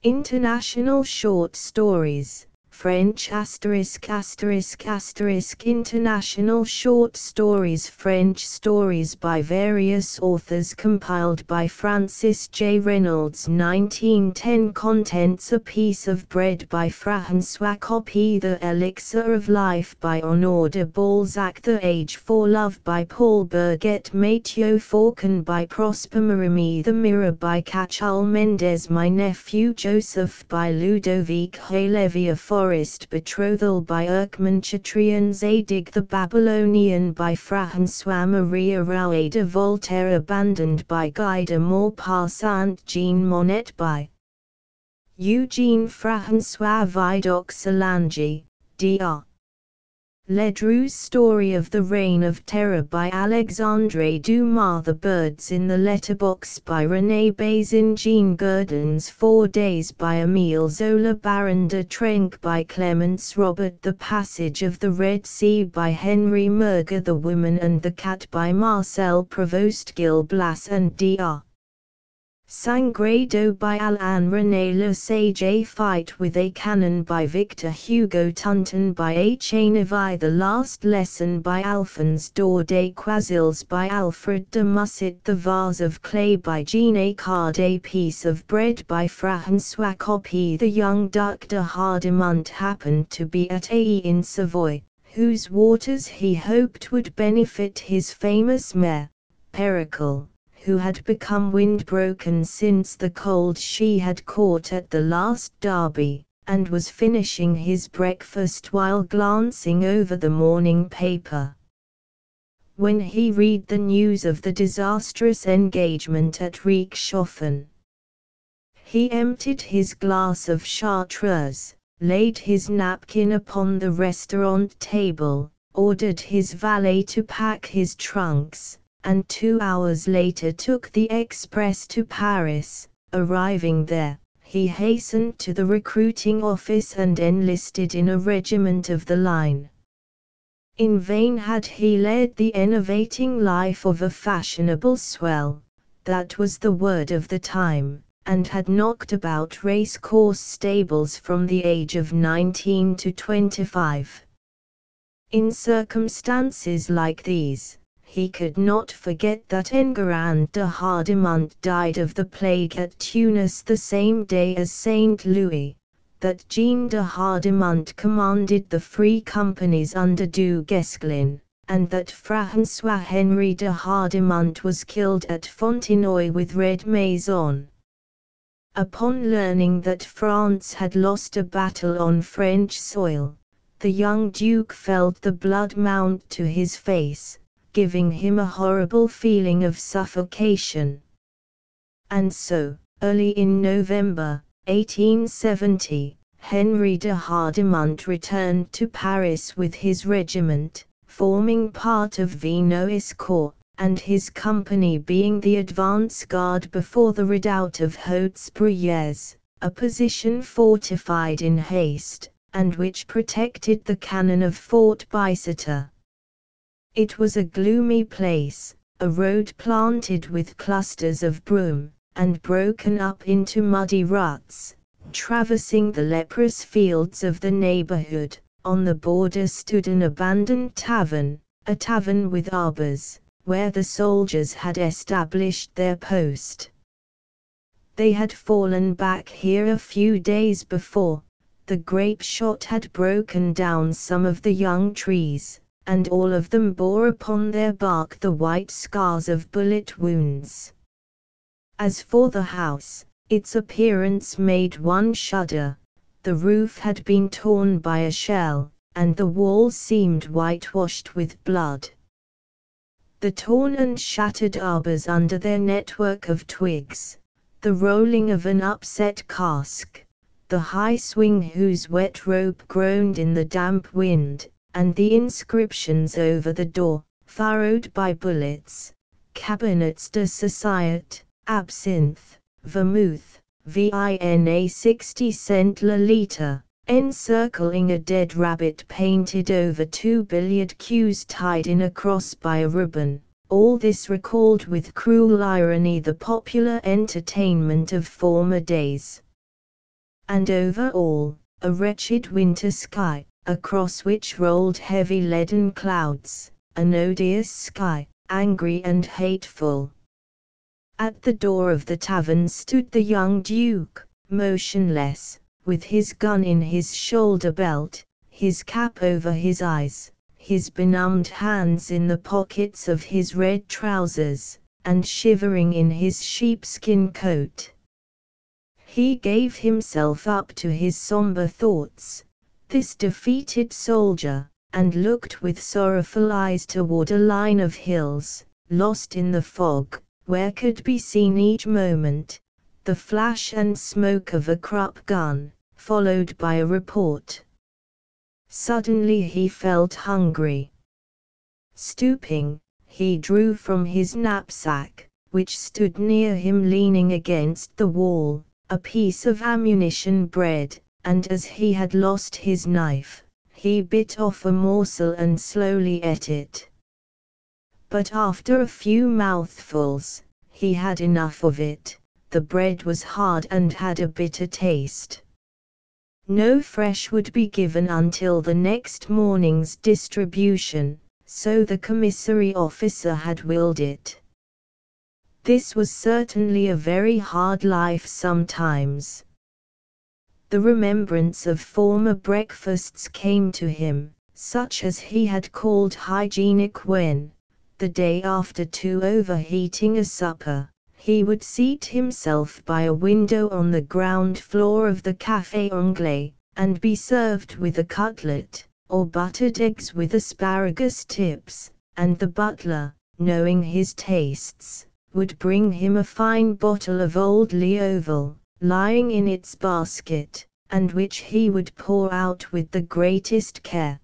International short stories, French ******, International short stories, French stories by various authors compiled by Francis J. Reynolds. 1910 Contents: A Piece of Bread by François Coppée, The Elixir of Life by Honoré de Balzac, The Age for Love by Paul Birget, Mathieu Faucon by Prosper Mérimée, The Mirror by Cachal Mendes, My Nephew Joseph by Ludovic Halévy, A Forest Betrothal by Erckmann Chatrian, Zadig the Babylonian by François-Marie Arouet de Voltaire, Abandoned by Guy de Maupassant, Jean Monnet by Eugene François Vidocq, Solange, Dr. Ledru's Story of the Reign of Terror by Alexandre Dumas, The Birds in the Letterbox by René Bazin, Jean Gurdon's 4 Days by Émile Zola, Baron de Trenck by Clemence Robert, The Passage of the Red Sea by Henry Murger, The Woman and the Cat by Marcel Provost, Gil Blas and Dr. Sangredo by Alain René Le Sage, A Fight with a Cannon by Victor Hugo, Tunton by H. A. Nevi, The Last Lesson by Alphonse Daudet, Quazils by Alfred de Musset, The Vase of Clay by Jean Acard, A Piece of Bread by François Coppée. The young Duc de Hardimont happened to be at Aix in Savoy, whose waters he hoped would benefit his famous mare, Pericle, who had become windbroken since the cold she had caught at the last Derby, and was finishing his breakfast while glancing over the morning paper, when he read the news of the disastrous engagement at Reichshofen. He emptied his glass of Chartreuse, laid his napkin upon the restaurant table, ordered his valet to pack his trunks, and 2 hours later took the express to Paris. Arriving there, he hastened to the recruiting office and enlisted in a regiment of the line. In vain had he led the enervating life of a fashionable swell, that was the word of the time, and had knocked about race-course stables from the age of 19 to 25. In circumstances like these, he could not forget that Enguerrand de Hardimont died of the plague at Tunis the same day as Saint Louis, that Jean de Hardimont commanded the free companies under Du Guesclin, and that François Henry de Hardimont was killed at Fontenoy with Red Maison. Upon learning that France had lost a battle on French soil, the young Duke felt the blood mount to his face, giving him a horrible feeling of suffocation. And so, early in November, 1870, Henry de Hardimont returned to Paris with his regiment, forming part of Vinoy's corps, and his company being the advance guard before the redoubt of Hautes-Bruyères, a position fortified in haste, and which protected the cannon of Fort Bicêtre. It was a gloomy place, a road planted with clusters of broom, and broken up into muddy ruts. Traversing the leprous fields of the neighborhood, on the border stood an abandoned tavern, a tavern with arbors, where the soldiers had established their post. They had fallen back here a few days before. The grape shot had broken down some of the young trees, and all of them bore upon their bark the white scars of bullet wounds. As for the house, its appearance made one shudder. The roof had been torn by a shell, and the walls seemed whitewashed with blood. The torn and shattered arbors under their network of twigs, the rolling of an upset cask, the high swing whose wet rope groaned in the damp wind, and the inscriptions over the door, furrowed by bullets, Cabinets de Société, Absinthe, Vermouth, Vina 60 cents la litre, encircling a dead rabbit painted over 2 billiard cues tied in a cross by a ribbon. All this recalled with cruel irony the popular entertainment of former days. and over all, a wretched winter sky, across which rolled heavy leaden clouds, an odious sky, angry and hateful. At the door of the tavern stood the young Duke, motionless, with his gun in his shoulder belt, his cap over his eyes, his benumbed hands in the pockets of his red trousers, and shivering in his sheepskin coat. He gave himself up to his somber thoughts, this defeated soldier, and looked with sorrowful eyes toward a line of hills, lost in the fog, where could be seen each moment the flash and smoke of a Krupp gun, followed by a report. Suddenly he felt hungry. Stooping, he drew from his knapsack, which stood near him leaning against the wall, a piece of ammunition bread, and as he had lost his knife, he bit off a morsel and slowly ate it. But after a few mouthfuls, he had enough of it. The bread was hard and had a bitter taste. No fresh would be given until the next morning's distribution, so the commissary officer had willed it. This was certainly a very hard life sometimes. The remembrance of former breakfasts came to him, such as he had called hygienic when, the day after overheating a supper, he would seat himself by a window on the ground floor of the Café Anglais, and be served with a cutlet, or buttered eggs with asparagus tips, and the butler, knowing his tastes, would bring him a fine bottle of old Leoval, lying in its basket, and which he would pour out with the greatest care.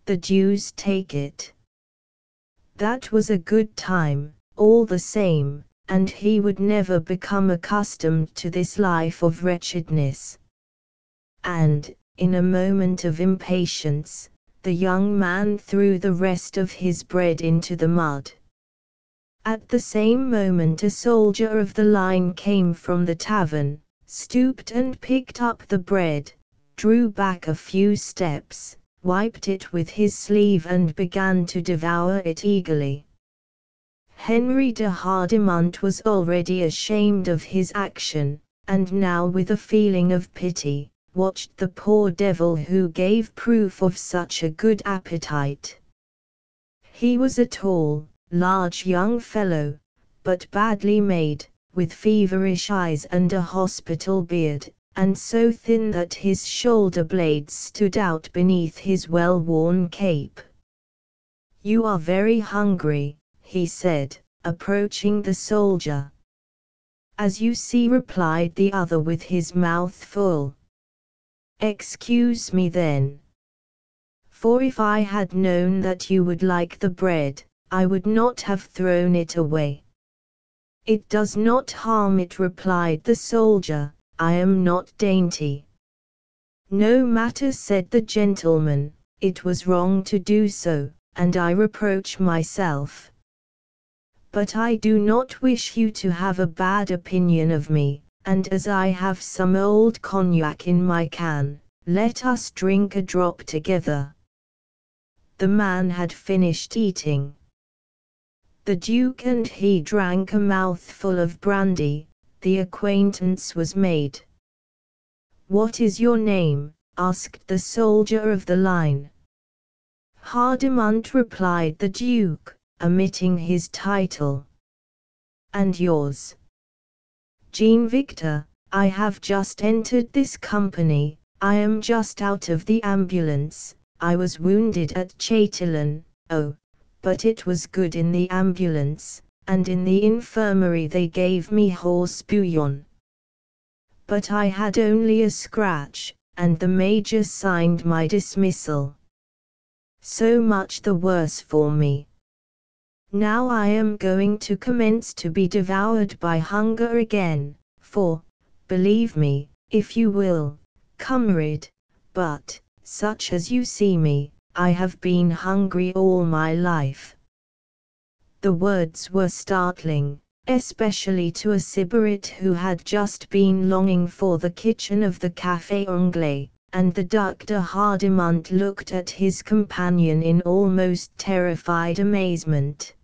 The deuce take it! That was a good time, all the same, and he would never become accustomed to this life of wretchedness. And, in a moment of impatience, the young man threw the rest of his bread into the mud. At the same moment a soldier of the line came from the tavern, stooped and picked up the bread, drew back a few steps, wiped it with his sleeve and began to devour it eagerly. Henry de Hardimont was already ashamed of his action, and now with a feeling of pity, watched the poor devil who gave proof of such a good appetite. He was a tall, large young fellow, but badly made, with feverish eyes and a hospital beard, and so thin that his shoulder blades stood out beneath his well-worn cape. "You are very hungry," he said, approaching the soldier. "As you see," replied the other with his mouth full. "Excuse me then. For if I had known that you would like the bread, I would not have thrown it away." "It does not harm it," replied the soldier, "I am not dainty." "No matter," said the gentleman, "it was wrong to do so, and I reproach myself. But I do not wish you to have a bad opinion of me, and as I have some old cognac in my can, let us drink a drop together." The man had finished eating. The Duke and he drank a mouthful of brandy. The acquaintance was made. "What is your name?" asked the soldier of the line. "Hardimont," replied the Duke, omitting his title. "And yours?" "Jean Victor. I have just entered this company. I am just out of the ambulance. I was wounded at Châtillon. Oh, but it was good in the ambulance, and in the infirmary they gave me horse bouillon. But I had only a scratch, and the major signed my dismissal. So much the worse for me. Now I am going to commence to be devoured by hunger again, for, believe me, if you will, comrade, but, such as you see me, I have been hungry all my life." The words were startling, especially to a Sybarite who had just been longing for the kitchen of the Café Anglais, and the Duc de Hardimont looked at his companion in almost terrified amazement.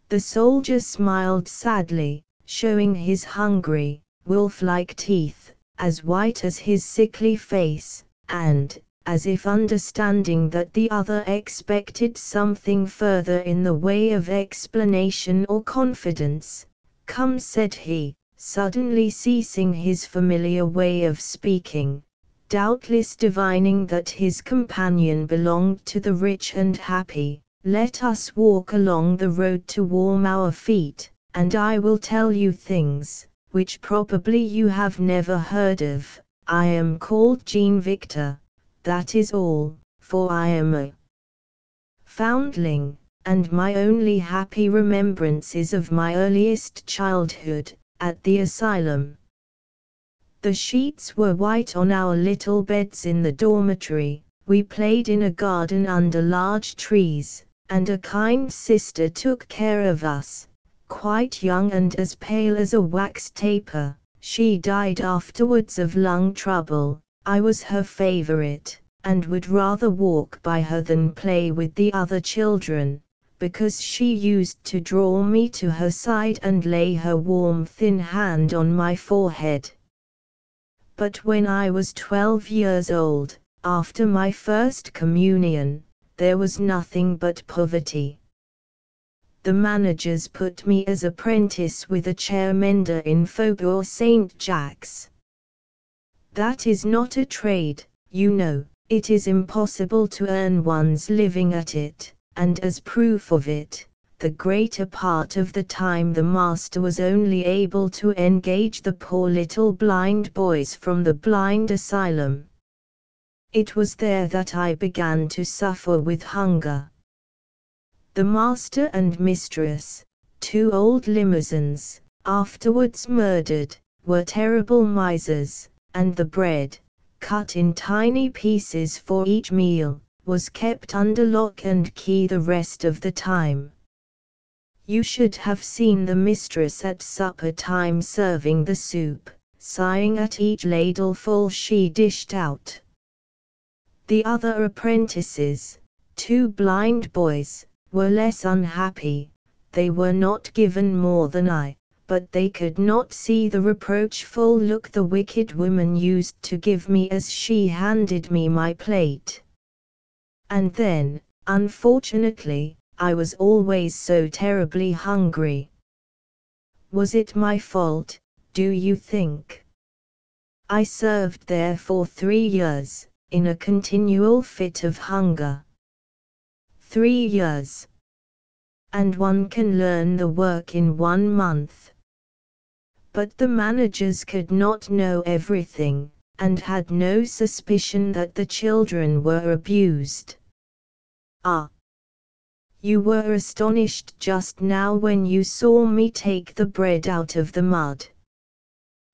The soldier smiled sadly, showing his hungry, wolf-like teeth, as white as his sickly face, and, as if understanding that the other expected something further in the way of explanation or confidence, "Come," said he, suddenly ceasing his familiar way of speaking, doubtless divining that his companion belonged to the rich and happy, "let us walk along the road to warm our feet, and I will tell you things, which probably you have never heard of. I am called Jean Victor, that is all, for I am a foundling, and my only happy remembrance is of my earliest childhood, at the asylum." The sheets were white on our little beds in the dormitory, we played in a garden under large trees, and a kind sister took care of us, quite young and as pale as a wax taper. She died afterwards of lung trouble. I was her favorite, and would rather walk by her than play with the other children, because she used to draw me to her side and lay her warm thin hand on my forehead. But when I was 12 years old, after my first communion, there was nothing but poverty. The managers put me as apprentice with a chair mender in Faubourg Saint-Jacques. That is not a trade, you know. It is impossible to earn one's living at it, and as proof of it, the greater part of the time the master was only able to engage the poor little blind boys from the blind asylum. It was there that I began to suffer with hunger. The master and mistress, two old Limousins, afterwards murdered, were terrible misers, and the bread, cut in tiny pieces for each meal, was kept under lock and key the rest of the time. You should have seen the mistress at supper time serving the soup, sighing at each ladleful she dished out. The other apprentices, two blind boys, were less unhappy. They were not given more than I, but they could not see the reproachful look the wicked woman used to give me as she handed me my plate. And then, unfortunately, I was always so terribly hungry. Was it my fault, do you think? I served there for 3 years, in a continual fit of hunger. 3 years. And one can learn the work in 1 month. But the managers could not know everything, and had no suspicion that the children were abused. Ah! You were astonished just now when you saw me take the bread out of the mud.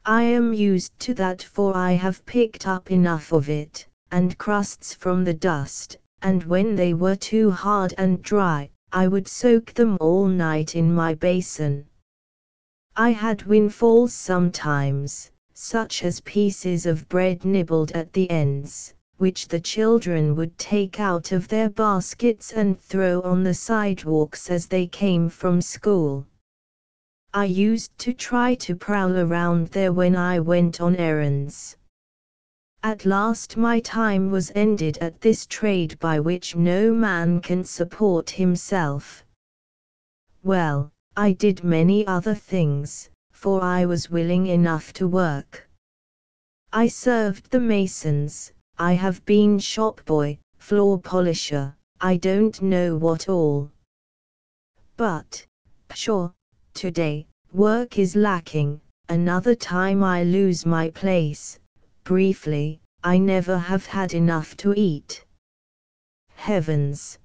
I am used to that, for I have picked up enough of it, and crusts from the dust, and when they were too hard and dry, I would soak them all night in my basin. I had windfalls sometimes, such as pieces of bread nibbled at the ends, which the children would take out of their baskets and throw on the sidewalks as they came from school. I used to try to prowl around there when I went on errands. At last my time was ended at this trade by which no man can support himself. Well, I did many other things, for I was willing enough to work. I served the masons, I have been shopboy, floor polisher, I don't know what all. But, pshaw, today, work is lacking, another time I lose my place. Briefly, I never have had enough to eat. Heavens!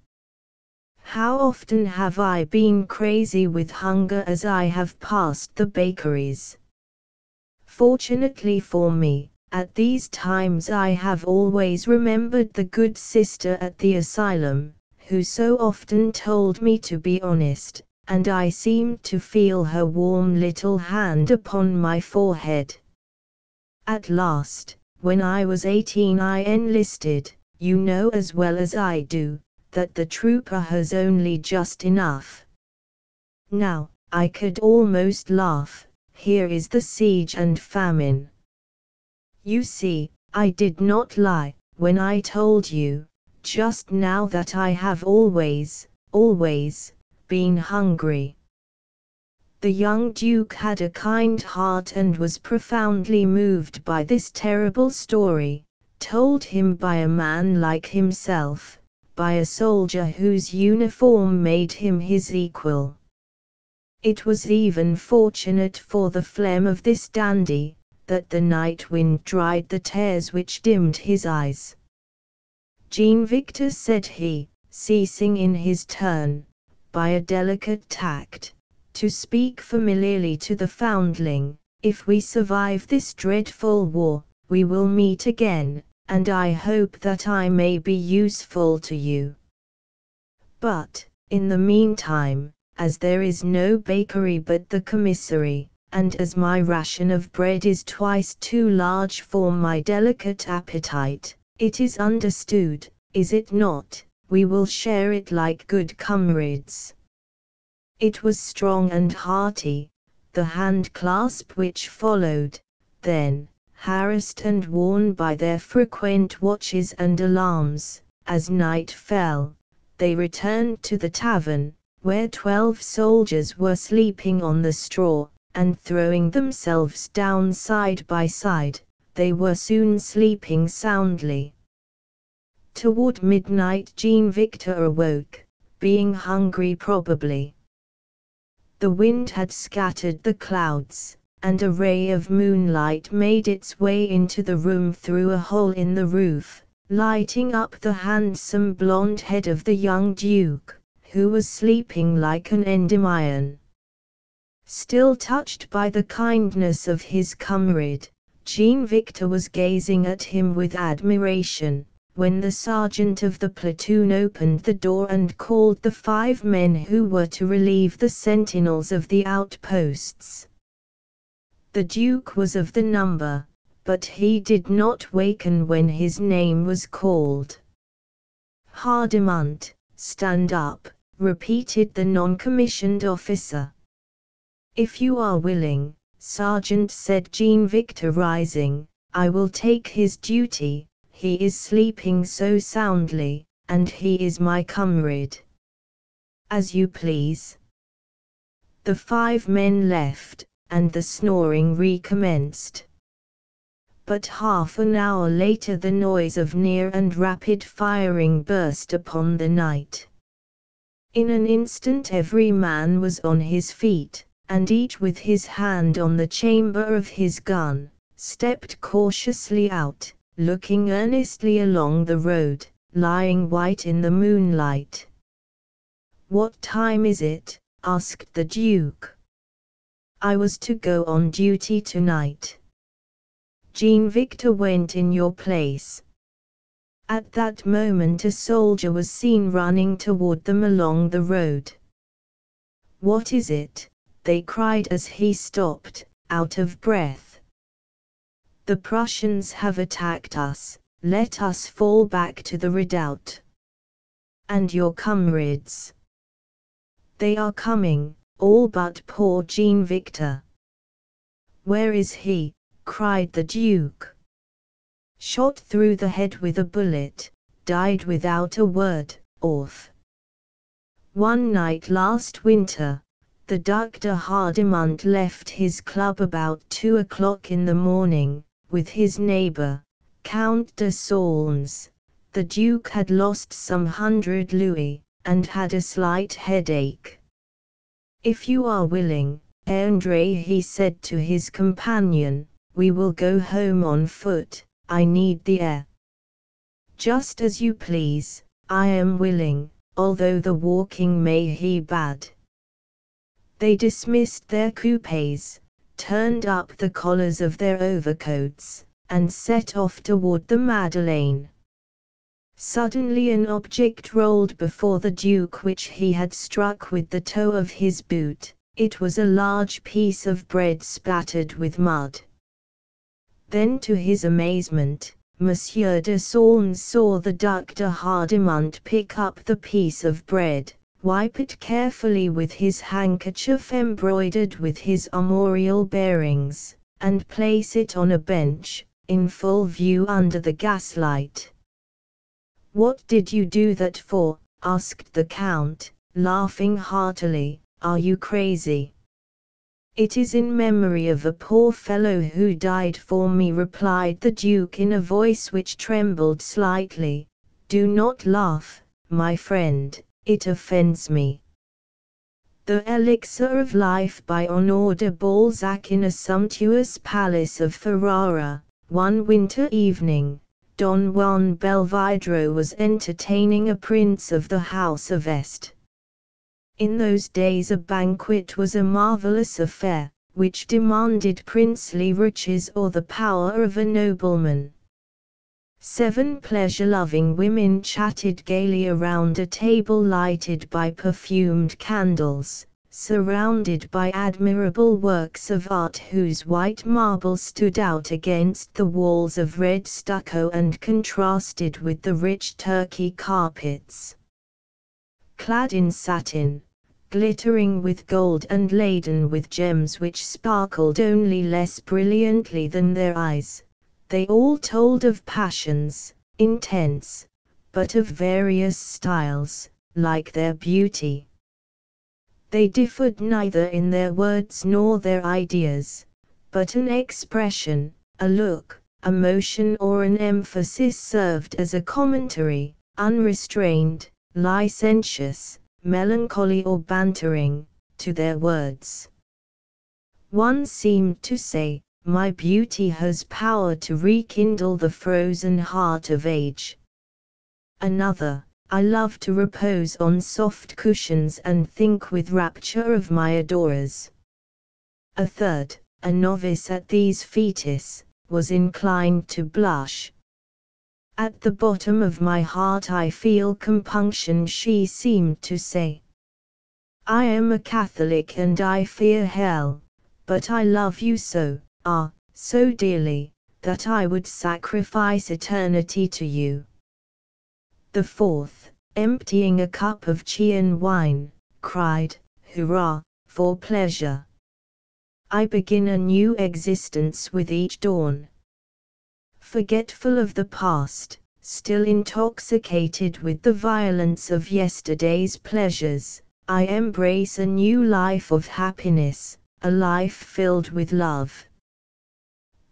How often have I been crazy with hunger as I have passed the bakeries. Fortunately for me, at these times I have always remembered the good sister at the asylum, who so often told me to be honest, and I seemed to feel her warm little hand upon my forehead. At last, when I was 18, I enlisted. You know as well as I do, that the trooper has only just enough. Now, I could almost laugh. Here is the siege and famine. You see, I did not lie, when I told you, just now, that I have always, been hungry. The young Duke had a kind heart and was profoundly moved by this terrible story, told him by a man like himself, by a soldier whose uniform made him his equal. It was even fortunate for the phlegm of this dandy, that the night wind dried the tears which dimmed his eyes. Jean Victor, said he, ceasing in his turn, by a delicate tact, to speak familiarly to the foundling, if we survive this dreadful war, we will meet again, and I hope that I may be useful to you. But, in the meantime, as there is no bakery but the commissary, and as my ration of bread is twice too large for my delicate appetite, it is understood, is it not, we will share it like good comrades. It was strong and hearty, the hand-clasp which followed. Then, harassed and worn by their frequent watches and alarms, as night fell, they returned to the tavern, where 12 soldiers were sleeping on the straw, and throwing themselves down side by side, they were soon sleeping soundly. Toward midnight Jean Victor awoke, being hungry probably. The wind had scattered the clouds, and a ray of moonlight made its way into the room through a hole in the roof, lighting up the handsome blonde head of the young Duke, who was sleeping like an Endymion. Still touched by the kindness of his comrade, Jean Victor was gazing at him with admiration, when the sergeant of the platoon opened the door and called the 5 men who were to relieve the sentinels of the outposts. The Duke was of the number, but he did not waken when his name was called. Hardimont, stand up, repeated the non-commissioned officer. If you are willing, Sergeant, said Jean Victor, rising, I will take his duty. He is sleeping so soundly, and he is my comrade. As you please. The 5 men left, and the snoring recommenced. But half an hour later the noise of near and rapid firing burst upon the night. In an instant every man was on his feet, and each with his hand on the chamber of his gun, stepped cautiously out, looking earnestly along the road, lying white in the moonlight. What time is it? Asked the Duke. I was to go on duty tonight. Jean Victor went in your place. At that moment a soldier was seen running toward them along the road. What is it? They cried as he stopped, out of breath. The Prussians have attacked us, let us fall back to the redoubt. And your comrades? They are coming, all but poor Jean Victor. Where is he? Cried the Duke. Shot through the head with a bullet, died without a word, off. One night last winter, the Duc de Hardimont left his club about 2 o'clock in the morning, with his neighbor, Count de Solms. The Duke had lost some 100 louis, and had a slight headache. If you are willing, André, he said to his companion, we will go home on foot, I need the air. Just as you please, I am willing, although the walking may be bad. They dismissed their coupés, turned up the collars of their overcoats, and set off toward the Madeleine. Suddenly an object rolled before the Duke which he had struck with the toe of his boot. It was a large piece of bread splattered with mud. Then to his amazement, Monsieur de Saulnes saw the Duc de Hardimont pick up the piece of bread, wipe it carefully with his handkerchief embroidered with his armorial bearings, and place it on a bench, in full view under the gaslight. "What did you do that for?" asked the Count, laughing heartily. "Are you crazy?" "It is in memory of a poor fellow who died for me," replied the Duke in a voice which trembled slightly. "Do not laugh, my friend, it offends me." The Elixir of Life by Honoré de Balzac. In a sumptuous palace of Ferrara, one winter evening, Don Juan Belvidro was entertaining a prince of the House of Este. In those days a banquet was a marvelous affair, which demanded princely riches or the power of a nobleman. 7 pleasure-loving women chatted gaily around a table lighted by perfumed candles, surrounded by admirable works of art whose white marble stood out against the walls of red stucco and contrasted with the rich Turkey carpets. Clad in satin, glittering with gold and laden with gems which sparkled only less brilliantly than their eyes, they all told of passions, intense, but of various styles, like their beauty. They differed neither in their words nor their ideas, but an expression, a look, a motion or an emphasis served as a commentary, unrestrained, licentious, melancholy or bantering, to their words. One seemed to say, "My beauty has power to rekindle the frozen heart of age." Another, "I love to repose on soft cushions and think with rapture of my adorers." A third, a novice at these fetes, was inclined to blush. "At the bottom of my heart I feel compunction," she seemed to say. "I am a Catholic and I fear hell, but I love you so, so dearly, that I would sacrifice eternity to you." The fourth, emptying a cup of Chian wine, cried, "Hurrah, for pleasure! I begin a new existence with each dawn." Forgetful of the past, still intoxicated with the violence of yesterday's pleasures, I embrace a new life of happiness, a life filled with love.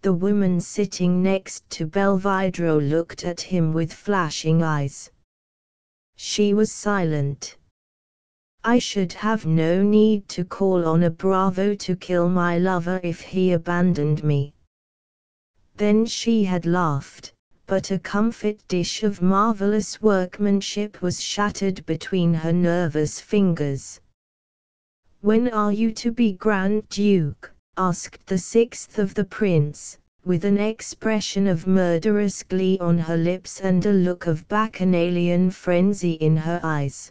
The woman sitting next to Belvidro looked at him with flashing eyes. She was silent. "I should have no need to call on a bravo to kill my lover if he abandoned me." Then she had laughed, but a comfit dish of marvelous workmanship was shattered between her nervous fingers. "When are you to be Grand Duke?" asked the sixth of the prince, with an expression of murderous glee on her lips and a look of bacchanalian frenzy in her eyes.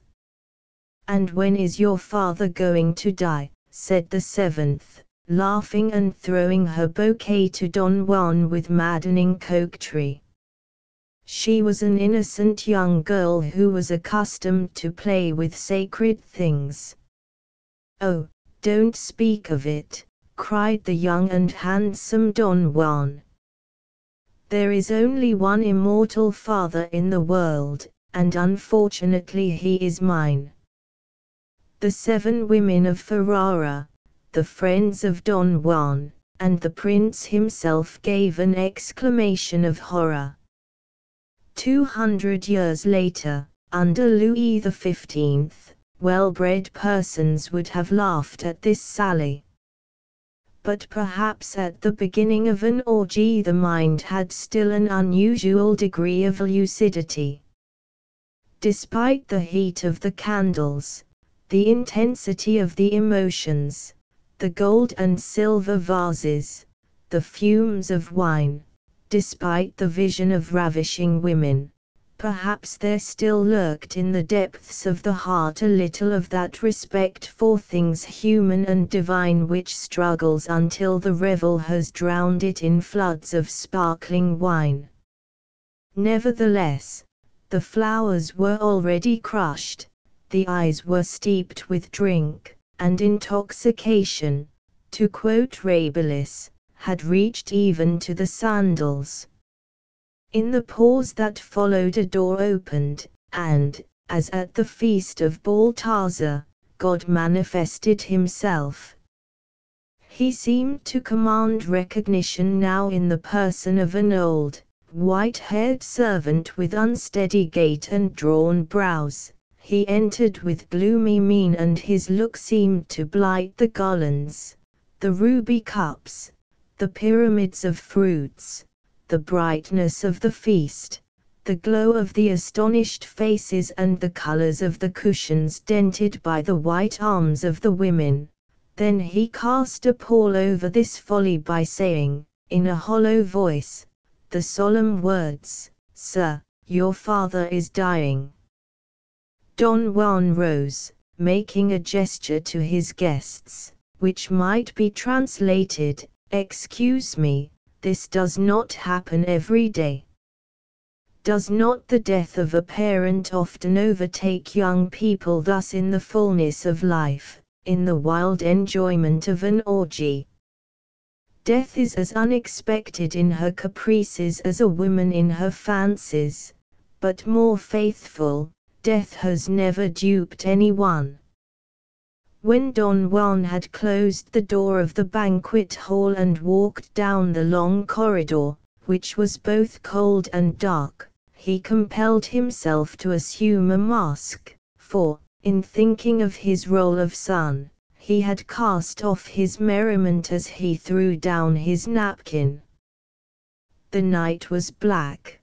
"And when is your father going to die?" said the seventh, laughing and throwing her bouquet to Don Juan with maddening coquetry. She was an innocent young girl who was accustomed to play with sacred things. "Oh, don't speak of it," cried the young and handsome Don Juan. "There is only one immortal father in the world, and unfortunately he is mine." The 7 women of Ferrara, the friends of Don Juan, and the prince himself gave an exclamation of horror. 200 years later, under Louis XV, well-bred persons would have laughed at this sally. But perhaps at the beginning of an orgy the mind had still an unusual degree of lucidity. Despite the heat of the candles, the intensity of the emotions, the gold and silver vases, the fumes of wine, despite the vision of ravishing women, perhaps there still lurked in the depths of the heart a little of that respect for things human and divine which struggles until the revel has drowned it in floods of sparkling wine. Nevertheless, the flowers were already crushed, the eyes were steeped with drink, and intoxication, to quote Rabelais, had reached even to the sandals. In the pause that followed a door opened, and, as at the feast of Balthazar, God manifested himself. He seemed to command recognition now in the person of an old, white-haired servant with unsteady gait and drawn brows. He entered with gloomy mien and his look seemed to blight the garlands, the ruby cups, the pyramids of fruits, the brightness of the feast, the glow of the astonished faces and the colors of the cushions dented by the white arms of the women. Then he cast a pall over this folly by saying, in a hollow voice, the solemn words, "Sir, your father is dying." Don Juan rose, making a gesture to his guests, which might be translated, "Excuse me, this does not happen every day." Does not the death of a parent often overtake young people thus in the fullness of life, in the wild enjoyment of an orgy? Death is as unexpected in her caprices as a woman in her fancies, but more faithful. Death has never duped anyone. When Don Juan had closed the door of the banquet hall and walked down the long corridor, which was both cold and dark, he compelled himself to assume a mask, for, in thinking of his role of son, he had cast off his merriment as he threw down his napkin. The night was black.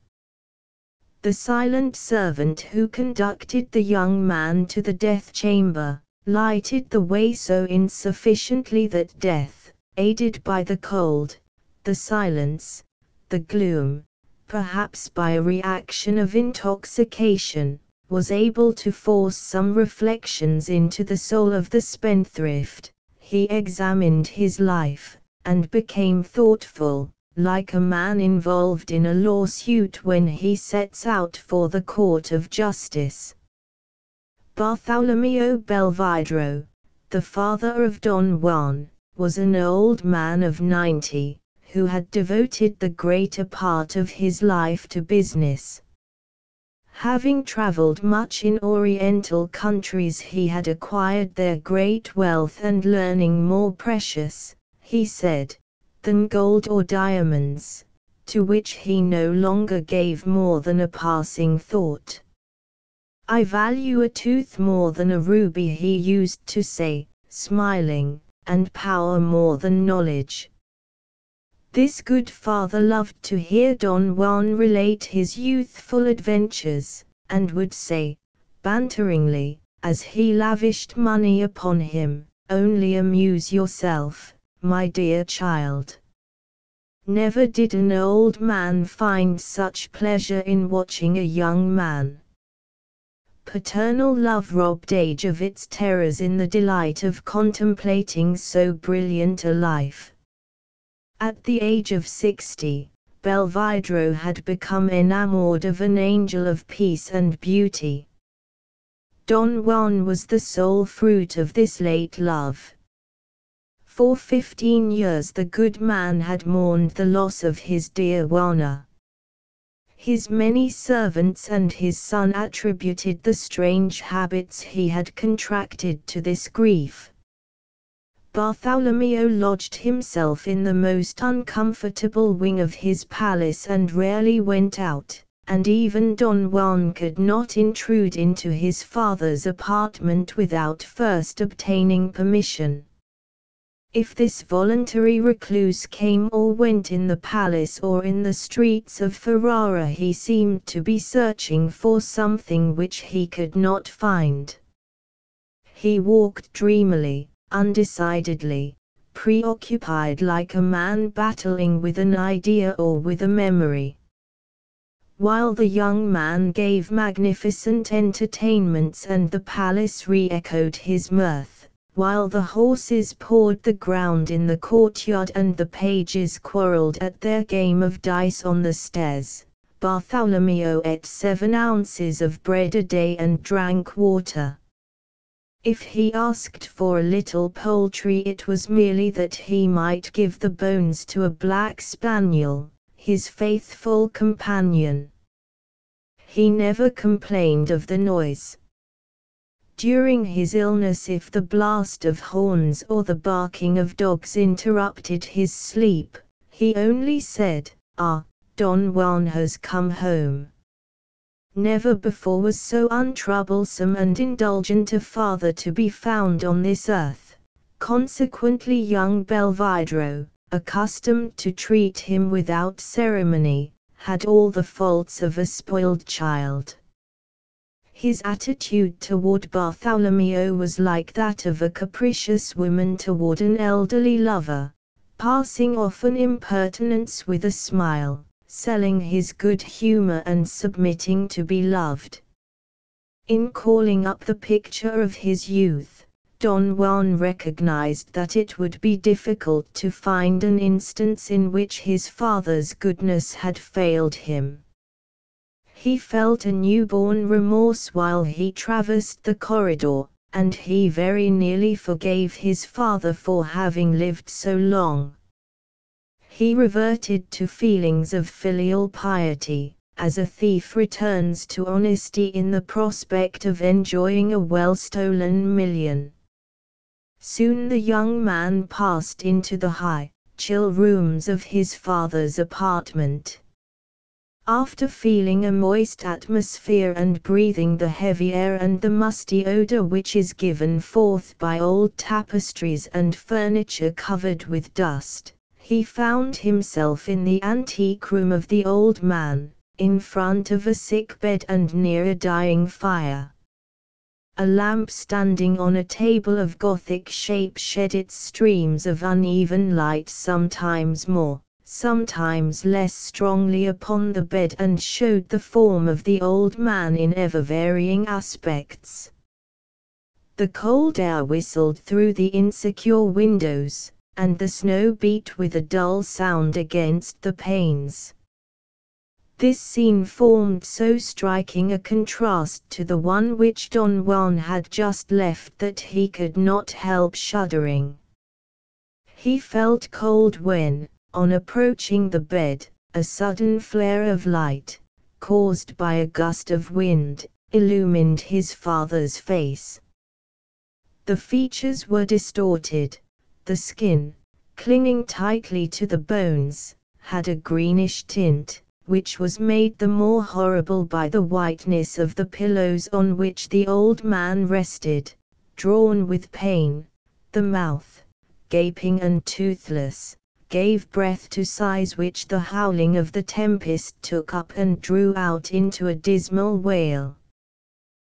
The silent servant who conducted the young man to the death chamber, lighted the way so insufficiently that death, aided by the cold, the silence, the gloom, perhaps by a reaction of intoxication, was able to force some reflections into the soul of the spendthrift. He examined his life, and became thoughtful, like a man involved in a lawsuit when he sets out for the court of justice. Bartholomew Belvidro, the father of Don Juan, was an old man of 90, who had devoted the greater part of his life to business. Having traveled much in Oriental countries, he had acquired their great wealth and learning more precious, he said, than gold or diamonds, to which he no longer gave more than a passing thought. "I value a tooth more than a ruby," he used to say, smiling, "and power more than knowledge." This good father loved to hear Don Juan relate his youthful adventures, and would say, banteringly, as he lavished money upon him, "Only amuse yourself, my dear child." Never did an old man find such pleasure in watching a young man. Paternal love robbed age of its terrors in the delight of contemplating so brilliant a life. At the age of 60, Belvidro had become enamored of an angel of peace and beauty. Don Juan was the sole fruit of this late love. For 15 years the good man had mourned the loss of his dear Juana. His many servants and his son attributed the strange habits he had contracted to this grief. Bartholomew lodged himself in the most uncomfortable wing of his palace and rarely went out, and even Don Juan could not intrude into his father's apartment without first obtaining permission. If this voluntary recluse came or went in the palace or in the streets of Ferrara, he seemed to be searching for something which he could not find. He walked dreamily, undecidedly, preoccupied like a man battling with an idea or with a memory. while the young man gave magnificent entertainments and the palace re-echoed his mirth, while the horses pawed the ground in the courtyard and the pages quarrelled at their game of dice on the stairs, Bartholomew ate 7 ounces of bread a day and drank water. If he asked for a little poultry, it was merely that he might give the bones to a black spaniel, his faithful companion. He never complained of the noise. During his illness, if the blast of horns or the barking of dogs interrupted his sleep, he only said, "Ah, Don Juan has come home." Never before was so untroublesome and indulgent a father to be found on this earth. Consequently young Belvidro, accustomed to treat him without ceremony, had all the faults of a spoiled child. His attitude toward Bartholomew was like that of a capricious woman toward an elderly lover, passing off an impertinence with a smile, selling his good humor and submitting to be loved. In calling up the picture of his youth, Don Juan recognized that it would be difficult to find an instance in which his father's goodness had failed him. He felt a newborn remorse while he traversed the corridor, and he very nearly forgave his father for having lived so long. He reverted to feelings of filial piety, as a thief returns to honesty in the prospect of enjoying a well-stolen million. Soon the young man passed into the high, chill rooms of his father's apartment. After feeling a moist atmosphere and breathing the heavy air and the musty odor which is given forth by old tapestries and furniture covered with dust, he found himself in the antique room of the old man, in front of a sick bed and near a dying fire. A lamp standing on a table of Gothic shape shed its streams of uneven light sometimes more, sometimes less strongly upon the bed and showed the form of the old man in ever-varying aspects. The cold air whistled through the insecure windows, and the snow beat with a dull sound against the panes. This scene formed so striking a contrast to the one which Don Juan had just left that he could not help shuddering. He felt cold when, on approaching the bed, a sudden flare of light, caused by a gust of wind, illumined his father's face. The features were distorted, the skin, clinging tightly to the bones, had a greenish tint, which was made the more horrible by the whiteness of the pillows on which the old man rested, drawn with pain. The mouth, gaping and toothless, gave breath to sighs which the howling of the tempest took up and drew out into a dismal wail.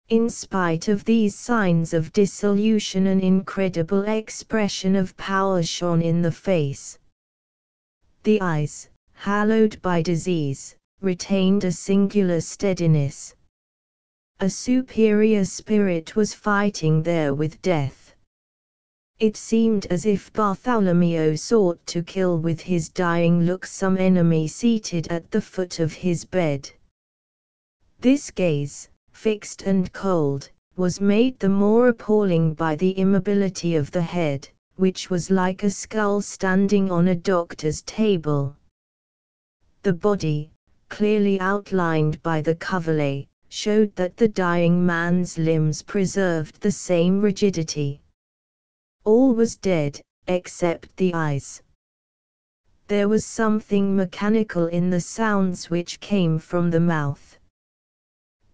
In spite of these signs of dissolution, an incredible expression of power shone in the face. The eyes, hallowed by disease, retained a singular steadiness. A superior spirit was fighting there with death. It seemed as if Bartholomew sought to kill with his dying look some enemy seated at the foot of his bed. This gaze, fixed and cold, was made the more appalling by the immobility of the head, which was like a skull standing on a doctor's table. The body, clearly outlined by the coverlet, showed that the dying man's limbs preserved the same rigidity. All was dead, except the eyes. There was something mechanical in the sounds which came from the mouth.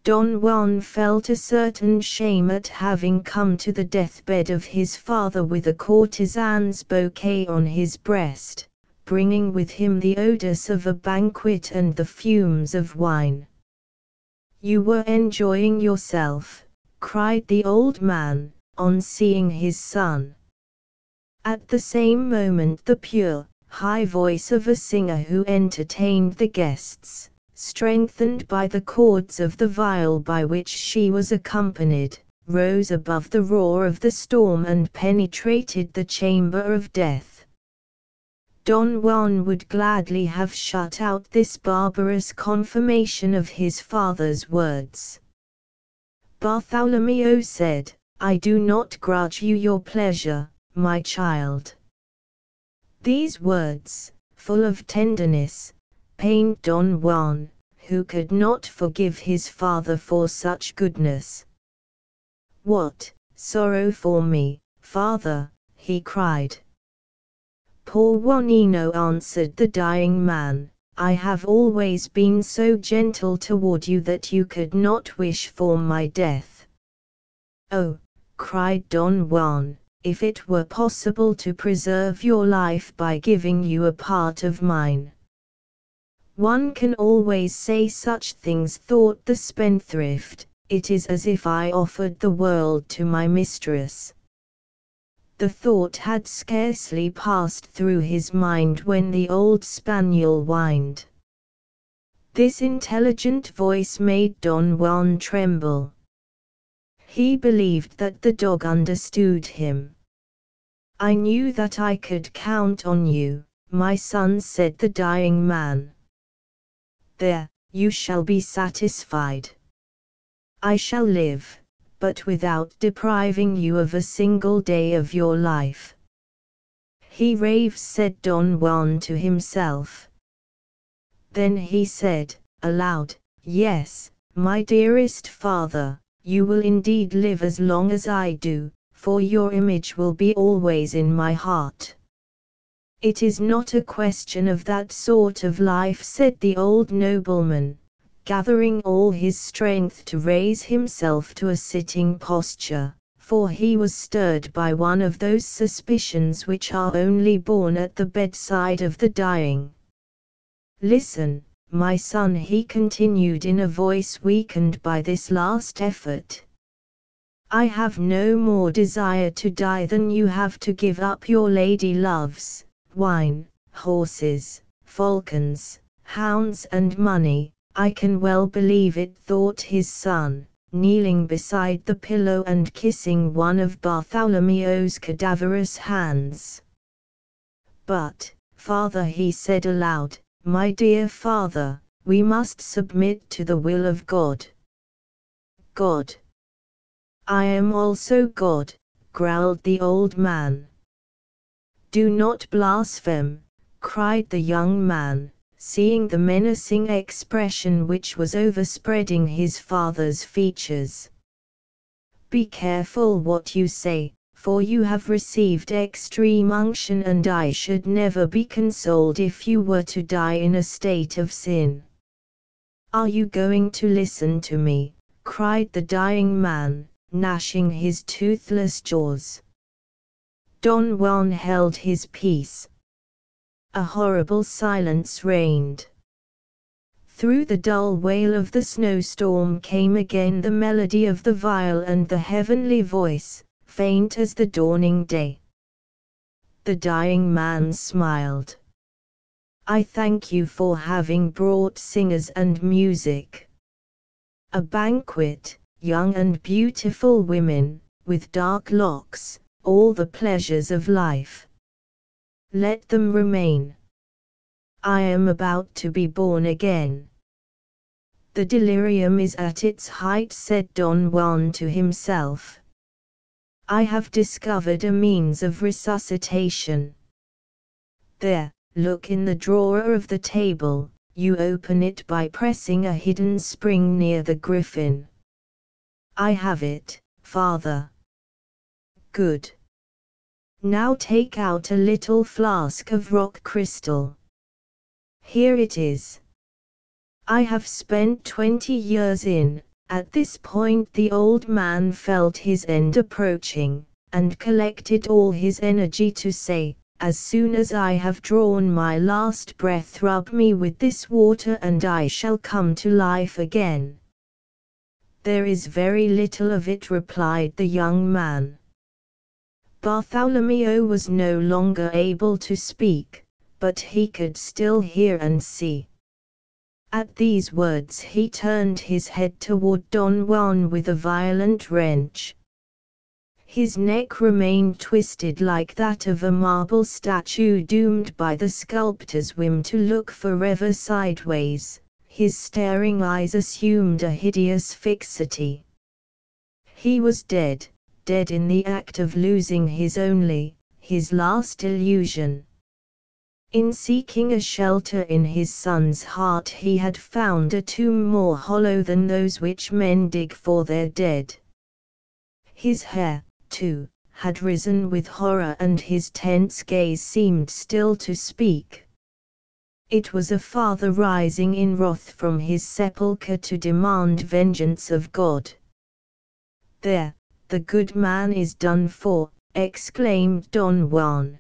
Don Juan felt a certain shame at having come to the deathbed of his father with a courtesan's bouquet on his breast, bringing with him the odors of a banquet and the fumes of wine. "You were enjoying yourself," cried the old man, on seeing his son. At the same moment the pure, high voice of a singer who entertained the guests, strengthened by the chords of the viol by which she was accompanied, rose above the roar of the storm and penetrated the chamber of death. Don Juan would gladly have shut out this barbarous confirmation of his father's words. Bartholomew said, "I do not grudge you your pleasure, my child." These words, full of tenderness, pained Don Juan, who could not forgive his father for such goodness. "What sorrow for me, father," he cried. "Poor Juanino," answered the dying man, "I have always been so gentle toward you that you could not wish for my death." "Oh," cried Don Juan, "if it were possible to preserve your life by giving you a part of mine." "One can always say such things," thought the spendthrift. "It is as if I offered the world to my mistress." The thought had scarcely passed through his mind when the old spaniel whined. This intelligent voice made Don Juan tremble. He believed that the dog understood him. "I knew that I could count on you, my son," said the dying man. "There, you shall be satisfied. I shall live, but without depriving you of a single day of your life." "He raves," said Don Juan to himself. Then he said, aloud, "Yes, my dearest father, you will indeed live as long as I do, for your image will be always in my heart." "It is not a question of that sort of life," said the old nobleman, gathering all his strength to raise himself to a sitting posture, for he was stirred by one of those suspicions which are only born at the bedside of the dying. "Listen, my son," he continued in a voice weakened by this last effort. "I have no more desire to die than you have to give up your lady loves, wine, horses, falcons, hounds and money." "I can well believe it," thought his son, kneeling beside the pillow and kissing one of Bartholomew's cadaverous hands. "But, father," he said aloud, "my dear father, we must submit to the will of God." "God? I am also God," growled the old man. "Do not blaspheme," cried the young man, seeing the menacing expression which was overspreading his father's features. "Be careful what you say, for you have received extreme unction, and I should never be consoled if you were to die in a state of sin." "Are you going to listen to me?" cried the dying man, gnashing his toothless jaws. Don Juan held his peace. A horrible silence reigned. Through the dull wail of the snowstorm came again the melody of the viol and the heavenly voice, faint as the dawning day. The dying man smiled. "I thank you for having brought singers and music. A banquet, young and beautiful women, with dark locks, all the pleasures of life. Let them remain. I am about to be born again." "The delirium is at its height," said Don Juan to himself. "I have discovered a means of resuscitation. There, look in the drawer of the table, you open it by pressing a hidden spring near the griffin." "I have it, father." "Good. Now take out a little flask of rock crystal. Here it is. I have spent 20 years in." At this point the old man felt his end approaching, and collected all his energy to say, "As soon as I have drawn my last breath, rub me with this water and I shall come to life again." "There is very little of it," replied the young man. Bartholomew was no longer able to speak, but he could still hear and see. At these words he turned his head toward Don Juan with a violent wrench. His neck remained twisted like that of a marble statue doomed by the sculptor's whim to look forever sideways. His staring eyes assumed a hideous fixity. He was dead, dead in the act of losing his last illusion. In seeking a shelter in his son's heart he had found a tomb more hollow than those which men dig for their dead. His hair, too, had risen with horror and his tense gaze seemed still to speak. It was a father rising in wrath from his sepulchre to demand vengeance of God. "There, the good man is done for," exclaimed Don Juan.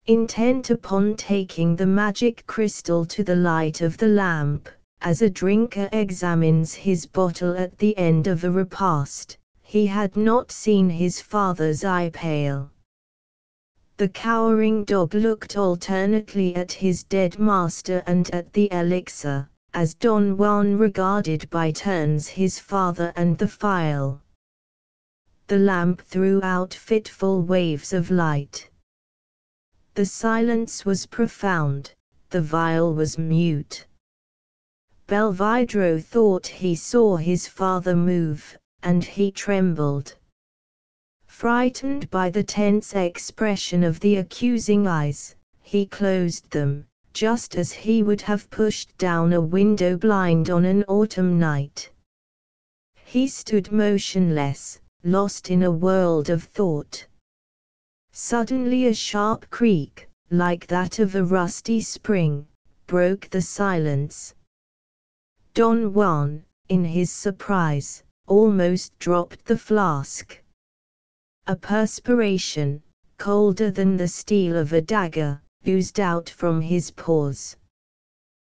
Intent upon taking the magic crystal to the light of the lamp, as a drinker examines his bottle at the end of a repast, he had not seen his father's eye pale. The cowering dog looked alternately at his dead master and at the elixir, as Don Juan regarded by turns his father and the phial. The lamp threw out fitful waves of light. The silence was profound, the vial was mute. Belvidro thought he saw his father move, and he trembled. Frightened by the tense expression of the accusing eyes, he closed them, just as he would have pushed down a window blind on an autumn night. He stood motionless, lost in a world of thought. Suddenly a sharp creak, like that of a rusty spring, broke the silence. Don Juan, in his surprise, almost dropped the flask. A perspiration, colder than the steel of a dagger, oozed out from his pores.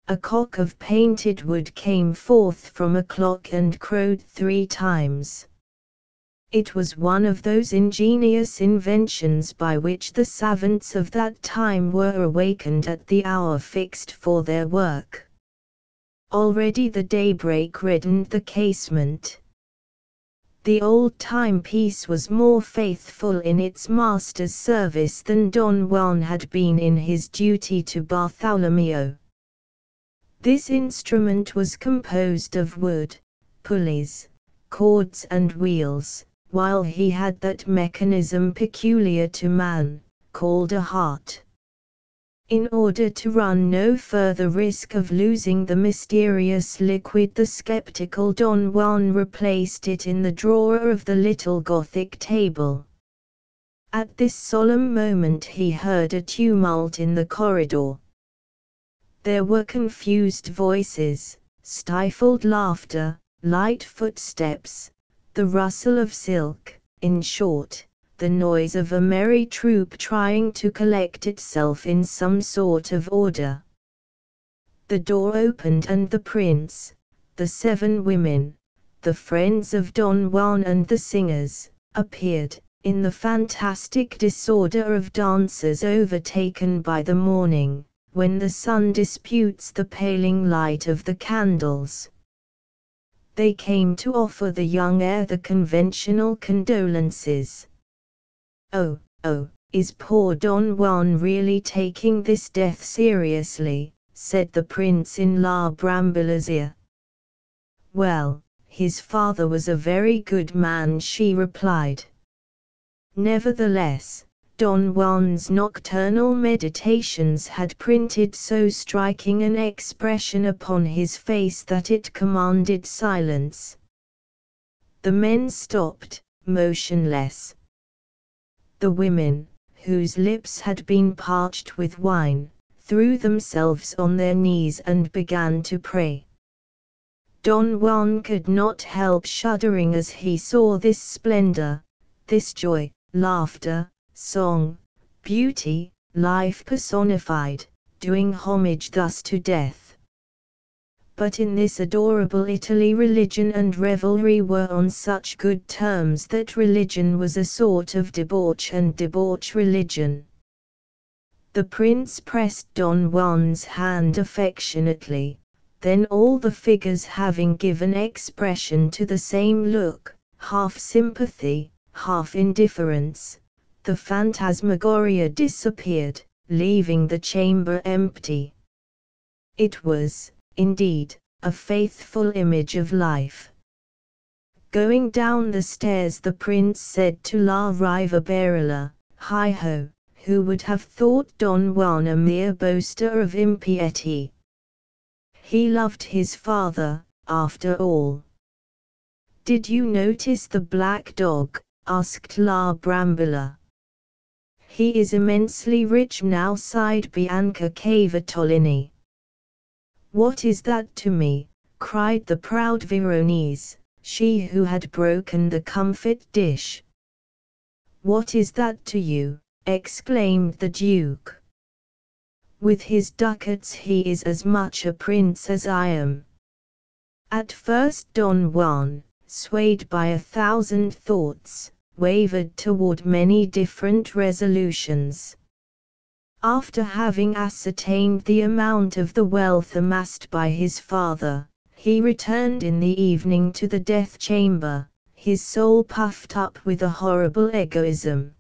A cock of painted wood came forth from a clock and crowed 3 times. It was one of those ingenious inventions by which the savants of that time were awakened at the hour fixed for their work. Already the daybreak reddened the casement. The old timepiece was more faithful in its master's service than Don Juan had been in his duty to Bartholomew. This instrument was composed of wood, pulleys, cords and wheels, while he had that mechanism peculiar to man, called a heart. In order to run no further risk of losing the mysterious liquid, the skeptical Don Juan replaced it in the drawer of the little Gothic table. At this solemn moment he heard a tumult in the corridor. There were confused voices, stifled laughter, light footsteps, the rustle of silk, in short, the noise of a merry troop trying to collect itself in some sort of order. The door opened and the prince, the 7 women, the friends of Don Juan and the singers, appeared, in the fantastic disorder of dancers overtaken by the morning, when the sun disputes the paling light of the candles. They came to offer the young heir the conventional condolences. "Oh, oh, is poor Don Juan really taking this death seriously?" said the prince in La Brambilla's ear. "Well, his father was a very good man," she replied. Nevertheless, Don Juan's nocturnal meditations had printed so striking an expression upon his face that it commanded silence. The men stopped, motionless. The women, whose lips had been parched with wine, threw themselves on their knees and began to pray. Don Juan could not help shuddering as he saw this splendor, this joy, laughter, song, beauty, life personified, doing homage thus to death. But in this adorable Italy religion and revelry were on such good terms that religion was a sort of debauch and debauch religion. The prince pressed Don Juan's hand affectionately, Then all the figures having given expression to the same look, half sympathy, half indifference, the phantasmagoria disappeared, leaving the chamber empty. It was, indeed, a faithful image of life. Going down the stairs, the prince said to La Rivabarella, "Hi-ho, who would have thought Don Juan a mere boaster of impiety? He loved his father, after all." "Did you notice the black dog?" asked La Brambilla. "He is immensely rich now," sighed Bianca Cavatolini. "What is that to me?" cried the proud Veronese, she who had broken the comfit dish. "What is that to you?" exclaimed the Duke. "With his ducats he is as much a prince as I am." At first Don Juan, swayed by 1,000 thoughts, wavered toward many different resolutions. After having ascertained the amount of the wealth amassed by his father, he returned in the evening to the death chamber, his soul puffed up with a horrible egoism.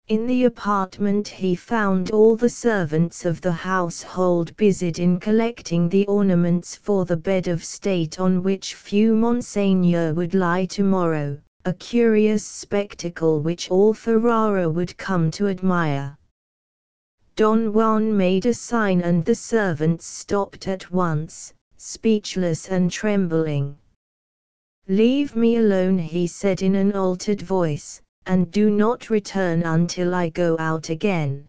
In the apartment he found all the servants of the household busied in collecting the ornaments for the bed of state on which few Monseigneur would lie tomorrow, a curious spectacle which all Ferrara would come to admire. Don Juan made a sign and the servants stopped at once, speechless and trembling. "Leave me alone," he said in an altered voice, "and do not return until I go out again."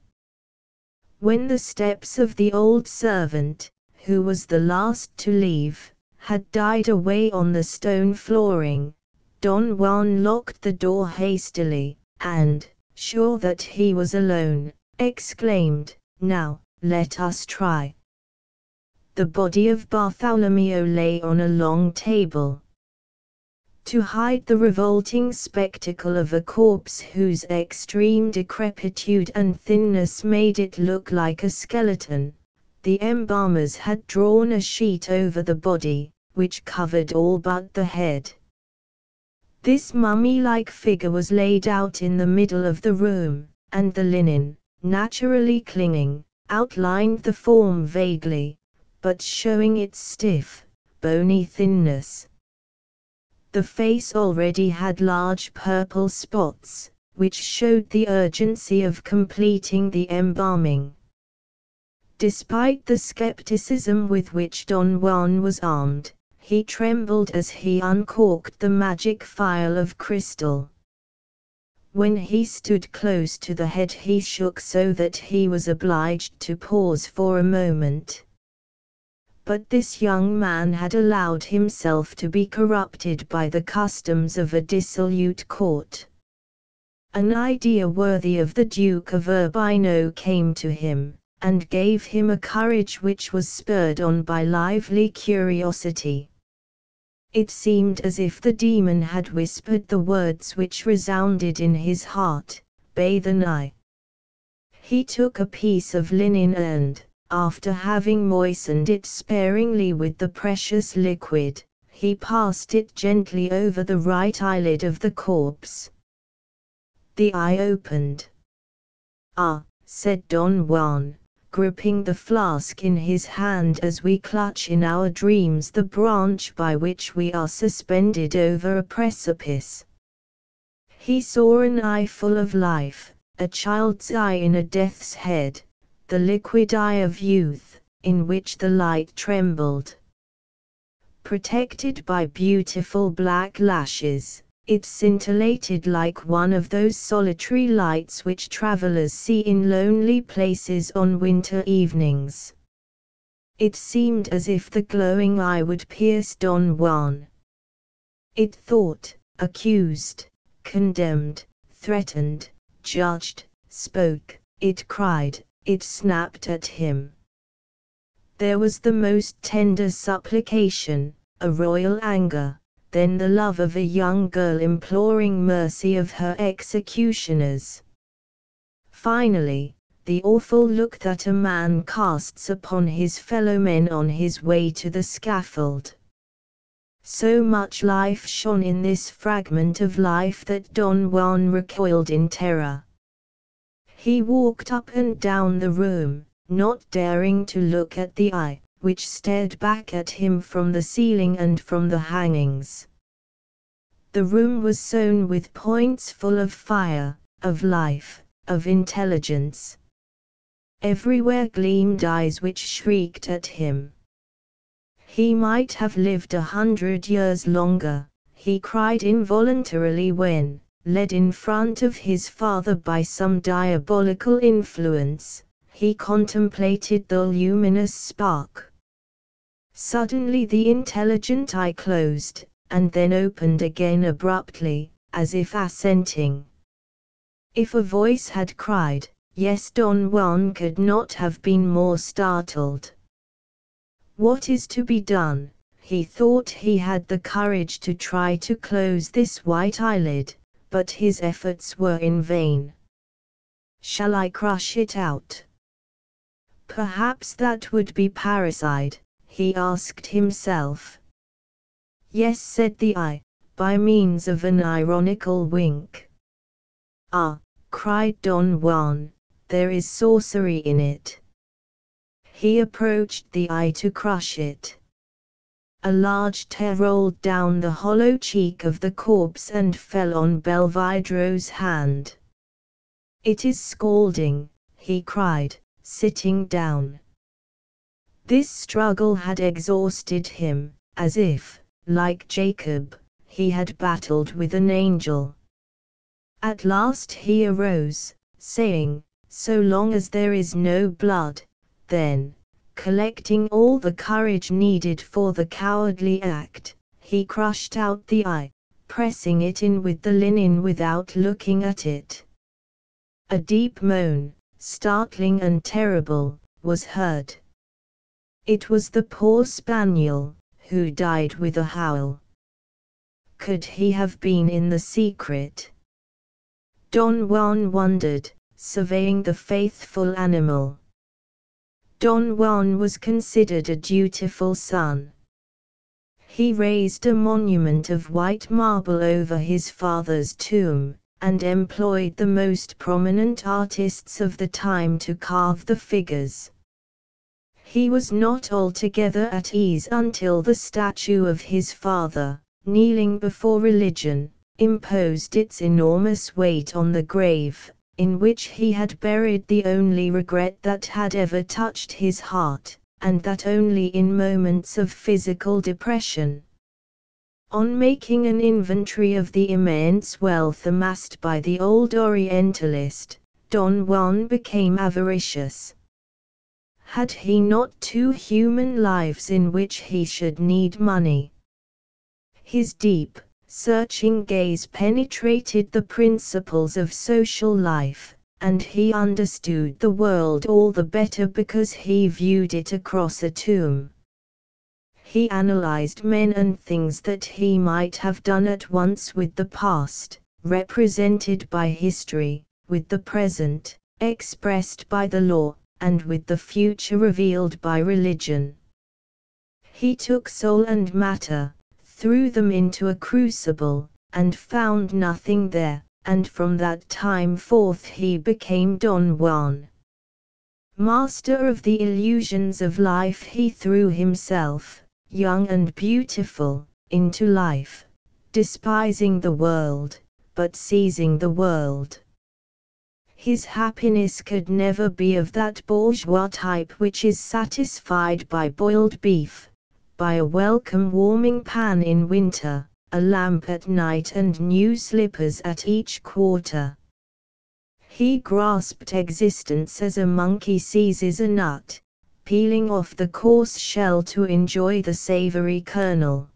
When the steps of the old servant, who was the last to leave, had died away on the stone flooring, Don Juan locked the door hastily, and, sure that he was alone, exclaimed, "Now, let us try." The body of Bartholomew lay on a long table. To hide the revolting spectacle of a corpse whose extreme decrepitude and thinness made it look like a skeleton, the embalmers had drawn a sheet over the body, which covered all but the head. This mummy-like figure was laid out in the middle of the room, and the linen, naturally clinging, outlined the form vaguely, but showing its stiff, bony thinness. The face already had large purple spots, which showed the urgency of completing the embalming. Despite the skepticism with which Don Juan was armed, he trembled as he uncorked the magic phial of crystal. When he stood close to the head he shook so that he was obliged to pause for a moment. But this young man had allowed himself to be corrupted by the customs of a dissolute court. An idea worthy of the Duke of Urbino came to him, and gave him a courage which was spurred on by lively curiosity. It seemed as if the demon had whispered the words which resounded in his heart, "Bathe an eye." He took a piece of linen and, after having moistened it sparingly with the precious liquid, he passed it gently over the right eyelid of the corpse. The eye opened. "Ah," said Don Juan, gripping the flask in his hand as we clutch in our dreams the branch by which we are suspended over a precipice. He saw an eye full of life, a child's eye in a death's head, the liquid eye of youth, in which the light trembled. Protected by beautiful black lashes, it scintillated like one of those solitary lights which travelers see in lonely places on winter evenings. It seemed as if the glowing eye would pierce Don Juan. It thought, accused, condemned, threatened, judged, spoke, it cried, it snapped at him. There was the most tender supplication, a royal anger, then the love of a young girl imploring mercy of her executioners. Finally, the awful look that a man casts upon his fellow men on his way to the scaffold. So much life shone in this fragment of life that Don Juan recoiled in terror. He walked up and down the room, not daring to look at the eye, which stared back at him from the ceiling and from the hangings. The room was sown with points full of fire, of life, of intelligence. Everywhere gleamed eyes which shrieked at him. He might have lived 100 years longer, he cried involuntarily when, led in front of his father by some diabolical influence, he contemplated the luminous spark. Suddenly the intelligent eye closed, and then opened again abruptly, as if assenting. If a voice had cried, yes, Don Juan could not have been more startled. What is to be done? He thought he had the courage to try to close this white eyelid, but his efforts were in vain. Shall I crush it out? Perhaps that would be parricide, he asked himself. Yes, said the eye, by means of an ironical wink. Ah, cried Don Juan, there is sorcery in it. He approached the eye to crush it. A large tear rolled down the hollow cheek of the corpse and fell on Belvidro's hand. It is scalding, he cried, sitting down. This struggle had exhausted him, as if, like Jacob, he had battled with an angel. At last he arose, saying, so long as there is no blood, then, collecting all the courage needed for the cowardly act, he crushed out the eye, pressing it in with the linen without looking at it. A deep moan, startling and terrible, was heard. It was the poor spaniel, who died with a howl. Could he have been in the secret? Don Juan wondered, surveying the faithful animal. Don Juan was considered a dutiful son. He raised a monument of white marble over his father's tomb, and employed the most prominent artists of the time to carve the figures. He was not altogether at ease until the statue of his father, kneeling before religion, imposed its enormous weight on the grave, in which he had buried the only regret that had ever touched his heart, and that only in moments of physical depression. On making an inventory of the immense wealth amassed by the old Orientalist, Don Juan became avaricious. Had he not 2 human lives in which he should need money? His deep, searching gaze penetrated the principles of social life, and he understood the world all the better because he viewed it across a tomb. He analyzed men and things that he might have done at once with the past, represented by history, with the present, expressed by the law, and with the future revealed by religion. He took soul and matter, threw them into a crucible, and found nothing there, and from that time forth he became Don Juan. Master of the illusions of life, he threw himself, young and beautiful, into life, despising the world, but seizing the world. His happiness could never be of that bourgeois type which is satisfied by boiled beef, by a welcome warming pan in winter, a lamp at night and new slippers at each quarter. He grasped existence as a monkey seizes a nut, peeling off the coarse shell to enjoy the savory kernel.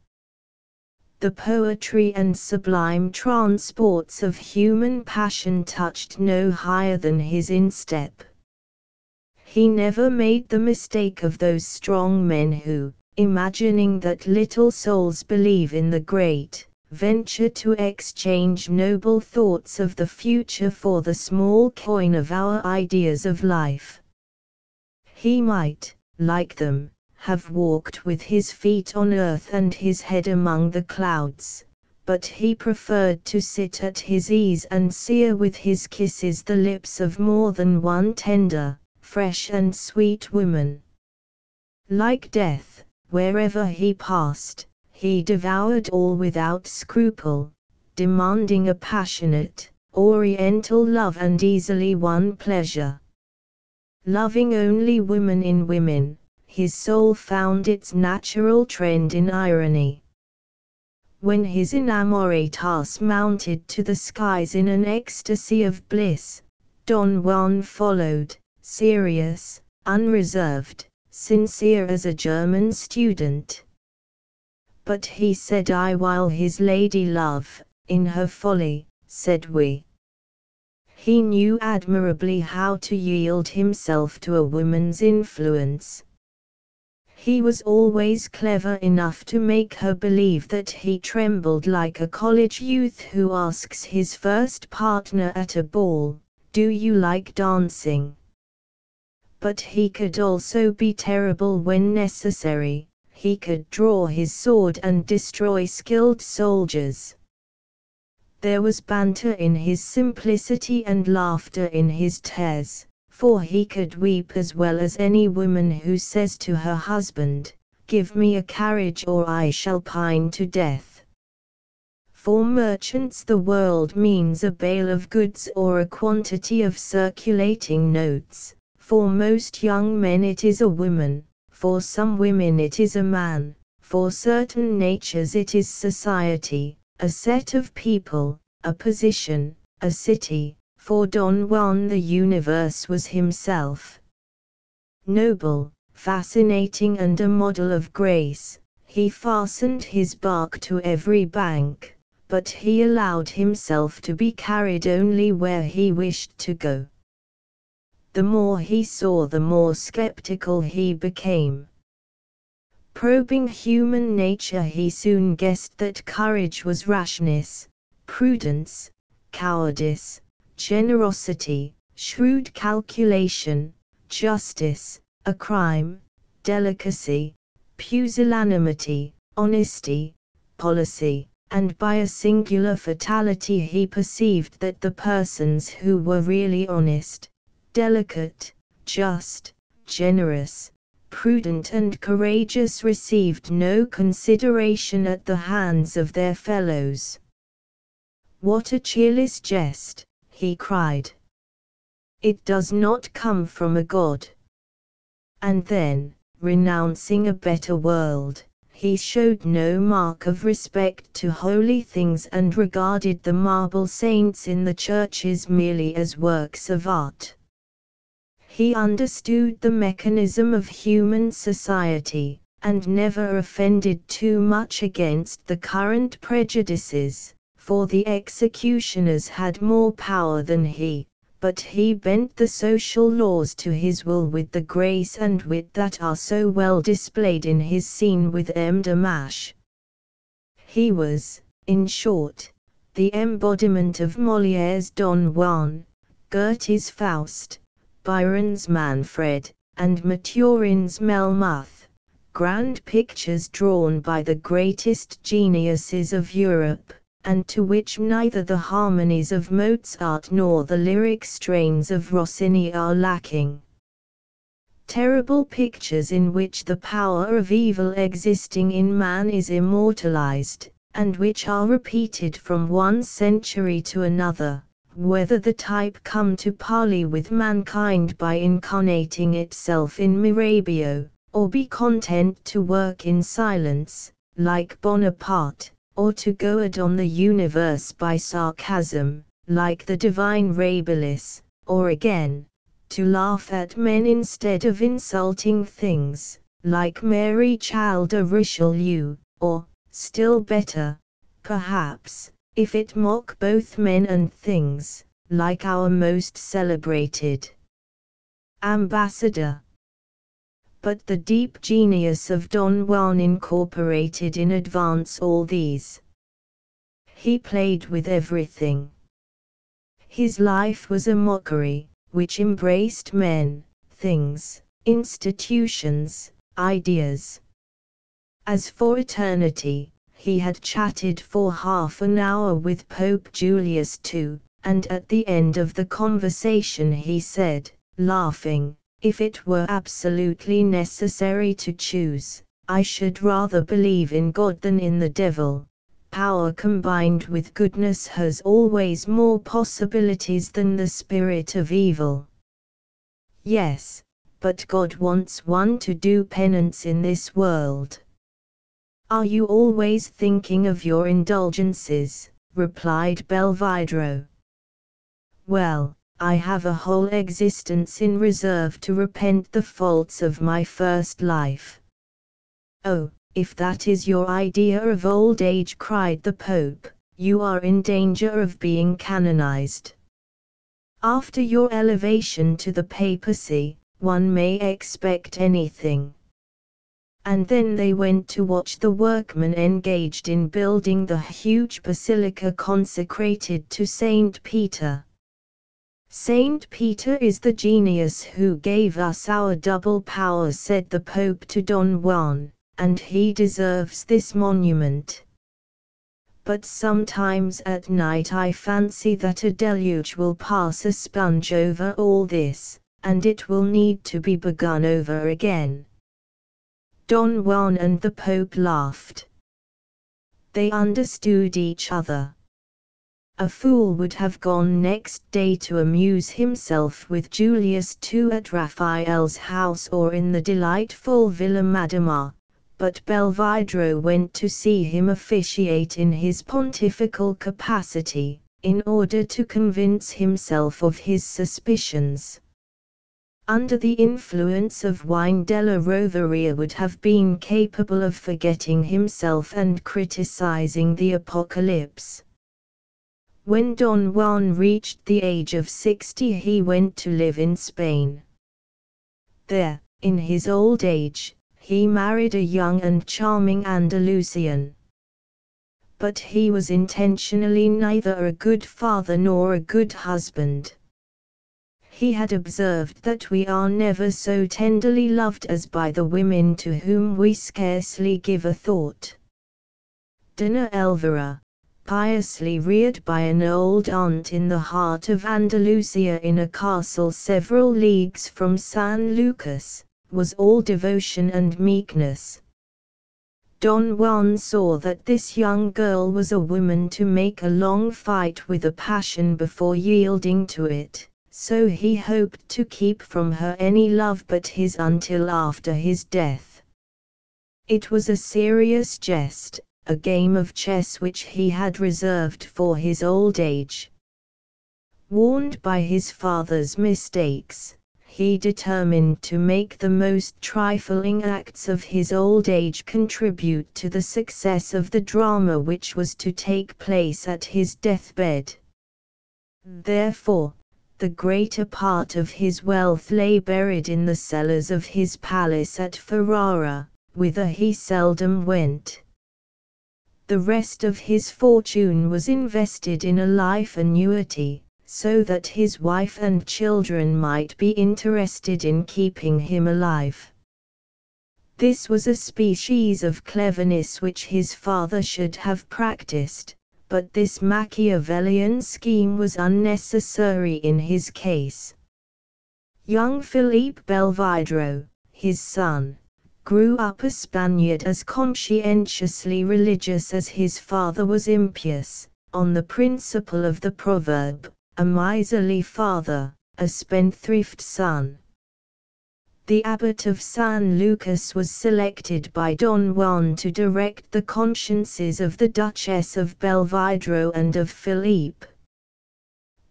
The poetry and sublime transports of human passion touched no higher than his instep. He never made the mistake of those strong men who, imagining that little souls believe in the great, venture to exchange noble thoughts of the future for the small coin of our ideas of life. He might, like them, have walked with his feet on earth and his head among the clouds, but he preferred to sit at his ease and sear with his kisses the lips of more than one tender, fresh and sweet woman. Like death, wherever he passed, he devoured all without scruple, demanding a passionate, oriental love and easily won pleasure. Loving only women in women, his soul found its natural trend in irony. When his inamoratas mounted to the skies in an ecstasy of bliss, Don Juan followed, serious, unreserved, sincere as a German student. But he said I while his lady love, in her folly, said we. He knew admirably how to yield himself to a woman's influence. He was always clever enough to make her believe that he trembled like a college youth who asks his first partner at a ball, "Do you like dancing?" But he could also be terrible when necessary. He could draw his sword and destroy skilled soldiers. There was banter in his simplicity and laughter in his tears, for he could weep as well as any woman who says to her husband, "Give me a carriage or I shall pine to death." For merchants the world means a bale of goods or a quantity of circulating notes, for most young men it is a woman. For some women it is a man, for certain natures it is society, a set of people, a position, a city. For Don Juan the universe was himself. Noble, fascinating and a model of grace, he fastened his bark to every bank, but he allowed himself to be carried only where he wished to go. The more he saw the more skeptical he became. Probing human nature he soon guessed that courage was rashness, prudence, cowardice, generosity, shrewd calculation, justice, a crime, delicacy, pusillanimity, honesty, policy, and by a singular fatality he perceived that the persons who were really honest, delicate, just, generous, prudent and courageous received no consideration at the hands of their fellows. "What a cheerless jest," he cried. "It does not come from a God." And then, renouncing a better world, he showed no mark of respect to holy things and regarded the marble saints in the churches merely as works of art. He understood the mechanism of human society, and never offended too much against the current prejudices, for the executioners had more power than he, but he bent the social laws to his will with the grace and wit that are so well displayed in his scene with M. de Mache. He was, in short, the embodiment of Molière's Don Juan, Goethe's Faust, Byron's Manfred, and Maturin's Melmoth, grand pictures drawn by the greatest geniuses of Europe, and to which neither the harmonies of Mozart nor the lyric strains of Rossini are lacking. Terrible pictures in which the power of evil existing in man is immortalized, and which are repeated from one century to another, whether the type come to parley with mankind by incarnating itself in Mirabeau, or be content to work in silence, like Bonaparte, or to goad on the universe by sarcasm, like the divine Rabelais, or again, to laugh at men instead of insulting things, like Mary Child of Richelieu, or, still better, perhaps, if it mock both men and things, like our most celebrated ambassador. But the deep genius of Don Juan incorporated in advance all these. He played with everything. His life was a mockery, which embraced men, things, institutions, ideas. As for eternity, he had chatted for half an hour with Pope Julius II, and at the end of the conversation he said, laughing, "If it were absolutely necessary to choose, I should rather believe in God than in the devil. Power combined with goodness has always more possibilities than the spirit of evil." Yes, but God wants one to do penance in this world. "Are you always thinking of your indulgences?" replied Belvidro. "Well, I have a whole existence in reserve to repent the faults of my first life." "Oh, if that is your idea of old age," cried the Pope, "you are in danger of being canonized. After your elevation to the papacy, one may expect anything." And then they went to watch the workmen engaged in building the huge basilica consecrated to Saint Peter. "Saint Peter is the genius who gave us our double power," said the Pope to Don Juan, "and he deserves this monument. But sometimes at night I fancy that a deluge will pass a sponge over all this, and it will need to be begun over again." Don Juan and the Pope laughed. They understood each other. A fool would have gone next day to amuse himself with Julius II at Raphael's house or in the delightful Villa Madama, but Belvidro went to see him officiate in his pontifical capacity, in order to convince himself of his suspicions. Under the influence of wine Della Roveria would have been capable of forgetting himself and criticizing the apocalypse. When Don Juan reached the age of 60 he went to live in Spain. There, in his old age, he married a young and charming Andalusian. But he was intentionally neither a good father nor a good husband. He had observed that we are never so tenderly loved as by the women to whom we scarcely give a thought. Dona Elvira, piously reared by an old aunt in the heart of Andalusia in a castle several leagues from San Lucas, was all devotion and meekness. Don Juan saw that this young girl was a woman to make a long fight with a passion before yielding to it, so he hoped to keep from her any love but his until after his death. It was a serious jest, a game of chess which he had reserved for his old age. Warned by his father's mistakes, he determined to make the most trifling acts of his old age contribute to the success of the drama which was to take place at his deathbed. Therefore, the greater part of his wealth lay buried in the cellars of his palace at Ferrara, whither he seldom went. The rest of his fortune was invested in a life annuity, so that his wife and children might be interested in keeping him alive. This was a species of cleverness which his father should have practiced, but this Machiavellian scheme was unnecessary in his case. Young Philippe Belvidro, his son, grew up a Spaniard as conscientiously religious as his father was impious, on the principle of the proverb, a miserly father, a spendthrift son. The abbot of San Lucas was selected by Don Juan to direct the consciences of the Duchess of Belvidro and of Philippe.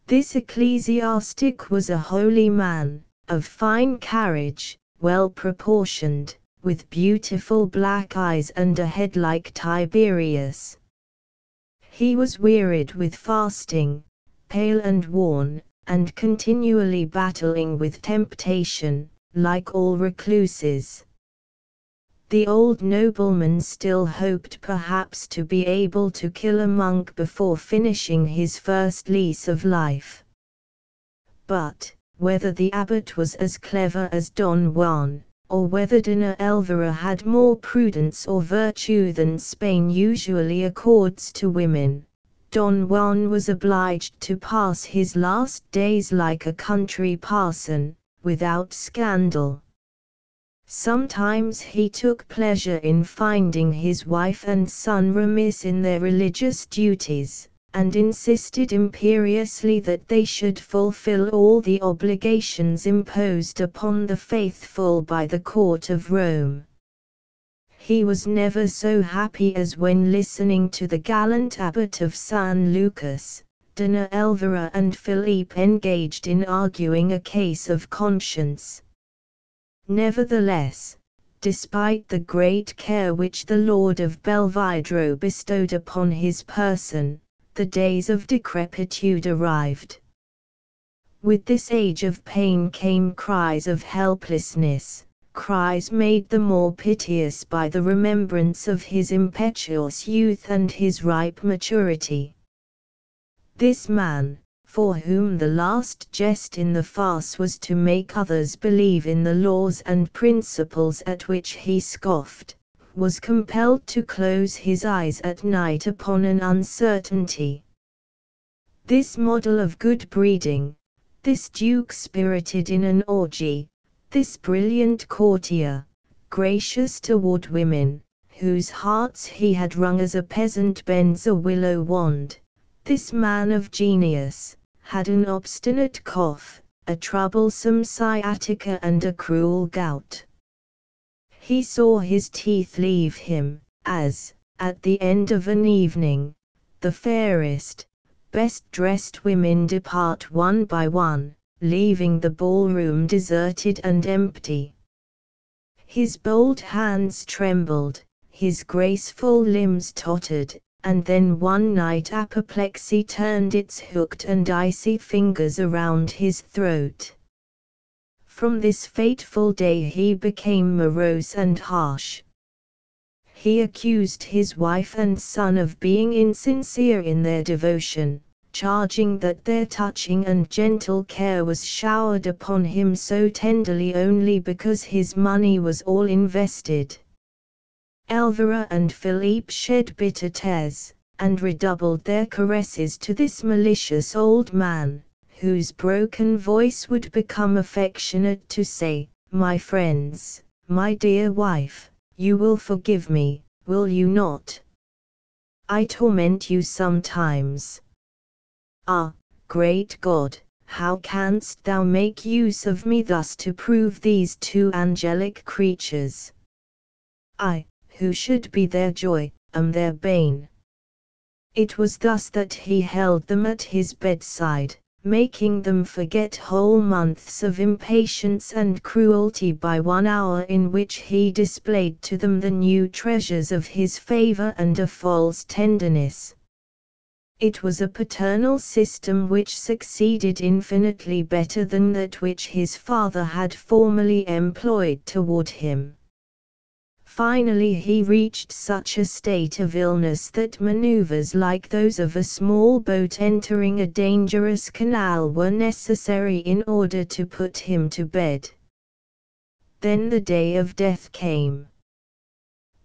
This ecclesiastic was a holy man, of fine carriage, well proportioned, with beautiful black eyes and a head like Tiberius. He was wearied with fasting, pale and worn, and continually battling with temptation, like all recluses. The old nobleman still hoped perhaps to be able to kill a monk before finishing his first lease of life. But, whether the abbot was as clever as Don Juan, or whether Dona Elvira had more prudence or virtue than Spain usually accords to women, Don Juan was obliged to pass his last days like a country parson, without scandal. Sometimes he took pleasure in finding his wife and son remiss in their religious duties, and insisted imperiously that they should fulfill all the obligations imposed upon the faithful by the court of Rome. He was never so happy as when listening to the gallant abbot of San Lucas, Dona Elvira and Philippe engaged in arguing a case of conscience. Nevertheless, despite the great care which the Lord of Belvidro bestowed upon his person, the days of decrepitude arrived. With this age of pain came cries of helplessness, cries made the more piteous by the remembrance of his impetuous youth and his ripe maturity. This man, for whom the last jest in the farce was to make others believe in the laws and principles at which he scoffed, was compelled to close his eyes at night upon an uncertainty. This model of good breeding, this duke spirited in an orgy, this brilliant courtier, gracious toward women, whose hearts he had wrung as a peasant bends a willow wand, this man of genius, had an obstinate cough, a troublesome sciatica and a cruel gout. He saw his teeth leave him, as, at the end of an evening, the fairest, best-dressed women depart one by one, leaving the ballroom deserted and empty. His bold hands trembled, his graceful limbs tottered, and then one night apoplexy turned its hooked and icy fingers around his throat. From this fateful day he became morose and harsh. He accused his wife and son of being insincere in their devotion, charging that their touching and gentle care was showered upon him so tenderly only because his money was all invested. Elvira and Philippe shed bitter tears, and redoubled their caresses to this malicious old man, whose broken voice would become affectionate to say, "My friends, my dear wife, you will forgive me, will you not? I torment you sometimes. Ah, great God, how canst thou make use of me thus to prove these two angelic creatures? I, who should be their joy, am their bane." It was thus that he held them at his bedside, making them forget whole months of impatience and cruelty by 1 hour in which he displayed to them the new treasures of his favor and a false tenderness. It was a paternal system which succeeded infinitely better than that which his father had formerly employed toward him. Finally he reached such a state of illness that maneuvers like those of a small boat entering a dangerous canal were necessary in order to put him to bed. Then the day of death came.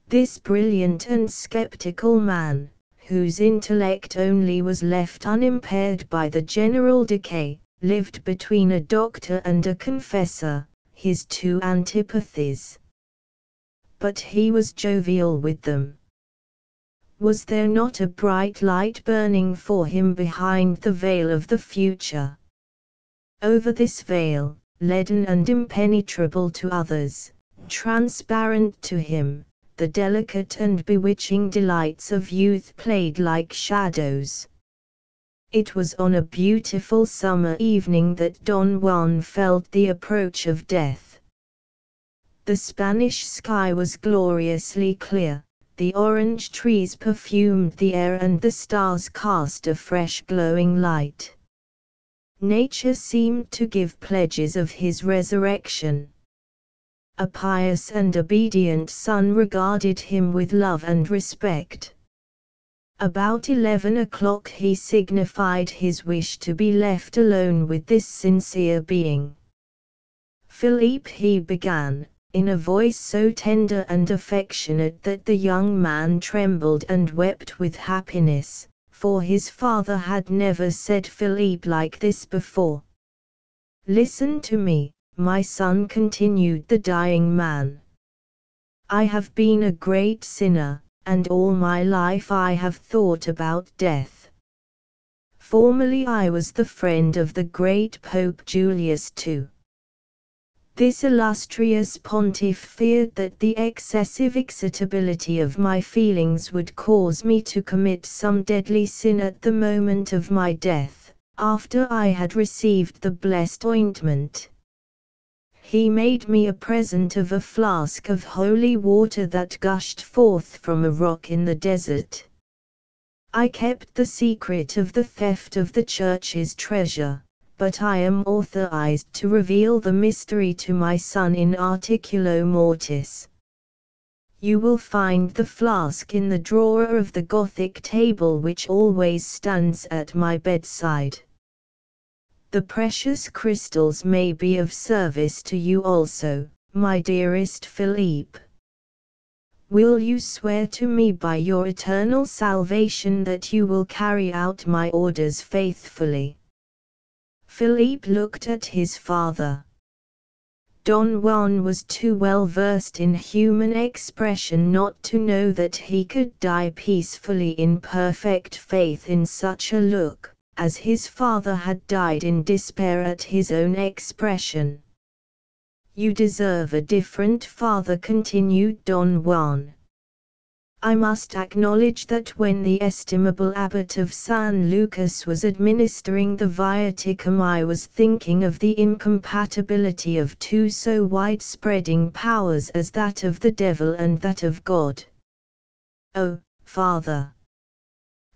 This brilliant and skeptical man, whose intellect only was left unimpaired by the general decay, lived between a doctor and a confessor, his two antipathies. But he was jovial with them. Was there not a bright light burning for him behind the veil of the future? Over this veil, leaden and impenetrable to others, transparent to him, the delicate and bewitching delights of youth played like shadows. It was on a beautiful summer evening that Don Juan felt the approach of death. The Spanish sky was gloriously clear, the orange trees perfumed the air and the stars cast a fresh glowing light. Nature seemed to give pledges of his resurrection. a pious and obedient son regarded him with love and respect. About 11 o'clock he signified his wish to be left alone with this sincere being. "Philippe," he began, in a voice so tender and affectionate that the young man trembled and wept with happiness, for his father had never said Philippe like this before. "Listen to me, my son," continued the dying man. "I have been a great sinner, and all my life I have thought about death. Formerly I was the friend of the great Pope Julius II. This illustrious pontiff feared that the excessive excitability of my feelings would cause me to commit some deadly sin at the moment of my death, after I had received the blessed ointment. He made me a present of a flask of holy water that gushed forth from a rock in the desert. I kept the secret of the theft of the church's treasure, but I am authorized to reveal the mystery to my son in articulo mortis. You will find the flask in the drawer of the Gothic table which always stands at my bedside. The precious crystals may be of service to you also, my dearest Philippe. Will you swear to me by your eternal salvation that you will carry out my orders faithfully?" Philippe looked at his father. Don Juan was too well versed in human expression not to know that he could die peacefully in perfect faith in such a look, as his father had died in despair at his own expression. "You deserve a different father," continued Don Juan. "I must acknowledge that when the estimable abbot of San Lucas was administering the viaticum I was thinking of the incompatibility of two so wide-spreading powers as that of the devil and that of God. Oh, Father!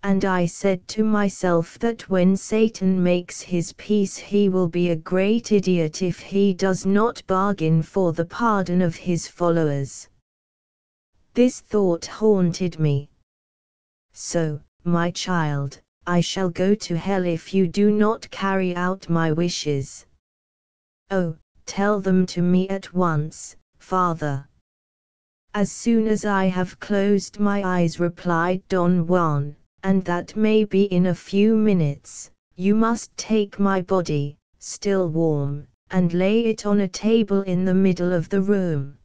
And I said to myself that when Satan makes his peace he will be a great idiot if he does not bargain for the pardon of his followers. This thought haunted me. So, my child, I shall go to hell if you do not carry out my wishes. Oh, tell them to me at once, Father." "As soon as I have closed my eyes," replied Don Juan, "and that may be in a few minutes. You must take my body, still warm, and lay it on a table in the middle of the room.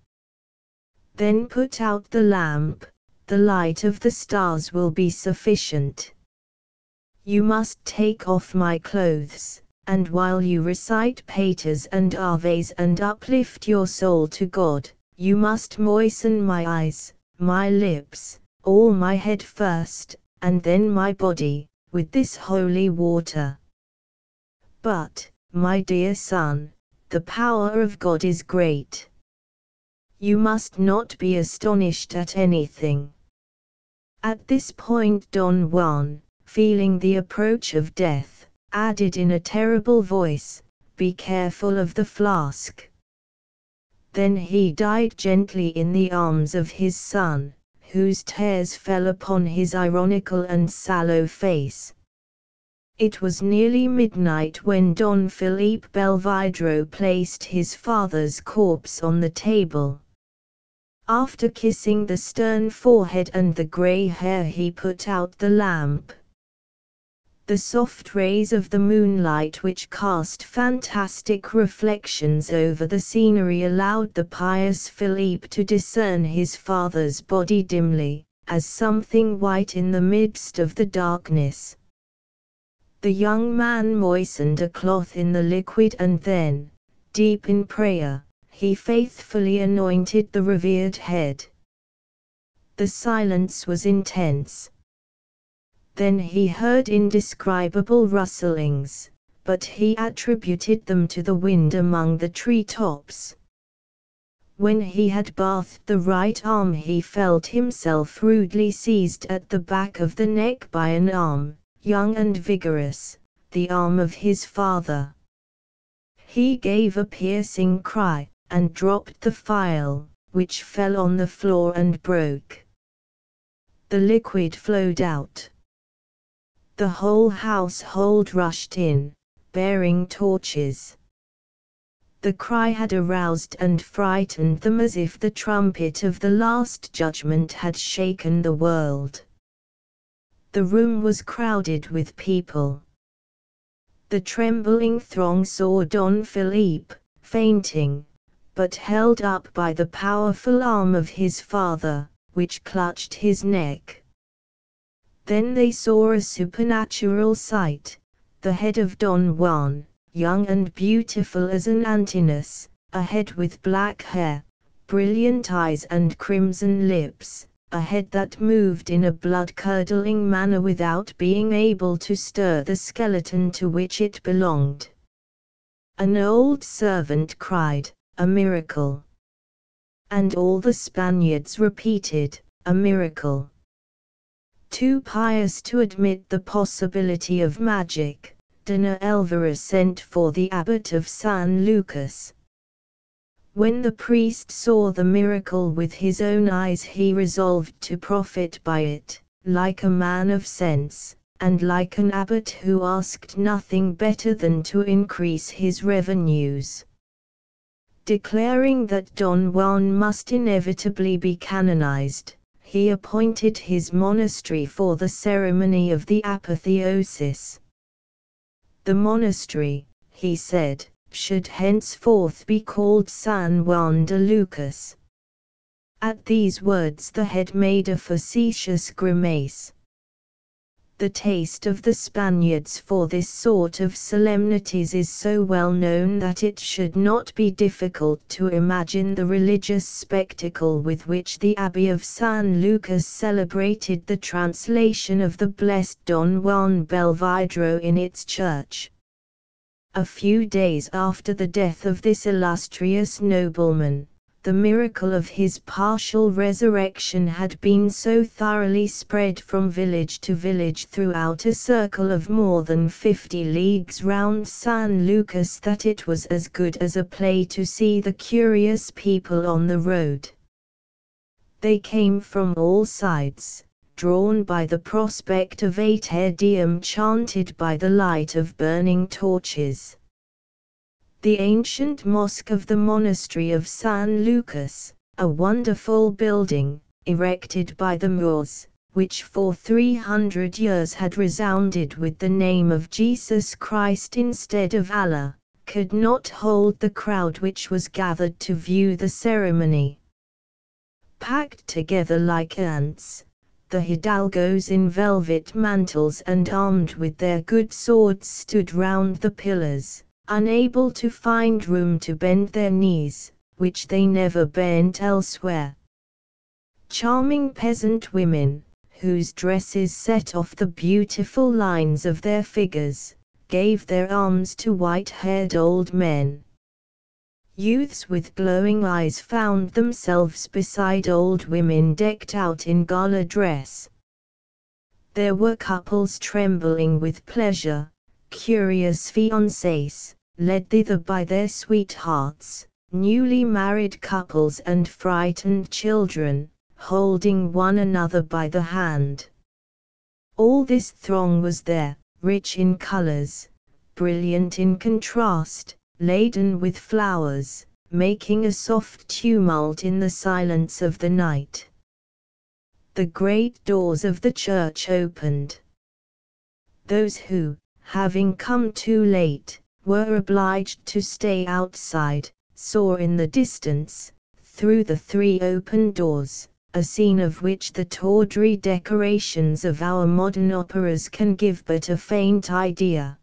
Then put out the lamp, the light of the stars will be sufficient. You must take off my clothes, and while you recite Paters and Aves and uplift your soul to God, you must moisten my eyes, my lips, all my head first, and then my body, with this holy water. But, my dear son, the power of God is great. You must not be astonished at anything." At this point Don Juan, feeling the approach of death, added in a terrible voice, "Be careful of the flask." Then he died gently in the arms of his son, whose tears fell upon his ironical and sallow face. It was nearly midnight when Don Felipe Belvidro placed his father's corpse on the table. After kissing the stern forehead and the grey hair he put out the lamp. The soft rays of the moonlight which cast fantastic reflections over the scenery allowed the pious Philippe to discern his father's body dimly, as something white in the midst of the darkness. The young man moistened a cloth in the liquid and then, deep in prayer, he faithfully anointed the revered head. The silence was intense. Then he heard indescribable rustlings, but he attributed them to the wind among the tree-tops. When he had bathed the right arm he felt himself rudely seized at the back of the neck by an arm, young and vigorous, the arm of his father. He gave a piercing cry, and dropped the phial, which fell on the floor and broke. The liquid flowed out. The whole household rushed in, bearing torches. The cry had aroused and frightened them as if the trumpet of the Last Judgment had shaken the world. The room was crowded with people. The trembling throng saw Don Philippe, fainting, but held up by the powerful arm of his father, which clutched his neck. Then they saw a supernatural sight, the head of Don Juan, young and beautiful as an Antinous, a head with black hair, brilliant eyes and crimson lips, a head that moved in a blood-curdling manner without being able to stir the skeleton to which it belonged. An old servant cried, "A miracle!" And all the Spaniards repeated, "A miracle!" Too pious to admit the possibility of magic, Dona Elvira sent for the abbot of San Lucas. When the priest saw the miracle with his own eyes, he resolved to profit by it, like a man of sense, and like an abbot who asked nothing better than to increase his revenues. Declaring that Don Juan must inevitably be canonized, he appointed his monastery for the ceremony of the apotheosis. The monastery, he said, should henceforth be called San Juan de Lucas. At these words the head made a facetious grimace. The taste of the Spaniards for this sort of solemnities is so well known that it should not be difficult to imagine the religious spectacle with which the Abbey of San Lucas celebrated the translation of the blessed Don Juan Belvidro in its church. A few days after the death of this illustrious nobleman, the miracle of his partial resurrection had been so thoroughly spread from village to village throughout a circle of more than 50 leagues round San Lucas that it was as good as a play to see the curious people on the road. They came from all sides, drawn by the prospect of a Te Deum chanted by the light of burning torches. The ancient mosque of the monastery of San Lucas, a wonderful building, erected by the Moors, which for 300 years had resounded with the name of Jesus Christ instead of Allah, could not hold the crowd which was gathered to view the ceremony. Packed together like ants, the hidalgos in velvet mantles and armed with their good swords stood round the pillars, unable to find room to bend their knees, which they never bent elsewhere. Charming peasant women, whose dresses set off the beautiful lines of their figures, gave their arms to white-haired old men. Youths with glowing eyes found themselves beside old women decked out in gala dress. There were couples trembling with pleasure, curious fiancés, led thither by their sweethearts, newly married couples and frightened children, holding one another by the hand. All this throng was there, rich in colors, brilliant in contrast, laden with flowers, making a soft tumult in the silence of the night. The great doors of the church opened. Those who, having come too late, were obliged to stay outside, saw in the distance, through the 3 open doors, a scene of which the tawdry decorations of our modern operas can give but a faint idea.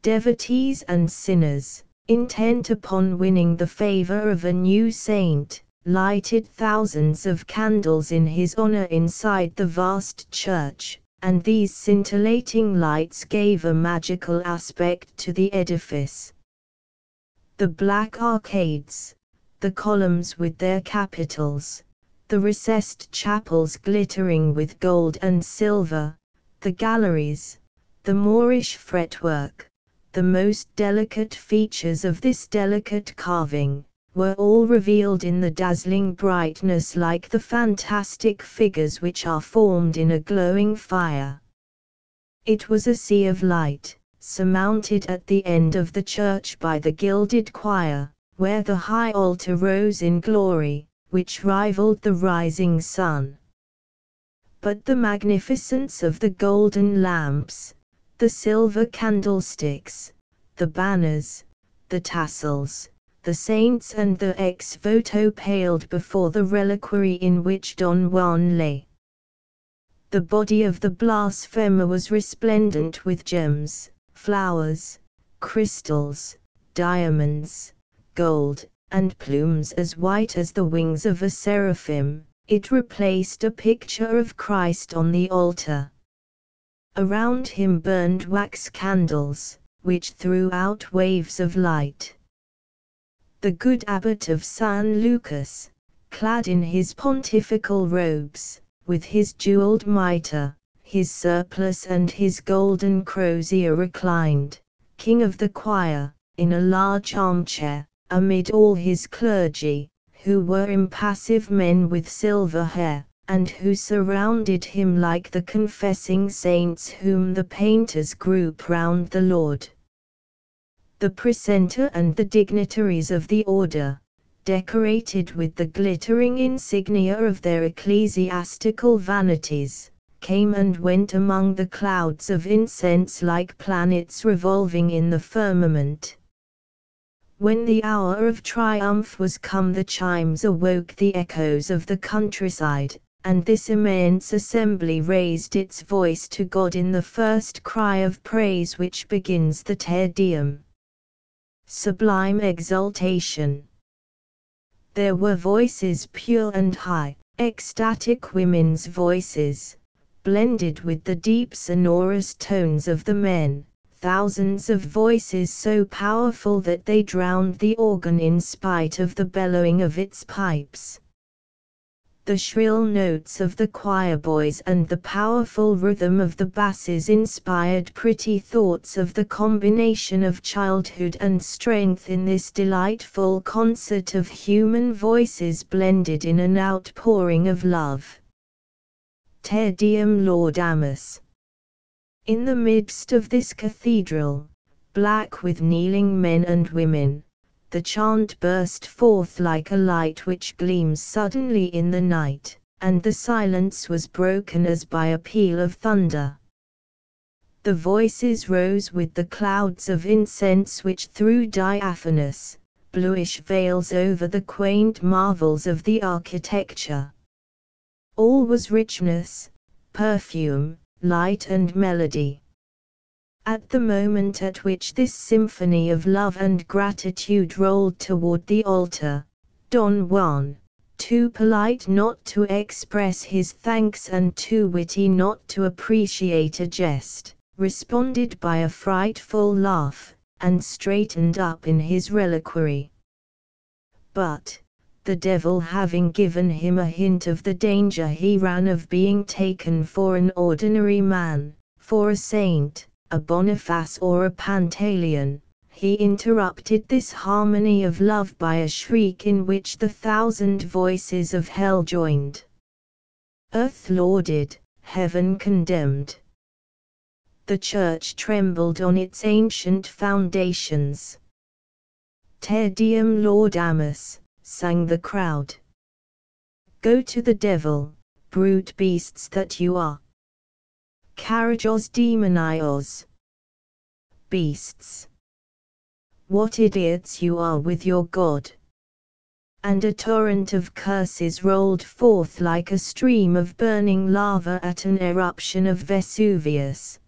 Devotees and sinners, intent upon winning the favor of a new saint, lighted thousands of candles in his honor inside the vast church, and these scintillating lights gave a magical aspect to the edifice. The black arcades, the columns with their capitals, the recessed chapels glittering with gold and silver, the galleries, the Moorish fretwork, the most delicate features of this delicate carving, were all revealed in the dazzling brightness like the fantastic figures which are formed in a glowing fire. It was a sea of light, surmounted at the end of the church by the gilded choir, where the high altar rose in glory, which rivaled the rising sun. But the magnificence of the golden lamps, the silver candlesticks, the banners, the tassels, the saints and the ex voto paled before the reliquary in which Don Juan lay. The body of the blasphemer was resplendent with gems, flowers, crystals, diamonds, gold, and plumes as white as the wings of a seraphim. It replaced a picture of Christ on the altar. Around him burned wax candles, which threw out waves of light. The good abbot of San Lucas, clad in his pontifical robes, with his jeweled mitre, his surplice and his golden crozier reclined, king of the choir, in a large armchair, amid all his clergy, who were impassive men with silver hair, and who surrounded him like the confessing saints whom the painters group round the Lord. The precentor and the dignitaries of the order, decorated with the glittering insignia of their ecclesiastical vanities, came and went among the clouds of incense like planets revolving in the firmament. When the hour of triumph was come, the chimes awoke the echoes of the countryside, and this immense assembly raised its voice to God in the first cry of praise which begins the Te Deum. Sublime exultation. There were voices pure and high, ecstatic women's voices, blended with the deep sonorous tones of the men. Thousands of voices so powerful that they drowned the organ in spite of the bellowing of its pipes. The shrill notes of the choir boys and the powerful rhythm of the basses inspired pretty thoughts of the combination of childhood and strength in this delightful concert of human voices blended in an outpouring of love. Te Deum Laudamus. In the midst of this cathedral, black with kneeling men and women, the chant burst forth like a light which gleams suddenly in the night, and the silence was broken as by a peal of thunder. The voices rose with the clouds of incense which threw diaphanous, bluish veils over the quaint marvels of the architecture. All was richness, perfume, light and melody. At the moment at which this symphony of love and gratitude rolled toward the altar, Don Juan, too polite not to express his thanks and too witty not to appreciate a jest, responded by a frightful laugh, and straightened up in his reliquary. But, the devil having given him a hint of the danger he ran of being taken for an ordinary man, for a saint, a Boniface or a Pantaleon, he interrupted this harmony of love by a shriek in which the 1,000 voices of hell joined. Earth lauded, heaven condemned. The church trembled on its ancient foundations. Te Deum Laudamus, sang the crowd. Go to the devil, brute beasts that you are. Carajos demonios. Beasts. What idiots you are with your God. And a torrent of curses rolled forth like a stream of burning lava at an eruption of Vesuvius.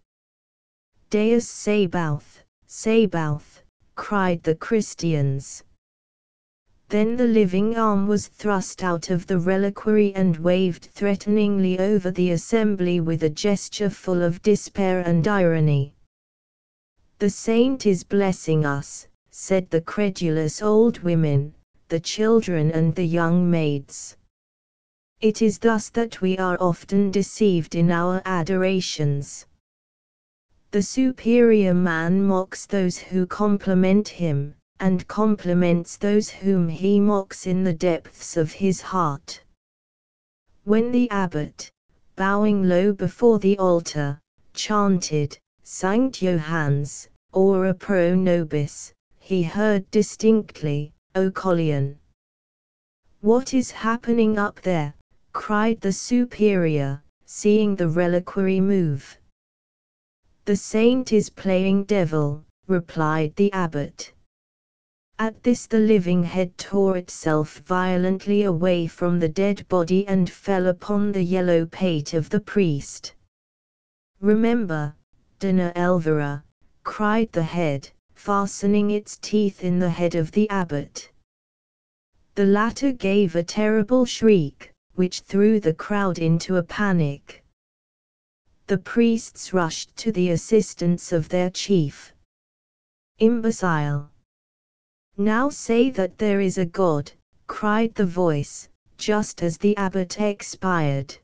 Deus Sabaoth, Sabaoth, cried the Christians. Then the living arm was thrust out of the reliquary and waved threateningly over the assembly with a gesture full of despair and irony. The saint is blessing us, said the credulous old women, the children and the young maids. It is thus that we are often deceived in our adorations. The superior man mocks those who compliment him, and compliments those whom he mocks in the depths of his heart. When the abbot, bowing low before the altar, chanted, Sanct Johannes, ora pro nobis, he heard distinctly, O Colleon. What is happening up there? Cried the superior, seeing the reliquary move. The saint is playing devil, replied the abbot. At this the living head tore itself violently away from the dead body and fell upon the yellow pate of the priest. Remember, Dona Elvira, cried the head, fastening its teeth in the head of the abbot. The latter gave a terrible shriek, which threw the crowd into a panic. The priests rushed to the assistance of their chief. Imbecile! Now say that there is a God, cried the voice, just as the abbot expired.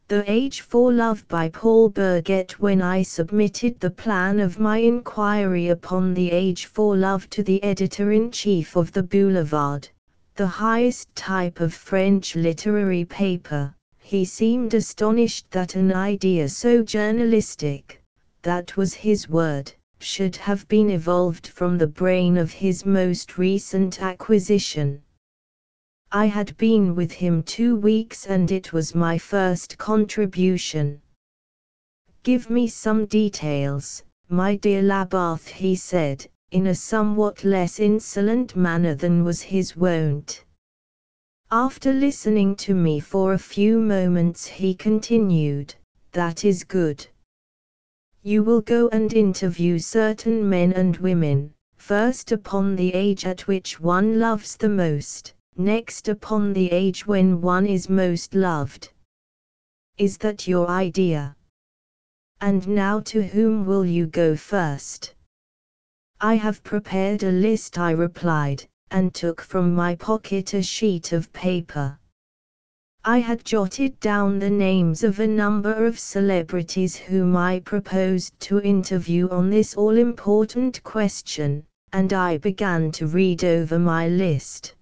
The Age for Love by Paul Burget. When I submitted the plan of my inquiry upon the Age for Love to the editor-in-chief of the Boulevard, the highest type of French literary paper, he seemed astonished that an idea so journalistic, that was his word, should have been evolved from the brain of his most recent acquisition. I had been with him 2 weeks and it was my first contribution. Give me some details, my dear Labarthe, he said, in a somewhat less insolent manner than was his wont. After listening to me for a few moments he continued, that is good. You will go and interview certain men and women, first upon the age at which one loves the most, next upon the age when one is most loved. Is that your idea? And now to whom will you go first? I have prepared a list, I replied, and took from my pocket a sheet of paper. I had jotted down the names of a number of celebrities whom I proposed to interview on this all-important question, and I began to read over my list.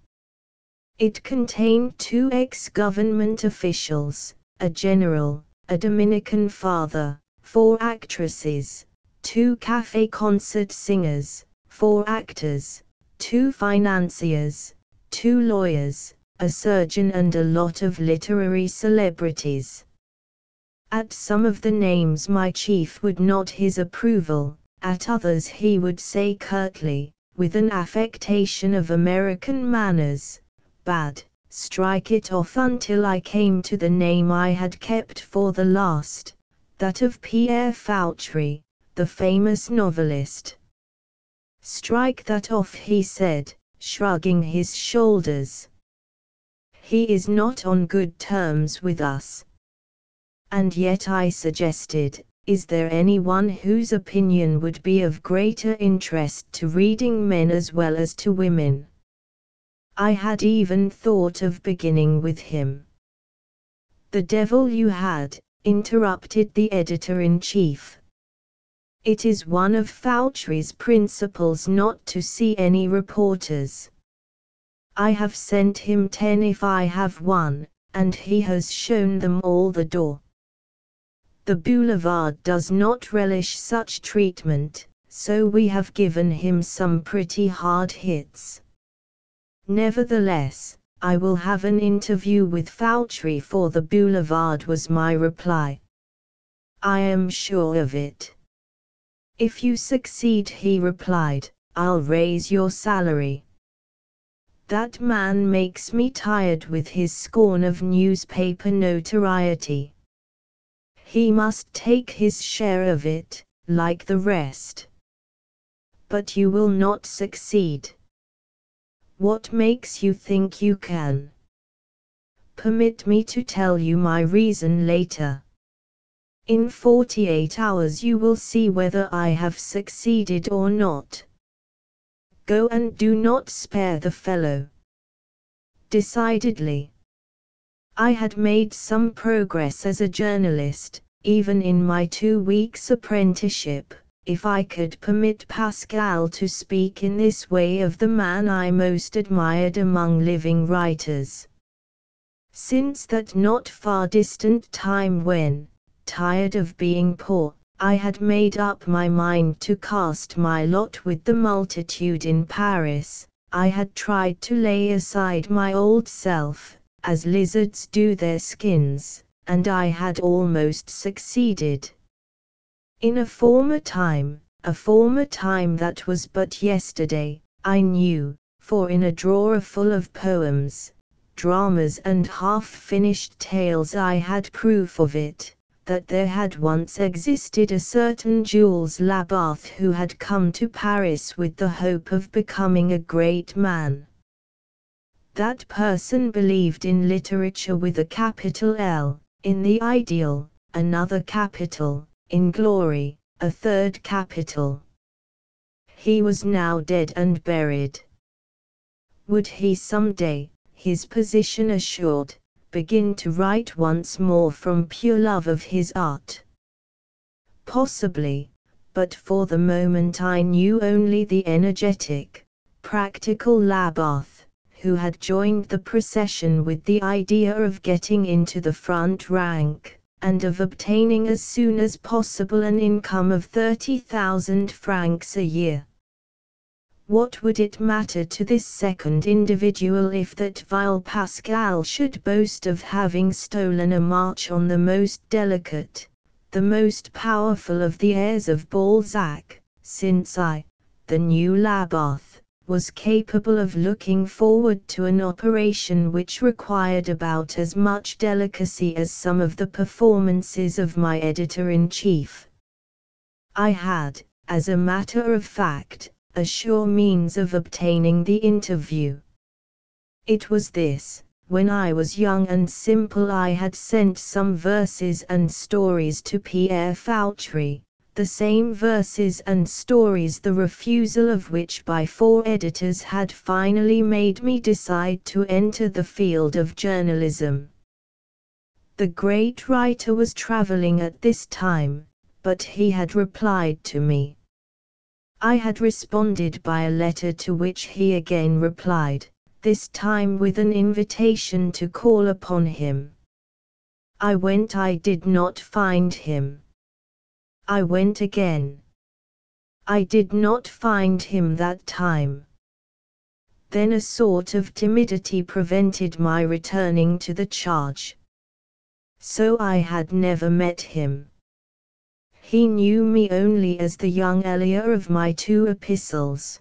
It contained 2 ex-government officials, a general, a Dominican father, 4 actresses, 2 café concert singers, 4 actors, 2 financiers, 2 lawyers, a surgeon and a lot of literary celebrities. At some of the names my chief would nod his approval, at others he would say curtly, with an affectation of American manners, bad, strike it off, until I came to the name I had kept for the last, that of Pierre Fauchery, the famous novelist. Strike that off, he said, shrugging his shoulders. He is not on good terms with us. And yet, I suggested, is there anyone whose opinion would be of greater interest to reading men as well as to women? I had even thought of beginning with him. The devil you had, interrupted the editor-in-chief. It is one of Fauchery's principles not to see any reporters. I have sent him 10 if I have one, and he has shown them all the door. The Boulevard does not relish such treatment, so we have given him some pretty hard hits. Nevertheless, I will have an interview with Fauchery for the Boulevard, was my reply. I am sure of it. If you succeed, he replied, I'll raise your salary. That man makes me tired with his scorn of newspaper notoriety. He must take his share of it, like the rest. But you will not succeed. What makes you think you can? Permit me to tell you my reason later. In 48 hours you will see whether I have succeeded or not. Go and do not spare the fellow. Decidedly. I had made some progress as a journalist, even in my 2 weeks' apprenticeship, if I could permit Pascal to speak in this way of the man I most admired among living writers. Since that not far distant time when, tired of being poor, I had made up my mind to cast my lot with the multitude in Paris, I had tried to lay aside my old self, as lizards do their skins, and I had almost succeeded. In a former time that was but yesterday, I knew, for in a drawer full of poems, dramas and half-finished tales I had proof of it, that there had once existed a certain Jules Labarthe who had come to Paris with the hope of becoming a great man. That person believed in literature with a capital L, in the ideal, another capital, in glory, a third capital. He was now dead and buried. Would he someday, his position assured, begin to write once more from pure love of his art? Possibly, but for the moment I knew only the energetic, practical Labarthe, who had joined the procession with the idea of getting into the front rank, and of obtaining as soon as possible an income of 30,000 francs a year. What would it matter to this second individual if that vile Pascal should boast of having stolen a march on the most delicate, the most powerful of the airs of Balzac, since I, the new Labarthe, was capable of looking forward to an operation which required about as much delicacy as some of the performances of my editor-in-chief. I had, as a matter of fact, a sure means of obtaining the interview. It was this: when I was young and simple I had sent some verses and stories to Pierre Fauchery, the same verses and stories the refusal of which by 4 editors had finally made me decide to enter the field of journalism. The great writer was traveling at this time, but he had replied to me. I had responded by a letter to which he again replied, this time with an invitation to call upon him. I went. I did not find him. I went again. I did not find him that time. Then a sort of timidity prevented my returning to the charge. So I had never met him. He knew me only as the young Elia of my 2 epistles.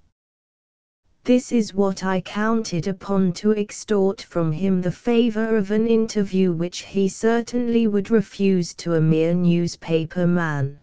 This is what I counted upon to extort from him the favor of an interview which he certainly would refuse to a mere newspaper man.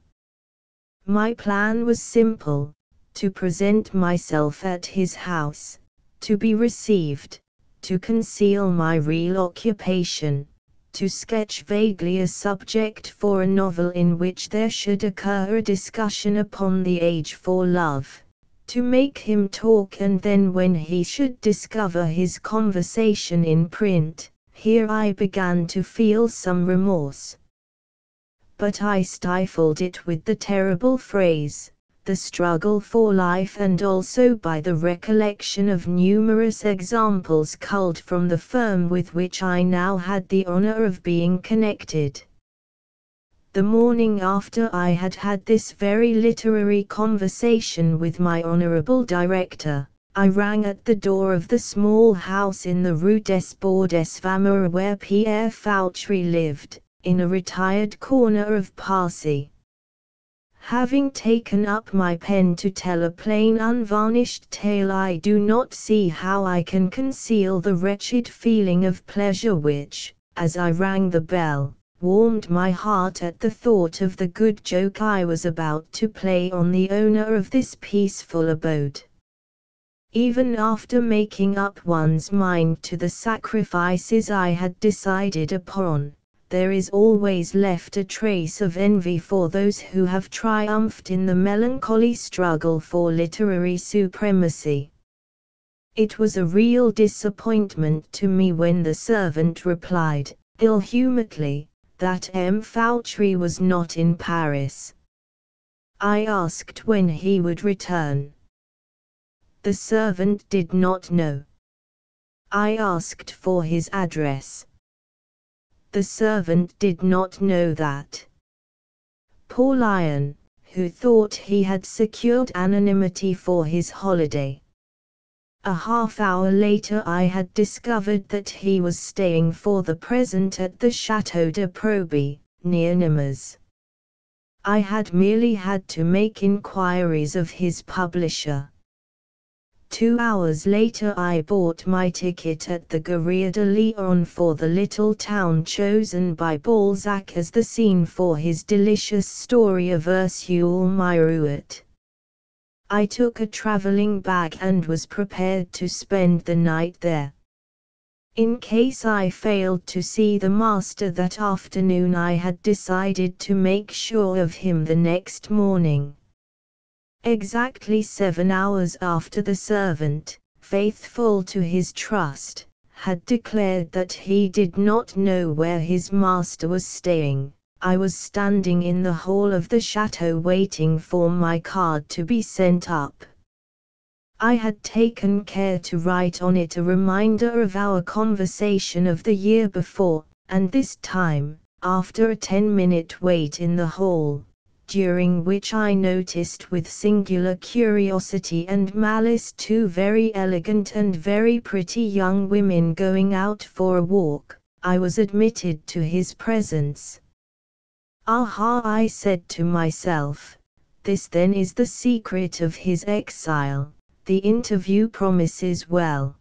My plan was simple: to present myself at his house, to be received, to conceal my real occupation, to sketch vaguely a subject for a novel in which there should occur a discussion upon the age for love, to make him talk, and then when he should discover his conversation in print, here I began to feel some remorse. But I stifled it with the terrible phrase, the struggle for life, and also by the recollection of numerous examples culled from the firm with which I now had the honor of being connected. The morning after I had had this very literary conversation with my honorable director, I rang at the door of the small house in the Rue des Bordes Fameux where Pierre Fauchery lived, in a retired corner of Passy. Having taken up my pen to tell a plain unvarnished tale, I do not see how I can conceal the wretched feeling of pleasure which, as I rang the bell, warmed my heart at the thought of the good joke I was about to play on the owner of this peaceful abode. Even after making up one's mind to the sacrifices I had decided upon, there is always left a trace of envy for those who have triumphed in the melancholy struggle for literary supremacy. It was a real disappointment to me when the servant replied, ill-humouredly, that M. Fauchery was not in Paris. I asked when he would return. The servant did not know. I asked for his address. The servant did not know that. Poor Lion, who thought he had secured anonymity for his holiday. A half-hour later I had discovered that he was staying for the present at the Château de Proby, near Nemours. I had merely had to make inquiries of his publisher. 2 hours later I bought my ticket at the Gare de Lyon for the little town chosen by Balzac as the scene for his delicious story of Ursule Mirouet. I took a traveling bag and was prepared to spend the night there. In case I failed to see the master that afternoon, I had decided to make sure of him the next morning. Exactly 7 hours after the servant, faithful to his trust, had declared that he did not know where his master was staying, I was standing in the hall of the chateau waiting for my card to be sent up. I had taken care to write on it a reminder of our conversation of the year before, and this time, after a 10-minute wait in the hall, during which I noticed with singular curiosity and malice 2 very elegant and very pretty young women going out for a walk, I was admitted to his presence. Aha, I said to myself, this then is the secret of his exile. The interview promises well.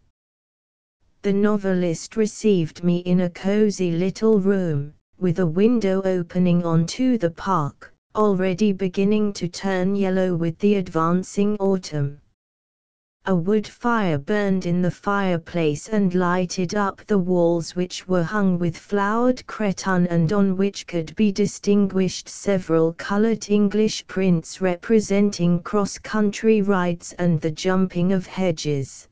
The novelist received me in a cozy little room, with a window opening onto the park, already beginning to turn yellow with the advancing autumn. A wood fire burned in the fireplace and lighted up the walls, which were hung with flowered cretonne and on which could be distinguished several colored English prints representing cross-country rides and the jumping of hedges.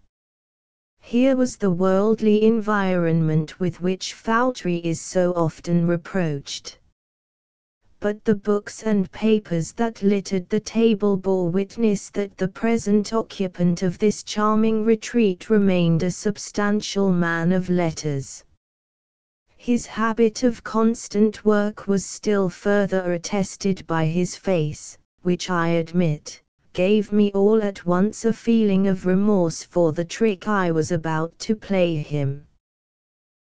Here was the worldly environment with which Fauchery is so often reproached. But the books and papers that littered the table bore witness that the present occupant of this charming retreat remained a substantial man of letters. His habit of constant work was still further attested by his face, which I admit, gave me all at once a feeling of remorse for the trick I was about to play him.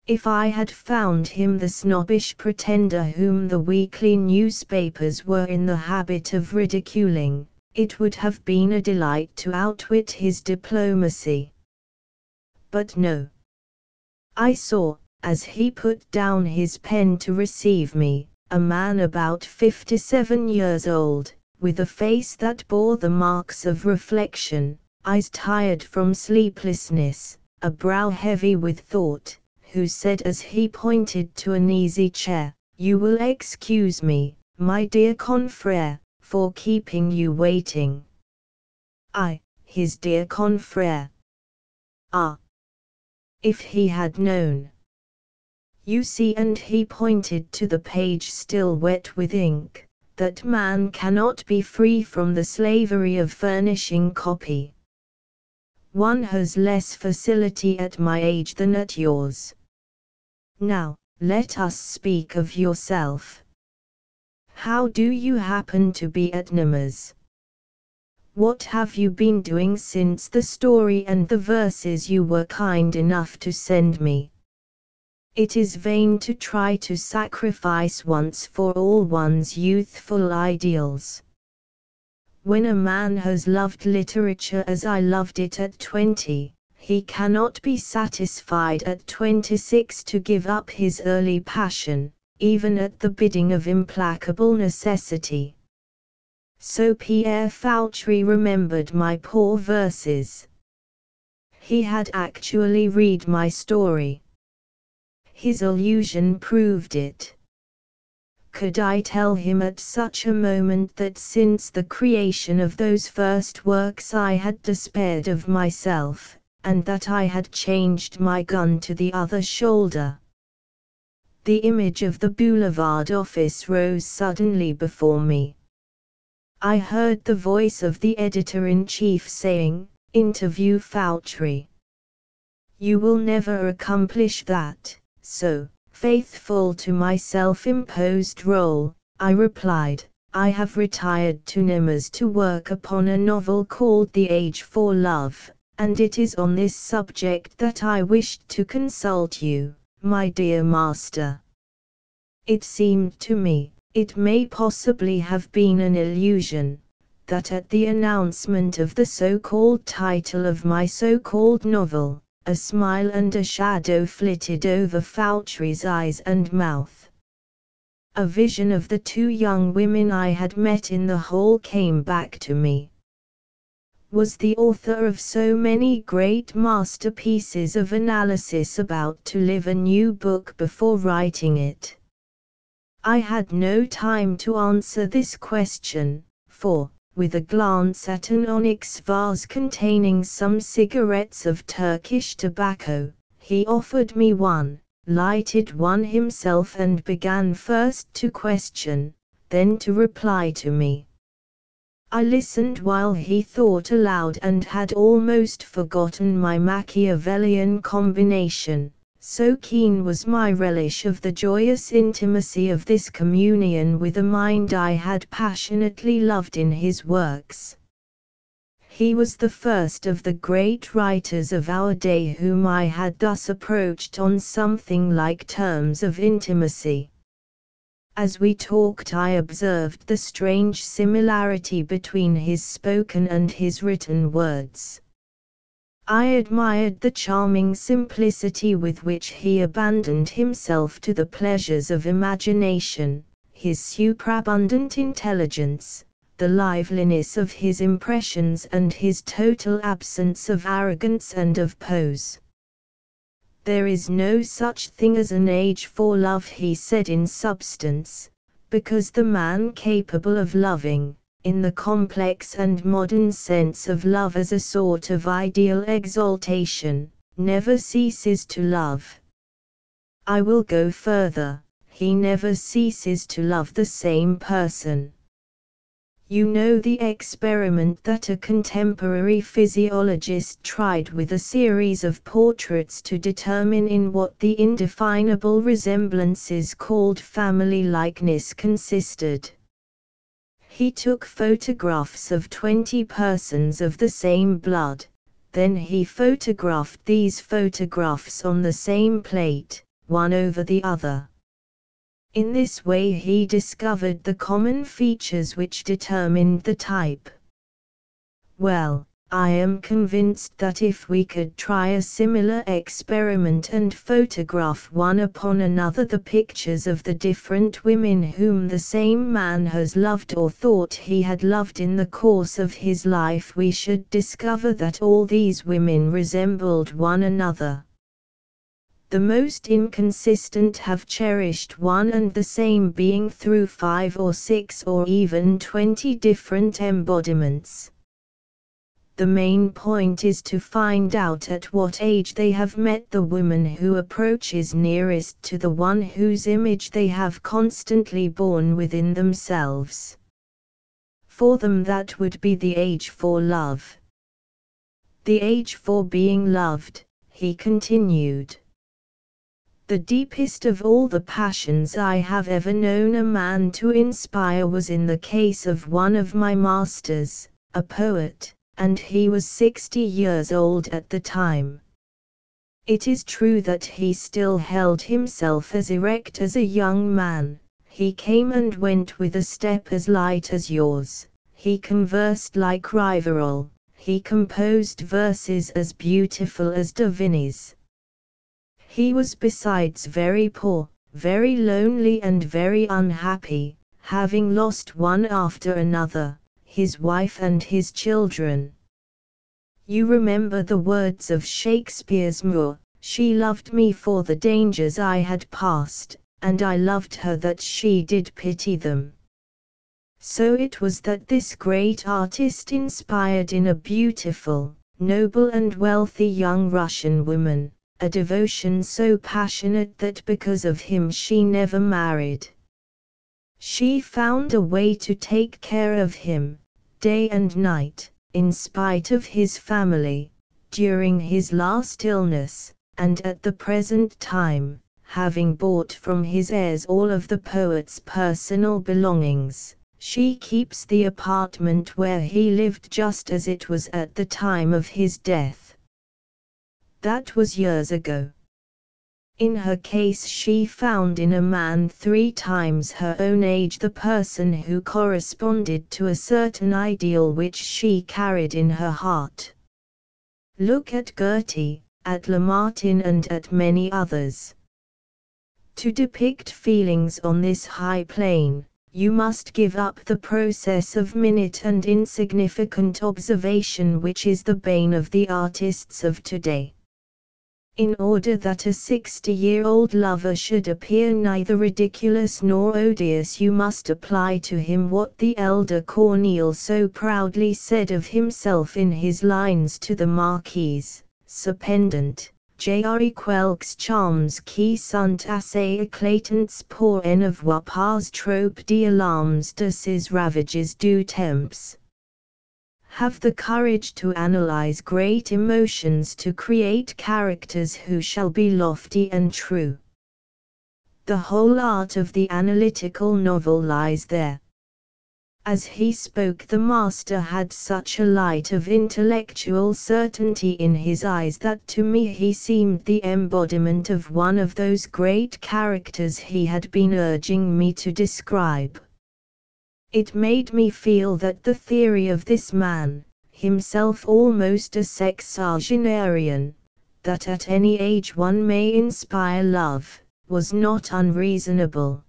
If I had found him the snobbish pretender whom the weekly newspapers were in the habit of ridiculing, it would have been a delight to outwit his diplomacy. But no. I saw, as he put down his pen to receive me, a man about 57 years old, with a face that bore the marks of reflection, eyes tired from sleeplessness, a brow heavy with thought, who said as he pointed to an easy chair, "You will excuse me, my dear confrère, for keeping you waiting." I, his dear confrère. Ah! If he had known. You see, and he pointed to the page still wet with ink, that man cannot be free from the slavery of furnishing copy. One has less facility at my age than at yours. Now, let us speak of yourself. How do you happen to be at Nemours? What have you been doing since the story and the verses you were kind enough to send me? It is vain to try to sacrifice once for all one's youthful ideals. When a man has loved literature as I loved it at 20, he cannot be satisfied at 26 to give up his early passion, even at the bidding of implacable necessity. So Pierre Fauchery remembered my poor verses. He had actually read my story. His illusion proved it. Could I tell him at such a moment that since the creation of those first works I had despaired of myself, and that I had changed my gun to the other shoulder? The image of the Boulevard office rose suddenly before me. I heard the voice of the editor-in-chief saying, "Interview Fauchery. You will never accomplish that." So, faithful to my self-imposed role, I replied, "I have retired to Nemours to work upon a novel called The Age for Love, and it is on this subject that I wished to consult you, my dear master." It seemed to me, it may possibly have been an illusion, that at the announcement of the so-called title of my so-called novel, a smile and a shadow flitted over Fauchery's eyes and mouth. A vision of the two young women I had met in the hall came back to me. Was the author of so many great masterpieces of analysis about to live a new book before writing it? I had no time to answer this question, for, with a glance at an onyx vase containing some cigarettes of Turkish tobacco, he offered me one, lighted one himself and began first to question, then to reply to me. I listened while he thought aloud and had almost forgotten my Machiavellian combination. So keen was my relish of the joyous intimacy of this communion with a mind I had passionately loved in his works. He was the first of the great writers of our day whom I had thus approached on something like terms of intimacy. As we talked, I observed the strange similarity between his spoken and his written words. I admired the charming simplicity with which he abandoned himself to the pleasures of imagination, his superabundant intelligence, the liveliness of his impressions and his total absence of arrogance and of pose. "There is no such thing as an age for love," he said in substance, "because the man capable of loving, in the complex and modern sense of love as a sort of ideal exaltation, never ceases to love. I will go further, he never ceases to love the same person." You know the experiment that a contemporary physiologist tried with a series of portraits to determine in what the indefinable resemblances called family likeness consisted. He took photographs of 20 persons of the same blood, then he photographed these photographs on the same plate, one over the other. In this way he discovered the common features which determined the type. Well, I am convinced that if we could try a similar experiment and photograph one upon another the pictures of the different women whom the same man has loved or thought he had loved in the course of his life, we should discover that all these women resembled one another. The most inconsistent have cherished one and the same being through 5 or 6 or even 20 different embodiments. The main point is to find out at what age they have met the woman who approaches nearest to the one whose image they have constantly borne within themselves. For them that would be the age for love. The age for being loved, he continued. The deepest of all the passions I have ever known a man to inspire was in the case of one of my masters, a poet, and he was 60 years old at the time. It is true that he still held himself as erect as a young man, he came and went with a step as light as yours, he conversed like Rivarol, he composed verses as beautiful as de Vigny's. He was besides very poor, very lonely and very unhappy, having lost one after another, his wife and his children. You remember the words of Shakespeare's Moor, "She loved me for the dangers I had passed, and I loved her that she did pity them." So it was that this great artist inspired in a beautiful, noble and wealthy young Russian woman, a devotion so passionate that because of him she never married. She found a way to take care of him, day and night, in spite of his family, during his last illness, and at the present time, having bought from his heirs all of the poet's personal belongings, she keeps the apartment where he lived just as it was at the time of his death. That was years ago. In her case, she found in a man 3 times her own age the person who corresponded to a certain ideal which she carried in her heart. Look at Goethe, at Lamartine, and at many others. To depict feelings on this high plane, you must give up the process of minute and insignificant observation which is the bane of the artists of today. In order that a 60-year-old lover should appear neither ridiculous nor odious, you must apply to him what the elder Corneille so proudly said of himself in his lines to the Marquise: Cependant, j'aurais quelques charmes qui sont assez éclatants pour ne voir pas trop d'alarmes de ces ravages du temps. Have the courage to analyze great emotions, to create characters who shall be lofty and true. The whole art of the analytical novel lies there. As he spoke, the master had such a light of intellectual certainty in his eyes that to me he seemed the embodiment of one of those great characters he had been urging me to describe. It made me feel that the theory of this man, himself almost a sexagenarian, that at any age one may inspire love, was not unreasonable.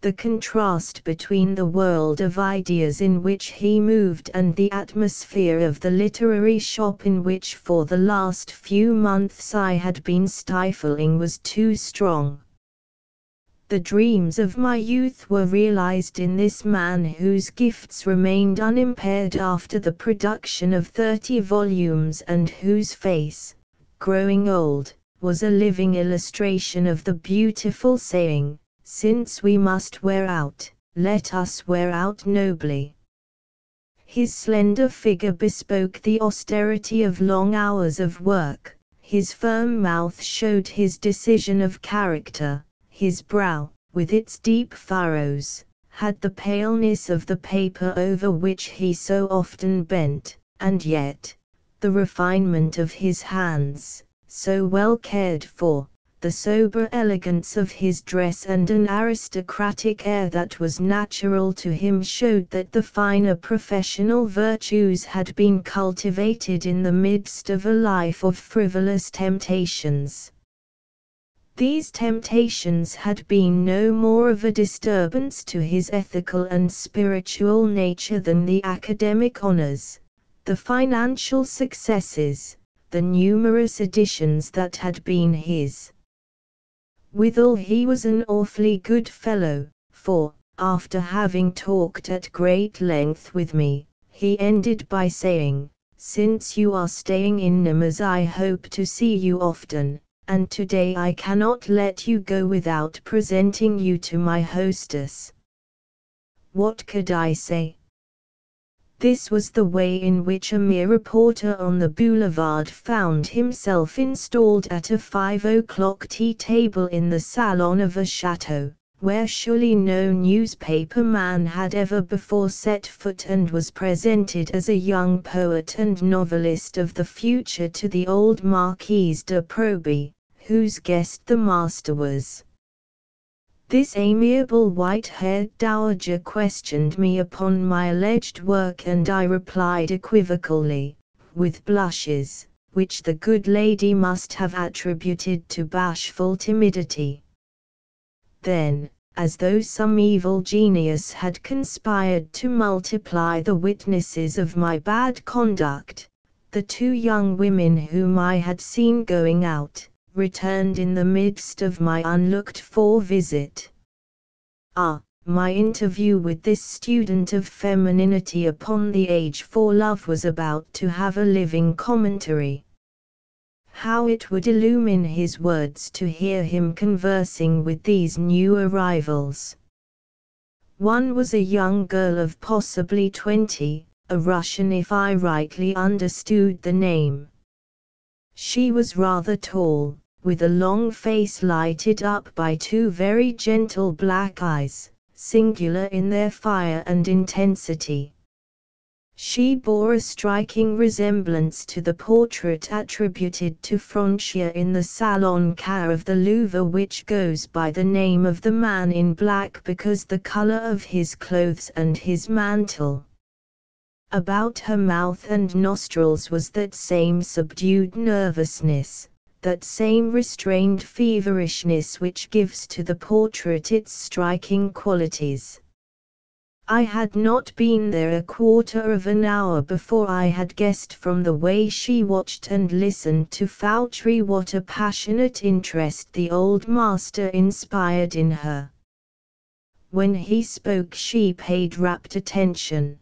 The contrast between the world of ideas in which he moved and the atmosphere of the literary shop in which for the last few months I had been stifling was too strong. The dreams of my youth were realized in this man whose gifts remained unimpaired after the production of 30 volumes and whose face, growing old, was a living illustration of the beautiful saying, "Since we must wear out, let us wear out nobly." His slender figure bespoke the austerity of long hours of work, his firm mouth showed his decision of character. His brow, with its deep furrows, had the paleness of the paper over which he so often bent, and yet, the refinement of his hands, so well cared for, the sober elegance of his dress and an aristocratic air that was natural to him showed that the finer professional virtues had been cultivated in the midst of a life of frivolous temptations. These temptations had been no more of a disturbance to his ethical and spiritual nature than the academic honors, the financial successes, the numerous editions that had been his. Withal he was an awfully good fellow, for, after having talked at great length with me, he ended by saying, "Since you are staying in Nemours I hope to see you often. And today I cannot let you go without presenting you to my hostess." What could I say? This was the way in which a mere reporter on the boulevard found himself installed at a 5 o'clock tea table in the salon of a chateau, where surely no newspaper man had ever before set foot, and was presented as a young poet and novelist of the future to the old Marquise de Proby, whose guest the master was. This amiable white-haired dowager questioned me upon my alleged work, and I replied equivocally, with blushes, which the good lady must have attributed to bashful timidity. Then, as though some evil genius had conspired to multiply the witnesses of my bad conduct, the 2 young women whom I had seen going out, returned in the midst of my unlooked-for visit. Ah, my interview with this student of femininity upon the age for love was about to have a living commentary. How it would illumine his words to hear him conversing with these new arrivals! One was a young girl of possibly 20, a Russian if I rightly understood the name. She was rather tall, with a long face lighted up by two very gentle black eyes, singular in their fire and intensity. She bore a striking resemblance to the portrait attributed to Francia in the Salon Carré of the Louvre, which goes by the name of the Man in Black because the color of his clothes and his mantle. About her mouth and nostrils was that same subdued nervousness, that same restrained feverishness which gives to the portrait its striking qualities. I had not been there a quarter of an hour before I had guessed from the way she watched and listened to Fauchery what a passionate interest the old master inspired in her. When he spoke she paid rapt attention.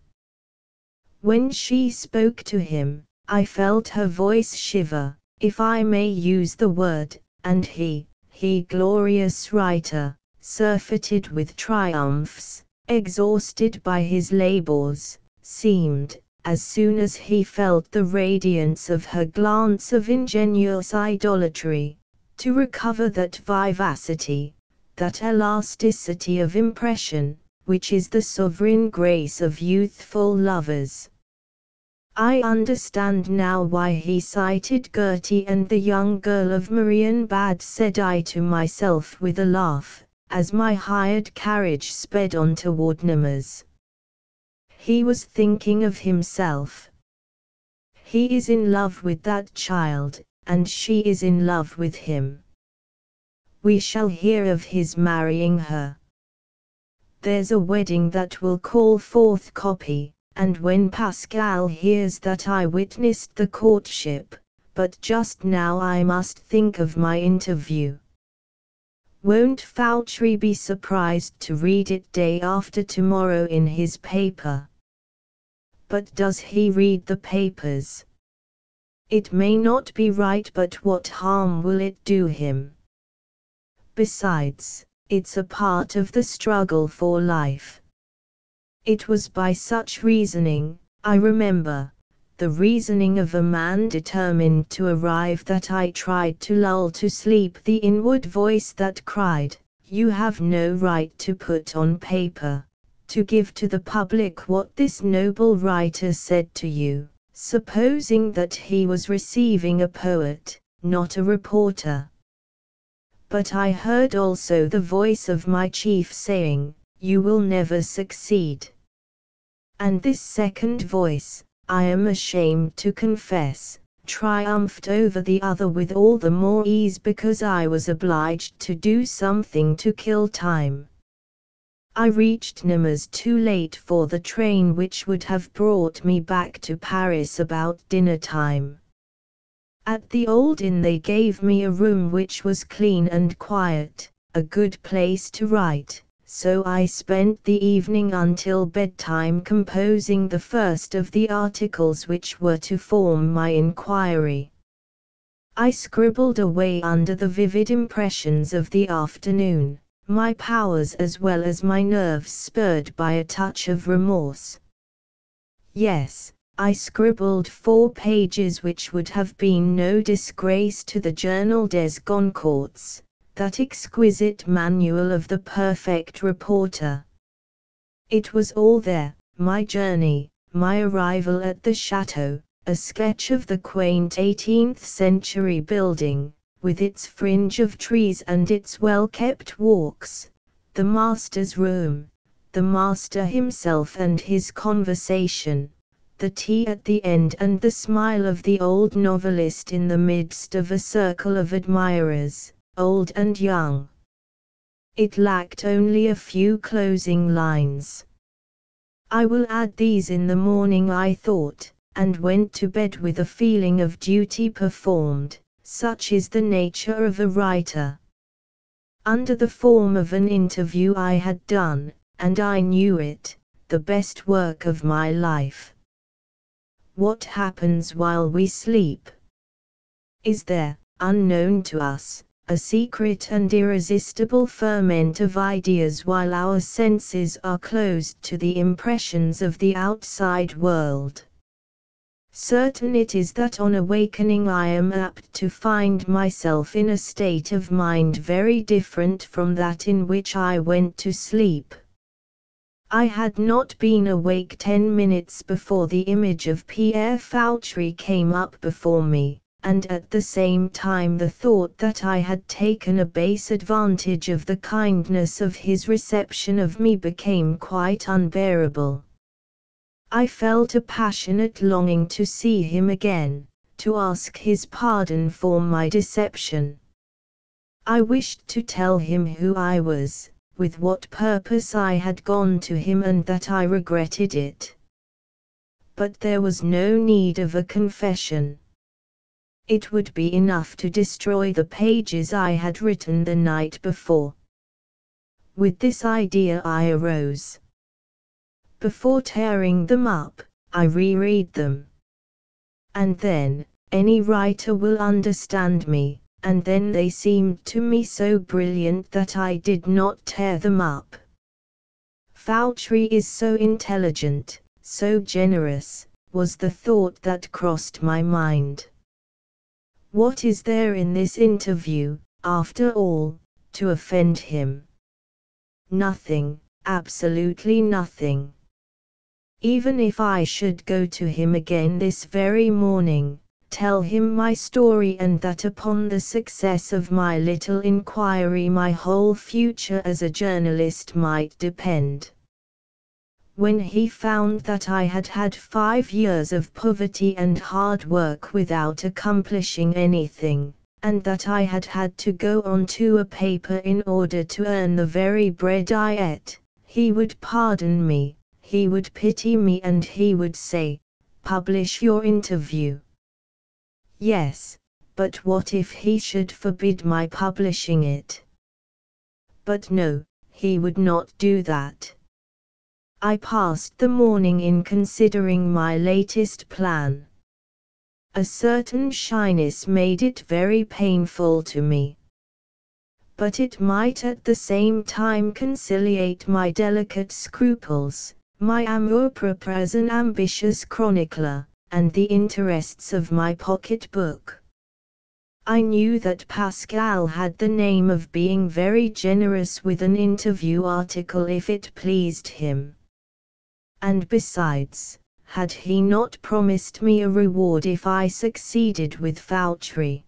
When she spoke to him, I felt her voice shiver, if I may use the word, and he, glorious writer, surfeited with triumphs, exhausted by his labors, seemed, as soon as he felt the radiance of her glance of ingenuous idolatry, to recover that vivacity, that elasticity of impression, which is the sovereign grace of youthful lovers. I understand now why he cited Gertie and the young girl of Marienbad, said I to myself with a laugh, as my hired carriage sped on toward Nemours. He was thinking of himself. He is in love with that child, and she is in love with him. We shall hear of his marrying her. There's a wedding that will call forth copy, and when Pascal hears that I witnessed the courtship, but just now I must think of my interview. Won't Fauchery be surprised to read it day after tomorrow in his paper? But does he read the papers? It may not be right, but what harm will it do him? Besides, it's a part of the struggle for life. It was by such reasoning, I remember, the reasoning of a man determined to arrive, that I tried to lull to sleep the inward voice that cried, "You have no right to put on paper, to give to the public what this noble writer said to you," supposing that he was receiving a poet, not a reporter. But I heard also the voice of my chief saying, "You will never succeed." And this second voice, I am ashamed to confess, triumphed over the other with all the more ease because I was obliged to do something to kill time. I reached Nemours too late for the train which would have brought me back to Paris about dinner time. At the old inn they gave me a room which was clean and quiet, a good place to write, so I spent the evening until bedtime composing the first of the articles which were to form my inquiry. I scribbled away under the vivid impressions of the afternoon, my powers as well as my nerves spurred by a touch of remorse. Yes, I scribbled 4 pages which would have been no disgrace to the Journal des Goncourts, that exquisite manual of the perfect reporter. It was all there, my journey, my arrival at the chateau, a sketch of the quaint 18th-century building, with its fringe of trees and its well-kept walks, the master's room, the master himself and his conversation, the tea at the end and the smile of the old novelist in the midst of a circle of admirers, old and young. It lacked only a few closing lines. I will add these in the morning, I thought, and went to bed with a feeling of duty performed, such is the nature of a writer. Under the form of an interview I had done, and I knew it, the best work of my life. What happens while we sleep? Is there, unknown to us, a secret and irresistible ferment of ideas while our senses are closed to the impressions of the outside world. Certain it is that on awakening I am apt to find myself in a state of mind very different from that in which I went to sleep. I had not been awake 10 minutes before the image of Pierre Fauchery came up before me, and at the same time the thought that I had taken a base advantage of the kindness of his reception of me became quite unbearable. I felt a passionate longing to see him again, to ask his pardon for my deception. I wished to tell him who I was, with what purpose I had gone to him, and that I regretted it. But there was no need of a confession. It would be enough to destroy the pages I had written the night before. With this idea I arose. Before tearing them up, I reread them. And then, any writer will understand me, and then they seemed to me so brilliant that I did not tear them up. Fauchery is so intelligent, so generous, was the thought that crossed my mind. What is there in this interview, after all, to offend him? Nothing, absolutely nothing. Even if I should go to him again this very morning, tell him my story, and that upon the success of my little inquiry my whole future as a journalist might depend. When he found that I had had 5 years of poverty and hard work without accomplishing anything, and that I had had to go on to a paper in order to earn the very bread I ate, he would pardon me, he would pity me, and he would say, "Publish your interview." Yes, but what if he should forbid my publishing it? But no, he would not do that. I passed the morning in considering my latest plan. A certain shyness made it very painful to me. But it might at the same time conciliate my delicate scruples, my amour-propre as an ambitious chronicler, and the interests of my pocket-book. I knew that Pascal had the name of being very generous with an interview article if it pleased him. And besides, had he not promised me a reward if I succeeded with Fauchery?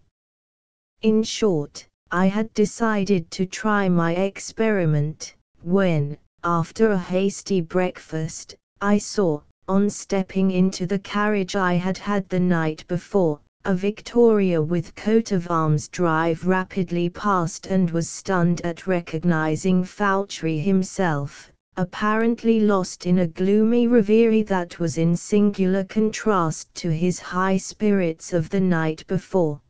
In short, I had decided to try my experiment, when, after a hasty breakfast, I saw, on stepping into the carriage I had had the night before, a victoria with coat of arms drive rapidly past, and was stunned at recognizing Fauchery himself, apparently lost in a gloomy reverie that was in singular contrast to his high spirits of the night before.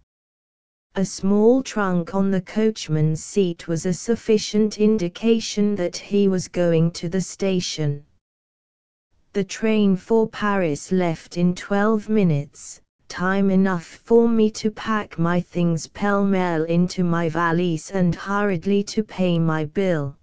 A small trunk on the coachman's seat was a sufficient indication that he was going to the station. The train for Paris left in 12 minutes, time enough for me to pack my things pell-mell into my valise and hurriedly to pay my bill.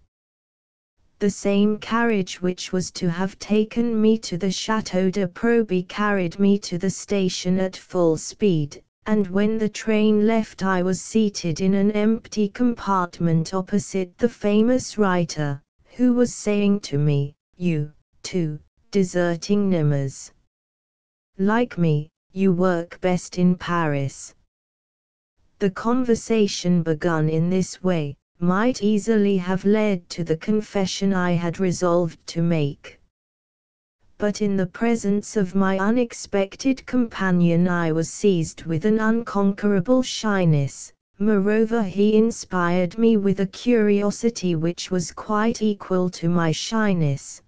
The same carriage which was to have taken me to the Château de Proby carried me to the station at full speed, and when the train left I was seated in an empty compartment opposite the famous writer, who was saying to me, "You, too, deserting Nemours. Like me, you work best in Paris." The conversation begun in this way might easily have led to the confession I had resolved to make. But in the presence of my unexpected companion I was seized with an unconquerable shyness. Moreover, he inspired me with a curiosity which was quite equal to my shyness.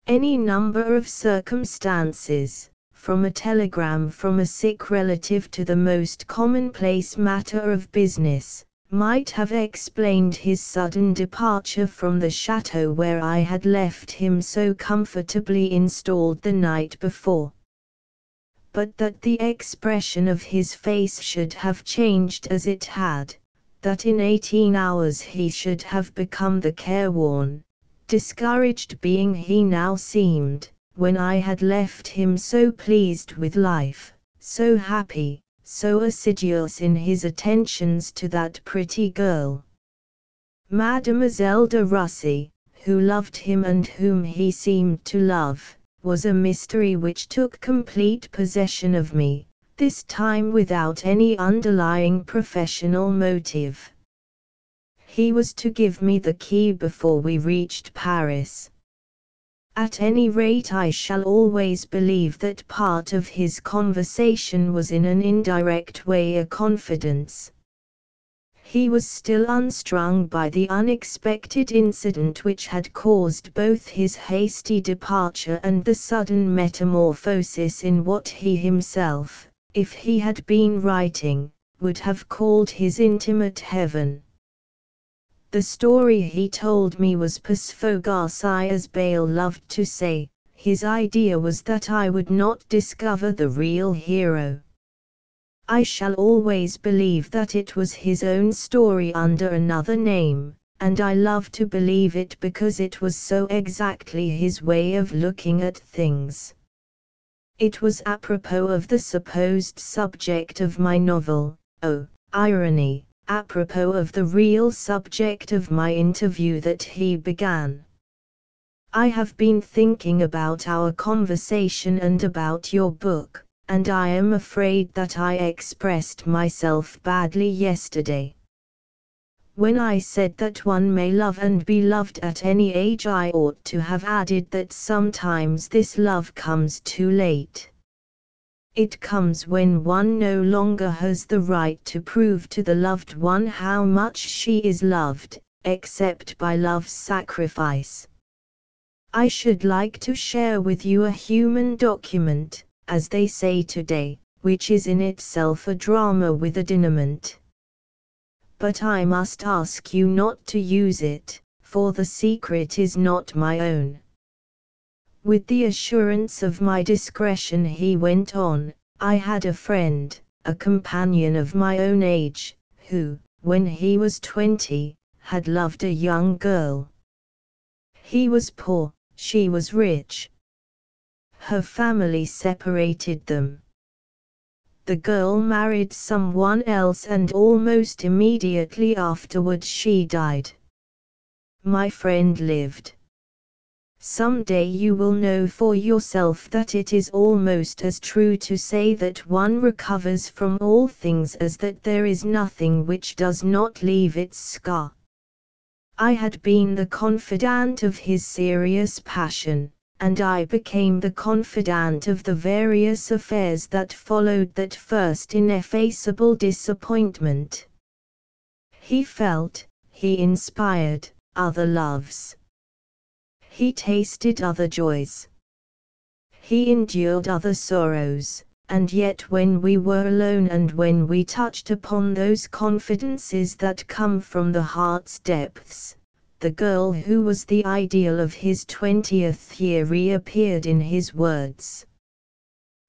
Any number of circumstances, from a telegram from a sick relative to the most commonplace matter of business, might have explained his sudden departure from the chateau where I had left him so comfortably installed the night before. But that the expression of his face should have changed as it had, that in 18 hours he should have become the careworn, discouraged being he now seemed, when I had left him so pleased with life, so happy, so assiduous in his attentions to that pretty girl. Mademoiselle de Russy, who loved him and whom he seemed to love, was a mystery which took complete possession of me, this time without any underlying professional motive. He was to give me the key before we reached Paris. At any rate, I shall always believe that part of his conversation was in an indirect way a confidence. He was still unstrung by the unexpected incident which had caused both his hasty departure and the sudden metamorphosis in what he himself, if he had been writing, would have called his intimate heaven. The story he told me was pas fougasse, as Bayle loved to say. His idea was that I would not discover the real hero. I shall always believe that it was his own story under another name, and I love to believe it because it was so exactly his way of looking at things. It was apropos of the supposed subject of my novel, oh, irony, apropos of the real subject of my interview that he began. I have been thinking about our conversation and about your book, and I am afraid that I expressed myself badly yesterday. When I said that one may love and be loved at any age, I ought to have added that sometimes this love comes too late. It comes when one no longer has the right to prove to the loved one how much she is loved, except by love's sacrifice. I should like to share with you a human document, as they say today, which is in itself a drama with a denouement. But I must ask you not to use it, for the secret is not my own. With the assurance of my discretion he went on, I had a friend, a companion of my own age, who, when he was 20, had loved a young girl. He was poor, she was rich. Her family separated them. The girl married someone else and almost immediately afterward she died. My friend lived. Some day you will know for yourself that it is almost as true to say that one recovers from all things as that there is nothing which does not leave its scar. I had been the confidant of his serious passion, and I became the confidant of the various affairs that followed that first ineffaceable disappointment. He felt, he inspired, other loves. He tasted other joys. He endured other sorrows, and yet when we were alone and when we touched upon those confidences that come from the heart's depths, the girl who was the ideal of his 20th year reappeared in his words.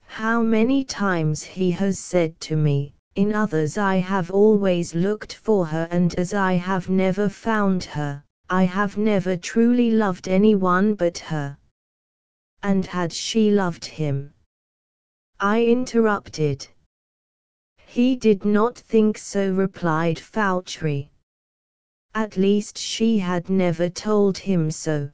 How many times he has said to me, in others I have always looked for her, and as I have never found her, I have never truly loved anyone but her. And had she loved him? I interrupted. He did not think so, replied Fauchery. At least she had never told him so.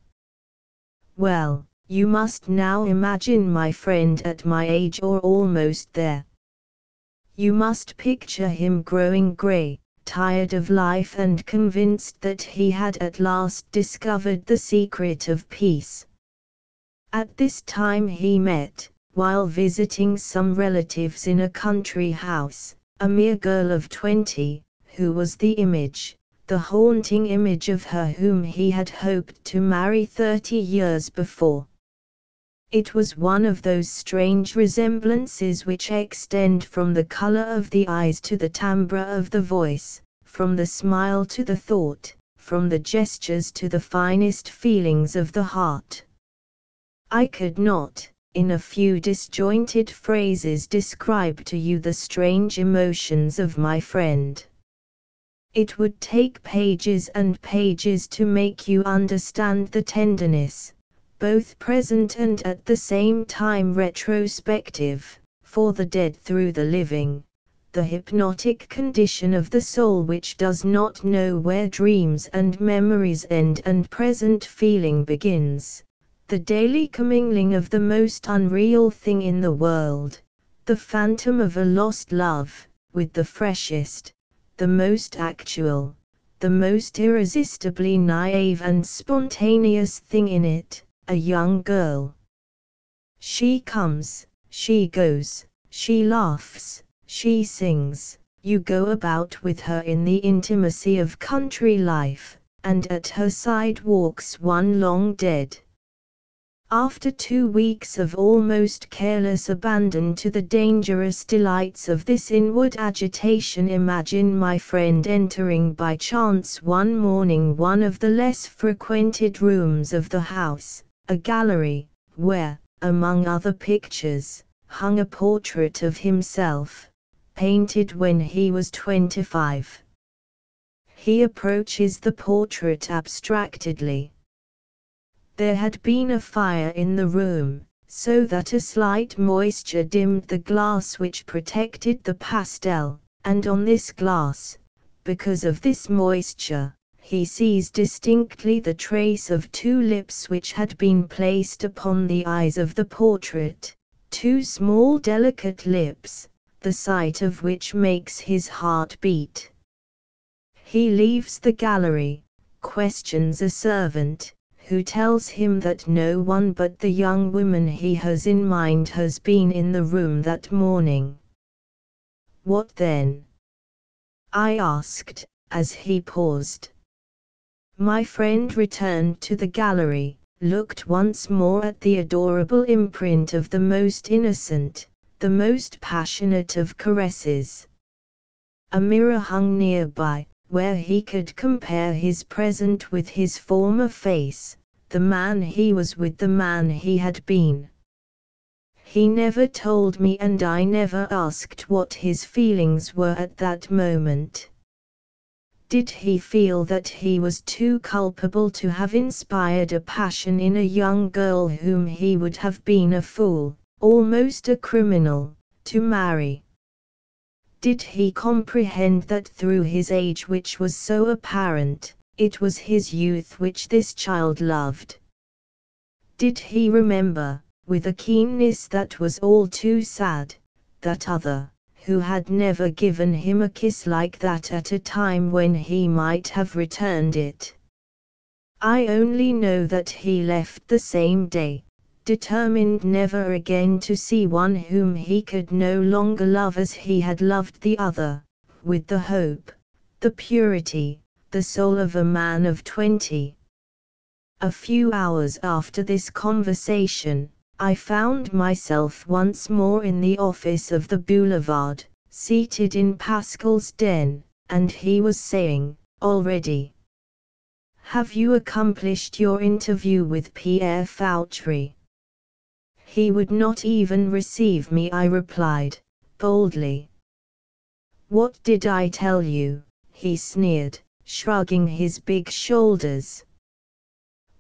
Well, you must now imagine my friend at my age or almost there. You must picture him growing grey, tired of life and convinced that he had at last discovered the secret of peace. At this time he met, while visiting some relatives in a country house, a mere girl of 20, who was the image, the haunting image of her whom he had hoped to marry 30 years before. It was one of those strange resemblances which extend from the color of the eyes to the timbre of the voice, from the smile to the thought, from the gestures to the finest feelings of the heart. I could not, in a few disjointed phrases, describe to you the strange emotions of my friend. It would take pages and pages to make you understand the tenderness, both present and at the same time retrospective, for the dead through the living, the hypnotic condition of the soul which does not know where dreams and memories end and present feeling begins, the daily commingling of the most unreal thing in the world, the phantom of a lost love, with the freshest, the most actual, the most irresistibly naive and spontaneous thing in it, a young girl. She comes, she goes, she laughs, she sings, you go about with her in the intimacy of country life, and at her side walks one long dead. After 2 weeks of almost careless abandon to the dangerous delights of this inward agitation, imagine my friend entering by chance one morning one of the less frequented rooms of the house, a gallery, where, among other pictures, hung a portrait of himself, painted when he was 25. He approaches the portrait abstractedly. There had been a fire in the room, so that a slight moisture dimmed the glass which protected the pastel, and on this glass, because of this moisture, he sees distinctly the trace of 2 lips which had been placed upon the eyes of the portrait, 2 small delicate lips, the sight of which makes his heart beat. He leaves the gallery, questions a servant, who tells him that no one but the young woman he has in mind has been in the room that morning. What then? I asked, as he paused. My friend returned to the gallery, looked once more at the adorable imprint of the most innocent, the most passionate of caresses. A mirror hung nearby, where he could compare his present with his former face, the man he was with the man he had been. He never told me, and I never asked what his feelings were at that moment. Did he feel that he was too culpable to have inspired a passion in a young girl whom he would have been a fool, almost a criminal, to marry? Did he comprehend that through his age, which was so apparent, it was his youth which this child loved? Did he remember, with a keenness that was all too sad, that other, who had never given him a kiss like that at a time when he might have returned it? I only know that he left the same day, determined never again to see one whom he could no longer love as he had loved the other, with the hope, the purity, the soul of a man of 20. A few hours after this conversation, I found myself once more in the office of the Boulevard, seated in Pascal's den, and he was saying, "Already? Have you accomplished your interview with Pierre Fauchery?" "He would not even receive me," I replied, boldly. "What did I tell you?" he sneered, shrugging his big shoulders.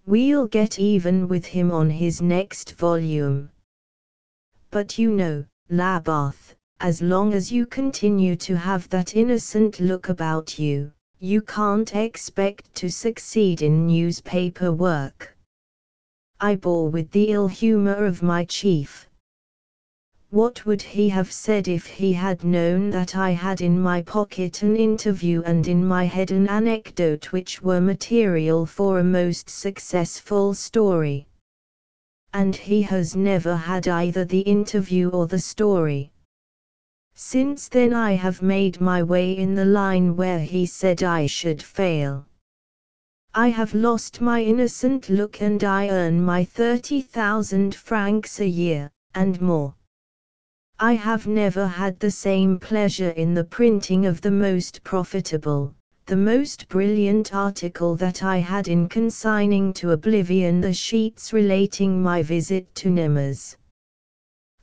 "We'll get even with him on his next volume. But you know, Labarthe, as long as you continue to have that innocent look about you, you can't expect to succeed in newspaper work." I bore with the ill humor of my chief. What would he have said if he had known that I had in my pocket an interview and in my head an anecdote which were material for a most successful story? And he has never had either the interview or the story. Since then I have made my way in the line where he said I should fail. I have lost my innocent look and I earn my 30,000 francs a year, and more. I have never had the same pleasure in the printing of the most profitable, the most brilliant article that I had in consigning to oblivion the sheets relating my visit to Nemours.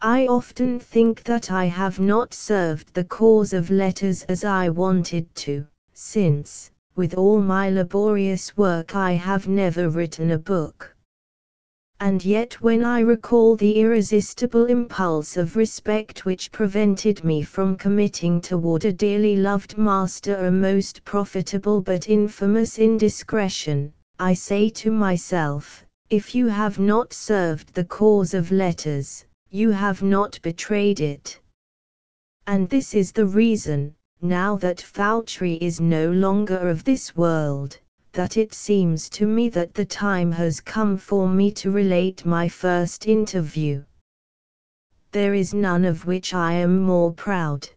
I often think that I have not served the cause of letters as I wanted to, since, with all my laborious work, I have never written a book. And yet when I recall the irresistible impulse of respect which prevented me from committing toward a dearly loved master a most profitable but infamous indiscretion, I say to myself, if you have not served the cause of letters, you have not betrayed it. And this is the reason, now that Fauchery is no longer of this world, that it seems to me that the time has come for me to relate my first interview. There is none of which I am more proud.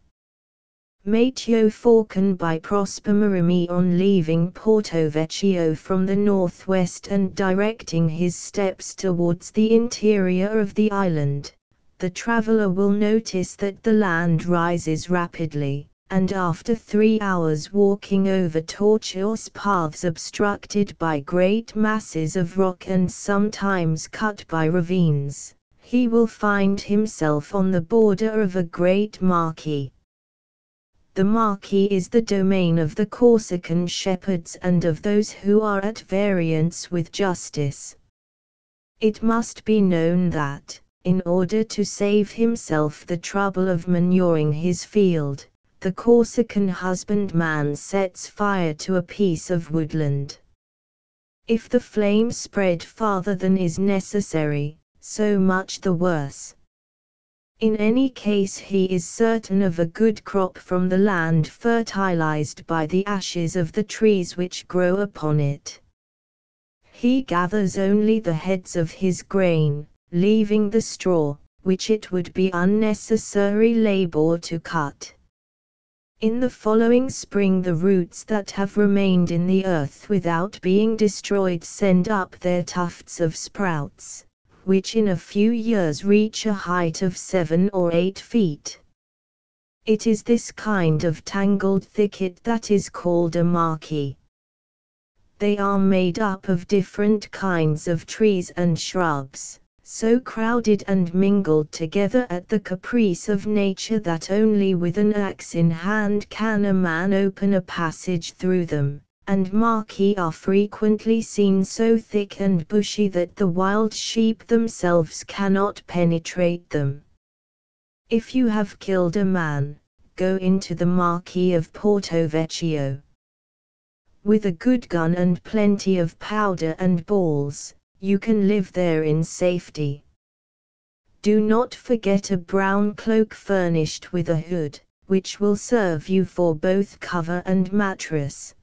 Matteo Falcon by Prosper Mérimée on leaving Porto Vecchio from the northwest and directing his steps towards the interior of the island, the traveler will notice that the land rises rapidly, and after 3 hours walking over tortuous paths obstructed by great masses of rock and sometimes cut by ravines, he will find himself on the border of a great marquee. The marquee is the domain of the Corsican shepherds and of those who are at variance with justice. It must be known that, in order to save himself the trouble of manuring his field, the Corsican husbandman sets fire to a piece of woodland. If the flame spread farther than is necessary, so much the worse. In any case he is certain of a good crop from the land fertilized by the ashes of the trees which grow upon it. He gathers only the heads of his grain, leaving the straw, which it would be unnecessary labor to cut. In the following spring the roots that have remained in the earth without being destroyed send up their tufts of sprouts, which in a few years reach a height of 7 or 8 feet. It is this kind of tangled thicket that is called a marquee. They are made up of different kinds of trees and shrubs, so crowded and mingled together at the caprice of nature that only with an axe in hand can a man open a passage through them, and marquee are frequently seen so thick and bushy that the wild sheep themselves cannot penetrate them. If you have killed a man, go into the marquee of Porto Vecchio. With a good gun and plenty of powder and balls, you can live there in safety. Do not forget a brown cloak furnished with a hood, which will serve you for both cover and mattress.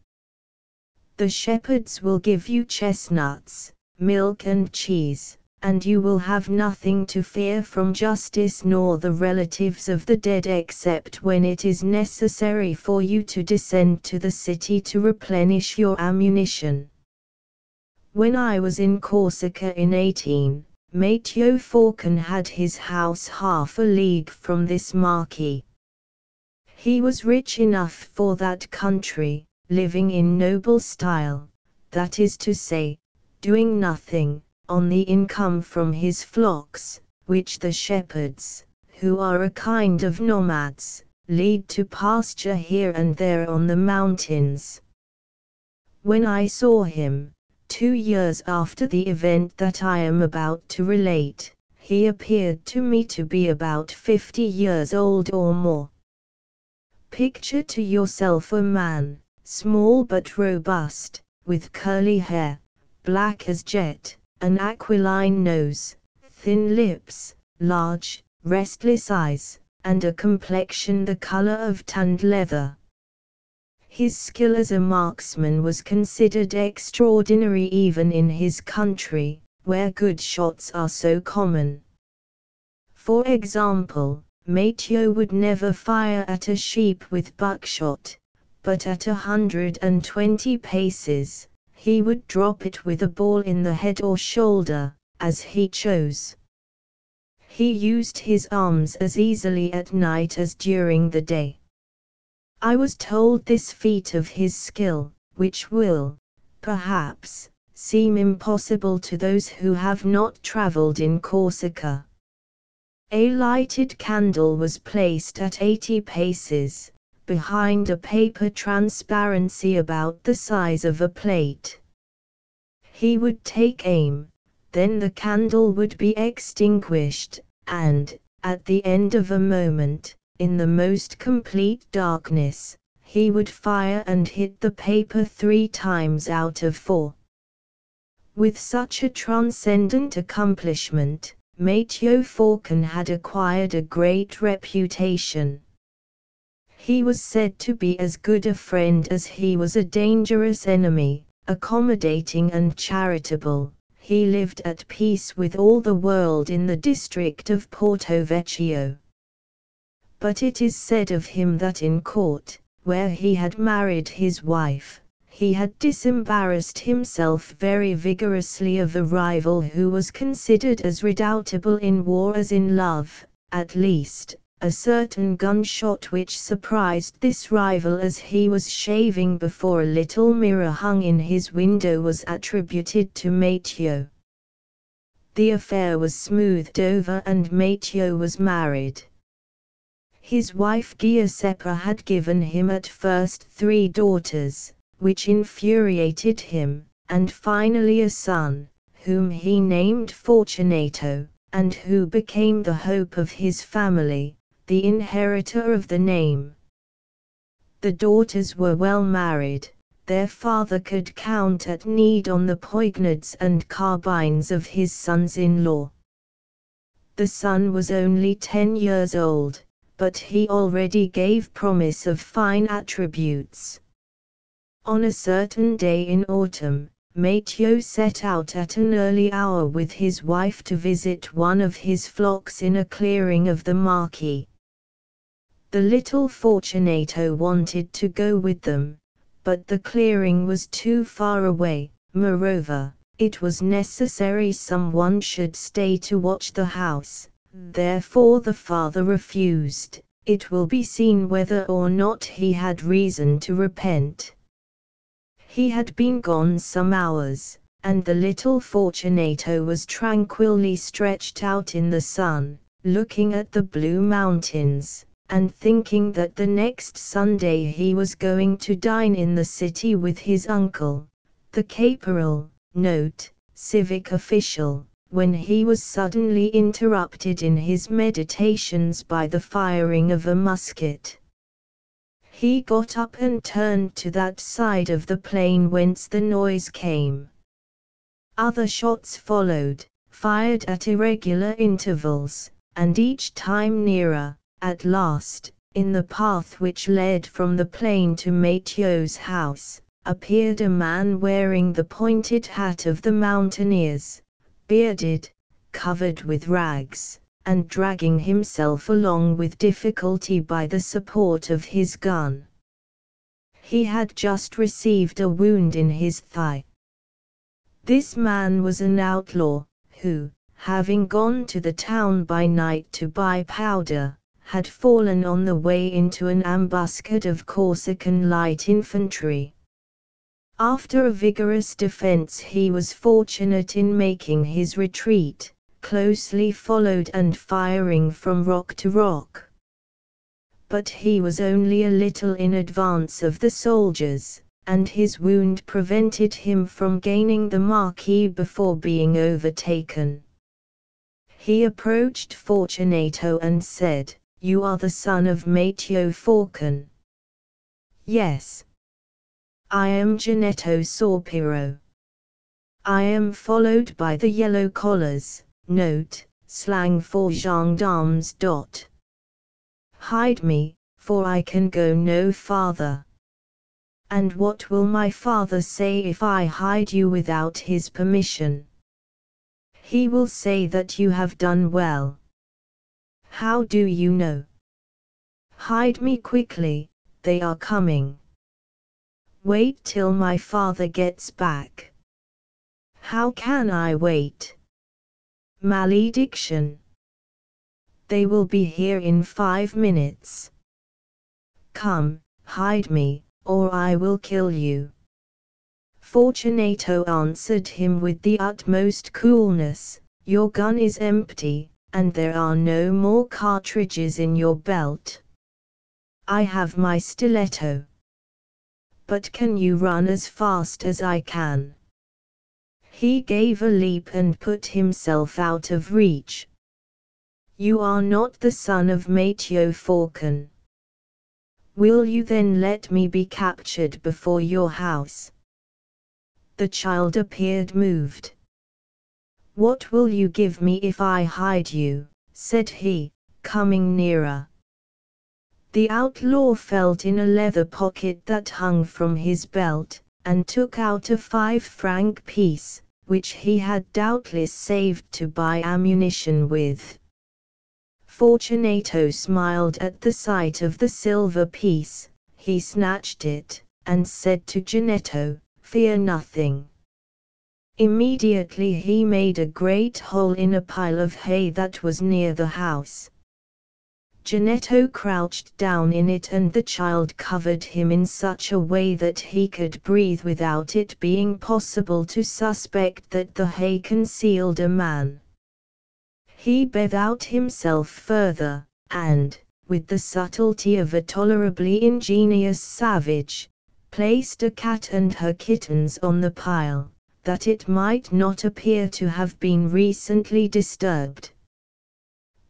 The shepherds will give you chestnuts, milk and cheese, and you will have nothing to fear from justice nor the relatives of the dead except when it is necessary for you to descend to the city to replenish your ammunition. When I was in Corsica in 18, Matteo Falcon had his house half a league from this marquee. He was rich enough for that country, living in noble style, that is to say, doing nothing, on the income from his flocks, which the shepherds, who are a kind of nomads, lead to pasture here and there on the mountains. When I saw him, 2 years after the event that I am about to relate, he appeared to me to be about 50 years old or more. Picture to yourself a man, small but robust, with curly hair, black as jet, an aquiline nose, thin lips, large, restless eyes, and a complexion the color of tanned leather. His skill as a marksman was considered extraordinary even in his country, where good shots are so common. For example, Matteo would never fire at a sheep with buckshot, but at 120 paces, he would drop it with a ball in the head or shoulder, as he chose. He used his arms as easily at night as during the day. I was told this feat of his skill, which will, perhaps, seem impossible to those who have not traveled in Corsica. A lighted candle was placed at 80 paces, behind a paper transparency about the size of a plate. He would take aim, then the candle would be extinguished, and, at the end of a moment, in the most complete darkness, he would fire and hit the paper 3 times out of 4. With such a transcendent accomplishment, Mateo Falcon had acquired a great reputation. He was said to be as good a friend as he was a dangerous enemy, accommodating and charitable. He lived at peace with all the world in the district of Porto Vecchio. But it is said of him that in court, where he had married his wife, he had disembarrassed himself very vigorously of a rival who was considered as redoubtable in war as in love. At least, a certain gunshot which surprised this rival as he was shaving before a little mirror hung in his window was attributed to Mateo. The affair was smoothed over and Mateo was married. His wife Giuseppa had given him at first 3 daughters, which infuriated him, and finally a son, whom he named Fortunato, and who became the hope of his family, the inheritor of the name. The daughters were well married, their father could count at need on the poignards and carbines of his sons-in-law. The son was only 10 years old, but he already gave promise of fine attributes. On a certain day in autumn, Mateo set out at an early hour with his wife to visit one of his flocks in a clearing of the Marquis. The little Fortunato wanted to go with them, but the clearing was too far away. Moreover, it was necessary someone should stay to watch the house, therefore the father refused. It will be seen whether or not he had reason to repent. He had been gone some hours, and the little Fortunato was tranquilly stretched out in the sun, looking at the blue mountains, and thinking that the next Sunday he was going to dine in the city with his uncle, the caporal, civic official, when he was suddenly interrupted in his meditations by the firing of a musket. He got up and turned to that side of the plain whence the noise came. Other shots followed, fired at irregular intervals, and each time nearer. At last, in the path which led from the plain to Mateo's house, appeared a man wearing the pointed hat of the mountaineers, bearded, covered with rags, and dragging himself along with difficulty by the support of his gun. He had just received a wound in his thigh. This man was an outlaw, who, having gone to the town by night to buy powder, had fallen on the way into an ambuscade of Corsican light infantry. After a vigorous defense he was fortunate in making his retreat, closely followed and firing from rock to rock. But he was only a little in advance of the soldiers, and his wound prevented him from gaining the Marquis before being overtaken. He approached Fortunato and said, "You are the son of Mateo Falcon." "Yes. I am Janetto Sorpiro. I am followed by the yellow collars, slang for gendarmes. Hide me, for I can go no farther. And what will my father say if I hide you without his permission? He will say that you have done well. How do you know? Hide me quickly, they are coming. Wait till my father gets back. How can I wait? Malediction. They will be here in 5 minutes. Come, hide me, or I will kill you." Fortunato answered him with the utmost coolness, "Your gun is empty, and there are no more cartridges in your belt. I have my stiletto. But can you run as fast as I can? He gave a leap and put himself out of reach. You are not the son of Mateo Falcon. Will you then let me be captured before your house? The child appeared moved. What will you give me if I hide you? Said he, coming nearer. The outlaw felt in a leather pocket that hung from his belt, and took out a 5-franc piece, which he had doubtless saved to buy ammunition with. Fortunato smiled at the sight of the silver piece. He snatched it, and said to Janetto, "Fear nothing." Immediately he made a great hole in a pile of hay that was near the house. Janetto crouched down in it and the child covered him in such a way that he could breathe without it being possible to suspect that the hay concealed a man. He bathed out himself further, and, with the subtlety of a tolerably ingenious savage, placed a cat and her kittens on the pile, that it might not appear to have been recently disturbed.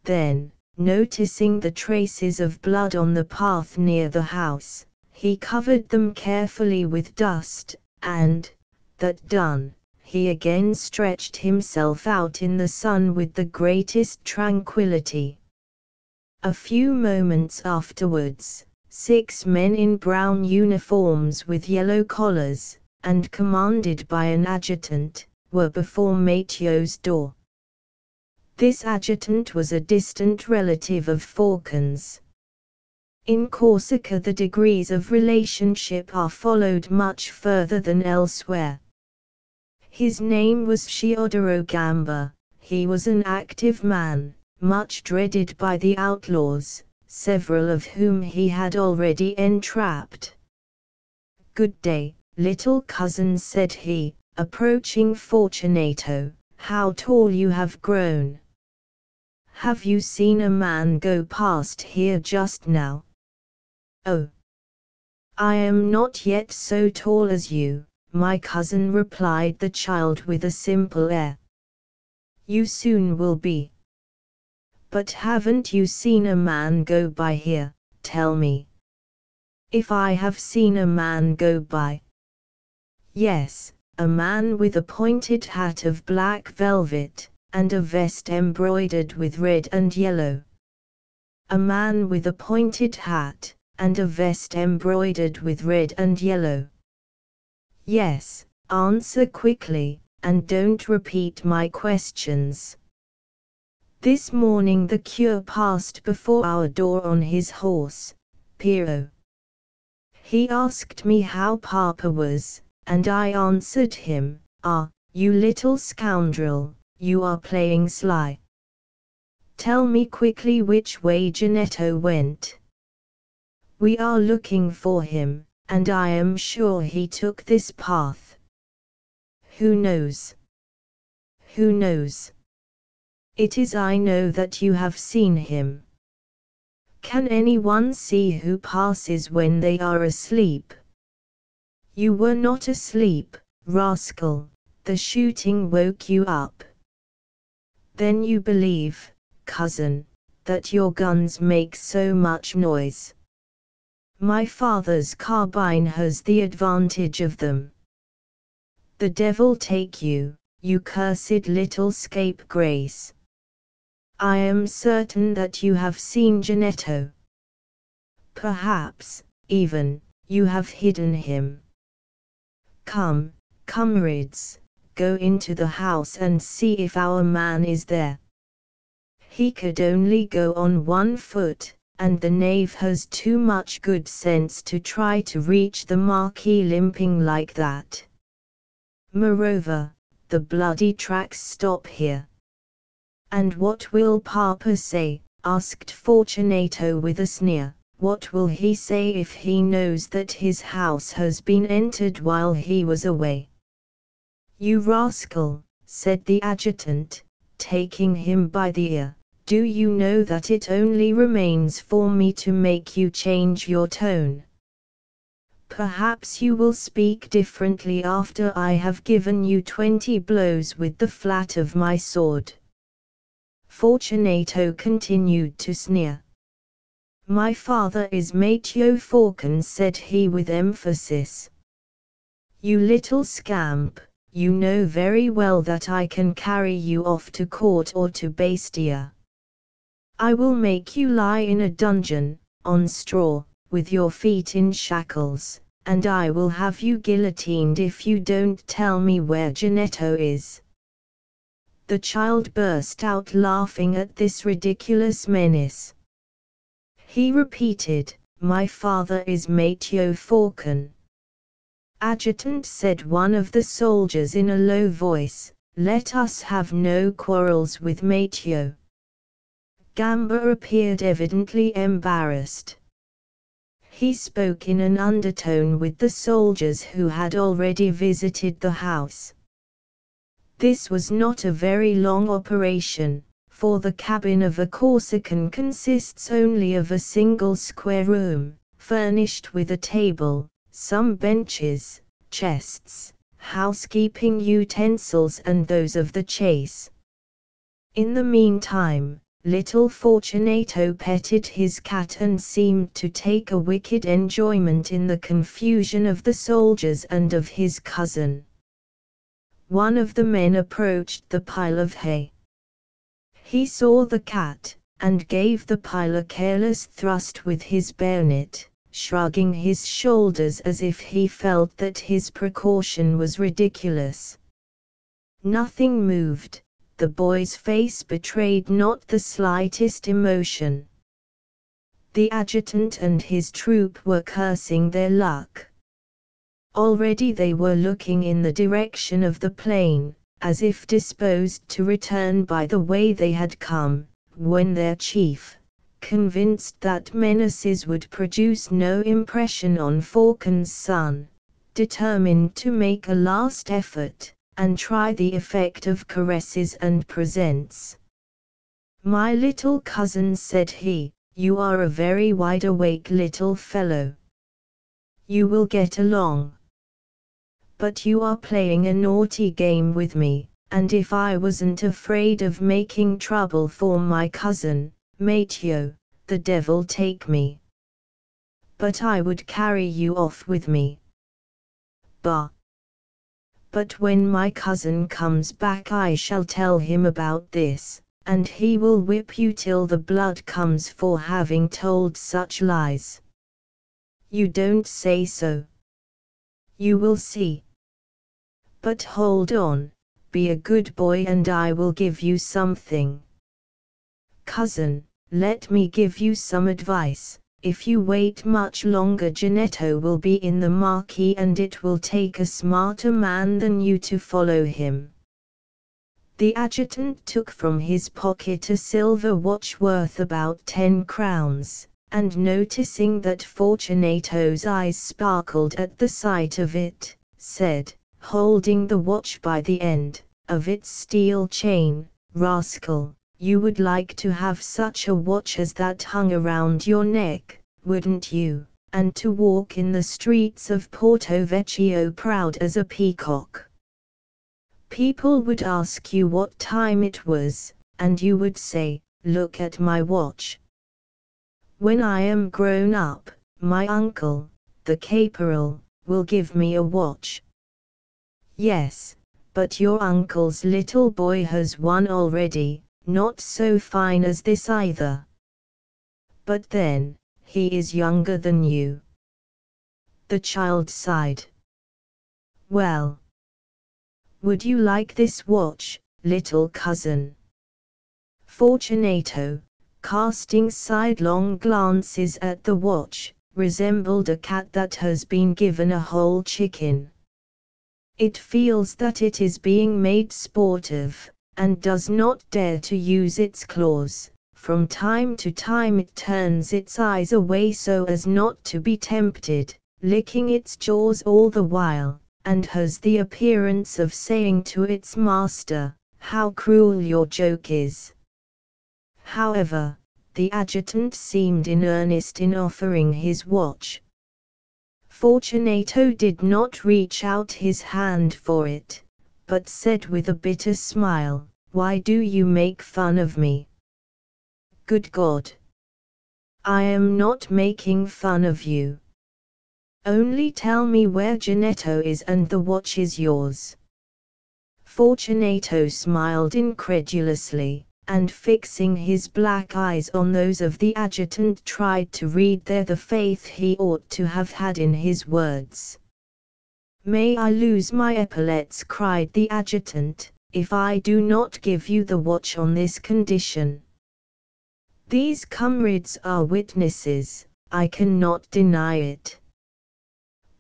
Then, noticing the traces of blood on the path near the house, he covered them carefully with dust, and, that done, he again stretched himself out in the sun with the greatest tranquillity. A few moments afterwards, 6 men in brown uniforms with yellow collars, and commanded by an adjutant, were before Mateo's door. This adjutant was a distant relative of Falcon's. In Corsica the degrees of relationship are followed much further than elsewhere. His name was Sciodoro Gamba. He was an active man, much dreaded by the outlaws, several of whom he had already entrapped. "Good day, little cousin," said he, approaching Fortunato. "How tall you have grown! Have you seen a man go past here just now?" "Oh, I am not yet so tall as you, my cousin," replied the child with a simple air. "You soon will be. But haven't you seen a man go by here, tell me?" "If I have seen a man go by?" "Yes, a man with a pointed hat of black velvet, and a vest embroidered with red and yellow." "A man with a pointed hat, and a vest embroidered with red and yellow?" "Yes, answer quickly, and don't repeat my questions." "This morning the cure passed before our door on his horse, Piero. He asked me how Papa was, and I answered him, 'Ah, you little scoundrel, you are playing sly. Tell me quickly which way Janetto went.' 'We are looking for him, and I am sure he took this path.' 'Who knows? Who knows? It is I know that you have seen him. Can anyone see who passes when they are asleep?' 'You were not asleep, rascal, the shooting woke you up.' 'Then you believe, cousin, that your guns make so much noise?' 'My father's carbine has the advantage of them.' 'The devil take you, you cursed little scapegrace. I am certain that you have seen Janetto. Perhaps, even, you have hidden him. Come, comrades, go into the house and see if our man is there. He could only go on 1 foot, and the knave has too much good sense to try to reach the marquis limping like that. Moreover, the bloody tracks stop here." "And what will Papa say?" asked Fortunato with a sneer. "What will he say if he knows that his house has been entered while he was away?" "You rascal," said the adjutant, taking him by the ear, Do you know that it only remains for me to make you change your tone? Perhaps you will speak differently after I have given you 20 blows with the flat of my sword. Fortunato continued to sneer. My father is Mateo Falcon, said he with emphasis. You little scamp, you know very well that I can carry you off to court or to Bastia. I will make you lie in a dungeon, on straw, with your feet in shackles, and I will have you guillotined if you don't tell me where Janetto is. The child burst out laughing at this ridiculous menace. He repeated, My father is Mateo Falcon. Adjutant, said one of the soldiers in a low voice, let us have no quarrels with Mateo. Gamba appeared evidently embarrassed. He spoke in an undertone with the soldiers who had already visited the house. This was not a very long operation, for the cabin of a Corsican consists only of a single square room, furnished with a table, some benches, chests, housekeeping utensils and those of the chase. In the meantime, little Fortunato petted his cat and seemed to take a wicked enjoyment in the confusion of the soldiers and of his cousin. One of the men approached the pile of hay. He saw the cat, and gave the pile a careless thrust with his bayonet, shrugging his shoulders as if he felt that his precaution was ridiculous. Nothing moved. The boy's face betrayed not the slightest emotion. The adjutant and his troop were cursing their luck. Already they were looking in the direction of the plain, as if disposed to return by the way they had come, when their chief, convinced that menaces would produce no impression on Falcon's son, determined to make a last effort, and try the effect of caresses and presents. My little cousin, said he, you are a very wide-awake little fellow. You will get along. But you are playing a naughty game with me, and if I wasn't afraid of making trouble for my cousin, Mateo, the devil take me. But I would carry you off with me. Bah! But when my cousin comes back I shall tell him about this, and he will whip you till the blood comes for having told such lies. You don't say so. You will see. But hold on, be a good boy and I will give you something. Cousin, let me give you some advice. If you wait much longer Janetto will be in the marquee and it will take a smarter man than you to follow him. The adjutant took from his pocket a silver watch worth about 10 crowns, and noticing that Fortunato's eyes sparkled at the sight of it, said, holding the watch by the end of its steel chain, Rascal, you would like to have such a watch as that hung around your neck, wouldn't you, and to walk in the streets of Porto Vecchio proud as a peacock? People would ask you what time it was, and you would say, look at my watch. When I am grown up, my uncle, the caporal, will give me a watch. Yes, but your uncle's little boy has one already, not so fine as this either. But then, he is younger than you. The child sighed. Well, would you like this watch, little cousin? Fortunato, casting sidelong glances at the watch, resembled a cat that has been given a whole chicken. It feels that it is being made sport of, and does not dare to use its claws. From time to time it turns its eyes away so as not to be tempted, licking its jaws all the while, and has the appearance of saying to its master, how cruel your joke is. However, the adjutant seemed in earnest in offering his watch. Fortunato did not reach out his hand for it, but said with a bitter smile, "Why do you make fun of me?" "Good God! I am not making fun of you. Only tell me where Janetto is and the watch is yours." Fortunato smiled incredulously, and fixing his black eyes on those of the adjutant tried to read there the faith he ought to have had in his words. "May I lose my epaulets," cried the adjutant, "if I do not give you the watch on this condition. These comrades are witnesses, I cannot deny it."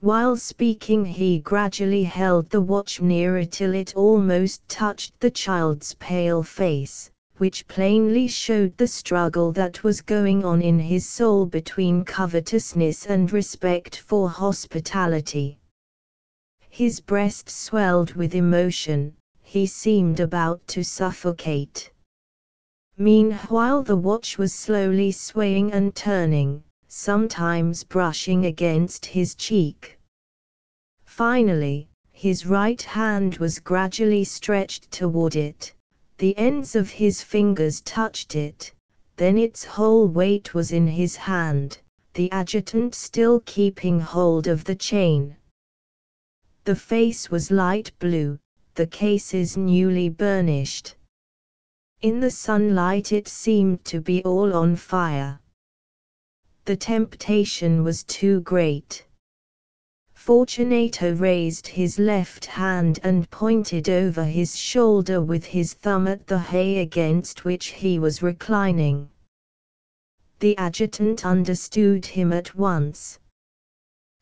While speaking he gradually held the watch nearer till it almost touched the child's pale face, which plainly showed the struggle that was going on in his soul between covetousness and respect for hospitality. His breast swelled with emotion, he seemed about to suffocate. Meanwhile the watch was slowly swaying and turning, sometimes brushing against his cheek. Finally, his right hand was gradually stretched toward it, the ends of his fingers touched it, then its whole weight was in his hand, the adjutant still keeping hold of the chain. The face was light blue, the cases newly burnished. In the sunlight it seemed to be all on fire. The temptation was too great. Fortunato raised his left hand and pointed over his shoulder with his thumb at the hay against which he was reclining. The adjutant understood him at once.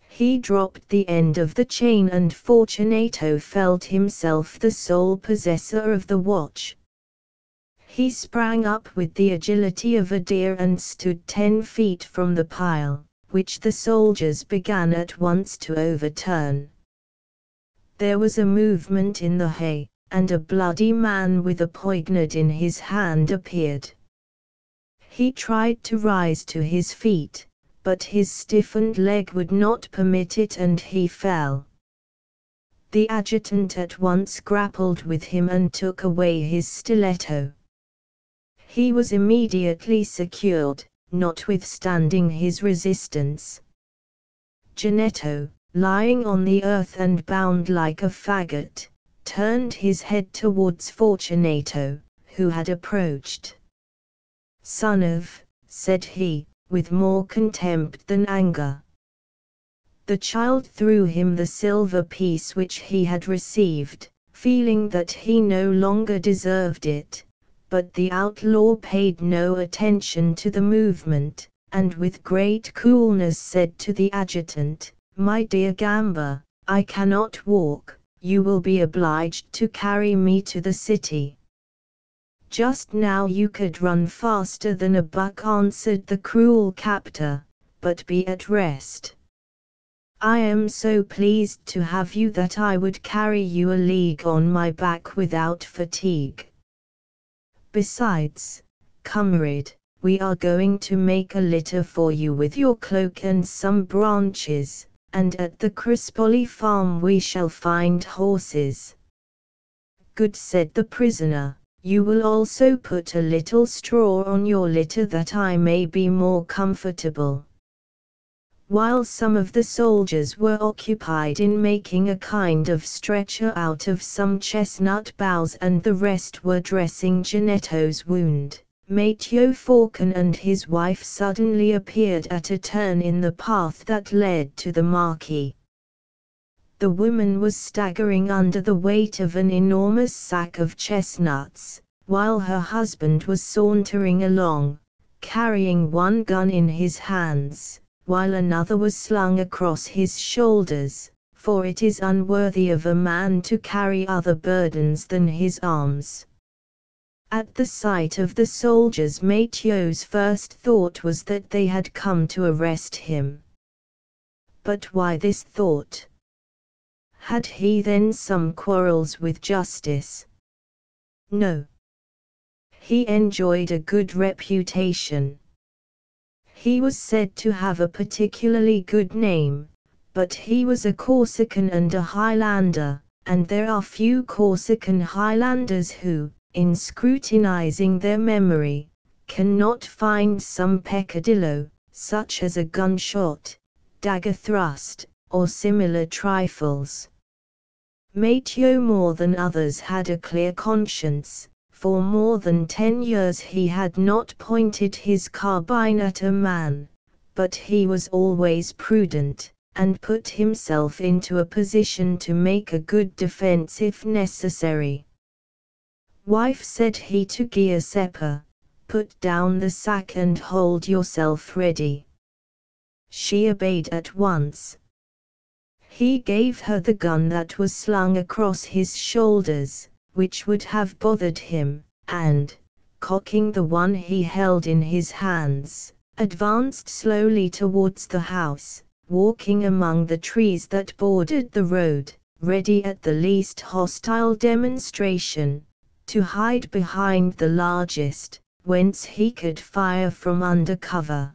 He dropped the end of the chain and Fortunato felt himself the sole possessor of the watch. He sprang up with the agility of a deer and stood 10 feet from the pile, which the soldiers began at once to overturn. There was a movement in the hay, and a bloody man with a poignard in his hand appeared. He tried to rise to his feet, but his stiffened leg would not permit it and he fell. The adjutant at once grappled with him and took away his stiletto. He was immediately secured, notwithstanding his resistance. Janetto, lying on the earth and bound like a faggot, turned his head towards Fortunato, who had approached. "Son of," said he, with more contempt than anger. The child threw him the silver piece which he had received, feeling that he no longer deserved it, but the outlaw paid no attention to the movement, and with great coolness said to the adjutant, "My dear Gamba, I cannot walk, you will be obliged to carry me to the city." "Just now you could run faster than a buck," answered the cruel captor, "but be at rest. I am so pleased to have you that I would carry you a league on my back without fatigue. Besides, comrade, we are going to make a litter for you with your cloak and some branches, and at the Crispoli farm we shall find horses." "Good," said the prisoner, "you will also put a little straw on your litter that I may be more comfortable." While some of the soldiers were occupied in making a kind of stretcher out of some chestnut boughs and the rest were dressing Janetto's wound, Matteo Forcan and his wife suddenly appeared at a turn in the path that led to the marquee. The woman was staggering under the weight of an enormous sack of chestnuts, while her husband was sauntering along, carrying one gun in his hands, while another was slung across his shoulders, for it is unworthy of a man to carry other burdens than his arms. At the sight of the soldiers, Matteo's first thought was that they had come to arrest him. But why this thought? Had he then some quarrels with justice? No. He enjoyed a good reputation. He was said to have a particularly good name, but he was a Corsican and a Highlander, and there are few Corsican Highlanders who, in scrutinizing their memory, cannot find some peccadillo, such as a gunshot, dagger thrust, or similar trifles. Mateo more than others had a clear conscience. For more than 10 years he had not pointed his carbine at a man, but he was always prudent, and put himself into a position to make a good defense if necessary. "Wife," said he to Giuseppa, "put down the sack and hold yourself ready." She obeyed at once. He gave her the gun that was slung across his shoulders, which would have bothered him, and, cocking the one he held in his hands, advanced slowly towards the house, walking among the trees that bordered the road, ready at the least hostile demonstration, to hide behind the largest, whence he could fire from under cover.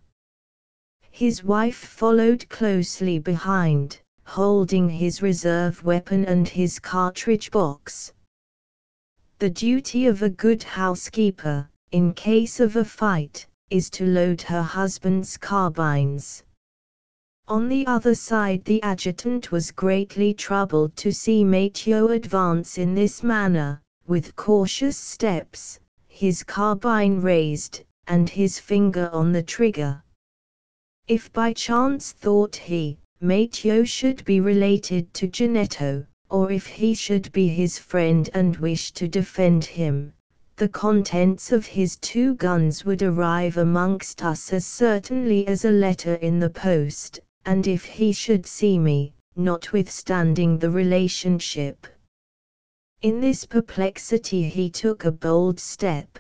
His wife followed closely behind, holding his reserve weapon and his cartridge box. The duty of a good housekeeper, in case of a fight, is to load her husband's carbines. On the other side the adjutant was greatly troubled to see Mateo advance in this manner, with cautious steps, his carbine raised, and his finger on the trigger. If by chance, thought he, Mateo should be related to Janetto, or if he should be his friend and wish to defend him, the contents of his 2 guns would arrive amongst us as certainly as a letter in the post, and if he should see me, notwithstanding the relationship. In this perplexity he took a bold step.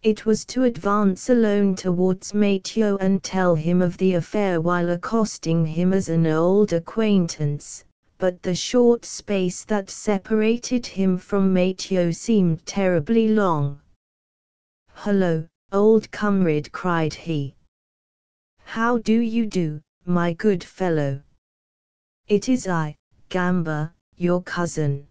It was to advance alone towards Mateo and tell him of the affair while accosting him as an old acquaintance, but the short space that separated him from Mateo seemed terribly long. "Hello, old comrade," cried he. "How do you do, my good fellow? It is I, Gamba, your cousin."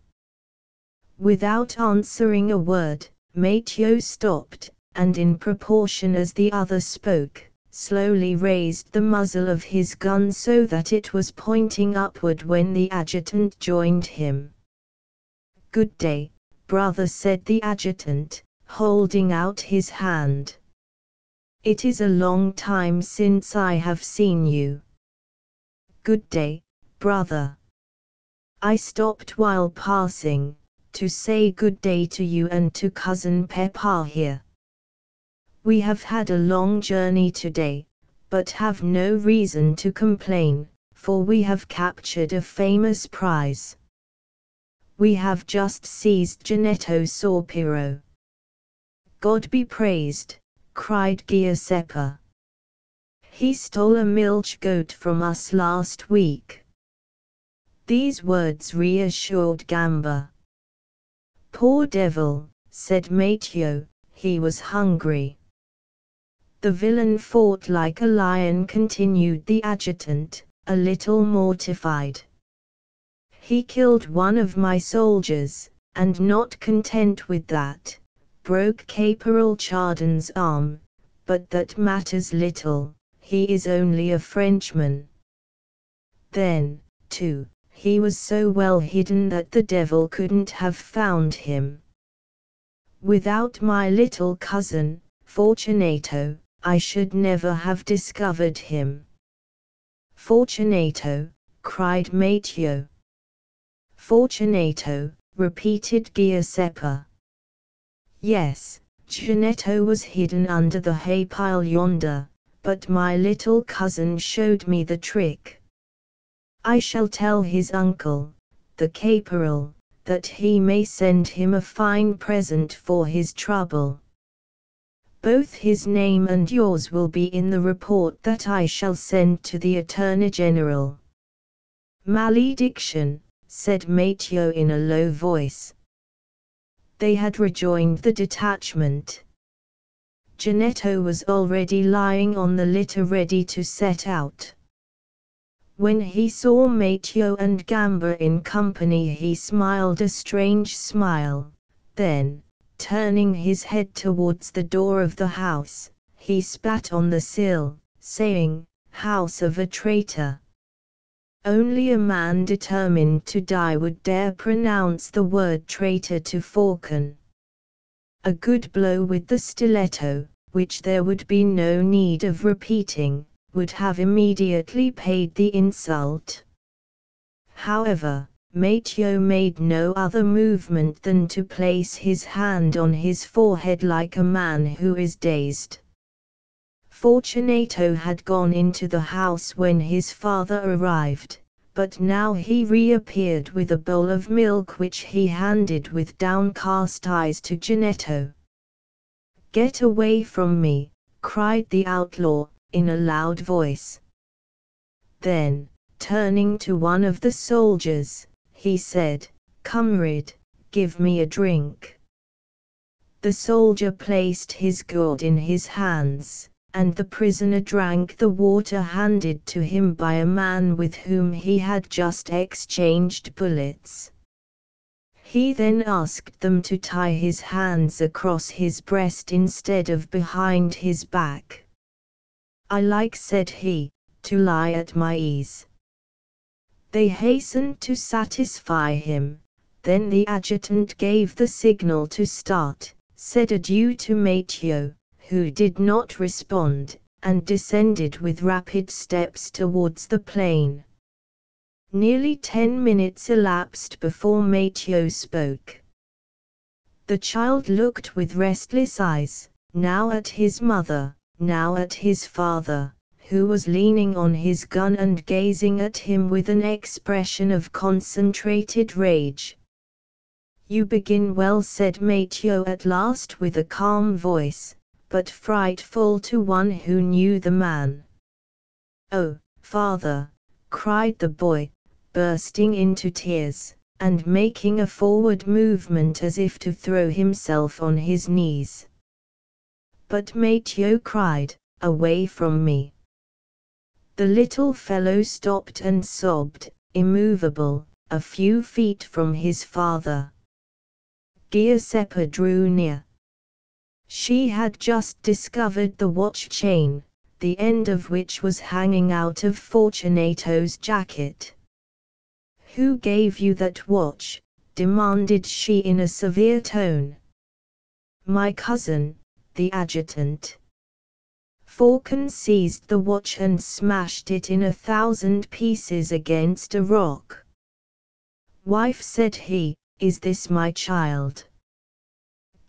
Without answering a word, Mateo stopped, and in proportion as the other spoke, slowly raised the muzzle of his gun so that it was pointing upward when the adjutant joined him. "Good day, brother," said the adjutant, holding out his hand. "It is a long time since I have seen you." "Good day, brother. I stopped while passing, to say good day to you and to cousin Pepa here. We have had a long journey today, but have no reason to complain, for we have captured a famous prize. We have just seized Janetto Sorpiro." "God be praised," cried Giuseppa. "He stole a milch goat from us last week." These words reassured Gamba. "Poor devil," said Mateo, "he was hungry." "The villain fought like a lion," continued the adjutant, a little mortified. "He killed one of my soldiers, and not content with that, broke Caporal Chardin's arm, but that matters little, he is only a Frenchman. Then, too, he was so well hidden that the devil couldn't have found him. Without my little cousin, Fortunato, I should never have discovered him." "Fortunato," cried Mateo. "Fortunato," repeated Giuseppa. "Yes, Janetto was hidden under the hay pile yonder, but my little cousin showed me the trick. I shall tell his uncle, the caporal, that he may send him a fine present for his trouble. Both his name and yours will be in the report that I shall send to the Attorney General." "Malediction," said Mateo in a low voice. They had rejoined the detachment. Janetto was already lying on the litter ready to set out. When he saw Matteo and Gamba in company, he smiled a strange smile. Then, turning his head towards the door of the house, he spat on the sill, saying, "House of a traitor." Only a man determined to die would dare pronounce the word traitor to Falcon. A good blow with the stiletto, which there would be no need of repeating, would have immediately paid the insult. However, Matteo made no other movement than to place his hand on his forehead like a man who is dazed. Fortunato had gone into the house when his father arrived, but now he reappeared with a bowl of milk which he handed with downcast eyes to Janetto. "Get away from me," cried the outlaw, in a loud voice. Then, turning to one of the soldiers, he said, "Comrade, give me a drink." The soldier placed his gourd in his hands, and the prisoner drank the water handed to him by a man with whom he had just exchanged bullets. He then asked them to tie his hands across his breast instead of behind his back. "I like," said he, "to lie at my ease." They hastened to satisfy him. Then the adjutant gave the signal to start, said adieu to Matteo, who did not respond, and descended with rapid steps towards the plain. Nearly 10 minutes elapsed before Matteo spoke. The child looked with restless eyes, now at his mother, now at his father, who was leaning on his gun and gazing at him with an expression of concentrated rage. "You begin well," said Matteo at last with a calm voice, but frightful to one who knew the man. "Oh, father!" cried the boy, bursting into tears, and making a forward movement as if to throw himself on his knees. But Matteo cried, "Away from me!" The little fellow stopped and sobbed, immovable, a few feet from his father. Giuseppa drew near. She had just discovered the watch chain, the end of which was hanging out of Fortunato's jacket. "Who gave you that watch?" demanded she in a severe tone. "My cousin, the adjutant." Falcon seized the watch and smashed it in 1,000 pieces against a rock. "Wife," said he, "is this my child?"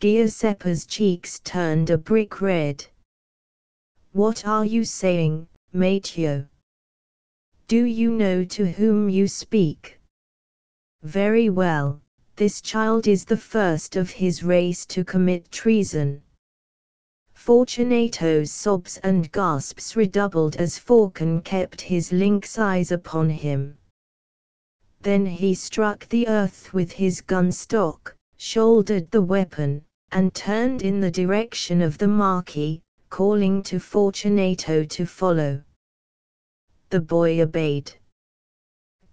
Giuseppa's cheeks turned a brick red. "What are you saying, Matteo? Do you know to whom you speak?" "Very well, this child is the first of his race to commit treason." Fortunato's sobs and gasps redoubled as Falcon kept his lynx eyes upon him. Then he struck the earth with his gun stock, shouldered the weapon, and turned in the direction of the Marquis, calling to Fortunato to follow. The boy obeyed.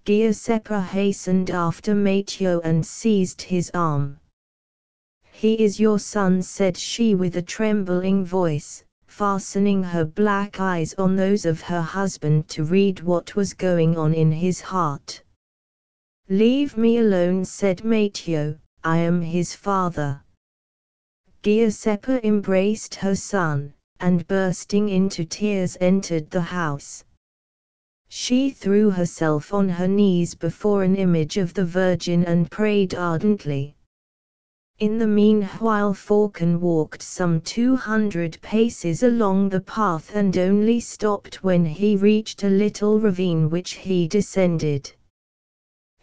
Giuseppa hastened after Matteo and seized his arm. "He is your son," said she with a trembling voice, fastening her black eyes on those of her husband to read what was going on in his heart. "Leave me alone," said Matteo, "I am his father." Giuseppa embraced her son, and bursting into tears entered the house. She threw herself on her knees before an image of the Virgin and prayed ardently. In the meanwhile Falcon walked some 200 paces along the path and only stopped when he reached a little ravine which he descended.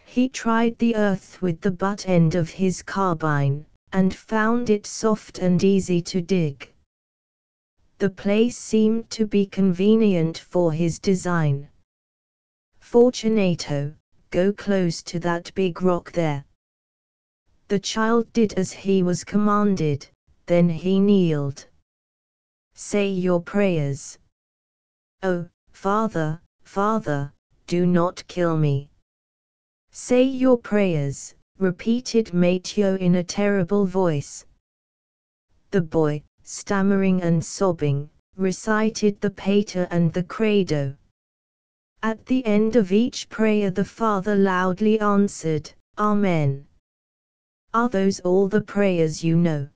He tried the earth with the butt end of his carbine, and found it soft and easy to dig. The place seemed to be convenient for his design. "Fortunato, go close to that big rock there." The child did as he was commanded, then he kneeled. "Say your prayers." "Oh, Father, Father, do not kill me." "Say your prayers," repeated Mateo in a terrible voice. The boy, stammering and sobbing, recited the Pater and the Credo. At the end of each prayer the father loudly answered, "Amen." "Are those all the prayers you know?"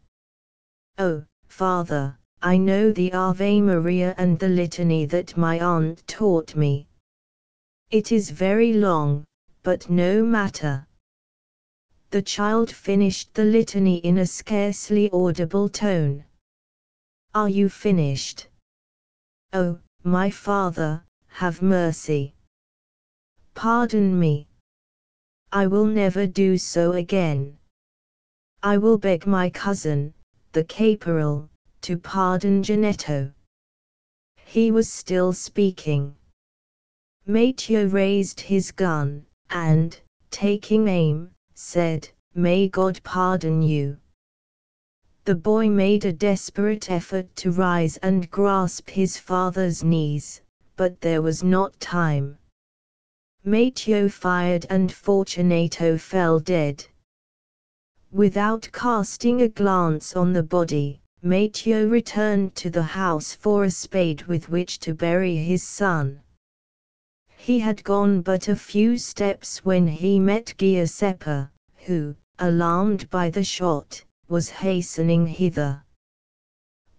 "Oh, Father, I know the Ave Maria and the litany that my aunt taught me. It is very long, but no matter." The child finished the litany in a scarcely audible tone. "Are you finished?" "Oh, my Father, have mercy. Pardon me. I will never do so again. I will beg my cousin, the caporal, to pardon Janetto." He was still speaking. Mateo raised his gun, and, taking aim, said, "May God pardon you." The boy made a desperate effort to rise and grasp his father's knees, but there was not time. Mateo fired and Fortunato fell dead. Without casting a glance on the body, Mateo returned to the house for a spade with which to bury his son. He had gone but a few steps when he met Giuseppa, who, alarmed by the shot, was hastening hither.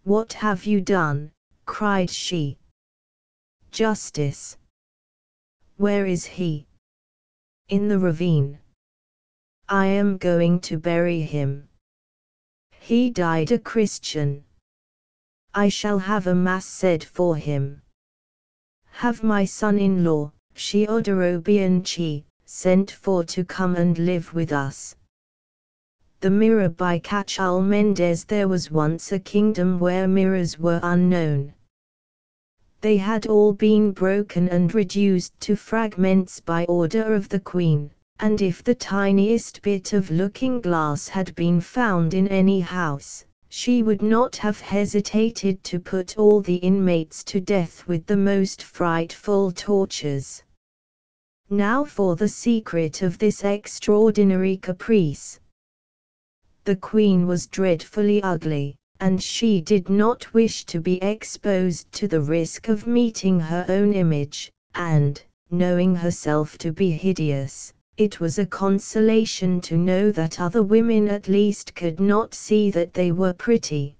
"What have you done?" cried she. "Justice." "Where is he?" "In the ravine. I am going to bury him. He died a Christian. I shall have a mass said for him. Have my son-in-law, Sciodoro Bianchi, sent for to come and live with us." The Mirror by Cachal Mendez. There was once a kingdom where mirrors were unknown. They had all been broken and reduced to fragments by order of the queen, and if the tiniest bit of looking-glass had been found in any house, she would not have hesitated to put all the inmates to death with the most frightful tortures. Now for the secret of this extraordinary caprice. The queen was dreadfully ugly, and she did not wish to be exposed to the risk of meeting her own image, and, knowing herself to be hideous, it was a consolation to know that other women at least could not see that they were pretty.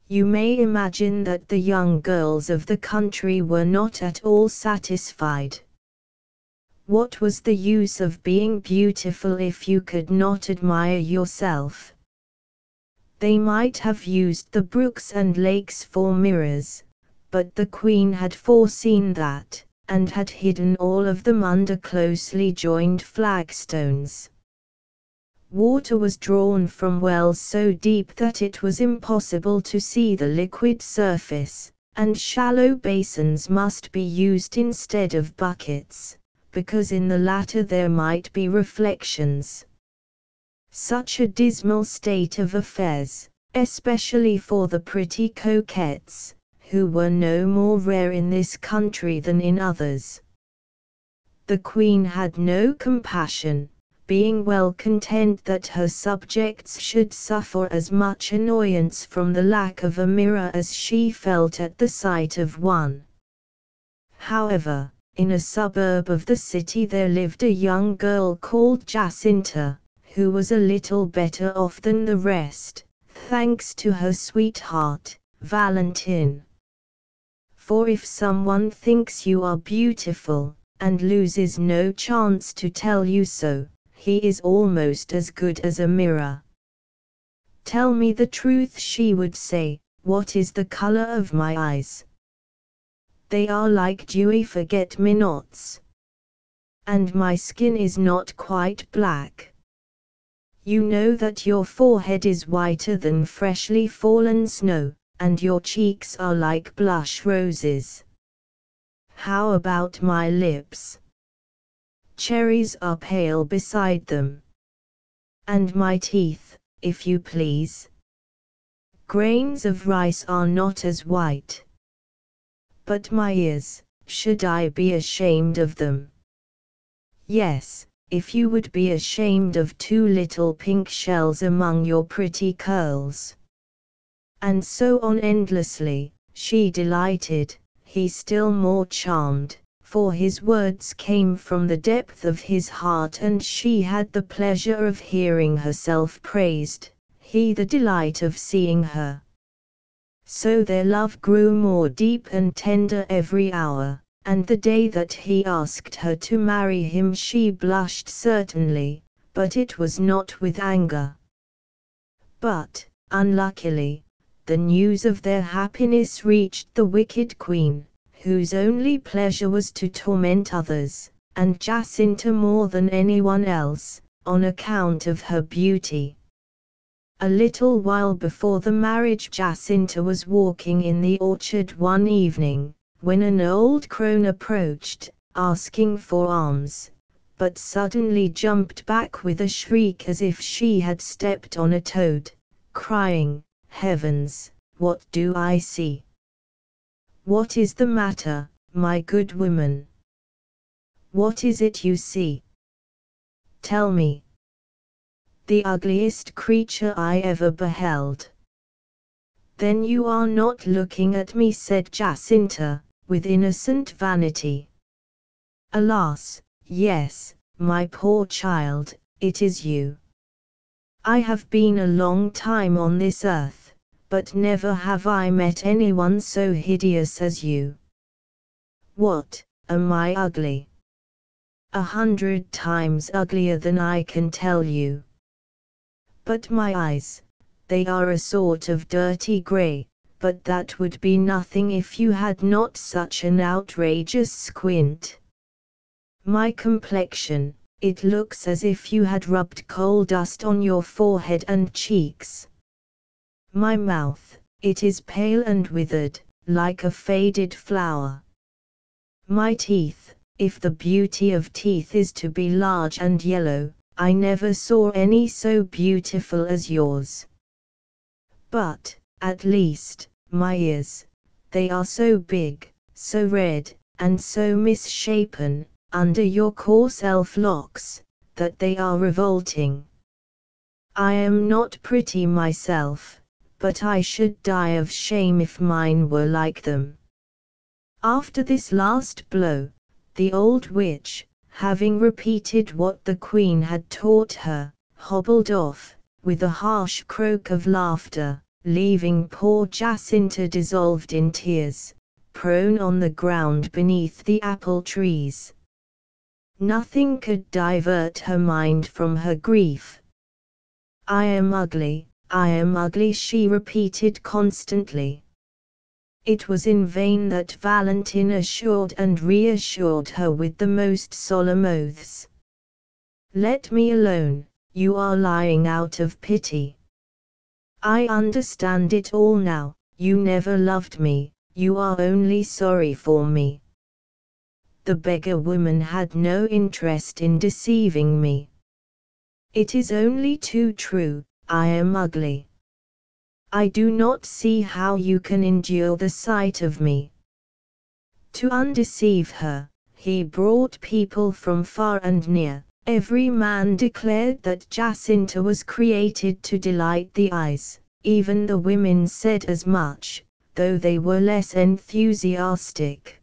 You may imagine that the young girls of the country were not at all satisfied. What was the use of being beautiful if you could not admire yourself? They might have used the brooks and lakes for mirrors, but the queen had foreseen that, and had hidden all of them under closely joined flagstones. Water was drawn from wells so deep that it was impossible to see the liquid surface, and shallow basins must be used instead of buckets, because in the latter there might be reflections. Such a dismal state of affairs, especially for the pretty coquettes, who were no more rare in this country than in others. The queen had no compassion, being well content that her subjects should suffer as much annoyance from the lack of a mirror as she felt at the sight of one. However, in a suburb of the city there lived a young girl called Jacinta, who was a little better off than the rest, thanks to her sweetheart, Valentine. For if someone thinks you are beautiful, and loses no chance to tell you so, he is almost as good as a mirror. "Tell me the truth," she would say, "what is the color of my eyes?" "They are like dewy forget-me-nots. And my skin is not quite black. You know that your forehead is whiter than freshly fallen snow, and your cheeks are like blush roses. How about my lips? Cherries are pale beside them. And my teeth, if you please. Grains of rice are not as white. But my ears, should I be ashamed of them? Yes, if you would be ashamed of 2 little pink shells among your pretty curls. And so on endlessly, she delighted, he still more charmed, for his words came from the depth of his heart and she had the pleasure of hearing herself praised, he the delight of seeing her. So their love grew more deep and tender every hour, and the day that he asked her to marry him she blushed certainly, but it was not with anger. But, unluckily, the news of their happiness reached the wicked queen, whose only pleasure was to torment others, and Jacinta more than anyone else, on account of her beauty. A little while before the marriage Jacinta was walking in the orchard one evening, when an old crone approached, asking for alms, but suddenly jumped back with a shriek as if she had stepped on a toad, crying, "Heavens, what do I see? What is the matter, my good woman? What is it you see? Tell me." "The ugliest creature I ever beheld." "Then you are not looking at me," said Jacinta, with innocent vanity. "Alas, yes, my poor child, it is you. I have been a long time on this earth, but never have I met anyone so hideous as you." "What, am I ugly?" "100 times uglier than I can tell you." "But my eyes, they are a sort of dirty grey, but that would be nothing if you had not such an outrageous squint. My complexion, it looks as if you had rubbed coal dust on your forehead and cheeks. My mouth, it is pale and withered, like a faded flower. My teeth, if the beauty of teeth is to be large and yellow, I never saw any so beautiful as yours. But, at least, my ears, they are so big, so red, and so misshapen, under your coarse elf locks, that they are revolting. I am not pretty myself, but I should die of shame if mine were like them." After this last blow, the old witch, having repeated what the queen had taught her, hobbled off, with a harsh croak of laughter, leaving poor Jacinta dissolved in tears, prone on the ground beneath the apple trees. Nothing could divert her mind from her grief. "I am ugly, she repeated constantly. It was in vain that Valentin assured and reassured her with the most solemn oaths. "Let me alone, you are lying out of pity. I understand it all now, you never loved me, you are only sorry for me. The beggar woman had no interest in deceiving me. It is only too true, I am ugly. I do not see how you can endure the sight of me." To undeceive her, he brought people from far and near. Every man declared that Jacinta was created to delight the eyes, even the women said as much, though they were less enthusiastic.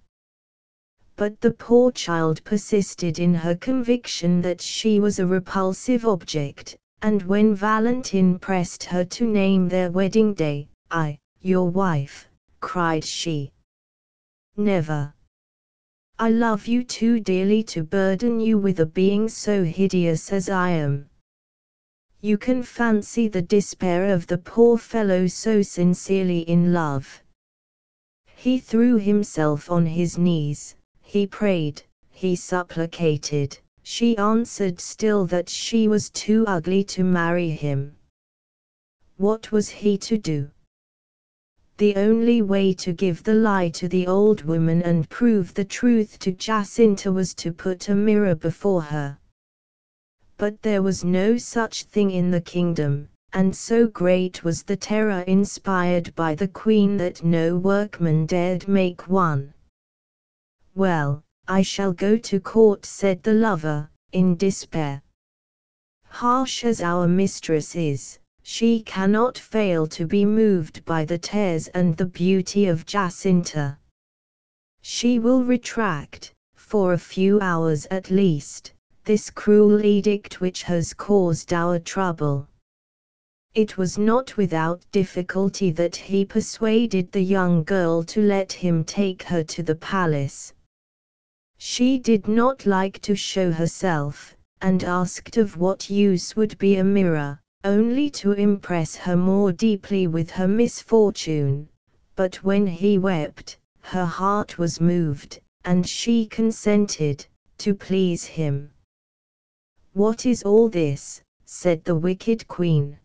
But the poor child persisted in her conviction that she was a repulsive object, and when Valentin pressed her to name their wedding day, "I, your wife," cried she. "Never. I love you too dearly to burden you with a being so hideous as I am." You can fancy the despair of the poor fellow so sincerely in love. He threw himself on his knees, he prayed, he supplicated. She answered still that she was too ugly to marry him. What was he to do? The only way to give the lie to the old woman and prove the truth to Jacinta was to put a mirror before her. But there was no such thing in the kingdom, and so great was the terror inspired by the queen that no workman dared make one. "Well, I shall go to court," said the lover, in despair. "Harsh as our mistress is, she cannot fail to be moved by the tears and the beauty of Jacinta. She will retract, for a few hours at least, this cruel edict which has caused our trouble." It was not without difficulty that he persuaded the young girl to let him take her to the palace. She did not like to show herself, and asked of what use would be a mirror, only to impress her more deeply with her misfortune. But when he wept, her heart was moved, and she consented, to please him. "What is all this?" said the wicked queen.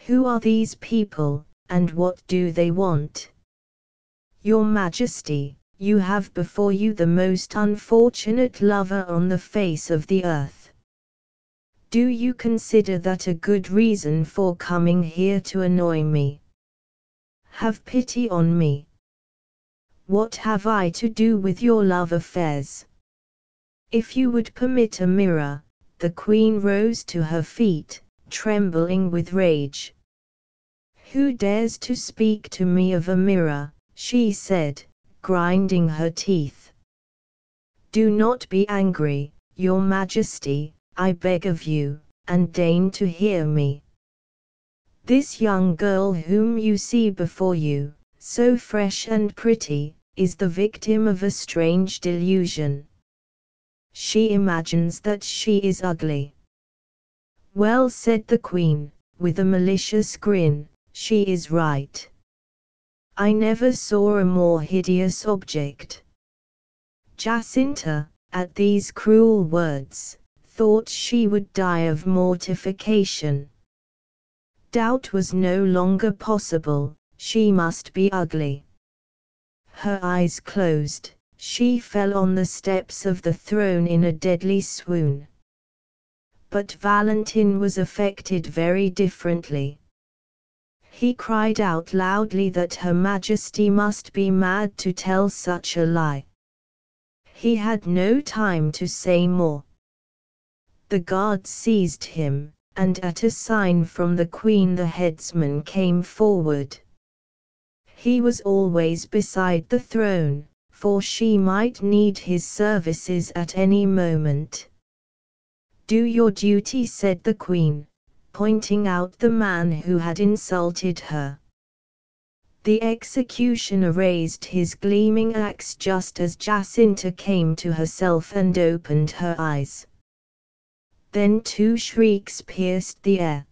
"Who are these people, and what do they want?" "Your Majesty, you have before you the most unfortunate lover on the face of the earth. Do you consider that a good reason for coming here to annoy me? Have pity on me. What have I to do with your love affairs? If you would permit a mirror." The queen rose to her feet, trembling with rage. "Who dares to speak to me of a mirror?" she said, grinding her teeth. "Do not be angry, Your Majesty, I beg of you, and deign to hear me. This young girl whom you see before you, so fresh and pretty, is the victim of a strange delusion. She imagines that she is ugly." "Well," said the queen, with a malicious grin, "she is right. I never saw a more hideous object." Jacinta, at these cruel words, thought she would die of mortification. Doubt was no longer possible, she must be ugly. Her eyes closed, she fell on the steps of the throne in a deadly swoon. But Valentin was affected very differently. He cried out loudly that Her Majesty must be mad to tell such a lie. He had no time to say more. The guards seized him, and at a sign from the queen the headsman came forward. He was always beside the throne, for she might need his services at any moment. "Do your duty," said the queen, pointing out the man who had insulted her. The executioner raised his gleaming axe just as Jacinta came to herself and opened her eyes. Then two shrieks pierced the air.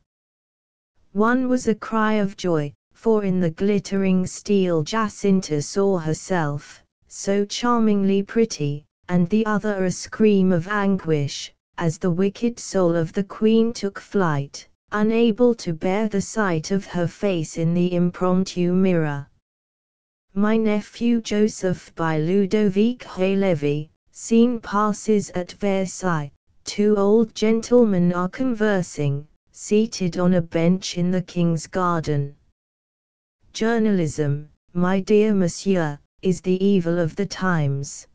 One was a cry of joy, for in the glittering steel Jacinta saw herself, so charmingly pretty, and the other a scream of anguish, as the wicked soul of the queen took flight, unable to bear the sight of her face in the impromptu mirror. My Nephew Joseph by Ludovic Halévy. Scene passes at Versailles. Two old gentlemen are conversing, seated on a bench in the king's garden. Journalism, my dear monsieur, is the evil of the times.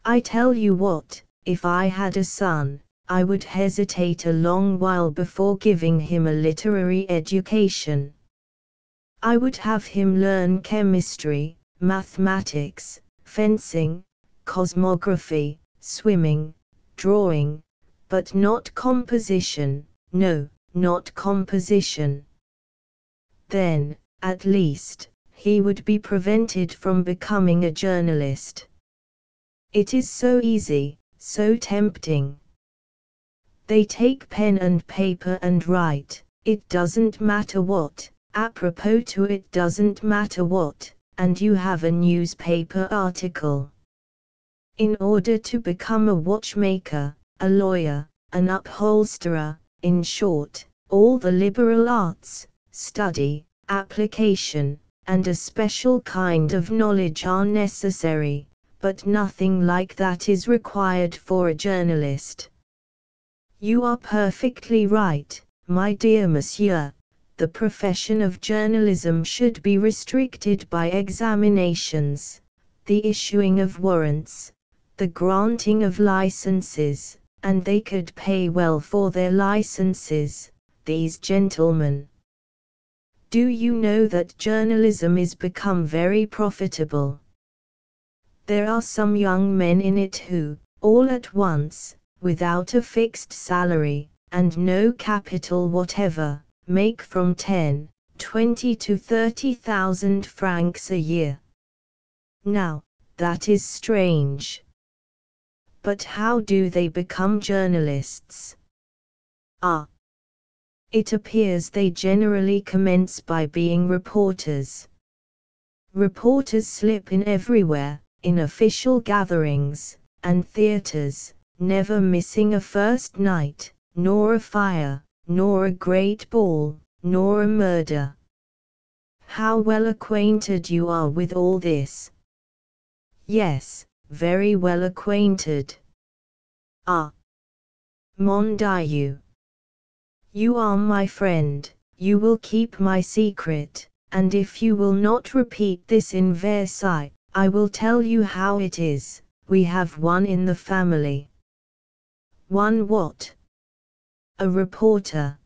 I tell you what, if I had a son, I would hesitate a long while before giving him a literary education. I would have him learn chemistry, mathematics, fencing, cosmography, swimming, drawing, but not composition, no, not composition. Then, at least, he would be prevented from becoming a journalist. It is so easy, so tempting. They take pen and paper and write, it doesn't matter what, apropos to it doesn't matter what, and you have a newspaper article. In order to become a watchmaker, a lawyer, an upholsterer, in short, all the liberal arts, study, application, and a special kind of knowledge are necessary, but nothing like that is required for a journalist. You are perfectly right, my dear monsieur. The profession of journalism should be restricted by examinations, the issuing of warrants, the granting of licenses, and they could pay well for their licenses, these gentlemen. Do you know that journalism is become very profitable? There are some young men in it who, all at once, without a fixed salary, and no capital whatever, make from 10, 20 to 30,000 francs a year. Now, that is strange. But how do they become journalists? Ah! It appears they generally commence by being reporters. Reporters slip in everywhere, in official gatherings, and theatres, never missing a first night, nor a fire, nor a great ball, nor a murder. How well acquainted you are with all this. Yes, very well acquainted. Ah! Mon Dieu! You are my friend, you will keep my secret, and if you will not repeat this in Versailles, I will tell you how it is. We have one in the family. One what? A reporter.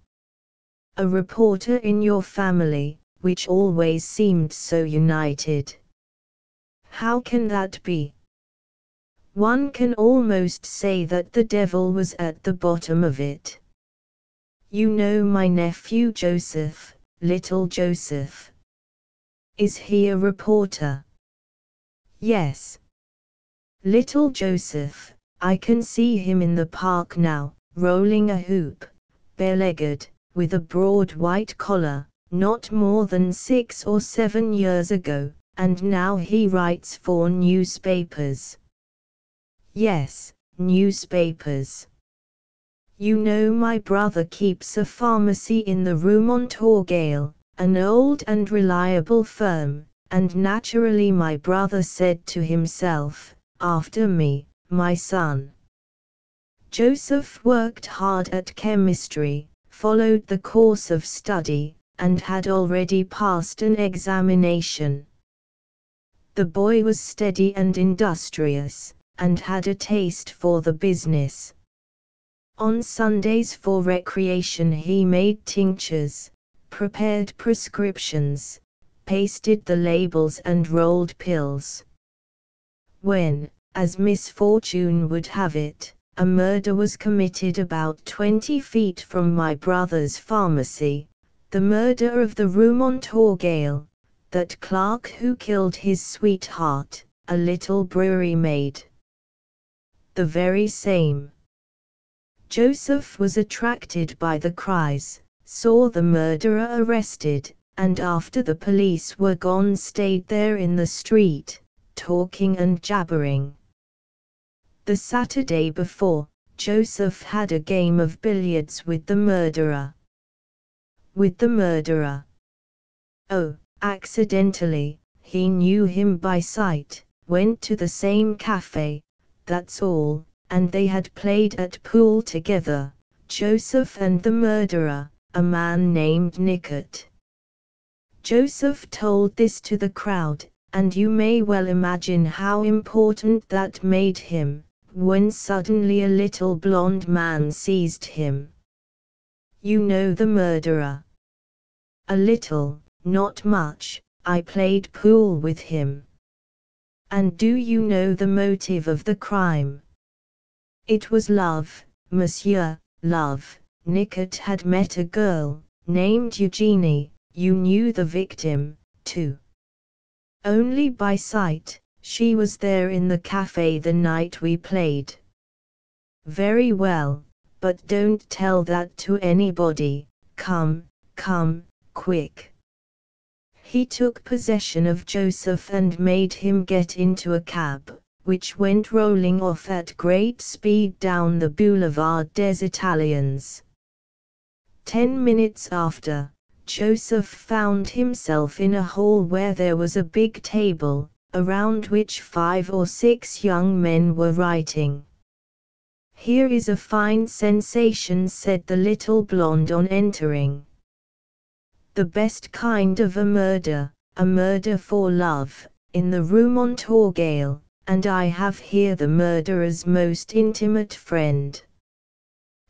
A reporter in your family, which always seemed so united. How can that be? One can almost say that the devil was at the bottom of it. You know my nephew Joseph, little Joseph. Is he a reporter? Yes. Little Joseph, I can see him in the park now, rolling a hoop, bare-legged, with a broad white collar, not more than 6 or 7 years ago, and now he writes for newspapers. Yes, newspapers. You know my brother keeps a pharmacy in the Rue Montorgueil, an old and reliable firm, and naturally my brother said to himself, after me, my son. Joseph worked hard at chemistry, followed the course of study, and had already passed an examination. The boy was steady and industrious, and had a taste for the business. On Sundays for recreation he made tinctures, prepared prescriptions, pasted the labels and rolled pills. When, as misfortune would have it, a murder was committed about 20 feet from my brother's pharmacy, the murder of the Rue Montorgueil, that clerk who killed his sweetheart, a little brewery maid. The very same. Joseph was attracted by the cries, saw the murderer arrested, and after the police were gone stayed there in the street, talking and jabbering. The Saturday before, Joseph had a game of billiards with the murderer. With the murderer. Oh, accidentally, he knew him by sight, went to the same cafe, that's all. And they had played at pool together, Joseph and the murderer, a man named Nicot. Joseph told this to the crowd, and you may well imagine how important that made him, when suddenly a little blond man seized him. You know the murderer. A little, not much, I played pool with him. And do you know the motive of the crime? It was love, monsieur, love. Nicot had met a girl, named Eugenie, you knew the victim, too. Only by sight, she was there in the cafe the night we played. Very well, but don't tell that to anybody, come, quick. He took possession of Joseph and made him get into a cab, which went rolling off at great speed down the Boulevard des Italiens. 10 minutes after, Joseph found himself in a hall where there was a big table, around which 5 or 6 young men were writing. Here is a fine sensation, said the little blonde on entering. The best kind of a murder for love, in the Rue Montorgueil, and I have here the murderer's most intimate friend.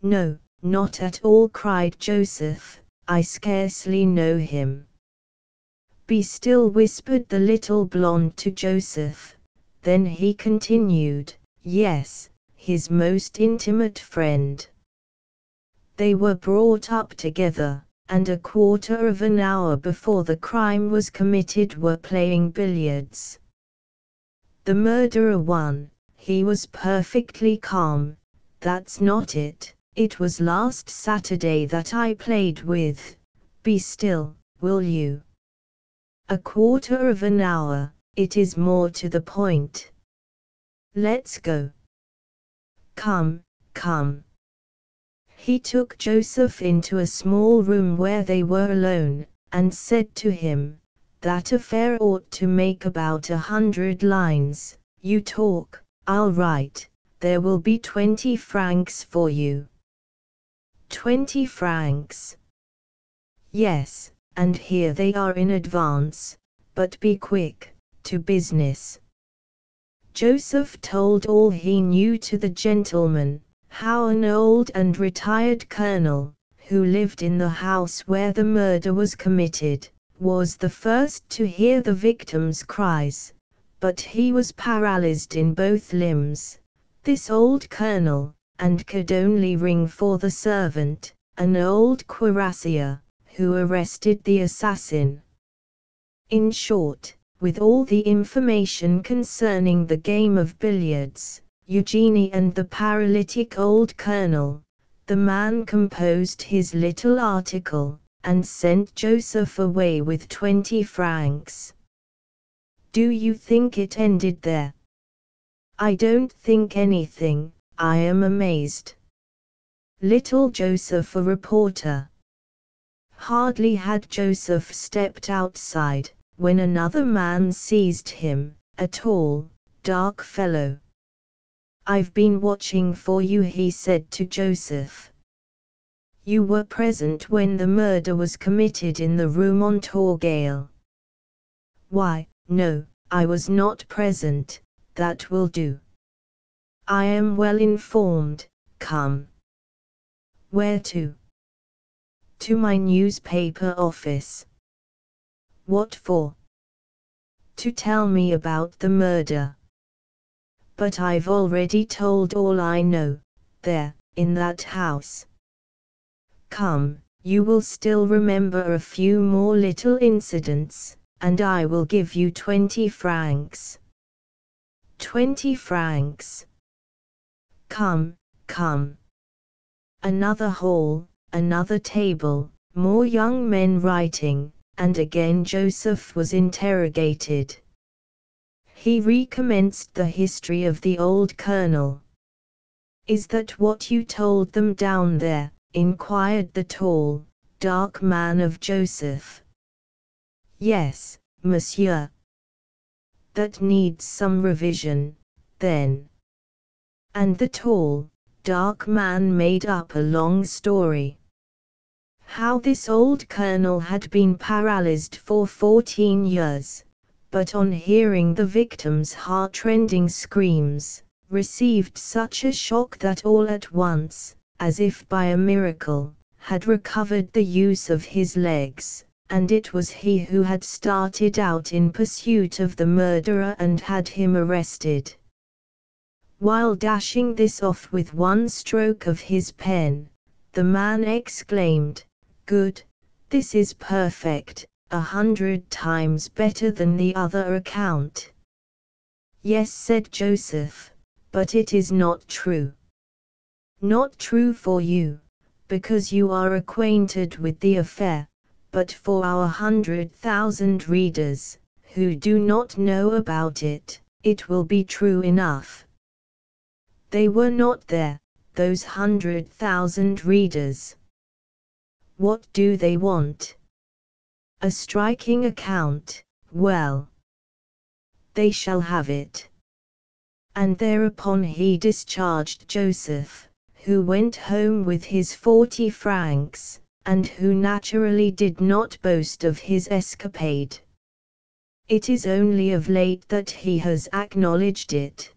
No, not at all, cried Joseph, I scarcely know him. Be still, whispered the little blonde to Joseph. Then he continued, yes, his most intimate friend. They were brought up together, and a quarter of an hour before the crime was committed were playing billiards. The murderer won. He was perfectly calm. That's not it. It was last Saturday that I played with. Be still, will you? A quarter of an hour, it is more to the point. Let's go. Come, come. He took Joseph into a small room where they were alone, and said to him, that affair ought to make about 100 lines. You talk, I'll write. There will be 20 francs for you. 20 francs. Yes, and here they are in advance, but be quick, to business. Joseph told all he knew to the gentleman, how an old and retired colonel, who lived in the house where the murder was committed, was the first to hear the victim's cries, but he was paralyzed in both limbs, this old colonel, and could only ring for the servant, an old cuirassier, who arrested the assassin. In short, with all the information concerning the game of billiards, Eugenie and the paralytic old colonel, the man composed his little article, and sent Joseph away with 20 francs. Do you think it ended there? I don't think anything, I am amazed. Little Joseph, a reporter. Hardly had Joseph stepped outside, when another man seized him, a tall, dark fellow. I've been watching for you, he said to Joseph. You were present when the murder was committed in the Rue Montorgueil. Why, no, I was not present. That will do. I am well informed. Come. Where to? To my newspaper office. What for? To tell me about the murder. But I've already told all I know, there, in that house. Come, you will still remember a few more little incidents, and I will give you 20 francs. 20 francs. Come, come. Another hall, another table, more young men writing, and again Joseph was interrogated. He recommenced the history of the old colonel. Is that what you told them down there? Inquired the tall, dark man of Joseph. Yes, monsieur. That needs some revision, then. And the tall, dark man made up a long story. How this old colonel had been paralyzed for 14 years, but on hearing the victim's heart-rending screams, received such a shock that all at once, as if by a miracle, had recovered the use of his legs, and it was he who had started out in pursuit of the murderer and had him arrested. While dashing this off with one stroke of his pen, the man exclaimed, "Good, this is perfect, 100 times better than the other account." "Yes," said Joseph, "but it is not true." "Not true for you, because you are acquainted with the affair, but for our 100,000 readers, who do not know about it, it will be true enough. They were not there, those 100,000 readers. What do they want? A striking account. Well, they shall have it. And thereupon he discharged Joseph, who went home with his 40 francs, and who naturally did not boast of his escapade. It is only of late that he has acknowledged it.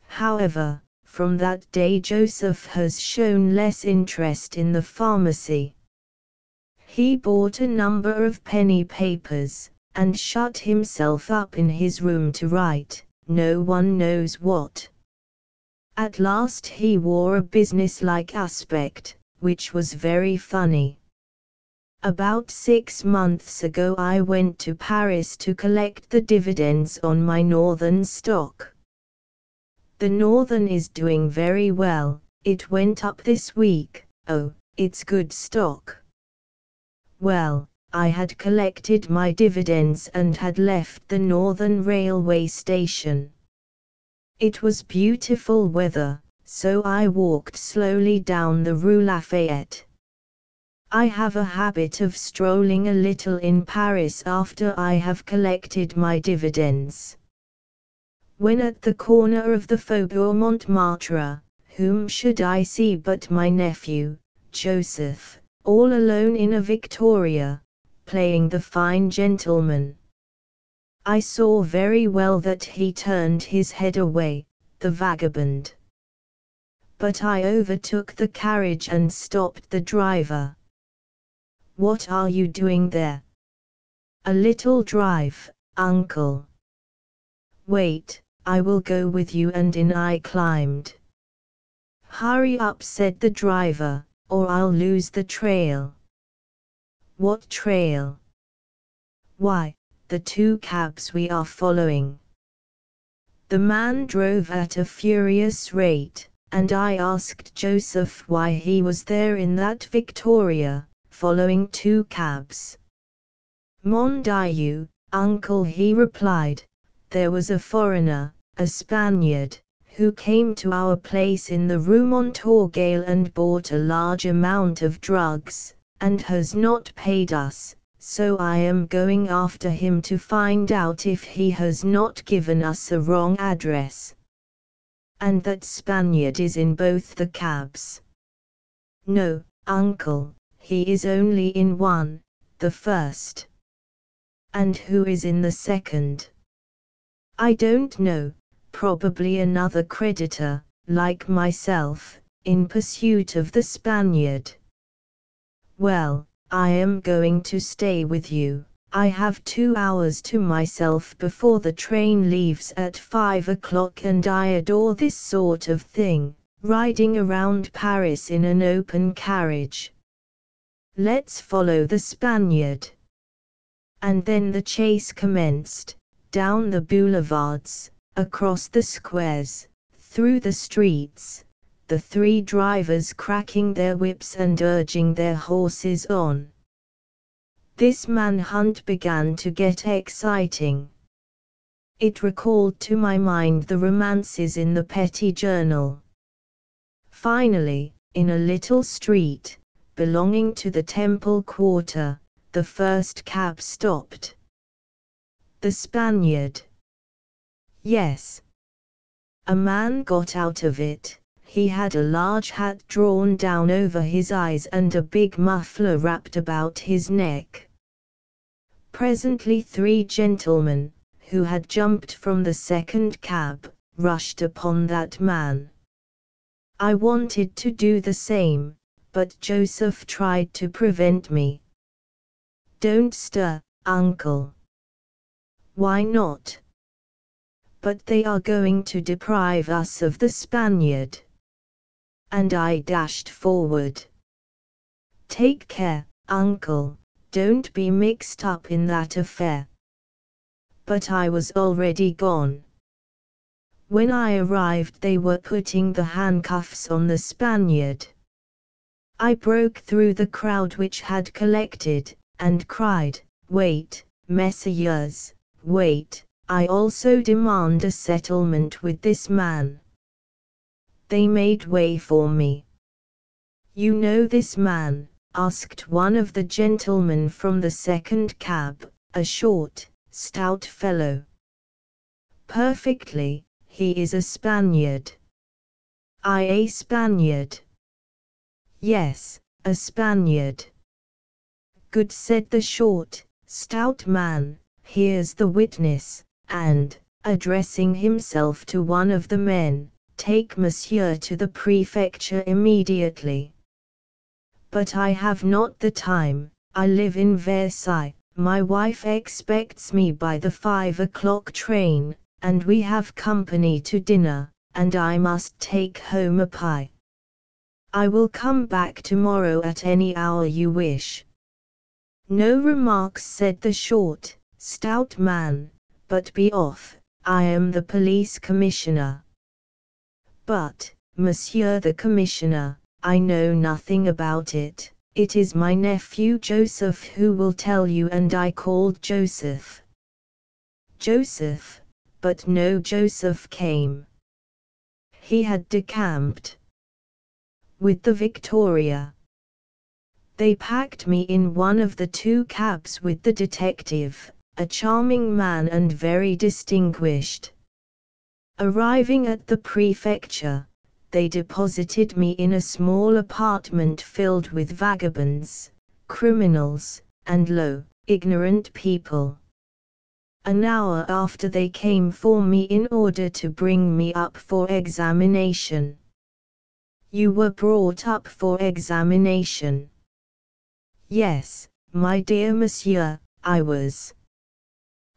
However, from that day Joseph has shown less interest in the pharmacy. He bought a number of penny papers, and shut himself up in his room to write, no one knows what. At last he wore a business-like aspect, which was very funny. About 6 months ago I went to Paris to collect the dividends on my Northern stock. The Northern is doing very well, it went up this week. Oh, it's good stock. Well, I had collected my dividends and had left the Northern railway station. It was beautiful weather, so I walked slowly down the Rue Lafayette. I have a habit of strolling a little in Paris after I have collected my dividends. When at the corner of the Faubourg Montmartre, whom should I see but my nephew, Joseph, all alone in a victoria, playing the fine gentleman. I saw very well that he turned his head away, the vagabond. But I overtook the carriage and stopped the driver. "What are you doing there?" "A little drive, uncle." "Wait, I will go with you," and in I climbed. "Hurry up," said the driver, "or I'll lose the trail." "What trail?" "Why, the 2 cabs we are following." The man drove at a furious rate, and I asked Joseph why he was there in that victoria, following 2 cabs. "Mon Dieu, uncle," he replied, "there was a foreigner, a Spaniard, who came to our place in the Rue Montorgueil and bought a large amount of drugs, and has not paid us, so I am going after him to find out if he has not given us a wrong address. And that Spaniard is in both the cabs." "No, uncle, he is only in one, the first." "And who is in the second?" "I don't know, probably another creditor, like myself, in pursuit of the Spaniard." "Well, I am going to stay with you. I have 2 hours to myself before the train leaves at 5 o'clock and I adore this sort of thing, riding around Paris in an open carriage. Let's follow the Spaniard." And then the chase commenced, down the boulevards, across the squares, through the streets, the 3 drivers cracking their whips and urging their horses on. This manhunt began to get exciting. It recalled to my mind the romances in the petty journal. Finally, in a little street, belonging to the Temple Quarter, the first cab stopped. "The Spaniard?" "Yes." A man got out of it. He had a large hat drawn down over his eyes and a big muffler wrapped about his neck. Presently 3 gentlemen, who had jumped from the second cab, rushed upon that man. I wanted to do the same, but Joseph tried to prevent me. "Don't stir, uncle." "Why not?" "But they are going to deprive us of the Spaniard." And I dashed forward. "Take care, uncle, don't be mixed up in that affair." But I was already gone. When I arrived they were putting the handcuffs on the Spaniard. I broke through the crowd which had collected, and cried, "Wait, messieurs, wait, I also demand a settlement with this man." They made way for me. "You know this man?" asked one of the gentlemen from the second cab, a short, stout fellow. "Perfectly," he is a Spaniard. A Spaniard? Yes, a Spaniard. Good, said the short, stout man, here's the witness, and, addressing himself to one of the men, take monsieur to the prefecture immediately. But I have not the time, I live in Versailles, my wife expects me by the 5 o'clock train, and we have company to dinner, and I must take home a pie. I will come back tomorrow at any hour you wish. No remarks, said the short, stout man, but be off, I am the police commissioner. But, monsieur the commissioner, I know nothing about it, it is my nephew Joseph who will tell you, and I called Joseph. Joseph, but no Joseph came. He had decamped with the Victoria. They packed me in one of the 2 cabs with the detective, a charming man and very distinguished. Arriving at the prefecture, they deposited me in a small apartment filled with vagabonds, criminals, and low, ignorant people. An hour after they came for me in order to bring me up for examination. You were brought up for examination? Yes, my dear monsieur, I was.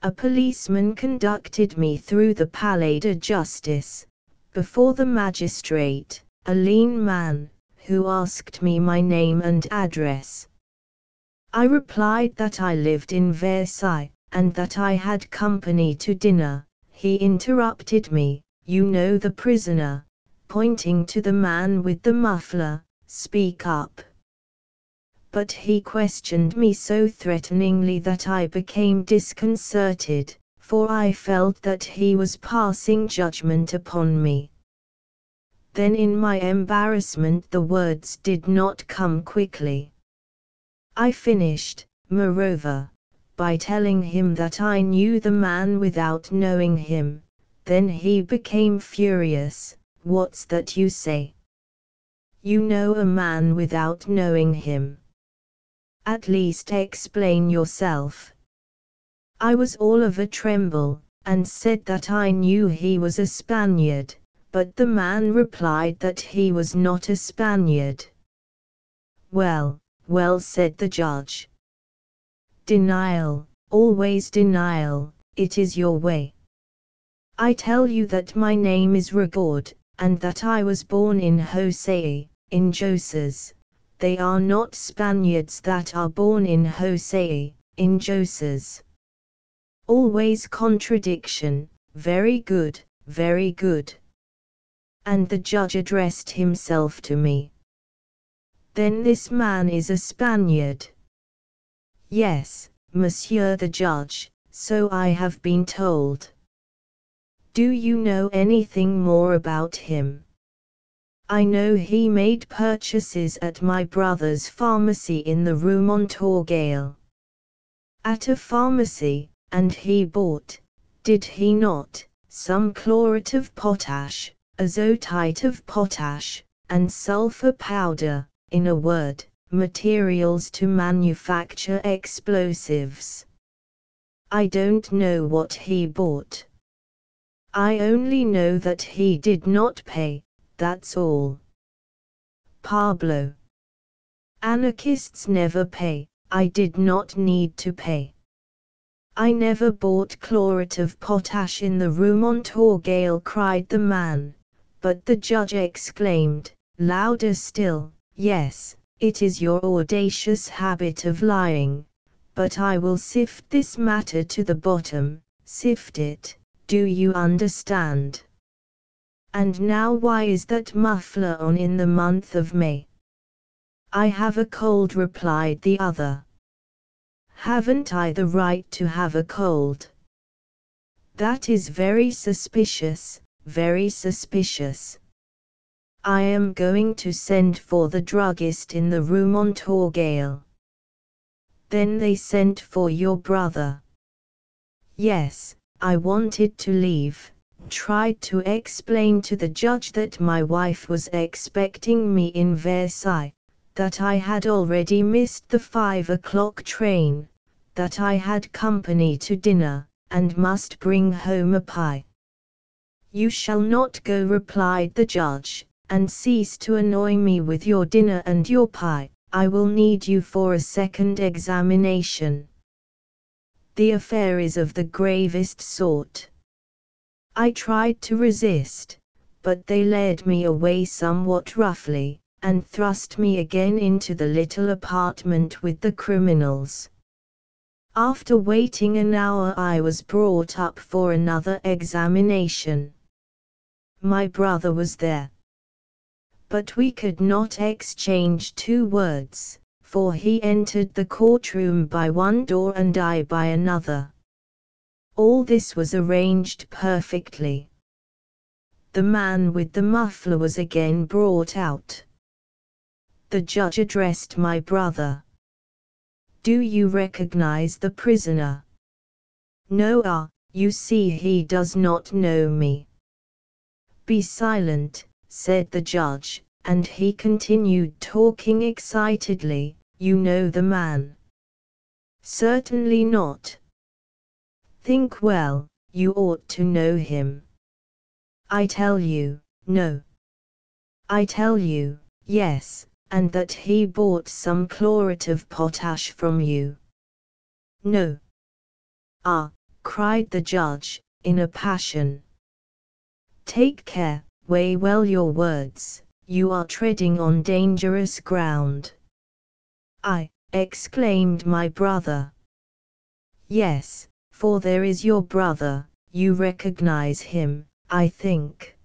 A policeman conducted me through the Palais de Justice, before the magistrate, a lean man, who asked me my name and address. I replied that I lived in Versailles, and that I had company to dinner. He interrupted me, you know the prisoner, pointing to the man with the muffler, speak up. But he questioned me so threateningly that I became disconcerted, for I felt that he was passing judgment upon me. Then in my embarrassment the words did not come quickly. I finished, moreover, by telling him that I knew the man without knowing him. Then he became furious. What's that you say? You know a man without knowing him? At least explain yourself. I was all of a tremble, and said that I knew he was a Spaniard, but the man replied that he was not a Spaniard. Well, well, said the judge. Denial, always denial, it is your way. I tell you that my name is Rigaud, and that I was born in Jose, in Joses. They are not Spaniards that are born in Jose, in Joses. Always contradiction, very good, very good. And the judge addressed himself to me. Then this man is a Spaniard? Yes, monsieur the judge, so I have been told. Do you know anything more about him? I know he made purchases at my brother's pharmacy in the Rue Montorgueil. At a pharmacy, and he bought, did he not, some chlorat of potash, azotite of potash, and sulfur powder, in a word, materials to manufacture explosives. I don't know what he bought. I only know that he did not pay. That's all. Pablo. Anarchists never pay, I did not need to pay. I never bought chlorat of potash in the Rue Montorgueil, cried the man, but the judge exclaimed, louder still, yes, it is your audacious habit of lying, but I will sift this matter to the bottom, sift it, do you understand? And now why is that muffler on in the month of May? I have a cold, replied the other. Haven't I the right to have a cold? That is very suspicious, very suspicious. I am going to send for the druggist in the Rue Montorgueil. Then they sent for your brother. Yes, I wanted to leave, tried to explain to the judge that my wife was expecting me in Versailles, that I had already missed the 5 o'clock train, that I had company to dinner, and must bring home a pie. "You shall not go," replied the judge, "and cease to annoy me with your dinner and your pie. I will need you for a second examination. The affair is of the gravest sort." I tried to resist, but they led me away somewhat roughly, and thrust me again into the little apartment with the criminals. After waiting an hour I was brought up for another examination. My brother was there. But we could not exchange 2 words, for he entered the courtroom by one door and I by another. All this was arranged perfectly. The man with the muffler was again brought out. The judge addressed my brother. "Do you recognize the prisoner?" "No, you see he does not know me." "Be silent," said the judge, and he continued talking excitedly. "You know the man?" "Certainly not." "Think well, you ought to know him." "I tell you, no." "I tell you, yes, and that he bought some chlorat of potash from you." "No." "Ah," cried the judge, in a passion. "Take care, weigh well your words, you are treading on dangerous ground." "I," exclaimed my brother. "Yes, for there is your brother, you recognize him, I think."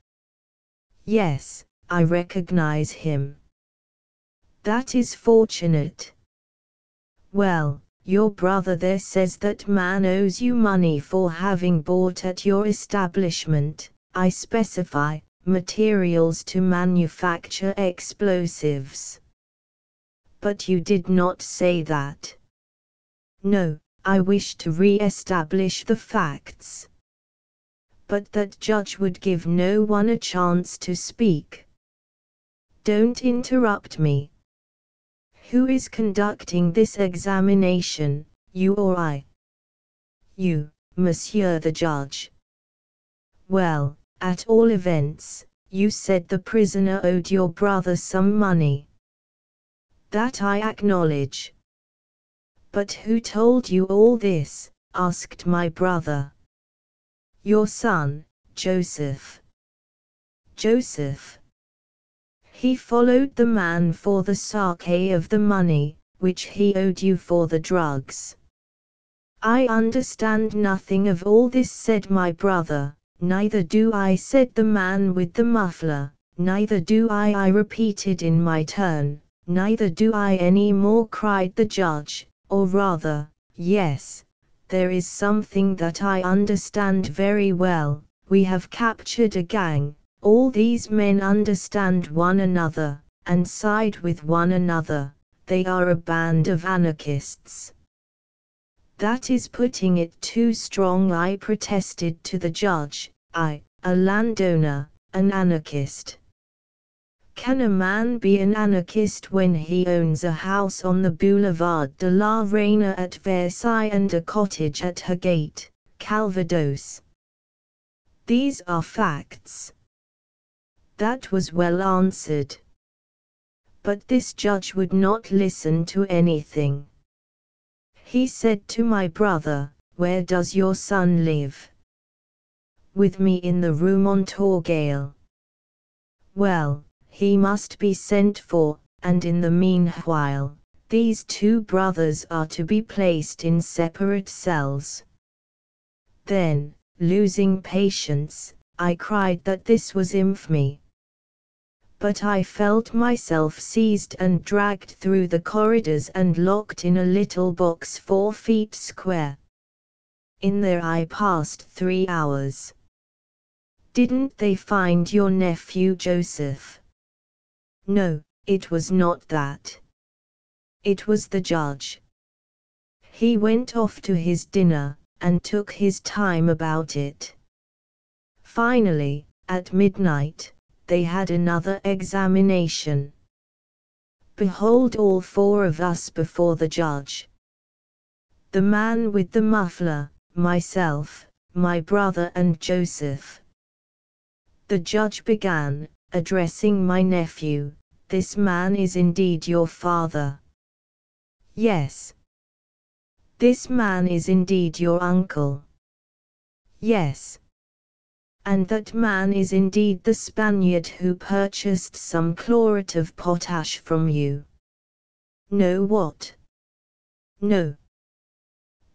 "Yes, I recognize him." "That is fortunate." "Well, your brother there says that man owes you money for having bought at your establishment, I specify, materials to manufacture explosives." "But you did not say that." "No, I wish to re-establish the facts." But that judge would give no one a chance to speak. "Don't interrupt me. Who is conducting this examination, you or I?" "You, monsieur the judge." "Well, at all events, you said the prisoner owed your brother some money." "That I acknowledge." "But who told you all this?" asked my brother. "Your son, Joseph." "Joseph?" "He followed the man for the sake of the money, which he owed you for the drugs." "I understand nothing of all this," said my brother. "Neither do I," said the man with the muffler. "Neither do I repeated in my turn. "Neither do I any more," cried the judge. "Or rather, yes, there is something that I understand very well. We have captured a gang. All these men understand one another, and side with one another. They are a band of anarchists." "That is putting it too strong," I protested to the judge. "I, a landowner, an anarchist. Can a man be an anarchist when he owns a house on the Boulevard de la Reine at Versailles and a cottage at her gate, Calvados? These are facts." That was well answered. But this judge would not listen to anything. He said to my brother, "Where does your son live?" "With me in the Rue Montorgueil." "Well, he must be sent for, and in the meanwhile, these 2 brothers are to be placed in separate cells." Then, losing patience, I cried that this was infamy. But I felt myself seized and dragged through the corridors and locked in a little box 4 feet square. In there I passed 3 hours. "Didn't they find your nephew Joseph?" "No, it was not that. It was the judge. He went off to his dinner, and took his time about it. Finally, at midnight, they had another examination. Behold all four of us before the judge. The man with the muffler, myself, my brother and Joseph. The judge began, addressing my nephew, "This man is indeed your father." "Yes." "This man is indeed your uncle." "Yes." "And that man is indeed the Spaniard who purchased some chlorat of potash from you." "No, what?" "No."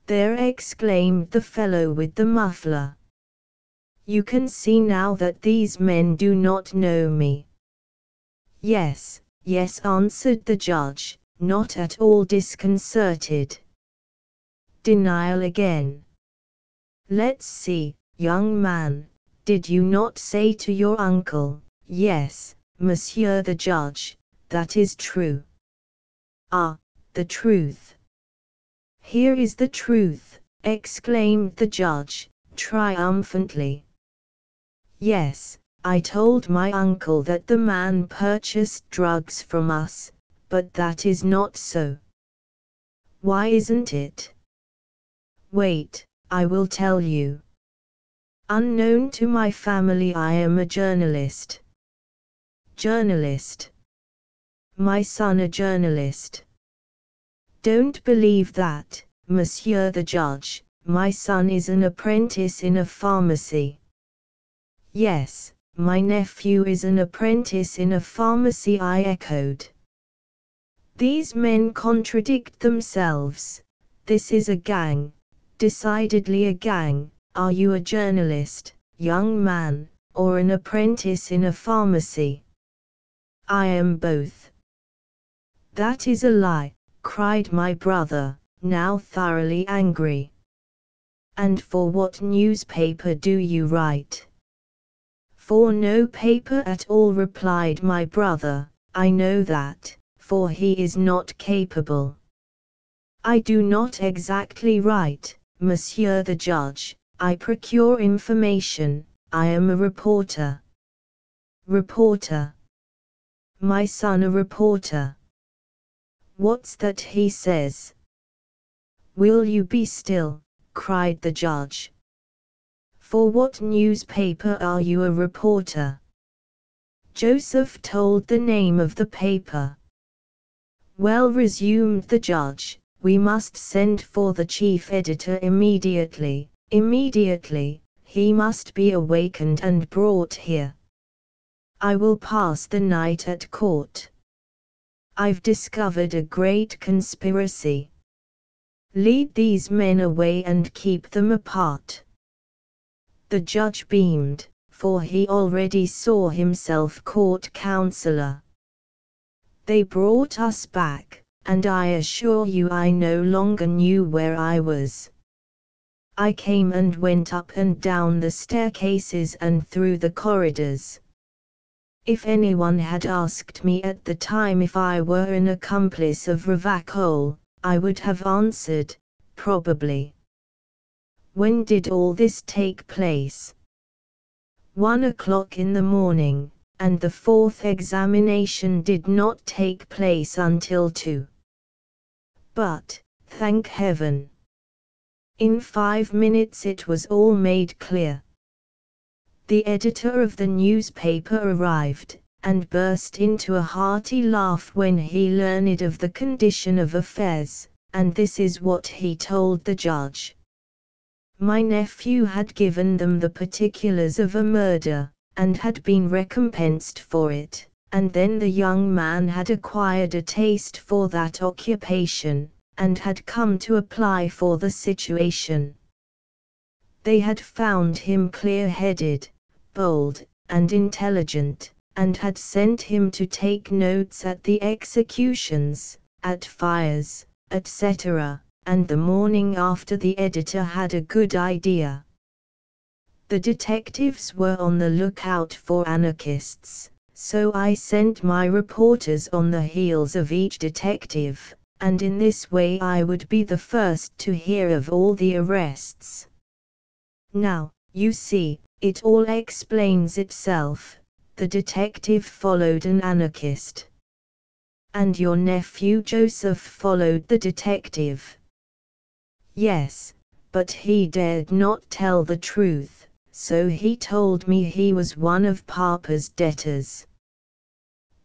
"There," exclaimed the fellow with the muffler. "You can see now that these men do not know me." "Yes, yes," answered the judge, not at all disconcerted. Denial again. "Let's see, young man, did you not say to your uncle?" "Yes, monsieur the judge, that is true." "Ah, the truth." "Here is the truth," exclaimed the judge, triumphantly. "Yes, I told my uncle that the man purchased drugs from us, but that is not so." "Why isn't it?" "Wait, I will tell you. Unknown to my family, I am a journalist." "Journalist? My son a journalist?" "Don't believe that, monsieur the judge, my son is an apprentice in a pharmacy." "Yes, my nephew is an apprentice in a pharmacy," I echoed. "These men contradict themselves. This is a gang, decidedly a gang. Are you a journalist, young man, or an apprentice in a pharmacy?" "I am both." "That is a lie," cried my brother, now thoroughly angry. "And for what newspaper do you write?" "For no paper at all," replied my brother. "I know that, for he is not capable." "I do not exactly write, monsieur the judge, I procure information, I am a reporter." "Reporter? My son a reporter? What's that he says?" "Will you be still?" cried the judge. "For what newspaper are you a reporter?" Joseph told the name of the paper. "Well," resumed the judge, "we must send for the chief editor immediately. Immediately, he must be awakened and brought here. I will pass the night at court. I've discovered a great conspiracy. Lead these men away and keep them apart." The judge beamed, for he already saw himself court councillor. "They brought us back, and I assure you I no longer knew where I was. I came and went up and down the staircases and through the corridors. If anyone had asked me at the time if I were an accomplice of Ravachol, I would have answered, probably." "When did all this take place?" 1 o'clock in the morning, and the fourth examination did not take place until 2. "But, thank heaven! In 5 minutes it was all made clear." The editor of the newspaper arrived, and burst into a hearty laugh when he learned of the condition of affairs, and this is what he told the judge. My nephew had given them the particulars of a murder, and had been recompensed for it, and then the young man had acquired a taste for that occupation, and had come to apply for the situation. They had found him clear-headed, bold, and intelligent, and had sent him to take notes at the executions, at fires, etc., and the morning after the editor had a good idea. The detectives were on the lookout for anarchists, so I sent my reporters on the heels of each detective, and in this way I would be the first to hear of all the arrests. Now, You see, it all explains itself. The detective followed an anarchist. And your nephew Joseph followed the detective. Yes, but he dared not tell the truth, so he told me he was one of Papa's debtors.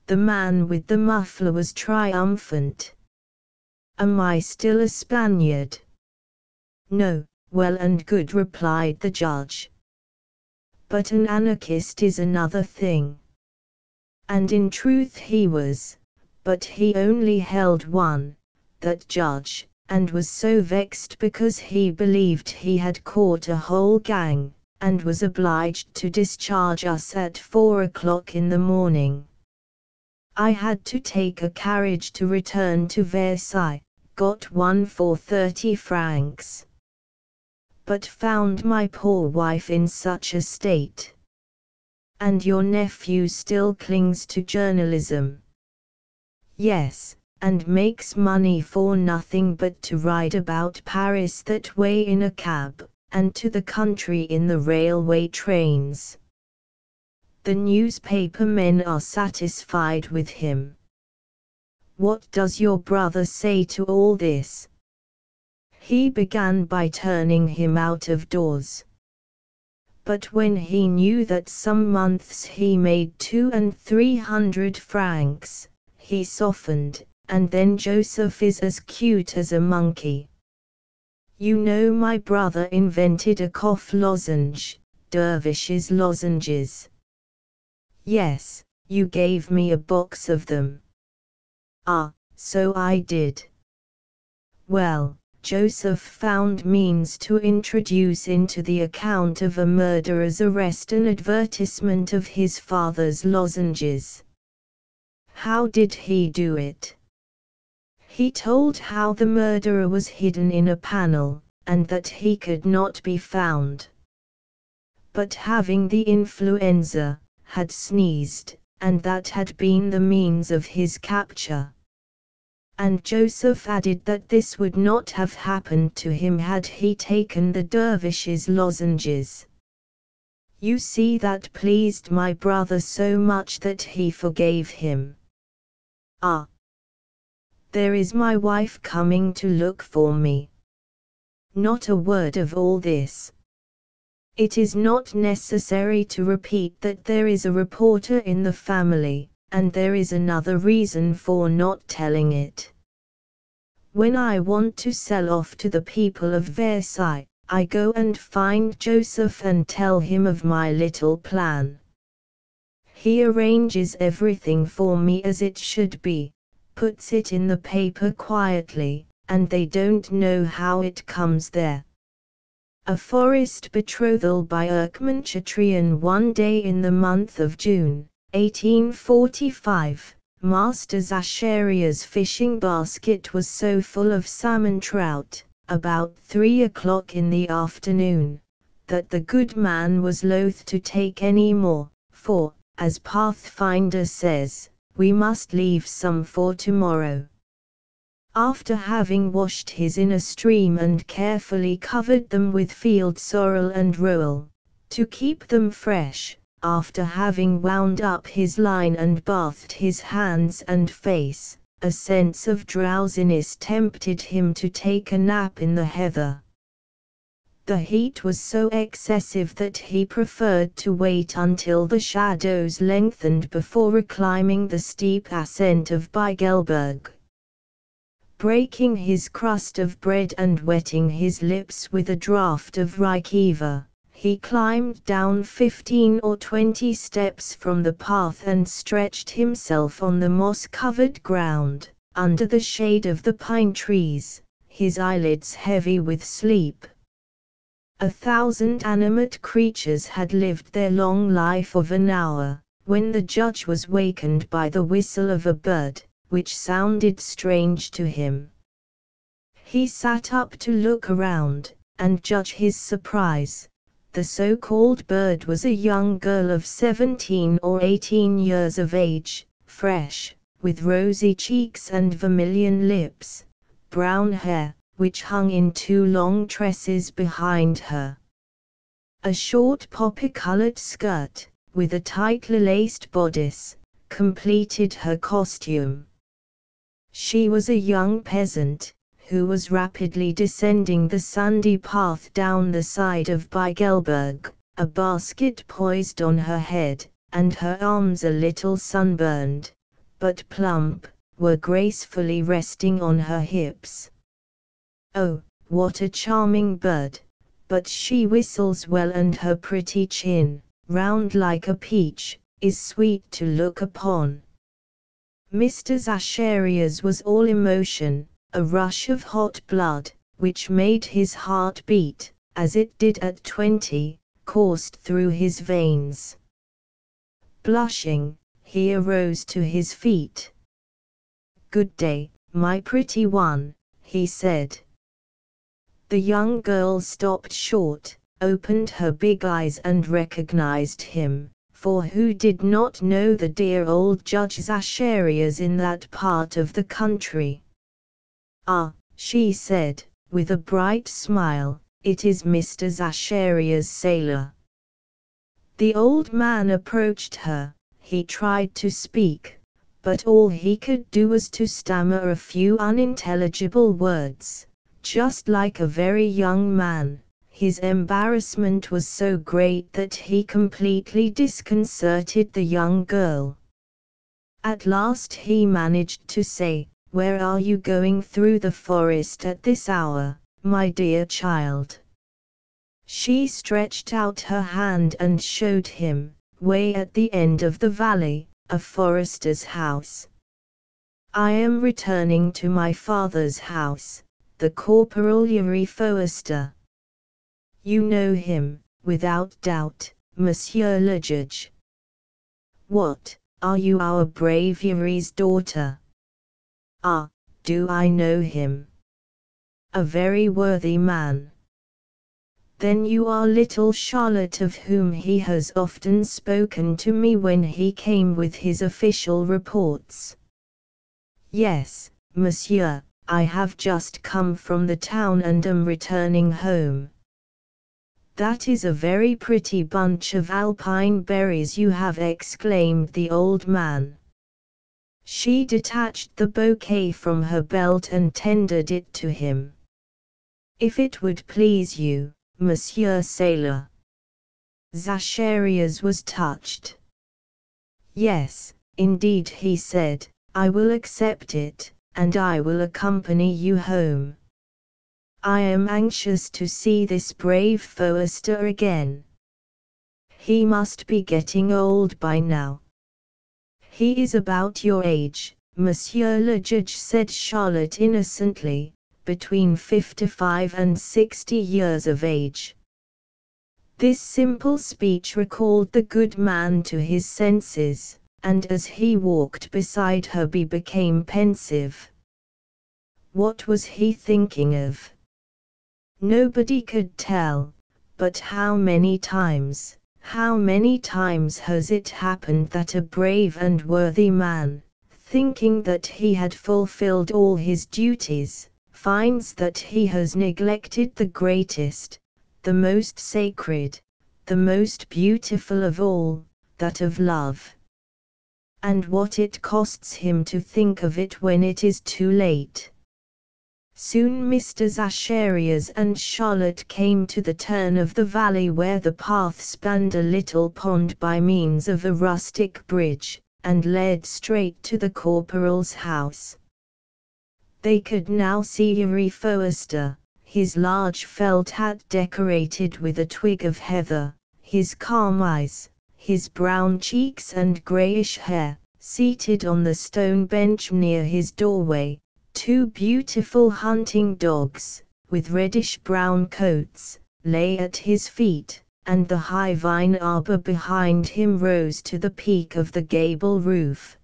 The man with the muffler was triumphant. Am I still a Spaniard? No, well and good, replied the judge. But an anarchist is another thing. And in truth he was, but he only held one, that judge, and was so vexed because he believed he had caught a whole gang, and was obliged to discharge us at 4 o'clock in the morning. I had to take a carriage to return to Versailles, got one for 30 francs. But found my poor wife in such a state. And your nephew still clings to journalism. Yes, and makes money for nothing but to ride about Paris that way in a cab, and to the country in the railway trains. The newspaper men are satisfied with him. What does your brother say to all this? He began by turning him out of doors. But when he knew that some months he made 200 and 300 francs, he softened, and then Joseph is as cute as a monkey. You know my brother invented a cough lozenge, dervishes' lozenges. Yes, you gave me a box of them. Ah, so I did. Well, Joseph found means to introduce into the account of a murderer's arrest an advertisement of his father's lozenges. How did he do it? He told how the murderer was hidden in a panel, and that he could not be found. But having the influenza, had sneezed, and that had been the means of his capture. And Joseph added that this would not have happened to him had he taken the dervish's lozenges. You see, that pleased my brother so much that he forgave him. Ah! There is my wife coming to look for me. Not a word of all this. It is not necessary to repeat that there is a reporter in the family, and there is another reason for not telling it. When I want to sell off to the people of Versailles, I go and find Joseph and tell him of my little plan. He arranges everything for me as it should be, puts it in the paper quietly, and they don't know how it comes there. A forest betrothal by Erckmann Chatrian one day in the month of June, 1845, Master Zacharias' fishing basket was so full of salmon trout, about 3 o'clock in the afternoon, that the good man was loath to take any more, for, as Pathfinder says, we must leave some for tomorrow. After having washed his in a stream and carefully covered them with field sorrel and rowel, to keep them fresh, after having wound up his line and bathed his hands and face, a sense of drowsiness tempted him to take a nap in the heather. The heat was so excessive that he preferred to wait until the shadows lengthened before reclimbing the steep ascent of Bigelberg. Breaking his crust of bread and wetting his lips with a draught of Reikiva, he climbed down 15 or 20 steps from the path and stretched himself on the moss-covered ground, under the shade of the pine trees, his eyelids heavy with sleep. 1,000 animate creatures had lived their long life of an hour, when the judge was wakened by the whistle of a bird, which sounded strange to him. He sat up to look around, and judge his surprise. The so-called bird was a young girl of 17 or 18 years of age, fresh, with rosy cheeks and vermilion lips, brown hair, which hung in 2 long tresses behind her. A short poppy-colored skirt, with a tightly laced bodice, completed her costume. She was a young peasant, who was rapidly descending the sandy path down the side of Bigelberg, a basket poised on her head, and her arms a little sunburned, but plump, were gracefully resting on her hips. Oh, what a charming bird! But she whistles well, and her pretty chin, round like a peach, is sweet to look upon. Mr. Zacharias was all emotion, a rush of hot blood, which made his heart beat, as it did at 20, coursed through his veins. Blushing, he arose to his feet. "Good day, my pretty one," he said. The young girl stopped short, opened her big eyes and recognized him, for who did not know the dear old Judge Zacharias in that part of the country? "Ah," she said, with a bright smile, "it is Mr. Zacharias Saylor." The old man approached her. He tried to speak, but all he could do was to stammer a few unintelligible words, just like a very young man. His embarrassment was so great that he completely disconcerted the young girl. At last he managed to say, "Where are you going through the forest at this hour, my dear child?" She stretched out her hand and showed him, way at the end of the valley, a forester's house. "I am returning to my father's house, the Corporal Yuri Forester. You know him, without doubt, Monsieur le Juge." "What, are you our brave Yuri's daughter?" "Ah, do I know him? A very worthy man." "Then you are little Charlotte, of whom he has often spoken to me when he came with his official reports." "Yes, monsieur, I have just come from the town and am returning home." "That is a very pretty bunch of alpine berries you have," exclaimed the old man. She detached the bouquet from her belt and tendered it to him. "If it would please you, Monsieur Saylor." Zacharias was touched. "Yes, indeed," he said, "I will accept it, and I will accompany you home. I am anxious to see this brave Forester again. He must be getting old by now." "He is about your age, Monsieur le Juge," said Charlotte innocently, "between 55 and 60 years of age." This simple speech recalled the good man to his senses, and as he walked beside her he became pensive. What was he thinking of? Nobody could tell, but how many times has it happened that a brave and worthy man, thinking that he had fulfilled all his duties, finds that he has neglected the greatest, the most sacred, the most beautiful of all, that of love. And what it costs him to think of it when it is too late. Soon Mr. Zacharias and Charlotte came to the turn of the valley where the path spanned a little pond by means of a rustic bridge, and led straight to the corporal's house. They could now see Yuri Forester, his large felt hat decorated with a twig of heather, his calm eyes, his brown cheeks and greyish hair, seated on the stone bench near his doorway. Two beautiful hunting dogs, with reddish-brown coats, lay at his feet, and the high vine arbor behind him rose to the peak of the gable roof.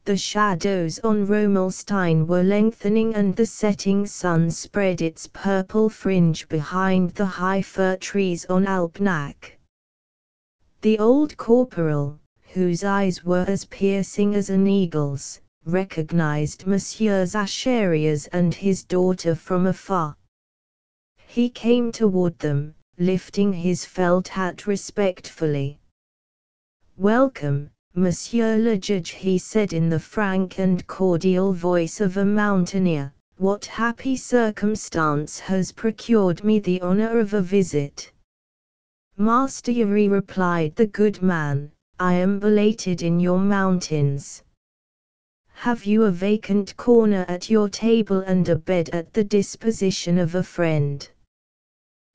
The shadows on Romelstein were lengthening, and the setting sun spread its purple fringe behind the high fir trees on Alpnach. The old corporal, whose eyes were as piercing as an eagle's, recognized Monsieur Zacharias and his daughter from afar. He came toward them, lifting his felt hat respectfully. "Welcome, Monsieur le Juge," he said in the frank and cordial voice of a mountaineer. "What happy circumstance has procured me the honor of a visit?" "Master Yuri," replied the good man, "I am belated in your mountains. Have you a vacant corner at your table and a bed at the disposition of a friend?"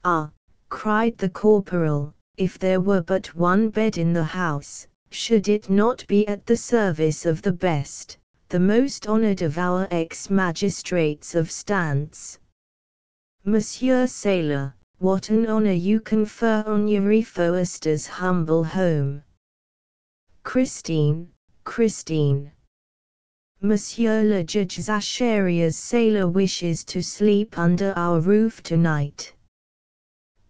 "Ah," cried the corporal, "if there were but one bed in the house, should it not be at the service of the best, the most honored of our ex-magistrates of Stans? Monsieur Sailor, what an honor you confer on Yuri Forrester's humble home." "Christine, Christine. Monsieur le Juge Zacharias Sailor wishes to sleep under our roof tonight."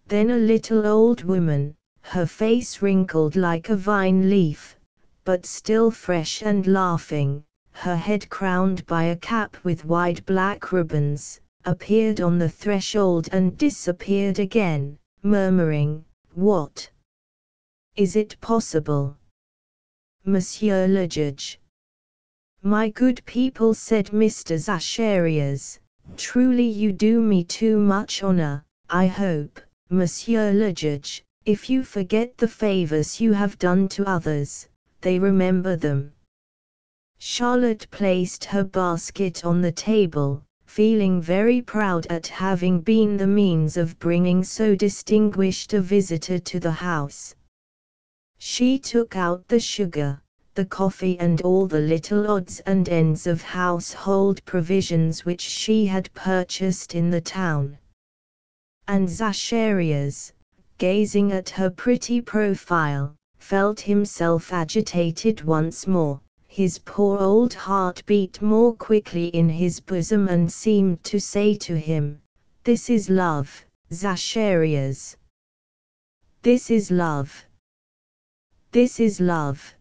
Then a little old woman, her face wrinkled like a vine leaf, but still fresh and laughing, her head crowned by a cap with wide black ribbons, appeared on the threshold and disappeared again, murmuring, "What? Is it possible? Monsieur le Juge." "My good people," said Mr. Zacharias, "truly you do me too much honor. I hope, Monsieur le Juge, if you forget the favors you have done to others, they remember them." Charlotte placed her basket on the table, feeling very proud at having been the means of bringing so distinguished a visitor to the house. She took out the sugar, the coffee and all the little odds and ends of household provisions which she had purchased in the town. And Zacharias, gazing at her pretty profile, felt himself agitated once more. His poor old heart beat more quickly in his bosom and seemed to say to him, "This is love, Zacharias. This is love. This is love."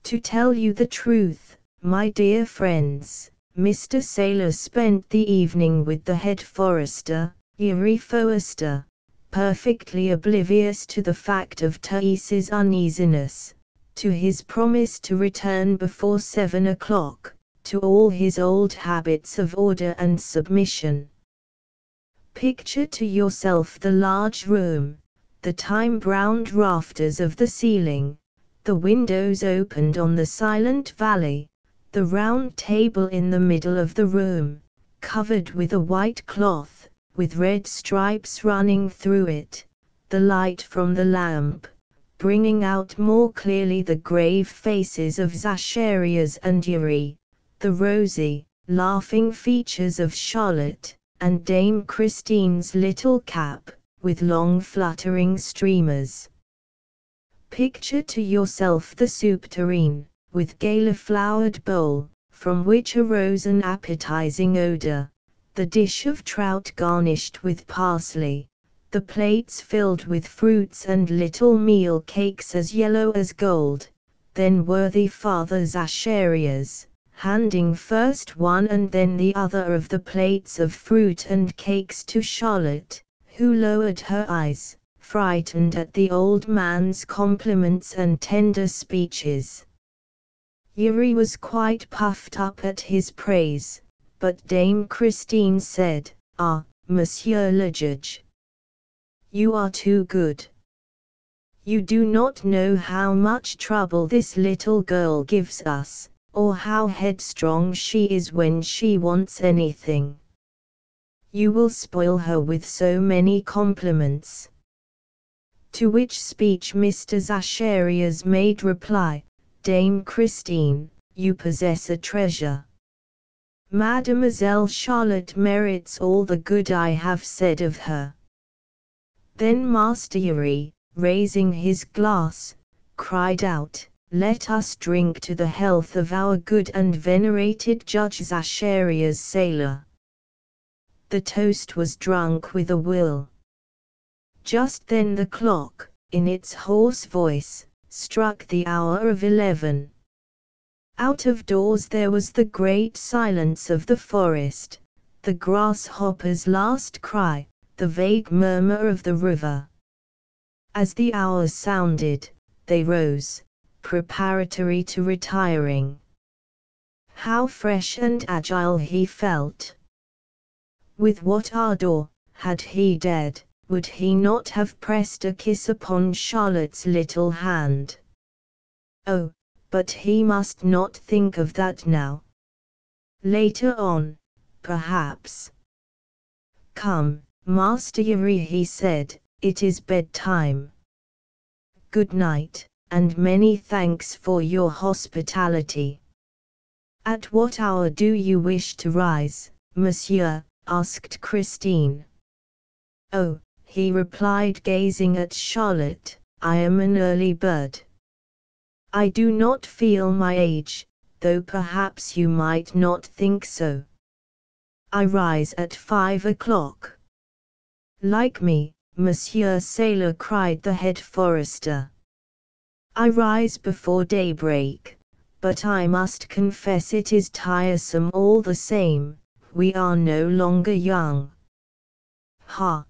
To tell you the truth, my dear friends, Mr. Sailor spent the evening with the head forester, Yuri Forrester, perfectly oblivious to the fact of Therese's uneasiness, to his promise to return before 7 o'clock, to all his old habits of order and submission. Picture to yourself the large room, the time-browned rafters of the ceiling, the windows opened on the silent valley, the round table in the middle of the room, covered with a white cloth, with red stripes running through it, the light from the lamp, bringing out more clearly the grave faces of Zacharias and Yuri, the rosy, laughing features of Charlotte, and Dame Christine's little cap, with long fluttering streamers. Picture to yourself the soup tureen, with gaily flowered bowl, from which arose an appetizing odor, the dish of trout garnished with parsley, the plates filled with fruits and little meal cakes as yellow as gold, then worthy Father Zacharias, handing first one and then the other of the plates of fruit and cakes to Charlotte, who lowered her eyes, frightened at the old man's compliments and tender speeches. Yuri was quite puffed up at his praise, but Dame Christine said, "Ah, Monsieur le Juge, you are too good. You do not know how much trouble this little girl gives us, or how headstrong she is when she wants anything. You will spoil her with so many compliments." To which speech Mr. Zacharias made reply, "Dame Christine, you possess a treasure. Mademoiselle Charlotte merits all the good I have said of her." Then Master Yuri, raising his glass, cried out, "Let us drink to the health of our good and venerated Judge Zacharias Sailor." The toast was drunk with a will. Just then the clock, in its hoarse voice, struck the hour of 11. Out of doors there was the great silence of the forest, the grasshopper's last cry, the vague murmur of the river. As the hours sounded, they rose, preparatory to retiring. How fresh and agile he felt! With what ardor, had he dared, would he not have pressed a kiss upon Charlotte's little hand? Oh, but he must not think of that now. Later on, perhaps. "Come, Master Yuri," he said, "it is bedtime. Good night, and many thanks for your hospitality." "At what hour do you wish to rise, monsieur?" asked Christine. "Oh," he replied, gazing at Charlotte, "I am an early bird. I do not feel my age, though perhaps you might not think so. I rise at 5 o'clock." "Like me, Monsieur Sailor," cried the head forester. "I rise before daybreak, but I must confess it is tiresome all the same. We are no longer young." "Ha!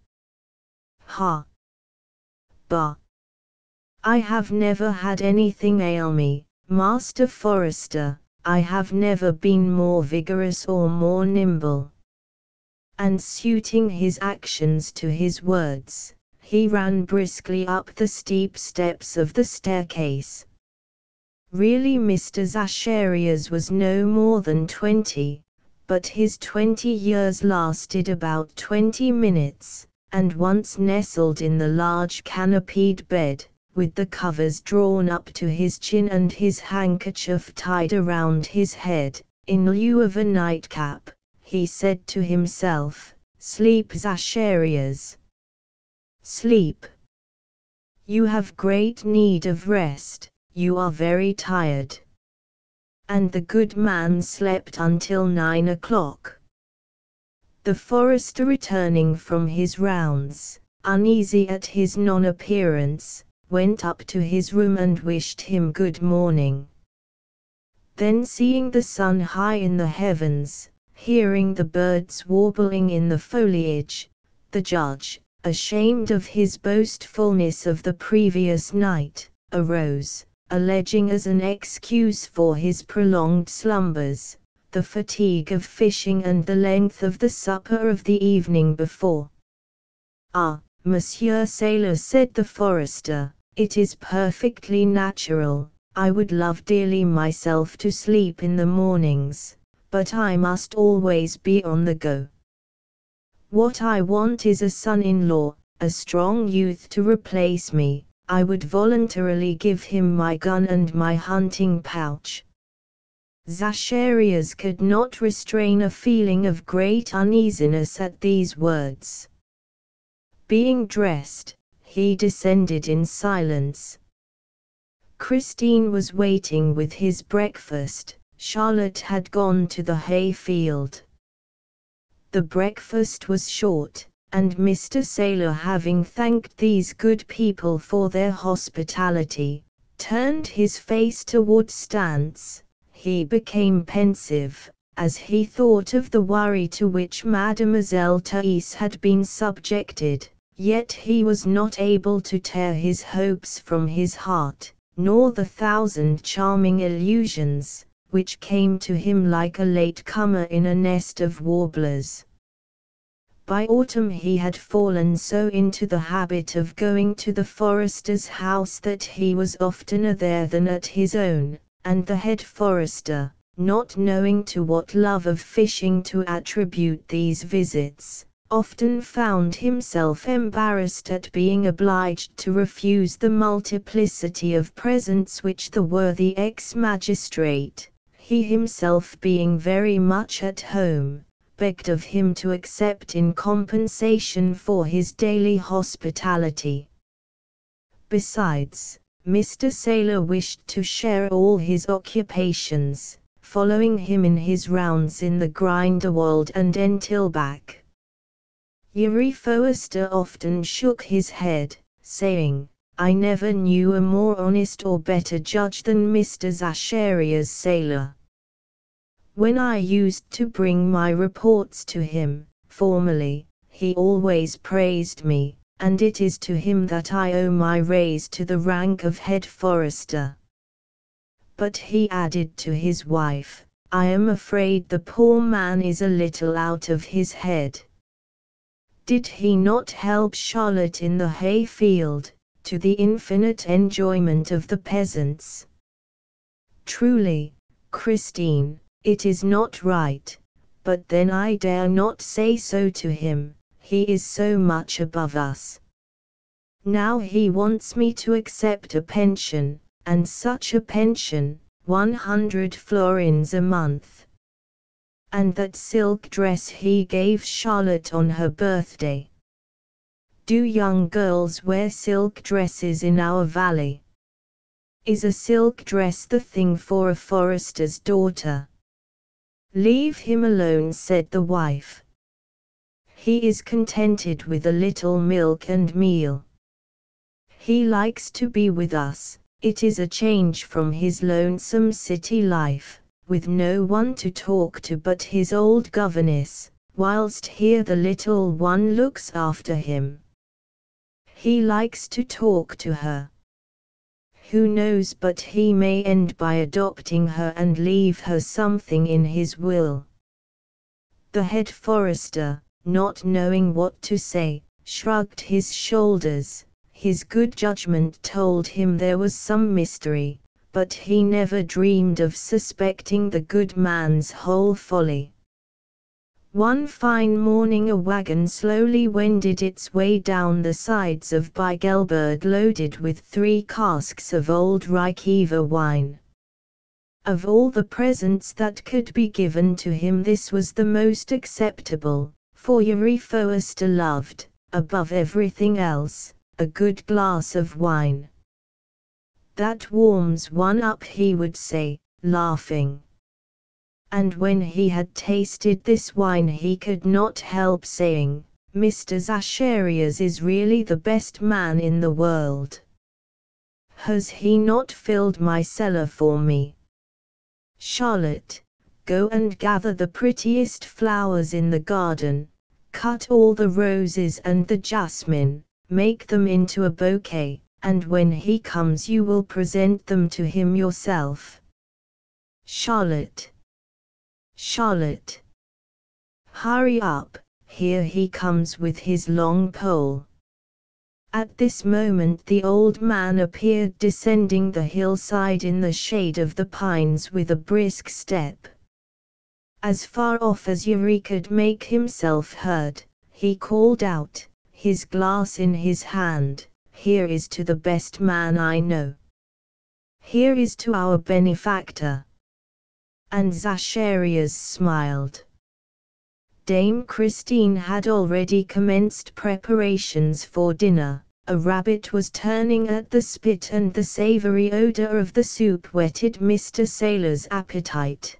Ha! Bah! I have never had anything ail me, Master Forester. I have never been more vigorous or more nimble." And suiting his actions to his words, he ran briskly up the steep steps of the staircase. Really, Mr. Zacharias was no more than 20, but his 20 years lasted about 20 minutes, and once nestled in the large canopied bed, with the covers drawn up to his chin and his handkerchief tied around his head, in lieu of a nightcap, he said to himself, "Sleep, Zacharias. Sleep. You have great need of rest, you are very tired." And the good man slept until 9 o'clock. The forester, returning from his rounds, uneasy at his non-appearance, went up to his room and wished him good morning. Then, seeing the sun high in the heavens, hearing the birds warbling in the foliage, the judge, ashamed of his boastfulness of the previous night, arose, alleging as an excuse for his prolonged slumbers, the fatigue of fishing and the length of the supper of the evening before. "Ah, Monsieur Sailor," said the forester, "it is perfectly natural. I would love dearly myself to sleep in the mornings, but I must always be on the go. What I want is a son-in-law, a strong youth to replace me. I would voluntarily give him my gun and my hunting pouch." Zacharias could not restrain a feeling of great uneasiness at these words. Being dressed, he descended in silence. Christine was waiting with his breakfast. Charlotte had gone to the hay field. The breakfast was short, and Mr. Sailor, having thanked these good people for their hospitality, turned his face toward Stance. He became pensive, as he thought of the worry to which Mademoiselle Thérèse had been subjected, yet he was not able to tear his hopes from his heart, nor the 1,000 charming illusions, which came to him like a late-comer in a nest of warblers. By autumn he had fallen so into the habit of going to the forester's house that he was oftener there than at his own, and the head forester, not knowing to what love of fishing to attribute these visits, often found himself embarrassed at being obliged to refuse the multiplicity of presents which the worthy ex-magistrate, he himself being very much at home, begged of him to accept in compensation for his daily hospitality. Besides, Mr. Sailor wished to share all his occupations, following him in his rounds in the Grindelwald and Entilbach. Yuri Forster often shook his head, saying, "I never knew a more honest or better judge than Mr. Zacharias Sailor. When I used to bring my reports to him, formerly, he always praised me, and it is to him that I owe my raise to the rank of head forester. But he added to his wife, I am afraid the poor man is a little out of his head. Did he not help Charlotte in the hay-field, to the infinite enjoyment of the peasants? Truly, Christine, it is not right, but then I dare not say so to him, he is so much above us. Now he wants me to accept a pension, and such a pension, 100 florins a month. And that silk dress he gave Charlotte on her birthday. Do young girls wear silk dresses in our valley? Is a silk dress the thing for a forester's daughter? Leave him alone, said the wife. He is contented with a little milk and meal. He likes to be with us, it is a change from his lonesome city life, with no one to talk to but his old governess, whilst here the little one looks after him. He likes to talk to her. Who knows but he may end by adopting her and leave her something in his will. The head forester, not knowing what to say, shrugged his shoulders. His good judgment told him there was some mystery, but he never dreamed of suspecting the good man's whole folly. One fine morning a wagon slowly wended its way down the sides of Bigelberg loaded with 3 casks of old Reikiva wine. Of all the presents that could be given to him, this was the most acceptable, for Yuri Forster loved, above everything else, a good glass of wine. That warms one up, he would say, laughing. And when he had tasted this wine he could not help saying, Mr. Zacharias is really the best man in the world. Has he not filled my cellar for me? Charlotte, go and gather the prettiest flowers in the garden, cut all the roses and the jasmine, make them into a bouquet, and when he comes you will present them to him yourself. Charlotte! Charlotte! Hurry up, here he comes with his long pole. At this moment the old man appeared descending the hillside in the shade of the pines with a brisk step. As far off as Yuri could make himself heard, he called out, his glass in his hand, here is to the best man I know. Here is to our benefactor. And Zacharias smiled. Dame Christine had already commenced preparations for dinner. A rabbit was turning at the spit and the savory odor of the soup whetted Mr. Saylor's appetite.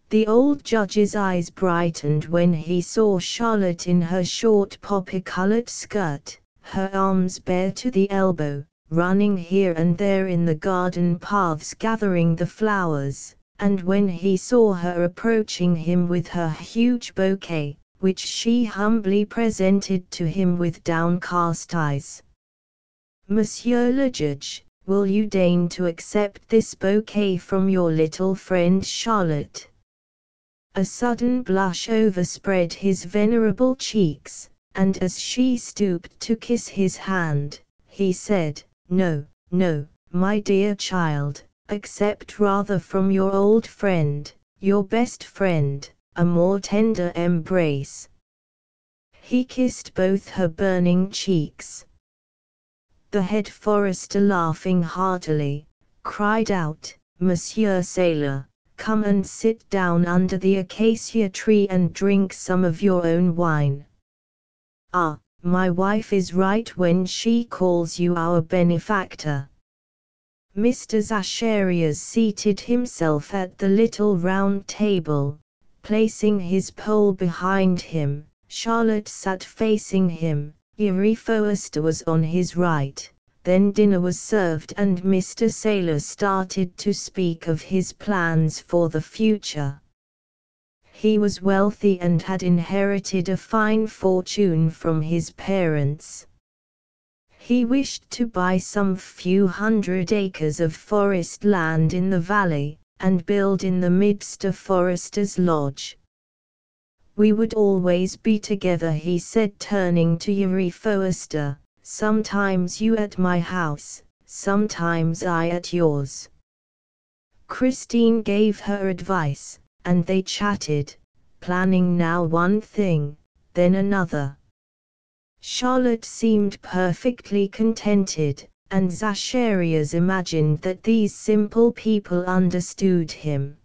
The old judge's eyes brightened when he saw Charlotte in her short poppy-colored skirt, her arms bare to the elbow, running here and there in the garden paths gathering the flowers, and when he saw her approaching him with her huge bouquet, which she humbly presented to him with downcast eyes. Monsieur le Judge, will you deign to accept this bouquet from your little friend Charlotte? A sudden blush overspread his venerable cheeks, and as she stooped to kiss his hand, he said, No, no, my dear child, accept rather from your old friend, your best friend, a more tender embrace. He kissed both her burning cheeks. The head forester, laughing heartily, cried out, Monsieur Saylor, come and sit down under the acacia tree and drink some of your own wine. Ah, my wife is right when she calls you our benefactor. Mr. Zacharias seated himself at the little round table, placing his pole behind him. Charlotte sat facing him, Yuri Forster was on his right. Then dinner was served and Mr. Saylor started to speak of his plans for the future. He was wealthy and had inherited a fine fortune from his parents. He wished to buy some few hundred acres of forest land in the valley, and build in the midst a forester's lodge. "We would always be together," he said, turning to Yuri Forster, "sometimes you at my house, sometimes I at yours." Christine gave her advice, and they chatted, planning now one thing, then another. Charlotte seemed perfectly contented, and Zacharias imagined that these simple people understood him.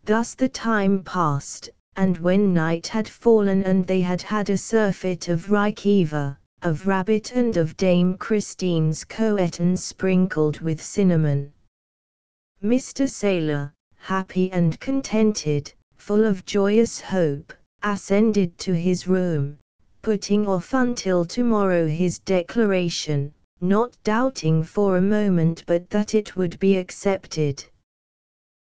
Thus the time passed, and when night had fallen and they had had a surfeit of Rykeva, of rabbit and of Dame Christine's coeton sprinkled with cinnamon, Mr. Saylor, happy and contented, full of joyous hope, ascended to his room, putting off until tomorrow his declaration, not doubting for a moment but that it would be accepted.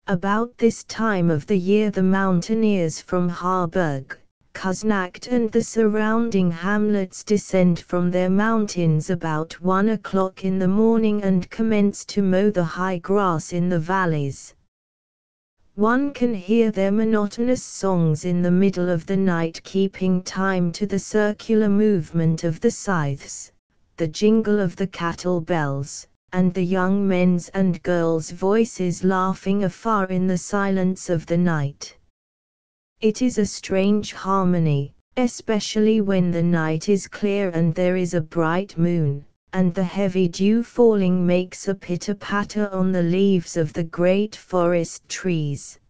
About this time of the year the mountaineers from Harburg, Kuznacht and the surrounding hamlets descend from their mountains about 1 o'clock in the morning and commence to mow the high grass in the valleys. One can hear their monotonous songs in the middle of the night, keeping time to the circular movement of the scythes, the jingle of the cattle bells, and the young men's and girls' voices laughing afar in the silence of the night. It is a strange harmony, especially when the night is clear and there is a bright moon, and the heavy dew falling makes a pitter-patter on the leaves of the great forest trees.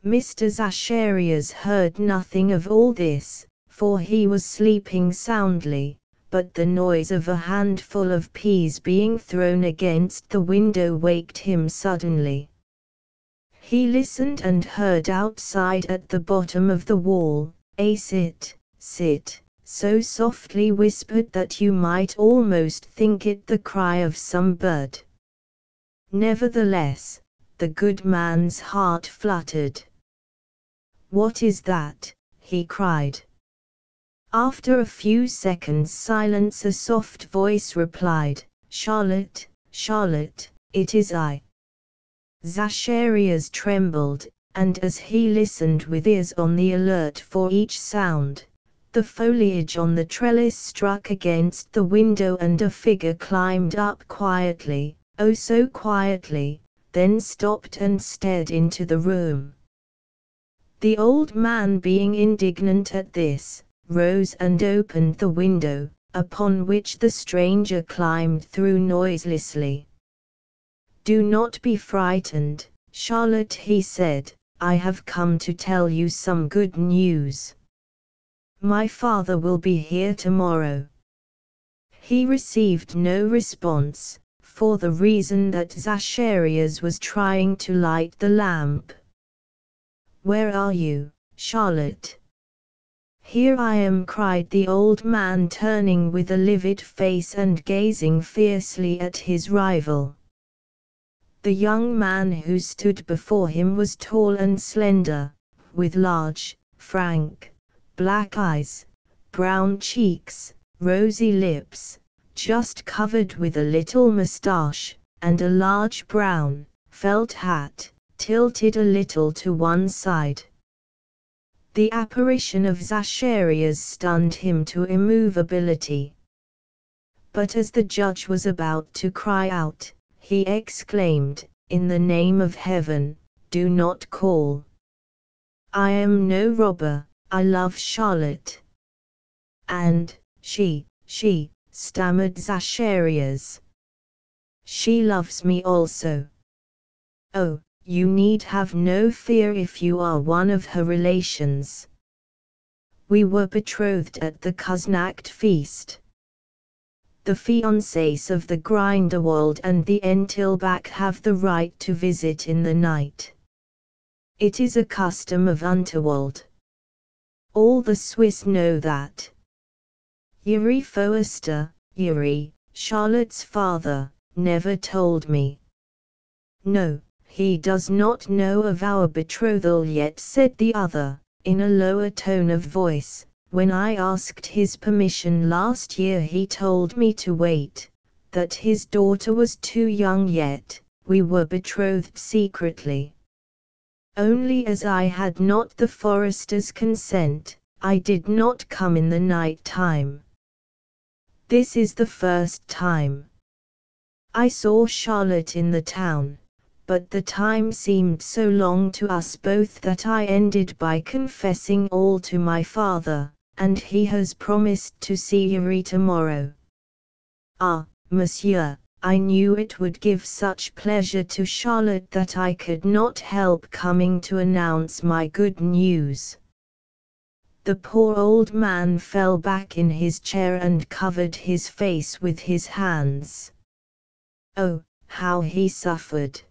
Mr. Zacharias heard nothing of all this, for he was sleeping soundly, but the noise of a handful of peas being thrown against the window waked him suddenly. He listened and heard outside at the bottom of the wall, a sit, so softly whispered that you might almost think it the cry of some bird. Nevertheless, the good man's heart fluttered. "What is that?" he cried. After a few seconds' silence a soft voice replied, "Charlotte, Charlotte, it is I." Zacharias trembled, and as he listened with ears on the alert for each sound, the foliage on the trellis struck against the window and a figure climbed up quietly, oh so quietly, then stopped and stared into the room. The old man, being indignant at this, rose and opened the window, upon which the stranger climbed through noiselessly. "Do not be frightened, Charlotte," he said, "I have come to tell you some good news. My father will be here tomorrow." He received no response, for the reason that Zacharias was trying to light the lamp. "Where are you, Charlotte?" "Here I am," cried the old man, turning with a livid face and gazing fiercely at his rival. The young man who stood before him was tall and slender, with large, frank, black eyes, brown cheeks, rosy lips, just covered with a little moustache, and a large brown, felt hat, tilted a little to one side. The apparition of Zacharias stunned him to immovability. But as the judge was about to cry out, he exclaimed, "In the name of heaven, do not call. I am no robber, I love Charlotte." "And, she, stammered Zacharias. "She loves me also." "Oh, you need have no fear if you are one of her relations. We were betrothed at the Kuznacht feast. The fiancés of the Grindelwald and the Entilbach have the right to visit in the night. It is a custom of Unterwald. All the Swiss know that." Yuri Forster, Yuri, Charlotte's father, never told me. "No," he does not know of our betrothal yet, said the other, in a lower tone of voice. When I asked his permission last year he told me to wait, that his daughter was too young yet. We were betrothed secretly. Only as I had not the forester's consent, I did not come in the night time. This is the first time. I saw Charlotte in the town, but the time seemed so long to us both that I ended by confessing all to my father, and he has promised to see you tomorrow. Ah, monsieur, I knew it would give such pleasure to Charlotte that I could not help coming to announce my good news. The poor old man fell back in his chair and covered his face with his hands. Oh, how he suffered!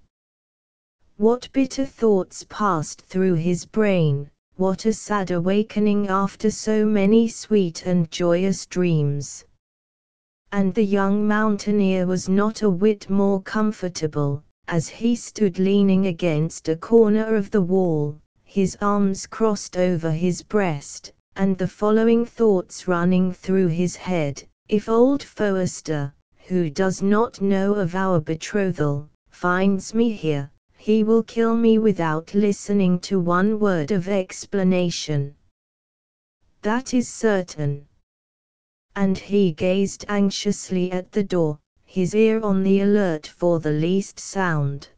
What bitter thoughts passed through his brain, what a sad awakening after so many sweet and joyous dreams! And the young mountaineer was not a whit more comfortable, as he stood leaning against a corner of the wall, his arms crossed over his breast, and the following thoughts running through his head: if old Forester, who does not know of our betrothal, finds me here, he will kill me without listening to one word of explanation. That is certain. And he gazed anxiously at the door, his ear on the alert for the least sound.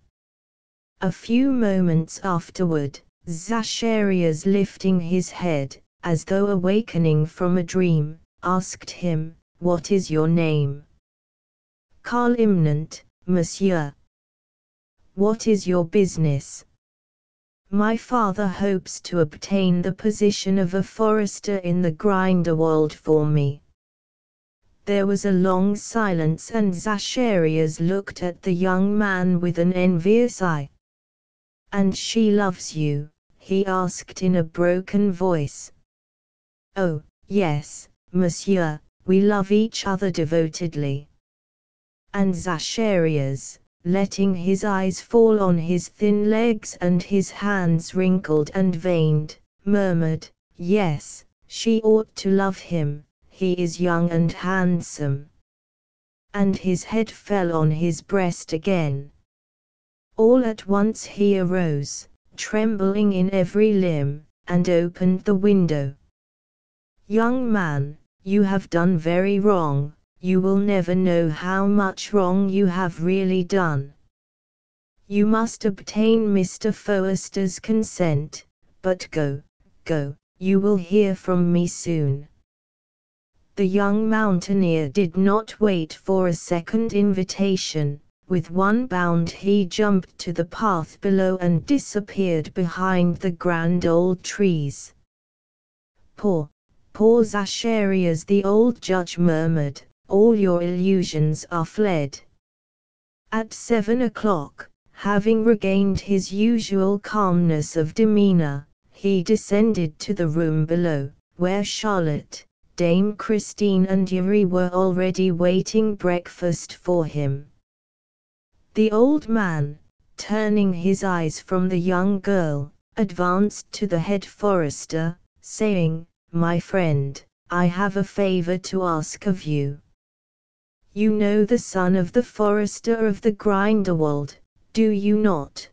A few moments afterward, Zacharias, lifting his head, as though awakening from a dream, asked him, "What is your name?" "Karl Imnant, monsieur." "What is your business?" "My father hopes to obtain the position of a forester in the Grindelwald for me." There was a long silence, and Zacharias looked at the young man with an envious eye. "And she loves you?" he asked in a broken voice. "Oh, yes, monsieur, we love each other devotedly." And Zacharias, letting his eyes fall on his thin legs and his hands wrinkled and veined, murmured, "Yes, she ought to love him, he is young and handsome." And his head fell on his breast again. All at once he arose, trembling in every limb, and opened the window. "Young man, you have done very wrong. You will never know how much wrong you have really done. You must obtain Mr. Forester's consent, but go, you will hear from me soon." The young mountaineer did not wait for a second invitation. With one bound he jumped to the path below and disappeared behind the grand old trees. Poor Zacharias, the old judge murmured, "all your illusions are fled." At 7 o'clock, having regained his usual calmness of demeanor, he descended to the room below, where Charlotte, Dame Christine and Yuri were already waiting breakfast for him. The old man, turning his eyes from the young girl, advanced to the head forester, saying, "My friend, I have a favor to ask of you. You know the son of the forester of the Grindelwald, do you not?"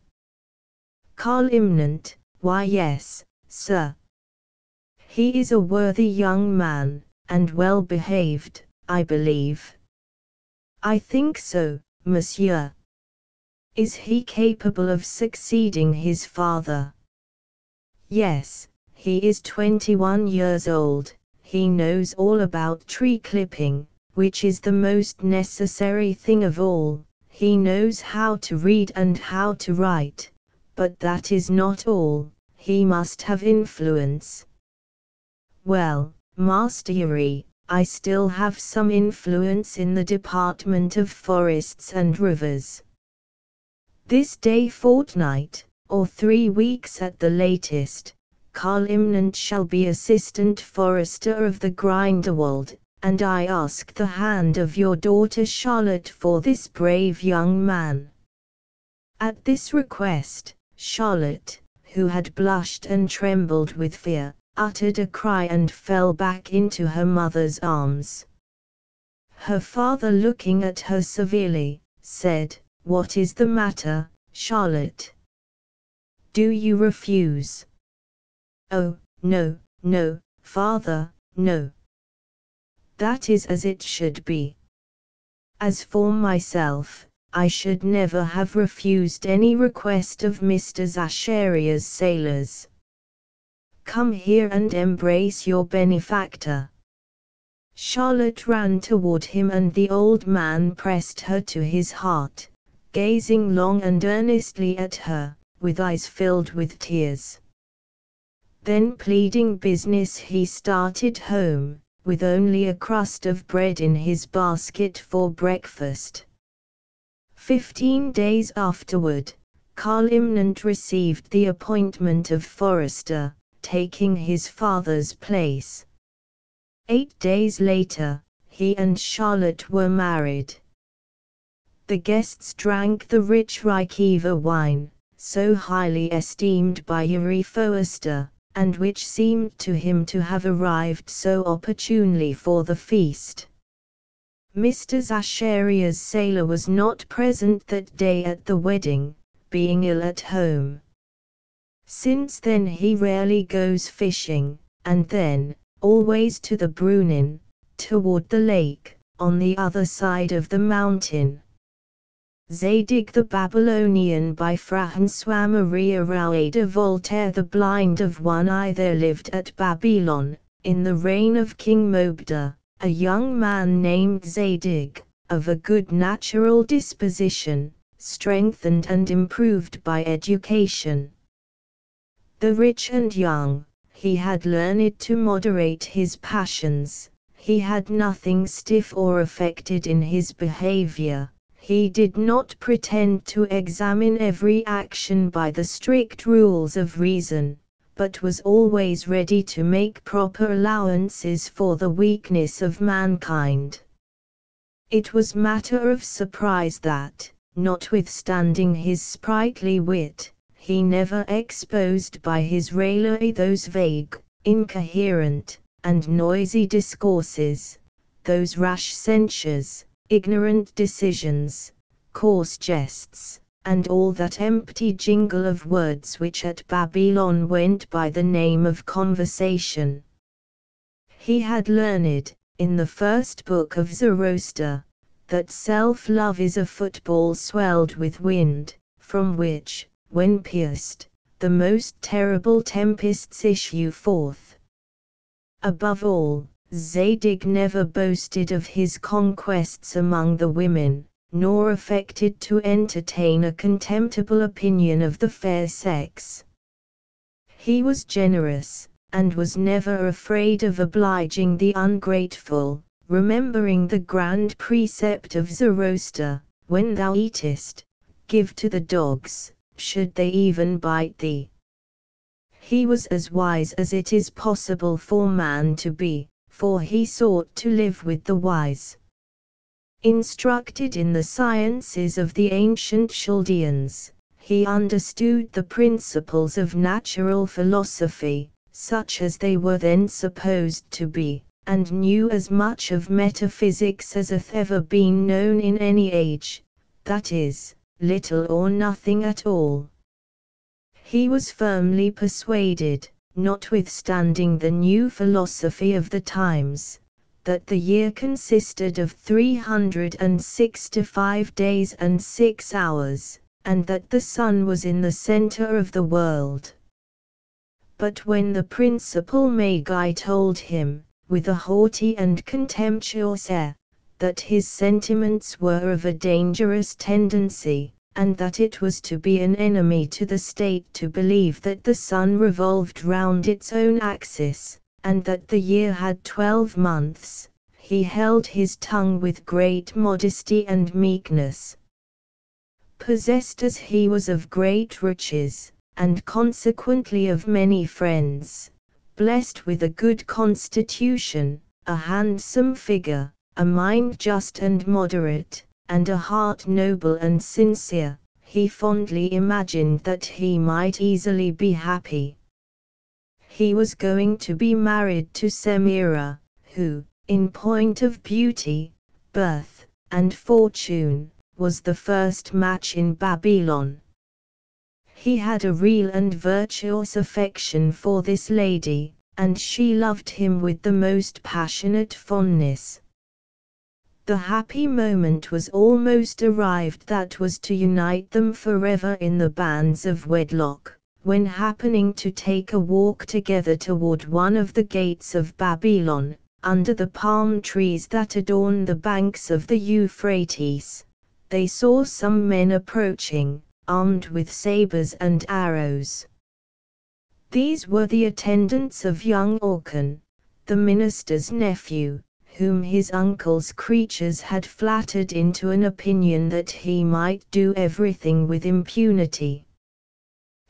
"Karl Imnant, why yes, sir. He is a worthy young man, and well behaved, I believe." "I think so, monsieur." "Is he capable of succeeding his father?" "Yes, he is 21 years old, he knows all about tree clipping, which is the most necessary thing of all, he knows how to read and how to write, but that is not all, he must have influence." "Well, Master Yuri, I still have some influence in the Department of Forests and Rivers. This day fortnight, or 3 weeks at the latest, Karl Imnant shall be Assistant Forester of the Grindelwald, and I ask the hand of your daughter Charlotte for this brave young man." At this request, Charlotte, who had blushed and trembled with fear, uttered a cry and fell back into her mother's arms. Her father, looking at her severely, said, "What is the matter, Charlotte? Do you refuse?" "Oh, no, no, father, no. That is as it should be. As for myself, I should never have refused any request of Mr. Zacharias Sailor's. Come here and embrace your benefactor." Charlotte ran toward him, and the old man pressed her to his heart, gazing long and earnestly at her, with eyes filled with tears. Then, pleading business, he started home, with only a crust of bread in his basket for breakfast. 15 days afterward, Karl Imnant received the appointment of forester, taking his father's place. 8 days later, he and Charlotte were married. The guests drank the rich Rykeva wine, so highly esteemed by Yuri Forster, and which seemed to him to have arrived so opportunely for the feast. Mr. Zacharias Sailor was not present that day at the wedding, being ill at home. Since then he rarely goes fishing, and then, always to the Brunnen, toward the lake, on the other side of the mountain. Zadig the Babylonian by François Maria Rouet de Voltaire. The blind of one eye. There lived at Babylon, in the reign of King Mobda, a young man named Zadig, of a good natural disposition, strengthened and improved by education. The rich and young, he had learned to moderate his passions, he had nothing stiff or affected in his behavior. He did not pretend to examine every action by the strict rules of reason, but was always ready to make proper allowances for the weakness of mankind. It was matter of surprise that, notwithstanding his sprightly wit, he never exposed by his raillery those vague, incoherent, and noisy discourses, those rash censures, ignorant decisions, coarse jests, and all that empty jingle of words which at Babylon went by the name of conversation. He had learned, in the first book of Zoroaster, that self-love is a football swelled with wind, from which, when pierced, the most terrible tempests issue forth. Above all, Zadig never boasted of his conquests among the women, nor affected to entertain a contemptible opinion of the fair sex. He was generous, and was never afraid of obliging the ungrateful, remembering the grand precept of Zoroaster, "When thou eatest, give to the dogs, should they even bite thee." He was as wise as it is possible for man to be, for he sought to live with the wise. Instructed in the sciences of the ancient Chaldeans, he understood the principles of natural philosophy, such as they were then supposed to be, and knew as much of metaphysics as hath ever been known in any age, that is, little or nothing at all. He was firmly persuaded, notwithstanding the new philosophy of the times, that the year consisted of 365 days and 6 hours, and that the sun was in the center of the world. But when the principal Magi told him, with a haughty and contemptuous air, that his sentiments were of a dangerous tendency, and that it was to be an enemy to the state to believe that the sun revolved round its own axis, and that the year had 12 months, he held his tongue with great modesty and meekness. Possessed as he was of great riches, and consequently of many friends, blessed with a good constitution, a handsome figure, a mind just and moderate, and a heart noble and sincere, he fondly imagined that he might easily be happy. He was going to be married to Semira, who, in point of beauty, birth, and fortune, was the first match in Babylon. He had a real and virtuous affection for this lady, and she loved him with the most passionate fondness. The happy moment was almost arrived that was to unite them forever in the bands of wedlock, when happening to take a walk together toward one of the gates of Babylon, under the palm trees that adorn the banks of the Euphrates, they saw some men approaching, armed with sabers and arrows. These were the attendants of young Orcan, the minister's nephew, whom his uncle's creatures had flattered into an opinion that he might do everything with impunity.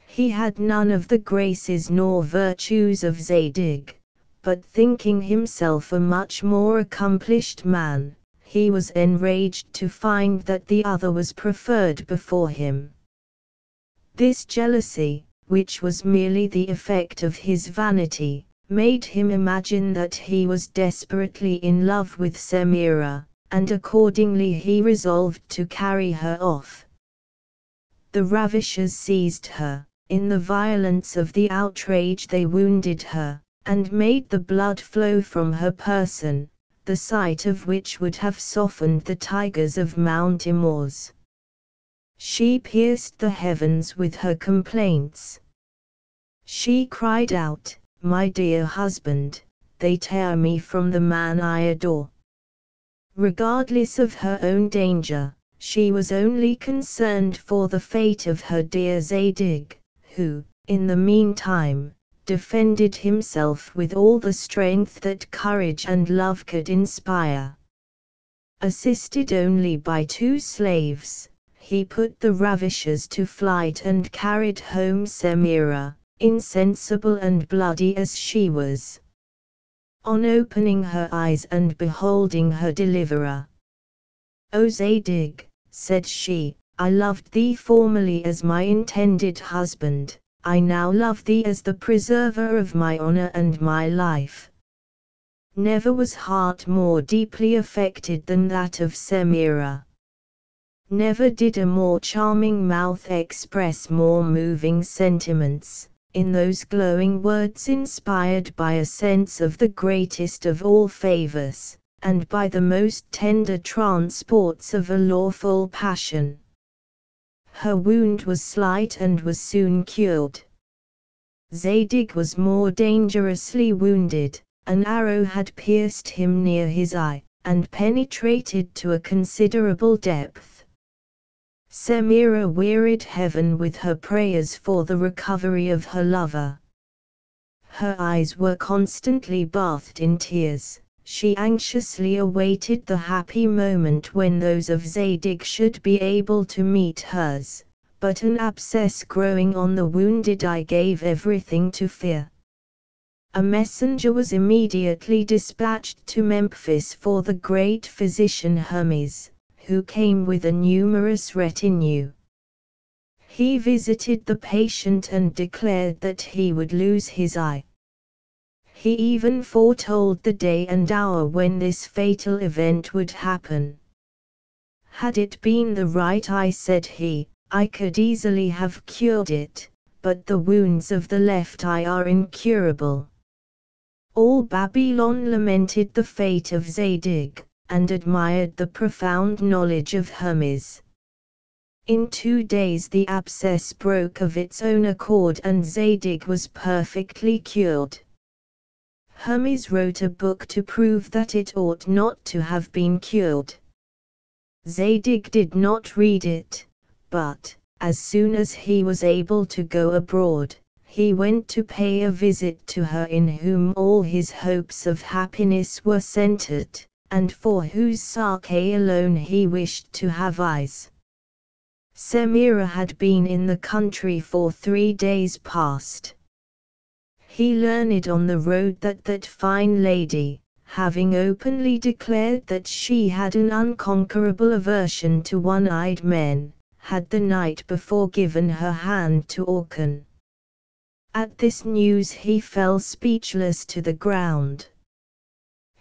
He had none of the graces nor virtues of Zadig, but thinking himself a much more accomplished man, he was enraged to find that the other was preferred before him. This jealousy, which was merely the effect of his vanity, made him imagine that he was desperately in love with Semira, and accordingly he resolved to carry her off. The ravishers seized her. In the violence of the outrage they wounded her, and made the blood flow from her person, the sight of which would have softened the tigers of Mount Imaus. She pierced the heavens with her complaints. She cried out, "My dear husband, they tear me from the man I adore." Regardless of her own danger, she was only concerned for the fate of her dear Zadig, who, in the meantime, defended himself with all the strength that courage and love could inspire. Assisted only by 2 slaves, he put the ravishers to flight and carried home Semira, insensible and bloody as she was. On opening her eyes and beholding her deliverer, "O Zadig," said she, "I loved thee formerly as my intended husband, I now love thee as the preserver of my honor and my life." Never was heart more deeply affected than that of Semira. Never did a more charming mouth express more moving sentiments, in those glowing words inspired by a sense of the greatest of all favors, and by the most tender transports of a lawful passion. Her wound was slight and was soon cured. Zadig was more dangerously wounded. An arrow had pierced him near his eye, and penetrated to a considerable depth. Semira wearied heaven with her prayers for the recovery of her lover. Her eyes were constantly bathed in tears. She anxiously awaited the happy moment when those of Zadig should be able to meet hers, but an abscess growing on the wounded eye gave everything to fear. A messenger was immediately dispatched to Memphis for the great physician Hermes, who came with a numerous retinue. He visited the patient and declared that he would lose his eye. He even foretold the day and hour when this fatal event would happen. "Had it been the right eye," said he, "I could easily have cured it, but the wounds of the left eye are incurable." All Babylon lamented the fate of Zadig, and admired the profound knowledge of Hermes. In 2 days the abscess broke of its own accord and Zadig was perfectly cured. Hermes wrote a book to prove that it ought not to have been cured. Zadig did not read it, but, as soon as he was able to go abroad, he went to pay a visit to her in whom all his hopes of happiness were centered, and for whose Sake alone he wished to have eyes. Semira had been in the country for 3 days past. He learned on the road that that fine lady, having openly declared that she had an unconquerable aversion to one-eyed men, had the night before given her hand to Orkun. At this news he fell speechless to the ground.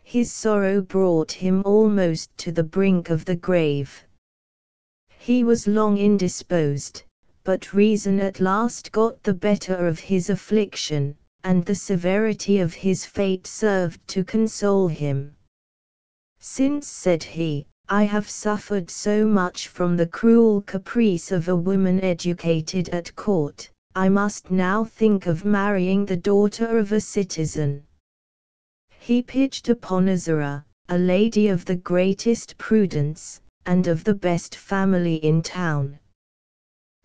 His sorrow brought him almost to the brink of the grave. He was long indisposed, but reason at last got the better of his affliction, and the severity of his fate served to console him. "Since," said he, "I have suffered so much from the cruel caprice of a woman educated at court, I must now think of marrying the daughter of a citizen." He pitched upon Azura, a lady of the greatest prudence, and of the best family in town.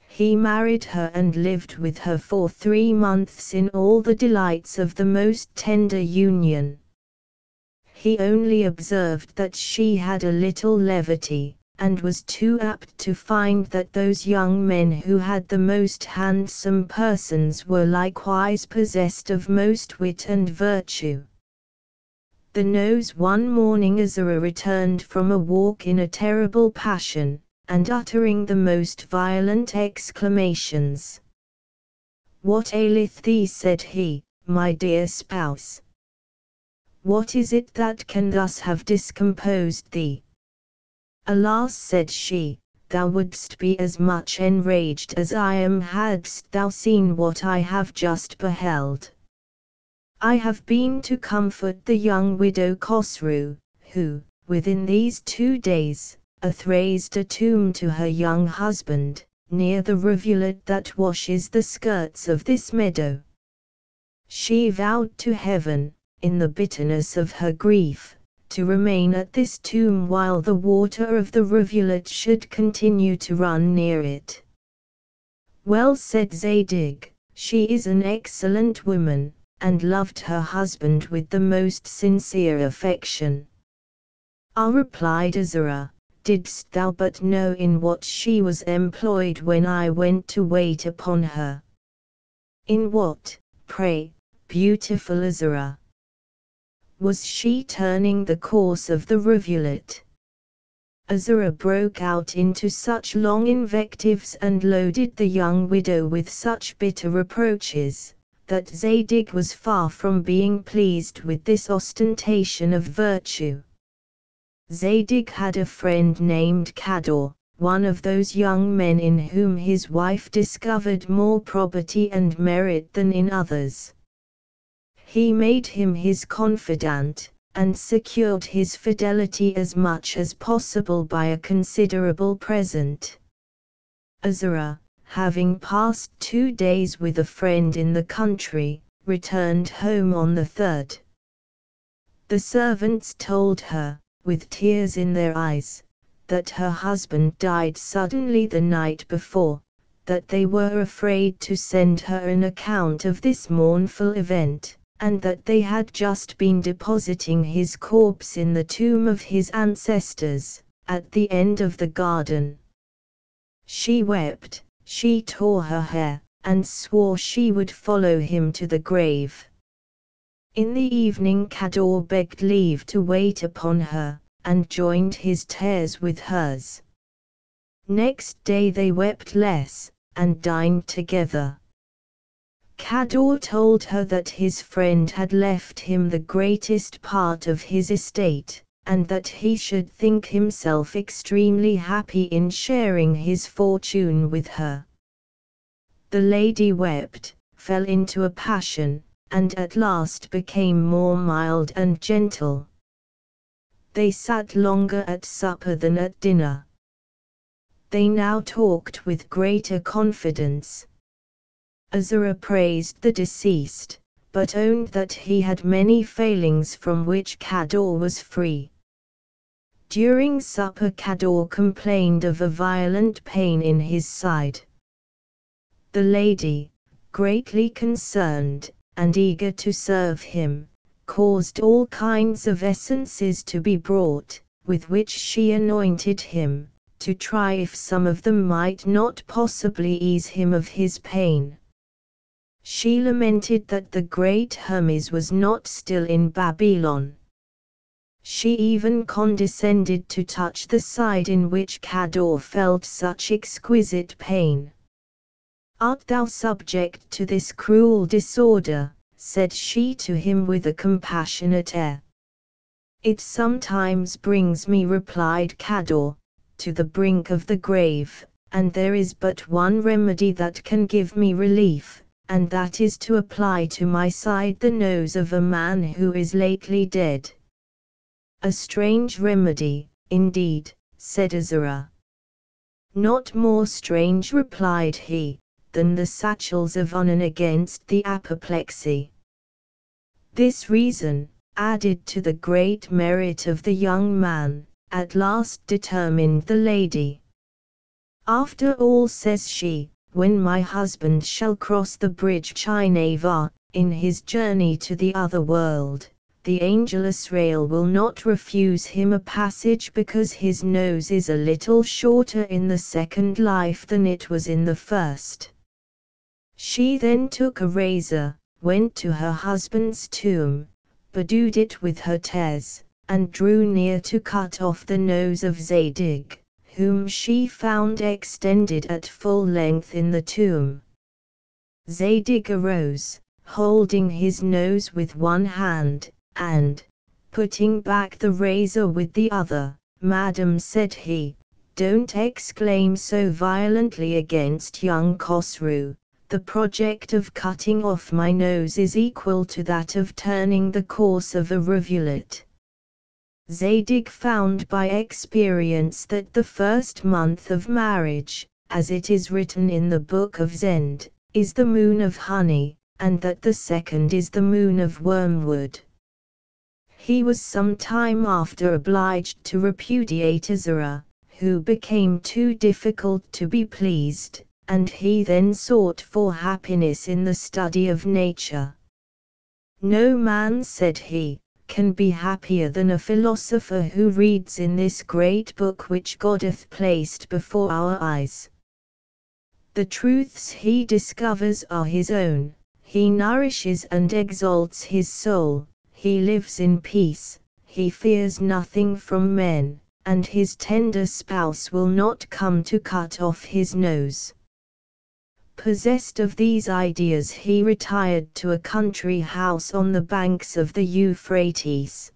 He married her and lived with her for 3 months in all the delights of the most tender union. He only observed that she had a little levity, and was too apt to find that those young men who had the most handsome persons were likewise possessed of most wit and virtue. The nose one morning Azura returned from a walk in a terrible passion, and uttering the most violent exclamations. "What aileth thee?" said he, "my dear spouse? What is it that can thus have discomposed thee?" "Alas," said she, "thou wouldst be as much enraged as I am hadst thou seen what I have just beheld. I have been to comfort the young widow Khosroo, who, within these 2 days, hath raised a tomb to her young husband, near the rivulet that washes the skirts of this meadow. She vowed to heaven, in the bitterness of her grief, to remain at this tomb while the water of the rivulet should continue to run near it." "Well," said Zadig, "she is an excellent woman, and loved her husband with the most sincere affection." "Ah," replied Azura, "didst thou but know in what she was employed when I went to wait upon her." "In what, pray, beautiful Azura?" "Was she turning the course of the rivulet?" Azura broke out into such long invectives and loaded the young widow with such bitter reproaches, that Zadig was far from being pleased with this ostentation of virtue. Zadig had a friend named Cador, one of those young men in whom his wife discovered more probity and merit than in others. He made him his confidant, and secured his fidelity as much as possible by a considerable present. Azura, having passed 2 days with a friend in the country, returned home on the 3rd. The servants told her, with tears in their eyes, that her husband died suddenly the night before, that they were afraid to send her an account of this mournful event, and that they had just been depositing his corpse in the tomb of his ancestors, at the end of the garden. She wept, she tore her hair, and swore she would follow him to the grave. In the evening Cador begged leave to wait upon her, and joined his tears with hers. Next day they wept less, and dined together. Cador told her that his friend had left him the greatest part of his estate, and that he should think himself extremely happy in sharing his fortune with her. The lady wept, fell into a passion, and at last became more mild and gentle. They sat longer at supper than at dinner. They now talked with greater confidence. Azura praised the deceased, but owned that he had many failings from which Cador was free. During supper Cador complained of a violent pain in his side. The lady, greatly concerned, and eager to serve him, caused all kinds of essences to be brought, with which she anointed him, to try if some of them might not possibly ease him of his pain. She lamented that the great Hermes was not still in Babylon. She even condescended to touch the side in which Cador felt such exquisite pain. "Art thou subject to this cruel disorder?" said she to him with a compassionate air. "It sometimes brings me," replied Cador, "to the brink of the grave, and there is but one remedy that can give me relief, and that is to apply to my side the nose of a man who is lately dead." "A strange remedy, indeed," said Azura. "Not more strange," replied he, "than the satchels of Unan against the apoplexy." This reason, added to the great merit of the young man, at last determined the lady. "After all," says she, "when my husband shall cross the bridge Chineva, in his journey to the other world, the angel Israel will not refuse him a passage because his nose is a little shorter in the second life than it was in the first." She then took a razor, went to her husband's tomb, bedewed it with her tears, and drew near to cut off the nose of Zadig, whom she found extended at full length in the tomb. Zadig arose, holding his nose with one hand, and, putting back the razor with the other, "Madam," said he, "don't exclaim so violently against young Khosroo. The project of cutting off my nose is equal to that of turning the course of a rivulet." Zadig found by experience that the first month of marriage, as it is written in the book of Zend, is the moon of honey, and that the second is the moon of wormwood. He was some time after obliged to repudiate Azura, who became too difficult to be pleased, and he then sought for happiness in the study of nature. "No man," said he, "can be happier than a philosopher who reads in this great book which God hath placed before our eyes. The truths he discovers are his own, he nourishes and exalts his soul, he lives in peace, he fears nothing from men, and his tender spouse will not come to cut off his nose." Possessed of these ideas, he retired to a country house on the banks of the Euphrates.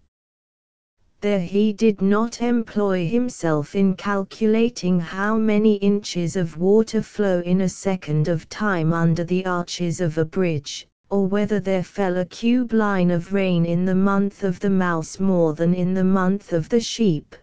There he did not employ himself in calculating how many inches of water flow in a second of time under the arches of a bridge, or whether there fell a cube line of rain in the month of the mouse more than in the month of the sheep.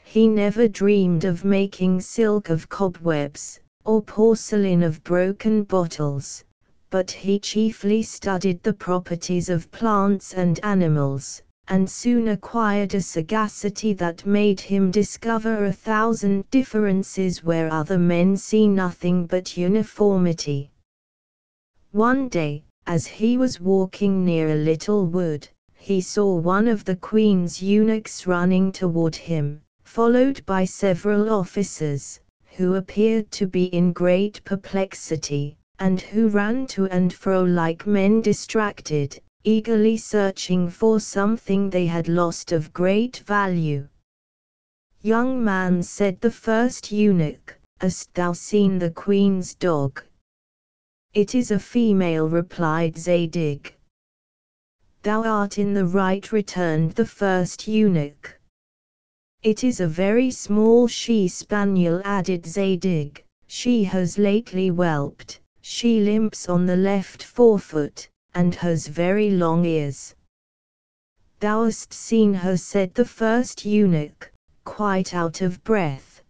He never dreamed of making silk of cobwebs, or porcelain of broken bottles, but he chiefly studied the properties of plants and animals, and soon acquired a sagacity that made him discover 1,000 differences where other men see nothing but uniformity. One day, as he was walking near a little wood, he saw one of the queen's eunuchs running toward him, followed by several officers, who appeared to be in great perplexity, and who ran to and fro like men distracted, eagerly searching for something they had lost of great value. "Young man," said the first eunuch, "hast thou seen the queen's dog?" "It is a female," replied Zadig. "Thou art in the right," returned the first eunuch. "It is a very small she-spaniel," added Zadig, "she has lately whelped, she limps on the left forefoot, and has very long ears." "Thou hast seen her," said the first eunuch, quite out of breath.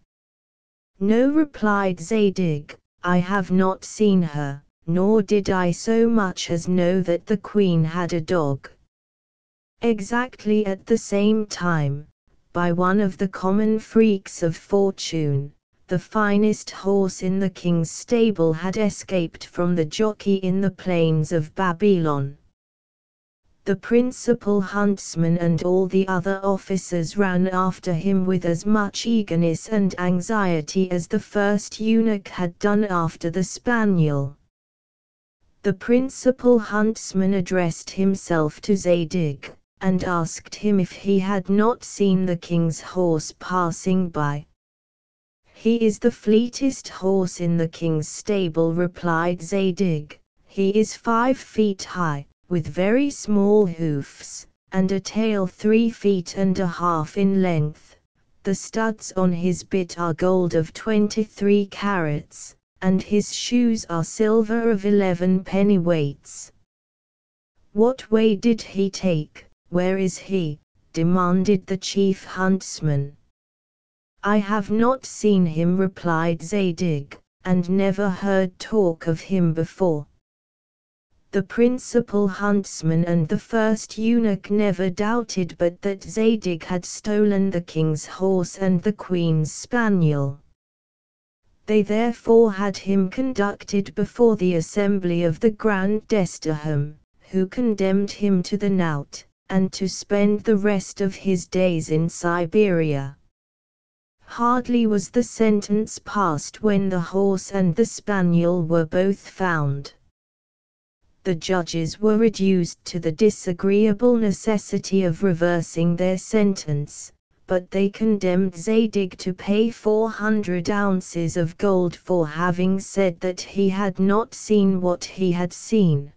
"No," replied Zadig, "I have not seen her, nor did I so much as know that the queen had a dog." Exactly at the same time, by one of the common freaks of fortune, the finest horse in the king's stable had escaped from the jockey in the plains of Babylon. The principal huntsman and all the other officers ran after him with as much eagerness and anxiety as the first eunuch had done after the spaniel. The principal huntsman addressed himself to Zadig, and asked him if he had not seen the king's horse passing by. "He is the fleetest horse in the king's stable," replied Zadig. "He is 5 feet high, with very small hoofs, and a tail 3 feet and a half in length. The studs on his bit are gold of 23 carats, and his shoes are silver of 11 pennyweights." "What way did he take? Where is he?" demanded the chief huntsman. "I have not seen him," replied Zadig, "and never heard talk of him before." The principal huntsman and the first eunuch never doubted but that Zadig had stolen the king's horse and the queen's spaniel. They therefore had him conducted before the assembly of the Grand Desterham, who condemned him to the knout, and to spend the rest of his days in Siberia. Hardly was the sentence passed when the horse and the spaniel were both found. The judges were reduced to the disagreeable necessity of reversing their sentence, but they condemned Zadig to pay 400 ounces of gold for having said that he had not seen what he had seen.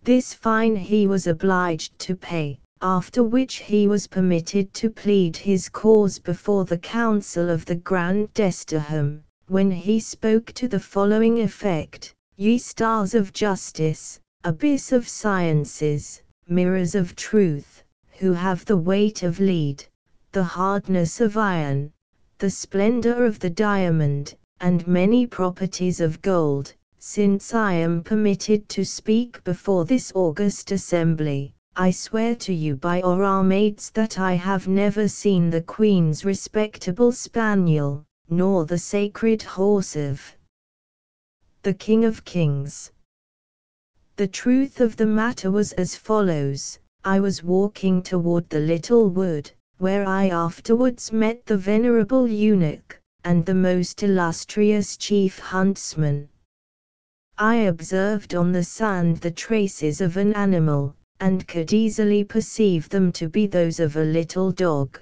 This fine he was obliged to pay, after which he was permitted to plead his cause before the council of the Grand Desterham, when he spoke to the following effect: "Ye stars of justice, abyss of sciences, mirrors of truth, who have the weight of lead, the hardness of iron, the splendor of the diamond, and many properties of gold, since I am permitted to speak before this august assembly, I swear to you by our maids that I have never seen the Queen's respectable spaniel, nor the sacred horse of the King of Kings." The truth of the matter was as follows: I was walking toward the little wood, where I afterwards met the venerable eunuch, and the most illustrious chief huntsman. I observed on the sand the traces of an animal, and could easily perceive them to be those of a little dog.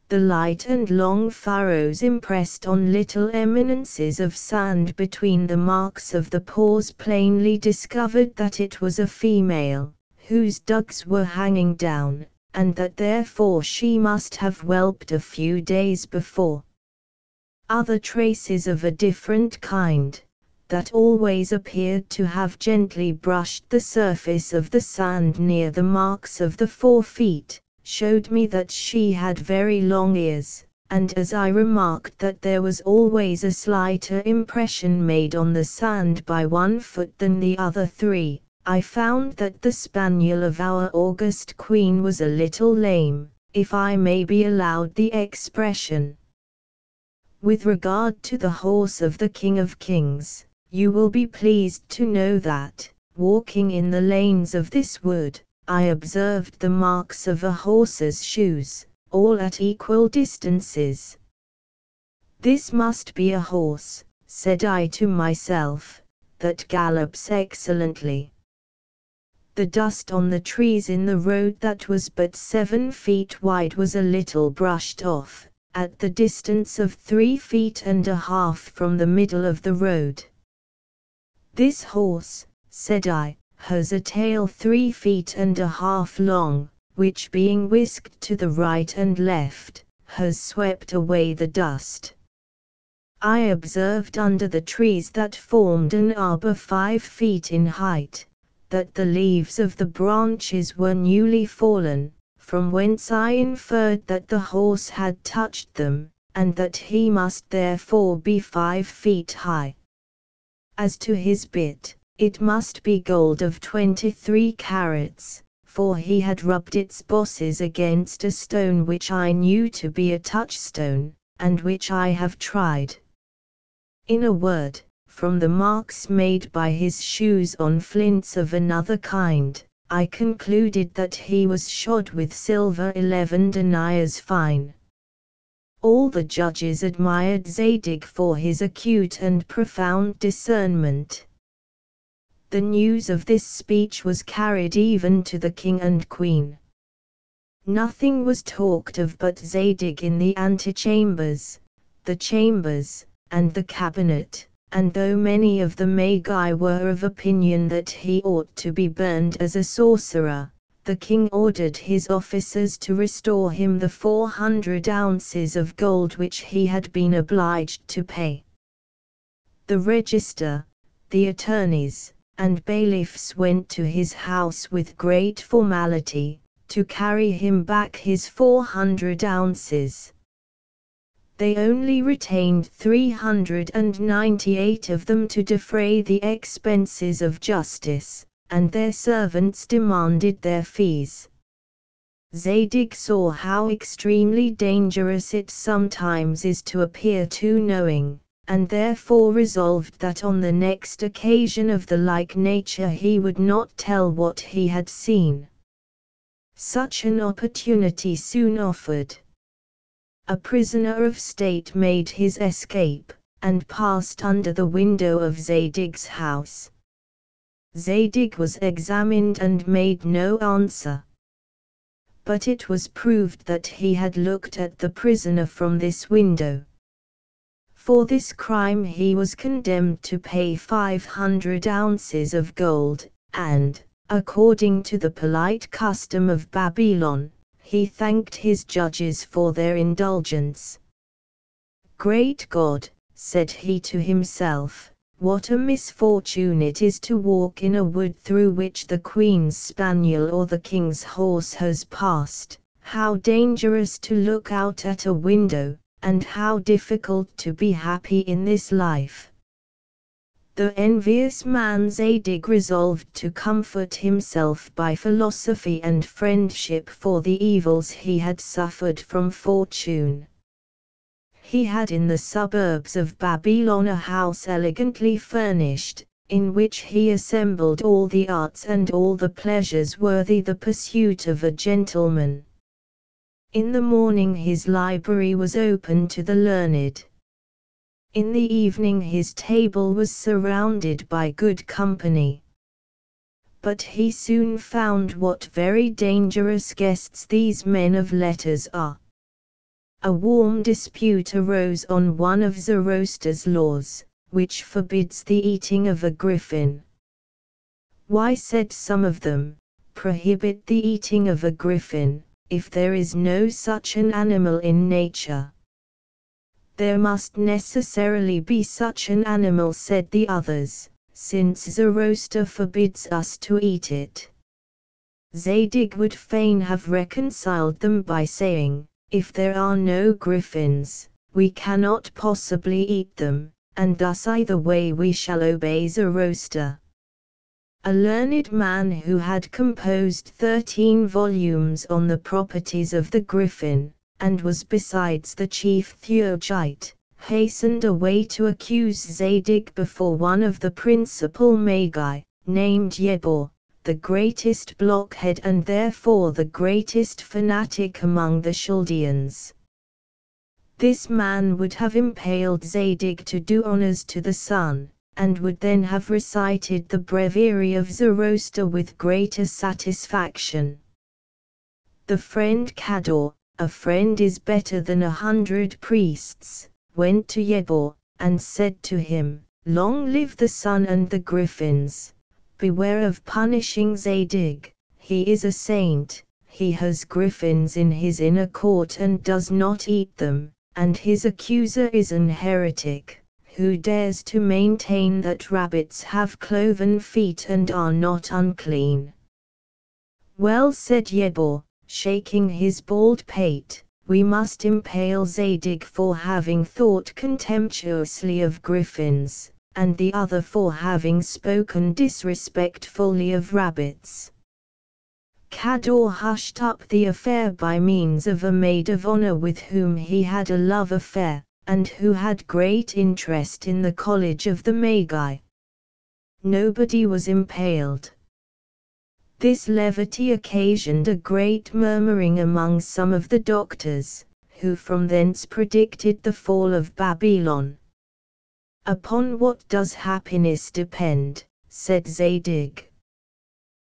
The light and long furrows impressed on little eminences of sand between the marks of the paws plainly discovered that it was a female, whose dugs were hanging down, and that therefore she must have whelped a few days before. Other traces of a different kind, that always appeared to have gently brushed the surface of the sand near the marks of the 4 feet, showed me that she had very long ears, and as I remarked that there was always a slighter impression made on the sand by 1 foot than the other 3, I found that the spaniel of our august queen was a little lame, if I may be allowed the expression. With regard to the horse of the King of Kings, you will be pleased to know that, walking in the lanes of this wood, I observed the marks of a horse's shoes, all at equal distances. "This must be a horse," said I to myself, "that gallops excellently." The dust on the trees in the road that was but 7 feet wide was a little brushed off, at the distance of 3 feet and a half from the middle of the road. "This horse," said I, "has a tail 3 feet and a half long, which being whisked to the right and left, has swept away the dust." I observed under the trees that formed an arbor 5 feet in height, that the leaves of the branches were newly fallen, from whence I inferred that the horse had touched them, and that he must therefore be 5 feet high. As to his bit, it must be gold of 23 carats, for he had rubbed its bosses against a stone which I knew to be a touchstone, and which I have tried. In a word, from the marks made by his shoes on flints of another kind, I concluded that he was shod with silver 11 deniers fine. All the judges admired Zadig for his acute and profound discernment. The news of this speech was carried even to the king and queen. Nothing was talked of but Zadig in the antechambers, the chambers, and the cabinet, and though many of the Magi were of opinion that he ought to be burned as a sorcerer, the king ordered his officers to restore him the 400 ounces of gold which he had been obliged to pay. The register, the attorneys, and bailiffs went to his house with great formality, to carry him back his 400 ounces. They only retained 398 of them to defray the expenses of justice, and their servants demanded their fees. Zadig saw how extremely dangerous it sometimes is to appear too knowing, and therefore resolved that on the next occasion of the like nature he would not tell what he had seen. Such an opportunity soon offered. A prisoner of state made his escape, and passed under the window of Zadig's house. Zadig was examined and made no answer. But it was proved that he had looked at the prisoner from this window. For this crime he was condemned to pay 500 ounces of gold, and, according to the polite custom of Babylon, he thanked his judges for their indulgence. "Great God," said he to himself, "what a misfortune it is to walk in a wood through which the queen's spaniel or the king's horse has passed, how dangerous to look out at a window, and how difficult to be happy in this life." The envious man Zadig resolved to comfort himself by philosophy and friendship for the evils he had suffered from fortune. He had in the suburbs of Babylon a house elegantly furnished, in which he assembled all the arts and all the pleasures worthy the pursuit of a gentleman. In the morning his library was open to the learned. In the evening his table was surrounded by good company. But he soon found what very dangerous guests these men of letters are. A warm dispute arose on one of Zoroaster's laws, which forbids the eating of a griffin. "Why," said some of them, "prohibit the eating of a griffin, if there is no such an animal in nature?" "There must necessarily be such an animal," said the others, "since Zoroaster forbids us to eat it." Zadig would fain have reconciled them by saying, "If there are no griffins, we cannot possibly eat them, and thus either way we shall obey Zoroaster." A learned man who had composed 13 volumes on the properties of the griffin, and was besides the chief theurgite, hastened away to accuse Zadig before one of the principal Magi, named Yebor, the greatest blockhead and therefore the greatest fanatic among the Chaldeans. This man would have impaled Zadig to do honors to the sun, and would then have recited the breviary of Zoroaster with greater satisfaction. The friend Cador, "A friend is better than 100 priests," went to Yebor, and said to him, "Long live the sun and the griffins! Beware of punishing Zadig, he is a saint, he has griffins in his inner court and does not eat them, and his accuser is an heretic, who dares to maintain that rabbits have cloven feet and are not unclean." "Well," said Yebor, shaking his bald pate, "we must impale Zadig for having thought contemptuously of griffins, and the other for having spoken disrespectfully of rabbits." Cador hushed up the affair by means of a maid of honor with whom he had a love affair, and who had great interest in the college of the Magi. Nobody was impaled. This levity occasioned a great murmuring among some of the doctors, who from thence predicted the fall of Babylon. "Upon what does happiness depend?" said Zadig.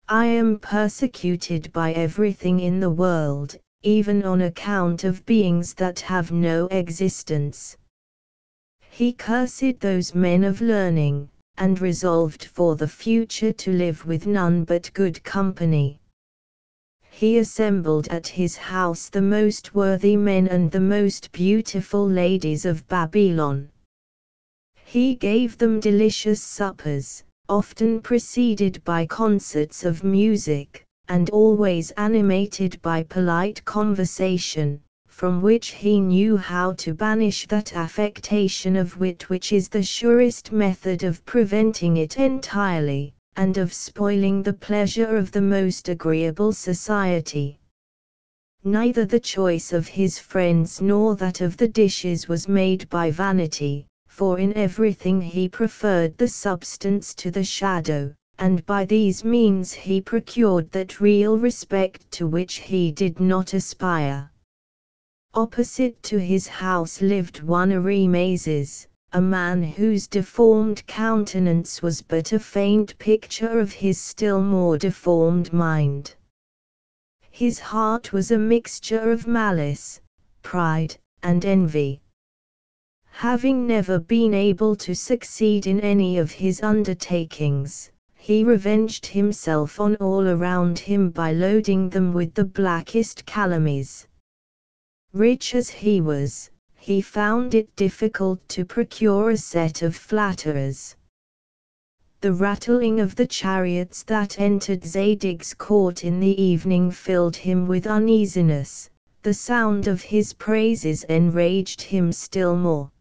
"I am persecuted by everything in the world, even on account of beings that have no existence." He cursed those men of learning, and resolved for the future to live with none but good company. He assembled at his house the most worthy men and the most beautiful ladies of Babylon. He gave them delicious suppers, often preceded by concerts of music, and always animated by polite conversation, from which he knew how to banish that affectation of wit which is the surest method of preventing it entirely, and of spoiling the pleasure of the most agreeable society. Neither the choice of his friends nor that of the dishes was made by vanity, for in everything he preferred the substance to the shadow, and by these means he procured that real respect to which he did not aspire. Opposite to his house lived one Arimazes, a man whose deformed countenance was but a faint picture of his still more deformed mind. His heart was a mixture of malice, pride, and envy. Having never been able to succeed in any of his undertakings, he revenged himself on all around him by loading them with the blackest calumnies. Rich as he was, he found it difficult to procure a set of flatterers. The rattling of the chariots that entered Zadig's court in the evening filled him with uneasiness, the sound of his praises enraged him still more.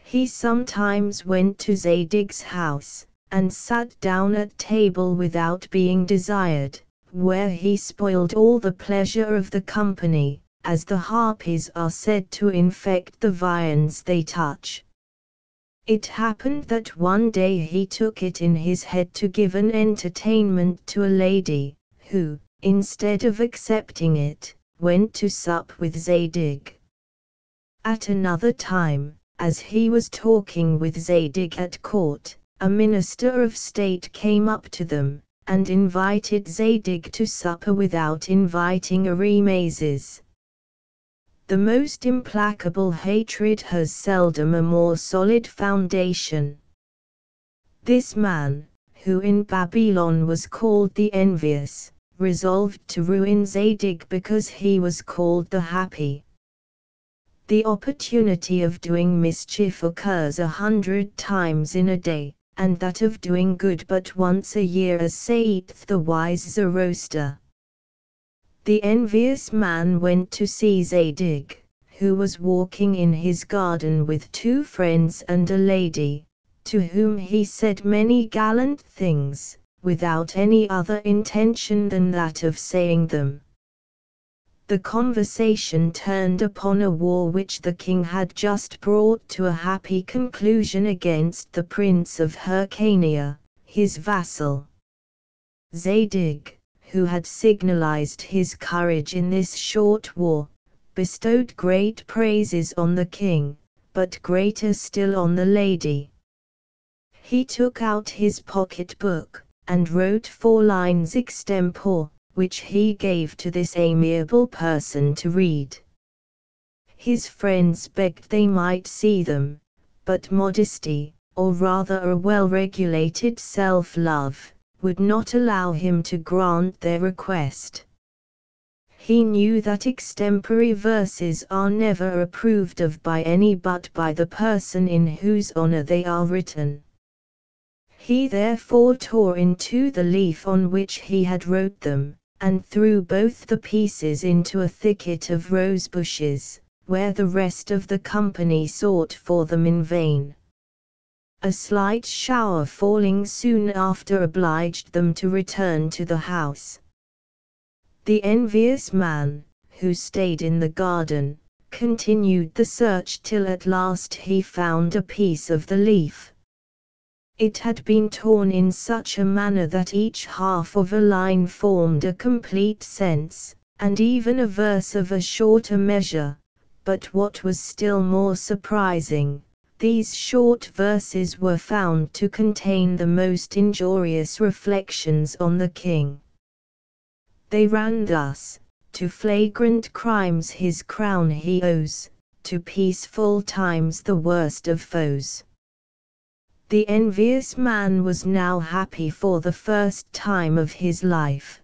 He sometimes went to Zadig's house, and sat down at table without being desired, where he spoiled all the pleasure of the company, as the harpies are said to infect the viands they touch. It happened that one day he took it in his head to give an entertainment to a lady, who, instead of accepting it, went to sup with Zadig. At another time, as he was talking with Zadig at court, a minister of state came up to them, and invited Zadig to supper without inviting Arimazes. The most implacable hatred has seldom a more solid foundation. This man, who in Babylon was called the Envious, resolved to ruin Zadig because he was called the Happy. The opportunity of doing mischief occurs 100 times in a day, and that of doing good but once a year, as saith the wise Zoroaster. The envious man went to see Zadig, who was walking in his garden with two friends and a lady, to whom he said many gallant things, without any other intention than that of saying them. The conversation turned upon a war which the king had just brought to a happy conclusion against the prince of Hyrcania, his vassal. Zadig, who had signalized his courage in this short war, bestowed great praises on the king, but greater still on the lady. He took out his pocket-book, and wrote 4 lines extempore, which he gave to this amiable person to read. His friends begged they might see them, but modesty, or rather a well-regulated self-love, would not allow him to grant their request. He knew that extempore verses are never approved of by any but by the person in whose honor they are written. He therefore tore in two the leaf on which he had wrote them, and threw both the pieces into a thicket of rose bushes, where the rest of the company sought for them in vain. A slight shower falling soon after obliged them to return to the house. The envious man, who stayed in the garden, continued the search till at last he found a piece of the leaf. It had been torn in such a manner that each half of a line formed a complete sentence, and even a verse of a shorter measure, but what was still more surprising, These short verses were found to contain the most injurious reflections on the king. They ran thus: to flagrant crimes his crown he owes, to peaceful times the worst of foes. The envious man was now happy for the first time of his life.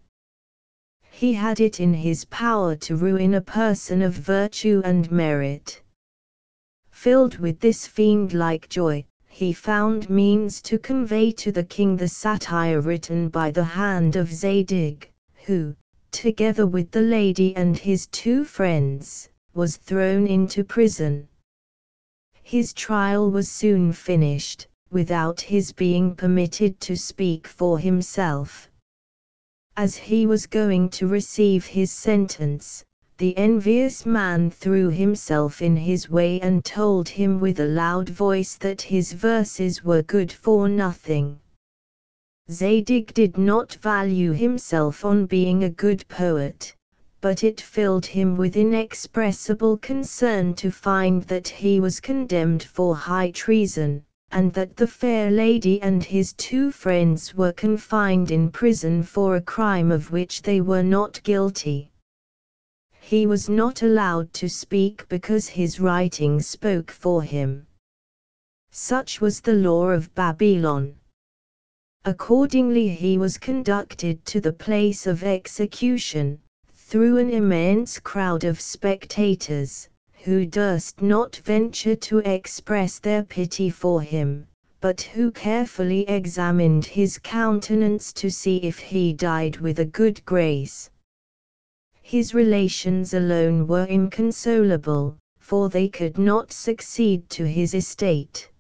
He had it in his power to ruin a person of virtue and merit. Filled with this fiend-like joy, he found means to convey to the king the satire written by the hand of Zadig, who, together with the lady and his 2 friends, was thrown into prison. His trial was soon finished, without his being permitted to speak for himself. As he was going to receive his sentence, the envious man threw himself in his way and told him with a loud voice that his verses were good for nothing. Zadig did not value himself on being a good poet, but it filled him with inexpressible concern to find that he was condemned for high treason, and that the fair lady and his 2 friends were confined in prison for a crime of which they were not guilty. He was not allowed to speak because his writing spoke for him. Such was the law of Babylon. Accordingly he was conducted to the place of execution, through an immense crowd of spectators, who durst not venture to express their pity for him, but who carefully examined his countenance to see if he died with a good grace. His relations alone were inconsolable, for they could not succeed to his estate.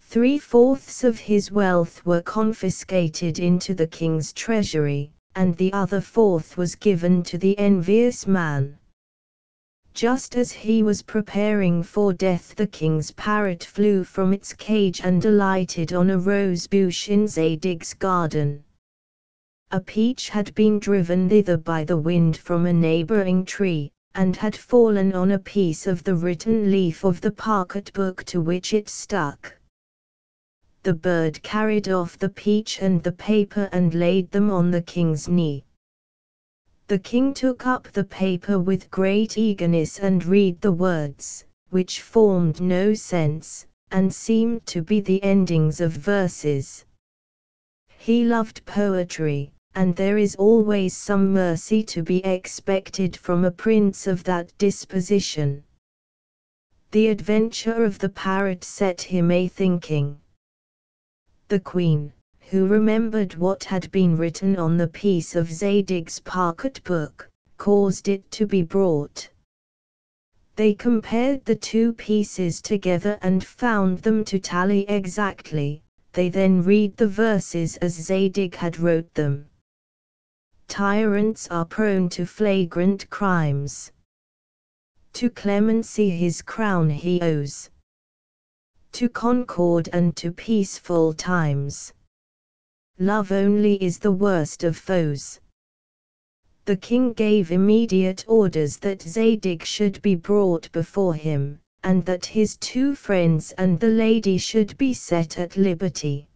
3/4 of his wealth were confiscated into the king's treasury, and the other 1/4 was given to the envious man. Just as he was preparing for death, the king's parrot flew from its cage and alighted on a rose bush in Zadig's garden. A peach had been driven thither by the wind from a neighboring tree, and had fallen on a piece of the written leaf of the pocket book to which it stuck. The bird carried off the peach and the paper and laid them on the king's knee. The king took up the paper with great eagerness and read the words, which formed no sense, and seemed to be the endings of verses. He loved poetry, and there is always some mercy to be expected from a prince of that disposition. The adventure of the parrot set him a-thinking. The queen, who remembered what had been written on the piece of Zadig's pocket book, caused it to be brought. They compared the 2 pieces together and found them to tally exactly. They then read the verses as Zadig had wrote them. Tyrants are prone to flagrant crimes. To clemency his crown he owes. To concord and to peaceful times. Love only is the worst of foes. The king gave immediate orders that Zadig should be brought before him, and that his 2 friends and the lady should be set at liberty.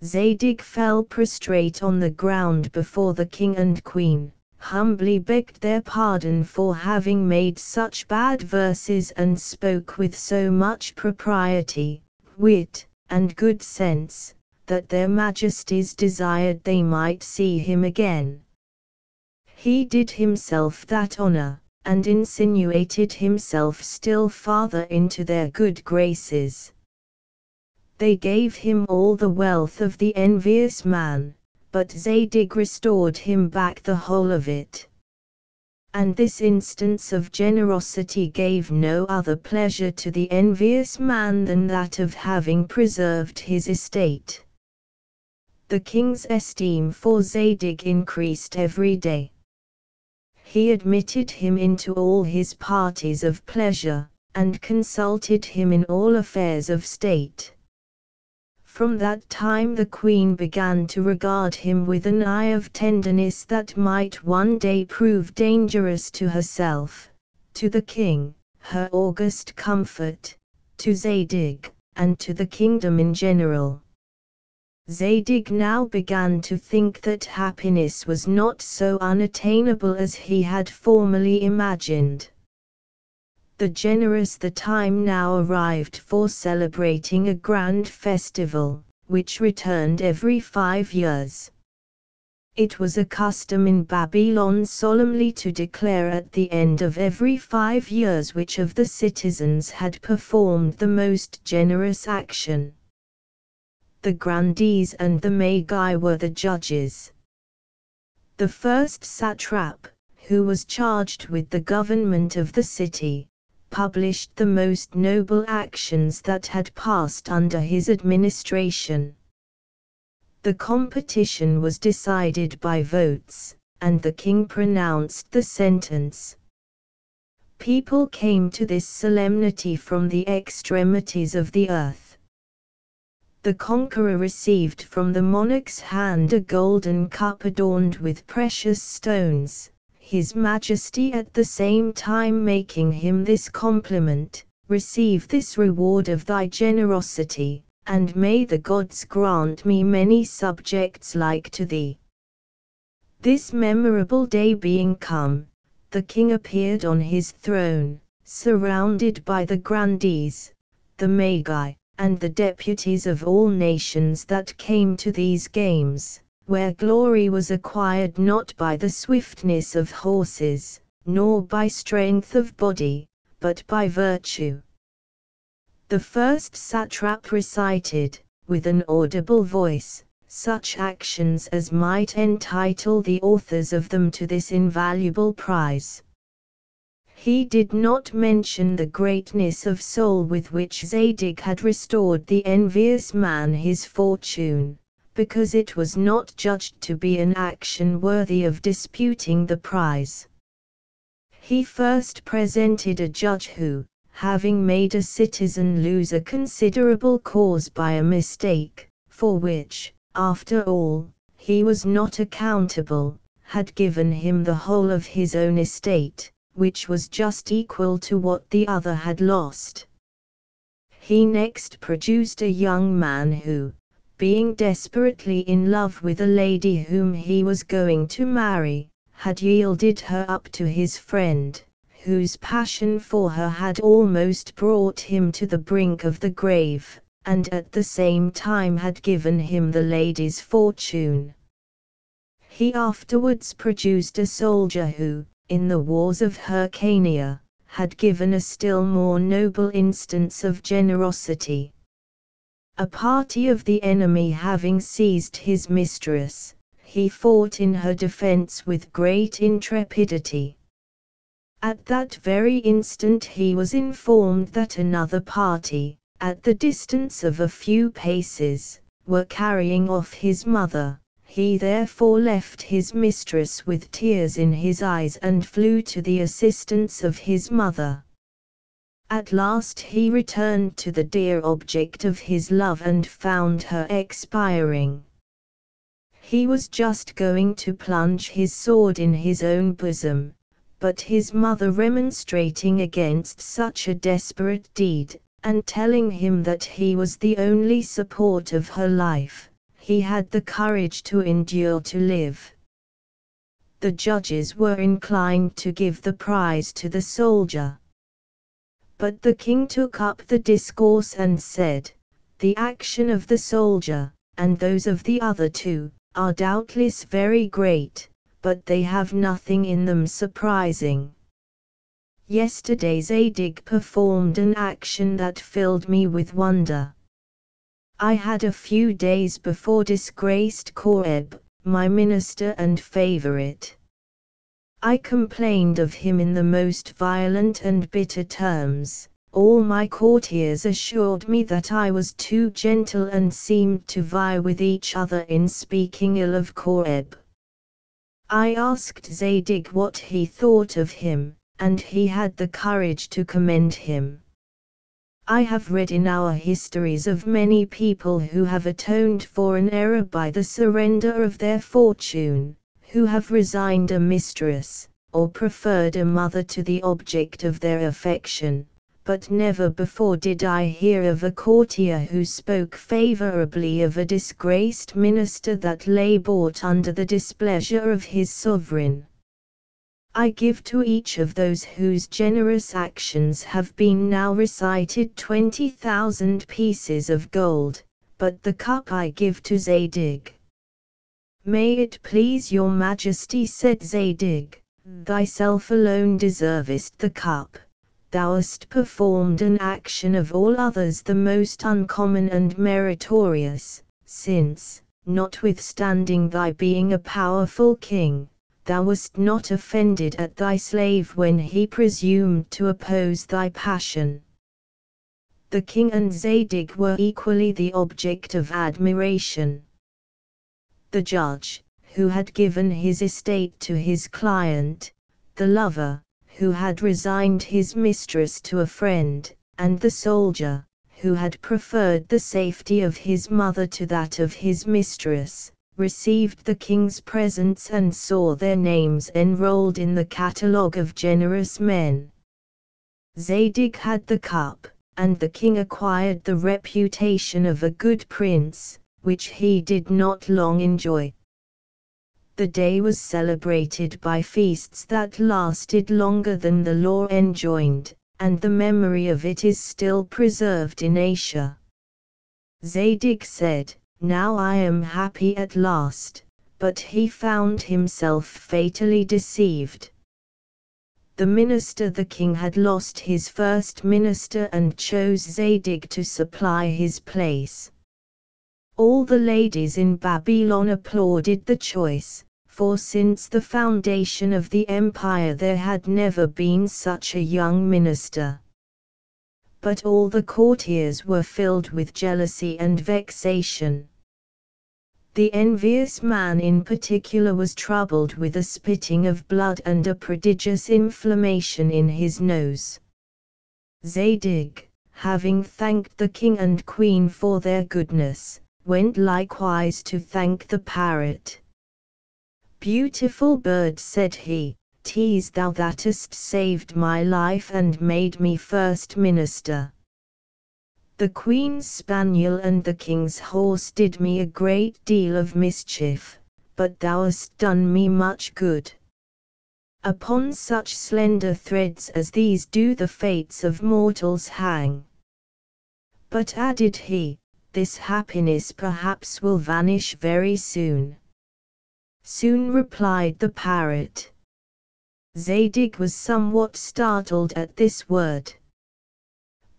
Zadig fell prostrate on the ground before the king and queen, humbly begged their pardon for having made such bad verses and spoke with so much propriety, wit, and good sense, that their majesties desired they might see him again. He did himself that honor, and insinuated himself still farther into their good graces. They gave him all the wealth of the envious man, but Zadig restored him back the whole of it. And this instance of generosity gave no other pleasure to the envious man than that of having preserved his estate. The king's esteem for Zadig increased every day. He admitted him into all his parties of pleasure, and consulted him in all affairs of state. From that time the queen began to regard him with an eye of tenderness that might one day prove dangerous to herself, to the king, her august comfort, to Zadig, and to the kingdom in general. Zadig now began to think that happiness was not so unattainable as he had formerly imagined. The time now arrived for celebrating a grand festival, which returned every 5 years. It was a custom in Babylon solemnly to declare at the end of every 5 years which of the citizens had performed the most generous action. The grandees and the magi were the judges. The first satrap, who was charged with the government of the city, published the most noble actions that had passed under his administration. The competition was decided by votes, and the king pronounced the sentence. People came to this solemnity from the extremities of the earth. The conqueror received from the monarch's hand a golden cup adorned with precious stones, His Majesty at the same time making him this compliment: "Receive this reward of thy generosity, and may the gods grant me many subjects like to thee." This memorable day being come, the king appeared on his throne, surrounded by the grandees, the magi, and the deputies of all nations that came to these games, where glory was acquired not by the swiftness of horses, nor by strength of body, but by virtue. The first satrap recited, with an audible voice, such actions as might entitle the authors of them to this invaluable prize. He did not mention the greatness of soul with which Zadig had restored the envious man his fortune, because it was not judged to be an action worthy of disputing the prize. He first presented a judge who, having made a citizen lose a considerable cause by a mistake, for which, after all, he was not accountable, had given him the whole of his own estate, which was just equal to what the other had lost. He next produced a young man who, being desperately in love with a lady whom he was going to marry, had yielded her up to his friend, whose passion for her had almost brought him to the brink of the grave, and at the same time had given him the lady's fortune. He afterwards produced a soldier who, in the wars of Hyrcania, had given a still more noble instance of generosity. A party of the enemy having seized his mistress, he fought in her defense with great intrepidity. At that very instant he was informed that another party, at the distance of a few paces, were carrying off his mother. He therefore left his mistress with tears in his eyes and flew to the assistance of his mother. At last he returned to the dear object of his love and found her expiring. He was just going to plunge his sword in his own bosom, but his mother, remonstrating against such a desperate deed, and telling him that he was the only support of her life, he had the courage to endure to live. The judges were inclined to give the prize to the soldier. But the king took up the discourse and said, "The action of the soldier, and those of the other two, are doubtless very great, but they have nothing in them surprising. Yesterday Zadig performed an action that filled me with wonder. I had a few days before disgraced Coreb, my minister and favorite. I complained of him in the most violent and bitter terms. All my courtiers assured me that I was too gentle and seemed to vie with each other in speaking ill of Coreb. I asked Zadig what he thought of him, and he had the courage to commend him. I have read in our histories of many people who have atoned for an error by the surrender of their fortune, who have resigned a mistress, or preferred a mother to the object of their affection, but never before did I hear of a courtier who spoke favorably of a disgraced minister that lay brought under the displeasure of his sovereign. I give to each of those whose generous actions have been now recited 20,000 pieces of gold, but the cup I give to Zadig. May it please your majesty, said Zadig, thyself alone deservest the cup. Thou hast performed an action of all others the most uncommon and meritorious, since, notwithstanding thy being a powerful king, thou wast not offended at thy slave when he presumed to oppose thy passion. The king and Zadig were equally the object of admiration. The judge, who had given his estate to his client, the lover, who had resigned his mistress to a friend, and the soldier, who had preferred the safety of his mother to that of his mistress, received the king's presents and saw their names enrolled in the catalogue of generous men. Zadig had the cup, and the king acquired the reputation of a good prince, which he did not long enjoy. The day was celebrated by feasts that lasted longer than the law enjoined, and the memory of it is still preserved in Asia. Zadig said, "Now I am happy at last," but he found himself fatally deceived. The minister the king had lost his first minister and chose Zadig to supply his place. All the ladies in Babylon applauded the choice, for since the foundation of the empire there had never been such a young minister. But all the courtiers were filled with jealousy and vexation. The envious man in particular was troubled with a spitting of blood and a prodigious inflammation in his nose. Zadig, having thanked the king and queen for their goodness, went likewise to thank the parrot. "Beautiful bird," said he, "'tis thou that hast saved my life and made me first minister. The queen's spaniel and the king's horse did me a great deal of mischief, but thou hast done me much good. Upon such slender threads as these do the fates of mortals hang." But added he, "This happiness perhaps will vanish very soon." "Soon," replied the parrot. Zadig was somewhat startled at this word.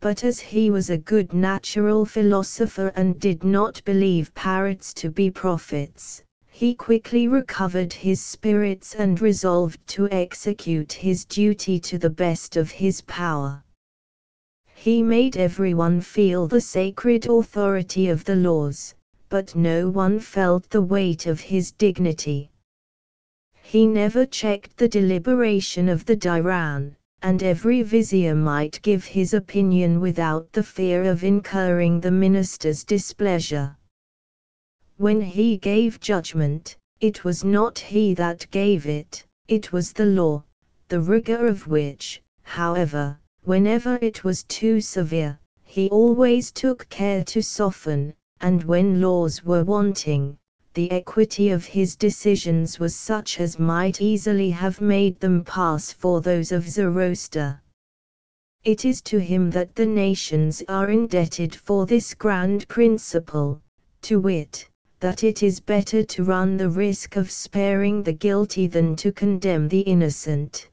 But as he was a good natural philosopher and did not believe parrots to be prophets, he quickly recovered his spirits and resolved to execute his duty to the best of his power. He made everyone feel the sacred authority of the laws, but no one felt the weight of his dignity. He never checked the deliberation of the divan, and every vizier might give his opinion without the fear of incurring the minister's displeasure. When he gave judgment, it was not he that gave it, it was the law, the rigor of which, however, whenever it was too severe, he always took care to soften, and when laws were wanting, the equity of his decisions was such as might easily have made them pass for those of Zoroaster. It is to him that the nations are indebted for this grand principle, to wit, that it is better to run the risk of sparing the guilty than to condemn the innocent.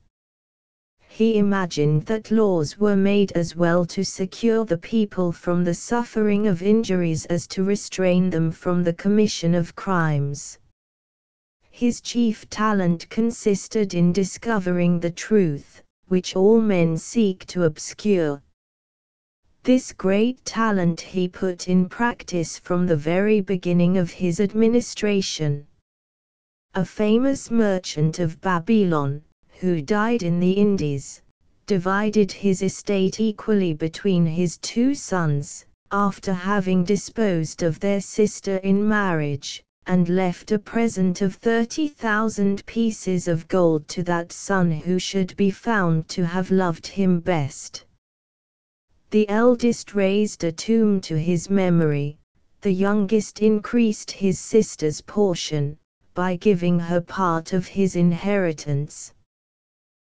He imagined that laws were made as well to secure the people from the suffering of injuries as to restrain them from the commission of crimes. His chief talent consisted in discovering the truth, which all men seek to obscure. This great talent he put in practice from the very beginning of his administration. A famous merchant of Babylon, who died in the Indies, divided his estate equally between his two sons, after having disposed of their sister in marriage, and left a present of 30,000 pieces of gold to that son who should be found to have loved him best. The eldest raised a tomb to his memory, the youngest increased his sister's portion, by giving her part of his inheritance.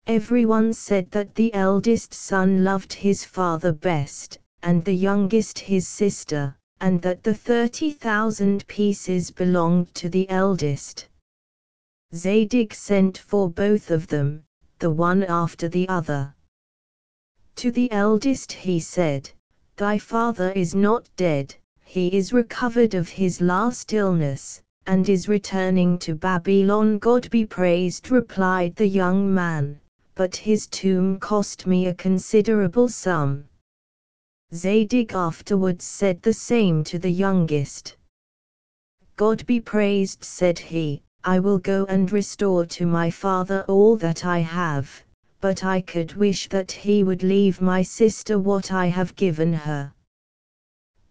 Everyone said that the eldest son loved his father best, and the youngest his sister, and that the 30,000 pieces belonged to the eldest. Zadig sent for both of them, the one after the other. To the eldest he said, "Thy father is not dead, he is recovered of his last illness, and is returning to Babylon." "God be praised," replied the young man, "but his tomb cost me a considerable sum." Zadig afterwards said the same to the youngest. "God be praised," said he, "I will go and restore to my father all that I have, but I could wish that he would leave my sister what I have given her."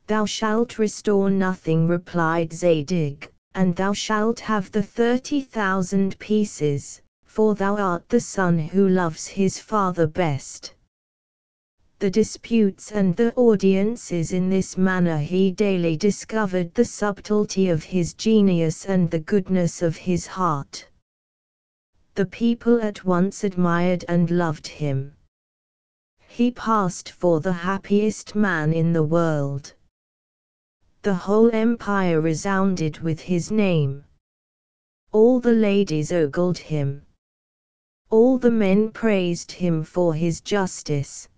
"Thou shalt restore nothing," replied Zadig, "and thou shalt have the 30,000 pieces, for thou art the son who loves his father best." The disputes and the audiences in this manner he daily discovered the subtlety of his genius and the goodness of his heart. The people at once admired and loved him. He passed for the happiest man in the world. The whole empire resounded with his name. All the ladies ogled him. All the men praised him for his justice.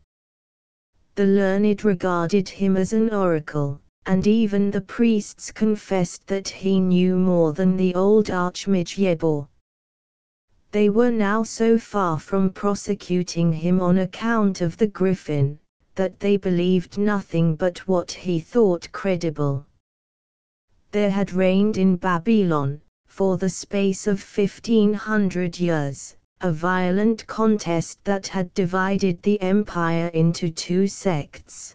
The learned regarded him as an oracle, and even the priests confessed that he knew more than the old archmage Yebor. They were now so far from prosecuting him on account of the griffin, that they believed nothing but what he thought credible. There had reigned in Babylon, for the space of 1500 years, a violent contest that had divided the empire into two sects.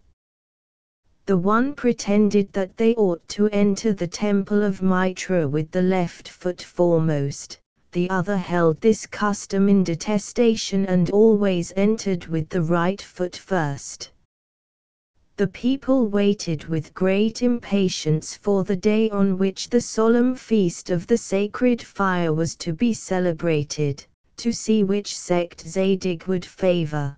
The one pretended that they ought to enter the temple of Mitra with the left foot foremost, the other held this custom in detestation and always entered with the right foot first. The people waited with great impatience for the day on which the solemn feast of the sacred fire was to be celebrated, to see which sect Zadig would favor.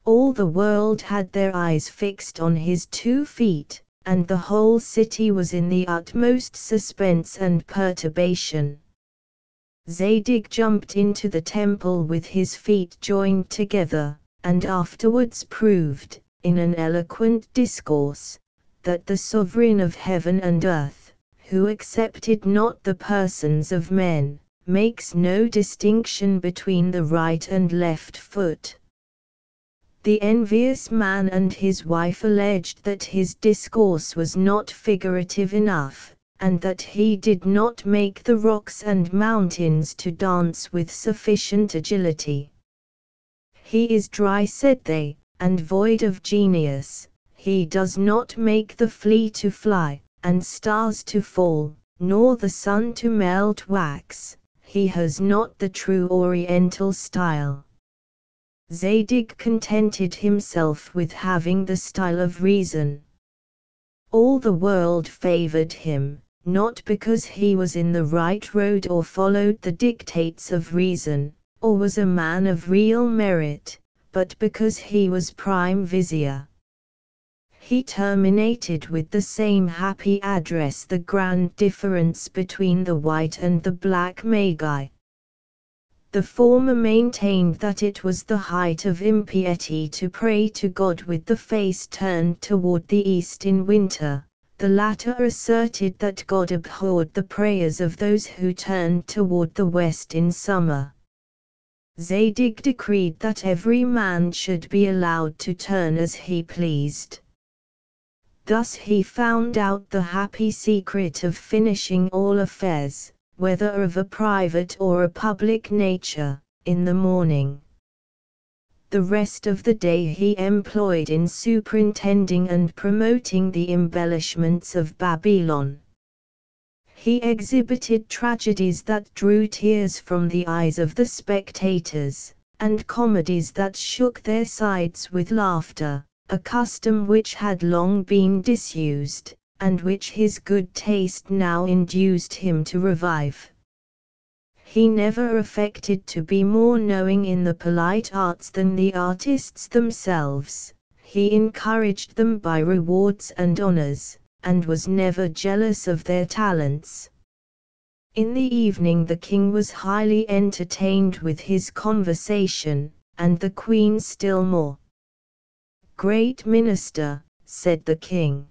All the world had their eyes fixed on his 2 feet, and the whole city was in the utmost suspense and perturbation. Zadig jumped into the temple with his feet joined together, and afterwards proved, in an eloquent discourse, that the sovereign of heaven and earth, who accepted not the persons of men, makes no distinction between the right and left foot. The envious man and his wife alleged that his discourse was not figurative enough, and that he did not make the rocks and mountains to dance with sufficient agility. "He is dry," said they, "and void of genius. He does not make the flea to fly, and stars to fall, nor the sun to melt wax. He has not the true Oriental style." Zadig contented himself with having the style of reason. All the world favored him, not because he was in the right road or followed the dictates of reason, or was a man of real merit, but because he was prime vizier. He terminated with the same happy address the grand difference between the white and the black magi. The former maintained that it was the height of impiety to pray to God with the face turned toward the east in winter. The latter asserted that God abhorred the prayers of those who turned toward the west in summer. Zadig decreed that every man should be allowed to turn as he pleased. Thus he found out the happy secret of finishing all affairs, whether of a private or a public nature, in the morning. The rest of the day he employed in superintending and promoting the embellishments of Babylon. He exhibited tragedies that drew tears from the eyes of the spectators, and comedies that shook their sides with laughter, a custom which had long been disused, and which his good taste now induced him to revive. He never affected to be more knowing in the polite arts than the artists themselves. He encouraged them by rewards and honors, and was never jealous of their talents. In the evening the king was highly entertained with his conversation, and the queen still more. "Great minister," said the king.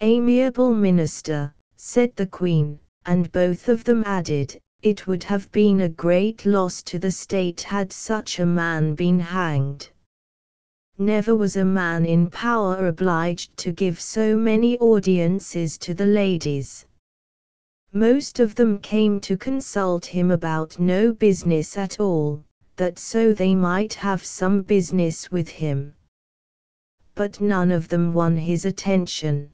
"Amiable minister," said the queen, and both of them added, "It would have been a great loss to the state had such a man been hanged. Never was a man in power obliged to give so many audiences to the ladies. Most of them came to consult him about no business at all, that so they might have some business with him. But none of them won his attention."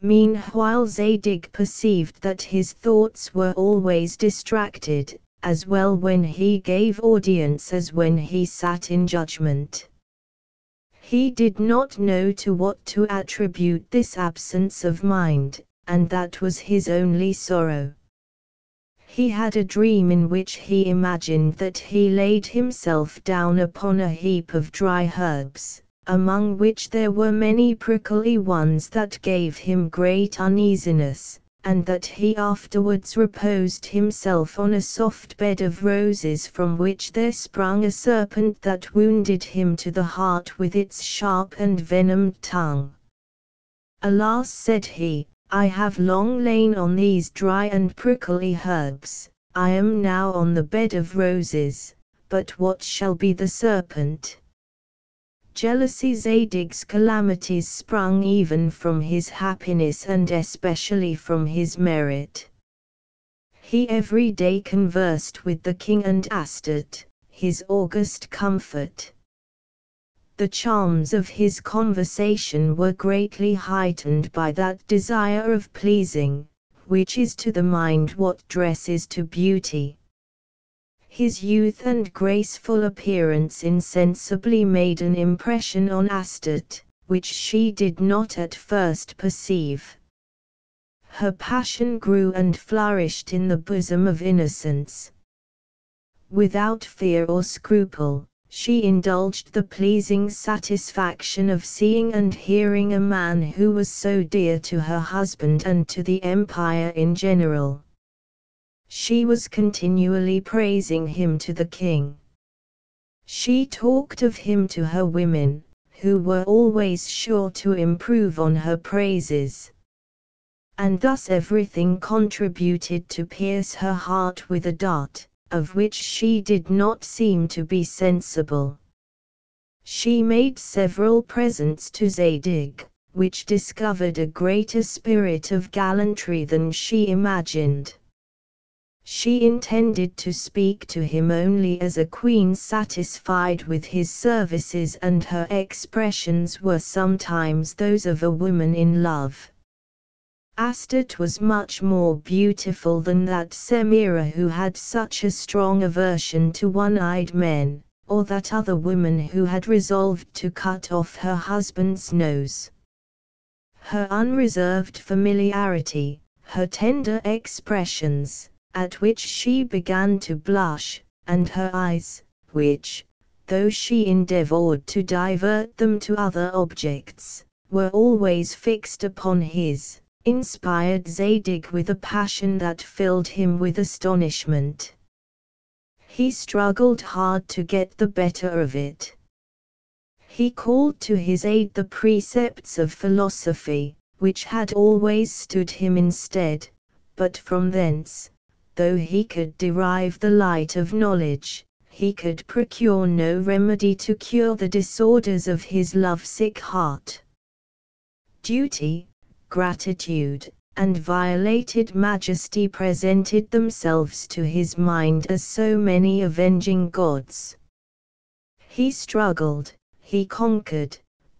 Meanwhile Zadig perceived that his thoughts were always distracted, as well when he gave audience as when he sat in judgment. He did not know to what to attribute this absence of mind, and that was his only sorrow. He had a dream in which he imagined that he laid himself down upon a heap of dry herbs, among which there were many prickly ones that gave him great uneasiness, and that he afterwards reposed himself on a soft bed of roses from which there sprung a serpent that wounded him to the heart with its sharp and venomed tongue. "Alas," said he, "I have long lain on these dry and prickly herbs, I am now on the bed of roses, but what shall be the serpent?" Jealousy. Zadig's calamities sprung even from his happiness and especially from his merit. He every day conversed with the king and Astarte, his august comfort. The charms of his conversation were greatly heightened by that desire of pleasing, which is to the mind what dress is to beauty. His youth and graceful appearance insensibly made an impression on Astarte, which she did not at first perceive. Her passion grew and flourished in the bosom of innocence. Without fear or scruple, she indulged the pleasing satisfaction of seeing and hearing a man who was so dear to her husband and to the empire in general. She was continually praising him to the king. She talked of him to her women, who were always sure to improve on her praises. And thus everything contributed to pierce her heart with a dart, of which she did not seem to be sensible. She made several presents to Zadig, which discovered a greater spirit of gallantry than she imagined. She intended to speak to him only as a queen satisfied with his services, and her expressions were sometimes those of a woman in love. Astarte was much more beautiful than that Semira who had such a strong aversion to one-eyed men, or that other woman who had resolved to cut off her husband's nose. Her unreserved familiarity, her tender expressions, at which she began to blush, and her eyes, which, though she endeavored to divert them to other objects, were always fixed upon his, inspired Zadig with a passion that filled him with astonishment. He struggled hard to get the better of it. He called to his aid the precepts of philosophy, which had always stood him in stead, but from thence, though he could derive the light of knowledge, he could procure no remedy to cure the disorders of his lovesick heart. Duty, gratitude, and violated majesty presented themselves to his mind as so many avenging gods. He struggled, he conquered,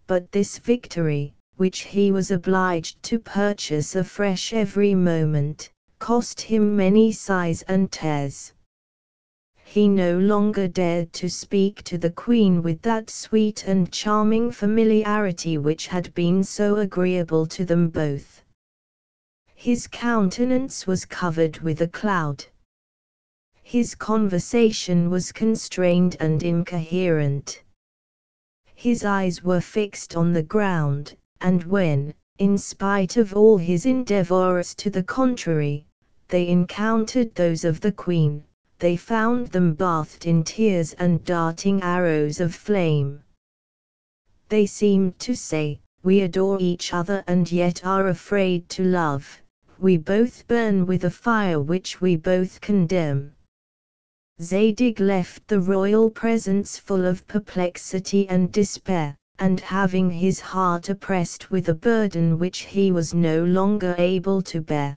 but this victory, which he was obliged to purchase afresh every moment, cost him many sighs and tears. he no longer dared to speak to the queen with that sweet and charming familiarity which had been so agreeable to them both. His countenance was covered with a cloud. His conversation was constrained and incoherent. His eyes were fixed on the ground, and when, in spite of all his endeavors to the contrary, they encountered those of the queen, they found them bathed in tears and darting arrows of flame. They seemed to say, "We adore each other and yet are afraid to love, we both burn with a fire which we both condemn." Zadig left the royal presence full of perplexity and despair, and having his heart oppressed with a burden which he was no longer able to bear.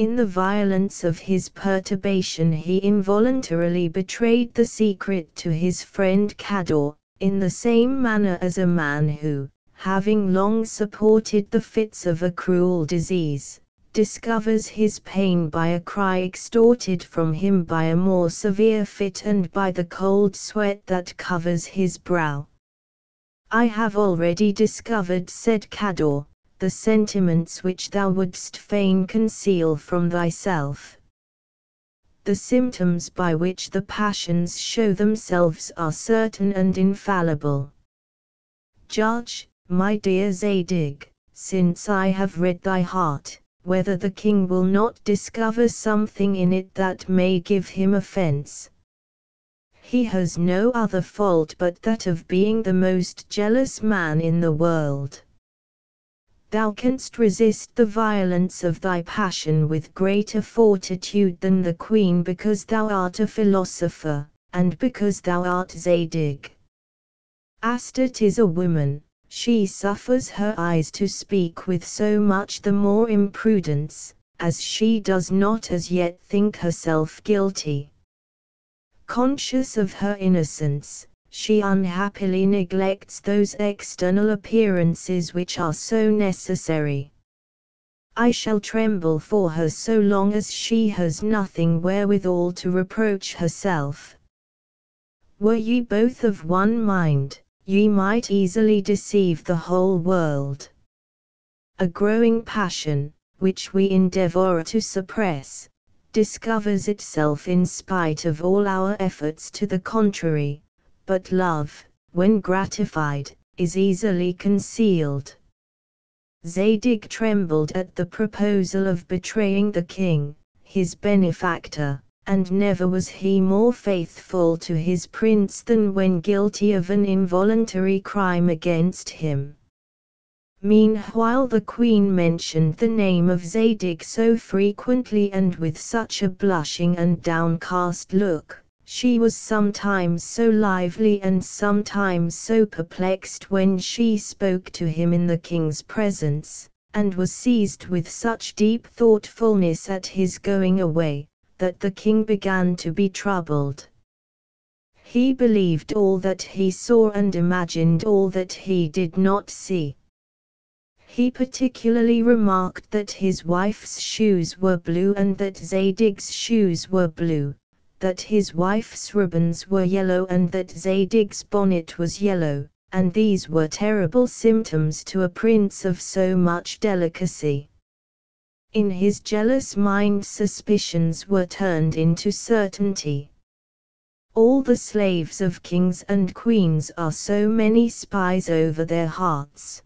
In the violence of his perturbation he involuntarily betrayed the secret to his friend Cador, in the same manner as a man who, having long supported the fits of a cruel disease, discovers his pain by a cry extorted from him by a more severe fit and by the cold sweat that covers his brow. "I have already discovered," said Cador, "the sentiments which thou wouldst fain conceal from thyself. The symptoms by which the passions show themselves are certain and infallible. Judge, my dear Zadig, since I have read thy heart, whether the king will not discover something in it that may give him offense. He has no other fault but that of being the most jealous man in the world. Thou canst resist the violence of thy passion with greater fortitude than the queen because thou art a philosopher, and because thou art Zadig. Astarte is a woman. She suffers her eyes to speak with so much the more imprudence, as she does not as yet think herself guilty. Conscious of her innocence, she unhappily neglects those external appearances which are so necessary. I shall tremble for her so long as she has nothing wherewithal to reproach herself. Were ye both of one mind, ye might easily deceive the whole world. A growing passion, which we endeavor to suppress, discovers itself in spite of all our efforts to the contrary, but love, when gratified, is easily concealed. Zadig trembled at the proposal of betraying the king, his benefactor, and never was he more faithful to his prince than when guilty of an involuntary crime against him. Meanwhile the queen mentioned the name of Zadig so frequently and with such a blushing and downcast look, she was sometimes so lively and sometimes so perplexed when she spoke to him in the king's presence, and was seized with such deep thoughtfulness at his going away, that the king began to be troubled. He believed all that he saw and imagined all that he did not see. He particularly remarked that his wife's shoes were blue and that Zadig's shoes were blue, that his wife's ribbons were yellow and that Zadig's bonnet was yellow, and these were terrible symptoms to a prince of so much delicacy. In his jealous mind suspicions were turned into certainty. All the slaves of kings and queens are so many spies over their hearts.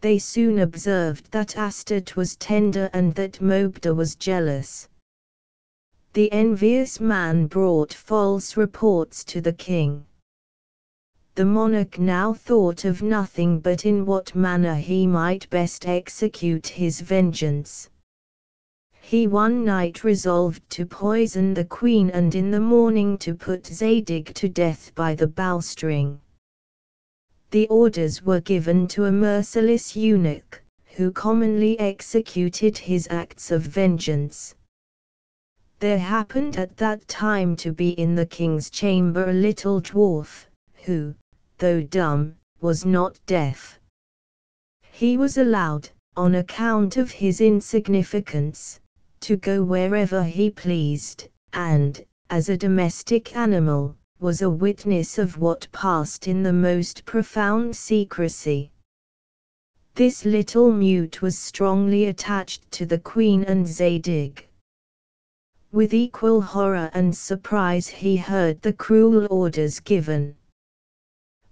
They soon observed that Astarte was tender and that Mobda was jealous. The envious man brought false reports to the king. The monarch now thought of nothing but in what manner he might best execute his vengeance. He one night resolved to poison the queen and in the morning to put Zadig to death by the bowstring. The orders were given to a merciless eunuch, who commonly executed his acts of vengeance. There happened at that time to be in the king's chamber a little dwarf, who, though dumb, was not deaf. He was allowed, on account of his insignificance, to go wherever he pleased, and, as a domestic animal, was a witness of what passed in the most profound secrecy. This little mute was strongly attached to the Queen and Zadig. With equal horror and surprise he heard the cruel orders given.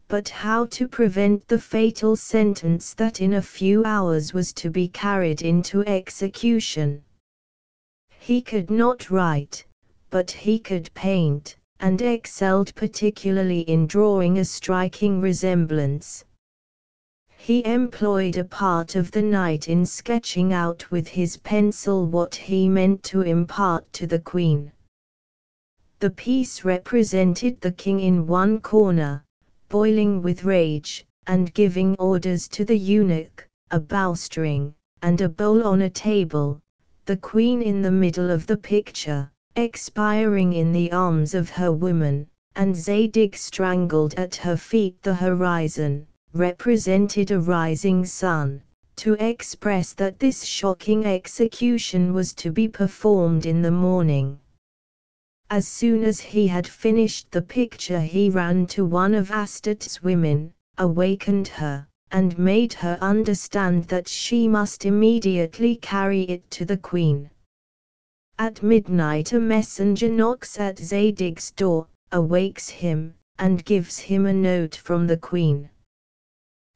But how to prevent the fatal sentence that in a few hours was to be carried into execution? He could not write, but he could paint, and excelled particularly in drawing a striking resemblance. He employed a part of the night in sketching out with his pencil what he meant to impart to the Queen. The piece represented the king in one corner, boiling with rage, and giving orders to the eunuch, a bowstring, and a bowl on a table, the Queen in the middle of the picture, expiring in the arms of her woman, and Zadig strangled at her feet. The horizon represented a rising sun, to express that this shocking execution was to be performed in the morning. As soon as he had finished the picture he ran to one of Astya's women, awakened her, and made her understand that she must immediately carry it to the Queen. At midnight a messenger knocks at Zadig's door, awakes him, and gives him a note from the Queen.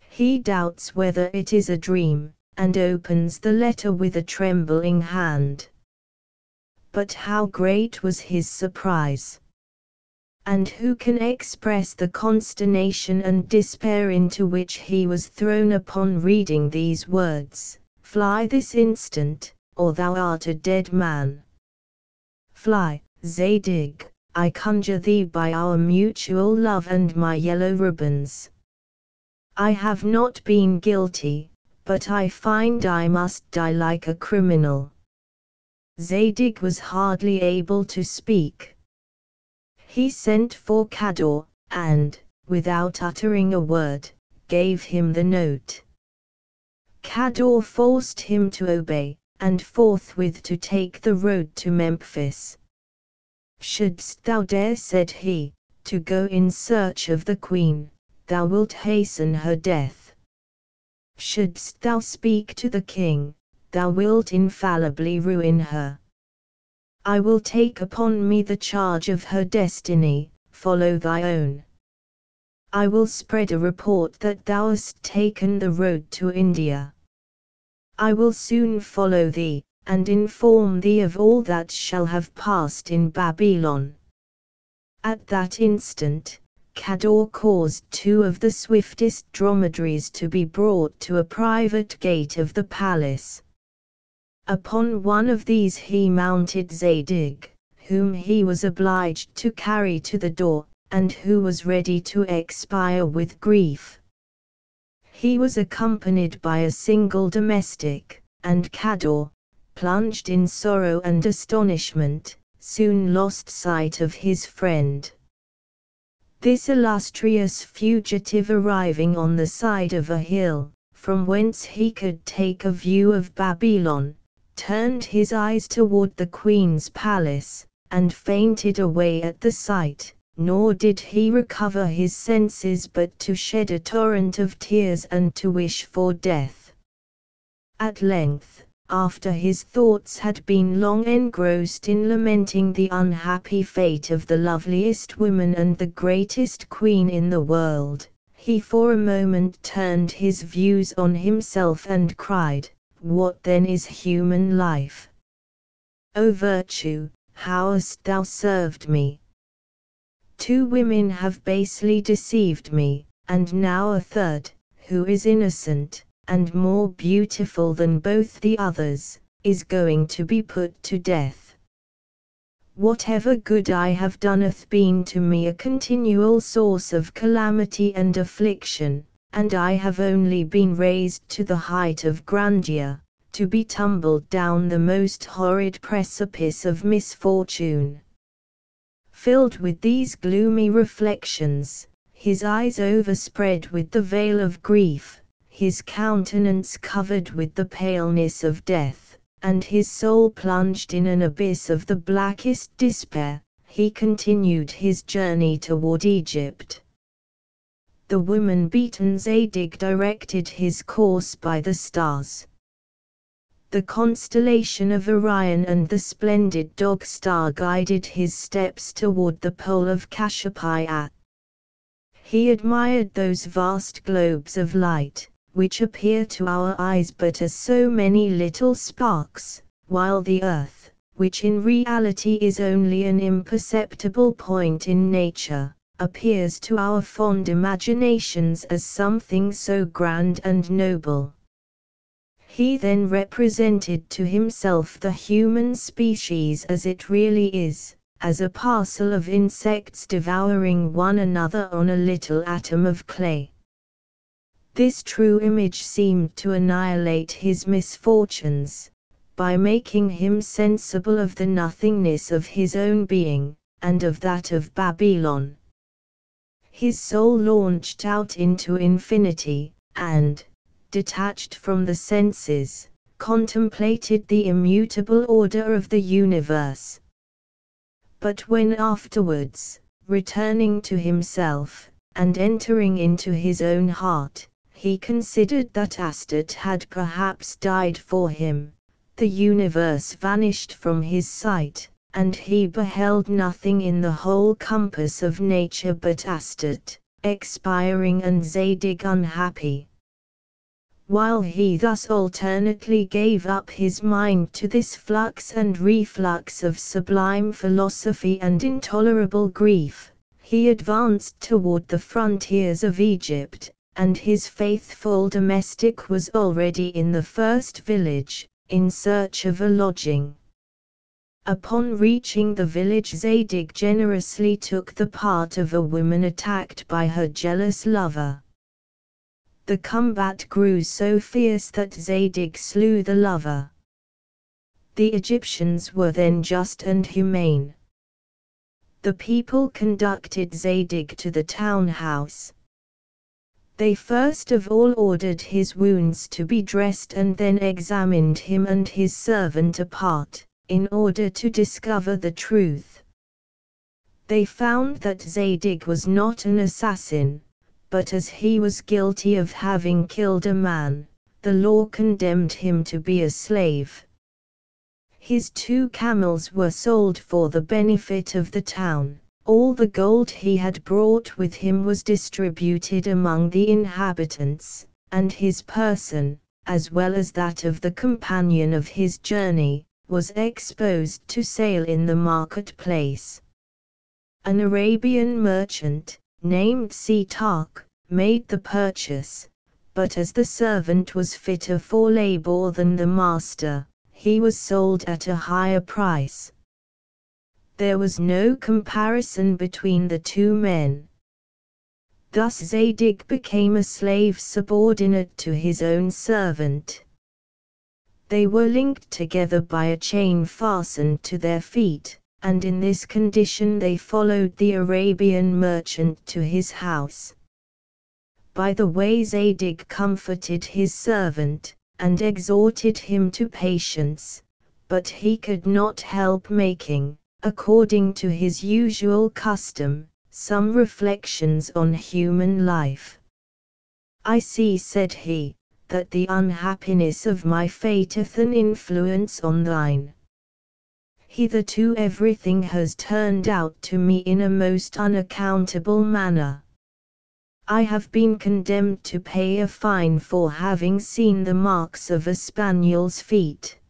He doubts whether it is a dream, and opens the letter with a trembling hand. But how great was his surprise! And who can express the consternation and despair into which he was thrown upon reading these words: "Fly this instant, or thou art a dead man. Fly, Zadig, I conjure thee by our mutual love and my yellow ribbons. I have not been guilty, but I find I must die like a criminal." Zadig was hardly able to speak. He sent for Cador, and, without uttering a word, gave him the note. Cador forced him to obey, and forthwith to take the road to Memphis. "Shouldst thou dare," said he, "to go in search of the Queen, thou wilt hasten her death. Shouldst thou speak to the king, thou wilt infallibly ruin her. I will take upon me the charge of her destiny, follow thy own. I will spread a report that thou hast taken the road to India. I will soon follow thee, and inform thee of all that shall have passed in Babylon." At that instant, Cador caused 2 of the swiftest dromedaries to be brought to a private gate of the palace. Upon one of these he mounted Zadig, whom he was obliged to carry to the door, and who was ready to expire with grief. He was accompanied by a single domestic, and Cador, plunged in sorrow and astonishment, soon lost sight of his friend. This illustrious fugitive, arriving on the side of a hill, from whence he could take a view of Babylon, turned his eyes toward the Queen's palace, and fainted away at the sight, nor did he recover his senses but to shed a torrent of tears and to wish for death. At length, after his thoughts had been long engrossed in lamenting the unhappy fate of the loveliest woman and the greatest queen in the world, he for a moment turned his views on himself and cried, "What then is human life? O virtue, how hast thou served me? 2 women have basely deceived me, and now a third, who is innocent, and more beautiful than both the others, is going to be put to death. Whatever good I have done hath been to me a continual source of calamity and affliction, and I have only been raised to the height of grandeur, to be tumbled down the most horrid precipice of misfortune." Filled with these gloomy reflections, his eyes overspread with the veil of grief, his countenance covered with the paleness of death, and his soul plunged in an abyss of the blackest despair, he continued his journey toward Egypt. The woman-beaten Zadig directed his course by the stars. The constellation of Orion and the splendid Dog Star guided his steps toward the pole of Cassiopeia. He admired those vast globes of light, which appear to our eyes but as so many little sparks, while the earth, which in reality is only an imperceptible point in nature, appears to our fond imaginations as something so grand and noble. He then represented to himself the human species as it really is, as a parcel of insects devouring one another on a little atom of clay. This true image seemed to annihilate his misfortunes, by making him sensible of the nothingness of his own being, and of that of Babylon. His soul launched out into infinity, and, detached from the senses, contemplated the immutable order of the universe. But when afterwards, returning to himself, and entering into his own heart, he considered that Astarte had perhaps died for him, the universe vanished from his sight, and he beheld nothing in the whole compass of nature but Astarte, expiring and Zadig unhappy. While he thus alternately gave up his mind to this flux and reflux of sublime philosophy and intolerable grief, he advanced toward the frontiers of Egypt, and his faithful domestic was already in the first village, in search of a lodging. Upon reaching the village, Zadig generously took the part of a woman attacked by her jealous lover. The combat grew so fierce that Zadig slew the lover. The Egyptians were then just and humane. The people conducted Zadig to the town house. They first of all ordered his wounds to be dressed and then examined him and his servant apart, in order to discover the truth. They found that Zadig was not an assassin, but as he was guilty of having killed a man, the law condemned him to be a slave. His 2 camels were sold for the benefit of the town. All the gold he had brought with him was distributed among the inhabitants, and his person, as well as that of the companion of his journey, was exposed to sale in the marketplace. An Arabian merchant, named Sitark, made the purchase, but as the servant was fitter for labor than the master, he was sold at a higher price. There was no comparison between the 2 men. Thus Zadig became a slave subordinate to his own servant. They were linked together by a chain fastened to their feet, and in this condition they followed the Arabian merchant to his house. By the way, Zadig comforted his servant, and exhorted him to patience, but he could not help making, according to his usual custom, some reflections on human life. "I see," said he, "that the unhappiness of my fate hath an influence on thine. Hitherto everything has turned out to me in a most unaccountable manner. I have been condemned to pay a fine for having seen the marks of a spaniel's feet.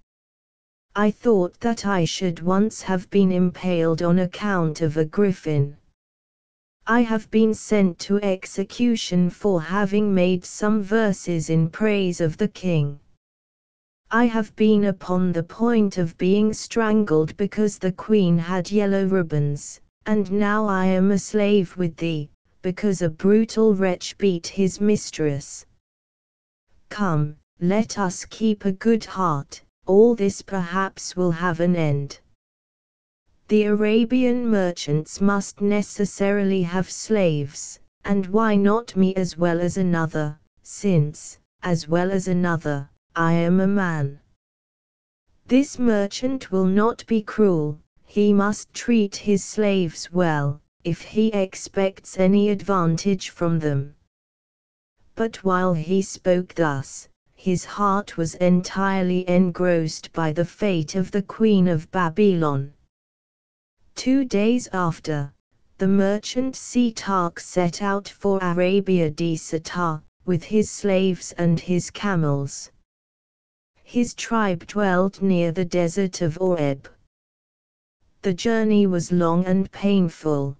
I thought that I should once have been impaled on account of a griffin. I have been sent to execution for having made some verses in praise of the king. I have been upon the point of being strangled because the queen had yellow ribbons, and now I am a slave with thee, because a brutal wretch beat his mistress. Come, let us keep a good heart, all this perhaps will have an end. The Arabian merchants must necessarily have slaves, and why not me as well as another, since, as well as another, I am a man? This merchant will not be cruel, he must treat his slaves well, if he expects any advantage from them. But while he spoke thus, his heart was entirely engrossed by the fate of the Queen of Babylon. 2 days after, the merchant Sitarch set out for Arabia di Sitar, with his slaves and his camels. His tribe dwelt near the desert of Oreb. The journey was long and painful.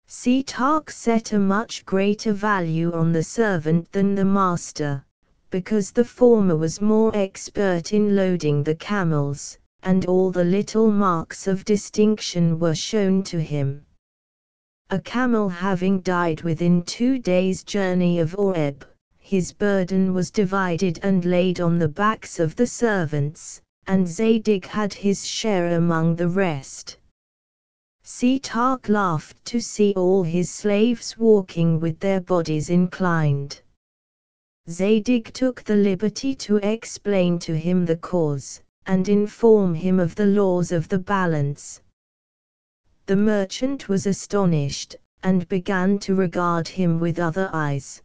Sitarch set a much greater value on the servant than the master, because the former was more expert in loading the camels, and all the little marks of distinction were shown to him. A camel having died within 2 days' journey of Oreb, his burden was divided and laid on the backs of the servants, and Zadig had his share among the rest. Sitarch laughed to see all his slaves walking with their bodies inclined. Zadig took the liberty to explain to him the cause, and inform him of the laws of the balance. The merchant was astonished, and began to regard him with other eyes.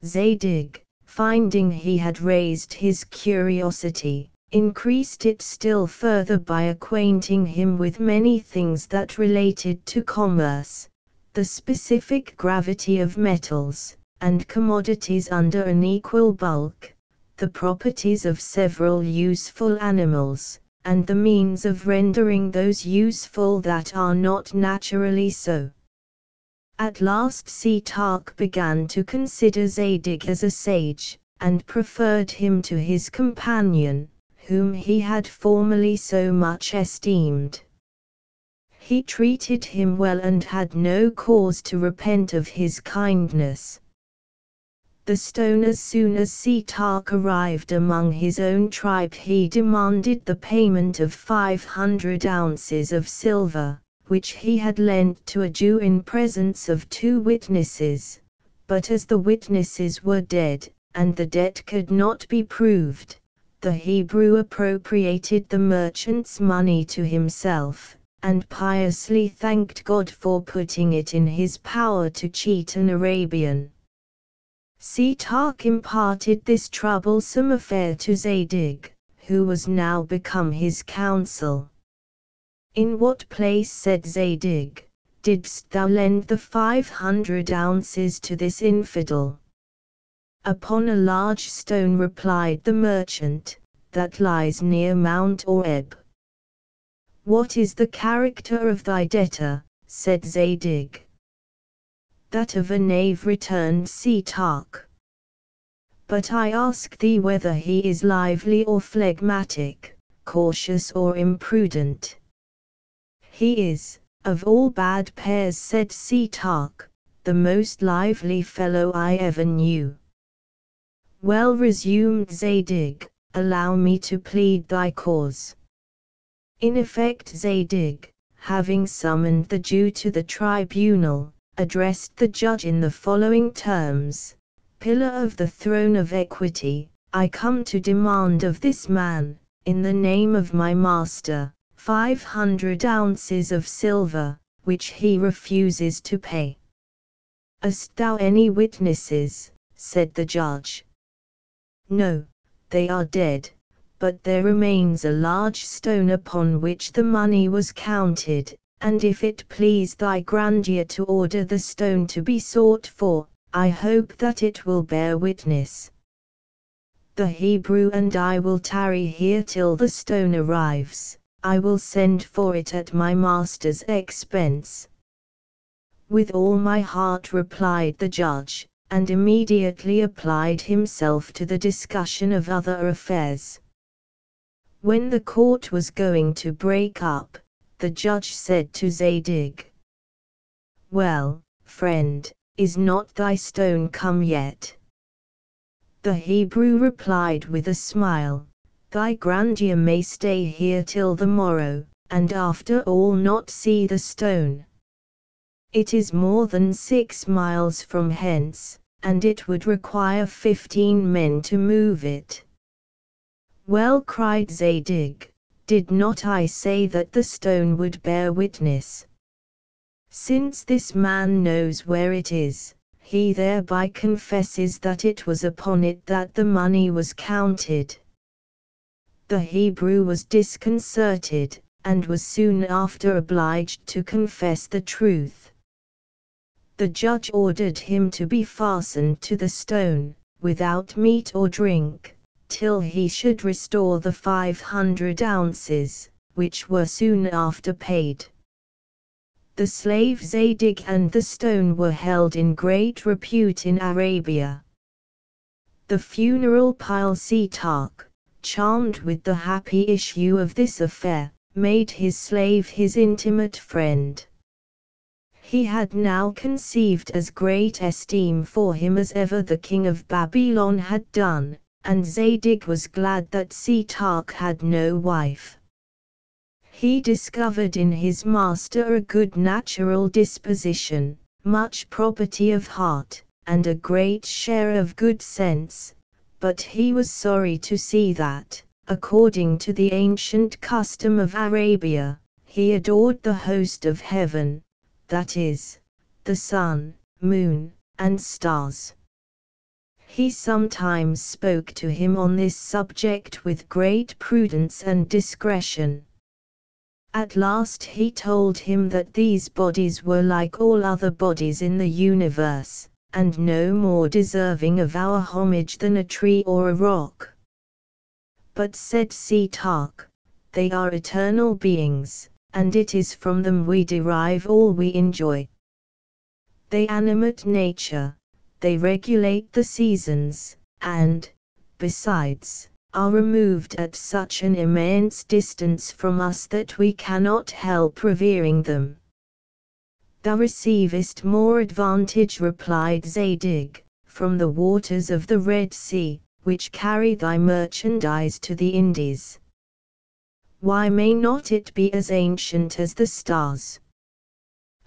Zadig, finding he had raised his curiosity, increased it still further by acquainting him with many things that related to commerce, the specific gravity of metals, and commodities under an equal bulk, the properties of several useful animals, and the means of rendering those useful that are not naturally so. At last Sitarch began to consider Zadig as a sage, and preferred him to his companion, whom he had formerly so much esteemed. He treated him well and had no cause to repent of his kindness. The stone. As soon as Sitarch arrived among his own tribe, he demanded the payment of 500 ounces of silver, which he had lent to a Jew in presence of 2 witnesses, but as the witnesses were dead, and the debt could not be proved, the Hebrew appropriated the merchant's money to himself, and piously thanked God for putting it in his power to cheat an Arabian. Sitarch imparted this troublesome affair to Zadig, who was now become his counsel. In what place, said Zadig, didst thou lend the 500 ounces to this infidel? Upon a large stone, replied the merchant, that lies near Mount Oreb. What is the character of thy debtor? Said Zadig. That of a knave, returned Sitarch. But I ask thee whether he is lively or phlegmatic, cautious or imprudent. He is, of all bad pairs, said Sitarch, the most lively fellow I ever knew. Well, resumed Zadig, allow me to plead thy cause. In effect, Zadig, having summoned the Jew to the tribunal, addressed the judge in the following terms: Pillar of the throne of equity, I come to demand of this man, in the name of my master, 500 ounces of silver, which he refuses to pay. Hast thou any witnesses? Said the judge. No, they are dead, but there remains a large stone upon which the money was counted, and if it please thy grandeur to order the stone to be sought for, I hope that it will bear witness. The Hebrew and I will tarry here till the stone arrives. I will send for it at my master's expense. With all my heart, replied the judge, and immediately applied himself to the discussion of other affairs. When the court was going to break up, the judge said to Zadig, Well, friend, is not thy stone come yet? The Hebrew replied with a smile, Thy grandeur may stay here till the morrow, and after all not see the stone. It is more than 6 miles from hence, and it would require 15 men to move it. Well, cried Zadig, Did not I say that the stone would bear witness? Since this man knows where it is, he thereby confesses that it was upon it that the money was counted. The Hebrew was disconcerted, and was soon after obliged to confess the truth. The judge ordered him to be fastened to the stone, without meat or drink, till he should restore the 500 ounces, which were soon after paid. The slave Zadig and the stone were held in great repute in Arabia. The funeral pile Setoc, charmed with the happy issue of this affair, made his slave his intimate friend. He had now conceived as great esteem for him as ever the king of Babylon had done, and Zadig was glad that Setoc had no wife. He discovered in his master a good natural disposition, much property of heart, and a great share of good sense, but he was sorry to see that, according to the ancient custom of Arabia, he adored the host of heaven, that is, the sun, moon, and stars. He sometimes spoke to him on this subject with great prudence and discretion. At last he told him that these bodies were like all other bodies in the universe, and no more deserving of our homage than a tree or a rock. But said Setoc, they are eternal beings, and it is from them we derive all we enjoy. They animate nature, they regulate the seasons, and, besides, are removed at such an immense distance from us that we cannot help revering them. Thou receivest more advantage, replied Zadig, from the waters of the Red Sea, which carry thy merchandise to the Indies. Why may not it be as ancient as the stars?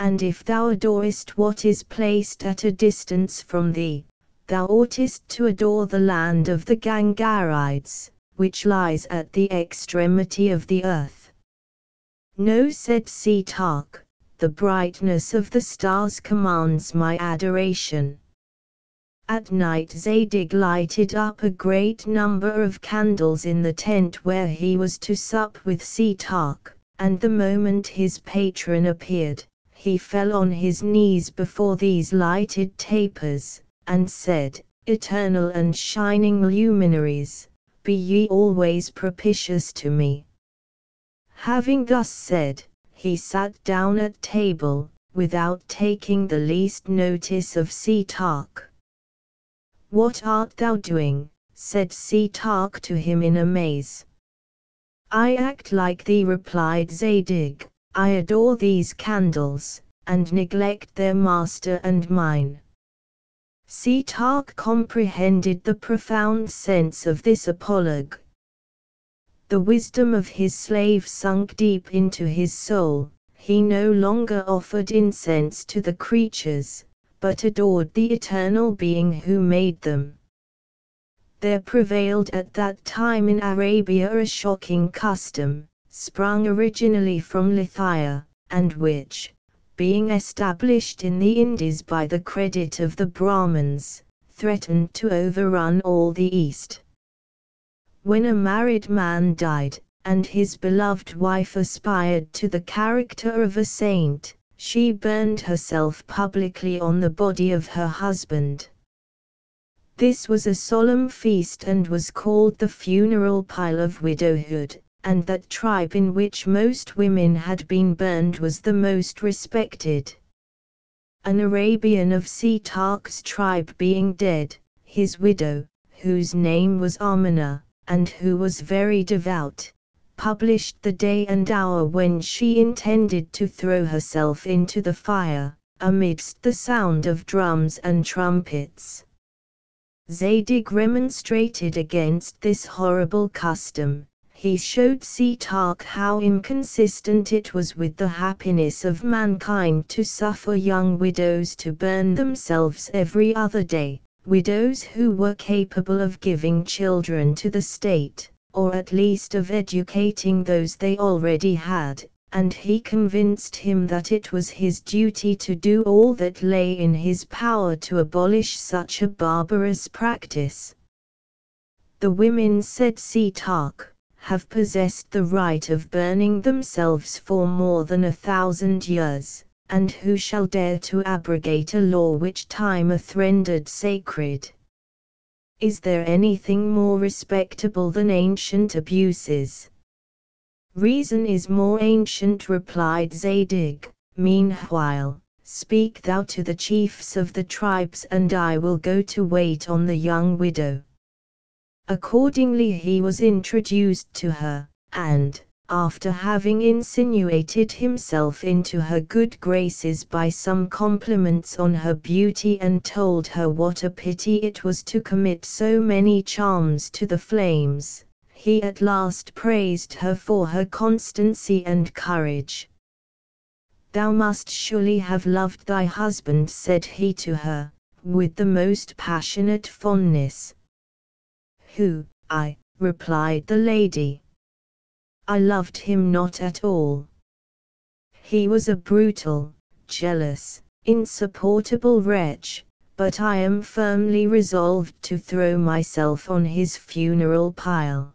And if thou adorest what is placed at a distance from thee, thou oughtest to adore the land of the Gangarides, which lies at the extremity of the earth. No, said Setoc, the brightness of the stars commands my adoration. At night Zadig lighted up a great number of candles in the tent where he was to sup with Setoc, and the moment his patron appeared, he fell on his knees before these lighted tapers, and said, Eternal and shining luminaries, be ye always propitious to me. Having thus said, he sat down at table, without taking the least notice of Setoc. What art thou doing? Said Setoc to him in amaze. I act like thee, replied Zadig, I adore these candles, and neglect their master and mine. Setoc comprehended the profound sense of this apologue. The wisdom of his slave sunk deep into his soul, he no longer offered incense to the creatures, but adored the eternal being who made them. There prevailed at that time in Arabia a shocking custom, sprung originally from Lithia, and which, being established in the Indies by the credit of the Brahmins, threatened to overrun all the East. When a married man died, and his beloved wife aspired to the character of a saint, she burned herself publicly on the body of her husband. This was a solemn feast and was called the funeral pile of widowhood, and that tribe in which most women had been burned was the most respected. An Arabian of Setoc's tribe being dead, his widow, whose name was Amina, and who was very devout, published the day and hour when she intended to throw herself into the fire, amidst the sound of drums and trumpets. Zadig remonstrated against this horrible custom. He showed Setoc how inconsistent it was with the happiness of mankind to suffer young widows to burn themselves every other day, widows who were capable of giving children to the state, or at least of educating those they already had, and he convinced him that it was his duty to do all that lay in his power to abolish such a barbarous practice. The women, said Sita, have possessed the right of burning themselves for more than 1,000 years, and who shall dare to abrogate a law which time hath rendered sacred? Is there anything more respectable than ancient abuses? Reason is more ancient, replied Zadig. Meanwhile, speak thou to the chiefs of the tribes, and I will go to wait on the young widow. Accordingly he was introduced to her, and, after having insinuated himself into her good graces by some compliments on her beauty and told her what a pity it was to commit so many charms to the flames, he at last praised her for her constancy and courage. Thou must surely have loved thy husband, said he to her, with the most passionate fondness. Who, I, replied the lady. I loved him not at all. He was a brutal, jealous, insupportable wretch, but I am firmly resolved to throw myself on his funeral pile.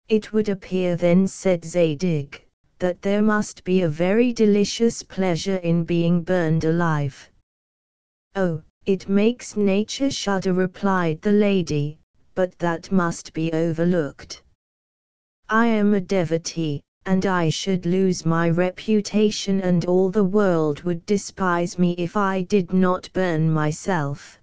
It would appear then, said Zadig, that there must be a very delicious pleasure in being burned alive. Oh, it makes nature shudder, replied the lady, but that must be overlooked. I am a devotee, and I should lose my reputation, and all the world would despise me if I did not burn myself.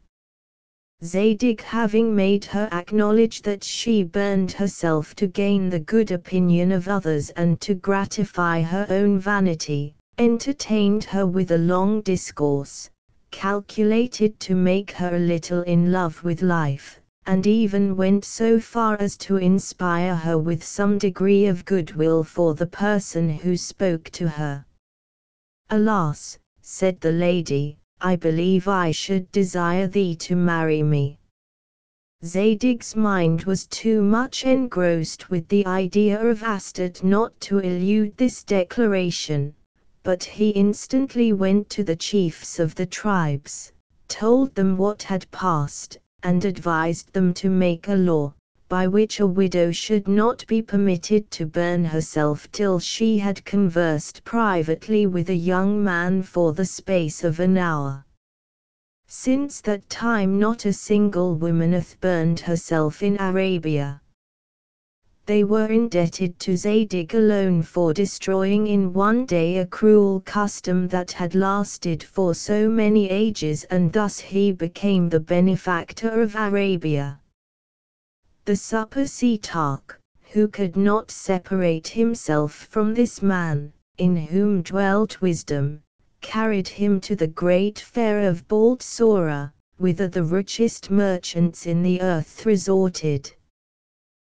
Zadig, having made her acknowledge that she burned herself to gain the good opinion of others and to gratify her own vanity, entertained her with a long discourse, calculated to make her a little in love with life, and even went so far as to inspire her with some degree of goodwill for the person who spoke to her. Alas, said the lady, I believe I should desire thee to marry me. Zadig's mind was too much engrossed with the idea of Astarte not to elude this declaration, but he instantly went to the chiefs of the tribes, told them what had passed, and advised them to make a law, by which a widow should not be permitted to burn herself till she had conversed privately with a young man for the space of an hour. Since that time not a single woman hath burned herself in Arabia. They were indebted to Zadig alone for destroying in one day a cruel custom that had lasted for so many ages, and thus he became the benefactor of Arabia. The Suppositach, who could not separate himself from this man, in whom dwelt wisdom, carried him to the great fair of Balsora, whither the richest merchants in the earth resorted.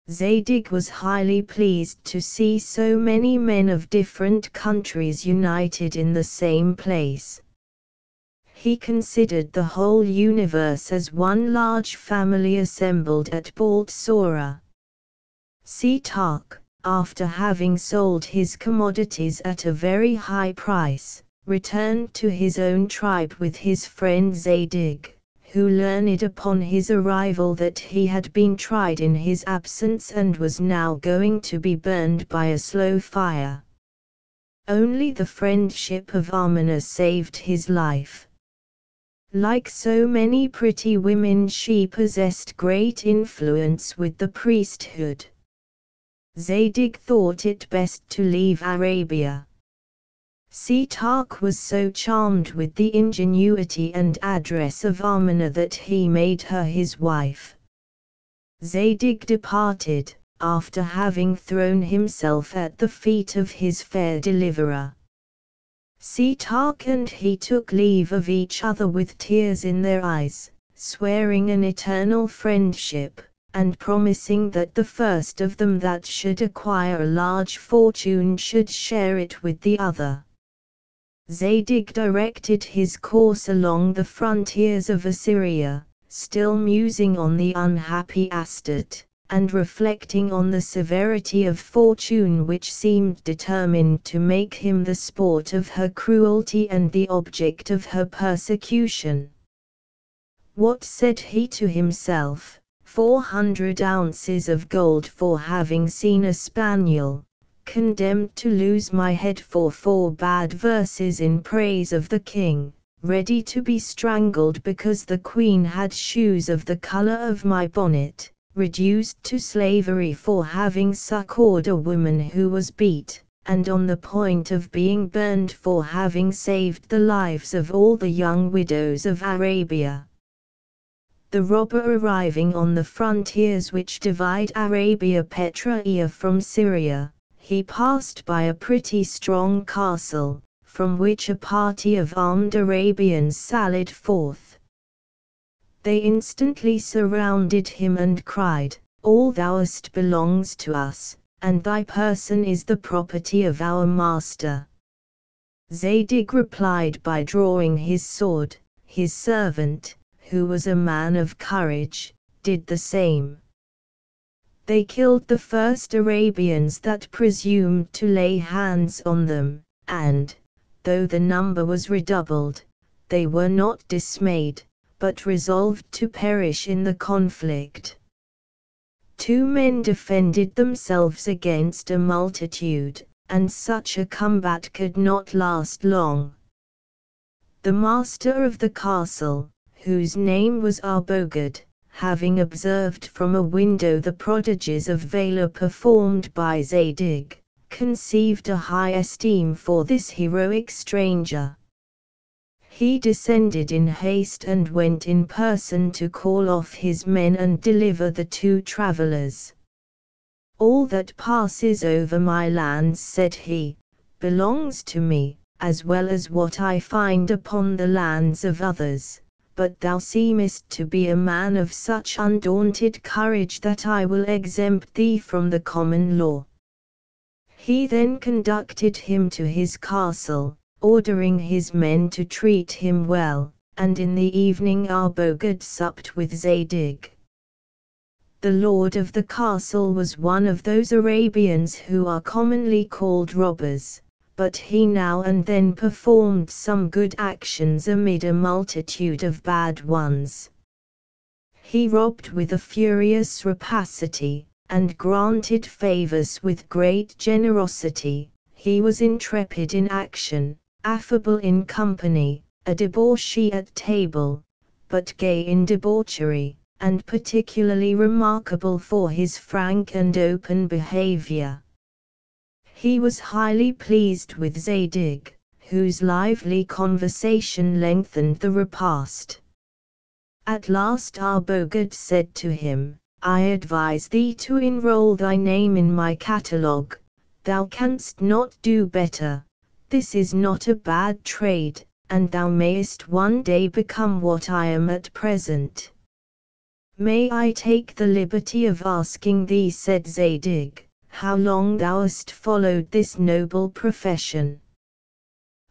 Zadig was highly pleased to see so many men of different countries united in the same place. He considered the whole universe as one large family assembled at Balsora. Sita, after having sold his commodities at a very high price, returned to his own tribe with his friend Zadig, who learned upon his arrival that he had been tried in his absence and was now going to be burned by a slow fire. Only the friendship of Amina saved his life. Like so many pretty women, she possessed great influence with the priesthood. Zadig thought it best to leave Arabia. Sita was so charmed with the ingenuity and address of Amina that he made her his wife. Zadig departed, after having thrown himself at the feet of his fair deliverer. Sita and he took leave of each other with tears in their eyes, swearing an eternal friendship, and promising that the first of them that should acquire a large fortune should share it with the other. Zadig directed his course along the frontiers of Assyria, still musing on the unhappy Astarte, and reflecting on the severity of fortune which seemed determined to make him the sport of her cruelty and the object of her persecution. What said he to himself? 400 ounces of gold for having seen a spaniel, condemned to lose my head for 4 bad verses in praise of the king, ready to be strangled because the queen had shoes of the color of my bonnet, reduced to slavery for having succored a woman who was beat, and on the point of being burned for having saved the lives of all the young widows of Arabia. The robber arriving on the frontiers which divide Arabia Petraea from Syria, he passed by a pretty strong castle, from which a party of armed Arabians sallied forth. They instantly surrounded him and cried, "All thou hast belongs to us, and thy person is the property of our master." Zadig replied by drawing his sword. His servant, who was a man of courage, did the same. They killed the first Arabians that presumed to lay hands on them, and, though the number was redoubled, they were not dismayed, but resolved to perish in the conflict. 2 men defended themselves against a multitude, and such a combat could not last long. The master of the castle, whose name was Arbogad, having observed from a window the prodigies of valor performed by Zadig, conceived a high esteem for this heroic stranger. He descended in haste and went in person to call off his men and deliver the 2 travelers. "All that passes over my lands," said he, "belongs to me, as well as what I find upon the lands of others. But thou seemest to be a man of such undaunted courage that I will exempt thee from the common law." He then conducted him to his castle, ordering his men to treat him well, and in the evening Arbogad supped with Zadig. The lord of the castle was one of those Arabians who are commonly called robbers, but he now and then performed some good actions amid a multitude of bad ones. He robbed with a furious rapacity, and granted favors with great generosity. He was intrepid in action, affable in company, a debauchee at table, but gay in debauchery, and particularly remarkable for his frank and open behavior. He was highly pleased with Zadig, whose lively conversation lengthened the repast. At last Arbogad said to him, "I advise thee to enroll thy name in my catalogue. Thou canst not do better. This is not a bad trade, and thou mayest one day become what I am at present." "May I take the liberty of asking thee," said Zadig, "how long thou hast followed this noble profession?"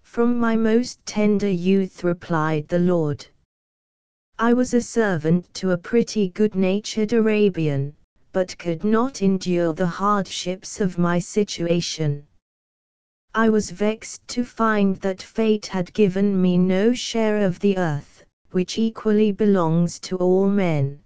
"From my most tender youth," replied the lord. "I was a servant to a pretty good-natured Arabian, but could not endure the hardships of my situation. I was vexed to find that fate had given me no share of the earth, which equally belongs to all men.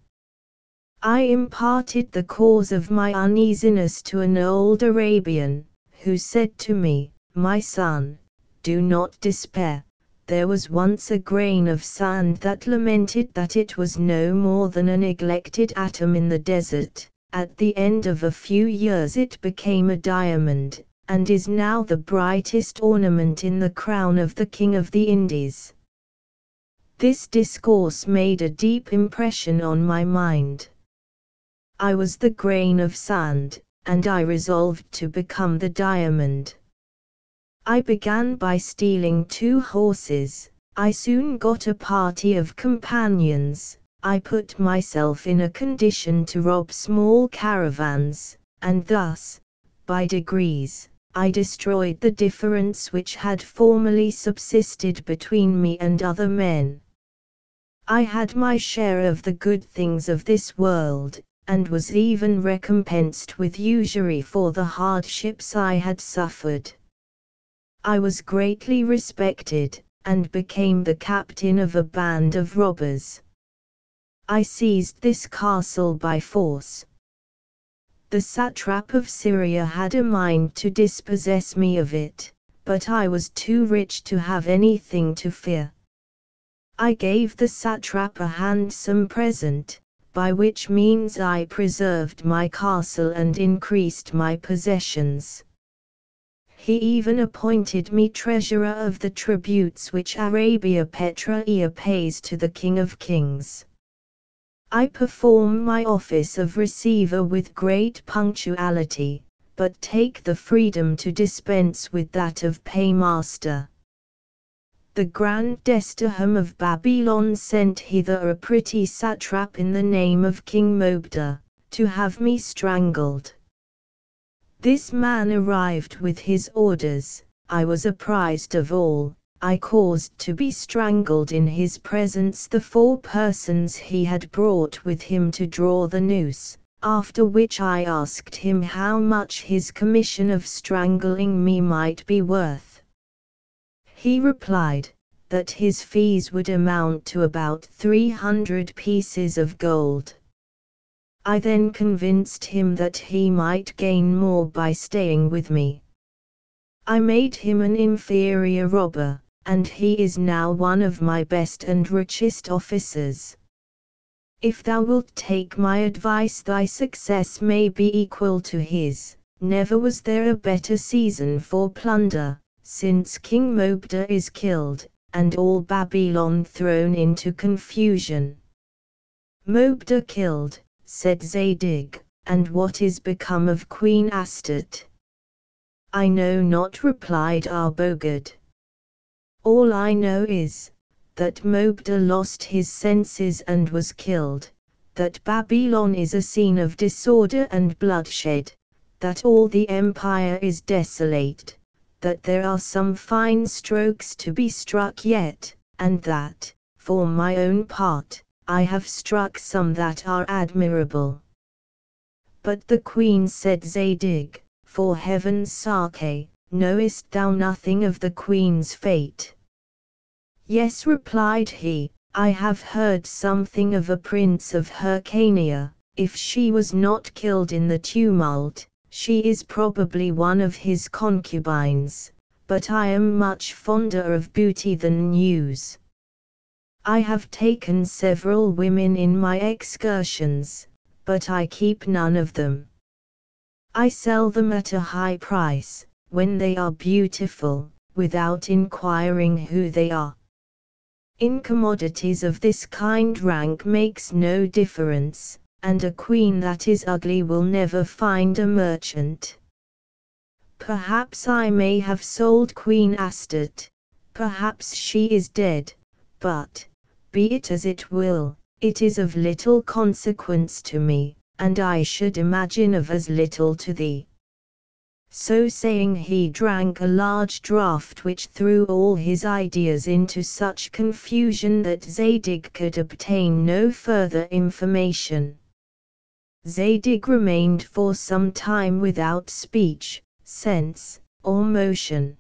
I imparted the cause of my uneasiness to an old Arabian, who said to me, 'My son, do not despair. There was once a grain of sand that lamented that it was no more than a neglected atom in the desert. At the end of a few years it became a diamond, and is now the brightest ornament in the crown of the King of the Indies.'" This discourse made a deep impression on my mind. I was the grain of sand, and I resolved to become the diamond. I began by stealing 2 horses. I soon got a party of companions. I put myself in a condition to rob small caravans, and thus, by degrees, I destroyed the difference which had formerly subsisted between me and other men. I had my share of the good things of this world, and was even recompensed with usury for the hardships I had suffered. I was greatly respected, and became the captain of a band of robbers. I seized this castle by force. The satrap of Syria had a mind to dispossess me of it, but I was too rich to have anything to fear. I gave the satrap a handsome present, by which means I preserved my castle and increased my possessions. He even appointed me treasurer of the tributes which Arabia Petraea pays to the King of Kings. I perform my office of receiver with great punctuality, but take the freedom to dispense with that of paymaster. The Grand Desterham of Babylon sent hither a pretty satrap in the name of King Mobda, to have me strangled. This man arrived with his orders. I was apprised of all. I caused to be strangled in his presence the 4 persons he had brought with him to draw the noose, after which I asked him how much his commission of strangling me might be worth. He replied, that his fees would amount to about 300 pieces of gold. I then convinced him that he might gain more by staying with me. I made him an inferior robber, and he is now one of my best and richest officers. If thou wilt take my advice, thy success may be equal to his. Never was there a better season for plunder, since King Mobda is killed, and all Babylon thrown into confusion. Mobda killed, said Zadig, and what is become of Queen Astarte? I know not, replied Arbogad. All I know is, that Mobda lost his senses and was killed, that Babylon is a scene of disorder and bloodshed, that all the empire is desolate, that there are some fine strokes to be struck yet, and that, for my own part, I have struck some that are admirable. But the queen, said Zadig, for heaven's sake, knowest thou nothing of the queen's fate? Yes, replied he, I have heard something of a prince of Hyrcania. If she was not killed in the tumult, she is probably one of his concubines, but I am much fonder of booty than news. I have taken several women in my excursions, but I keep none of them. I sell them at a high price, when they are beautiful, without inquiring who they are. In commodities of this kind rank makes no difference, and a queen that is ugly will never find a merchant. Perhaps I may have sold Queen Astarte, perhaps she is dead, but, be it as it will, it is of little consequence to me, and I should imagine of as little to thee. So saying, he drank a large draught, which threw all his ideas into such confusion that Zadig could obtain no further information. Zadig remained for some time without speech, sense, or motion.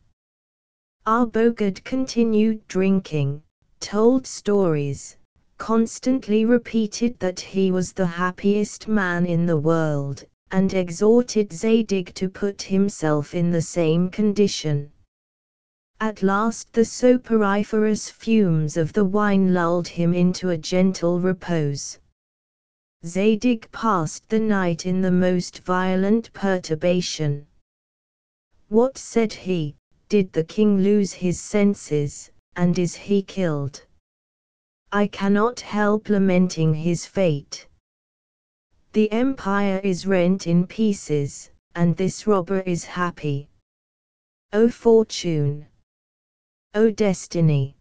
Arbogad continued drinking, told stories, constantly repeated that he was the happiest man in the world, and exhorted Zadig to put himself in the same condition. At last the soporiferous fumes of the wine lulled him into a gentle repose. Zadig passed the night in the most violent perturbation. What, said he, did the king lose his senses, and is he killed? I cannot help lamenting his fate. The empire is rent in pieces, and this robber is happy. O fortune! O destiny!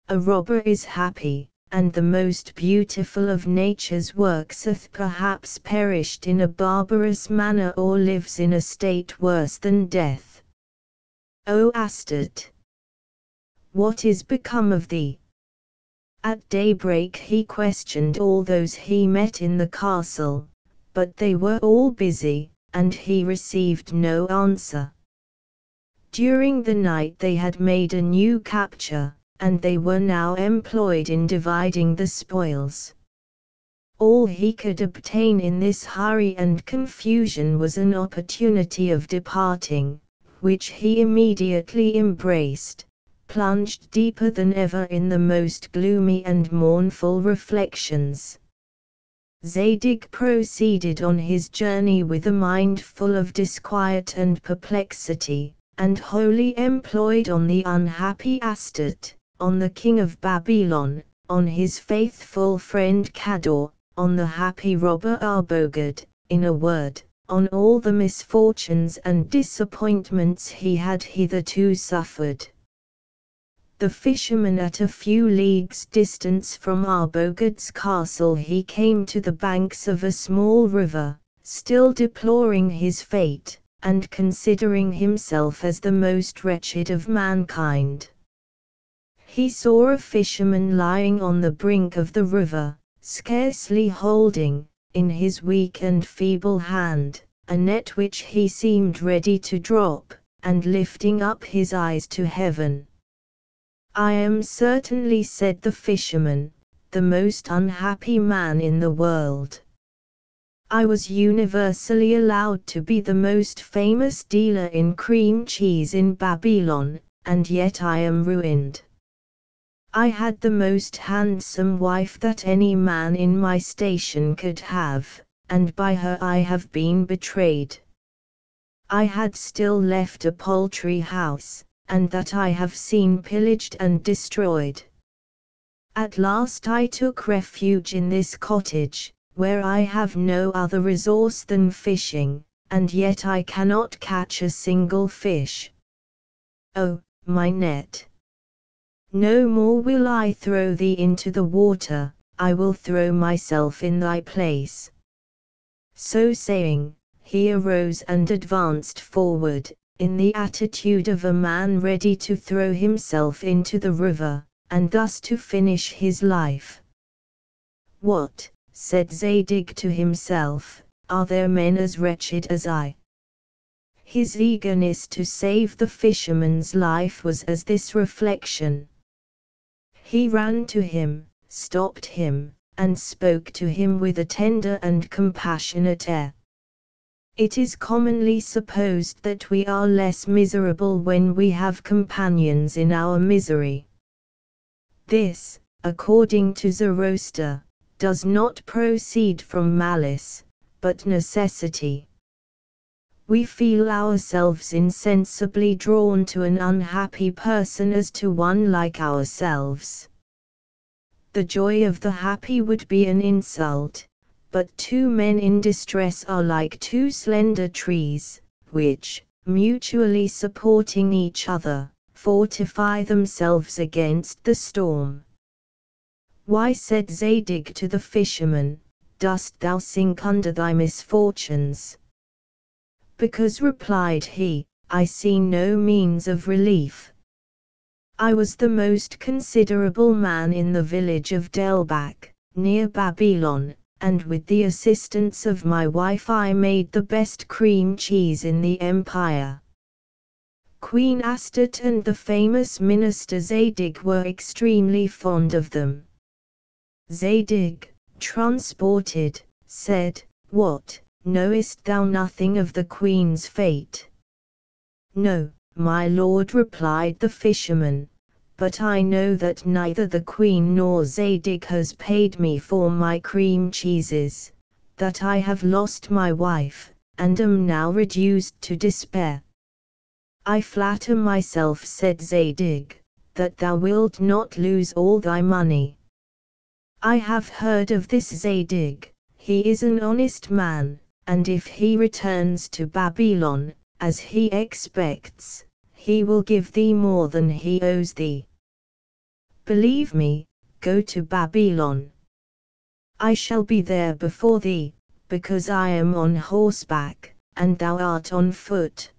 A robber is happy, and the most beautiful of nature's works hath perhaps perished in a barbarous manner, or lives in a state worse than death. O Astarte! What is become of thee? At daybreak he questioned all those he met in the castle, but they were all busy, and he received no answer. During the night they had made a new capture, and they were now employed in dividing the spoils. All he could obtain in this hurry and confusion was an opportunity of departing, which he immediately embraced, plunged deeper than ever in the most gloomy and mournful reflections. Zadig proceeded on his journey with a mind full of disquiet and perplexity, and wholly employed on the unhappy Astarte, on the king of Babylon, on his faithful friend Cador, on the happy robber Arbogad, in a word, on all the misfortunes and disappointments he had hitherto suffered. The fisherman at a few leagues' distance from Arbogad's castle he came to the banks of a small river, still deploring his fate, and considering himself as the most wretched of mankind. He saw a fisherman lying on the brink of the river, scarcely holding, in his weak and feeble hand, a net which he seemed ready to drop, and lifting up his eyes to heaven. "I am certainly," said the fisherman, "the most unhappy man in the world. I was universally allowed to be the most famous dealer in cream cheese in Babylon, and yet I am ruined. I had the most handsome wife that any man in my station could have, and by her I have been betrayed. I had still left a paltry house, and that I have seen pillaged and destroyed. At last I took refuge in this cottage, where I have no other resource than fishing, and yet I cannot catch a single fish. Oh, my net! No more will I throw thee into the water, I will throw myself in thy place." So saying, he arose and advanced forward, in the attitude of a man ready to throw himself into the river, and thus to finish his life. "What," said Zadig to himself, "are there men as wretched as I?" His eagerness to save the fisherman's life was as this reflection. He ran to him, stopped him, and spoke to him with a tender and compassionate air. It is commonly supposed that we are less miserable when we have companions in our misery. This, according to Zoroaster, does not proceed from malice, but necessity. We feel ourselves insensibly drawn to an unhappy person as to one like ourselves. The joy of the happy would be an insult, but two men in distress are like two slender trees, which, mutually supporting each other, fortify themselves against the storm. "Why," said Zadig to the fisherman, "dost thou sink under thy misfortunes?" "Because," replied he, "I see no means of relief. I was the most considerable man in the village of Delbach, near Babylon, and with the assistance of my wife I made the best cream cheese in the empire. Queen Astarte and the famous minister Zadig were extremely fond of them." Zadig, transported, said, "What, knowest thou nothing of the queen's fate?" "No, my lord," replied the fisherman, "but I know that neither the queen nor Zadig has paid me for my cream cheeses, that I have lost my wife, and am now reduced to despair." "I flatter myself," said Zadig, "that thou wilt not lose all thy money." "I have heard of this Zadig, he is an honest man, and if he returns to Babylon, as he expects, he will give thee more than he owes thee. Believe me, go to Babylon. I shall be there before thee, because I am on horseback, and thou art on foot.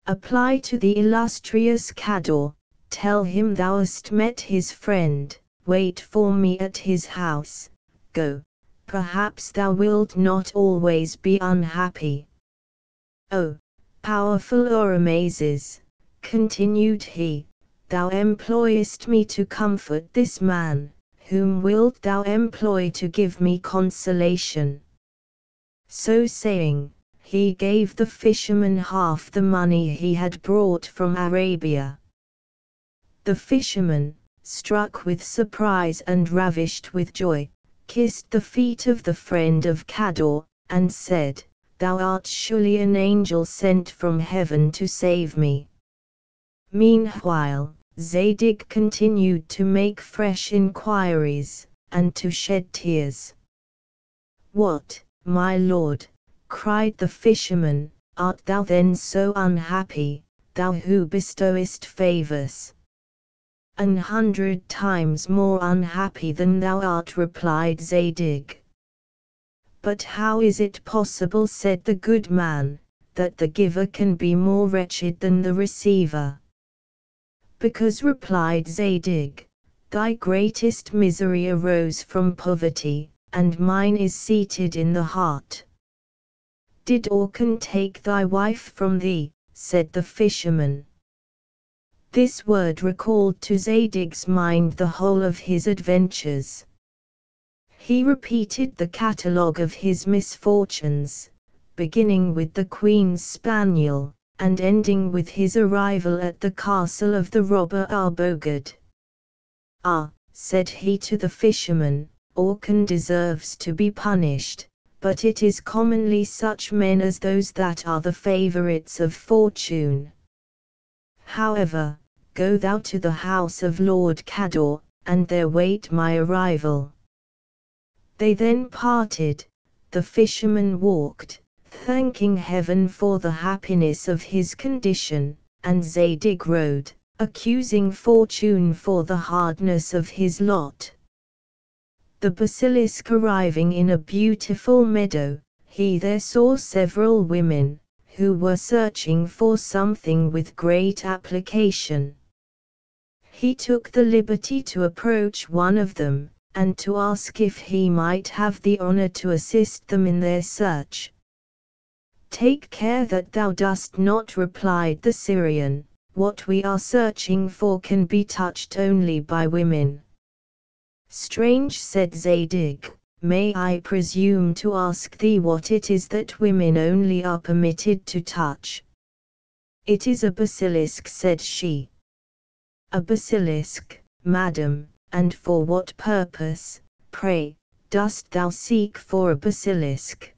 Apply to the illustrious Cador, tell him thou hast met his friend, wait for me at his house, go, perhaps thou wilt not always be unhappy. O powerful Oromazes, continued he, thou employest me to comfort this man, whom wilt thou employ to give me consolation? So saying, he gave the fisherman half the money he had brought from Arabia. The fisherman, struck with surprise and ravished with joy, kissed the feet of the friend of Cador, and said, Thou art surely an angel sent from heaven to save me. Meanwhile, Zadig continued to make fresh inquiries, and to shed tears. What, my lord, cried the fisherman, art thou then so unhappy, thou who bestowest favors? 100 times more unhappy than thou art, replied Zadig. But how is it possible, said the good man, that the giver can be more wretched than the receiver? Because, replied Zadig, thy greatest misery arose from poverty, and mine is seated in the heart. Did Orcan take thy wife from thee? Said the fisherman. This word recalled to Zadig's mind the whole of his adventures. He repeated the catalogue of his misfortunes, beginning with the Queen's spaniel, and ending with his arrival at the castle of the robber Arbogad. Ah, said he to the fisherman, Orcan deserves to be punished, but it is commonly such men as those that are the favourites of fortune. However, go thou to the house of Lord Cador, and there wait my arrival. They then parted. The fisherman walked, thanking heaven for the happiness of his condition, and Zadig rode, accusing fortune for the hardness of his lot. The basilisk arriving in a beautiful meadow, he there saw several women, who were searching for something with great application. He took the liberty to approach one of them, and to ask if he might have the honor to assist them in their search. Take care that thou dost not, replied the Syrian, what we are searching for can be touched only by women. Strange, said Zadig, may I presume to ask thee what it is that women only are permitted to touch? It is a basilisk, said she. A basilisk, madam, and for what purpose, pray, dost thou seek for a basilisk?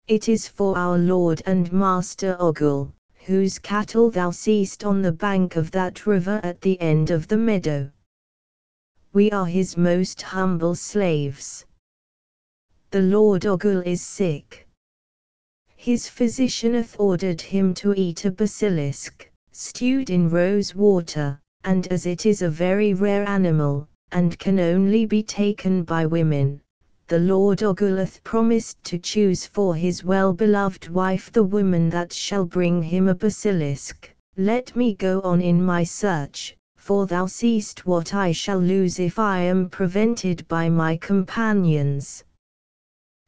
It is for our lord and master Oghul, whose cattle thou seest on the bank of that river at the end of the meadow. We are his most humble slaves. The Lord Oghul is sick. His physician hath ordered him to eat a basilisk, stewed in rose water, and as it is a very rare animal, and can only be taken by women, the Lord Oghul hath promised to choose for his well-beloved wife the woman that shall bring him a basilisk. Let me go on in my search, for thou seest what I shall lose if I am prevented by my companions.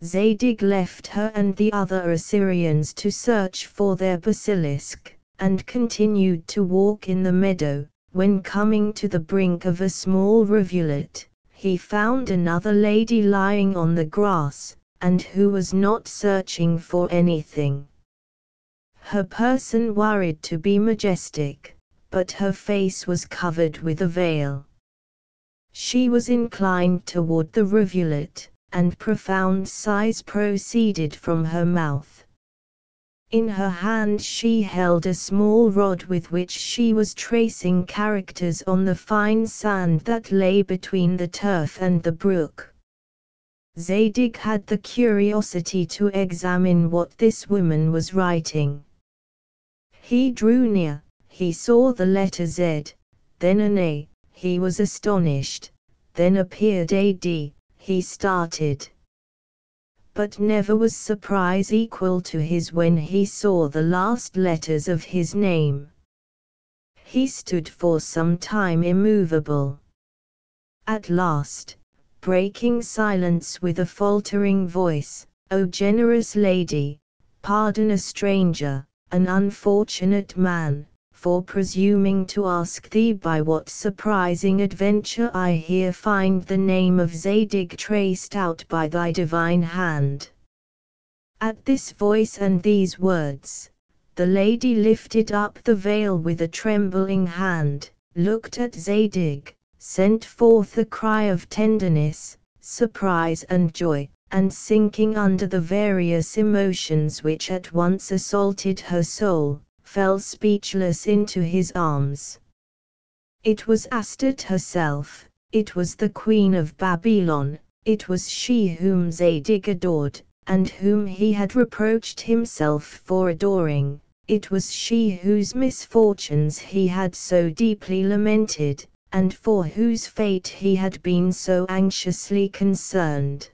Zadig left her and the other Assyrians to search for their basilisk, and continued to walk in the meadow. When coming to the brink of a small rivulet, he found another lady lying on the grass, and who was not searching for anything. Her person worried to be majestic, but her face was covered with a veil. She was inclined toward the rivulet, and profound sighs proceeded from her mouth. In her hand she held a small rod with which she was tracing characters on the fine sand that lay between the turf and the brook. Zadig had the curiosity to examine what this woman was writing. He drew near, he saw the letter Z, then an A, he was astonished, then appeared a D, he started. But never was surprise equal to his when he saw the last letters of his name. He stood for some time immovable. At last, breaking silence with a faltering voice, "O generous lady, pardon a stranger, an unfortunate man, for presuming to ask thee by what surprising adventure I here find the name of Zadig traced out by thy divine hand." At this voice and these words, the lady lifted up the veil with a trembling hand, looked at Zadig, sent forth a cry of tenderness, surprise and joy, and sinking under the various emotions which at once assaulted her soul, fell speechless into his arms. It was Astarte herself, it was the Queen of Babylon, it was she whom Zadig adored, and whom he had reproached himself for adoring, it was she whose misfortunes he had so deeply lamented, and for whose fate he had been so anxiously concerned.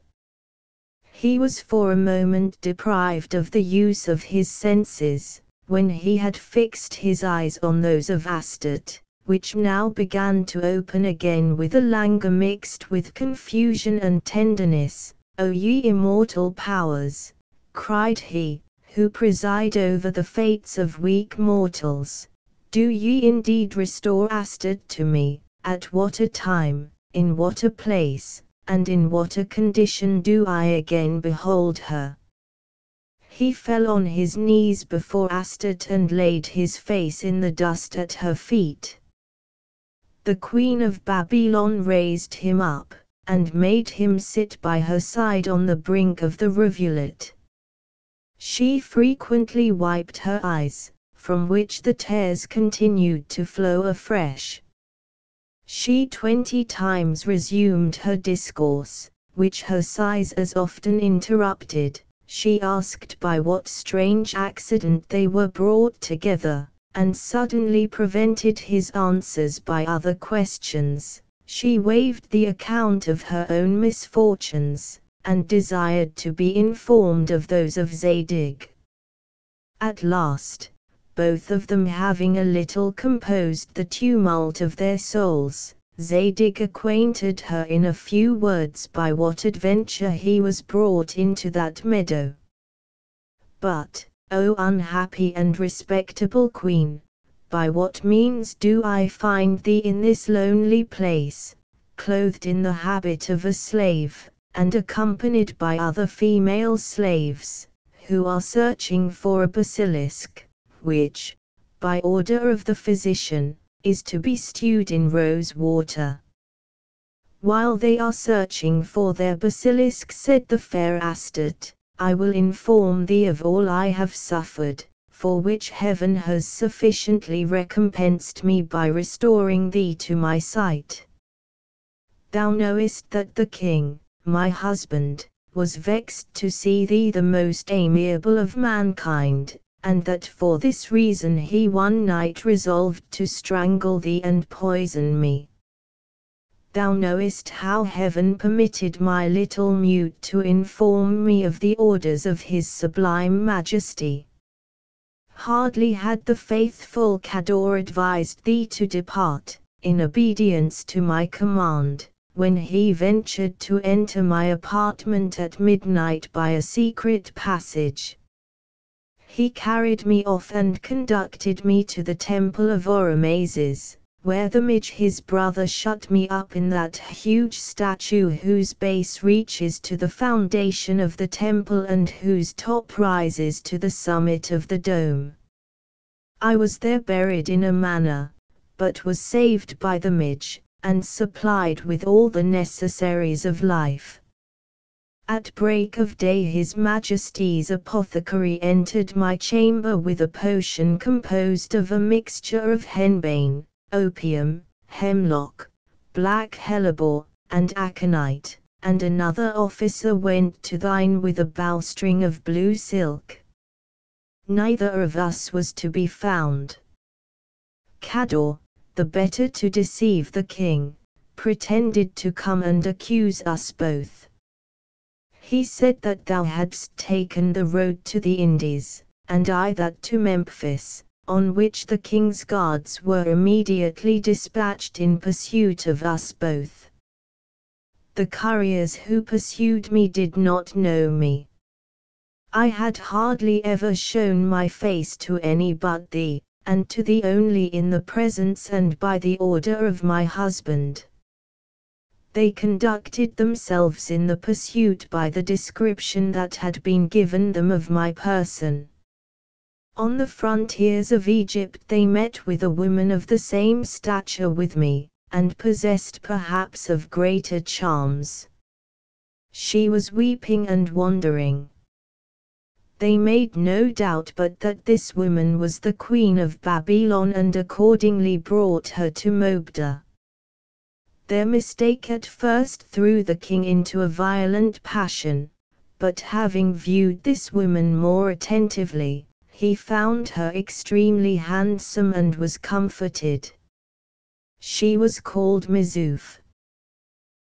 He was for a moment deprived of the use of his senses, when he had fixed his eyes on those of Astarte, which now began to open again with a languor mixed with confusion and tenderness. "O ye immortal powers," cried he, "who preside over the fates of weak mortals, do ye indeed restore Astarte to me? At what a time, in what a place, and in what a condition do I again behold her?" He fell on his knees before Astarte and laid his face in the dust at her feet. The Queen of Babylon raised him up, and made him sit by her side on the brink of the rivulet. She frequently wiped her eyes, from which the tears continued to flow afresh. She 20 times resumed her discourse, which her sighs as often interrupted. She asked by what strange accident they were brought together, and suddenly prevented his answers by other questions. She waived the account of her own misfortunes, and desired to be informed of those of Zadig. At last, both of them having a little composed the tumult of their souls, Zadig acquainted her in a few words by what adventure he was brought into that meadow. "But, O unhappy and respectable Queen, by what means do I find thee in this lonely place, clothed in the habit of a slave, and accompanied by other female slaves, who are searching for a basilisk, which, by order of the physician, is to be stewed in rose water?" "While they are searching for their basilisk," said the fair Astarte, "I will inform thee of all I have suffered, for which heaven has sufficiently recompensed me by restoring thee to my sight. Thou knowest that the king, my husband, was vexed to see thee the most amiable of mankind, and that for this reason he one night resolved to strangle thee and poison me. Thou knowest how heaven permitted my little mute to inform me of the orders of his sublime majesty. Hardly had the faithful Cador advised thee to depart, in obedience to my command, when he ventured to enter my apartment at midnight by a secret passage. He carried me off and conducted me to the temple of Oromazes, where the Mage his brother shut me up in that huge statue whose base reaches to the foundation of the temple and whose top rises to the summit of the dome. I was there buried in a manner, but was saved by the Mage, and supplied with all the necessaries of life. At break of day His Majesty's apothecary entered my chamber with a potion composed of a mixture of henbane, opium, hemlock, black hellebore, and aconite, and another officer went to thine with a bowstring of blue silk. Neither of us was to be found. Cador, the better to deceive the king, pretended to come and accuse us both. He said that thou hadst taken the road to the Indies, and I that to Memphis, on which the king's guards were immediately dispatched in pursuit of us both. The couriers who pursued me did not know me. I had hardly ever shown my face to any but thee, and to thee only in the presence and by the order of my husband. They conducted themselves in the pursuit by the description that had been given them of my person. On the frontiers of Egypt they met with a woman of the same stature with me, and possessed perhaps of greater charms. She was weeping and wandering. They made no doubt but that this woman was the queen of Babylon, and accordingly brought her to Mobda. Their mistake at first threw the king into a violent passion, but having viewed this woman more attentively, he found her extremely handsome and was comforted. She was called Mizuf.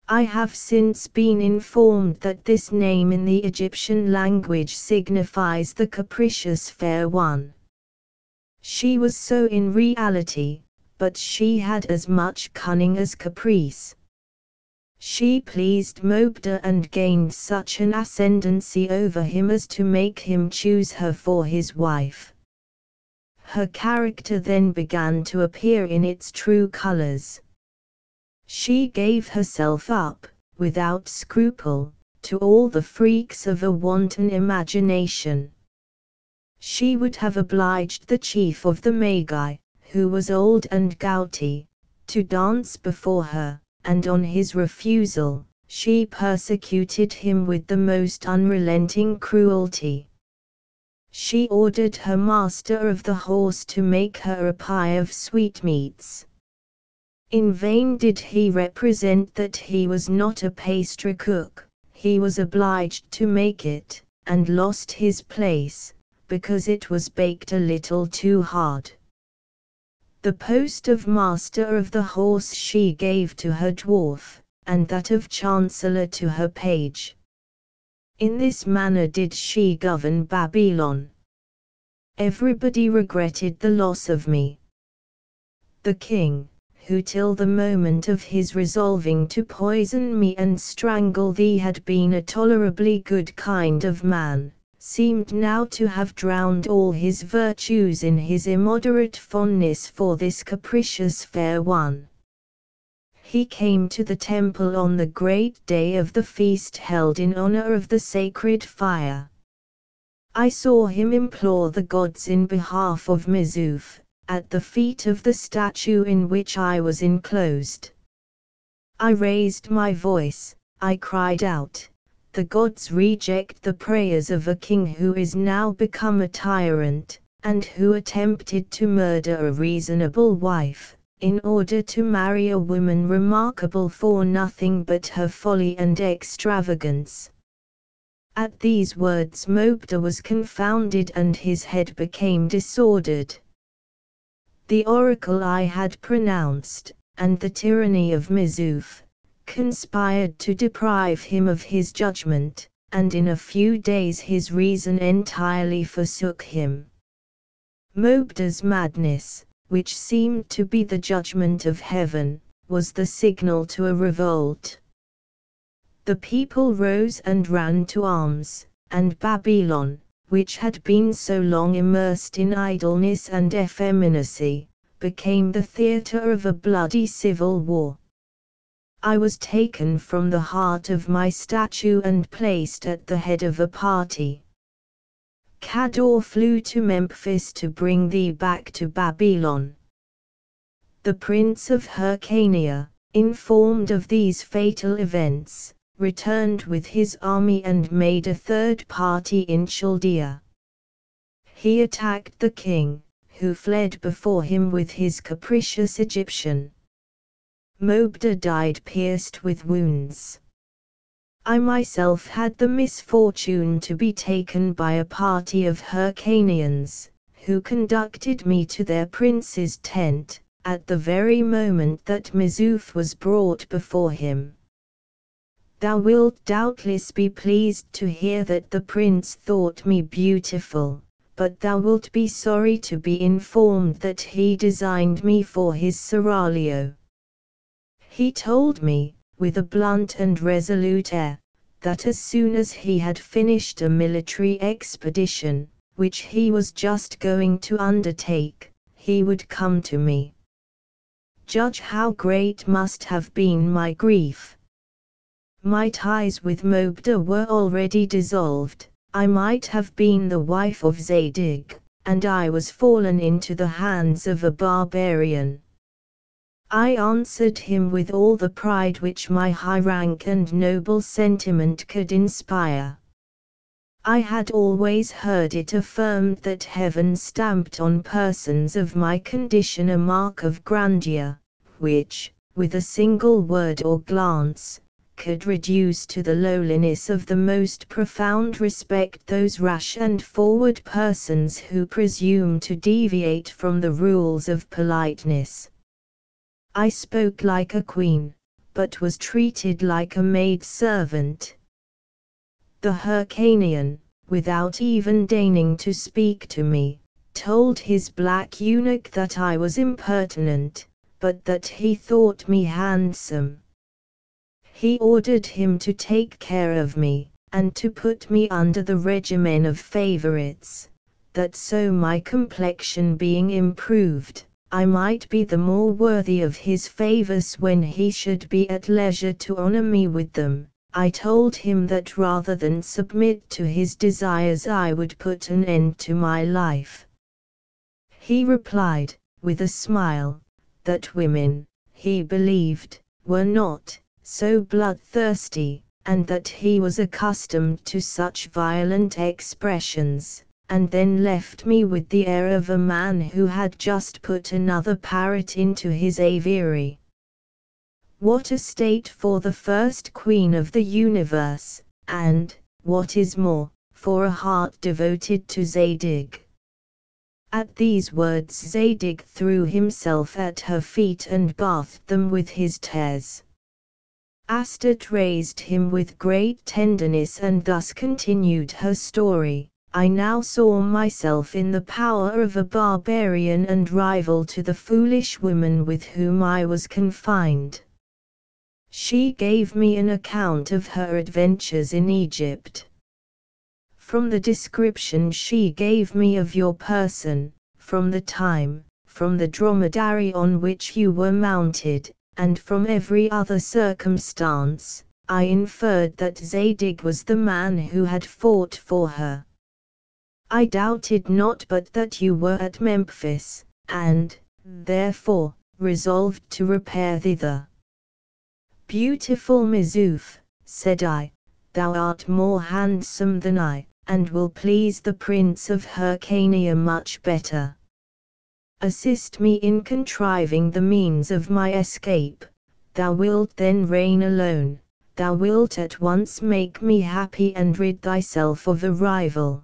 I have since been informed that this name in the Egyptian language signifies the capricious fair one. She was so in reality, but she had as much cunning as caprice. She pleased Mobda and gained such an ascendancy over him as to make him choose her for his wife. Her character then began to appear in its true colors. She gave herself up, without scruple, to all the freaks of a wanton imagination. She would have obliged the chief of the Magi, who was old and gouty, to dance before her, and on his refusal, she persecuted him with the most unrelenting cruelty. She ordered her master of the horse to make her a pie of sweetmeats. In vain did he represent that he was not a pastry cook, he was obliged to make it, and lost his place, because it was baked a little too hard. The post of master of the horse she gave to her dwarf, and that of chancellor to her page. In this manner did she govern Babylon. Everybody regretted the loss of me. The king, who till the moment of his resolving to poison me and strangle thee had been a tolerably good kind of man, seemed now to have drowned all his virtues in his immoderate fondness for this capricious fair one. He came to the temple on the great day of the feast held in honor of the sacred fire. I saw him implore the gods in behalf of Mizuf, at the feet of the statue in which I was enclosed. I raised my voice, I cried out, "The gods reject the prayers of a king who is now become a tyrant, and who attempted to murder a reasonable wife, in order to marry a woman remarkable for nothing but her folly and extravagance." At these words Mobda was confounded and his head became disordered. The oracle I had pronounced, and the tyranny of Mizuf, conspired to deprive him of his judgment, and in a few days his reason entirely forsook him. Mobda's madness, which seemed to be the judgment of heaven, was the signal to a revolt. The people rose and ran to arms, and Babylon, which had been so long immersed in idleness and effeminacy, became the theatre of a bloody civil war. I was taken from the heart of my statue and placed at the head of a party. Kador flew to Memphis to bring thee back to Babylon. The prince of Hyrcania, informed of these fatal events, returned with his army and made a third party in Chaldea. He attacked the king, who fled before him with his capricious Egyptian. Mobda died pierced with wounds. I myself had the misfortune to be taken by a party of Hyrcanians, who conducted me to their prince's tent, at the very moment that Mizuf was brought before him. Thou wilt doubtless be pleased to hear that the prince thought me beautiful, but thou wilt be sorry to be informed that he designed me for his seraglio. He told me, with a blunt and resolute air, that as soon as he had finished a military expedition, which he was just going to undertake, he would come to me. Judge how great must have been my grief. My ties with Mobda were already dissolved. I might have been the wife of Zadig, and I was fallen into the hands of a barbarian. I answered him with all the pride which my high rank and noble sentiment could inspire. I had always heard it affirmed that heaven stamped on persons of my condition a mark of grandeur, which, with a single word or glance, could reduce to the lowliness of the most profound respect those rash and forward persons who presume to deviate from the rules of politeness. I spoke like a queen, but was treated like a maid-servant. The Hyrcanian, without even deigning to speak to me, told his black eunuch that I was impertinent, but that he thought me handsome. He ordered him to take care of me, and to put me under the regimen of favorites, that so my complexion being improved, I might be the more worthy of his favors when he should be at leisure to honor me with them. I told him that rather than submit to his desires I would put an end to my life. He replied, with a smile, that women, he believed, were not so bloodthirsty, and that he was accustomed to such violent expressions, and then left me with the air of a man who had just put another parrot into his aviary. What a state for the first queen of the universe, and, what is more, for a heart devoted to Zadig. At these words Zadig threw himself at her feet and bathed them with his tears. Astarte raised him with great tenderness and thus continued her story. I now saw myself in the power of a barbarian and rival to the foolish woman with whom I was confined. She gave me an account of her adventures in Egypt. From the description she gave me of your person, from the time, from the dromedary on which you were mounted, and from every other circumstance, I inferred that Zadig was the man who had fought for her. I doubted not but that you were at Memphis, and, therefore, resolved to repair thither. Beautiful Missouf, said I, thou art more handsome than I, and will please the Prince of Hyrcania much better. Assist me in contriving the means of my escape, thou wilt then reign alone, thou wilt at once make me happy and rid thyself of a rival.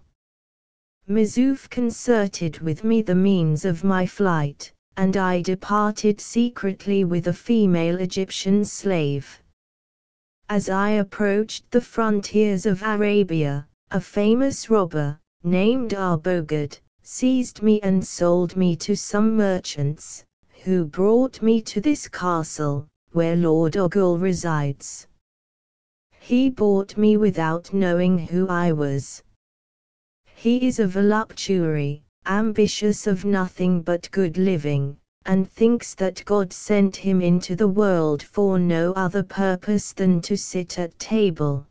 Missouf concerted with me the means of my flight, and I departed secretly with a female Egyptian slave. As I approached the frontiers of Arabia, a famous robber, named Arbogad, seized me and sold me to some merchants, who brought me to this castle, where Lord Ogle resides. He bought me without knowing who I was. He is a voluptuary, ambitious of nothing but good living, and thinks that God sent him into the world for no other purpose than to sit at table.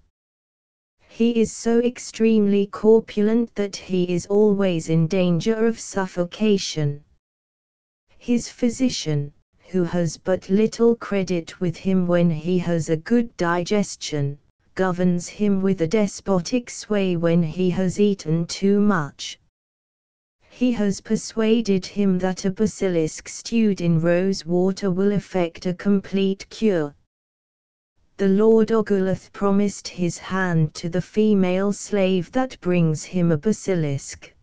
He is so extremely corpulent that he is always in danger of suffocation. His physician, who has but little credit with him when he has a good digestion, governs him with a despotic sway when he has eaten too much. He has persuaded him that a basilisk stewed in rose water will effect a complete cure. The Lord Ogle hath promised his hand to the female slave that brings him a basilisk.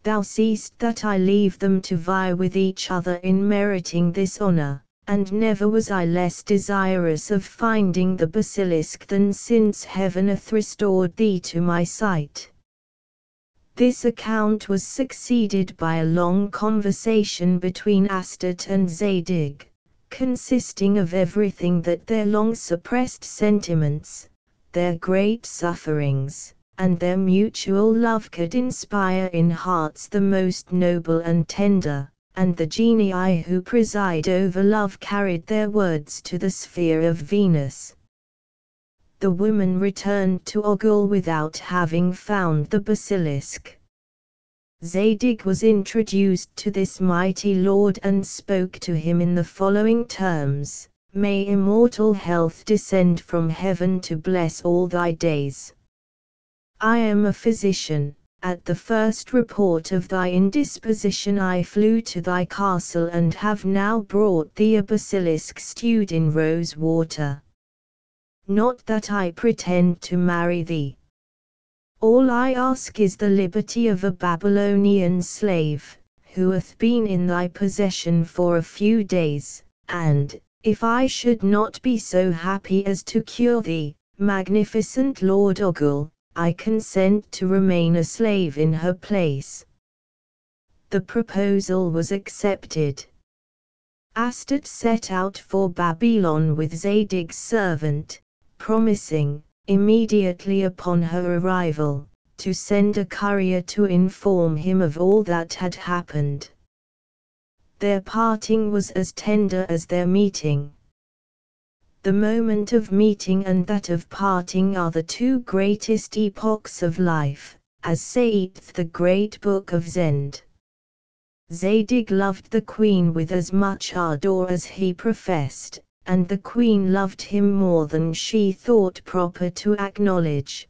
Thou seest that I leave them to vie with each other in meriting this honor, and never was I less desirous of finding the basilisk than since heaven hath restored thee to my sight. This account was succeeded by a long conversation between Astarte and Zadig, consisting of everything that their long-suppressed sentiments, their great sufferings, and their mutual love could inspire in hearts the most noble and tender, and the genii who preside over love carried their words to the sphere of Venus. The woman returned to Ogul without having found the basilisk. Zadig was introduced to this mighty lord and spoke to him in the following terms: "May immortal health descend from heaven to bless all thy days. I am a physician. At the first report of thy indisposition I flew to thy castle and have now brought thee a basilisk stewed in rose water. Not that I pretend to marry thee. All I ask is the liberty of a Babylonian slave, who hath been in thy possession for a few days, and, if I should not be so happy as to cure thee, magnificent Lord Ogul, I consent to remain a slave in her place." The proposal was accepted. Astarte set out for Babylon with Zadig's servant, promising, immediately upon her arrival, to send a courier to inform him of all that had happened. Their parting was as tender as their meeting. The moment of meeting and that of parting are the two greatest epochs of life, as saith the great book of Zend. Zadig loved the queen with as much ardor as he professed, and the queen loved him more than she thought proper to acknowledge.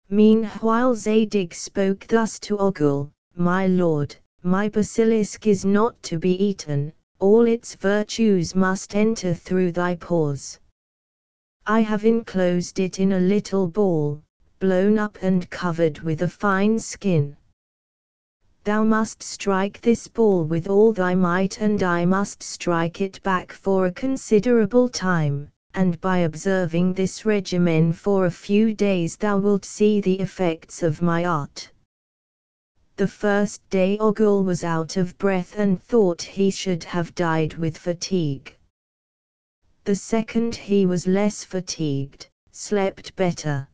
Meanwhile Zadig spoke thus to Ogul: "My lord, my basilisk is not to be eaten, all its virtues must enter through thy pores. I have enclosed it in a little ball, blown up and covered with a fine skin. Thou must strike this ball with all thy might and I must strike it back for a considerable time, and by observing this regimen for a few days thou wilt see the effects of my art." The first day Ogul was out of breath and thought he should have died with fatigue. The second he was less fatigued, slept better.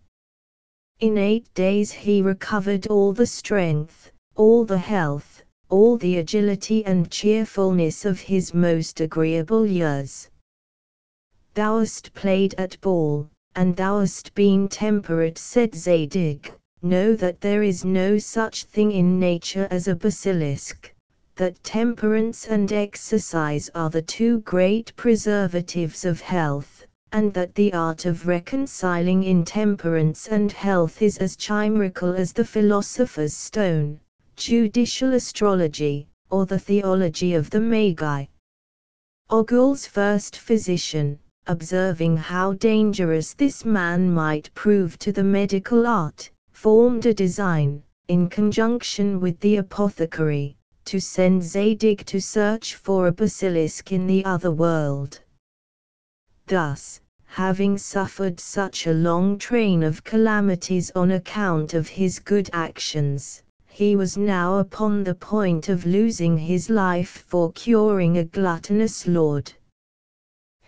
In 8 days he recovered all the strength, all the health, all the agility and cheerfulness of his most agreeable years. "Thou hast played at ball, and thou hast been temperate," said Zadig. "Know that there is no such thing in nature as a basilisk, that temperance and exercise are the two great preservatives of health, and that the art of reconciling intemperance and health is as chimerical as the philosopher's stone, judicial astrology, or the theology of the Magi." Ogul's first physician, observing how dangerous this man might prove to the medical art, formed a design, in conjunction with the apothecary, to send Zadig to search for a basilisk in the other world. Thus, having suffered such a long train of calamities on account of his good actions, he was now upon the point of losing his life for curing a gluttonous lord.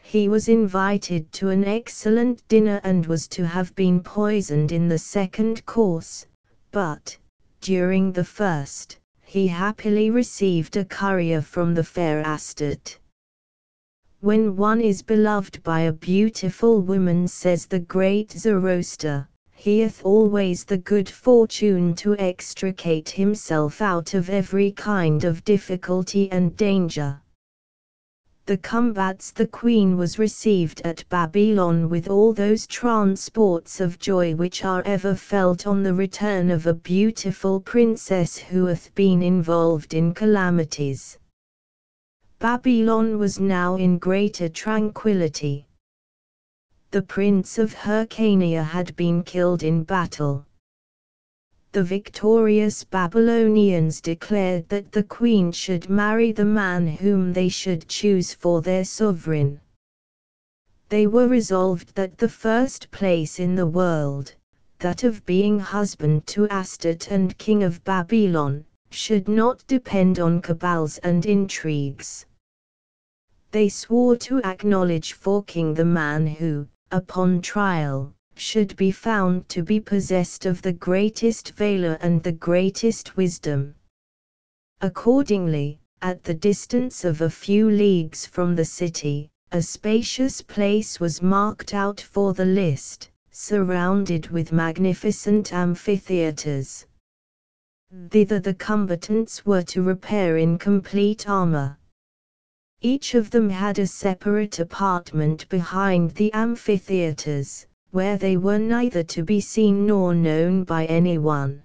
He was invited to an excellent dinner and was to have been poisoned in the second course, but, during the first, he happily received a courier from the fair Astarte. "When one is beloved by a beautiful woman," says the great Zoroaster, "he hath always the good fortune to extricate himself out of every kind of difficulty and danger." The combats the queen was received at Babylon with all those transports of joy which are ever felt on the return of a beautiful princess who hath been involved in calamities. Babylon was now in greater tranquility. The prince of Hyrcania had been killed in battle. The victorious Babylonians declared that the queen should marry the man whom they should choose for their sovereign. They were resolved that the first place in the world, that of being husband to Astarte and king of Babylon, should not depend on cabals and intrigues. They swore to acknowledge for king the man who, upon trial, should be found to be possessed of the greatest valor and the greatest wisdom. Accordingly, at the distance of a few leagues from the city, a spacious place was marked out for the list, surrounded with magnificent amphitheatres. Thither the combatants were to repair in complete armor. Each of them had a separate apartment behind the amphitheatres, where they were neither to be seen nor known by anyone.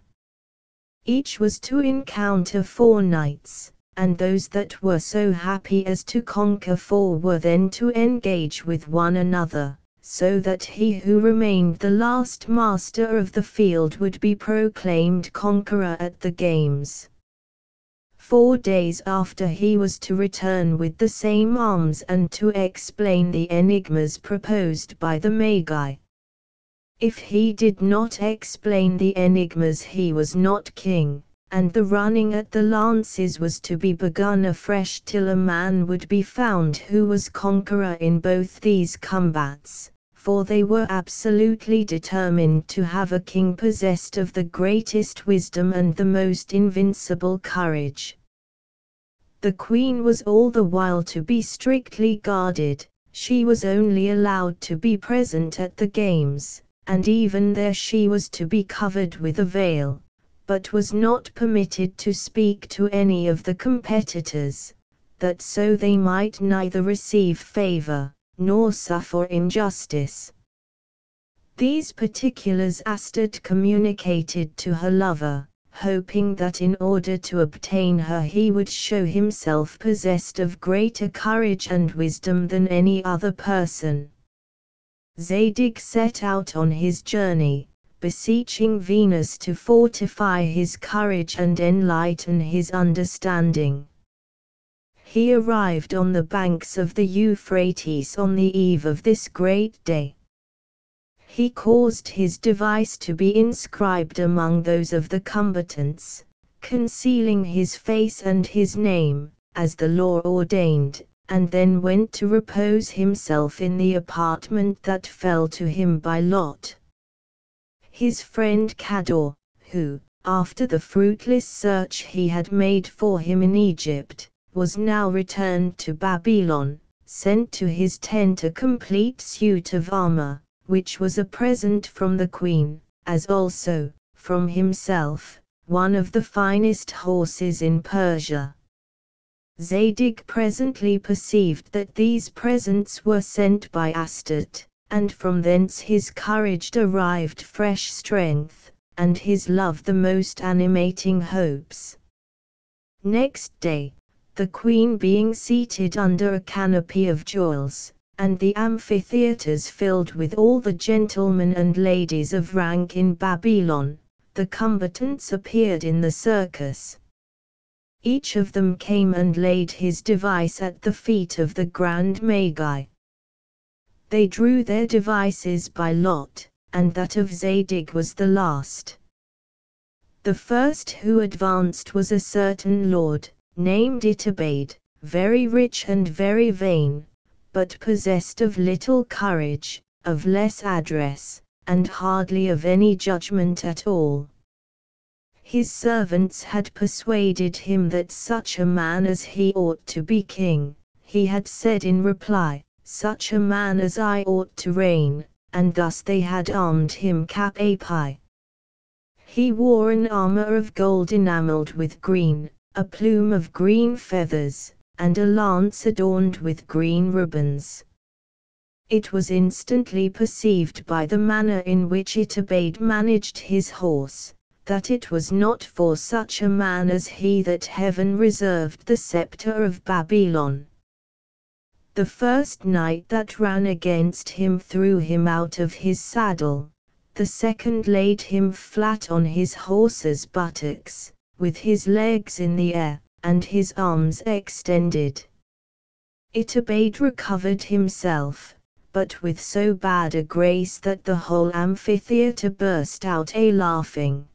Each was to encounter 4 knights, and those that were so happy as to conquer 4 were then to engage with one another, so that he who remained the last master of the field would be proclaimed conqueror at the games. 4 days after he was to return with the same arms and to explain the enigmas proposed by the Magi. If he did not explain the enigmas he was not king, and the running at the lances was to be begun afresh till a man would be found who was conqueror in both these combats, for they were absolutely determined to have a king possessed of the greatest wisdom and the most invincible courage. The queen was all the while to be strictly guarded. She was only allowed to be present at the games, and even there she was to be covered with a veil, but was not permitted to speak to any of the competitors, that so they might neither receive favor, nor suffer injustice. These particulars Astarte communicated to her lover, hoping that in order to obtain her he would show himself possessed of greater courage and wisdom than any other person. Zadig set out on his journey, beseeching Venus to fortify his courage and enlighten his understanding. He arrived on the banks of the Euphrates on the eve of this great day. He caused his device to be inscribed among those of the combatants, concealing his face and his name, as the law ordained, and then went to repose himself in the apartment that fell to him by lot. His friend Cador, who, after the fruitless search he had made for him in Egypt, was now returned to Babylon, sent to his tent a complete suit of armor, which was a present from the queen, as also, from himself, one of the finest horses in Persia. Zadig presently perceived that these presents were sent by Astarte, and from thence his courage derived fresh strength, and his love the most animating hopes. Next day, the queen being seated under a canopy of jewels, and the amphitheatres filled with all the gentlemen and ladies of rank in Babylon, the combatants appeared in the circus. Each of them came and laid his device at the feet of the grand Magi. They drew their devices by lot, and that of Zadig was the last. The first who advanced was a certain lord, named Itobad, very rich and very vain, but possessed of little courage, of less address, and hardly of any judgment at all. His servants had persuaded him that such a man as he ought to be king. He had said in reply, "Such a man as I ought to reign," and thus they had armed him cap a pie. He wore an armor of gold enameled with green, a plume of green feathers, and a lance adorned with green ribbons. It was instantly perceived by the manner in which Itobad managed his horse, that it was not for such a man as he that heaven reserved the scepter of Babylon. The first knight that ran against him threw him out of his saddle, the second laid him flat on his horse's buttocks, with his legs in the air, and his arms extended. Itobad recovered himself, but with so bad a grace that the whole amphitheatre burst out a-laughing.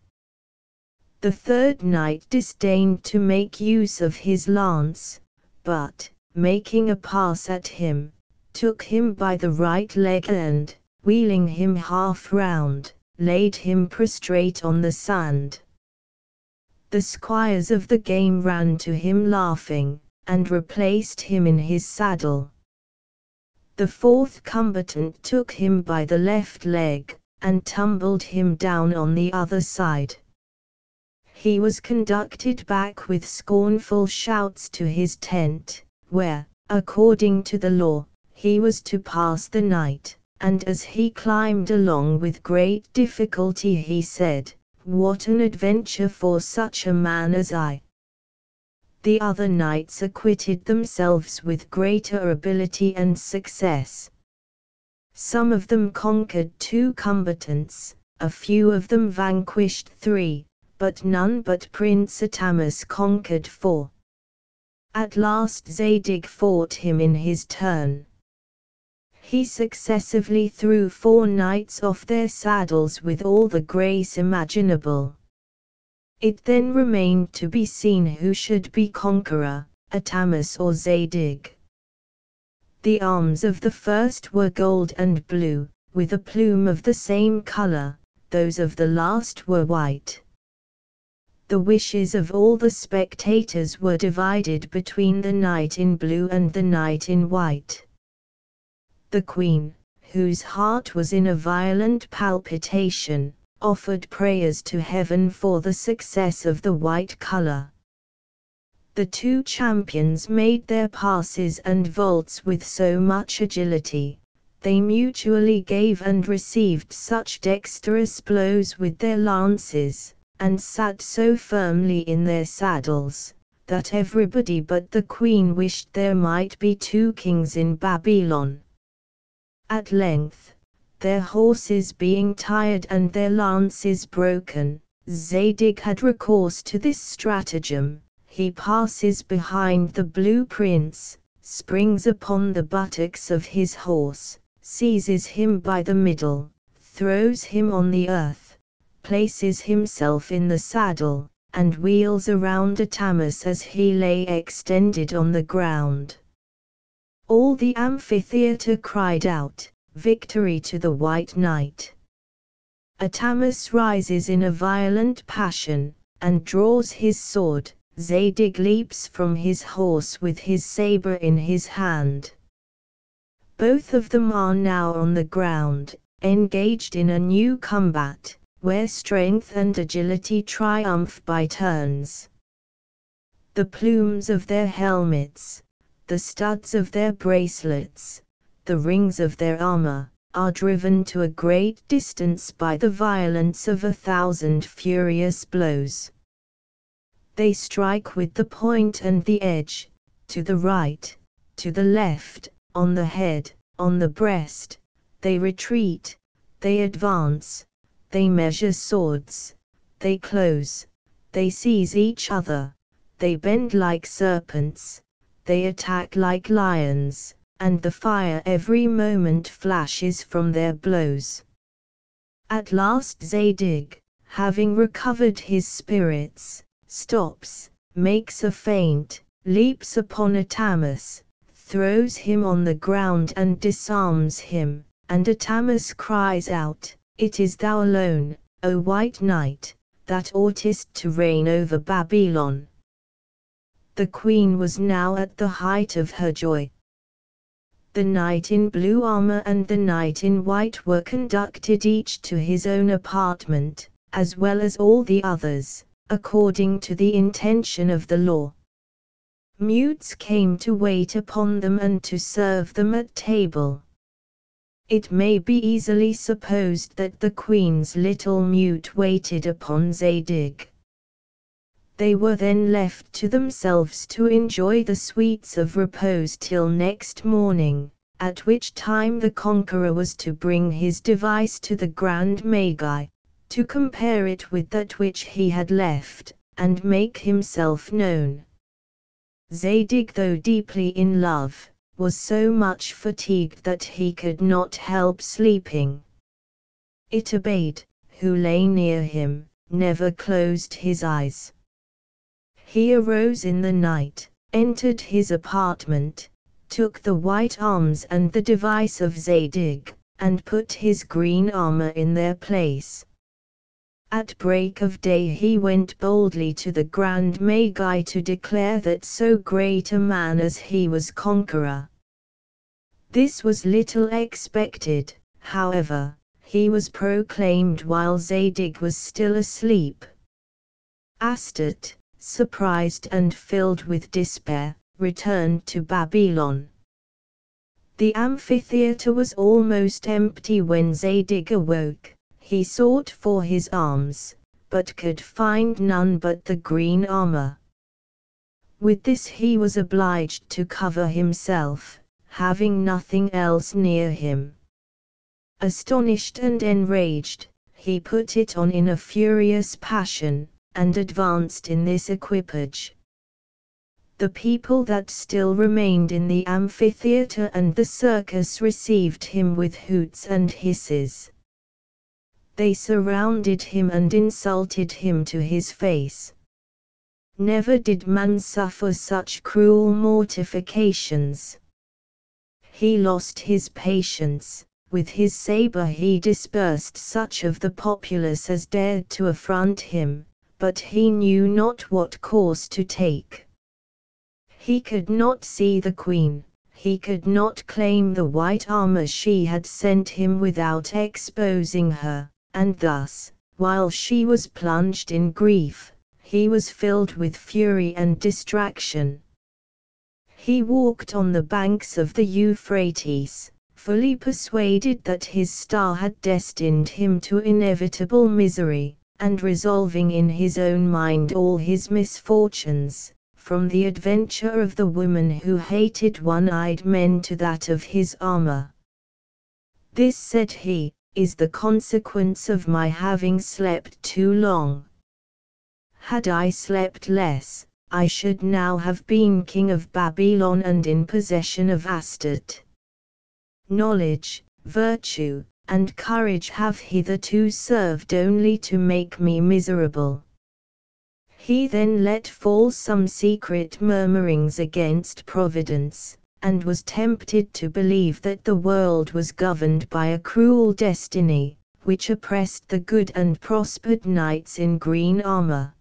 The third knight disdained to make use of his lance, but, making a pass at him, took him by the right leg and, wheeling him half round, laid him prostrate on the sand. The squires of the game ran to him laughing, and replaced him in his saddle. The fourth combatant took him by the left leg, and tumbled him down on the other side. He was conducted back with scornful shouts to his tent, where, according to the law, he was to pass the night, and as he climbed along with great difficulty he said, "What an adventure for such a man as I!" The other knights acquitted themselves with greater ability and success. Some of them conquered 2 combatants, a few of them vanquished 3, but none but Prince Atamas conquered 4. At last Zadig fought him in his turn. He successively threw 4 knights off their saddles with all the grace imaginable. It then remained to be seen who should be conqueror, Atamas or Zadig. The arms of the first were gold and blue, with a plume of the same color, those of the last were white. The wishes of all the spectators were divided between the knight in blue and the knight in white. The queen, whose heart was in a violent palpitation, offered prayers to heaven for the success of the white color. The 2 champions made their passes and vaults with so much agility, they mutually gave and received such dexterous blows with their lances, and sat so firmly in their saddles, that everybody but the queen wished there might be 2 kings in Babylon. At length, their horses being tired and their lances broken, Zadig had recourse to this stratagem. He passes behind the blue prince, springs upon the buttocks of his horse, seizes him by the middle, throws him on the earth, places himself in the saddle, and wheels around Atamas as he lay extended on the ground. All the amphitheater cried out, "Victory to the White Knight!" Atamas rises in a violent passion, and draws his sword. Zadig leaps from his horse with his saber in his hand. Both of them are now on the ground, engaged in a new combat, where strength and agility triumph by turns. The plumes of their helmets, the studs of their bracelets, the rings of their armor, are driven to a great distance by the violence of 1,000 furious blows. They strike with the point and the edge, to the right, to the left, on the head, on the breast, they retreat, they advance, they measure swords, they close, they seize each other, they bend like serpents, they attack like lions, and the fire every moment flashes from their blows. At last Zadig, having recovered his spirits, stops, makes a feint, leaps upon Atamas, throws him on the ground and disarms him, and Atamas cries out, "It is thou alone, O White Knight, that oughtest to reign over Babylon." The queen was now at the height of her joy. The knight in blue armor and the knight in white were conducted each to his own apartment, as well as all the others, according to the intention of the law. Mutes came to wait upon them and to serve them at table. It may be easily supposed that the queen's little mute waited upon Zadig. They were then left to themselves to enjoy the sweets of repose till next morning, at which time the conqueror was to bring his device to the Grand Magi, to compare it with that which he had left, and make himself known. Zadig, though deeply in love, was so much fatigued that he could not help sleeping. Itabaid, who lay near him, never closed his eyes. He arose in the night, entered his apartment, took the white arms and the device of Zadig, and put his green armor in their place. At break of day he went boldly to the Grand Magi to declare that so great a man as he was conqueror. This was little expected, however. He was proclaimed while Zadig was still asleep. Astarte, surprised and filled with despair, returned to Babylon. The amphitheater was almost empty when Zadig awoke. He sought for his arms, but could find none but the green armor. With this he was obliged to cover himself, having nothing else near him. Astonished and enraged, he put it on in a furious passion, and advanced in this equipage. The people that still remained in the amphitheater and the circus received him with hoots and hisses. They surrounded him and insulted him to his face. Never did man suffer such cruel mortifications. He lost his patience. With his saber he dispersed such of the populace as dared to affront him, but he knew not what course to take. He could not see the queen, he could not claim the white armor she had sent him without exposing her, and thus, while she was plunged in grief, he was filled with fury and distraction. He walked on the banks of the Euphrates, fully persuaded that his star had destined him to inevitable misery, and resolving in his own mind all his misfortunes, from the adventure of the woman who hated one-eyed men to that of his armor. This, said he, is the consequence of my having slept too long. Had I slept less, I should now have been king of Babylon and in possession of Astarte. Knowledge, virtue, and courage have hitherto served only to make me miserable. He then let fall some secret murmurings against Providence, and was tempted to believe that the world was governed by a cruel destiny, which oppressed the good and prospered knights in green armor.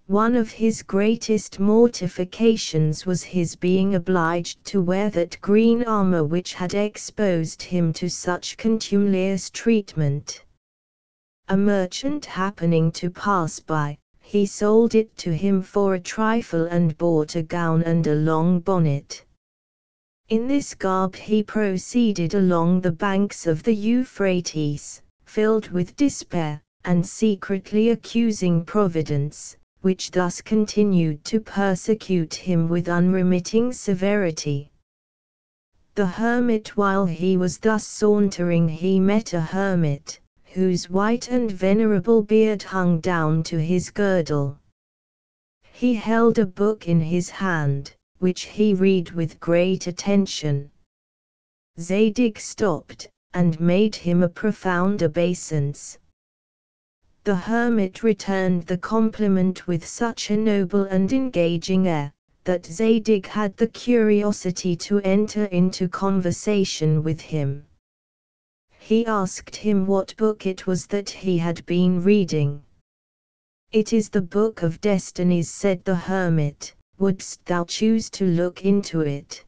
One of his greatest mortifications was his being obliged to wear that green armor which had exposed him to such contumelious treatment. A merchant happening to pass by, he sold it to him for a trifle and bought a gown and a long bonnet. In this garb he proceeded along the banks of the Euphrates, filled with despair, and secretly accusing Providence, which thus continued to persecute him with unremitting severity. The hermit, while he was thus sauntering, he met a hermit, whose white and venerable beard hung down to his girdle. He held a book in his hand, which he read with great attention. Zadig stopped, and made him a profound obeisance. The hermit returned the compliment with such a noble and engaging air, that Zadig had the curiosity to enter into conversation with him. He asked him what book it was that he had been reading. "It is the Book of Destinies," said the hermit. "Wouldst thou choose to look into it?"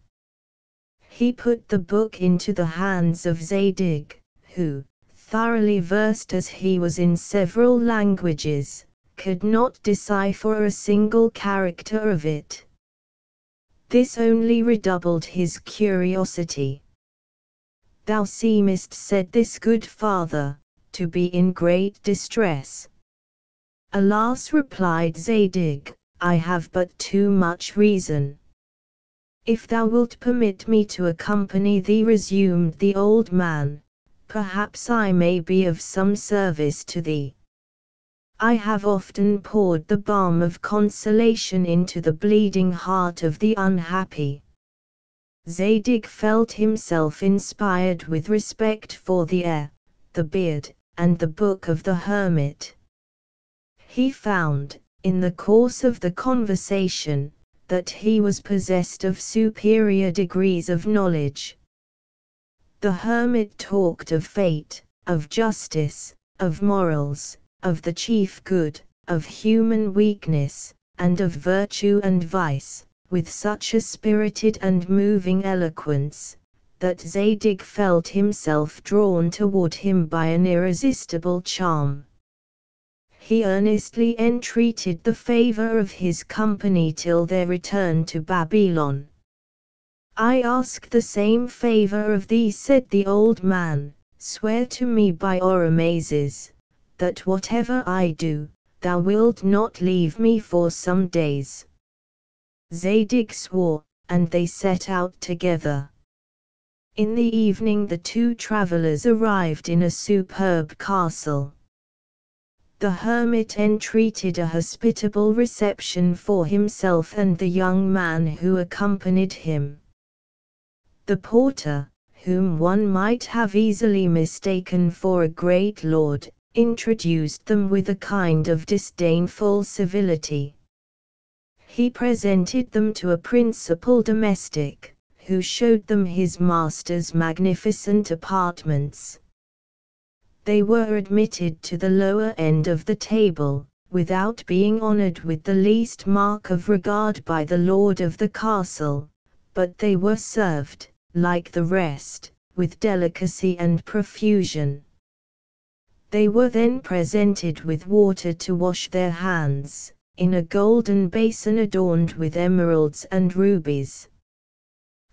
He put the book into the hands of Zadig, who, thoroughly versed as he was in several languages, could not decipher a single character of it. This only redoubled his curiosity. "Thou seemest," said this good father, "to be in great distress." "Alas," replied Zadig, "I have but too much reason." "If thou wilt permit me to accompany thee," resumed the old man, "perhaps I may be of some service to thee. I have often poured the balm of consolation into the bleeding heart of the unhappy." Zadig felt himself inspired with respect for the air, the beard, and the book of the hermit. He found, in the course of the conversation, that he was possessed of superior degrees of knowledge. The hermit talked of fate, of justice, of morals, of the chief good, of human weakness, and of virtue and vice, with such a spirited and moving eloquence, that Zadig felt himself drawn toward him by an irresistible charm. He earnestly entreated the favor of his company till their return to Babylon. "I ask the same favor of thee," said the old man. "Swear to me by Oromazes, that whatever I do, thou wilt not leave me for some days." Zadig swore, and they set out together. In the evening the two travelers arrived in a superb castle. The hermit entreated a hospitable reception for himself and the young man who accompanied him. The porter, whom one might have easily mistaken for a great lord, introduced them with a kind of disdainful civility. He presented them to a principal domestic, who showed them his master's magnificent apartments. They were admitted to the lower end of the table, without being honored with the least mark of regard by the lord of the castle, but they were served, like the rest, with delicacy and profusion. They were then presented with water to wash their hands, in a golden basin adorned with emeralds and rubies.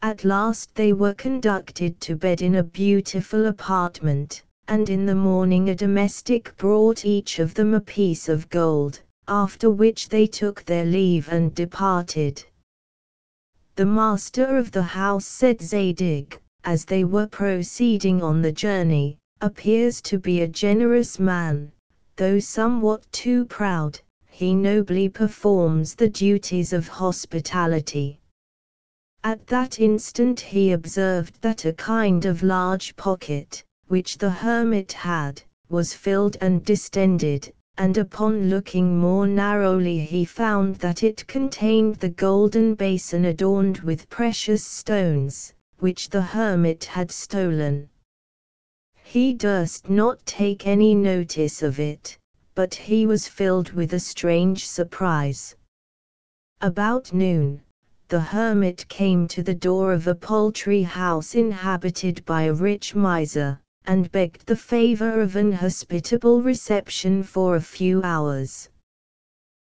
At last they were conducted to bed in a beautiful apartment, and in the morning a domestic brought each of them a piece of gold, after which they took their leave and departed. The master of the house, said Zadig, as they were proceeding on the journey, appears to be a generous man, though somewhat too proud. He nobly performs the duties of hospitality. At that instant he observed that a kind of large pocket, which the hermit had, was filled and distended, and upon looking more narrowly he found that it contained the golden basin adorned with precious stones, which the hermit had stolen. He durst not take any notice of it, but he was filled with a strange surprise. About noon, the hermit came to the door of a poultry house inhabited by a rich miser, and begged the favor of an hospitable reception for a few hours.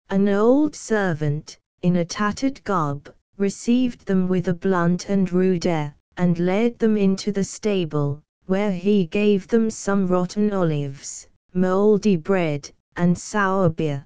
An old servant, in a tattered garb, received them with a blunt and rude air, and led them into the stable, where he gave them some rotten olives, mouldy bread, and sour beer.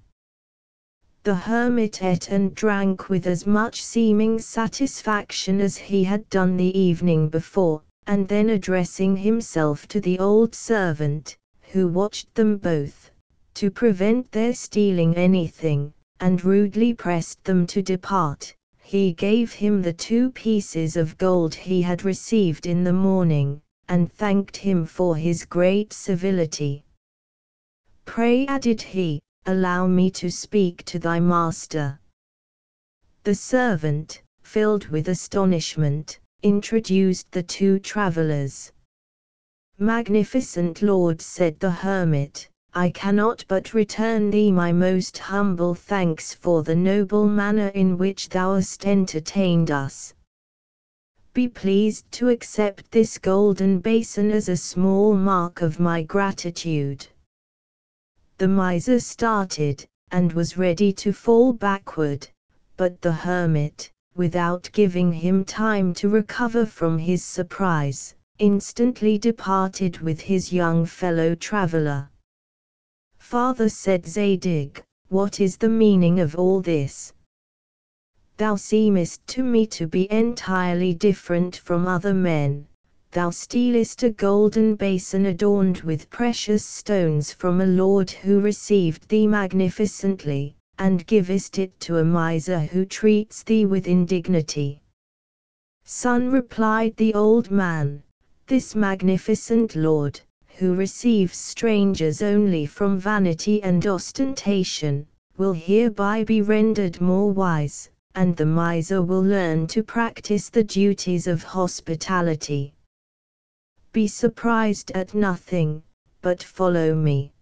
The hermit ate and drank with as much seeming satisfaction as he had done the evening before, and then addressing himself to the old servant, who watched them both, to prevent their stealing anything, and rudely pressed them to depart, he gave him the 2 pieces of gold he had received in the morning, and thanked him for his great civility. "Pray," added he, "allow me to speak to thy master." The servant, filled with astonishment, introduced the 2 travelers. "Magnificent lord," said the hermit, "I cannot but return thee my most humble thanks for the noble manner in which thou hast entertained us. Be pleased to accept this golden basin as a small mark of my gratitude." The miser started, and was ready to fall backward, but the hermit, without giving him time to recover from his surprise, instantly departed with his young fellow traveler. "Father," said Zadig, "what is the meaning of all this? Thou seemest to me to be entirely different from other men. Thou stealest a golden basin adorned with precious stones from a lord who received thee magnificently, and givest it to a miser who treats thee with indignity." "Son," replied the old man, "this magnificent lord, who receives strangers only from vanity and ostentation, will hereby be rendered more wise, and the miser will learn to practice the duties of hospitality. Be surprised at nothing, but follow me.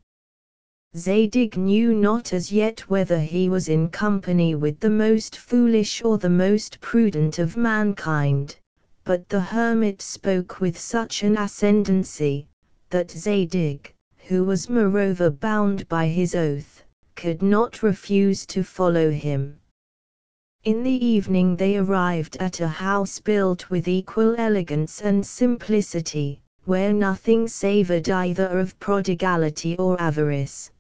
Zadig knew not as yet whether he was in company with the most foolish or the most prudent of mankind, but the hermit spoke with such an ascendancy, that Zadig, who was moreover bound by his oath, could not refuse to follow him. In the evening they arrived at a house built with equal elegance and simplicity, where nothing savoured either of prodigality or avarice.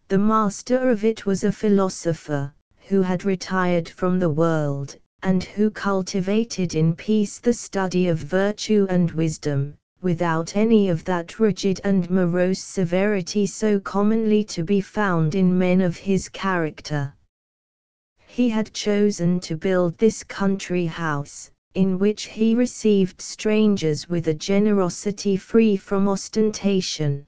The master of it was a philosopher, who had retired from the world, and who cultivated in peace the study of virtue and wisdom, without any of that rigid and morose severity so commonly to be found in men of his character. He had chosen to build this country house, in which he received strangers with a generosity free from ostentation.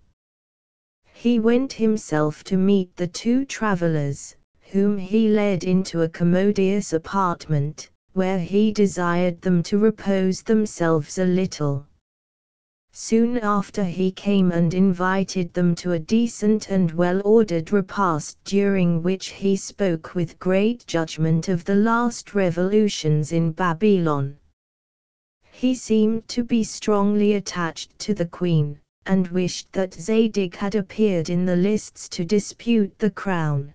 He went himself to meet the two travellers, whom he led into a commodious apartment, where he desired them to repose themselves a little. Soon after he came and invited them to a decent and well-ordered repast, during which he spoke with great judgment of the last revolutions in Babylon. He seemed to be strongly attached to the queen, and wished that Zadig had appeared in the lists to dispute the crown.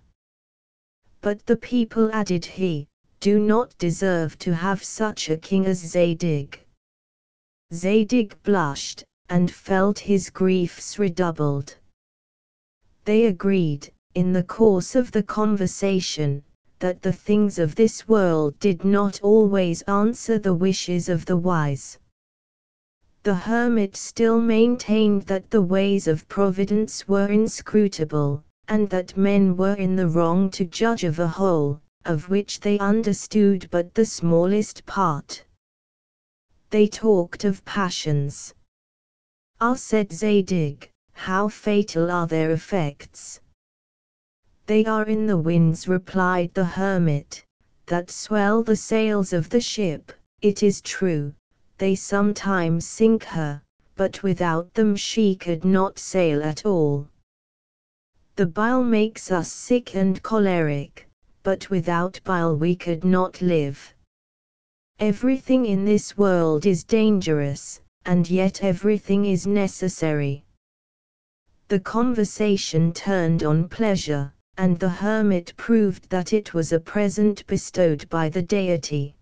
But the people, added he, do not deserve to have such a king as Zadig. Zadig blushed, and felt his griefs redoubled. They agreed, in the course of the conversation, that the things of this world did not always answer the wishes of the wise. The hermit still maintained that the ways of Providence were inscrutable, and that men were in the wrong to judge of a whole, of which they understood but the smallest part. They talked of passions. Ah, said Zadig, how fatal are their effects! They are in the winds, replied the hermit, that swell the sails of the ship. It is true, they sometimes sink her, but without them she could not sail at all. The bile makes us sick and choleric, but without bile we could not live. Everything in this world is dangerous, and yet everything is necessary. The conversation turned on pleasure, and the hermit proved that it was a present bestowed by the deity.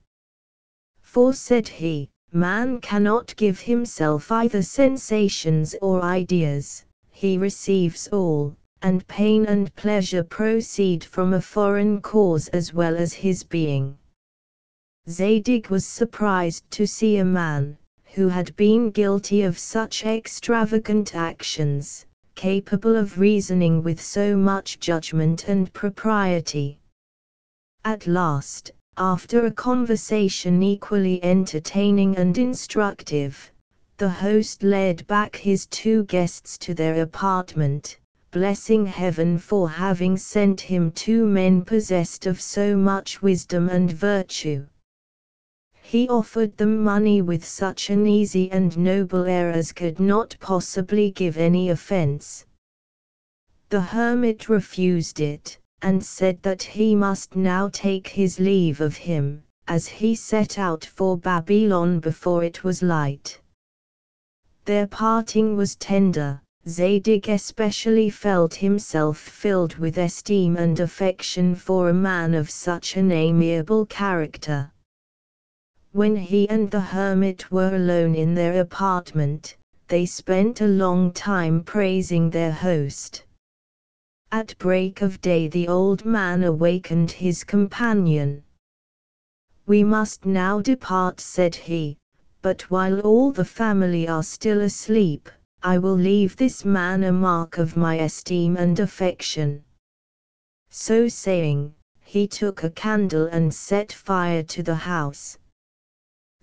For, said he, man cannot give himself either sensations or ideas, he receives all, and pain and pleasure proceed from a foreign cause as well as his being. Zadig was surprised to see a man, who had been guilty of such extravagant actions, capable of reasoning with so much judgment and propriety. At last, after a conversation equally entertaining and instructive, the host led back his two guests to their apartment, blessing heaven for having sent him two men possessed of so much wisdom and virtue. He offered them money with such an easy and noble air as could not possibly give any offense. The hermit refused it, and said that he must now take his leave of him, as he set out for Babylon before it was light. Their parting was tender. Zadig especially felt himself filled with esteem and affection for a man of such an amiable character. When he and the hermit were alone in their apartment, they spent a long time praising their host. At break of day the old man awakened his companion. We must now depart, said he, but while all the family are still asleep, I will leave this man a mark of my esteem and affection. So saying, he took a candle and set fire to the house.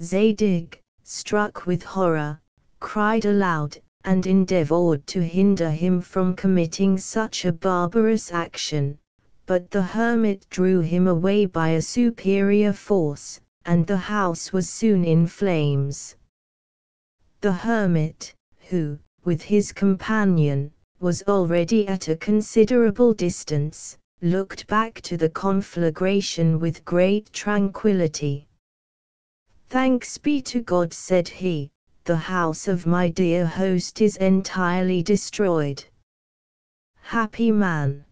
Zadig, struck with horror, cried aloud, and endeavored to hinder him from committing such a barbarous action, but the hermit drew him away by a superior force, and the house was soon in flames. The hermit, who, with his companion, was already at a considerable distance, looked back to the conflagration with great tranquillity. "Thanks be to God," said he, "the house of my dear host is entirely destroyed. Happy man!"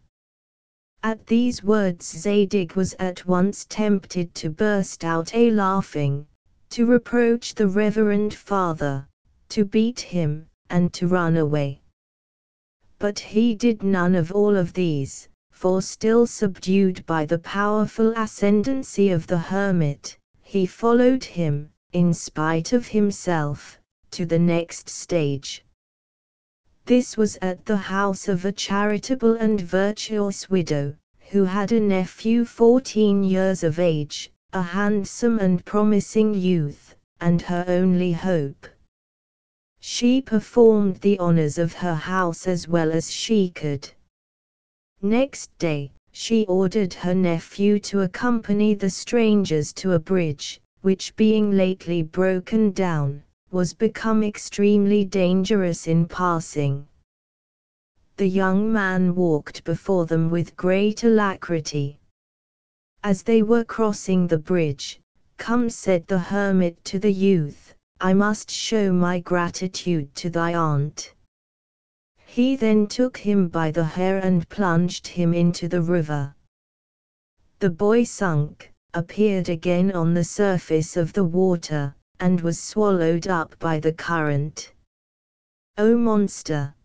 At these words Zadig was at once tempted to burst out a-laughing, to reproach the reverend father, to beat him, and to run away. But he did none of all of these, for still subdued by the powerful ascendancy of the hermit, he followed him, in spite of himself, to the next stage. This was at the house of a charitable and virtuous widow, who had a nephew 14 years of age, a handsome and promising youth, and her only hope. She performed the honors of her house as well as she could. Next day, she ordered her nephew to accompany the strangers to a bridge, which being lately broken down, was become extremely dangerous in passing. The young man walked before them with great alacrity. As they were crossing the bridge, "Come," said the hermit to the youth, "I must show my gratitude to thy aunt." He then took him by the hair and plunged him into the river. The boy sunk, appeared again on the surface of the water, and was swallowed up by the current. "O monster!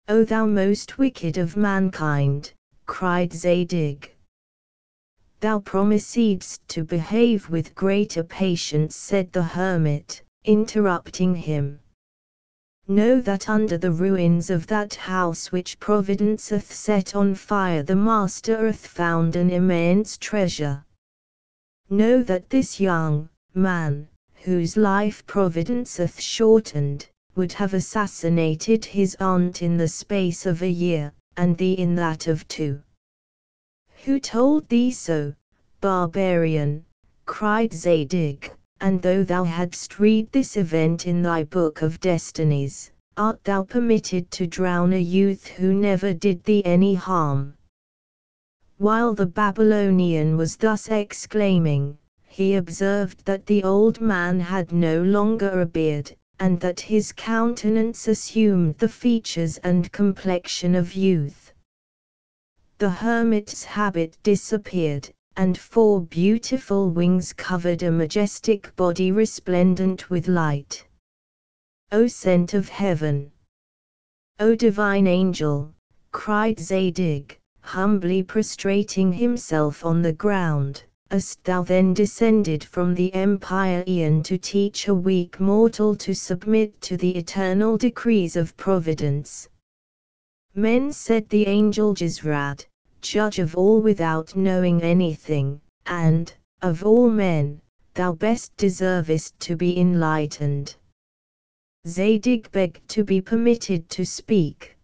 O thou most wicked of mankind!" cried Zadig. "Thou proceedest to behave with greater patience," said the hermit, interrupting him. "Know that under the ruins of that house which Providence hath set on fire the master hath found an immense treasure. Know that this young man, whose life Providence hath shortened, would have assassinated his aunt in the space of a year, and thee in that of 2. "Who told thee so, barbarian?" cried Zadig. "And though thou hadst read this event in thy book of destinies, art thou permitted to drown a youth who never did thee any harm?" While the Babylonian was thus exclaiming, he observed that the old man had no longer a beard, and that his countenance assumed the features and complexion of youth. The hermit's habit disappeared, and 4 beautiful wings covered a majestic body resplendent with light. "O scent of heaven! O divine angel!" cried Zadig, humbly prostrating himself on the ground, "hast thou then descended from the empire Aeon to teach a weak mortal to submit to the eternal decrees of Providence?" "Men," said the angel Jizrad, "judge of all without knowing anything, and, of all men, thou best deservest to be enlightened." Zadig begged to be permitted to speak.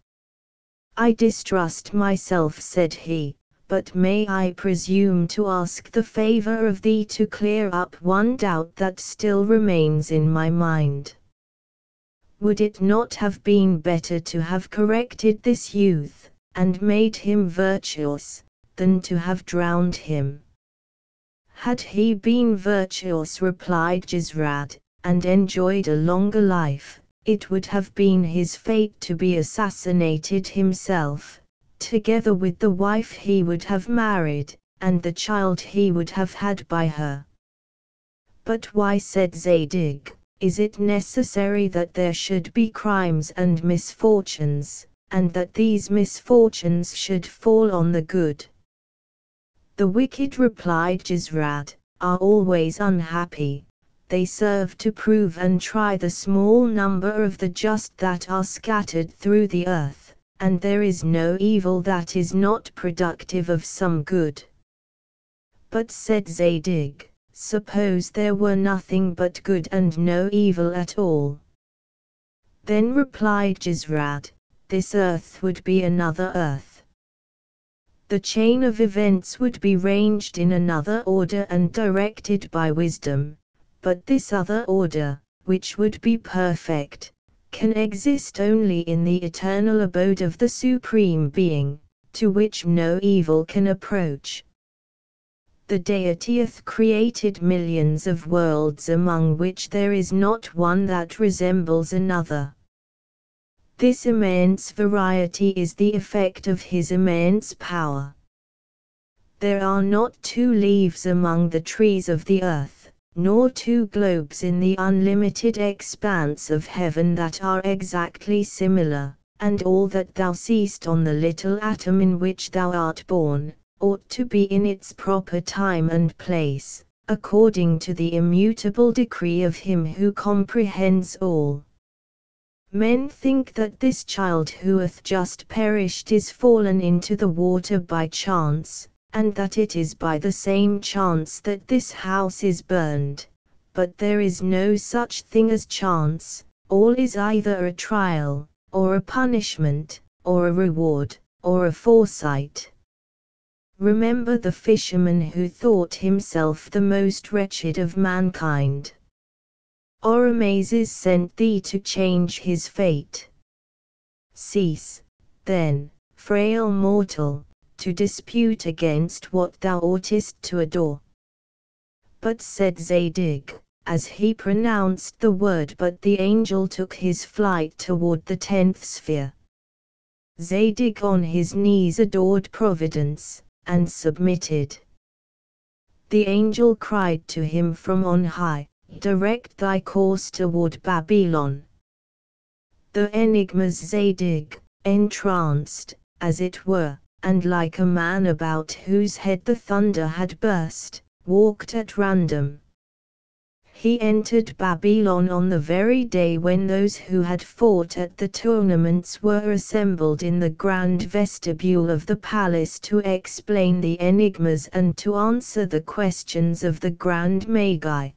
"I distrust myself," said he, "but may I presume to ask the favor of thee to clear up one doubt that still remains in my mind? Would it not have been better to have corrected this youth, and made him virtuous, than to have drowned him?" "Had he been virtuous," replied Jizrad, "and enjoyed a longer life, it would have been his fate to be assassinated himself, together with the wife he would have married, and the child he would have had by her." "But why," said Zadig, "is it necessary that there should be crimes and misfortunes, and that these misfortunes should fall on the good?" "The wicked," replied Jizrad, "are always unhappy. They serve to prove and try the small number of the just that are scattered through the earth, and there is no evil that is not productive of some good." "But," said Zadig, "suppose there were nothing but good and no evil at all?" "Then," replied Jizrad, "this earth would be another earth." The chain of events would be ranged in another order and directed by wisdom, but this other order, which would be perfect, can exist only in the eternal abode of the Supreme Being, to which no evil can approach. The Deity hath created millions of worlds among which there is not one that resembles another. This immense variety is the effect of his immense power. There are not two leaves among the trees of the earth, nor two globes in the unlimited expanse of heaven that are exactly similar, and all that thou seest on the little atom in which thou art born, ought to be in its proper time and place, according to the immutable decree of Him who comprehends all. Men think that this child who hath just perished is fallen into the water by chance, and that it is by the same chance that this house is burned, but there is no such thing as chance. All is either a trial, or a punishment, or a reward, or a foresight. Remember the fisherman who thought himself the most wretched of mankind. Oromazes sent thee to change his fate. Cease, then, frail mortal, to dispute against what thou oughtest to adore. But said Zadig, as he pronounced the word, but the angel took his flight toward the 10th sphere. Zadig on his knees adored Providence, and submitted. The angel cried to him from on high, direct thy course toward Babylon. The enigmas Zadig, entranced, as it were, and like a man about whose head the thunder had burst, walked at random. He entered Babylon on the very day when those who had fought at the tournaments were assembled in the grand vestibule of the palace to explain the enigmas and to answer the questions of the Grand Magi.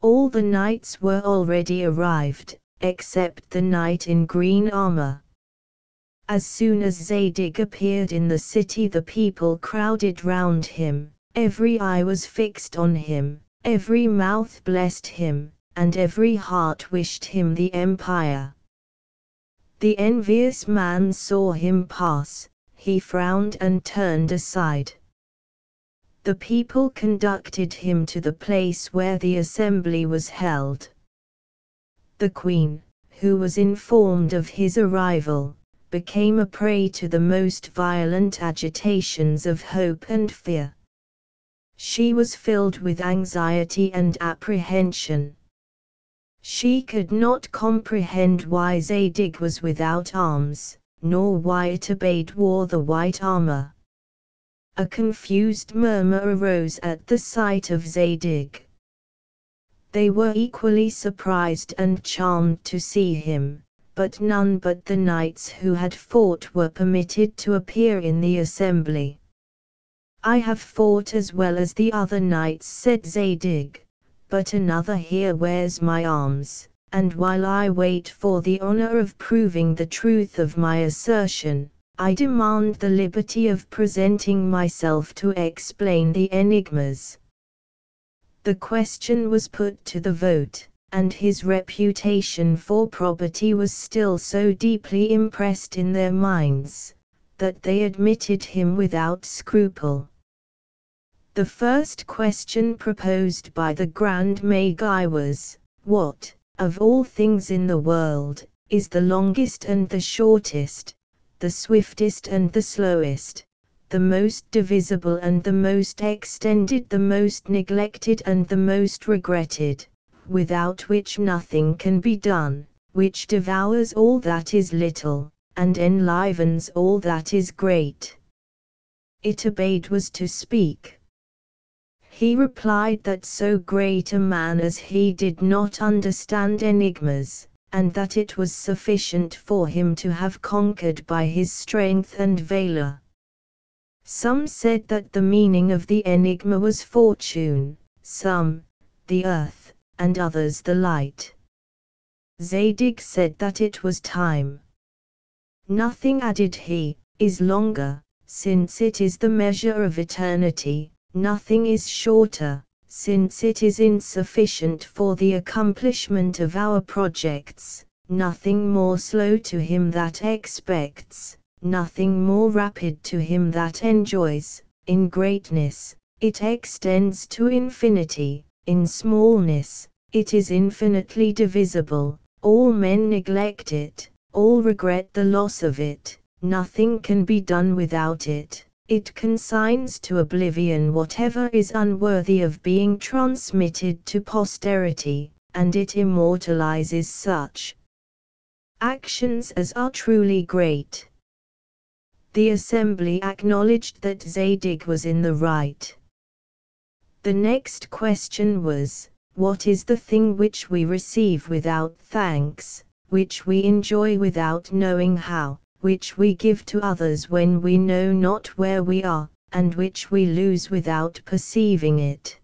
All the knights were already arrived, except the knight in green armor. As soon as Zadig appeared in the city, the people crowded round him, every eye was fixed on him, every mouth blessed him, and every heart wished him the empire. The envious man saw him pass, he frowned and turned aside. The people conducted him to the place where the assembly was held. The queen, who was informed of his arrival, became a prey to the most violent agitations of hope and fear. She was filled with anxiety and apprehension. She could not comprehend why Zadig was without arms, nor why Itabaid wore the white armor. A confused murmur arose at the sight of Zadig. They were equally surprised and charmed to see him, but none but the knights who had fought were permitted to appear in the assembly. I have fought as well as the other knights, said Zadig, but another here wears my arms, and while I wait for the honor of proving the truth of my assertion, I demand the liberty of presenting myself to explain the enigmas. The question was put to the vote, and his reputation for probity was still so deeply impressed in their minds, that they admitted him without scruple. The first question proposed by the Grand Magi was, what, of all things in the world, is the longest and the shortest, the swiftest and the slowest, the most divisible and the most extended, the most neglected and the most regretted, without which nothing can be done, which devours all that is little, and enlivens all that is great? Itabaid was to speak. He replied that so great a man as he did not understand enigmas, and that it was sufficient for him to have conquered by his strength and valor. Some said that the meaning of the enigma was fortune, some, the earth, and others the light. Zadig said that it was time. Nothing, added he, is longer, since it is the measure of eternity, nothing is shorter, since it is insufficient for the accomplishment of our projects, nothing more slow to him that expects, nothing more rapid to him that enjoys. In greatness, it extends to infinity, in smallness, it is infinitely divisible, all men neglect it, all regret the loss of it, nothing can be done without it, it consigns to oblivion whatever is unworthy of being transmitted to posterity, and it immortalizes such actions as are truly great. The assembly acknowledged that Zadig was in the right. The next question was, what is the thing which we receive without thanks, which we enjoy without knowing how, which we give to others when we know not where we are, and which we lose without perceiving it?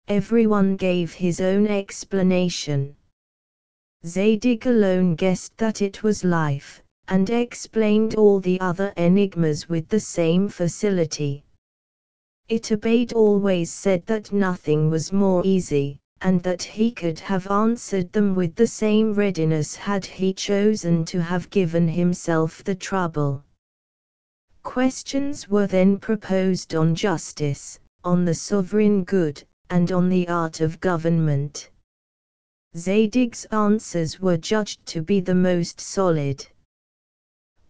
Everyone gave his own explanation. Zadig alone guessed that it was life, and explained all the other enigmas with the same facility. Iturbide always said that nothing was more easy, and that he could have answered them with the same readiness had he chosen to have given himself the trouble. Questions were then proposed on justice, on the sovereign good, and on the art of government. Zadig's answers were judged to be the most solid.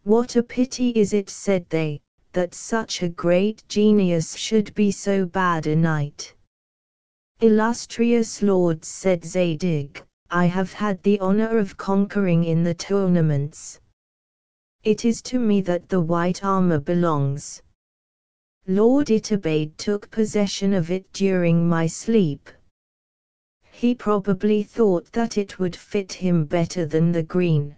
What a pity is it, said they, that such a great genius should be so bad a knight. Illustrious lords, said Zadig, I have had the honor of conquering in the tournaments. It is to me that the white armor belongs. Lord Iturbide took possession of it during my sleep. He probably thought that it would fit him better than the green.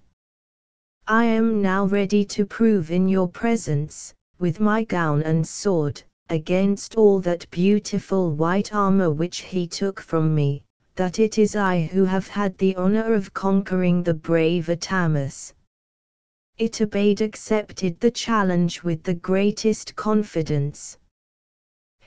I am now ready to prove in your presence, with my gown and sword, against all that beautiful white armor which he took from me, that it is I who have had the honor of conquering the brave Atamas. Iturbide accepted the challenge with the greatest confidence.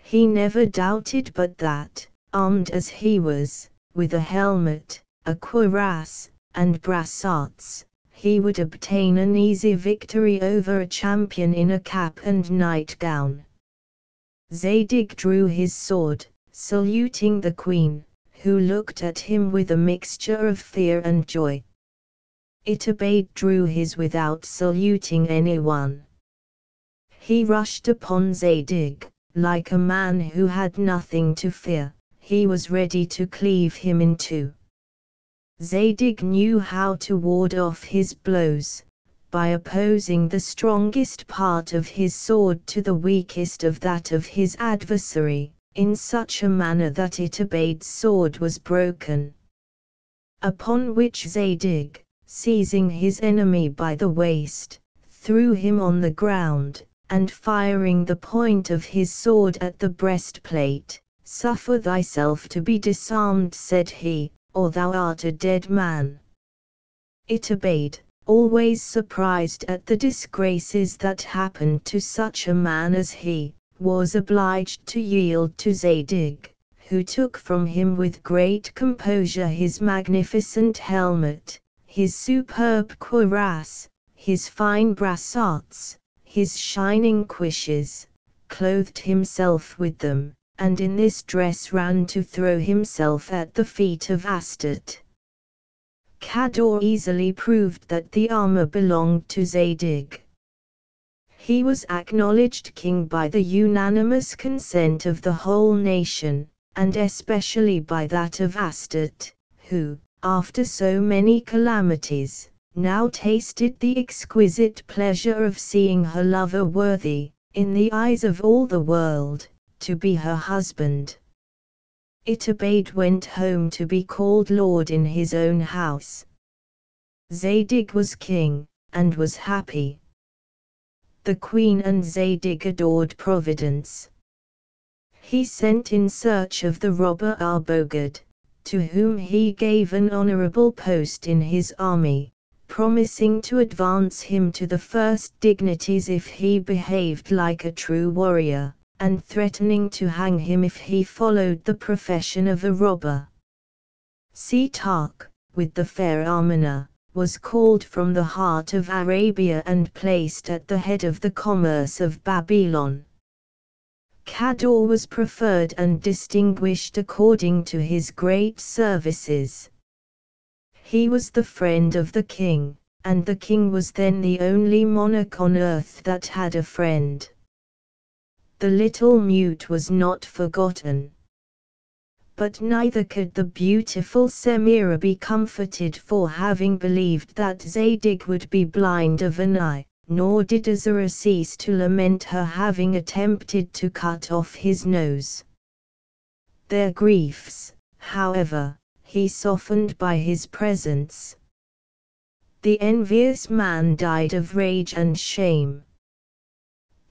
He never doubted but that, armed as he was, with a helmet, a cuirass, and brassarts, he would obtain an easy victory over a champion in a cap and nightgown. Zadig drew his sword, saluting the queen, who looked at him with a mixture of fear and joy. Iturbide drew his without saluting anyone. He rushed upon Zadig, like a man who had nothing to fear, he was ready to cleave him in two. Zadig knew how to ward off his blows, by opposing the strongest part of his sword to the weakest of that of his adversary, in such a manner that Iturbide's sword was broken. Upon which Zadig, seizing his enemy by the waist, threw him on the ground, and firing the point of his sword at the breastplate, "Suffer thyself to be disarmed," said he, "or thou art a dead man." Iturbide, always surprised at the disgraces that happened to such a man as he, was obliged to yield to Zadig, who took from him with great composure his magnificent helmet, his superb cuirass, his fine brassarts, his shining cuishes, clothed himself with them, and in this dress ran to throw himself at the feet of Astarte. Cador easily proved that the armor belonged to Zadig. He was acknowledged king by the unanimous consent of the whole nation, and especially by that of Astarte, who, after so many calamities, now tasted the exquisite pleasure of seeing her lover worthy, in the eyes of all the world, to be her husband. Iturbide went home to be called lord in his own house. Zadig was king, and was happy. The queen and Zadig adored Providence. He sent in search of the robber Arbogad, to whom he gave an honorable post in his army, promising to advance him to the first dignities if he behaved like a true warrior, and threatening to hang him if he followed the profession of a robber. Sihtak, with the fair Amina, was called from the heart of Arabia and placed at the head of the commerce of Babylon. Kador was preferred and distinguished according to his great services. He was the friend of the king, and the king was then the only monarch on earth that had a friend. The little mute was not forgotten. But neither could the beautiful Samira be comforted for having believed that Zadig would be blind of an eye, nor did Azura cease to lament her having attempted to cut off his nose. Their griefs, however, he softened by his presence. The envious man died of rage and shame.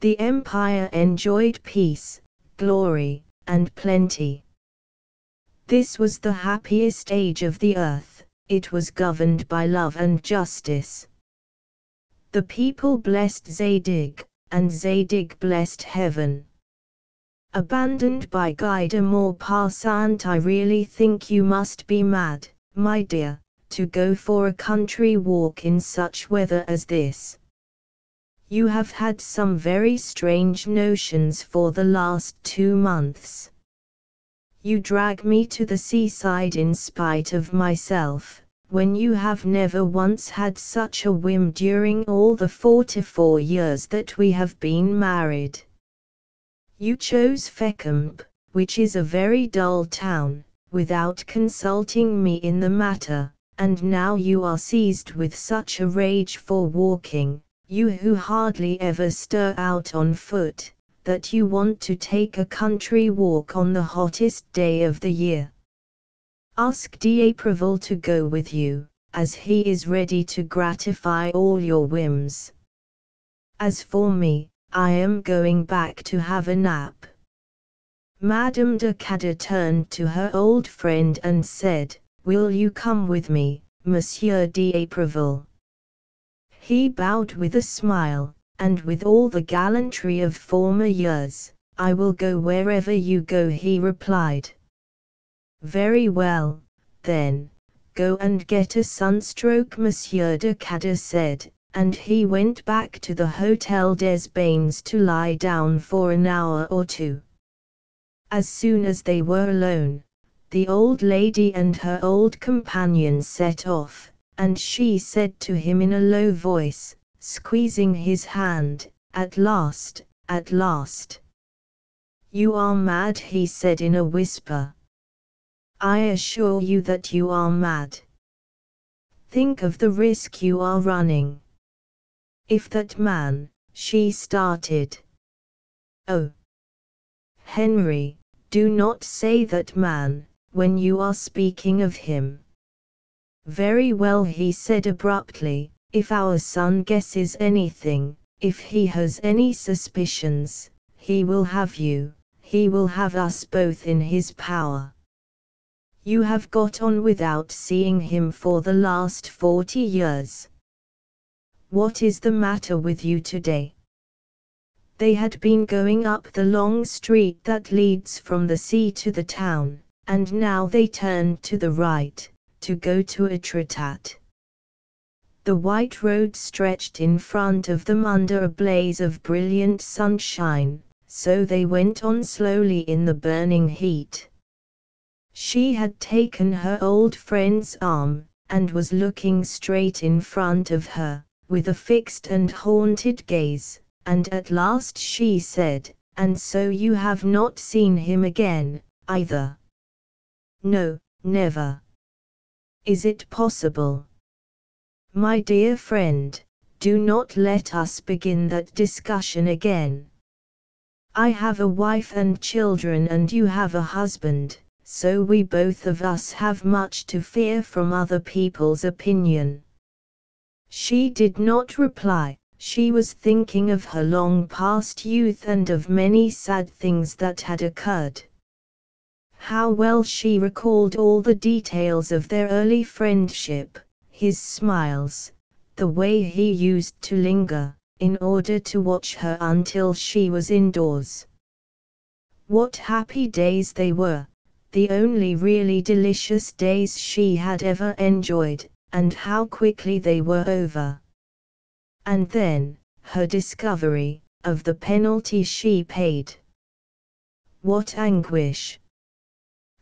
The empire enjoyed peace, glory, and plenty. This was the happiest age of the earth, it was governed by love and justice. The people blessed Zadig, and Zadig blessed heaven. Abandoned by Guy de Maupassant, I really think you must be mad, my dear, to go for a country walk in such weather as this. You have had some very strange notions for the last 2 months. You drag me to the seaside in spite of myself, when you have never once had such a whim during all the 44 years that we have been married. You chose Fécamp, which is a very dull town, without consulting me in the matter, and now you are seized with such a rage for walking, you who hardly ever stir out on foot, that you want to take a country walk on the hottest day of the year. Ask D'Apreville to go with you, as he is ready to gratify all your whims. As for me, I am going back to have a nap. Madame de Cador turned to her old friend and said, "Will you come with me, Monsieur D'Apreville?" He bowed with a smile, and with all the gallantry of former years. "I will go wherever you go," he replied. "Very well, then, go and get a sunstroke," Monsieur de Cador said, and he went back to the Hotel des Bains to lie down for an hour or two. As soon as they were alone, the old lady and her old companion set off, and she said to him in a low voice, squeezing his hand, "At last, at last." "You are mad," he said in a whisper. "I assure you that you are mad. Think of the risk you are running. If that man," she started. "Oh, Henry, do not say that man, when you are speaking of him." "Very well," he said abruptly, "if our son guesses anything, if he has any suspicions, he will have you, he will have us both in his power. You have got on without seeing him for the last 40 years. What is the matter with you today?" They had been going up the long street that leads from the sea to the town, and now they turned to the right, to go to Etretat. The white road stretched in front of them under a blaze of brilliant sunshine, so they went on slowly in the burning heat. She had taken her old friend's arm, and was looking straight in front of her, with a fixed and haunted gaze, and at last she said, "And so you have not seen him again, either?" "No, never." "Is it possible?" "My dear friend, do not let us begin that discussion again. I have a wife and children and you have a husband, so we both of us have much to fear from other people's opinion." She did not reply. She was thinking of her long past youth and of many sad things that had occurred. How well she recalled all the details of their early friendship, his smiles, the way he used to linger, in order to watch her until she was indoors. What happy days they were, the only really delicious days she had ever enjoyed, and how quickly they were over. And then, her discovery of the penalty she paid. What anguish!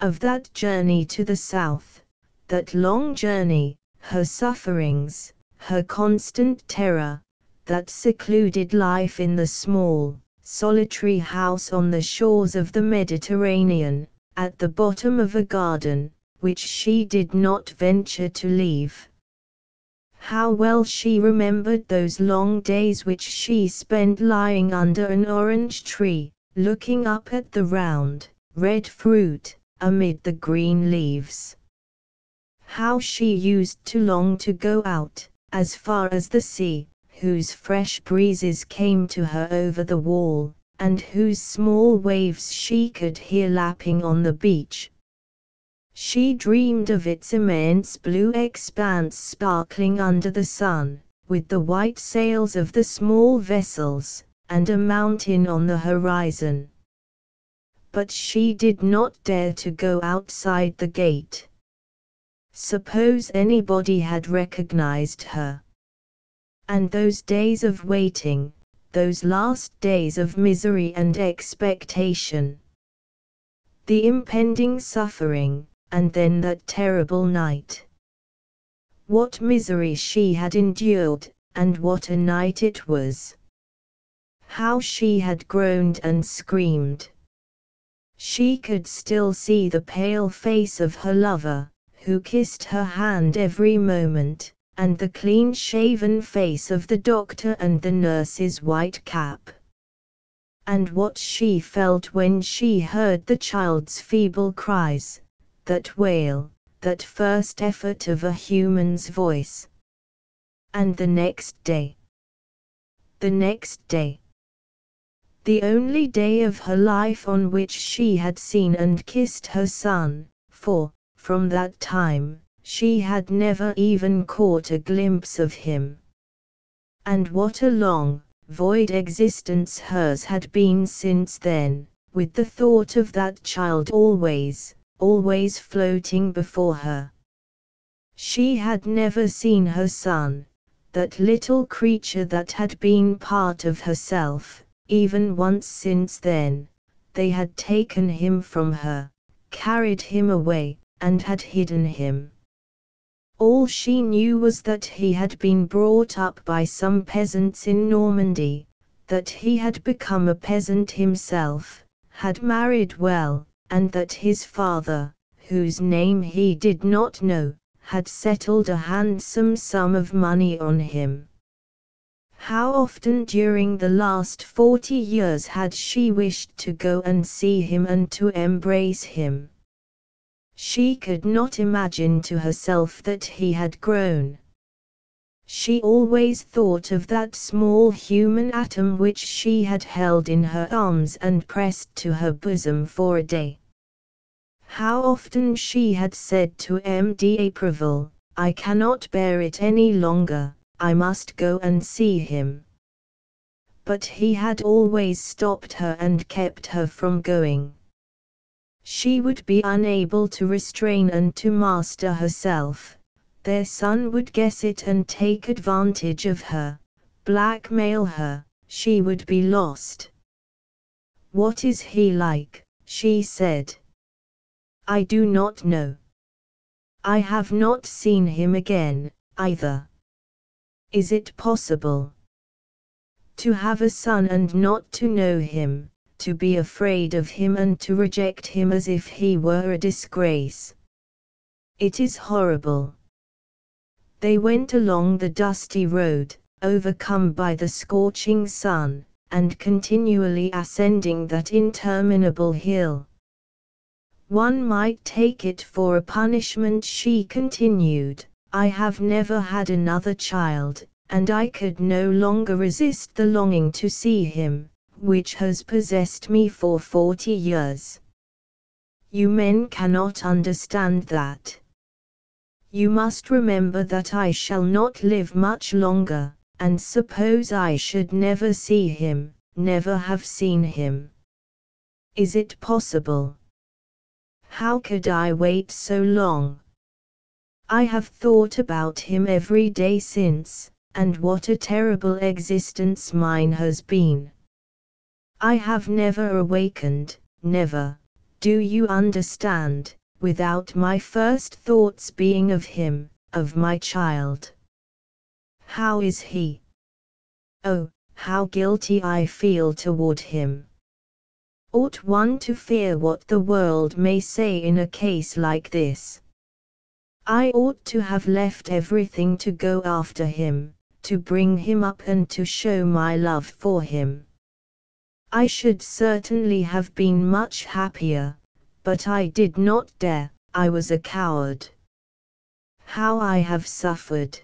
Of that journey to the south, that long journey, her sufferings, her constant terror, that secluded life in the small, solitary house on the shores of the Mediterranean, at the bottom of a garden, which she did not venture to leave. How well she remembered those long days which she spent lying under an orange tree, looking up at the round, red fruit, amid the green leaves. How she used to long to go out, as far as the sea, whose fresh breezes came to her over the wall, and whose small waves she could hear lapping on the beach. She dreamed of its immense blue expanse sparkling under the sun, with the white sails of the small vessels, and a mountain on the horizon. But she did not dare to go outside the gate. Suppose anybody had recognized her. And those days of waiting, those last days of misery and expectation. The impending suffering, and then that terrible night. What misery she had endured, and what a night it was. How she had groaned and screamed. She could still see the pale face of her lover, who kissed her hand every moment, and the clean-shaven face of the doctor and the nurse's white cap. And what she felt when she heard the child's feeble cries, that wail, that first effort of a human's voice. And the next day. The next day. The only day of her life on which she had seen and kissed her son, for, from that time, she had never even caught a glimpse of him. And what a long, void existence hers had been since then, with the thought of that child always, always floating before her. She had never seen her son, that little creature that had been part of herself, even once since then. They had taken him from her, carried him away, and had hidden him. All she knew was that he had been brought up by some peasants in Normandy, that he had become a peasant himself, had married well, and that his father, whose name he did not know, had settled a handsome sum of money on him. How often during the last 40 years had she wished to go and see him and to embrace him? She could not imagine to herself that he had grown. She always thought of that small human atom which she had held in her arms and pressed to her bosom for a day. How often she had said to M.D.April, "I cannot bear it any longer, I must go and see him." But he had always stopped her and kept her from going. She would be unable to restrain and to master herself. Their son would guess it and take advantage of her, blackmail her, she would be lost. "What is he like?" she said. "I do not know. I have not seen him again, either. Is it possible? To have a son and not to know him, to be afraid of him and to reject him as if he were a disgrace. It is horrible." They went along the dusty road, overcome by the scorching sun, and continually ascending that interminable hill. "One might take it for a punishment," she continued. "I have never had another child, and I could no longer resist the longing to see him, which has possessed me for 40 years. You men cannot understand that. You must remember that I shall not live much longer, and suppose I should never see him, never have seen him. Is it possible? How could I wait so long? I have thought about him every day since, and what a terrible existence mine has been. I have never awakened, never, do you understand, without my first thoughts being of him, of my child. How is he? Oh, how guilty I feel toward him. Ought one to fear what the world may say in a case like this? I ought to have left everything to go after him, to bring him up and to show my love for him. I should certainly have been much happier, but I did not dare, I was a coward. How I have suffered!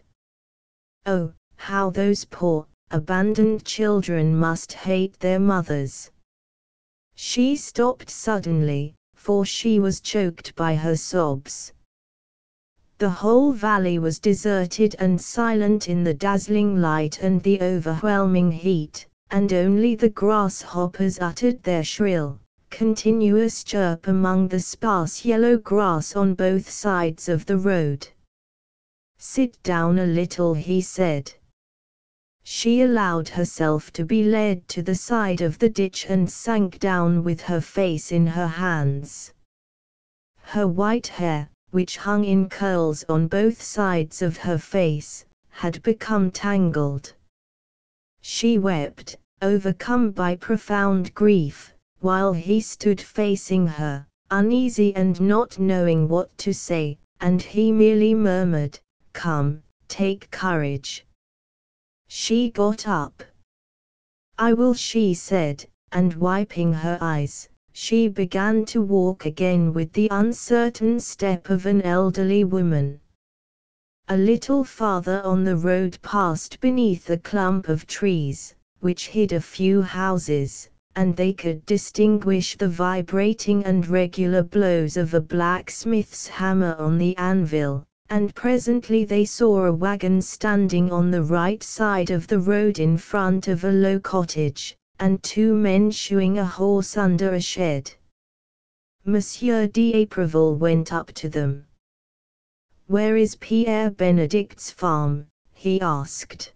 Oh, how those poor, abandoned children must hate their mothers! She stopped suddenly, for she was choked by her sobs. The whole valley was deserted and silent in the dazzling light and the overwhelming heat, and only the grasshoppers uttered their shrill, continuous chirp among the sparse yellow grass on both sides of the road. "Sit down a little," he said. She allowed herself to be led to the side of the ditch and sank down with her face in her hands. Her white hair, which hung in curls on both sides of her face, had become tangled. She wept, overcome by profound grief, while he stood facing her, uneasy and not knowing what to say, and he merely murmured, "Come, take courage." She got up. "I will," she said, and wiping her eyes, she began to walk again with the uncertain step of an elderly woman. A little farther on the road passed beneath a clump of trees, which hid a few houses, and they could distinguish the vibrating and regular blows of a blacksmith's hammer on the anvil, and presently they saw a wagon standing on the right side of the road in front of a low cottage, and two men shoeing a horse under a shed. Monsieur d'Apreville went up to them. "Where is Pierre Benedict's farm?" he asked.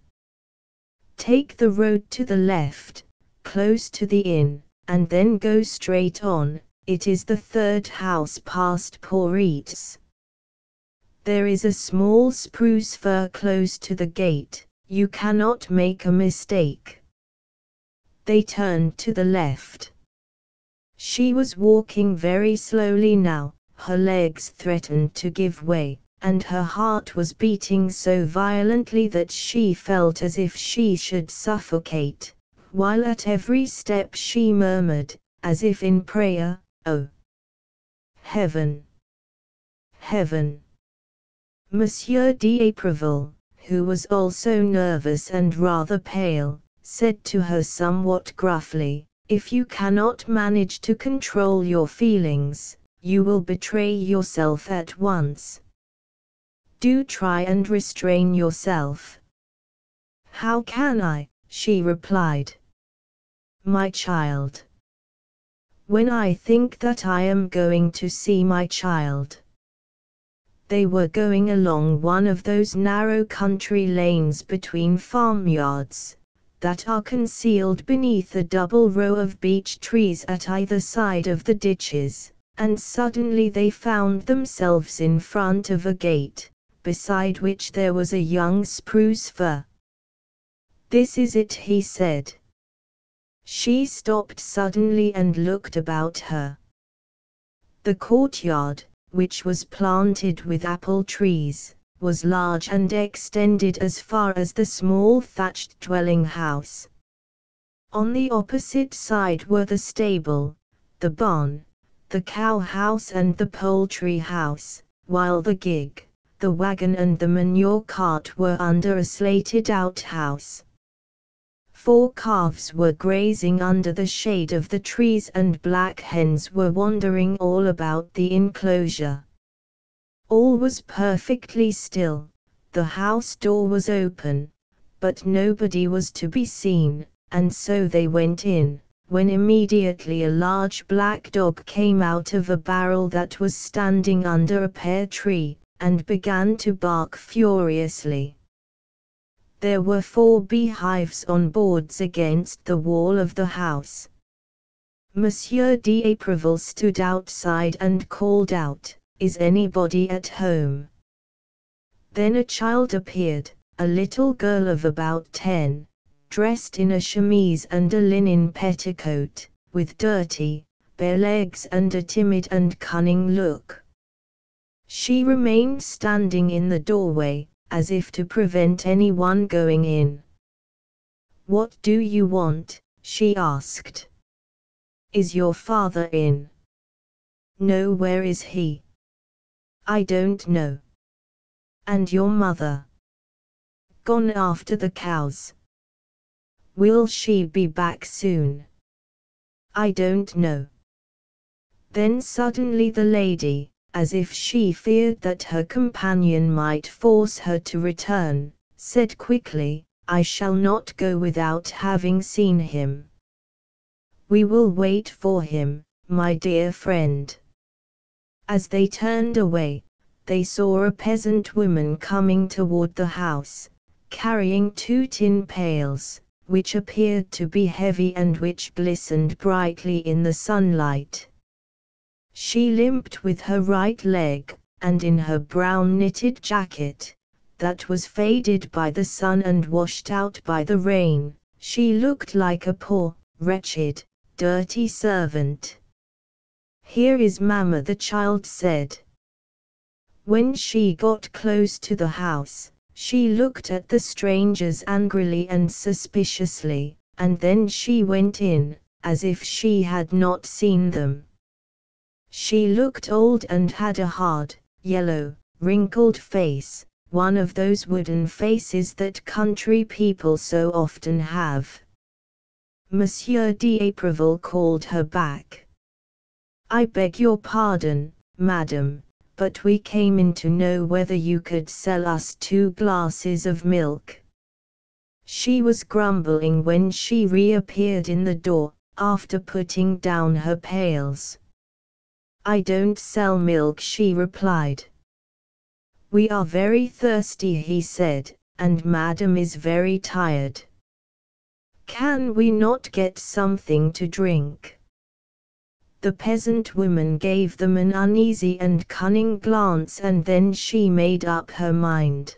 "Take the road to the left, close to the inn, and then go straight on, it is the third house past Poret's. There is a small spruce fir close to the gate, you cannot make a mistake." They turned to the left. She was walking very slowly now, her legs threatened to give way, and her heart was beating so violently that she felt as if she should suffocate, while at every step she murmured, as if in prayer, "Oh, heaven! Heaven!" Monsieur d'Apreville, who was also nervous and rather pale, said to her somewhat gruffly, "If you cannot manage to control your feelings, you will betray yourself at once. Do try and restrain yourself." "How can I?" she replied. "My child. When I think that I am going to see my child." They were going along one of those narrow country lanes between farmyards, that are concealed beneath a double row of beech trees at either side of the ditches, and suddenly they found themselves in front of a gate, beside which there was a young spruce fir. "This is it," he said. She stopped suddenly and looked about her. The courtyard, which was planted with apple trees, was large and extended as far as the small thatched dwelling house. On the opposite side were the stable, the barn, the cow house and the poultry house, while the gig, the wagon and the manure cart were under a slated outhouse. 4 calves were grazing under the shade of the trees and black hens were wandering all about the enclosure. All was perfectly still, the house door was open, but nobody was to be seen, and so they went in, when immediately a large black dog came out of a barrel that was standing under a pear tree, and began to bark furiously. There were 4 beehives on boards against the wall of the house. Monsieur d'Apreville stood outside and called out, "Is anybody at home?" Then a child appeared, a little girl of about 10, dressed in a chemise and a linen petticoat, with dirty, bare legs and a timid and cunning look. She remained standing in the doorway, as if to prevent anyone going in. "What do you want?" she asked. "Is your father in?" "No, where is he?" "I don't know." "And your mother?" "Gone after the cows." "Will she be back soon?" "I don't know." Then suddenly the lady, as if she feared that her companion might force her to return, said quickly, "I shall not go without having seen him." "We will wait for him, my dear friend." As they turned away, they saw a peasant woman coming toward the house, carrying 2 tin pails, which appeared to be heavy and which glistened brightly in the sunlight. She limped with her right leg, and in her brown knitted jacket, that was faded by the sun and washed out by the rain, she looked like a poor, wretched, dirty servant. "Here is Mamma," the child said. When she got close to the house, she looked at the strangers angrily and suspiciously, and then she went in, as if she had not seen them. She looked old and had a hard, yellow, wrinkled face, one of those wooden faces that country people so often have. Monsieur d'Apreville called her back. "I beg your pardon, madam, but we came in to know whether you could sell us 2 glasses of milk." She was grumbling when she reappeared in the door, after putting down her pails. "I don't sell milk," she replied. "We are very thirsty," he said, "and madam is very tired. Can we not get something to drink?" The peasant woman gave them an uneasy and cunning glance, and then she made up her mind.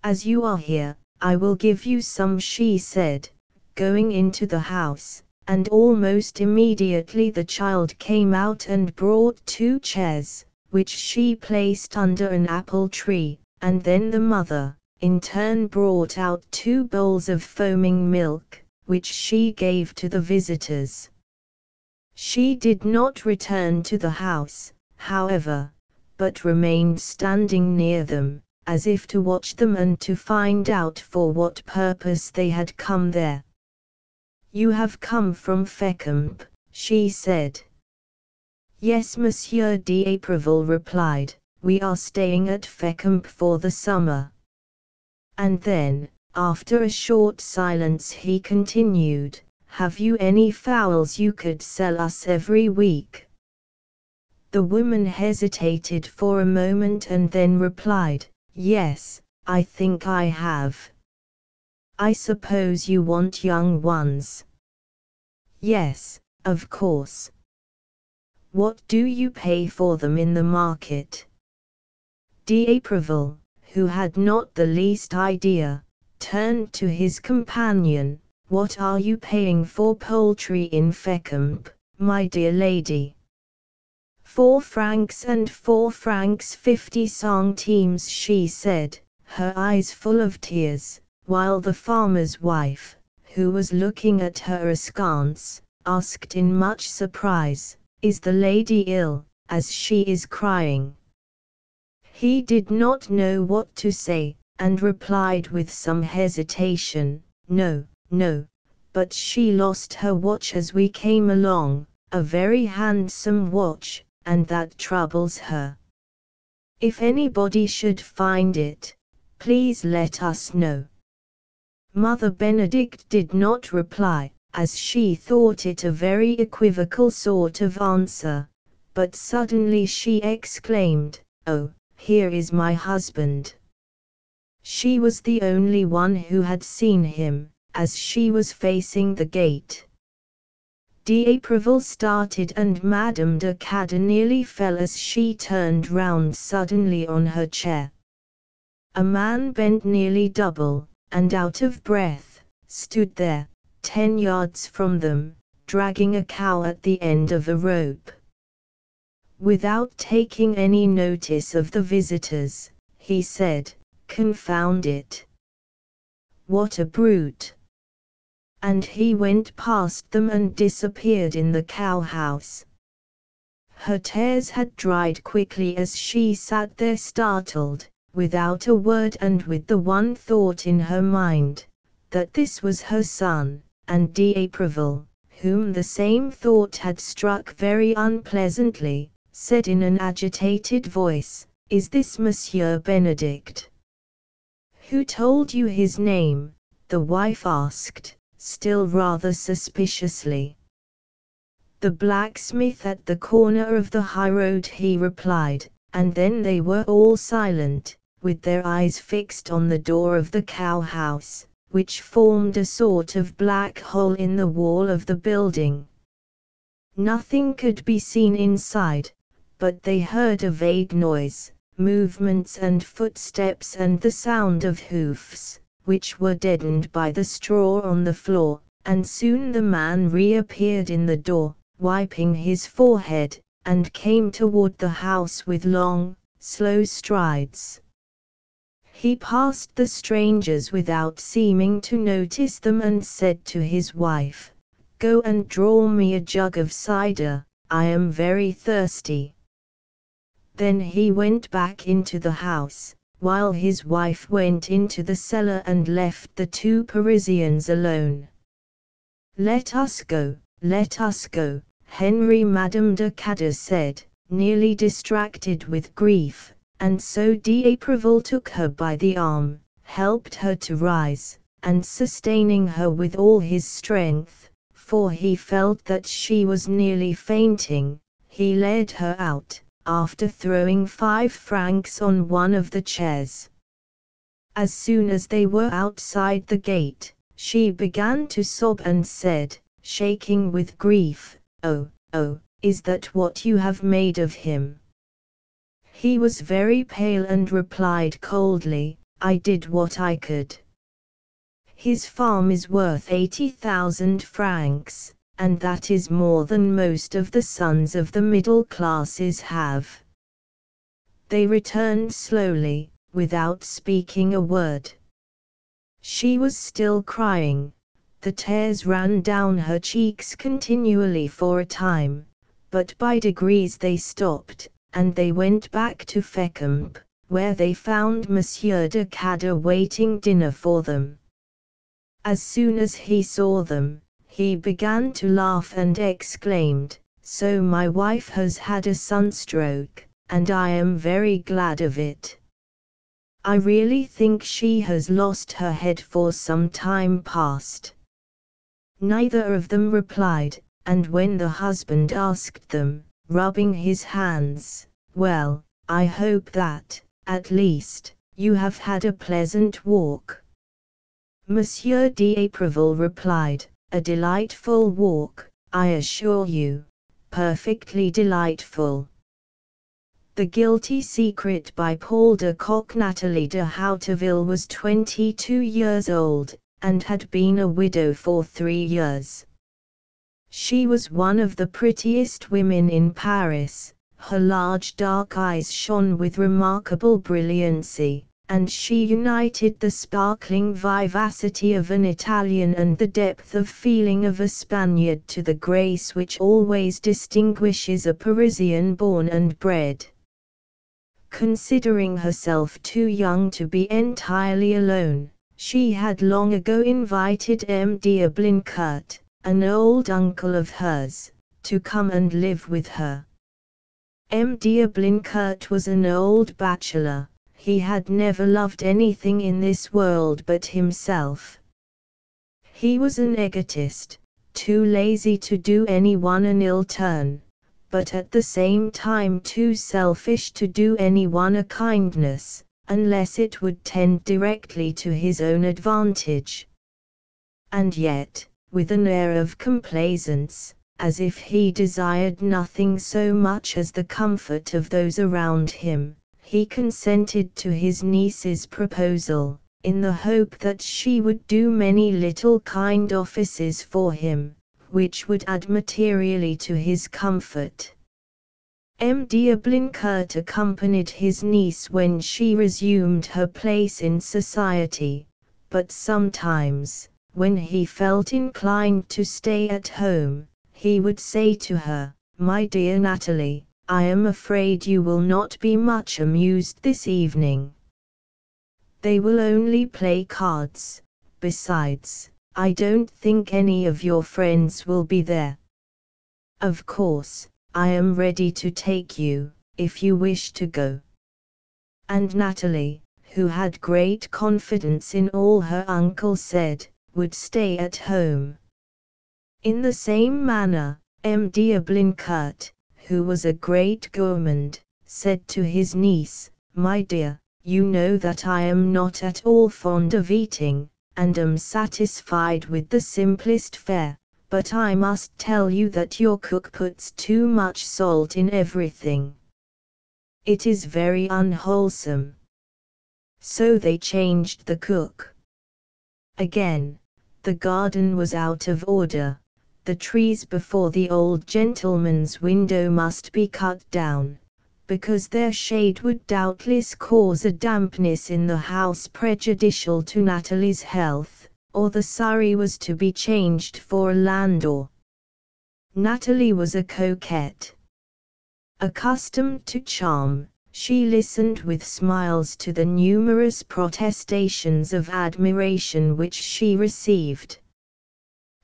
"As you are here, I will give you some," she said, going into the house, and almost immediately the child came out and brought 2 chairs, which she placed under an apple tree, and then the mother, in turn, brought out 2 bowls of foaming milk, which she gave to the visitors. She did not return to the house, however, but remained standing near them, as if to watch them and to find out for what purpose they had come there. "You have come from Fécamp," she said. "Yes," Monsieur d'Apreville replied, "we are staying at Fécamp for the summer." And then, after a short silence, he continued, "Have you any fowls you could sell us every week?" The woman hesitated for a moment and then replied, "Yes, I think I have." "I suppose you want young ones?" "Yes, of course." "What do you pay for them in the market?" D'Apreville, who had not the least idea, turned to his companion. "What are you paying for poultry in Fécamp, my dear lady?" 4 francs and 4 francs 50 centimes, she said, her eyes full of tears, while the farmer's wife, who was looking at her askance, asked in much surprise, "Is the lady ill, as she is crying?" He did not know what to say, and replied with some hesitation, "No, no, but she lost her watch as we came along, a very handsome watch, and that troubles her." If anybody should find it, please let us know. Mother Benedict did not reply, as she thought it a very equivocal sort of answer, but suddenly she exclaimed, "Oh, here is my husband." She was the only one who had seen him, as she was facing the gate. D'Apreville started and Madame de Cadder nearly fell as she turned round suddenly on her chair. A man bent nearly double, and out of breath, stood there, 10 yards from them, dragging a cow at the end of a rope. Without taking any notice of the visitors, he said, "Confound it! What a brute!" And he went past them and disappeared in the cow-house. Her tears had dried quickly as she sat there startled, without a word and with the one thought in her mind, that this was her son, and D'Apreville, whom the same thought had struck very unpleasantly, said in an agitated voice, "Is this Monsieur Benedict?" "Who told you his name?" the wife asked, still rather suspiciously. "The blacksmith at the corner of the high road," he replied, and then they were all silent, with their eyes fixed on the door of the cow-house, which formed a sort of black hole in the wall of the building. Nothing could be seen inside, but they heard a vague noise, movements and footsteps and the sound of hoofs, which were deadened by the straw on the floor, and soon the man reappeared in the door, wiping his forehead, and came toward the house with long, slow strides. He passed the strangers without seeming to notice them and said to his wife, "Go and draw me a jug of cider, I am very thirsty." Then he went back into the house, while his wife went into the cellar and left the two Parisians alone. "Let us go, Henry," Madame de Cadder said, nearly distracted with grief, and so D'Apreville took her by the arm, helped her to rise, and sustaining her with all his strength, for he felt that she was nearly fainting, he led her out, after throwing 5 francs on one of the chairs. As soon as they were outside the gate, she began to sob and said, shaking with grief, "Oh, oh, is that what you have made of him?" He was very pale and replied coldly, "I did what I could. His farm is worth 80,000 francs, and that is more than most of the sons of the middle classes have." They returned slowly, without speaking a word. She was still crying. The tears ran down her cheeks continually for a time, but by degrees they stopped, and they went back to Fécamp, where they found Monsieur de Cadder waiting dinner for them. As soon as he saw them, he began to laugh and exclaimed, "So my wife has had a sunstroke, and I am very glad of it. I really think she has lost her head for some time past." Neither of them replied, and when the husband asked them, rubbing his hands, "Well, I hope that, at least, you have had a pleasant walk." Monsieur D'Apreville replied, "A delightful walk, I assure you, perfectly delightful." The Guilty Secret by Paul de Kock. Nathalie de Hauteville was 22 years old, and had been a widow for 3 years. She was one of the prettiest women in Paris, her large dark eyes shone with remarkable brilliancy, and she united the sparkling vivacity of an Italian and the depth of feeling of a Spaniard to the grace which always distinguishes a Parisian born and bred. Considering herself too young to be entirely alone, she had long ago invited M. d'Ablincourt, an old uncle of hers, to come and live with her. M.D. Blinkert was an old bachelor. He had never loved anything in this world but himself. He was an egotist, too lazy to do anyone an ill turn, but at the same time too selfish to do anyone a kindness, unless it would tend directly to his own advantage. And yet, with an air of complaisance, as if he desired nothing so much as the comfort of those around him, he consented to his niece's proposal, in the hope that she would do many little kind offices for him, which would add materially to his comfort. M.D. Blinkert accompanied his niece when she resumed her place in society, but sometimes, when he felt inclined to stay at home, he would say to her, "My dear Natalie, I am afraid you will not be much amused this evening. They will only play cards. Besides, I don't think any of your friends will be there. Of course, I am ready to take you, if you wish to go." And Natalie, who had great confidence in all her uncle said, would stay at home. In the same manner, M.D. Blinkert, who was a great gourmand, said to his niece, "My dear, you know that I am not at all fond of eating, and am satisfied with the simplest fare, but I must tell you that your cook puts too much salt in everything. It is very unwholesome." So they changed the cook. Again, the garden was out of order. The trees before the old gentleman's window must be cut down, because their shade would doubtless cause a dampness in the house prejudicial to Natalie's health, or the surrey was to be changed for a landau. Natalie was a coquette. Accustomed to charm, she listened with smiles to the numerous protestations of admiration which she received.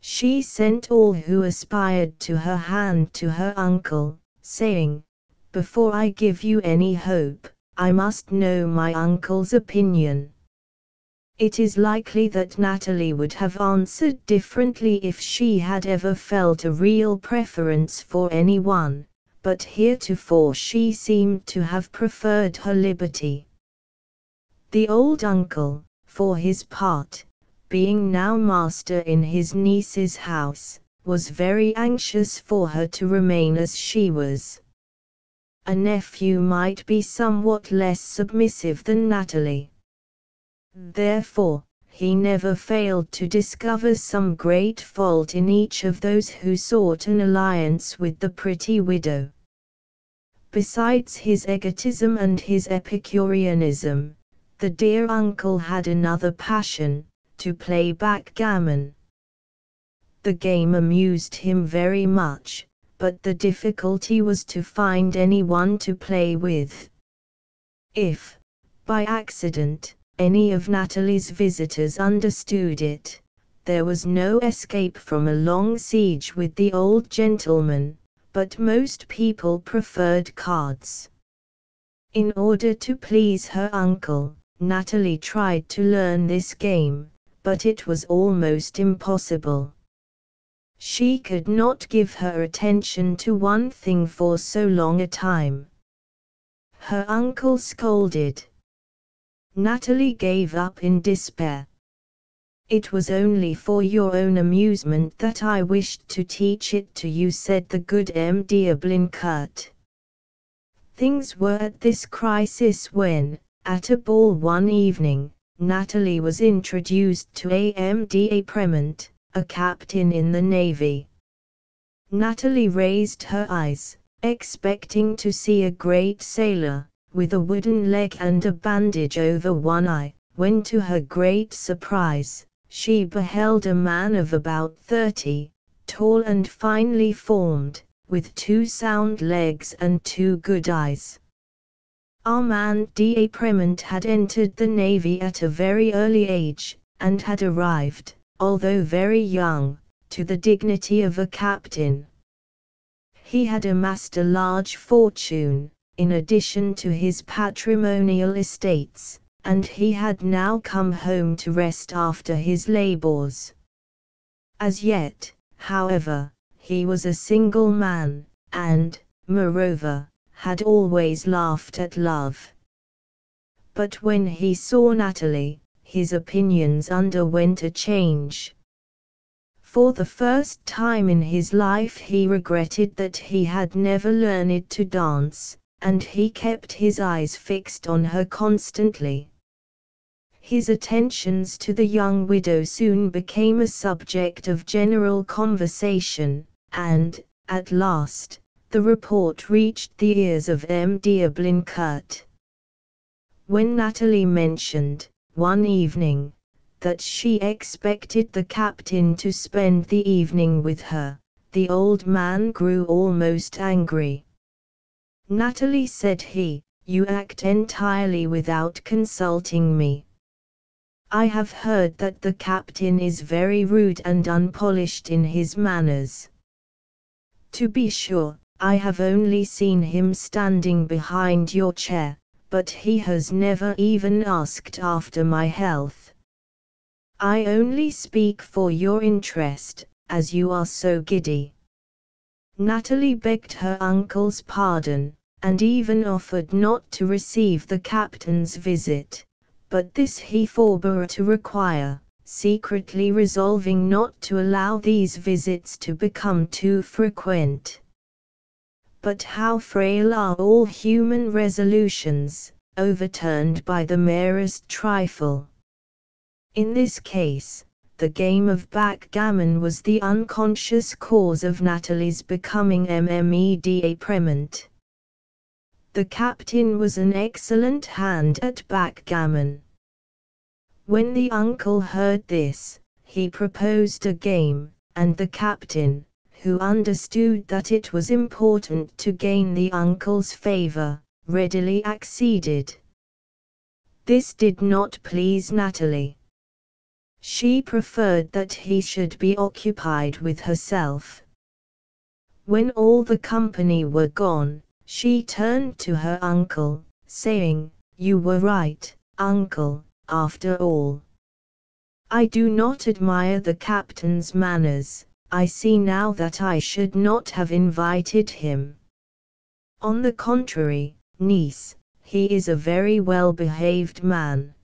She sent all who aspired to her hand to her uncle, saying, "Before I give you any hope, I must know my uncle's opinion." It is likely that Natalie would have answered differently if she had ever felt a real preference for anyone, but heretofore she seemed to have preferred her liberty. The old uncle, for his part, being now master in his niece's house, was very anxious for her to remain as she was. A nephew might be somewhat less submissive than Natalie. Therefore, he never failed to discover some great fault in each of those who sought an alliance with the pretty widow. Besides his egotism and his Epicureanism, the dear uncle had another passion, to play backgammon. The game amused him very much, but the difficulty was to find anyone to play with. If, by accident, any of Natalie's visitors understood it, there was no escape from a long siege with the old gentleman, but most people preferred cards. In order to please her uncle, Natalie tried to learn this game, but it was almost impossible. She could not give her attention to one thing for so long a time. Her uncle scolded. Natalie gave up in despair. "It was only for your own amusement that I wished to teach it to you," said the good M.D. Blinkert. Things were at this crisis when, at a ball one evening, Natalie was introduced to a M.D. Prement, a captain in the navy. Natalie raised her eyes, expecting to see a great sailor, with a wooden leg and a bandage over one eye, when to her great surprise, she beheld a man of about 30, tall and finely formed, with 2 sound legs and 2 good eyes. Armand de Prement had entered the navy at a very early age, and had arrived, although very young, to the dignity of a captain. He had amassed a large fortune, in addition to his patrimonial estates, and he had now come home to rest after his labors. As yet, however, he was a single man, and, moreover, had always laughed at love. But when he saw Natalie, his opinions underwent a change. For the first time in his life he regretted that he had never learned to dance, and he kept his eyes fixed on her constantly. His attentions to the young widow soon became a subject of general conversation, and, at last, the report reached the ears of M. d'Ablincourt. When Natalie mentioned, one evening, that she expected the captain to spend the evening with her, the old man grew almost angry. Natalie, said he, you act entirely without consulting me. I have heard that the captain is very rude and unpolished in his manners. To be sure, I have only seen him standing behind your chair, but he has never even asked after my health. I only speak for your interest, as you are so giddy. Natalie begged her uncle's pardon, and even offered not to receive the captain's visit, but this he forbore to require, secretly resolving not to allow these visits to become too frequent. But how frail are all human resolutions, overturned by the merest trifle. In this case, the game of backgammon was the unconscious cause of Natalie's becoming Mme d'Apremont. The captain was an excellent hand at backgammon. When the uncle heard this, he proposed a game, and the captain, who understood that it was important to gain the uncle's favor, readily acceded. This did not please Natalie. She preferred that he should be occupied with herself. When all the company were gone, she turned to her uncle, saying, "You were right, uncle, after all. I do not admire the captain's manners. I see now that I should not have invited him. On the contrary, niece, he is a very well-behaved man.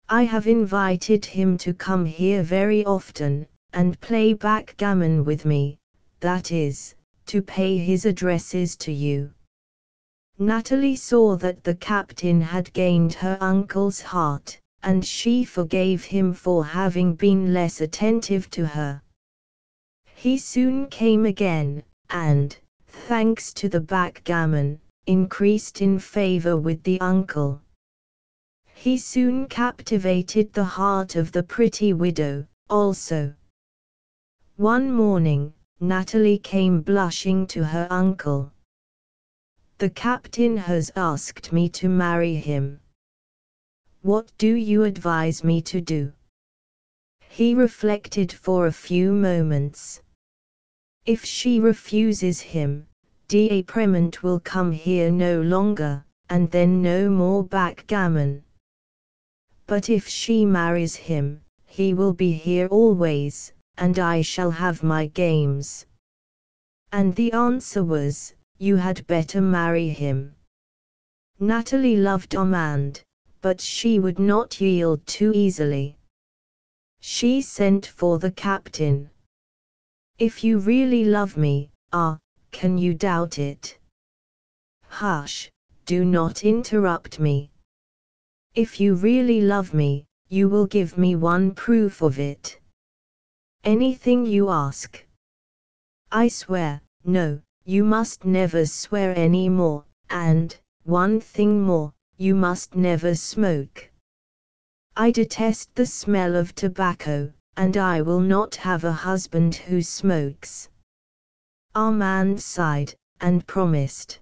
I have invited him to come here very often, and play backgammon with me, that is, to pay his addresses to you." Natalie saw that the captain had gained her uncle's heart, and she forgave him for having been less attentive to her. He soon came again, and, thanks to the backgammon, increased in favor with the uncle. He soon captivated the heart of the pretty widow, also. One morning, Natalie came blushing to her uncle. "The captain has asked me to marry him. What do you advise me to do?" He reflected for a few moments. "If she refuses him, d'Apremont will come here no longer, and then no more backgammon. But if she marries him, he will be here always, and I shall have my games." And the answer was, "You had better marry him." Natalie loved Armand, but she would not yield too easily. She sent for the captain. "If you really love me, can you doubt it?" "Hush, do not interrupt me. If you really love me, you will give me one proof of it. Anything you ask." "I swear." "No, you must never swear any more, and, one thing more, you must never smoke. I detest the smell of tobacco, and I will not have a husband who smokes." Armand sighed, and promised.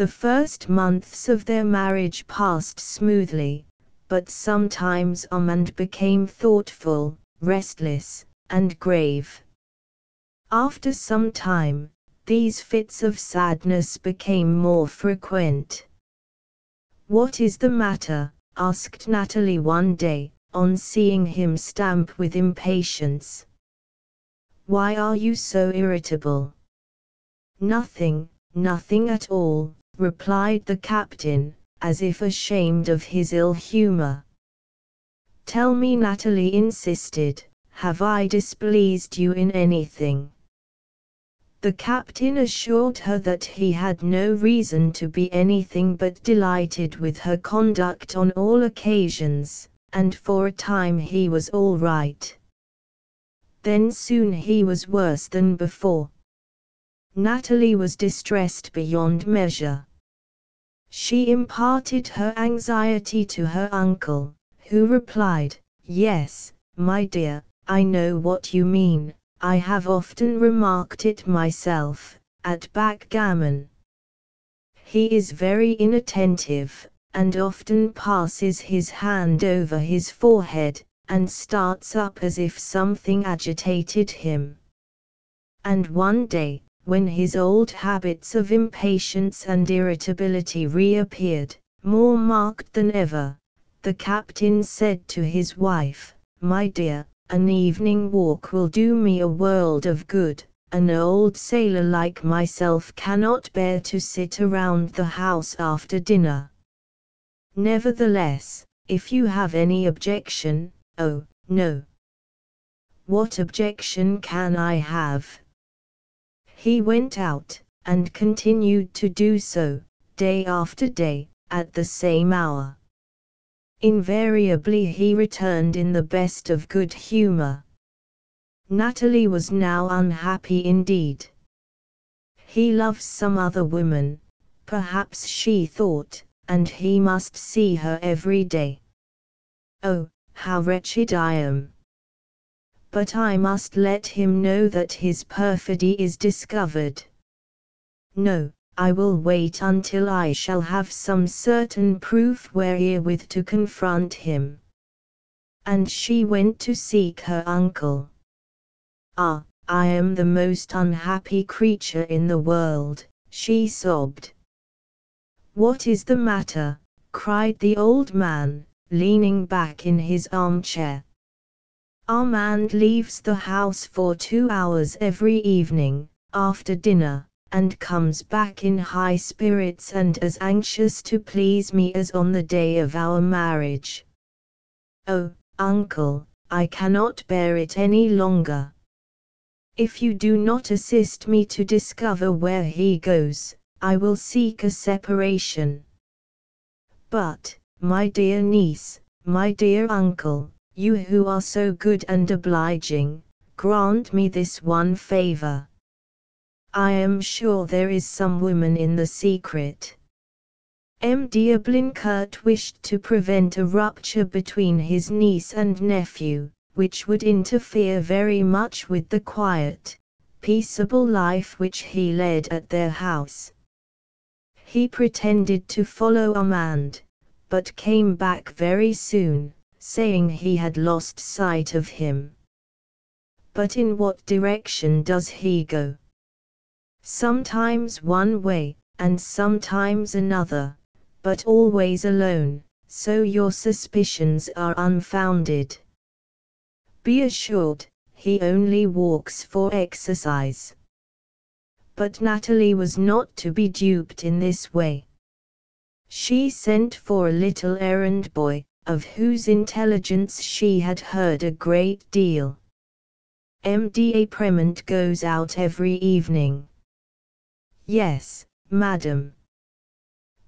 The first months of their marriage passed smoothly, but sometimes Armand became thoughtful, restless, and grave. After some time, These fits of sadness became more frequent. "What is the matter?" asked Natalie one day, on seeing him stamp with impatience. "Why are you so irritable?" "Nothing, nothing at all," replied the captain, as if ashamed of his ill humor. "Tell me," Natalie insisted, "have I displeased you in anything?" The captain assured her that he had no reason to be anything but delighted with her conduct on all occasions, and for a time he was all right. Then soon he was worse than before. Natalie was distressed beyond measure. She imparted her anxiety to her uncle, who replied, "Yes, my dear, I know what you mean. I have often remarked it myself, at backgammon. He is very inattentive, and often passes his hand over his forehead, and starts up as if something agitated him. And one day, when his old habits of impatience and irritability reappeared, more marked than ever, the captain said to his wife, 'My dear, an evening walk will do me a world of good. An old sailor like myself cannot bear to sit around the house after dinner. Nevertheless, if you have any objection—' "Oh, no. What objection can I have?" He went out, and continued to do so, day after day, at the same hour. Invariably he returned in the best of good humor. Natalie was now unhappy indeed. He loves some other woman, perhaps she thought, and he must see her every day. Oh, how wretched I am! But I must let him know that his perfidy is discovered. No, I will wait until I shall have some certain proof wherewith to confront him. And she went to seek her uncle. "Ah, I am the most unhappy creature in the world," she sobbed. "What is the matter?" cried the old man, leaning back in his armchair. "Armand leaves the house for 2 hours every evening, after dinner, and comes back in high spirits and as anxious to please me as on the day of our marriage. Oh, uncle, I cannot bear it any longer. If you do not assist me to discover where he goes, I will seek a separation. But, my dear niece, my dear uncle, you who are so good and obliging, grant me this one favor. I am sure there is some woman in the secret." M. D'Ablincourt wished to prevent a rupture between his niece and nephew, which would interfere very much with the quiet, peaceable life which he led at their house. He pretended to follow Armand, but came back very soon, saying he had lost sight of him. "But in what direction does he go?" "Sometimes one way, and sometimes another, but always alone, so your suspicions are unfounded. Be assured, he only walks for exercise." But Natalie was not to be duped in this way. She sent for a little errand boy, of whose intelligence she had heard a great deal. "M. D'Apremont goes out every evening." "Yes, madam."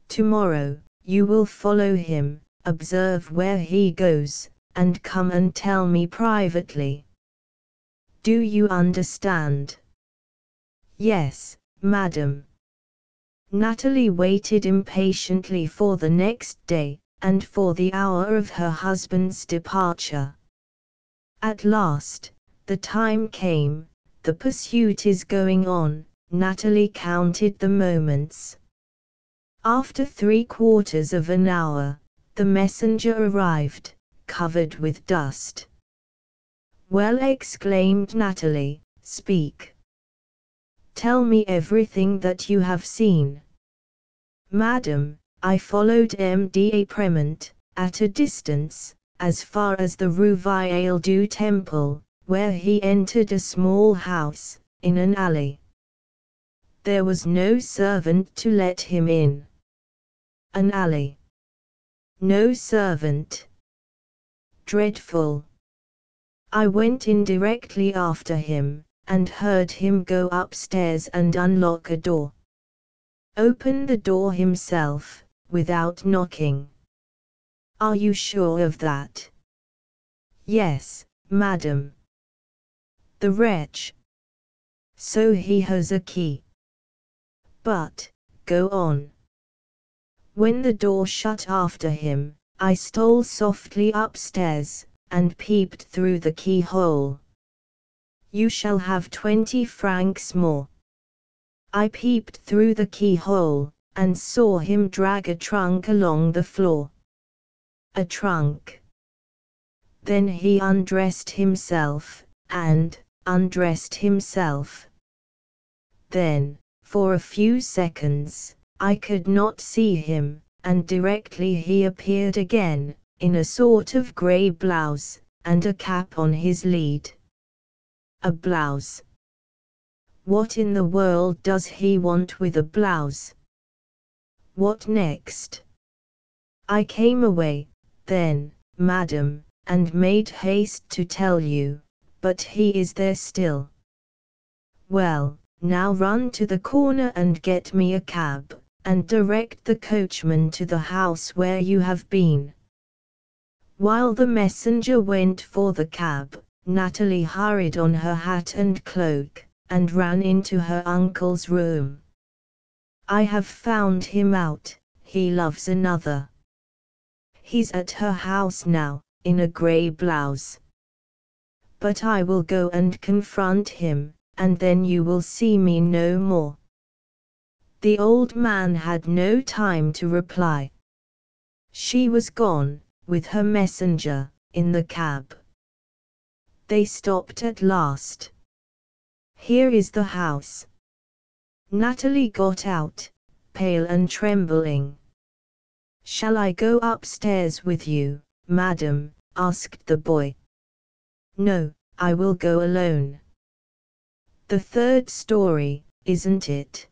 "Tomorrow, you will follow him, observe where he goes, and come and tell me privately. Do you understand?" "Yes, madam." Natalie waited impatiently for the next day, and for the hour of her husband's departure. At last, the time came, the pursuit is going on, Natalie counted the moments. After 3/4 of an hour, the messenger arrived, covered with dust. "Well," exclaimed Natalie, "speak. Tell me everything that you have seen. Madam, I followed M.D.A. Prement, at a distance, as far as the Rue Viaildu temple, where he entered a small house, in an alley. There was no servant to let him in. An alley. No servant. Dreadful. I went in directly after him, and heard him go upstairs and unlock a door. Open the door himself, without knocking. Are you sure of that? Yes, madam. The wretch. So he has a key. But, go on. When the door shut after him, I stole softly upstairs, and peeped through the keyhole. You shall have 20 francs more. I peeped through the keyhole, and saw him drag a trunk along the floor. A trunk. Then he undressed himself, and undressed himself. Then, for a few seconds, I could not see him, and directly he appeared again, in a sort of grey blouse, and a cap on his lead. A blouse. What in the world does he want with a blouse? What next? I came away, then, madam, and made haste to tell you, but he is there still. Well, now run to the corner and get me a cab, and direct the coachman to the house where you have been. While the messenger went for the cab, Natalie hurried on her hat and cloak, and ran into her uncle's room. I have found him out, he loves another. He's at her house now, in a grey blouse. But I will go and confront him, and then you will see me no more. The old man had no time to reply. She was gone, with her messenger, in the cab. They stopped at last. Here is the house. Natalie got out, pale and trembling. Shall I go upstairs with you, madam? Asked the boy. No, I will go alone. The third story, isn't it?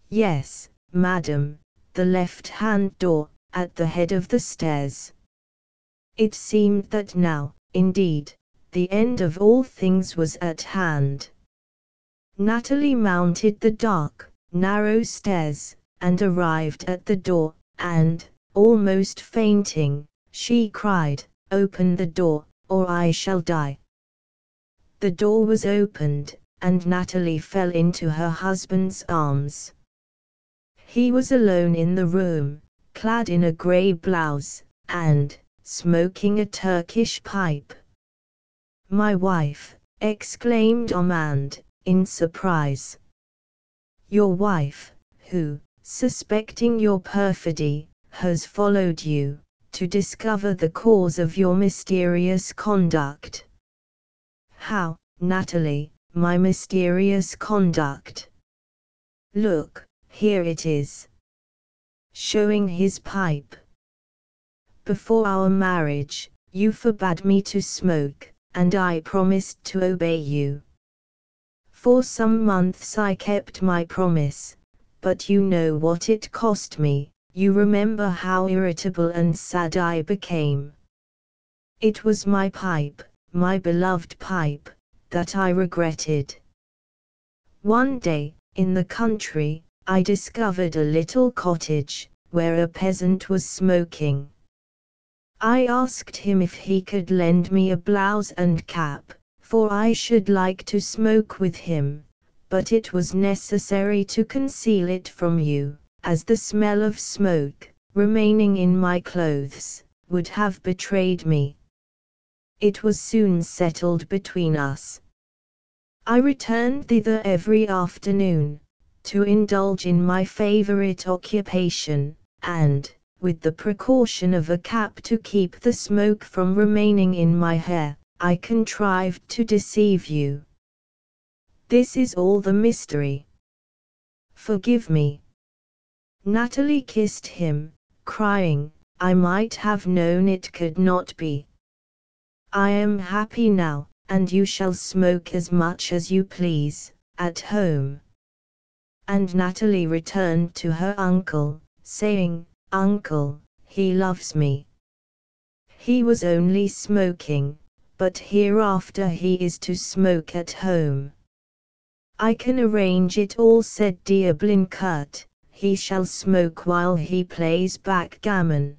Yes, madam, the left-hand door, at the head of the stairs. It seemed that now, indeed, the end of all things was at hand. Natalie mounted the dark, narrow stairs, and arrived at the door, and, almost fainting, she cried, "Open the door, or I shall die." The door was opened, and Natalie fell into her husband's arms. He was alone in the room, clad in a grey blouse, and smoking a Turkish pipe. "My wife," exclaimed Armand, in surprise. "Your wife, who, suspecting your perfidy, has followed you, to discover the cause of your mysterious conduct." "How, Natalie, my mysterious conduct?" "Look, here it is." Showing his pipe. "Before our marriage, you forbade me to smoke, and I promised to obey you. For some months I kept my promise, but you know what it cost me, you remember how irritable and sad I became. It was my pipe, my beloved pipe, that I regretted. One day, in the country, I discovered a little cottage, where a peasant was smoking. I asked him if he could lend me a blouse and cap, for I should like to smoke with him, but it was necessary to conceal it from you, as the smell of smoke, remaining in my clothes, would have betrayed me. It was soon settled between us. I returned thither every afternoon, to indulge in my favorite occupation, and, with the precaution of a cap to keep the smoke from remaining in my hair, I contrived to deceive you. This is all the mystery. Forgive me. Natalie kissed him, crying, I might have known it could not be. I am happy now, and you shall smoke as much as you please, at home. And Natalie returned to her uncle, saying, Uncle, he loves me. He was only smoking, but hereafter he is to smoke at home. I can arrange it all, said Diablincourt. He shall smoke while he plays backgammon.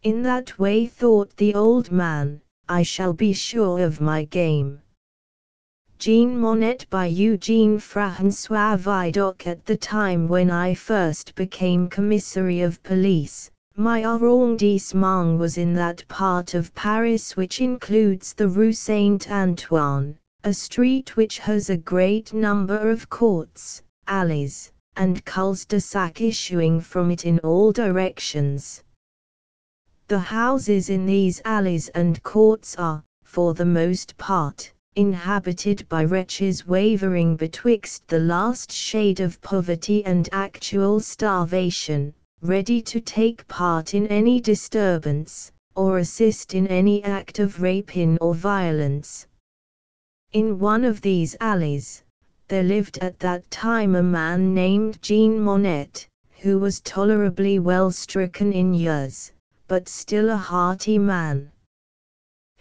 In that way, thought the old man, I shall be sure of my game. Jean Monnet by Eugene François Vidocq. At the time when I first became commissary of police, my arrondissement was in that part of Paris which includes the Rue Saint-Antoine, a street which has a great number of courts, alleys, and cul-de-sac issuing from it in all directions. The houses in these alleys and courts are, for the most part, inhabited by wretches wavering betwixt the last shade of poverty and actual starvation, ready to take part in any disturbance, or assist in any act of rapine or violence. In one of these alleys, there lived at that time a man named Jean Monnet, who was tolerably well stricken in years, but still a hearty man.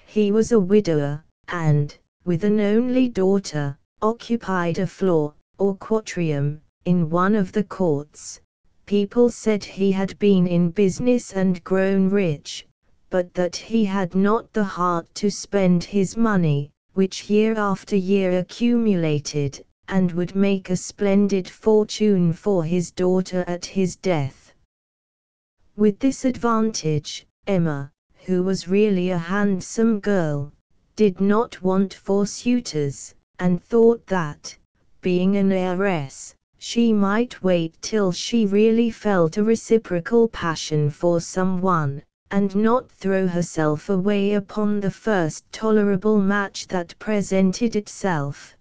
He was a widower, and, with an only daughter, occupied a floor, or quatrium, in one of the courts. People said he had been in business and grown rich, but that he had not the heart to spend his money, which year after year accumulated, and would make a splendid fortune for his daughter at his death. With this advantage, Emma, who was really a handsome girl, did not want for suitors, and thought that, being an heiress, she might wait till she really felt a reciprocal passion for someone, and not throw herself away upon the first tolerable match that presented itself.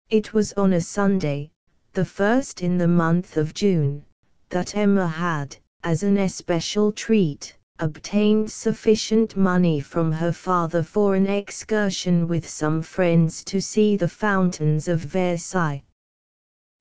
It was on a Sunday, the first in the month of June, that Emma had, as an especial treat, obtained sufficient money from her father for an excursion with some friends to see the fountains of Versailles.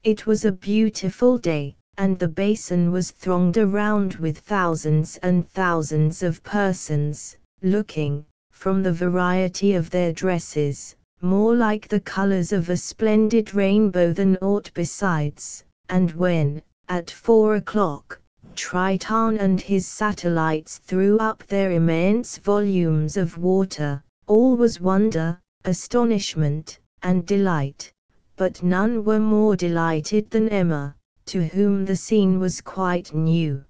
It was a beautiful day, and the basin was thronged around with thousands and thousands of persons, looking, from the variety of their dresses, more like the colors of a splendid rainbow than aught besides, and when, at 4 o'clock, Triton and his satellites threw up their immense volumes of water, all was wonder, astonishment, and delight, but none were more delighted than Emma, to whom the scene was quite new.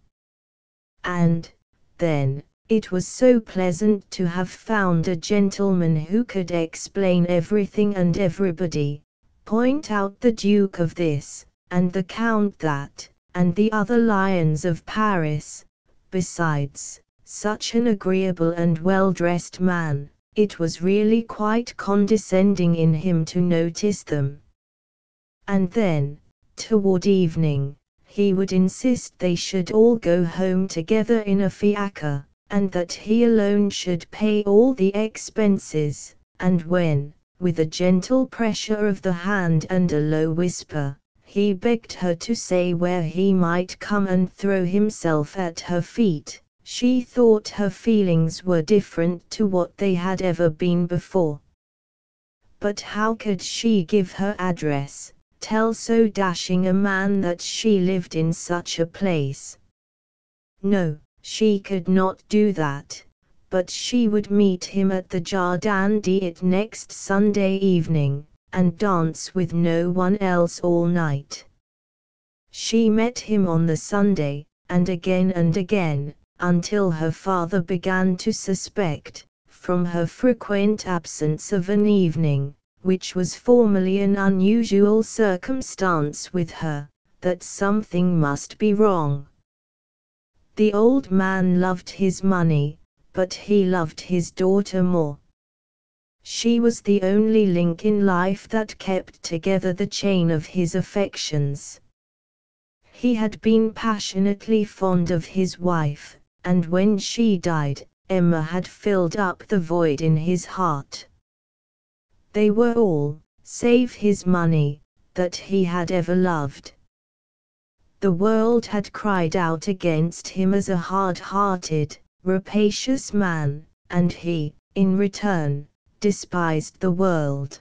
And, then, it was so pleasant to have found a gentleman who could explain everything and everybody, point out the Duke of this, and the Count that, and the other lions of Paris. Besides, such an agreeable and well-dressed man, it was really quite condescending in him to notice them. And then, toward evening, he would insist they should all go home together in a fiacre, and that he alone should pay all the expenses, and when, with a gentle pressure of the hand and a low whisper, he begged her to say where he might come and throw himself at her feet, she thought her feelings were different to what they had ever been before. But how could she give her address, tell so dashing a man that she lived in such a place? No, she could not do that, but she would meet him at the Jardin d'It next Sunday evening, and dance with no one else all night. She met him on the Sunday, and again, until her father began to suspect, from her frequent absence of an evening, which was formerly an unusual circumstance with her, that something must be wrong. The old man loved his money, but he loved his daughter more. She was the only link in life that kept together the chain of his affections. He had been passionately fond of his wife, and when she died, Emma had filled up the void in his heart. They were all, save his money, that he had ever loved. The world had cried out against him as a hard-hearted, rapacious man, and he, in return, despised the world.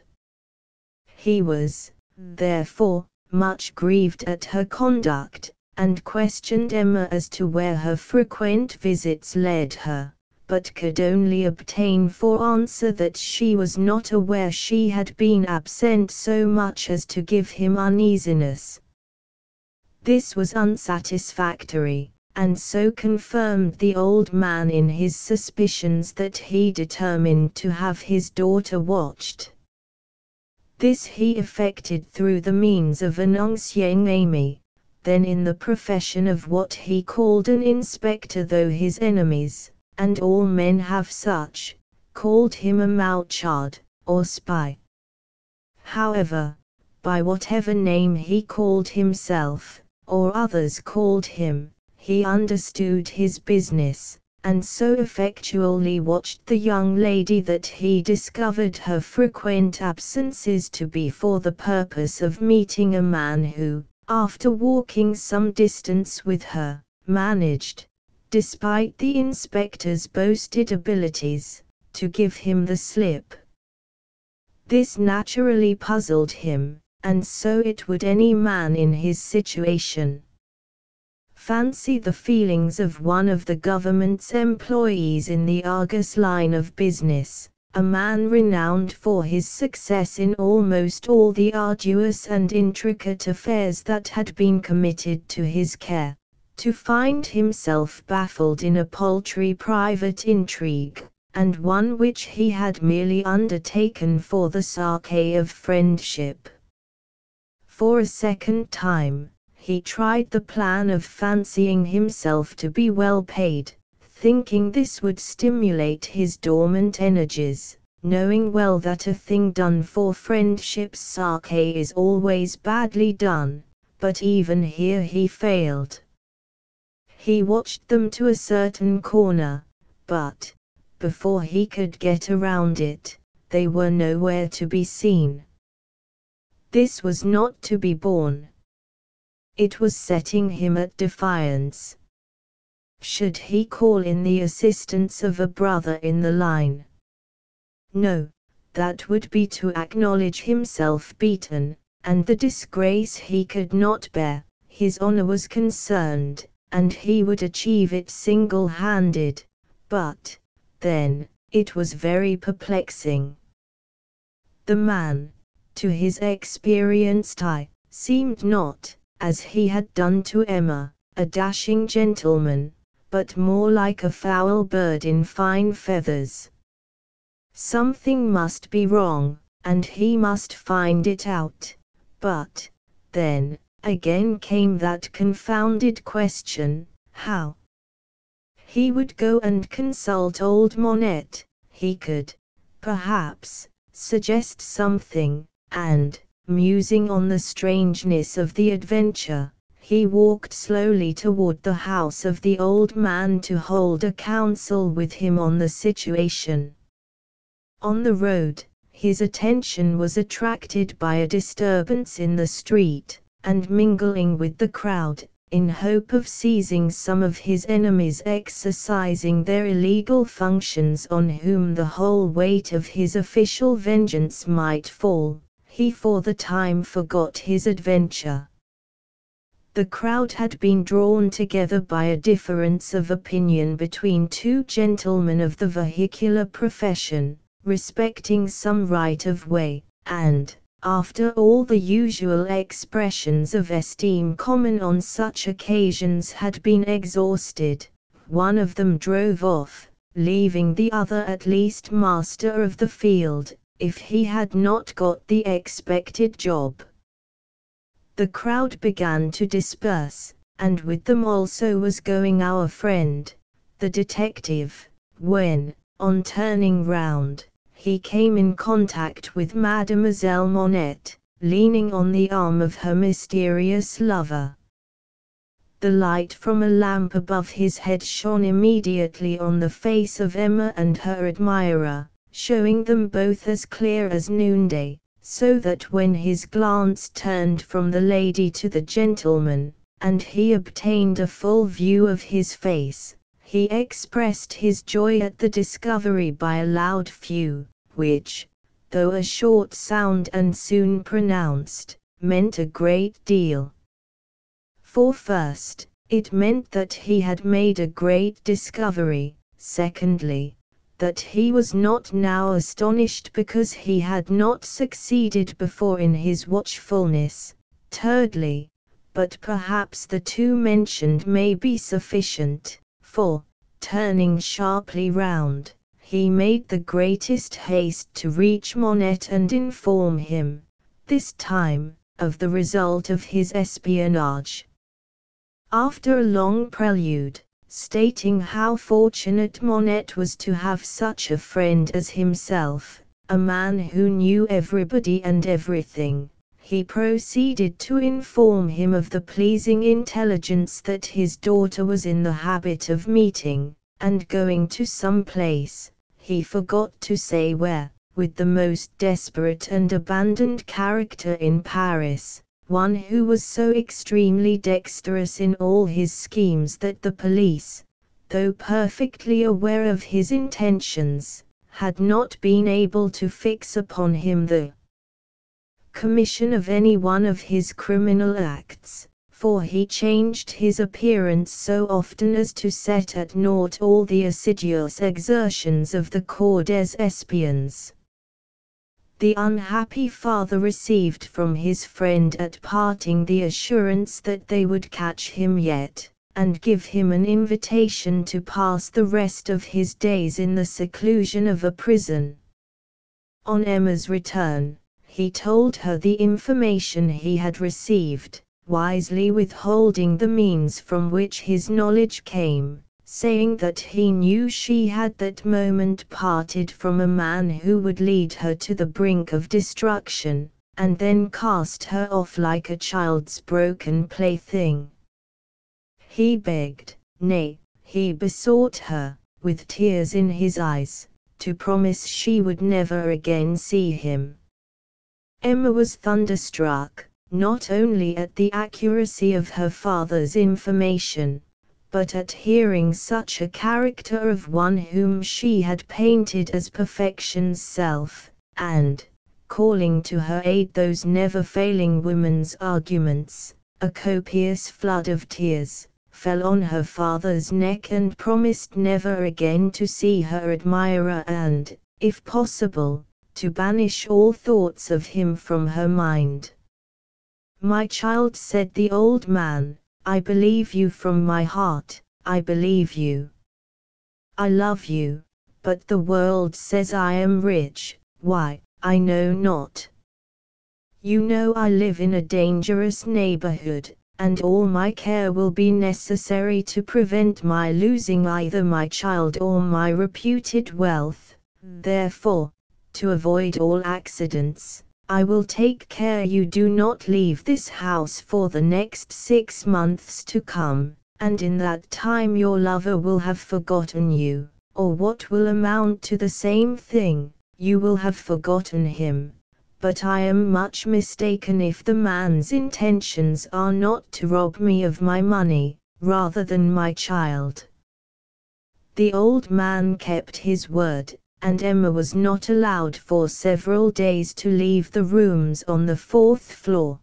He was, therefore, much grieved at her conduct, and questioned Emma as to where her frequent visits led her, but could only obtain for answer that she was not aware she had been absent so much as to give him uneasiness. This was unsatisfactory, and so confirmed the old man in his suspicions that he determined to have his daughter watched. This he effected through the means of annoncing Amy, then in the profession of what he called an inspector, though his enemies, and all men have such, called him a mouchard, or spy. However, by whatever name he called himself, or others called him, he understood his business, and so effectually watched the young lady that he discovered her frequent absences to be for the purpose of meeting a man who, after walking some distance with her, managed, despite the inspector's boasted abilities, to give him the slip. This naturally puzzled him, and so it would any man in his situation. Fancy the feelings of one of the government's employees in the Argus line of business, a man renowned for his success in almost all the arduous and intricate affairs that had been committed to his care, to find himself baffled in a paltry private intrigue, and one which he had merely undertaken for the sake of friendship. For a second time, he tried the plan of fancying himself to be well paid, thinking this would stimulate his dormant energies, knowing well that a thing done for friendship's sake is always badly done, but even here he failed. He watched them to a certain corner, but, before he could get around it, they were nowhere to be seen. This was not to be borne. It was setting him at defiance. Should he call in the assistance of a brother in the line? No, that would be to acknowledge himself beaten, and the disgrace he could not bear. His honor was concerned, and he would achieve it single-handed, but, then, it was very perplexing. The man, to his experienced eye, seemed not, as he had done to Emma, a dashing gentleman, but more like a foul bird in fine feathers. Something must be wrong, and he must find it out, but, then, again came that confounded question, how? He would go and consult old Monette, he could, perhaps, suggest something, and, musing on the strangeness of the adventure, he walked slowly toward the house of the old man to hold a council with him on the situation. On the road, his attention was attracted by a disturbance in the street, and mingling with the crowd, in hope of seizing some of his enemies exercising their illegal functions on whom the whole weight of his official vengeance might fall, he for the time forgot his adventure. The crowd had been drawn together by a difference of opinion between two gentlemen of the vehicular profession, respecting some right of way, and, after all the usual expressions of esteem common on such occasions had been exhausted, one of them drove off, leaving the other at least master of the field, if he had not got the expected job. The crowd began to disperse, and with them also was going our friend, the detective, when, on turning round, he came in contact with Mademoiselle Monette, leaning on the arm of her mysterious lover. The light from a lamp above his head shone immediately on the face of Emma and her admirer, showing them both as clear as noonday, so that when his glance turned from the lady to the gentleman, and he obtained a full view of his face, he expressed his joy at the discovery by a loud phew, which, though a short sound and soon pronounced, meant a great deal. For first, it meant that he had made a great discovery; secondly, that he was not now astonished because he had not succeeded before in his watchfulness; thirdly, but perhaps the two mentioned may be sufficient, for, turning sharply round, he made the greatest haste to reach Monette and inform him, this time, of the result of his espionage. After a long prelude, stating how fortunate Monette was to have such a friend as himself, a man who knew everybody and everything, he proceeded to inform him of the pleasing intelligence that his daughter was in the habit of meeting, and going to some place, he forgot to say where, with the most desperate and abandoned character in Paris, one who was so extremely dexterous in all his schemes that the police, though perfectly aware of his intentions, had not been able to fix upon him the commission of any one of his criminal acts, for he changed his appearance so often as to set at naught all the assiduous exertions of the Corps des Espions. The unhappy father received from his friend at parting the assurance that they would catch him yet, and give him an invitation to pass the rest of his days in the seclusion of a prison. On Emma's return, he told her the information he had received, wisely withholding the means from which his knowledge came, saying that he knew she had that moment parted from a man who would lead her to the brink of destruction, and then cast her off like a child's broken plaything. He begged, nay, he besought her, with tears in his eyes, to promise she would never again see him. Emma was thunderstruck, not only at the accuracy of her father's information, but at hearing such a character of one whom she had painted as perfection's self, and, calling to her aid those never-failing woman's arguments, a copious flood of tears, fell on her father's neck and promised never again to see her admirer and, if possible, to banish all thoughts of him from her mind. "My child," said the old man, "I believe you from my heart, I believe you. I love you, but the world says I am rich, why, I know not. You know I live in a dangerous neighborhood, and all my care will be necessary to prevent my losing either my child or my reputed wealth, therefore, to avoid all accidents, I will take care you do not leave this house for the next 6 months to come, and in that time your lover will have forgotten you, or what will amount to the same thing, you will have forgotten him. But I am much mistaken if the man's intentions are not to rob me of my money, rather than my child." The old man kept his word, and Emma was not allowed for several days to leave the rooms on the 4th floor.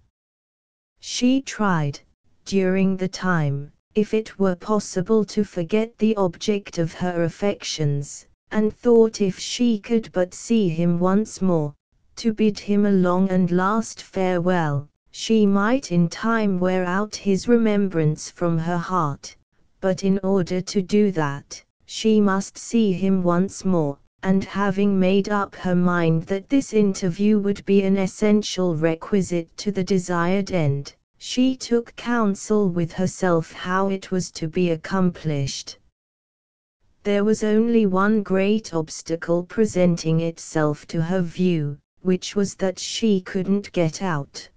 She tried, during the time, if it were possible to forget the object of her affections, and thought if she could but see him once more, to bid him a long and last farewell, she might in time wear out his remembrance from her heart, but in order to do that, she must see him once more. And having made up her mind that this interview would be an essential requisite to the desired end, she took counsel with herself how it was to be accomplished. There was only one great obstacle presenting itself to her view, which was that she couldn't get out.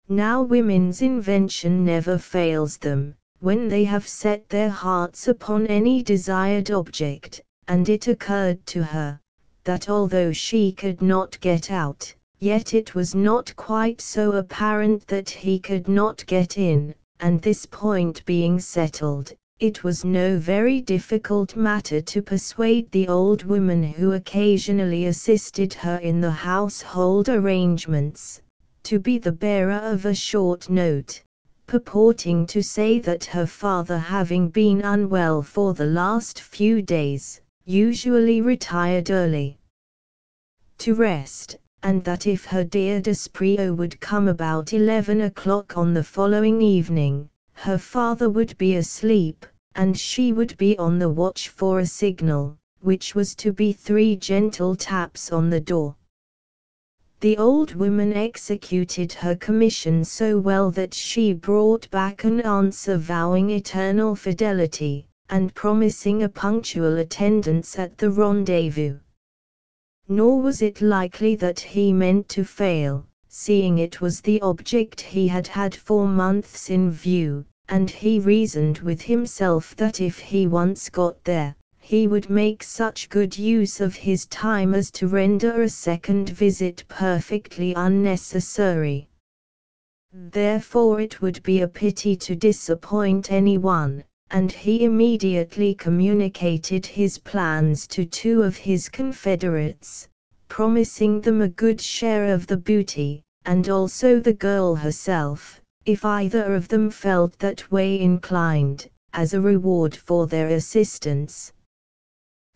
Now women's invention never fails them, when they have set their hearts upon any desired object, and it occurred to her, that although she could not get out, yet it was not quite so apparent that he could not get in, and this point being settled, it was no very difficult matter to persuade the old woman who occasionally assisted her in the household arrangements, to be the bearer of a short note, purporting to say that her father, having been unwell for the last few days, usually retired early to rest, and that if her dear Desprio would come about 11 o'clock on the following evening, her father would be asleep, and she would be on the watch for a signal, which was to be 3 gentle taps on the door. The old woman executed her commission so well that she brought back an answer vowing eternal fidelity, and promising a punctual attendance at the rendezvous. Nor was it likely that he meant to fail, seeing it was the object he had had for months in view, and he reasoned with himself that if he once got there, he would make such good use of his time as to render a second visit perfectly unnecessary. Therefore it would be a pity to disappoint anyone, and he immediately communicated his plans to 2 of his confederates, promising them a good share of the booty, and also the girl herself, if either of them felt that way inclined, as a reward for their assistance.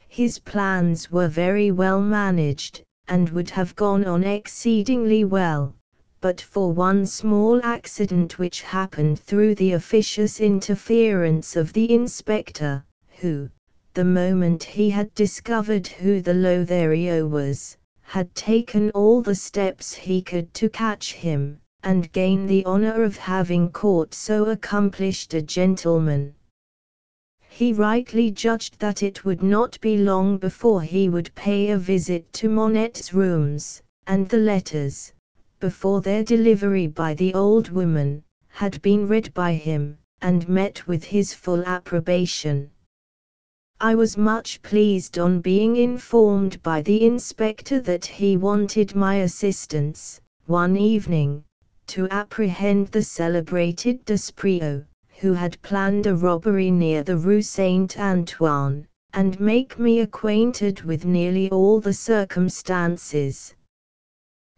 His plans were very well managed, and would have gone on exceedingly well, but for one small accident which happened through the officious interference of the inspector, who, the moment he had discovered who the Lothario was, had taken all the steps he could to catch him, and gain the honor of having caught so accomplished a gentleman. He rightly judged that it would not be long before he would pay a visit to Monette's rooms, and the letters, before their delivery by the old woman, had been read by him, and met with his full approbation. I was much pleased on being informed by the inspector that he wanted my assistance, one evening, to apprehend the celebrated Desprio, who had planned a robbery near the Rue Saint-Antoine, and make me acquainted with nearly all the circumstances.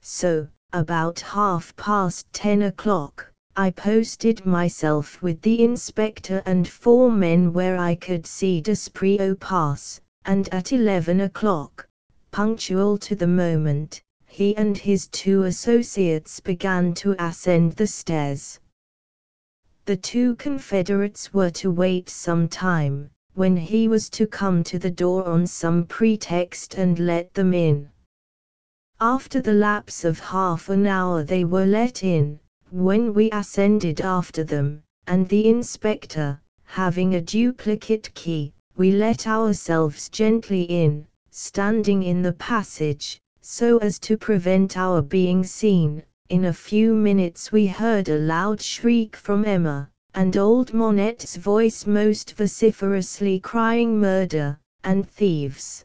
So, about 10:30 o'clock, I posted myself with the inspector and 4 men where I could see Desprio pass, and at 11 o'clock, punctual to the moment, he and his 2 associates began to ascend the stairs. The 2 confederates were to wait some time, when he was to come to the door on some pretext and let them in. After the lapse of half an hour they were let in, when we ascended after them, and the inspector, having a duplicate key, we let ourselves gently in, standing in the passage, so as to prevent our being seen. In a few minutes we heard a loud shriek from Emma, and old Monette's voice most vociferously crying murder, and thieves.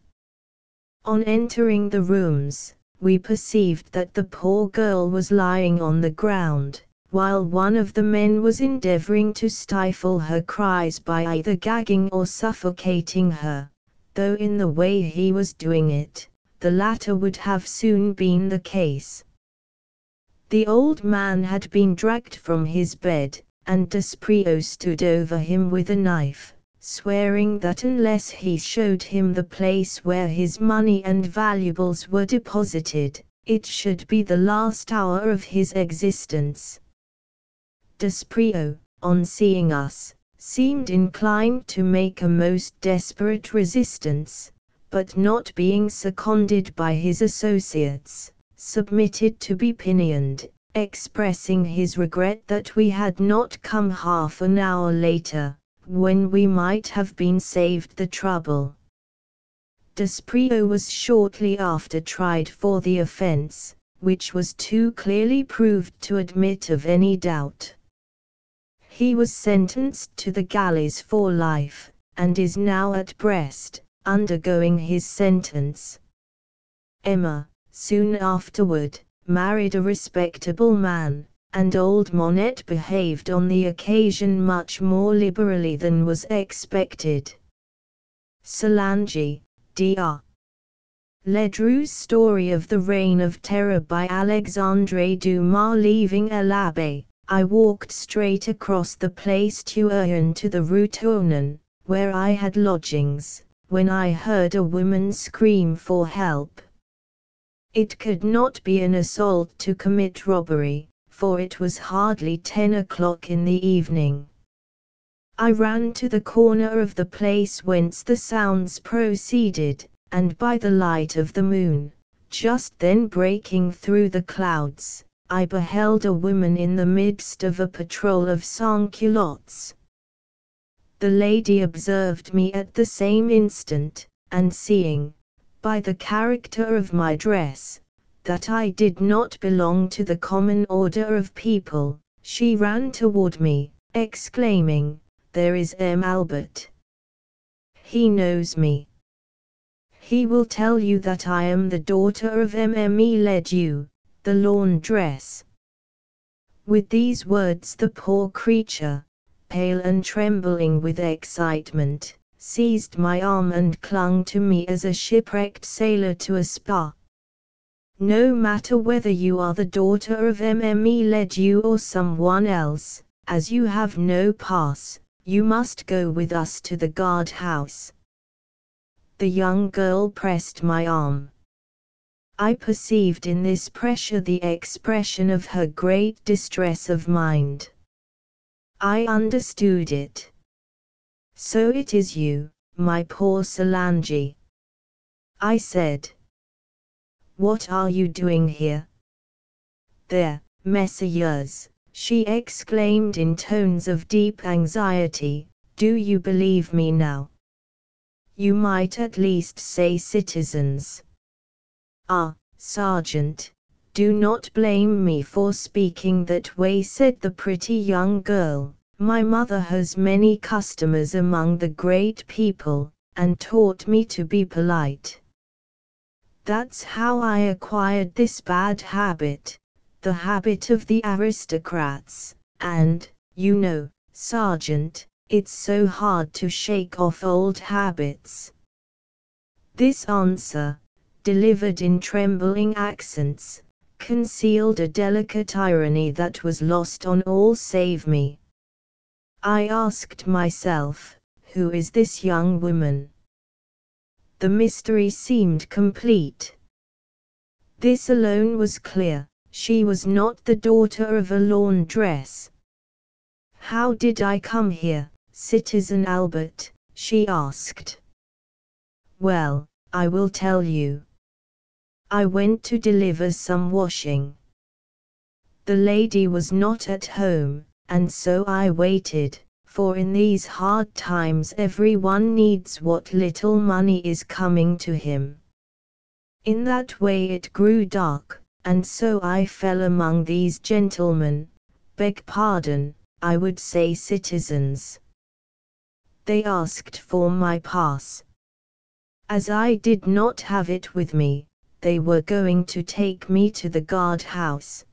On entering the rooms, we perceived that the poor girl was lying on the ground, while one of the men was endeavoring to stifle her cries by either gagging or suffocating her, though in the way he was doing it, the latter would have soon been the case. The old man had been dragged from his bed, and Desprio stood over him with a knife, swearing that unless he showed him the place where his money and valuables were deposited, it should be the last hour of his existence. Desprio, on seeing us, seemed inclined to make a most desperate resistance, but not being seconded by his associates, submitted to be pinioned, expressing his regret that we had not come half an hour later, when we might have been saved the trouble. Desprio was shortly after tried for the offence, which was too clearly proved to admit of any doubt. He was sentenced to the galleys for life, and is now at Brest, undergoing his sentence. Emma, soon afterward, married a respectable man, and old Monet behaved on the occasion much more liberally than was expected. Solange, Dr. Ledru's Story of the Reign of Terror by Alexandre Dumas. Leaving l'Abbaye, I walked straight across the Place Tuileries to the Rue Tournon, where I had lodgings, when I heard a woman scream for help. It could not be an assault to commit robbery, for it was hardly 10 o'clock in the evening. I ran to the corner of the place whence the sounds proceeded, and by the light of the moon, just then breaking through the clouds, I beheld a woman in the midst of a patrol of sans-culottes. The lady observed me at the same instant, and seeing, by the character of my dress, that I did not belong to the common order of people, she ran toward me, exclaiming, "There is M. Albert. He knows me. He will tell you that I am the daughter of Mme. Ledoux, the laundress." With these words the poor creature, pale and trembling with excitement, seized my arm and clung to me as a shipwrecked sailor to a spar. "No matter whether you are the daughter of Mme. Ledoux or someone else, as you have no pass, you must go with us to the guard-house." The young girl pressed my arm. I perceived in this pressure the expression of her great distress of mind. I understood it. "So it is you, my poor Solange," I said. "What are you doing here?" "There, messieurs," she exclaimed in tones of deep anxiety, "do you believe me now? You might at least say citizens. Ah, sergeant, do not blame me for speaking that way," said the pretty young girl. "My mother has many customers among the great people, and taught me to be polite. That's how I acquired this bad habit, the habit of the aristocrats, and, you know, sergeant, it's so hard to shake off old habits." This answer, delivered in trembling accents, concealed a delicate irony that was lost on all save me. I asked myself, who is this young woman? The mystery seemed complete. This alone was clear: she was not the daughter of a laundress. "How did I come here, Citizen Albert?" she asked. "Well, I will tell you. I went to deliver some washing. The lady was not at home, and so I waited, for in these hard times everyone needs what little money is coming to him. In that way it grew dark, and so I fell among these gentlemen, beg pardon, I would say citizens. They asked for my pass. As I did not have it with me, they were going to take me to the guard-house.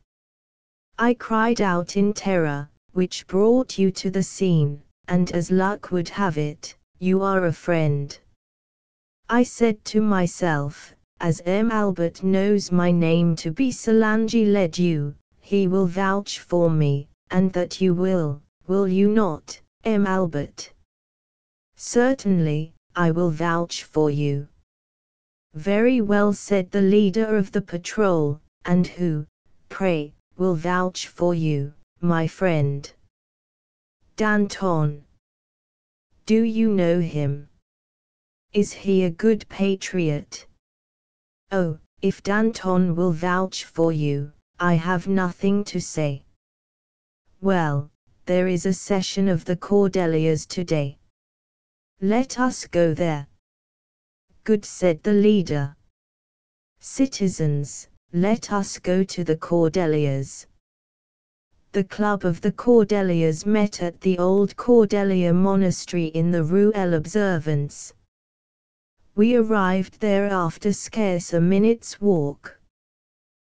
I cried out in terror, which brought you to the scene, and as luck would have it, you are a friend. I said to myself, as M. Albert knows my name to be Solange Ledoux, he will vouch for me, and that you will you not, M. Albert? Certainly, I will vouch for you. Very well, said the leader of the patrol, and who, pray, will vouch for you, my friend? Danton. Do you know him? Is he a good patriot? Oh, if Danton will vouch for you, I have nothing to say. Well, there is a session of the Cordeliers today. Let us go there. Good, said the leader. Citizens, let us go to the Cordeliers. The club of the Cordeliers met at the old Cordelier monastery in the Rue l'Observance. We arrived there after scarce a minute's walk.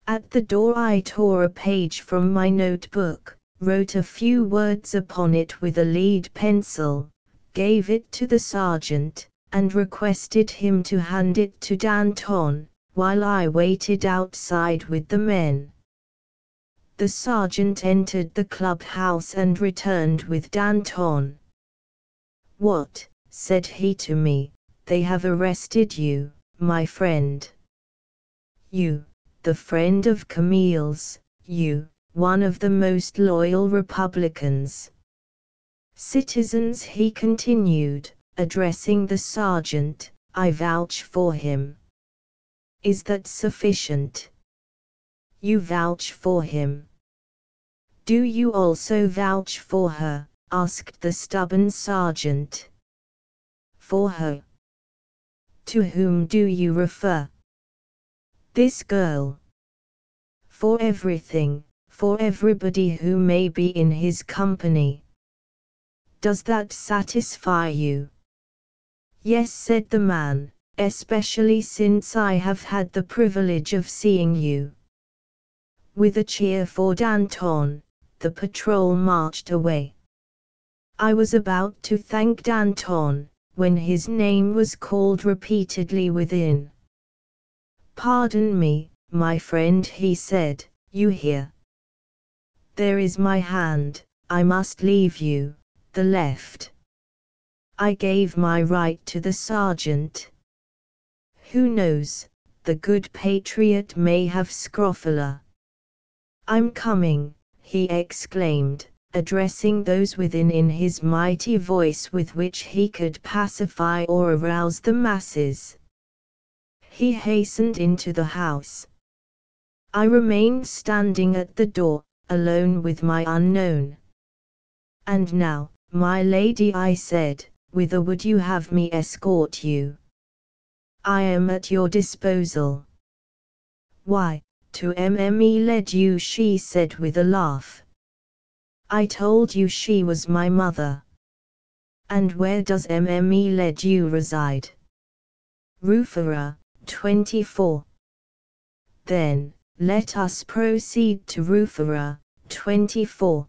At the door I tore a page from my notebook, wrote a few words upon it with a lead pencil, gave it to the sergeant, and requested him to hand it to Danton, while I waited outside with the men. The sergeant entered the clubhouse and returned with Danton. What, said he to me, they have arrested you, my friend. You, the friend of Camille's, you, one of the most loyal Republicans. Citizens, he continued, addressing the sergeant, I vouch for him. Is that sufficient? You vouch for him. Do you also vouch for her? Asked the stubborn sergeant. For her? To whom do you refer? This girl. For everything, for everybody who may be in his company. Does that satisfy you? Yes, said the man, especially since I have had the privilege of seeing you. With a cheer for Danton, the patrol marched away. I was about to thank Danton, when his name was called repeatedly within. Pardon me, my friend, he said, you hear? There is my hand, I must leave you, the left. I gave my right to the sergeant. Who knows, the good patriot may have scrofula. I'm coming, he exclaimed, addressing those within in his mighty voice with which he could pacify or arouse the masses. He hastened into the house. I remained standing at the door, alone with my unknown. And now, my lady, I said, whither would you have me escort you? I am at your disposal. Why, to Mme. Ledoux, she said with a laugh. I told you she was my mother. And where does Mme. Ledoux reside? Rue Ferrat, 24. Then, let us proceed to Rue Ferrat, 24.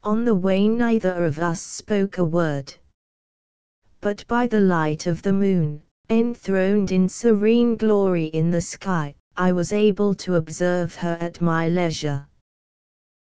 On the way neither of us spoke a word. But by the light of the moon, enthroned in serene glory in the sky, I was able to observe her at my leisure.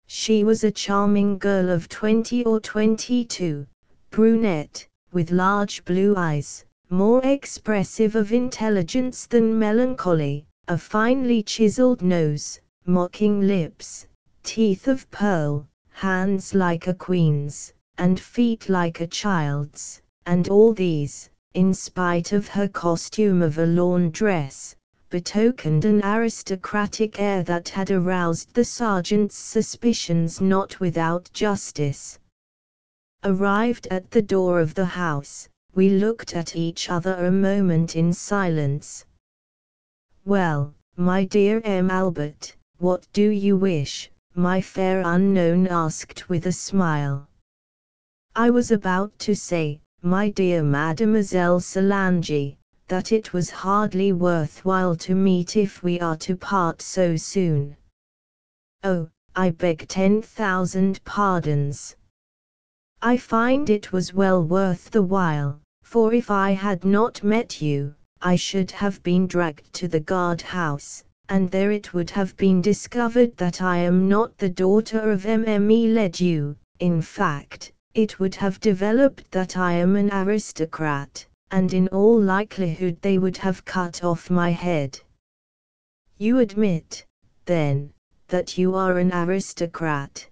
She was a charming girl of 20 or 22, brunette, with large blue eyes, more expressive of intelligence than melancholy, a finely chiseled nose, mocking lips, teeth of pearl, hands like a queen's, and feet like a child's, and all these, in spite of her costume of a lawn dress, betokened an aristocratic air that had aroused the sergeant's suspicions not without justice. Arrived at the door of the house, we looked at each other a moment in silence. Well, my dear M. Albert, what do you wish? My fair unknown asked with a smile. I was about to say, my dear Mademoiselle Solange, that it was hardly worthwhile to meet if we are to part so soon. Oh, I beg 10,000 pardons. I find it was well worth the while, for if I had not met you, I should have been dragged to the guard-house, and there it would have been discovered that I am not the daughter of Mme. Ledoux. In fact, it would have developed that I am an aristocrat, and in all likelihood they would have cut off my head. You admit, then, that you are an aristocrat?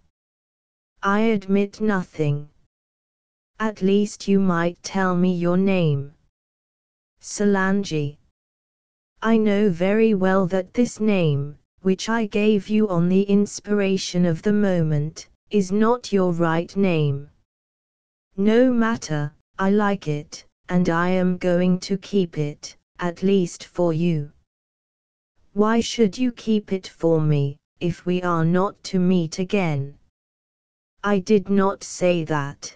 I admit nothing. At least you might tell me your name. Solange. I know very well that this name, which I gave you on the inspiration of the moment, is not your right name. No matter, I like it, and I am going to keep it, at least for you. Why should you keep it for me, if we are not to meet again? I did not say that.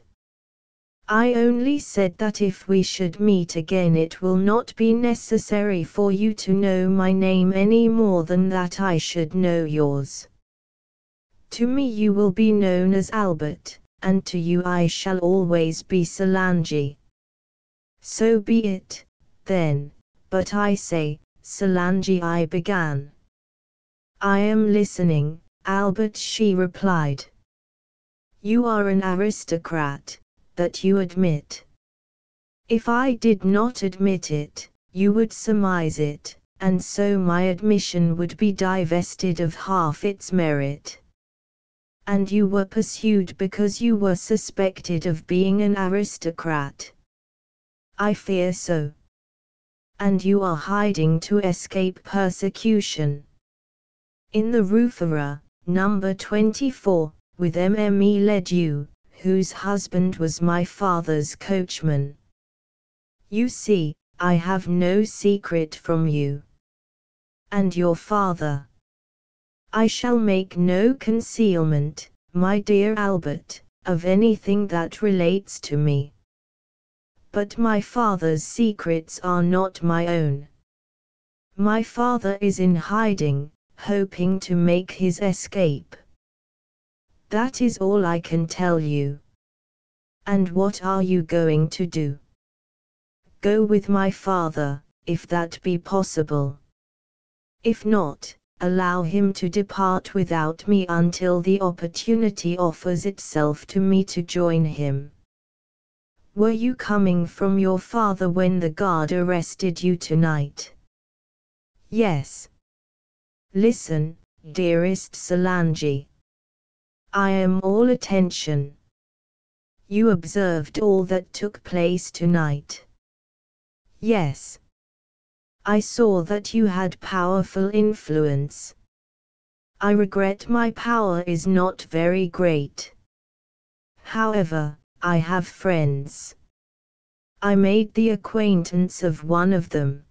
I only said that if we should meet again it will not be necessary for you to know my name any more than that I should know yours. To me you will be known as Albert, and to you I shall always be Solange. So be it, then, but I say, Solange, I began. I am listening, Albert, she replied. You are an aristocrat, that you admit. If I did not admit it, you would surmise it, and so my admission would be divested of half its merit. And you were pursued because you were suspected of being an aristocrat. I fear so. And you are hiding to escape persecution. In the Roufera, number 24, with Mme Ledoux, whose husband was my father's coachman. You see, I have no secret from you. And your father. I shall make no concealment, my dear Albert, of anything that relates to me. But my father's secrets are not my own. My father is in hiding, hoping to make his escape. That is all I can tell you. And what are you going to do? Go with my father, if that be possible. If not, allow him to depart without me until the opportunity offers itself to me to join him. Were you coming from your father when the guard arrested you tonight? Yes. Listen, dearest Solange. I am all attention. You observed all that took place tonight. Yes. I saw that you had powerful influence. I regret my power is not very great. However, I have friends. I made the acquaintance of one of them.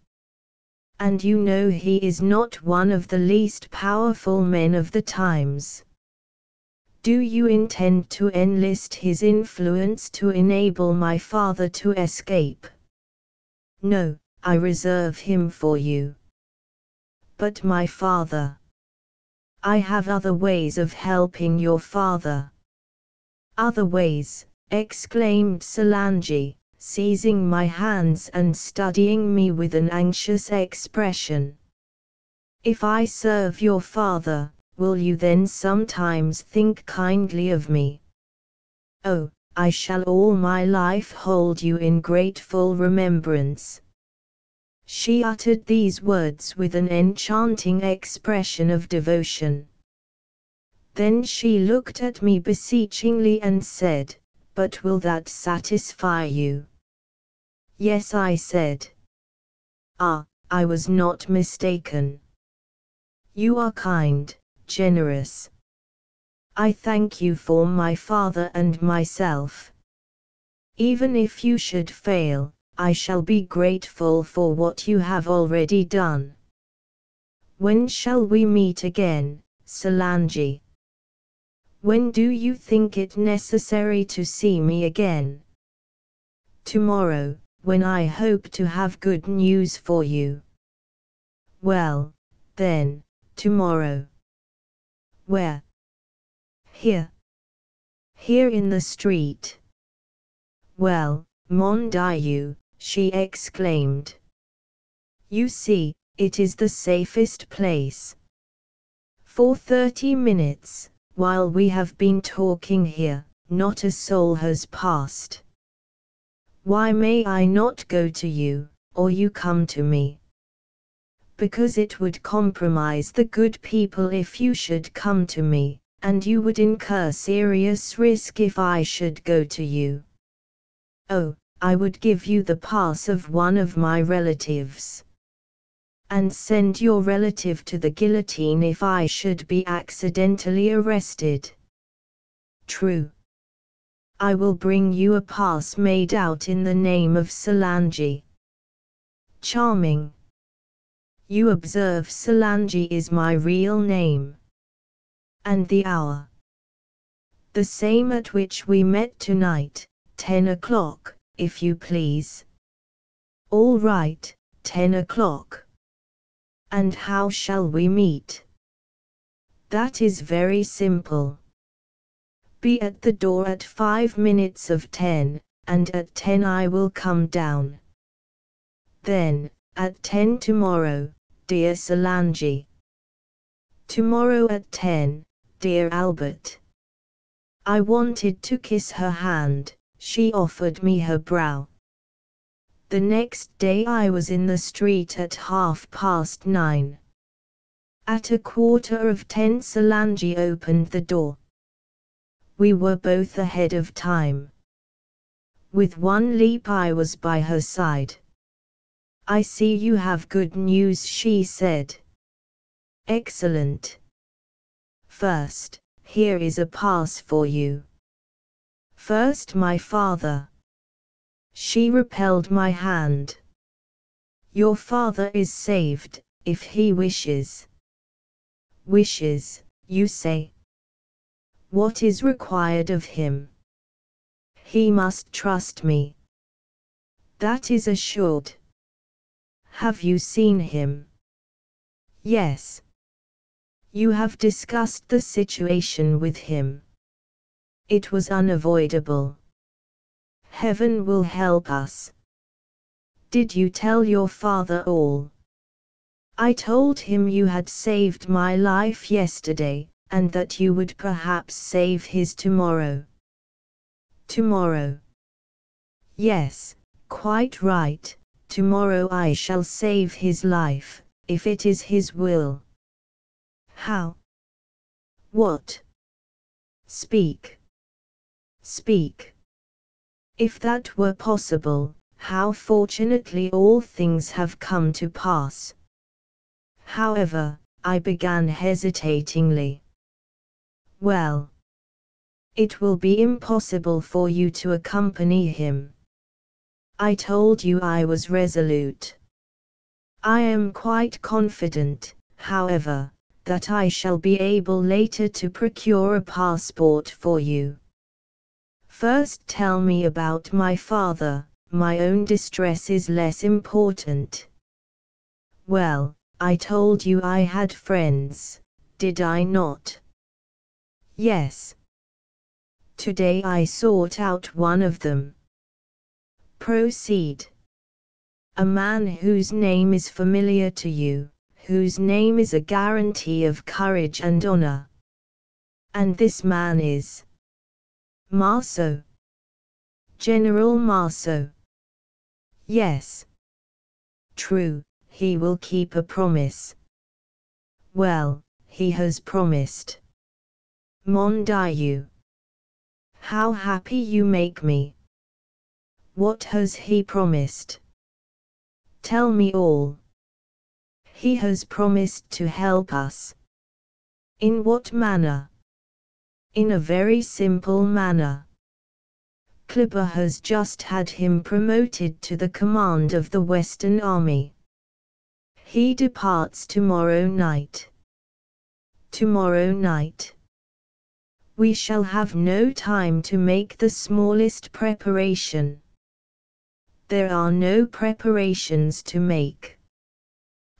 And you know he is not one of the least powerful men of the times. Do you intend to enlist his influence to enable my father to escape? No, I reserve him for you. But my father. I have other ways of helping your father. Other ways, exclaimed Solange, seizing my hands and studying me with an anxious expression. If I serve your father, will you then sometimes think kindly of me? Oh, I shall all my life hold you in grateful remembrance. She uttered these words with an enchanting expression of devotion. Then she looked at me beseechingly and said, But will that satisfy you? Yes, I said. Ah, I was not mistaken. You are kind, generous. I thank you for my father and myself. Even if you should fail, I shall be grateful for what you have already done. When shall we meet again, Solange? When do you think it necessary to see me again? Tomorrow, when I hope to have good news for you. Well, then, tomorrow. Where? Here. Here in the street. Well, mon Dieu, she exclaimed. You see, it is the safest place. For 30 minutes, while we have been talking here, not a soul has passed. Why may I not go to you, or you come to me? Because it would compromise the good people if you should come to me, and you would incur serious risk if I should go to you. Oh, I would give you the pass of one of my relatives. And send your relative to the guillotine if I should be accidentally arrested. True. I will bring you a pass made out in the name of Solange. Charming. You observe Solange is my real name. And the hour? The same at which we met tonight, 10 o'clock, if you please. All right, 10 o'clock. And how shall we meet? That is very simple. Be at the door at 5 minutes of 10, and at 10 I will come down. Then, at 10 tomorrow, dear Solange. Tomorrow at 10, dear Albert. I wanted to kiss her hand, she offered me her brow. The next day I was in the street at 9:30. At 9:45 Solange opened the door. We were both ahead of time. With one leap I was by her side. I see you have good news, she said. Excellent. First, here is a pass for you. First my father. She repelled my hand. Your father is saved, if he wishes. Wishes, you say? What is required of him? He must trust me. That is assured. Have you seen him? Yes. You have discussed the situation with him. It was unavoidable. Heaven will help us. Did you tell your father all? I told him you had saved my life yesterday, and that you would perhaps save his tomorrow. Tomorrow? Yes, quite right, tomorrow I shall save his life, if it is his will. How? What? Speak. Speak. If that were possible, how fortunately all things have come to pass. However, I began hesitatingly. Well, it will be impossible for you to accompany him. I told you I was resolute. I am quite confident, however, that I shall be able later to procure a passport for you. First tell me about my father, my own distress is less important. Well, I told you I had friends, did I not? Yes. Today I sought out one of them. Proceed. A man whose name is familiar to you, whose name is a guarantee of courage and honor. And this man is Marceau. General Marceau. Yes. True, he will keep a promise. Well, he has promised. Mon Dieu. How happy you make me. What has he promised? Tell me all. He has promised to help us. In what manner? In a very simple manner. Kleber has just had him promoted to the command of the Western Army. He departs tomorrow night. Tomorrow night. We shall have no time to make the smallest preparation. There are no preparations to make.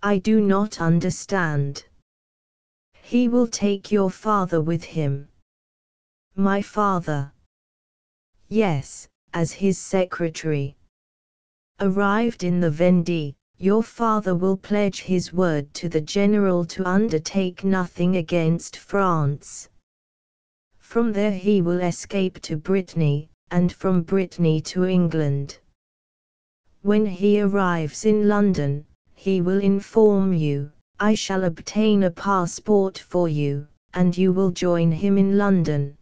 I do not understand. He will take your father with him. My father? Yes, as his secretary. Arrived in the Vendée, your father will pledge his word to the general to undertake nothing against France. From there he will escape to Brittany, and from Brittany to England. When he arrives in London, he will inform you, I shall obtain a passport for you, and you will join him in London.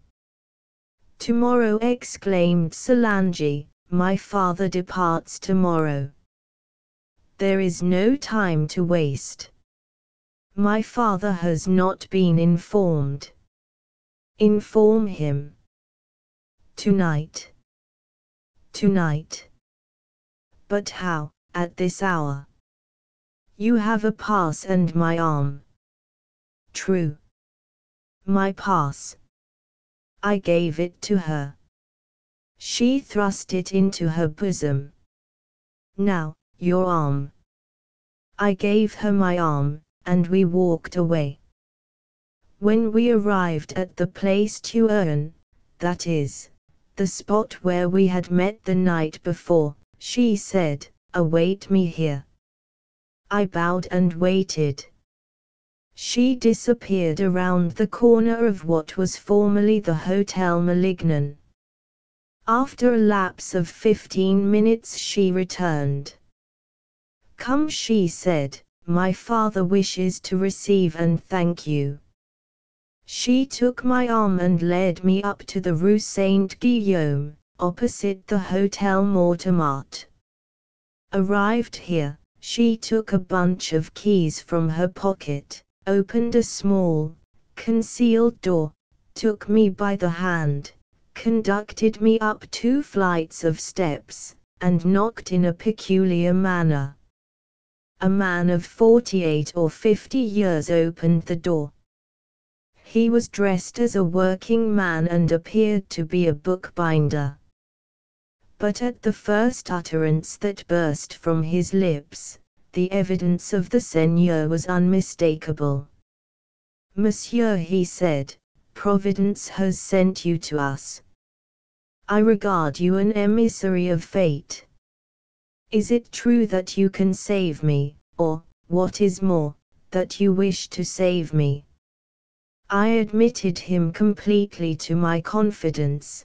Tomorrow, exclaimed Solange, my father departs tomorrow. There is no time to waste. My father has not been informed. Inform him. Tonight. Tonight. But how, at this hour? You have a pass and my arm. True. My pass. I gave it to her. She thrust it into her bosom. Now, your arm. I gave her my arm, and we walked away. When we arrived at the place Turin, that is, the spot where we had met the night before, she said, "Await me here." I bowed and waited. She disappeared around the corner of what was formerly the Hotel Malignon. After a lapse of 15 minutes she returned. "Come," she said, "my father wishes to receive and thank you." She took my arm and led me up to the Rue Saint-Guillaume, opposite the Hotel Mortemart. Arrived here, she took a bunch of keys from her pocket, opened a small, concealed door, took me by the hand, conducted me up 2 flights of steps, and knocked in a peculiar manner. A man of 48 or 50 years opened the door. He was dressed as a working man and appeared to be a bookbinder. But at the first utterance that burst from his lips, the evidence of the seigneur was unmistakable. "Monsieur," he said, "Providence has sent you to us. I regard you an emissary of fate. Is it true that you can save me, or, what is more, that you wish to save me?" I admitted him completely to my confidence.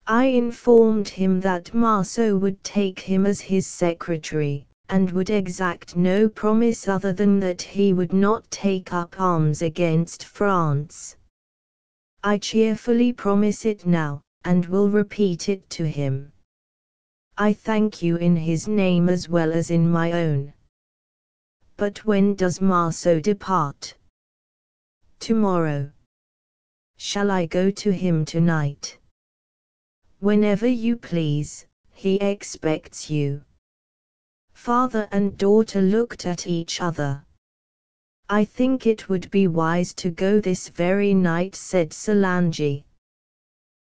I informed him that Marceau would take him as his secretary, and would exact no promise other than that he would not take up arms against France. I cheerfully promise it now, and will repeat it to him. I thank you in his name as well as in my own. But when does Marceau depart? Tomorrow. Shall I go to him tonight? Whenever you please, he expects you. Father and daughter looked at each other. "I think it would be wise to go this very night," said Solange.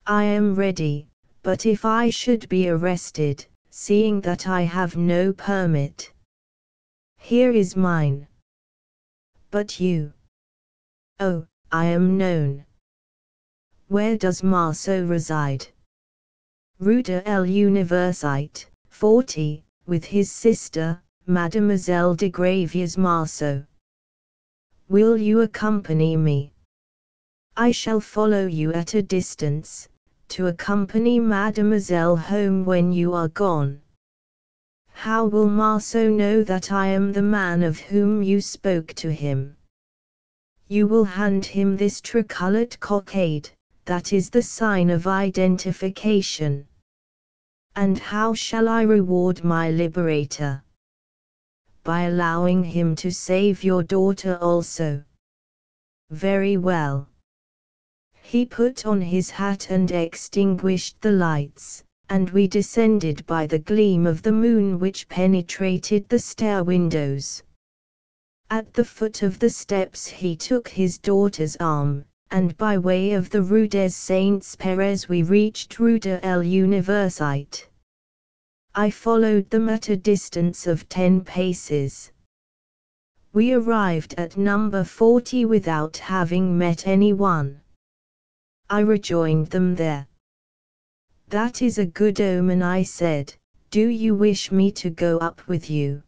"I am ready, but if I should be arrested, seeing that I have no permit. Here is mine." "But you?" "Oh, I am known." "Where does Marceau reside?" "Rue de l'Université, 40, with his sister, Mademoiselle de Graviers Marceau." "Will you accompany me?" "I shall follow you at a distance, to accompany Mademoiselle home when you are gone." "How will Marceau know that I am the man of whom you spoke to him?" "You will hand him this tricolored cockade, that is the sign of identification." "And how shall I reward my liberator?" "By allowing him to save your daughter also." "Very well." He put on his hat and extinguished the lights, and we descended by the gleam of the moon which penetrated the stair windows. At the foot of the steps he took his daughter's arm, and by way of the Rue des Saints-Pères we reached Rue de l'Université. I followed them at a distance of 10 paces. We arrived at number 40 without having met anyone. I rejoined them there. "That is a good omen," I said. "Do you wish me to go up with you?"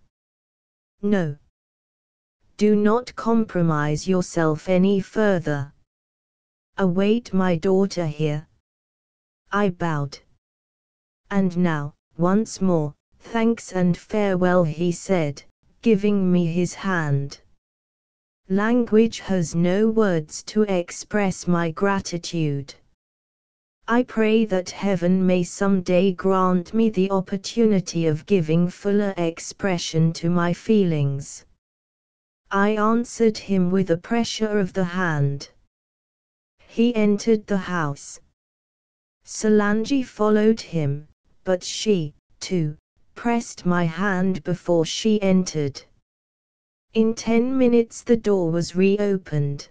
"No. Do not compromise yourself any further. Await my daughter here." I bowed. "And now, once more, thanks and farewell," he said, giving me his hand. Language has no words to express my gratitude. I pray that Heaven may some day grant me the opportunity of giving fuller expression to my feelings. I answered him with a pressure of the hand. He entered the house. Solange followed him, but she, too, pressed my hand before she entered. In 10 minutes the door was reopened.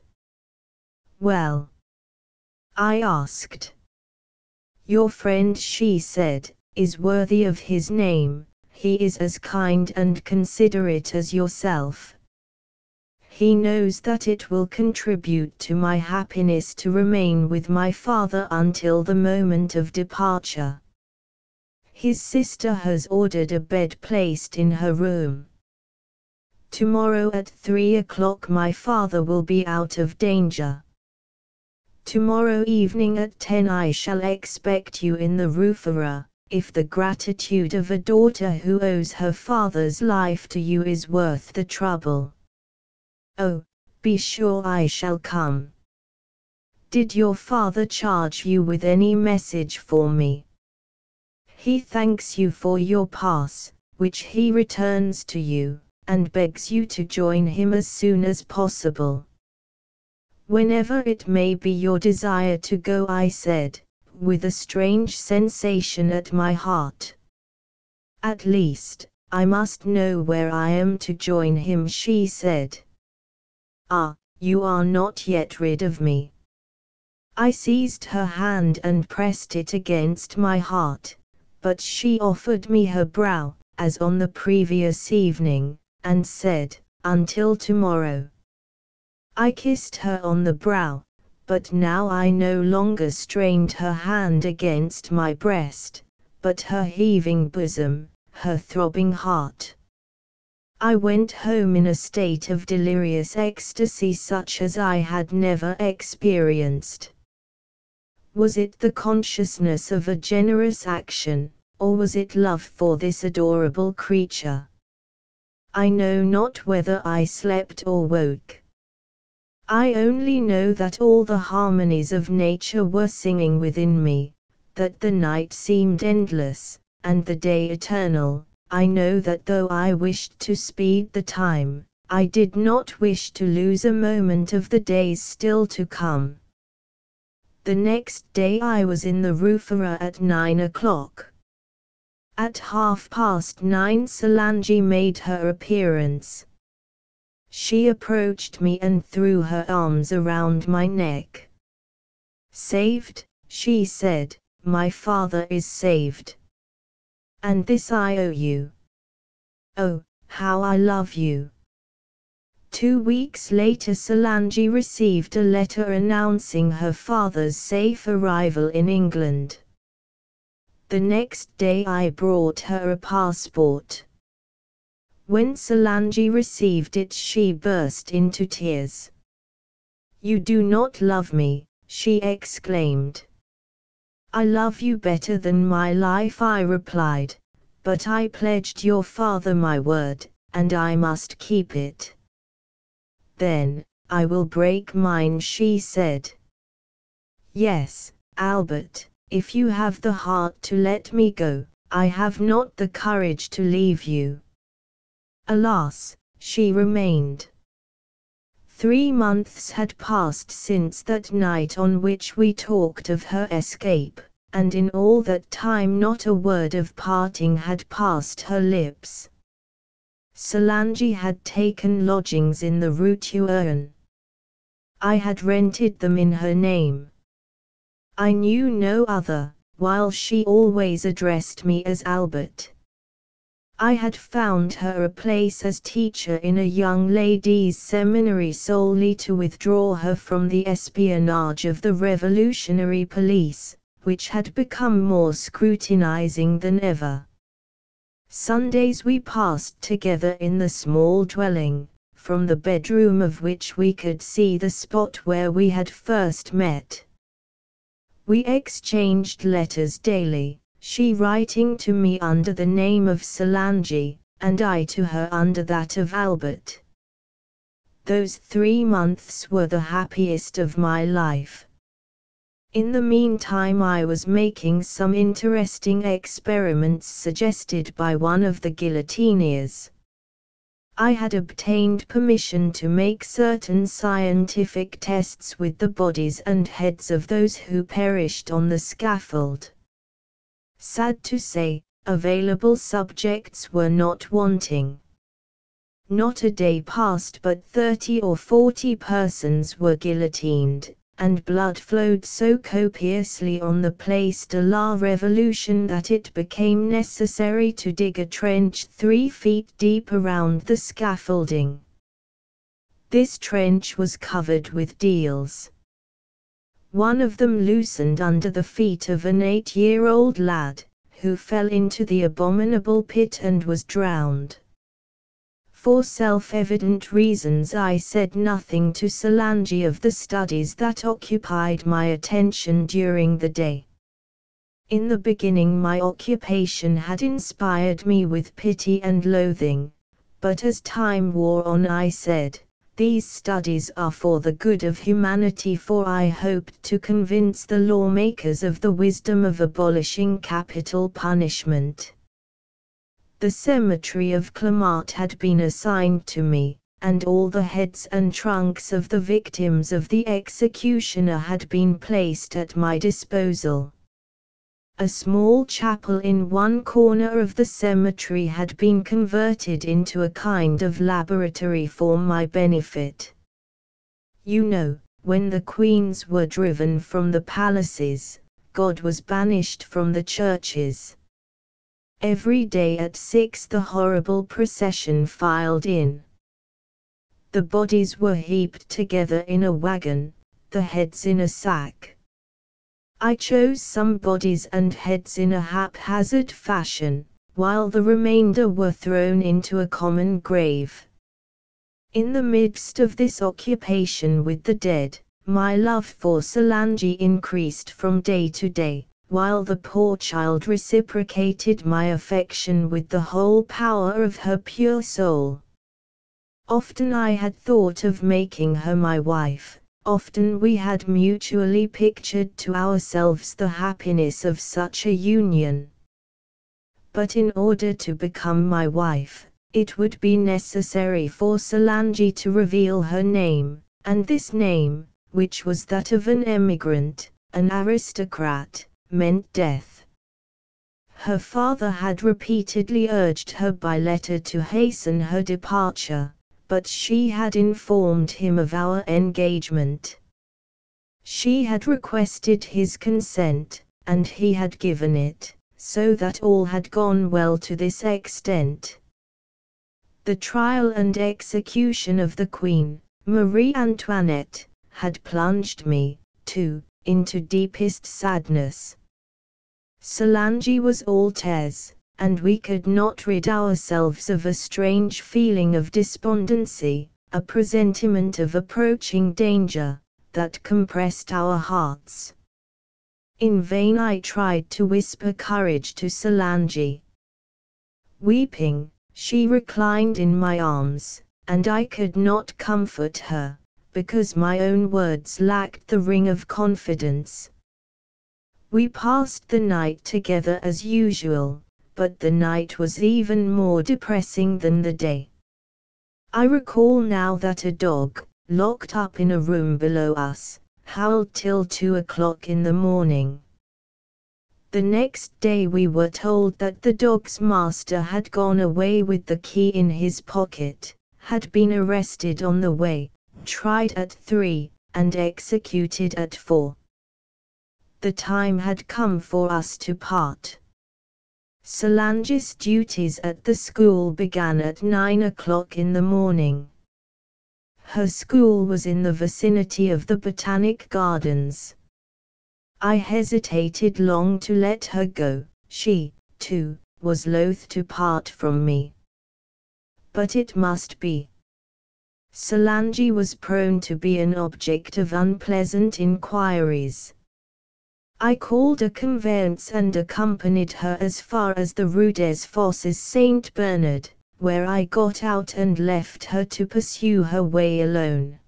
"Well?" I asked. "Your friend," she said, "is worthy of his name. He is as kind and considerate as yourself. He knows that it will contribute to my happiness to remain with my father until the moment of departure. His sister has ordered a bed placed in her room. Tomorrow at 3 o'clock my father will be out of danger. Tomorrow evening at 10 I shall expect you in the Roufera, if the gratitude of a daughter who owes her father's life to you is worth the trouble. Oh, be sure I shall come. Did your father charge you with any message for me? He thanks you for your pass, which he returns to you, and begs you to join him as soon as possible. Whenever it may be your desire to go," I said, with a strange sensation at my heart. "At least, I must know where I am to join him," she said. "Ah, you are not yet rid of me." I seized her hand and pressed it against my heart, but she offered me her brow, as on the previous evening, and said, "Until tomorrow." I kissed her on the brow, but now I no longer strained her hand against my breast, but her heaving bosom, her throbbing heart. I went home in a state of delirious ecstasy such as I had never experienced. Was it the consciousness of a generous action, or was it love for this adorable creature? I know not whether I slept or woke. I only know that all the harmonies of nature were singing within me, that the night seemed endless, and the day eternal. I know that though I wished to speed the time, I did not wish to lose a moment of the days still to come. The next day I was in the Roufera at 9 o'clock. At 9:30 Solange made her appearance. She approached me and threw her arms around my neck. "Saved," she said, "my father is saved. And this I owe you. Oh, how I love you." 2 weeks later Solange received a letter announcing her father's safe arrival in England. The next day I brought her a passport. When Solange received it she burst into tears. "You do not love me," she exclaimed. "I love you better than my life," I replied, "but I pledged your father my word, and I must keep it." "Then, I will break mine," she said. "Yes, Albert, if you have the heart to let me go, I have not the courage to leave you." Alas, she remained. 3 months had passed since that night on which we talked of her escape, and in all that time not a word of parting had passed her lips. Solange had taken lodgings in the Rue Tuerne. I had rented them in her name. I knew no other, while she always addressed me as Albert. I had found her a place as teacher in a young ladies' seminary solely to withdraw her from the espionage of the revolutionary police, which had become more scrutinizing than ever. Sundays we passed together in the small dwelling, from the bedroom of which we could see the spot where we had first met. We exchanged letters daily, she writing to me under the name of Solange, and I to her under that of Albert. Those 3 months were the happiest of my life. In the meantime I was making some interesting experiments suggested by one of the guillotineers. I had obtained permission to make certain scientific tests with the bodies and heads of those who perished on the scaffold. Sad to say, available subjects were not wanting. Not a day passed but 30 or 40 persons were guillotined, and blood flowed so copiously on the Place de la Revolution that it became necessary to dig a trench 3 feet deep around the scaffolding. This trench was covered with deals. One of them loosened under the feet of an 8-year-old lad, who fell into the abominable pit and was drowned. For self-evident reasons I said nothing to Solange of the studies that occupied my attention during the day. In the beginning my occupation had inspired me with pity and loathing, but as time wore on I said, these studies are for the good of humanity, for I hoped to convince the lawmakers of the wisdom of abolishing capital punishment. The cemetery of Clamart had been assigned to me, and all the heads and trunks of the victims of the executioner had been placed at my disposal. A small chapel in one corner of the cemetery had been converted into a kind of laboratory for my benefit. You know, when the queens were driven from the palaces, God was banished from the churches. Every day at 6 the horrible procession filed in. The bodies were heaped together in a wagon, the heads in a sack. I chose some bodies and heads in a haphazard fashion, while the remainder were thrown into a common grave. In the midst of this occupation with the dead, my love for Solange increased from day to day, while the poor child reciprocated my affection with the whole power of her pure soul. Often I had thought of making her my wife, often we had mutually pictured to ourselves the happiness of such a union. But in order to become my wife, it would be necessary for Solange to reveal her name, and this name, which was that of an emigrant, an aristocrat, meant death. Her father had repeatedly urged her by letter to hasten her departure, but she had informed him of our engagement. She had requested his consent, and he had given it, so that all had gone well to this extent. The trial and execution of the Queen, Marie Antoinette, had plunged me, too, into deepest sadness. Solange was all tears, and we could not rid ourselves of a strange feeling of despondency, a presentiment of approaching danger, that compressed our hearts. In vain I tried to whisper courage to Solange. Weeping, she reclined in my arms, and I could not comfort her, because my own words lacked the ring of confidence. We passed the night together as usual, but the night was even more depressing than the day. I recall now that a dog, locked up in a room below us, howled till 2 o'clock in the morning. The next day we were told that the dog's master had gone away with the key in his pocket, had been arrested on the way, tried at 3, and executed at 4. The time had come for us to part. Solange's duties at the school began at 9 o'clock in the morning. Her school was in the vicinity of the Botanic Gardens. I hesitated long to let her go, she, too, was loath to part from me. But it must be. Solange was prone to be an object of unpleasant inquiries. I called a conveyance and accompanied her as far as the Rue des Fosses Saint Bernard, where I got out and left her to pursue her way alone.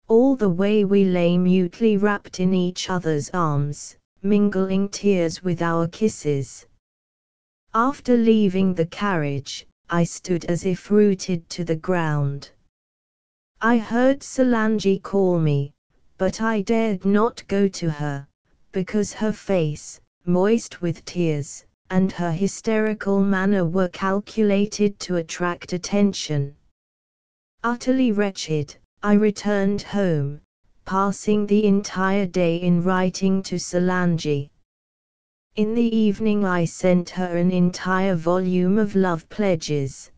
All the way we lay mutely wrapped in each other's arms, mingling tears with our kisses. After leaving the carriage, I stood as if rooted to the ground. I heard Solange call me, but I dared not go to her, because her face, moist with tears, and her hysterical manner were calculated to attract attention. Utterly wretched, I returned home, passing the entire day in writing to Solange. In the evening I sent her an entire volume of love pledges.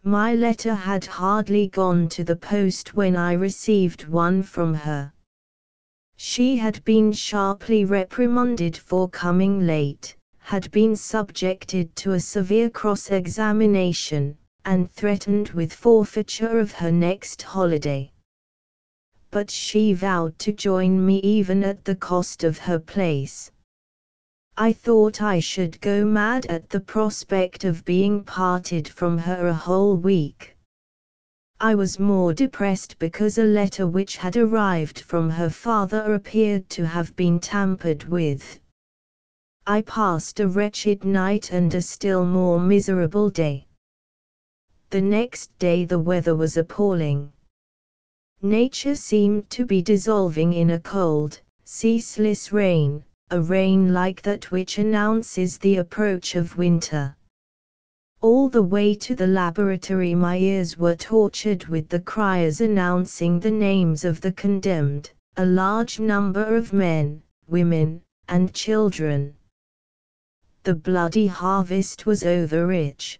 My letter had hardly gone to the post when I received one from her. She had been sharply reprimanded for coming late, had been subjected to a severe cross-examination, and threatened with forfeiture of her next holiday. But she vowed to join me even at the cost of her place. I thought I should go mad at the prospect of being parted from her a whole week. I was more depressed because a letter which had arrived from her father appeared to have been tampered with. I passed a wretched night and a still more miserable day. The next day the weather was appalling. Nature seemed to be dissolving in a cold, ceaseless rain, a rain like that which announces the approach of winter. All the way to the laboratory my ears were tortured with the criers announcing the names of the condemned, a large number of men, women, and children. The bloody harvest was over-rich.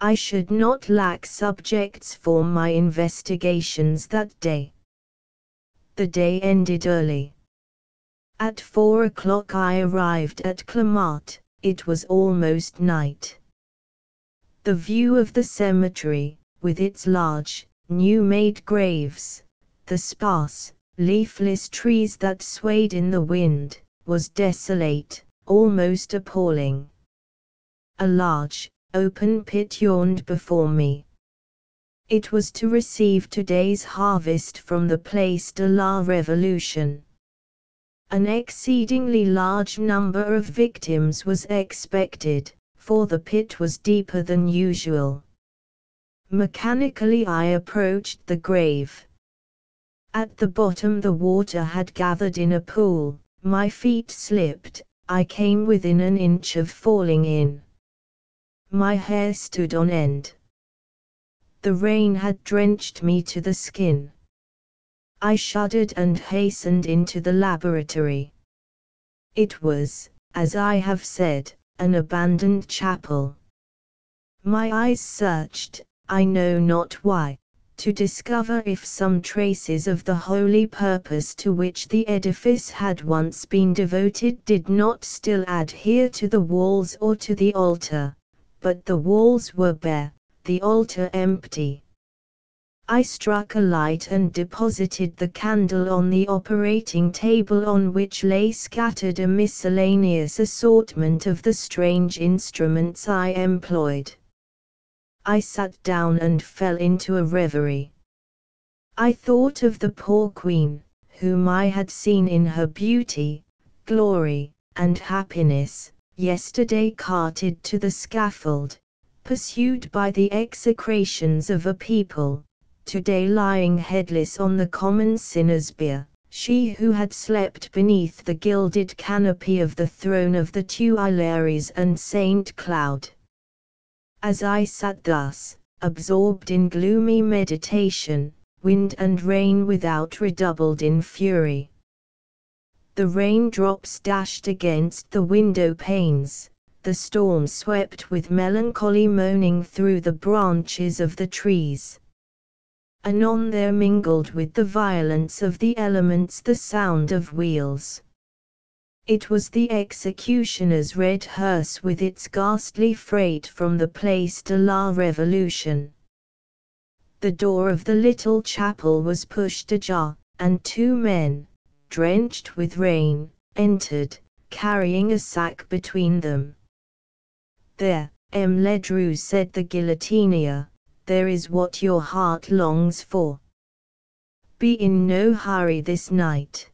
I should not lack subjects for my investigations that day. The day ended early. At 4 o'clock I arrived at Clamart. It was almost night. The view of the cemetery, with its large, new-made graves, the sparse, leafless trees that swayed in the wind, was desolate, almost appalling. A large, open pit yawned before me. It was to receive today's harvest from the Place de la Révolution. An exceedingly large number of victims was expected, for the pit was deeper than usual. Mechanically I approached the grave. At the bottom the water had gathered in a pool, my feet slipped, I came within an inch of falling in. My hair stood on end. The rain had drenched me to the skin. I shuddered and hastened into the laboratory. It was, as I have said, an abandoned chapel. My eyes searched, I know not why, to discover if some traces of the holy purpose to which the edifice had once been devoted did not still adhere to the walls or to the altar, but the walls were bare, the altar empty. I struck a light and deposited the candle on the operating table on which lay scattered a miscellaneous assortment of the strange instruments I employed. I sat down and fell into a reverie. I thought of the poor queen, whom I had seen in her beauty, glory, and happiness, yesterday carted to the scaffold, pursued by the execrations of a people, today lying headless on the common sinner's bier, she who had slept beneath the gilded canopy of the throne of the Tuileries and Saint Cloud. As I sat thus, absorbed in gloomy meditation, wind and rain without redoubled in fury. The raindrops dashed against the window panes, the storm swept with melancholy moaning through the branches of the trees. Anon there mingled with the violence of the elements the sound of wheels. It was the executioner's red hearse with its ghastly freight from the Place de la Révolution. The door of the little chapel was pushed ajar, and two men, drenched with rain, entered, carrying a sack between them. "There, M. Ledru," said the guillotinier, "there is what your heart longs for. Be in no hurry this night.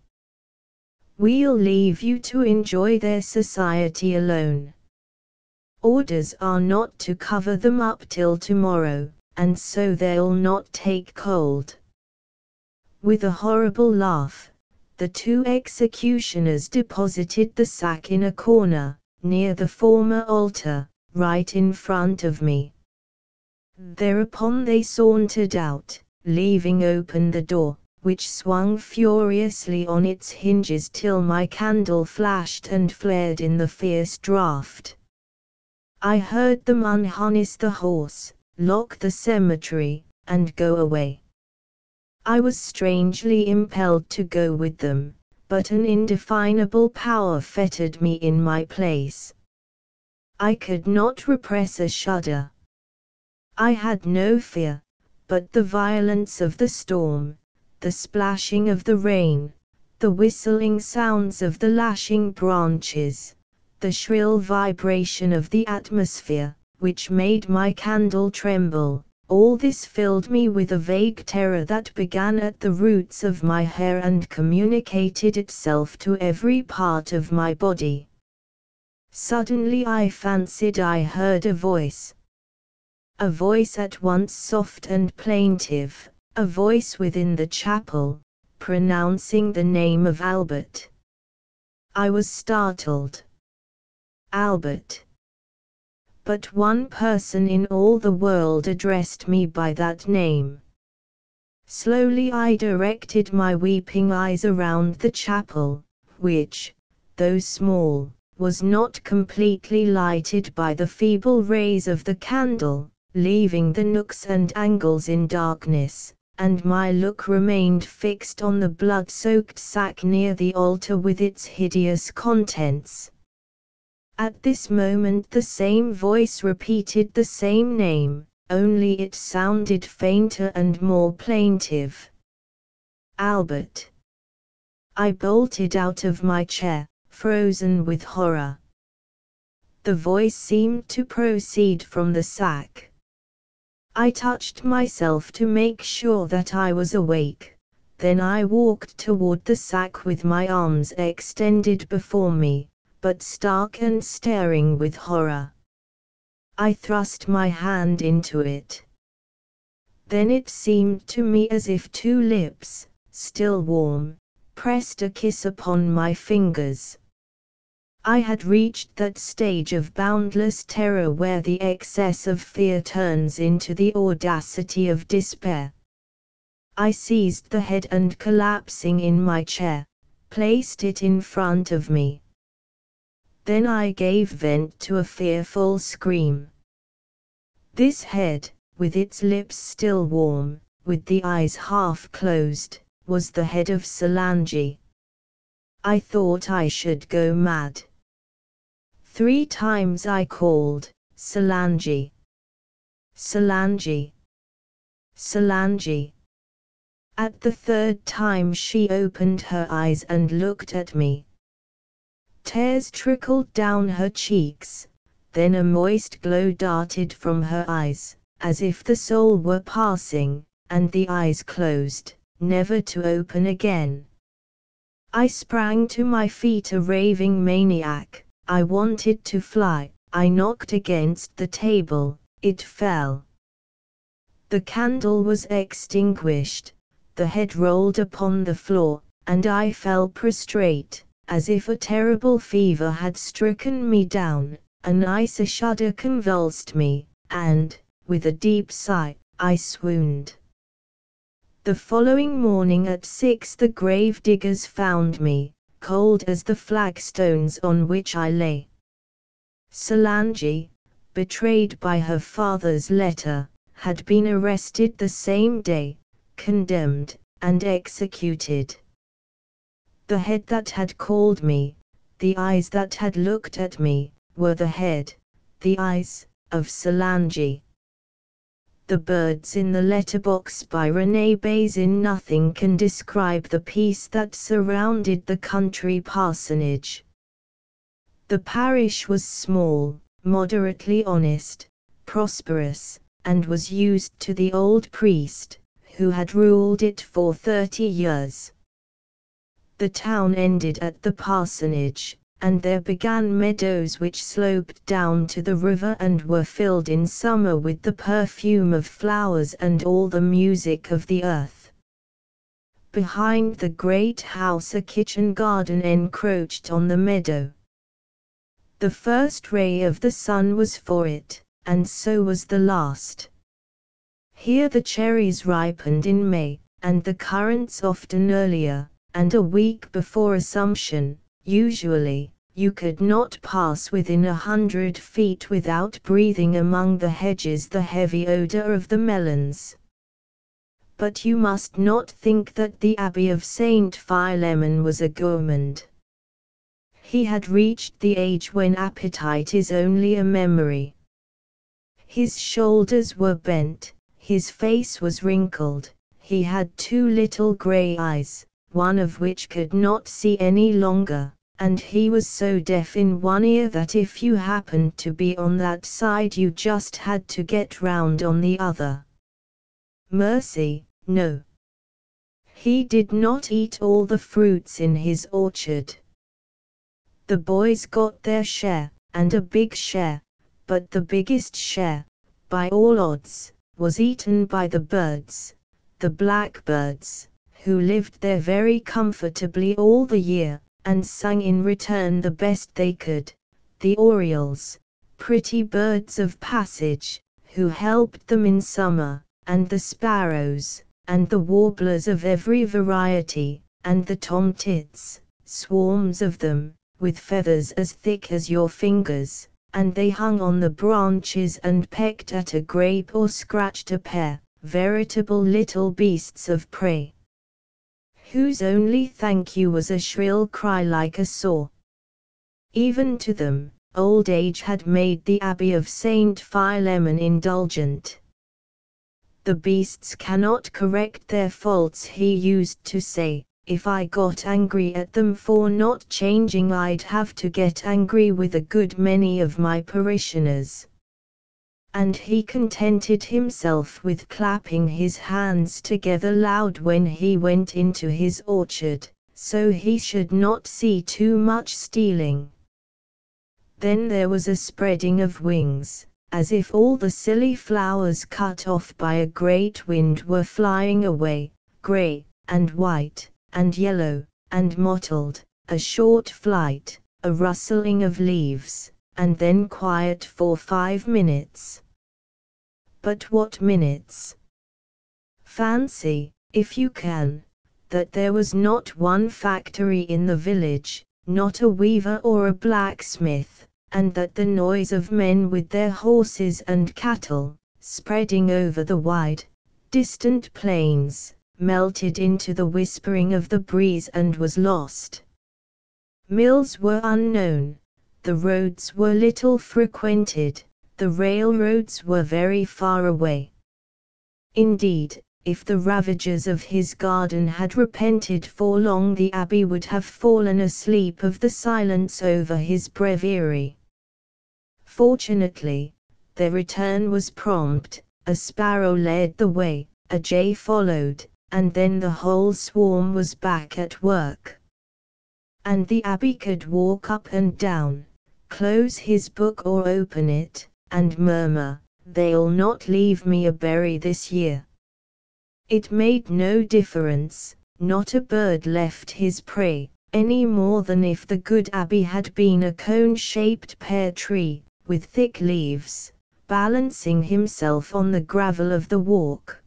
We'll leave you to enjoy their society alone. Orders are not to cover them up till tomorrow, and so they'll not take cold. With a horrible laugh, the two executioners deposited the sack in a corner, near the former altar, right in front of me. Thereupon they sauntered out, leaving open the door, which swung furiously on its hinges till my candle flashed and flared in the fierce draught. I heard them unharness the horse, lock the cemetery, and go away. I was strangely impelled to go with them, but an indefinable power fettered me in my place. I could not repress a shudder. I had no fear, but the violence of the storm, the splashing of the rain, the whistling sounds of the lashing branches, the shrill vibration of the atmosphere, which made my candle tremble, all this filled me with a vague terror that began at the roots of my hair and communicated itself to every part of my body. Suddenly I fancied I heard a voice at once soft and plaintive, a voice within the chapel, pronouncing the name of Albert. I was startled. Albert. But one person in all the world addressed me by that name. Slowly I directed my weeping eyes around the chapel, which, though small, was not completely lighted by the feeble rays of the candle, leaving the nooks and angles in darkness, and my look remained fixed on the blood-soaked sack near the altar with its hideous contents. At this moment the same voice repeated the same name, only it sounded fainter and more plaintive. Albert. I bolted out of my chair, frozen with horror. The voice seemed to proceed from the sack. I touched myself to make sure that I was awake, then I walked toward the sack with my arms extended before me, but stark and staring with horror. I thrust my hand into it. Then it seemed to me as if two lips, still warm, pressed a kiss upon my fingers. I had reached that stage of boundless terror where the excess of fear turns into the audacity of despair. I seized the head and, collapsing in my chair, placed it in front of me. Then I gave vent to a fearful scream. This head, with its lips still warm, with the eyes half closed, was the head of Solange. I thought I should go mad. 3 times I called, Solange. Solange. Solange. At the 3rd time she opened her eyes and looked at me. Tears trickled down her cheeks, then a moist glow darted from her eyes, as if the soul were passing, and the eyes closed, never to open again. I sprang to my feet a raving maniac. I wanted to fly. I knocked against the table, it fell. The candle was extinguished, the head rolled upon the floor, and I fell prostrate, as if a terrible fever had stricken me down. An icy shudder convulsed me, and, with a deep sigh, I swooned. The following morning at 6 the grave diggers found me, cold as the flagstones on which I lay. Solange, betrayed by her father's letter, had been arrested the same day, condemned, and executed. The head that had called me, the eyes that had looked at me, were the head, the eyes, of Solange. The Birds in the Letterbox by René Bazin. Nothing can describe the peace that surrounded the country parsonage. The parish was small, moderately honest, prosperous, and was used to the old priest, who had ruled it for 30 years. The town ended at the parsonage, and there began meadows which sloped down to the river and were filled in summer with the perfume of flowers and all the music of the earth. Behind the great house a kitchen garden encroached on the meadow. The first ray of the sun was for it, and so was the last. Here the cherries ripened in May, and the currants often earlier, and a week before Assumption. Usually, you could not pass within 100 feet without breathing among the hedges the heavy odor of the melons. But you must not think that the Abbey of Saint Philemon was a gourmand. He had reached the age when appetite is only a memory. His shoulders were bent, his face was wrinkled, he had 2 little grey eyes, one of which could not see any longer, and he was so deaf in one ear that if you happened to be on that side you just had to get round on the other. Mercy, no. He did not eat all the fruits in his orchard. The boys got their share, and a big share, but the biggest share, by all odds, was eaten by the birds, the blackbirds, who lived there very comfortably all the year, and sang in return the best they could, the orioles, pretty birds of passage, who helped them in summer, and the sparrows, and the warblers of every variety, and the tomtits, swarms of them, with feathers as thick as your fingers, and they hung on the branches and pecked at a grape or scratched a pear, veritable little beasts of prey, whose only thank you was a shrill cry like a saw. Even to them, old age had made the Abbey of Saint Philemon indulgent. The beasts cannot correct their faults, he used to say. If I got angry at them for not changing, I'd have to get angry with a good many of my parishioners. And he contented himself with clapping his hands together loud when he went into his orchard, so he should not see too much stealing. Then there was a spreading of wings, as if all the silly flowers cut off by a great wind were flying away, grey, and white, and yellow, and mottled, a short flight, a rustling of leaves, and then quiet for 5 minutes. But what minutes! Fancy, if you can, that there was not one factory in the village, not a weaver or a blacksmith, and that the noise of men with their horses and cattle, spreading over the wide, distant plains, melted into the whispering of the breeze and was lost. Mills were unknown, the roads were little frequented, the railroads were very far away. Indeed, if the ravagers of his garden had repented for long, the abbé would have fallen asleep of the silence over his breviary. Fortunately, their return was prompt, a sparrow led the way, a jay followed, and then the whole swarm was back at work. And the abbé could walk up and down, close his book or open it, and murmur, "They'll not leave me a berry this year." It made no difference, not a bird left his prey, any more than if the good abbé had been a cone-shaped pear tree, with thick leaves, balancing himself on the gravel of the walk.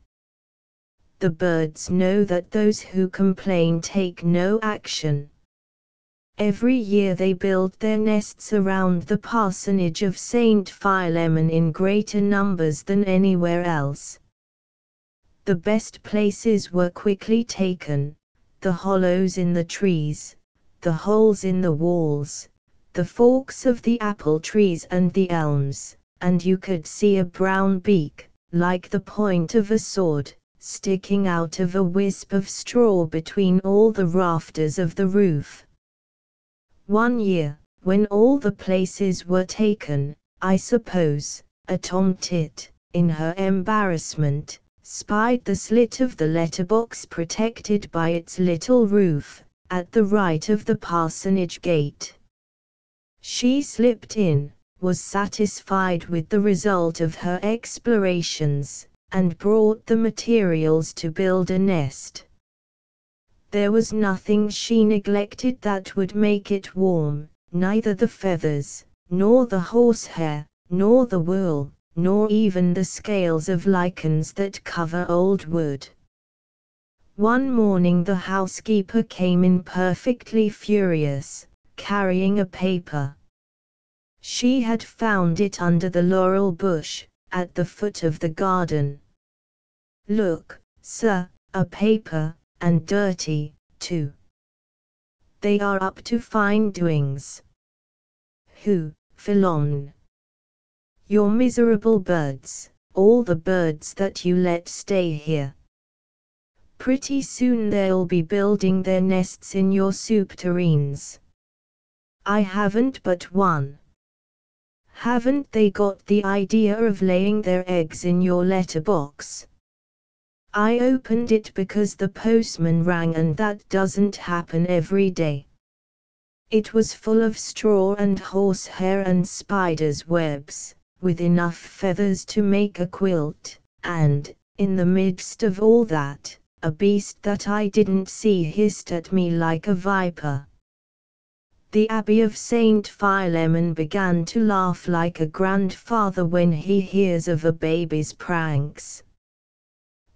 The birds know that those who complain take no action. Every year they build their nests around the parsonage of Saint Philemon in greater numbers than anywhere else. The best places were quickly taken, the hollows in the trees, the holes in the walls, the forks of the apple trees and the elms, and you could see a brown beak, like the point of a sword, sticking out of a wisp of straw between all the rafters of the roof. One year, when all the places were taken, I suppose, a tomtit, in her embarrassment, spied the slit of the letterbox protected by its little roof, at the right of the parsonage gate. She slipped in, was satisfied with the result of her explorations, and brought the materials to build a nest. There was nothing she neglected that would make it warm, neither the feathers, nor the horsehair, nor the wool, nor even the scales of lichens that cover old wood. One morning the housekeeper came in perfectly furious, carrying a paper. She had found it under the laurel bush, at the foot of the garden. "Look, sir, a paper, and dirty, too. They are up to fine doings." "Who, Philomme?" "Your miserable birds, all the birds that you let stay here. Pretty soon they'll be building their nests in your soup tureens. I haven't but one. Haven't they got the idea of laying their eggs in your letterbox?" I opened it because the postman rang, and that doesn't happen every day. It was full of straw and horsehair and spiders' webs, with enough feathers to make a quilt, and, in the midst of all that, a beast that I didn't see hissed at me like a viper. The Abbey of St. Philemon began to laugh like a grandfather when he hears of a baby's pranks.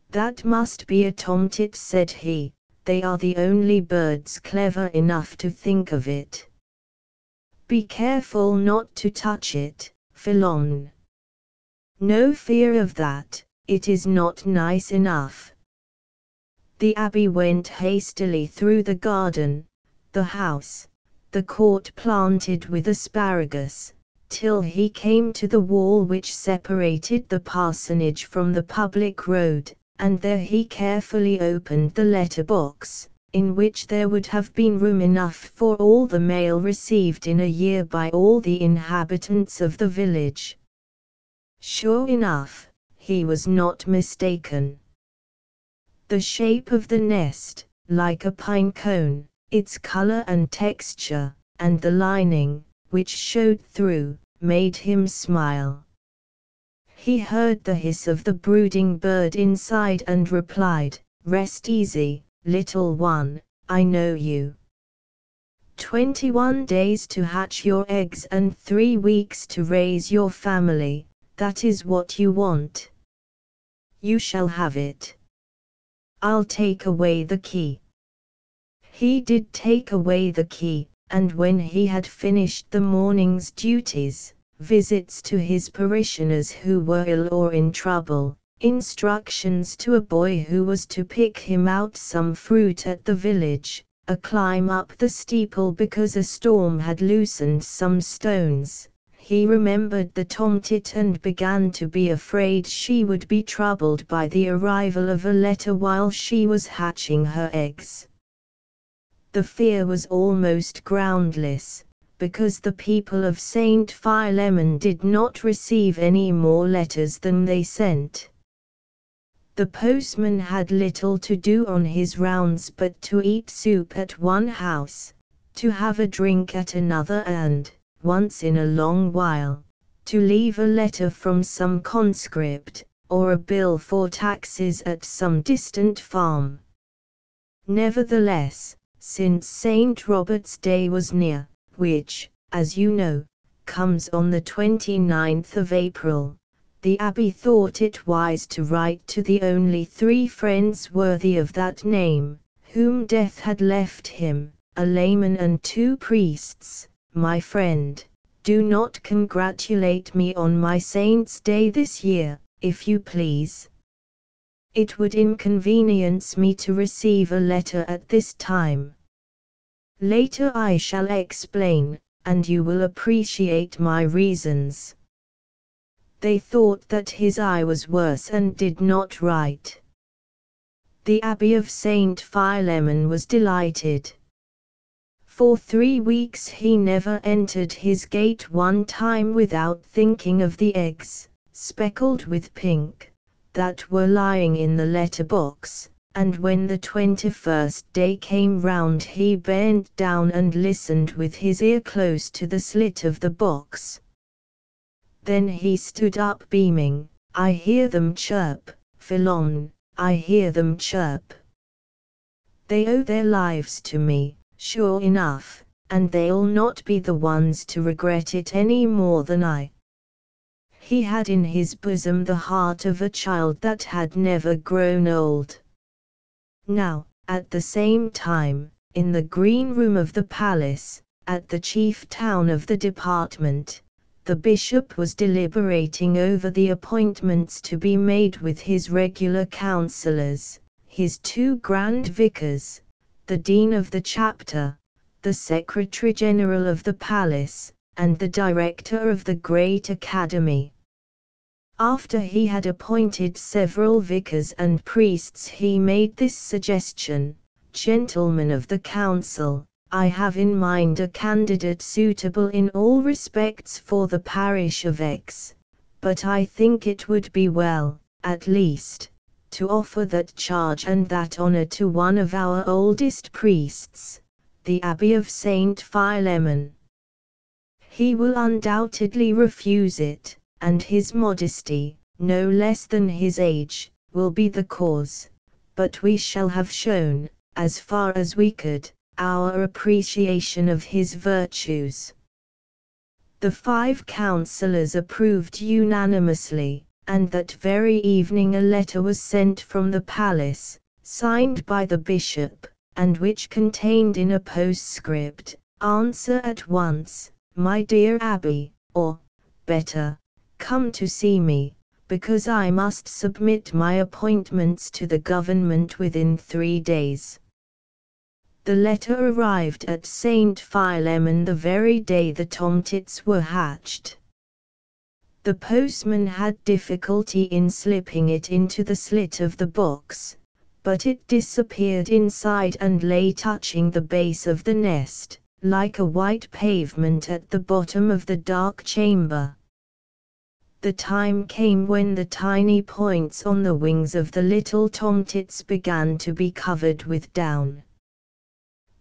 "That must be a tomtit," said he, "they are the only birds clever enough to think of it. Be careful not to touch it, Philomme." "No fear of that, it is not nice enough." The Abbé went hastily through the garden, the house, the court planted with asparagus, till he came to the wall which separated the parsonage from the public road, and there he carefully opened the letter-box, in which there would have been room enough for all the mail received in a year by all the inhabitants of the village. Sure enough, he was not mistaken. The shape of the nest, like a pine cone, its color and texture, and the lining, which showed through, made him smile. He heard the hiss of the brooding bird inside and replied, "Rest easy, little one, I know you. 21 days to hatch your eggs and 3 weeks to raise your family, that is what you want. You shall have it. I'll take away the key." He did take away the key, and when he had finished the morning's duties, visits to his parishioners who were ill or in trouble, instructions to a boy who was to pick him out some fruit at the village, a climb up the steeple because a storm had loosened some stones, he remembered the tomtit and began to be afraid she would be troubled by the arrival of a letter while she was hatching her eggs. The fear was almost groundless, because the people of St. Philemon did not receive any more letters than they sent. The postman had little to do on his rounds but to eat soup at one house, to have a drink at another, and, once in a long while, to leave a letter from some conscript, or a bill for taxes at some distant farm. Nevertheless, since St. Robert's Day was near, which, as you know, comes on the 29th of April, the Abbé thought it wise to write to the only 3 friends worthy of that name, whom death had left him, a layman and 2 priests. "My friend, do not congratulate me on my saint's day this year, if you please. It would inconvenience me to receive a letter at this time. Later I shall explain, and you will appreciate my reasons." They thought that his eye was worse and did not write. The Abbey of St. Philemon was delighted. For 3 weeks he never entered his gate one time without thinking of the eggs, speckled with pink, that were lying in the letter-box, and when the 21st day came round he bent down and listened with his ear close to the slit of the box. Then he stood up beaming. "I hear them chirp, Philon, I hear them chirp. They owe their lives to me, sure enough, and they'll not be the ones to regret it any more than I." He had in his bosom the heart of a child that had never grown old. Now, at the same time, in the green room of the palace, at the chief town of the department, the bishop was deliberating over the appointments to be made with his regular councillors, his 2 grand vicars, the dean of the chapter, the secretary general of the palace, and the director of the great academy. After he had appointed several vicars and priests he made this suggestion: "Gentlemen of the council, I have in mind a candidate suitable in all respects for the parish of X, but I think it would be well, at least, to offer that charge and that honor to one of our oldest priests, the Abbey of Saint Philemon. He will undoubtedly refuse it, and his modesty, no less than his age, will be the cause, but we shall have shown, as far as we could, our appreciation of his virtues." The 5 councillors approved unanimously, and that very evening a letter was sent from the palace, signed by the bishop, and which contained in a postscript, "Answer at once, my dear Abbé," or, better, "Come to see me, because I must submit my appointments to the government within 3 days." The letter arrived at Saint Philemon the very day the tomtits were hatched. The postman had difficulty in slipping it into the slit of the box, but it disappeared inside and lay touching the base of the nest, like a white pavement at the bottom of the dark chamber. The time came when the tiny points on the wings of the little tomtits began to be covered with down.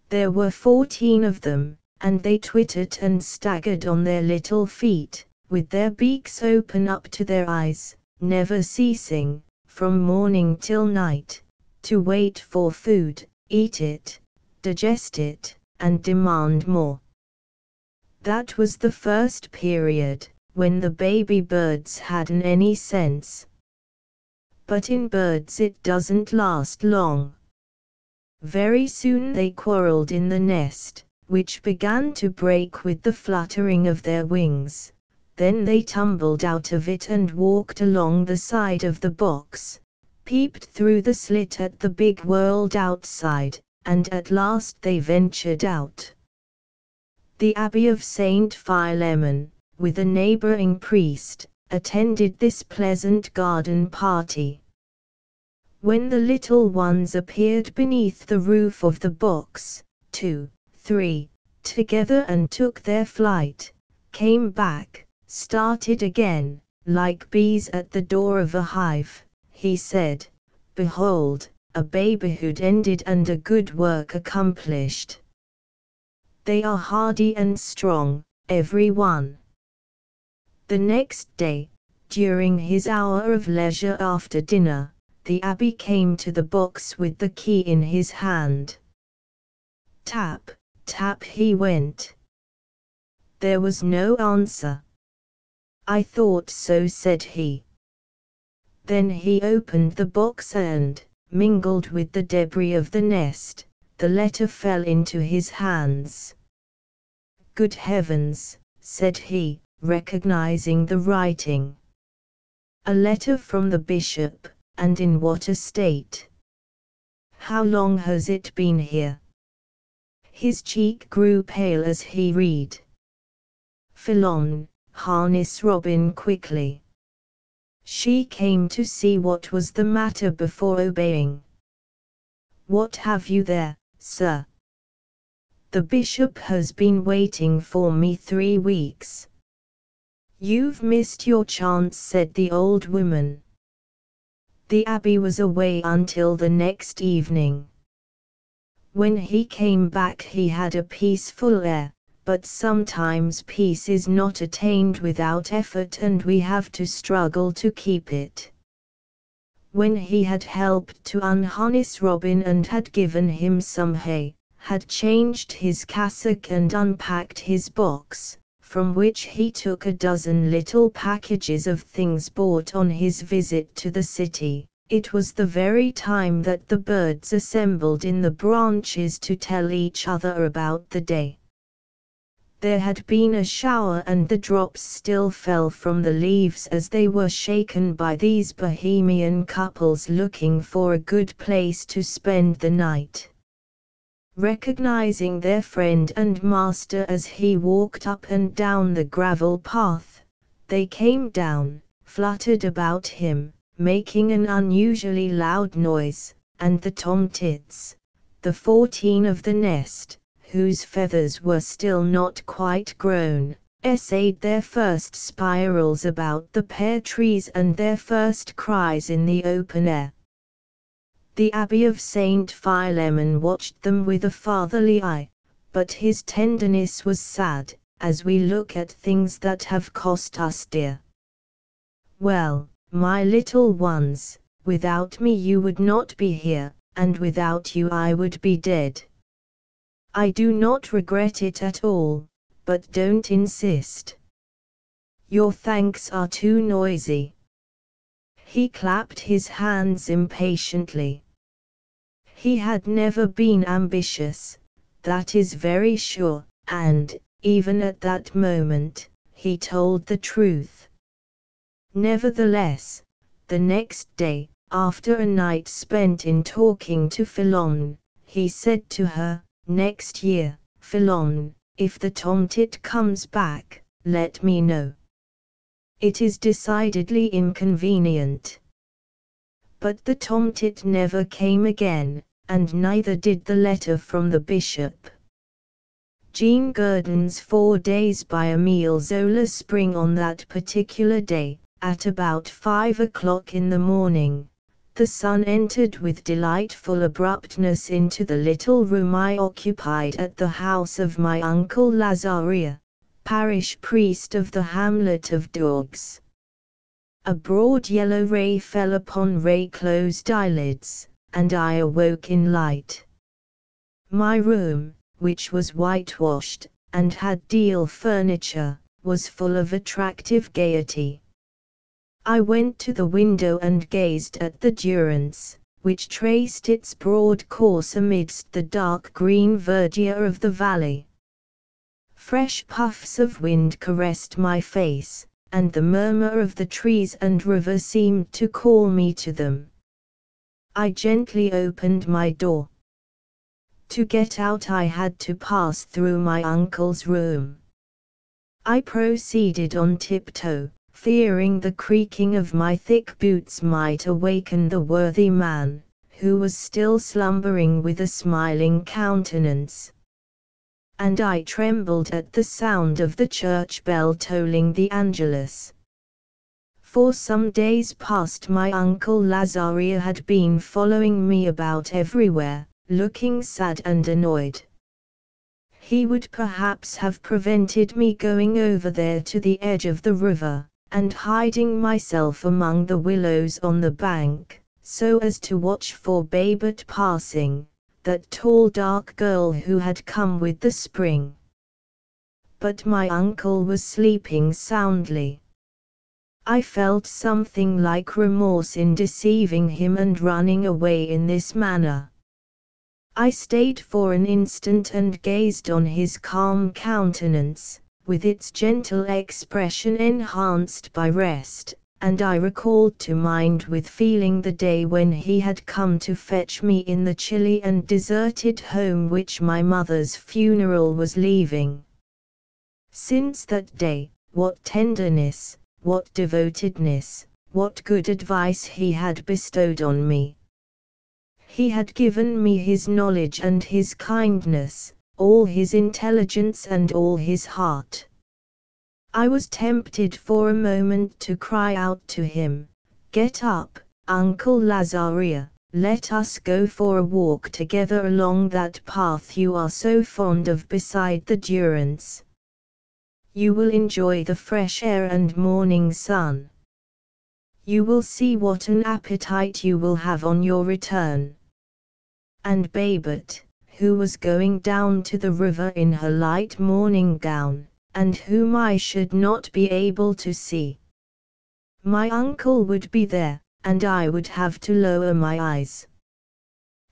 There were 14 of them, and they twittered and staggered on their little feet, with their beaks open up to their eyes, never ceasing, from morning till night, to wait for food, eat it, digest it, and demand more. That was the first period, when the baby birds hadn't any sense. But in birds it doesn't last long. Very soon they quarreled in the nest, which began to break with the fluttering of their wings. Then they tumbled out of it and walked along the side of the box, peeped through the slit at the big world outside, and at last they ventured out. The Abbey of Saint Philemon, with a neighboring priest, attended this pleasant garden party. When the little ones appeared beneath the roof of the box, 2, 3, together and took their flight, came back, started again, like bees at the door of a hive, he said, "Behold, a babyhood ended and a good work accomplished. They are hardy and strong, every one." The next day, during his hour of leisure after dinner, the Abbé came to the box with the key in his hand. Tap, tap he went. There was no answer. "I thought so," said he. Then he opened the box and, mingled with the debris of the nest, the letter fell into his hands. "Good heavens," said he, recognizing the writing. "A letter from the bishop, and in what a state! How long has it been here?" His cheek grew pale as he read. "Philon, harness Robin quickly. She came to see what was the matter before obeying." "What have you there, sir?" "The bishop has been waiting for me 3 weeks. "You've missed your chance," said the old woman. The abbé was away until the next evening. When he came back he had a peaceful air, but sometimes peace is not attained without effort and we have to struggle to keep it. When he had helped to unharness Robin and had given him some hay, had changed his cassock and unpacked his box, from which he took a dozen little packages of things bought on his visit to the city, it was the very time that the birds assembled in the branches to tell each other about the day. There had been a shower and the drops still fell from the leaves as they were shaken by these Bohemian couples looking for a good place to spend the night. Recognizing their friend and master as he walked up and down the gravel path, they came down, fluttered about him, making an unusually loud noise, and the tomtits, the 14 of the nest, whose feathers were still not quite grown, essayed their first spirals about the pear trees and their first cries in the open air. The Abbey of St. Philemon watched them with a fatherly eye, but his tenderness was sad, as we look at things that have cost us dear. Well, my little ones, without me you would not be here, and without you I would be dead. I do not regret it at all, but don't insist. Your thanks are too noisy. He clapped his hands impatiently. He had never been ambitious, that is very sure, and, even at that moment, he told the truth. Nevertheless, the next day, after a night spent in talking to Philomme, he said to her, "Next year, Philomme, if the tomtit comes back, let me know. It is decidedly inconvenient." But the tomtit never came again, and neither did the letter from the bishop. Jean Gurdon's 4 Days by Émile Zola Spring. On that particular day, at about 5 o'clock in the morning, the sun entered with delightful abruptness into the little room I occupied at the house of my uncle Lazaria, parish priest of the hamlet of Dourgues. A broad yellow ray fell upon ray-closed eyelids, and I awoke in light. My room, which was whitewashed, and had deal furniture, was full of attractive gaiety. I went to the window and gazed at the Durance, which traced its broad course amidst the dark green verdure of the valley. Fresh puffs of wind caressed my face, and the murmur of the trees and river seemed to call me to them. I gently opened my door. To get out I had to pass through my uncle's room. I proceeded on tiptoe, fearing the creaking of my thick boots might awaken the worthy man, who was still slumbering with a smiling countenance. And I trembled at the sound of the church bell tolling the Angelus. For some days past my uncle Lazaria had been following me about everywhere, looking sad and annoyed. He would perhaps have prevented me going over there to the edge of the river, and hiding myself among the willows on the bank, so as to watch for Babette passing, that tall dark girl who had come with the spring. But my uncle was sleeping soundly. I felt something like remorse in deceiving him and running away in this manner. I stayed for an instant and gazed on his calm countenance, with its gentle expression enhanced by rest, and I recalled to mind with feeling the day when he had come to fetch me in the chilly and deserted home which my mother's funeral was leaving. Since that day, what tenderness, what devotedness, what good advice he had bestowed on me. He had given me his knowledge and his kindness, all his intelligence and all his heart. I was tempted for a moment to cry out to him, "Get up, Uncle Lazaria, let us go for a walk together along that path you are so fond of beside the Durance. You will enjoy the fresh air and morning sun. You will see what an appetite you will have on your return." And Babette, who was going down to the river in her light morning gown, and whom I should not be able to see. My uncle would be there, and I would have to lower my eyes.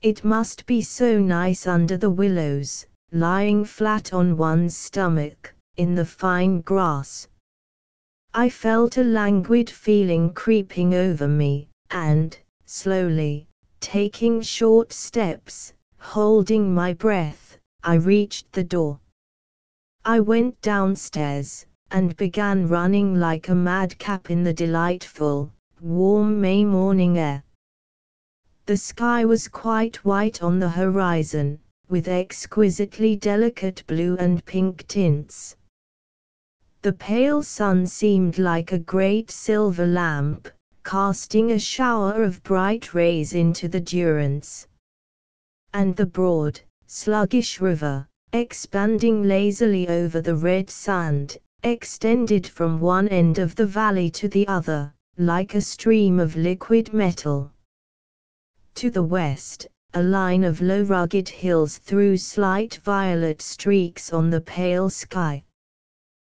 It must be so nice under the willows, lying flat on one's stomach, in the fine grass. I felt a languid feeling creeping over me, and, slowly, taking short steps, holding my breath, I reached the door. I went downstairs, and began running like a madcap in the delightful, warm May morning air. The sky was quite white on the horizon, with exquisitely delicate blue and pink tints. The pale sun seemed like a great silver lamp, casting a shower of bright rays into the Durance. And the broad, sluggish river, expanding lazily over the red sand, extended from one end of the valley to the other, like a stream of liquid metal. To the west, a line of low rugged hills threw slight violet streaks on the pale sky.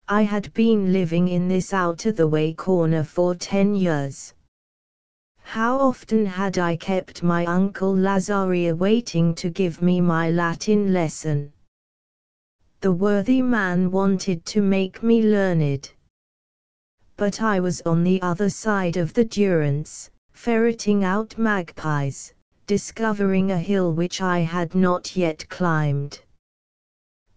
I had been living in this out-of-the-way corner for 10 years. How often had I kept my Uncle Lazaria waiting to give me my Latin lesson. The worthy man wanted to make me learned. But I was on the other side of the Durance, ferreting out magpies, discovering a hill which I had not yet climbed.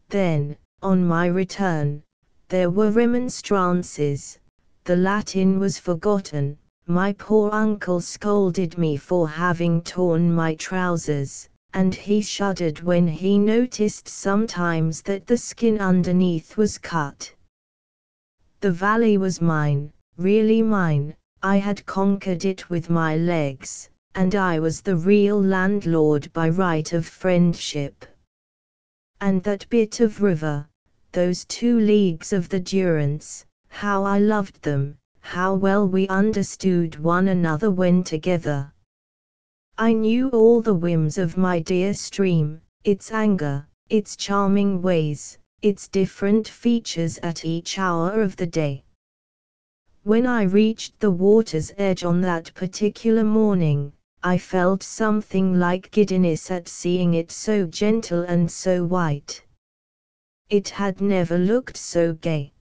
Then, on my return, there were remonstrances. The Latin was forgotten. My poor uncle scolded me for having torn my trousers, and he shuddered when he noticed sometimes that the skin underneath was cut. The valley was mine, really mine. I had conquered it with my legs, and I was the real landlord by right of friendship. And that bit of river, those 2 leagues of the Durance, how I loved them, how well we understood one another when together. I knew all the whims of my dear stream, its anger, its charming ways, its different features at each hour of the day. When I reached the water's edge on that particular morning, I felt something like giddiness at seeing it so gentle and so white. It had never looked so gay.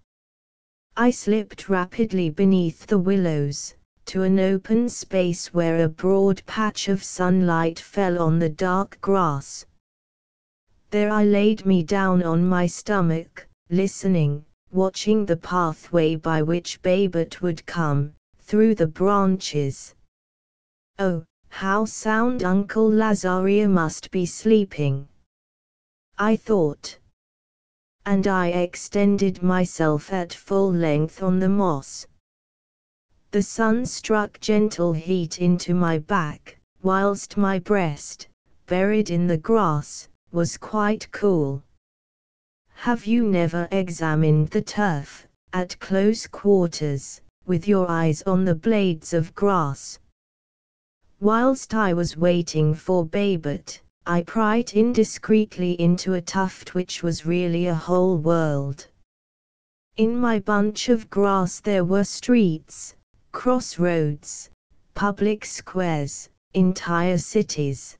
I slipped rapidly beneath the willows, to an open space where a broad patch of sunlight fell on the dark grass. There I laid me down on my stomach, listening, watching the pathway by which Babette would come, through the branches. Oh, how sound Uncle Lazaria must be sleeping, I thought. And I extended myself at full length on the moss. The sun struck gentle heat into my back, whilst my breast, buried in the grass, was quite cool. Have you never examined the turf, at close quarters, with your eyes on the blades of grass? Whilst I was waiting for Babette, I pried indiscreetly into a tuft which was really a whole world. In my bunch of grass there were streets, crossroads, public squares, entire cities.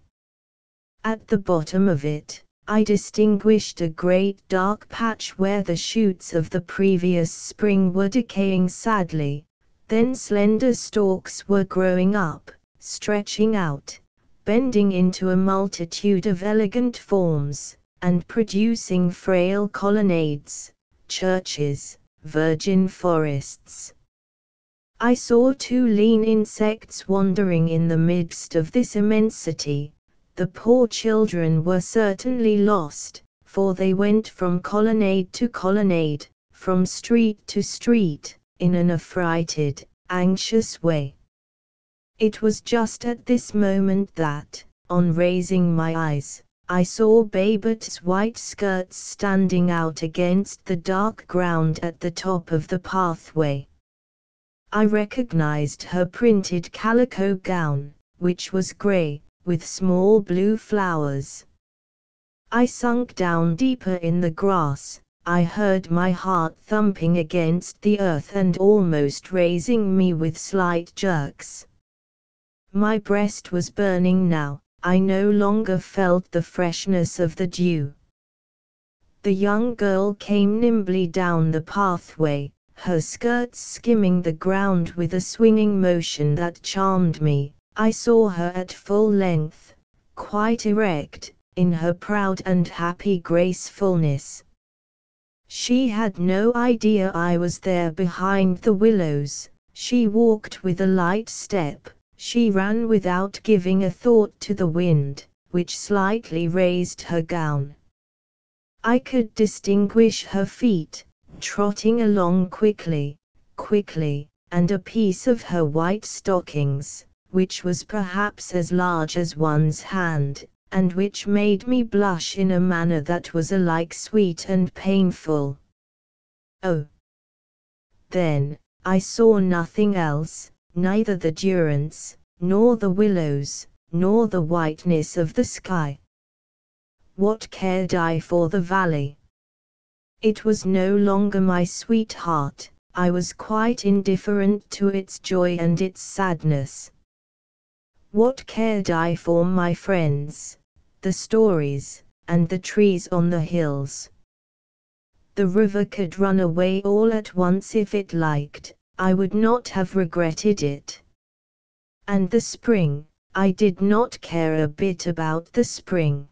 At the bottom of it, I distinguished a great dark patch where the shoots of the previous spring were decaying sadly, then slender stalks were growing up, stretching out, bending into a multitude of elegant forms, and producing frail colonnades, churches, virgin forests. I saw 2 lean insects wandering in the midst of this immensity. The poor children were certainly lost, for they went from colonnade to colonnade, from street to street, in an affrighted, anxious way. It was just at this moment that, on raising my eyes, I saw Babette's white skirts standing out against the dark ground at the top of the pathway. I recognized her printed calico gown, which was grey, with small blue flowers. I sunk down deeper in the grass. I heard my heart thumping against the earth and almost raising me with slight jerks. My breast was burning now. I no longer felt the freshness of the dew. The young girl came nimbly down the pathway, her skirts skimming the ground with a swinging motion that charmed me. I saw her at full length, quite erect, in her proud and happy gracefulness. She had no idea I was there behind the willows. She walked with a light step. She ran without giving a thought to the wind, which slightly raised her gown. I could distinguish her feet, trotting along quickly, and a piece of her white stockings, which was perhaps as large as one's hand, and which made me blush in a manner that was alike sweet and painful. Oh! Then, I saw nothing else, neither the Durance, nor the willows, nor the whiteness of the sky. What cared I for the valley? It was no longer my sweetheart. I was quite indifferent to its joy and its sadness. What cared I for my friends, the stories, and the trees on the hills? The river could run away all at once if it liked. I would not have regretted it. And the spring, I did not care a bit about the spring.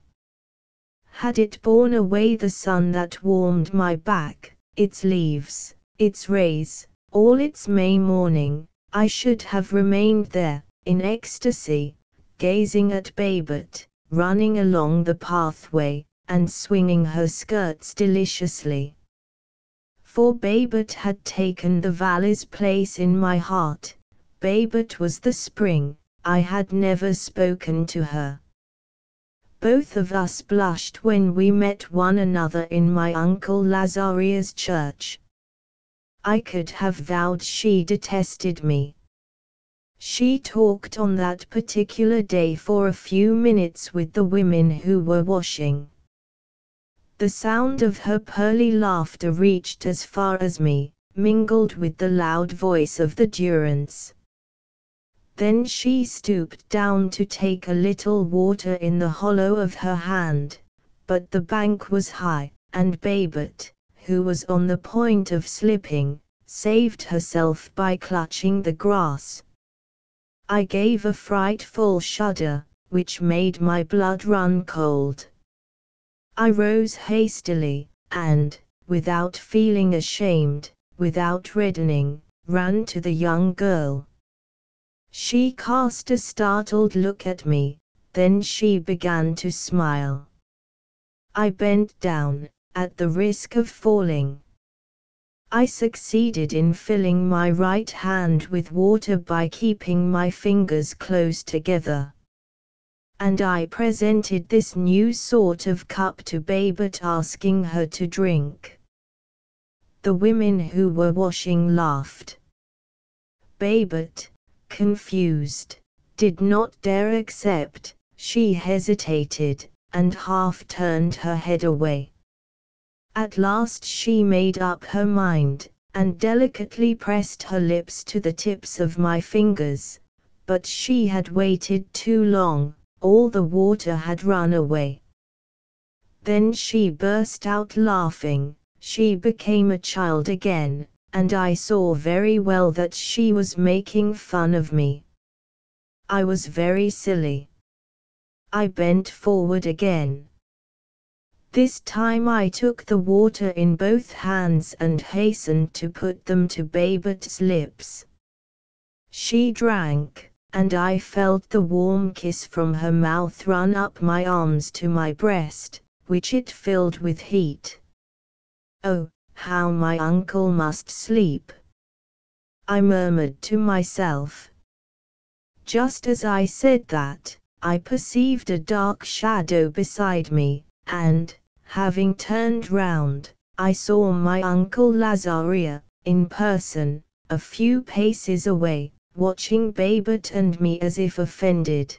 Had it borne away the sun that warmed my back, its leaves, its rays, all its May morning, I should have remained there, in ecstasy, gazing at Babette, running along the pathway, and swinging her skirts deliciously. For Babette had taken the valley's place in my heart. Babette was the spring. I had never spoken to her. Both of us blushed when we met one another in my uncle Lazaria's church. I could have vowed she detested me. She talked on that particular day for a few minutes with the women who were washing. The sound of her pearly laughter reached as far as me, mingled with the loud voice of the Durance. Then she stooped down to take a little water in the hollow of her hand, but the bank was high, and Babette, who was on the point of slipping, saved herself by clutching the grass. I gave a frightful shudder, which made my blood run cold. I rose hastily, and, without feeling ashamed, without reddening, ran to the young girl. She cast a startled look at me, then she began to smile. I bent down, at the risk of falling. I succeeded in filling my right hand with water by keeping my fingers close together. And I presented this new sort of cup to Babette, asking her to drink. The women who were washing laughed. Babette, confused, did not dare accept. She hesitated, and half turned her head away. At last she made up her mind, and delicately pressed her lips to the tips of my fingers, but she had waited too long. All the water had run away. Then she burst out laughing. She became a child again, and I saw very well that she was making fun of me. I was very silly. I bent forward again. This time I took the water in both hands and hastened to put them to Babette's lips. She drank, and I felt the warm kiss from her mouth run up my arms to my breast, which it filled with heat. Oh, how my uncle must sleep! I murmured to myself. Just as I said that, I perceived a dark shadow beside me, and, having turned round, I saw my uncle Lazaria, in person, a few paces away, watching Babet and me as if offended.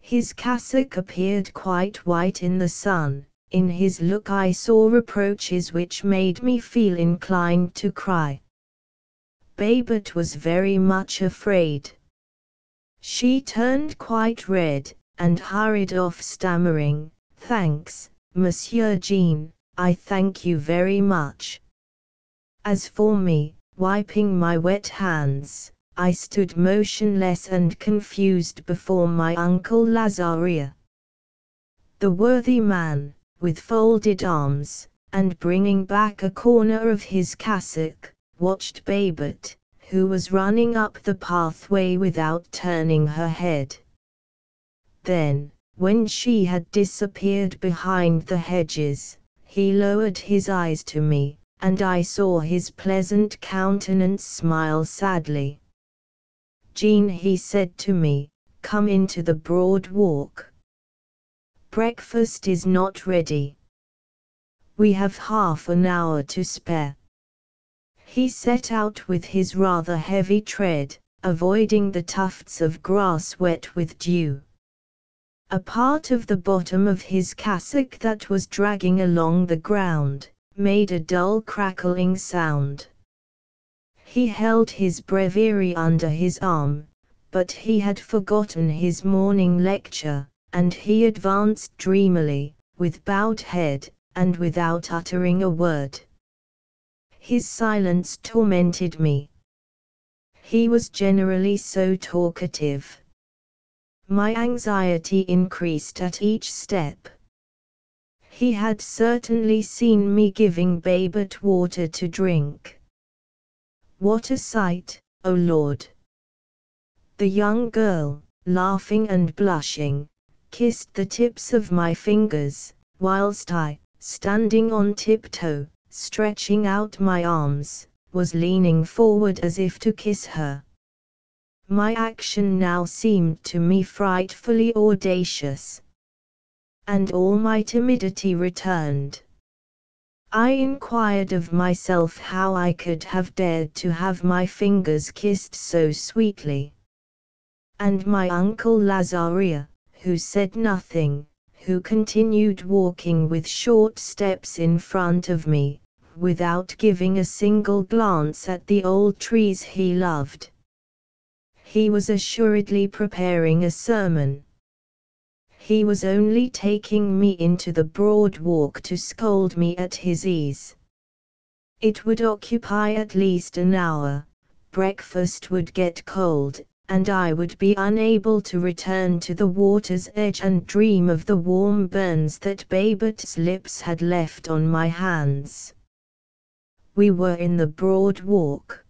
His cassock appeared quite white in the sun. In his look I saw reproaches which made me feel inclined to cry. Babet was very much afraid. She turned quite red, and hurried off stammering, "Thanks, Monsieur Jean, I thank you very much." As for me, wiping my wet hands, I stood motionless and confused before my uncle Lazaria. The worthy man, with folded arms, and bringing back a corner of his cassock, watched Babet, who was running up the pathway without turning her head. Then, when she had disappeared behind the hedges, he lowered his eyes to me, and I saw his pleasant countenance smile sadly. "Jean," he said to me, "come into the broad walk. Breakfast is not ready. We have half an hour to spare." He set out with his rather heavy tread, avoiding the tufts of grass wet with dew. A part of the bottom of his cassock that was dragging along the ground made a dull crackling sound. He held his breviary under his arm, but he had forgotten his morning lecture, and he advanced dreamily, with bowed head, and without uttering a word. His silence tormented me. He was generally so talkative. My anxiety increased at each step. He had certainly seen me giving Babet water to drink. What a sight, O Lord! The young girl, laughing and blushing, kissed the tips of my fingers, whilst I, standing on tiptoe, stretching out my arms, was leaning forward as if to kiss her. My action now seemed to me frightfully audacious, and all my timidity returned. I inquired of myself how I could have dared to have my fingers kissed so sweetly. And my uncle Lazaria, who said nothing, who continued walking with short steps in front of me, without giving a single glance at the old trees he loved. He was assuredly preparing a sermon. He was only taking me into the broad walk to scold me at his ease. It would occupy at least an hour, breakfast would get cold, and I would be unable to return to the water's edge and dream of the warm burns that Babet's lips had left on my hands. We were in the broad walk.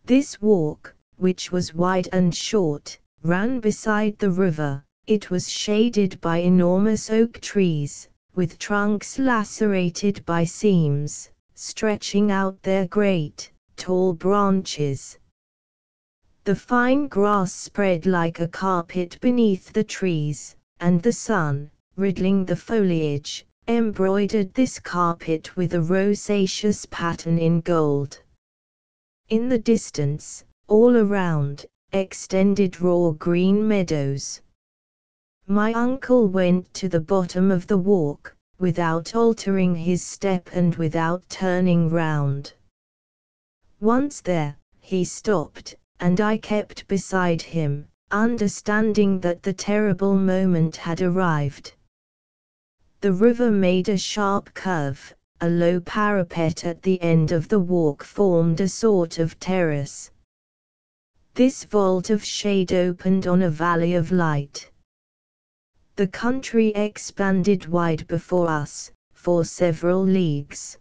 This walk, which was wide and short, ran beside the river. It was shaded by enormous oak trees, with trunks lacerated by seams, stretching out their great, tall branches. The fine grass spread like a carpet beneath the trees, and the sun, riddling the foliage, embroidered this carpet with a rosaceous pattern in gold. In the distance, all around, extended raw green meadows. My uncle went to the bottom of the walk, without altering his step and without turning round. Once there, he stopped, and I kept beside him, understanding that the terrible moment had arrived. The river made a sharp curve, a low parapet at the end of the walk formed a sort of terrace. This vault of shade opened on a valley of light. The country expanded wide before us, for several leagues.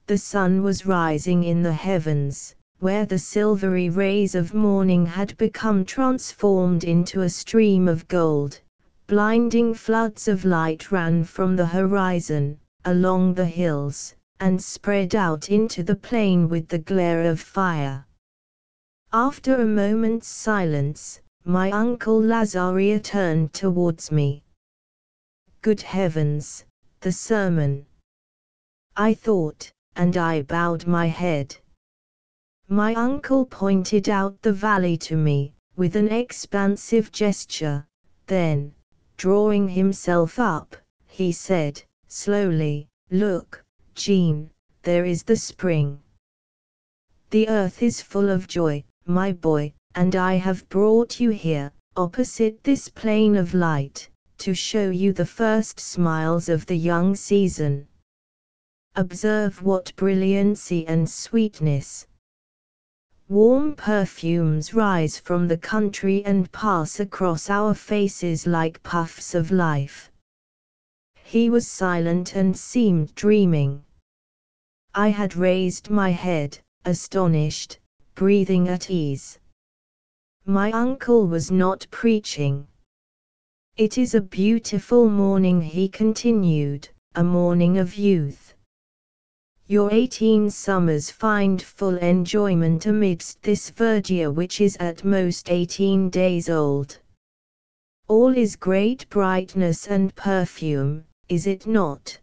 The sun was rising in the heavens, where the silvery rays of morning had become transformed into a stream of gold. Blinding floods of light ran from the horizon, along the hills, and spread out into the plain with the glare of fire. After a moment's silence, my uncle Lazaria turned towards me. Good heavens, the sermon! I thought, and I bowed my head. My uncle pointed out the valley to me, with an expansive gesture, then, drawing himself up, he said, slowly, "Look, Jean, there is the spring. The earth is full of joy, my boy, and I have brought you here, opposite this plain of light, to show you the first smiles of the young season. Observe what brilliancy and sweetness. Warm perfumes rise from the country and pass across our faces like puffs of life." He was silent and seemed dreaming. I had raised my head, astonished, breathing at ease. My uncle was not preaching. "It is a beautiful morning," he continued, "a morning of youth. Your 18 summers find full enjoyment amidst this verdure which is at most 18 days old. All is great brightness and perfume, is it not?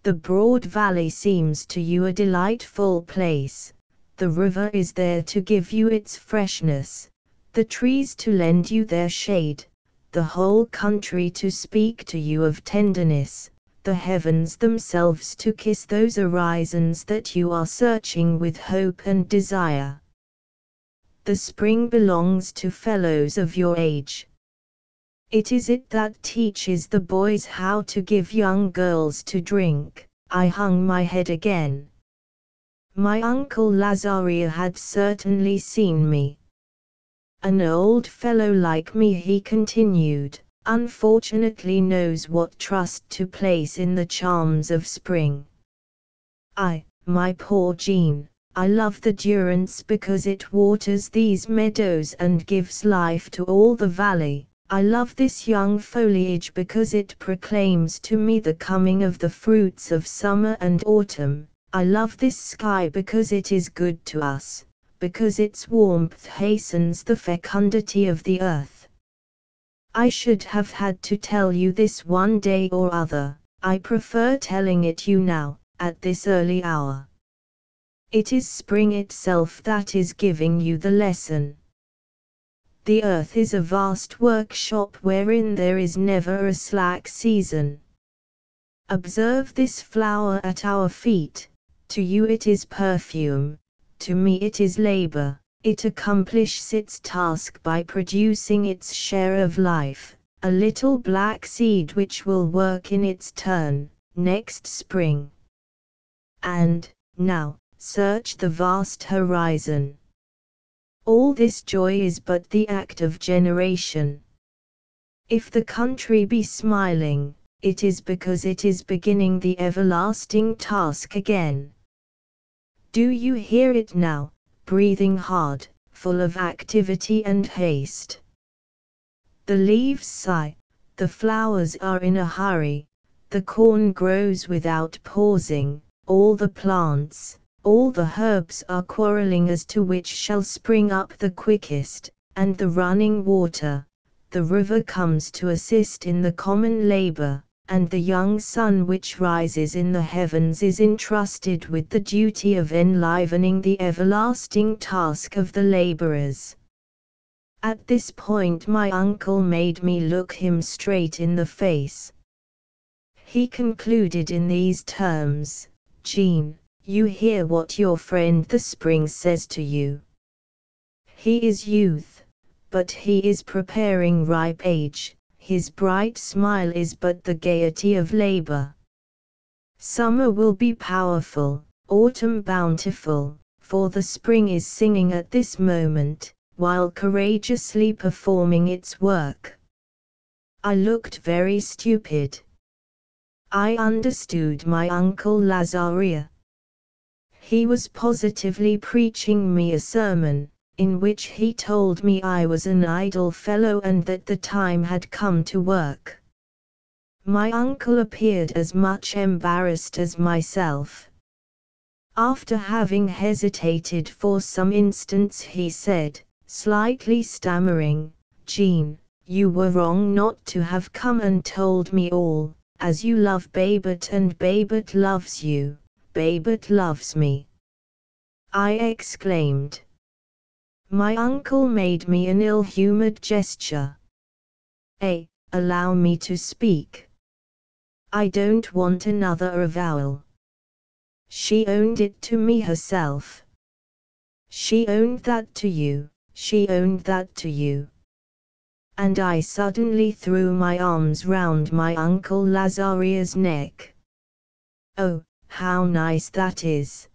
The broad valley seems to you a delightful place, the river is there to give you its freshness, the trees to lend you their shade, the whole country to speak to you of tenderness, the heavens themselves to kiss those horizons that you are searching with hope and desire. The spring belongs to fellows of your age. It is it that teaches the boys how to give young girls to drink." I hung my head again. My uncle Lazaria had certainly seen me. "An old fellow like me," he continued, "unfortunately knows what trust to place in the charms of spring. My poor Jean, I love the Durance because it waters these meadows and gives life to all the valley. I love this young foliage because it proclaims to me the coming of the fruits of summer and autumn. I love this sky because it is good to us, because its warmth hastens the fecundity of the earth. I should have had to tell you this one day or other. I prefer telling it you now, at this early hour. It is spring itself that is giving you the lesson. The earth is a vast workshop wherein there is never a slack season. Observe this flower at our feet. To you it is perfume, to me it is labor. It accomplishes its task by producing its share of life, a little black seed which will work in its turn, next spring. And, now, search the vast horizon. All this joy is but the act of generation. If the country be smiling, it is because it is beginning the everlasting task again. Do you hear it now, breathing hard, full of activity and haste? The leaves sigh, the flowers are in a hurry, the corn grows without pausing, all the plants, all the herbs are quarreling as to which shall spring up the quickest, and the running water, the river comes to assist in the common labor, and the young sun which rises in the heavens is entrusted with the duty of enlivening the everlasting task of the laborers." At this point my uncle made me look him straight in the face. He concluded in these terms, "Jean, you hear what your friend the spring says to you. He is youth, but he is preparing ripe age, his bright smile is but the gaiety of labor. Summer will be powerful, autumn bountiful, for the spring is singing at this moment, while courageously performing its work." I looked very stupid. I understood my uncle Lazaria. He was positively preaching me a sermon, in which he told me I was an idle fellow and that the time had come to work. My uncle appeared as much embarrassed as myself. After having hesitated for some instants he said, slightly stammering, "Jean, you were wrong not to have come and told me all, as you love Babette and Babette loves you, Babette loves me." I exclaimed. My uncle made me an ill-humored gesture. Allow me to speak. I don't want another avowal. She owned it to me herself. She owned that to you, she owned that to you. And I suddenly threw my arms round my uncle Lazaria's neck. "Oh, how nice that is,"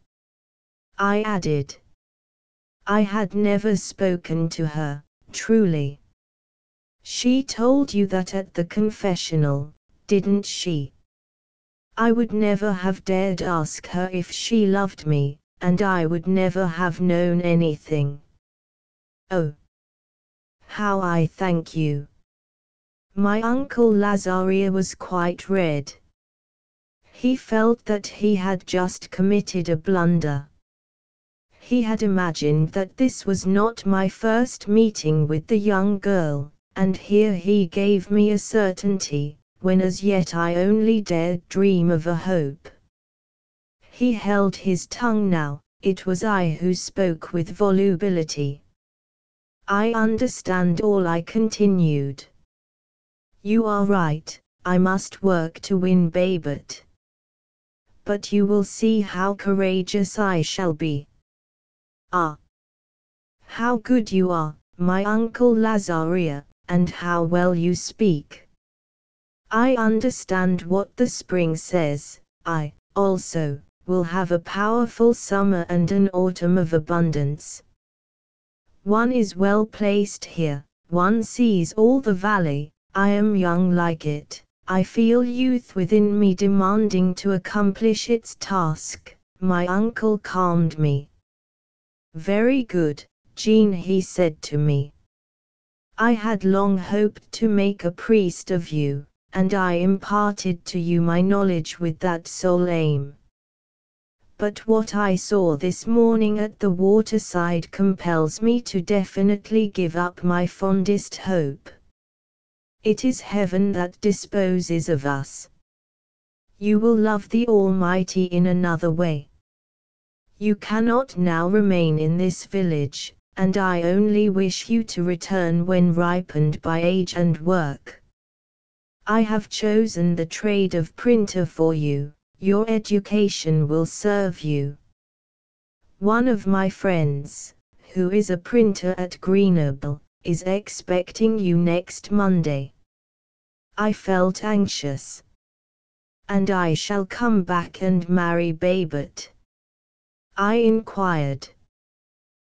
I added. I had never spoken to her, truly. "She told you that at the confessional, didn't she?" I would never have dared ask her if she loved me, and I would never have known anything. "Oh, how I thank you." My uncle Lazaria was quite red. He felt that he had just committed a blunder. He had imagined that this was not my first meeting with the young girl, and here he gave me a certainty, when as yet I only dared dream of a hope. He held his tongue now. It was I who spoke with volubility. "I understand all," I continued. "You are right, I must work to win Babette. But you will see how courageous I shall be." "Ah! How good you are, my uncle Lazaria, and how well you speak. I understand what the spring says. I, also, will have a powerful summer and an autumn of abundance. One is well placed here, one sees all the valley, I am young like it, I feel youth within me demanding to accomplish its task." My uncle calmed me. "Very good, Jean," he said to me. "I had long hoped to make a priest of you, and I imparted to you my knowledge with that sole aim. But what I saw this morning at the waterside compels me to definitely give up my fondest hope. It is heaven that disposes of us. You will love the Almighty in another way. You cannot now remain in this village, and I only wish you to return when ripened by age and work. I have chosen the trade of printer for you, your education will serve you. One of my friends, who is a printer at Grenoble, is expecting you next Monday." I felt anxious. "And I shall come back and marry Babette?" I inquired.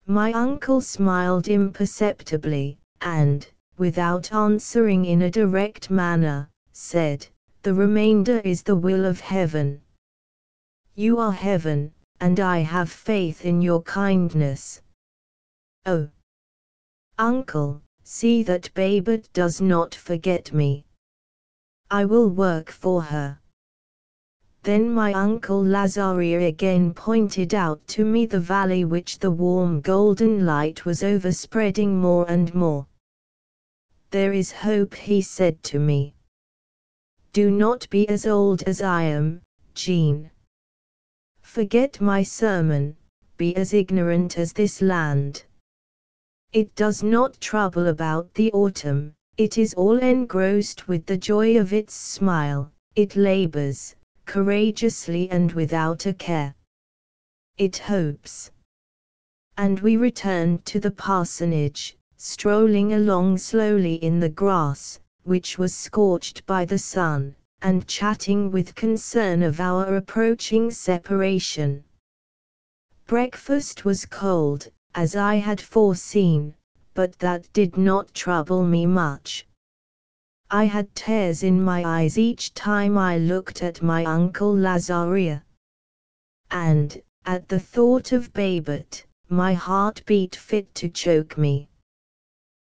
My uncle smiled imperceptibly, and, without answering in a direct manner, said, "The remainder is the will of heaven. You are heaven, and I have faith in your kindness." "Oh, uncle, see that Babette does not forget me. I will work for her." Then my uncle Lazaria again pointed out to me the valley which the warm golden light was overspreading more and more. "There is hope," he said to me. "Do not be as old as I am, Jean. Forget my sermon, be as ignorant as this land. It does not trouble about the autumn, it is all engrossed with the joy of its smile, it labors, courageously and without a care. It hopes." And we returned to the parsonage, strolling along slowly in the grass, which was scorched by the sun, and chatting with concern of our approaching separation. Breakfast was cold, as I had foreseen, but that did not trouble me much. I had tears in my eyes each time I looked at my uncle Lazaria. And, at the thought of Babette, my heart beat fit to choke me.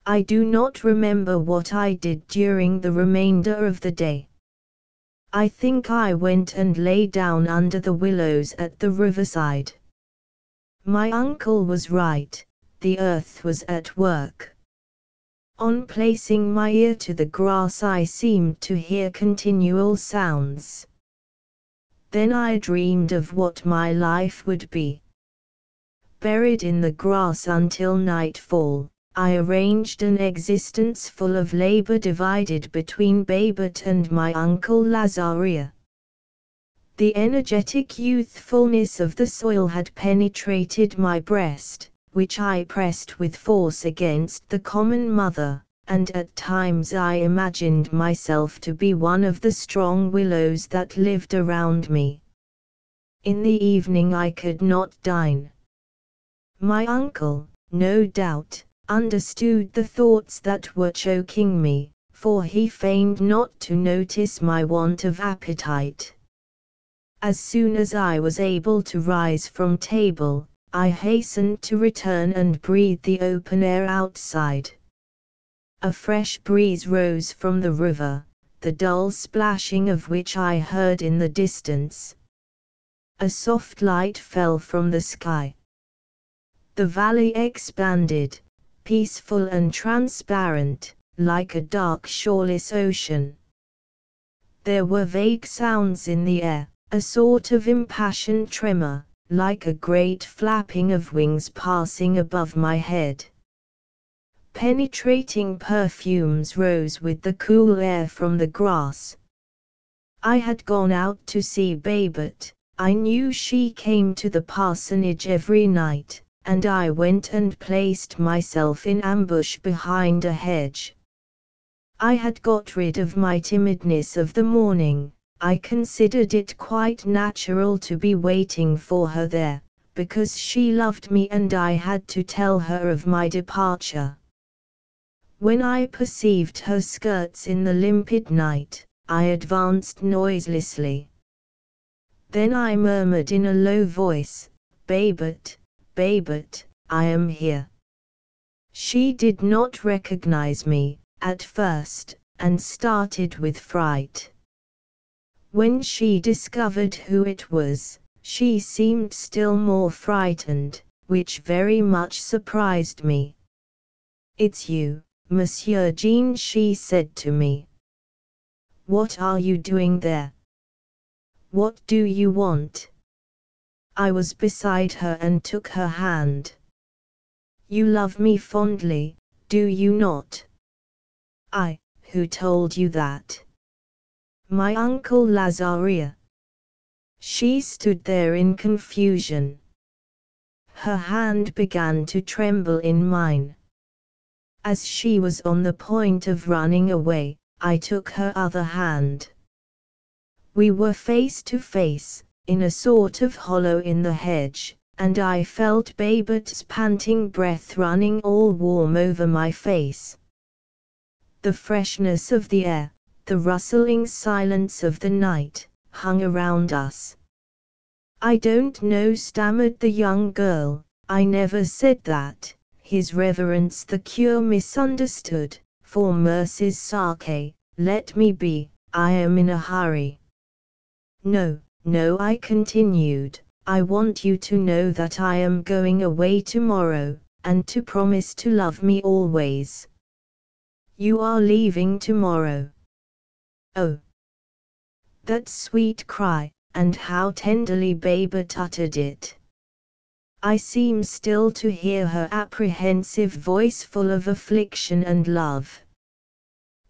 I do not remember what I did during the remainder of the day. I think I went and lay down under the willows at the riverside. My uncle was right, the earth was at work. On placing my ear to the grass I seemed to hear continual sounds. Then I dreamed of what my life would be. Buried in the grass until nightfall, I arranged an existence full of labor divided between Babet and my uncle Lazaria. The energetic youthfulness of the soil had penetrated my breast, which I pressed with force against the common mother, and at times I imagined myself to be one of the strong willows that lived around me. In the evening I could not dine. My uncle, no doubt, understood the thoughts that were choking me, for he feigned not to notice my want of appetite. As soon as I was able to rise from table, I hastened to return and breathe the open air outside. A fresh breeze rose from the river, the dull splashing of which I heard in the distance. A soft light fell from the sky. The valley expanded, peaceful and transparent, like a dark shoreless ocean. There were vague sounds in the air, a sort of impassioned tremor, like a great flapping of wings passing above my head. Penetrating perfumes rose with the cool air from the grass. I had gone out to see Babet. I knew she came to the parsonage every night, and I went and placed myself in ambush behind a hedge. I had got rid of my timidness of the morning. I considered it quite natural to be waiting for her there, because she loved me and I had to tell her of my departure. When I perceived her skirts in the limpid night, I advanced noiselessly. Then I murmured in a low voice, "Babet, Babet, I am here." She did not recognize me, at first, and started with fright. When she discovered who it was, she seemed still more frightened, which very much surprised me. "It's you, Monsieur Jean," she said to me. "What are you doing there? What do you want?" I was beside her and took her hand. "You love me fondly, do you not?" Who told you that?" "My uncle Lazaria." She stood there in confusion. Her hand began to tremble in mine. As she was on the point of running away, I took her other hand. We were face to face, in a sort of hollow in the hedge, and I felt Babet's panting breath running all warm over my face. The freshness of the air, the rustling silence of the night, hung around us. "I don't know," stammered the young girl, "I never said that." His Reverence the Cure misunderstood. "For mercy's sake, let me be, I am in a hurry." "No, no," I continued, "I want you to know that I am going away tomorrow, and to promise to love me always." "You are leaving tomorrow?" "Oh!" That sweet cry, and how tenderly Babet uttered it! I seem still to hear her apprehensive voice full of affliction and love.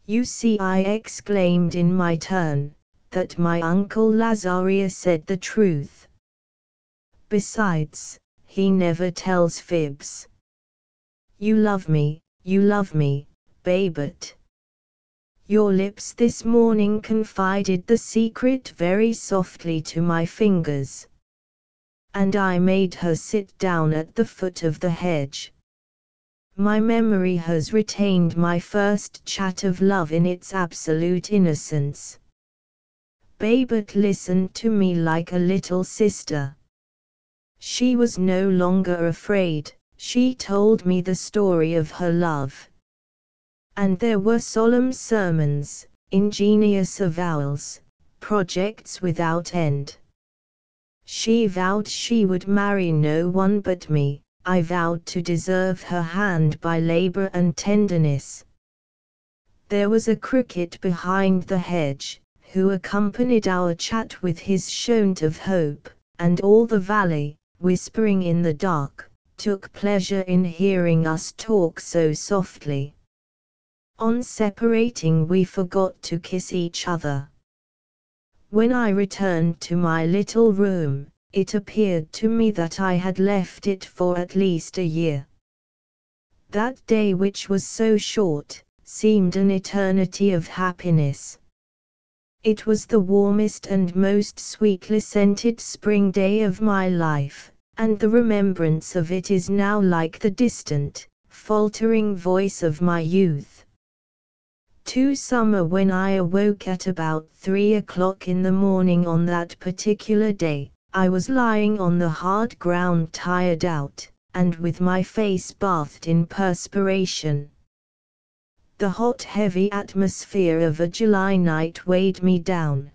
"You see," I exclaimed in my turn, "that my uncle Lazaria said the truth. Besides, he never tells fibs. You love me, Babet. Your lips this morning confided the secret very softly to my fingers. And I made her sit down at the foot of the hedge. My memory has retained my first chat of love in its absolute innocence. Babet listened to me like a little sister. She was no longer afraid, she told me the story of her love. And there were solemn sermons, ingenious avowals, projects without end. She vowed she would marry no one but me. I vowed to deserve her hand by labor and tenderness. There was a cricket behind the hedge, who accompanied our chat with his shout of hope, and all the valley, whispering in the dark, took pleasure in hearing us talk so softly. On separating, we forgot to kiss each other. When I returned to my little room, it appeared to me that I had left it for at least a year. That day, which was so short, seemed an eternity of happiness. It was the warmest and most sweetly scented spring day of my life, and the remembrance of it is now like the distant, faltering voice of my youth. To summer, when I awoke at about 3 o'clock in the morning on that particular day, I was lying on the hard ground, tired out, and with my face bathed in perspiration. The hot, heavy atmosphere of a July night weighed me down.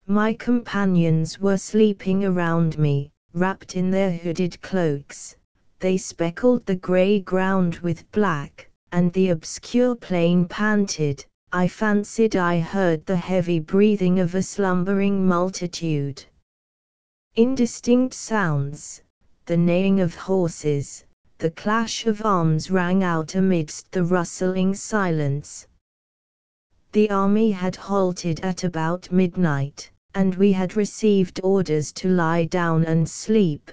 My companions were sleeping around me, wrapped in their hooded cloaks. They speckled the grey ground with black, and the obscure plain panted. I fancied I heard the heavy breathing of a slumbering multitude. Indistinct sounds, the neighing of horses, the clash of arms rang out amidst the rustling silence. The army had halted at about midnight, and we had received orders to lie down and sleep.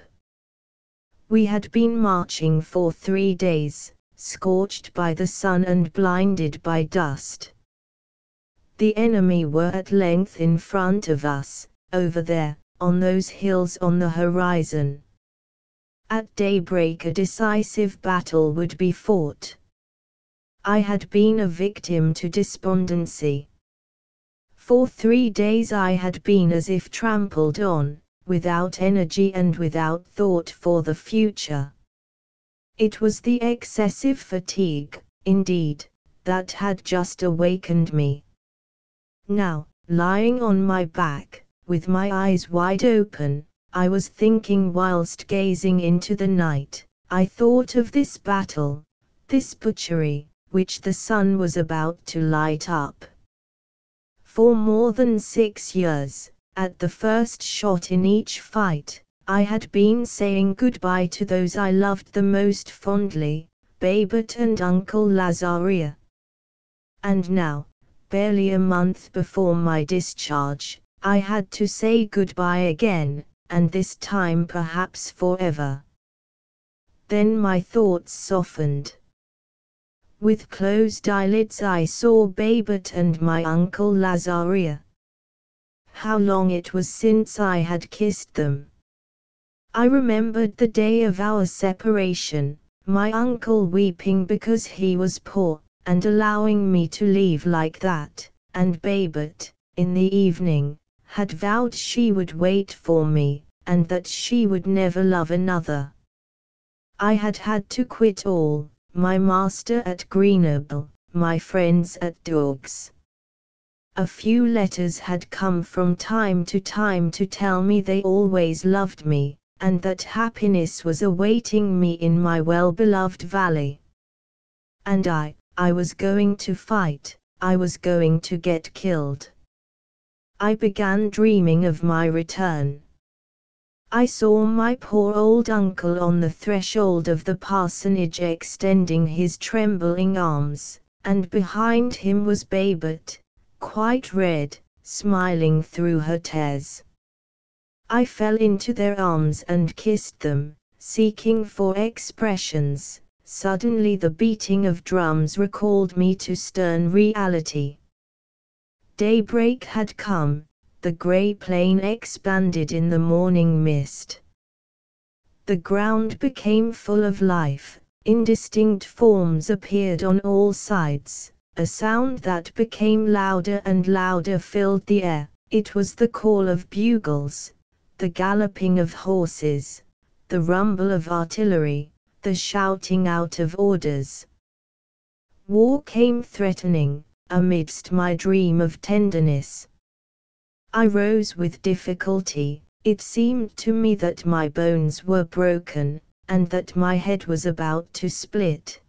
We had been marching for 3 days, scorched by the sun and blinded by dust. The enemy were at length in front of us, over there, on those hills on the horizon. At daybreak a decisive battle would be fought. I had been a victim to despondency. For 3 days I had been as if trampled on, without energy and without thought for the future. It was the excessive fatigue, indeed, that had just awakened me. Now, lying on my back, with my eyes wide open, I was thinking whilst gazing into the night. I thought of this battle, this butchery, which the sun was about to light up. For more than 6 years, at the first shot in each fight, I had been saying goodbye to those I loved the most fondly, Babet and Uncle Lazaria. And now, barely a month before my discharge, I had to say goodbye again, and this time perhaps forever. Then my thoughts softened. With closed eyelids I saw Babet and my Uncle Lazaria. How long it was since I had kissed them. I remembered the day of our separation, my uncle weeping because he was poor, and allowing me to leave like that, and Babet, in the evening, had vowed she would wait for me, and that she would never love another. I had had to quit all, my master at Grenoble, my friends at Dourgues. A few letters had come from time to time to tell me they always loved me, and that happiness was awaiting me in my well-beloved valley. And I was going to fight, I was going to get killed. I began dreaming of my return. I saw my poor old uncle on the threshold of the parsonage extending his trembling arms, and behind him was Babet, quite red, smiling through her tears. I fell into their arms and kissed them, seeking for expressions. Suddenly the beating of drums recalled me to stern reality. Daybreak had come, the grey plain expanded in the morning mist. The ground became full of life, indistinct forms appeared on all sides, a sound that became louder and louder filled the air. It was the call of bugles, the galloping of horses, the rumble of artillery, the shouting out of orders. War came threatening, amidst my dream of tenderness. I rose with difficulty. It seemed to me that my bones were broken, and that my head was about to split.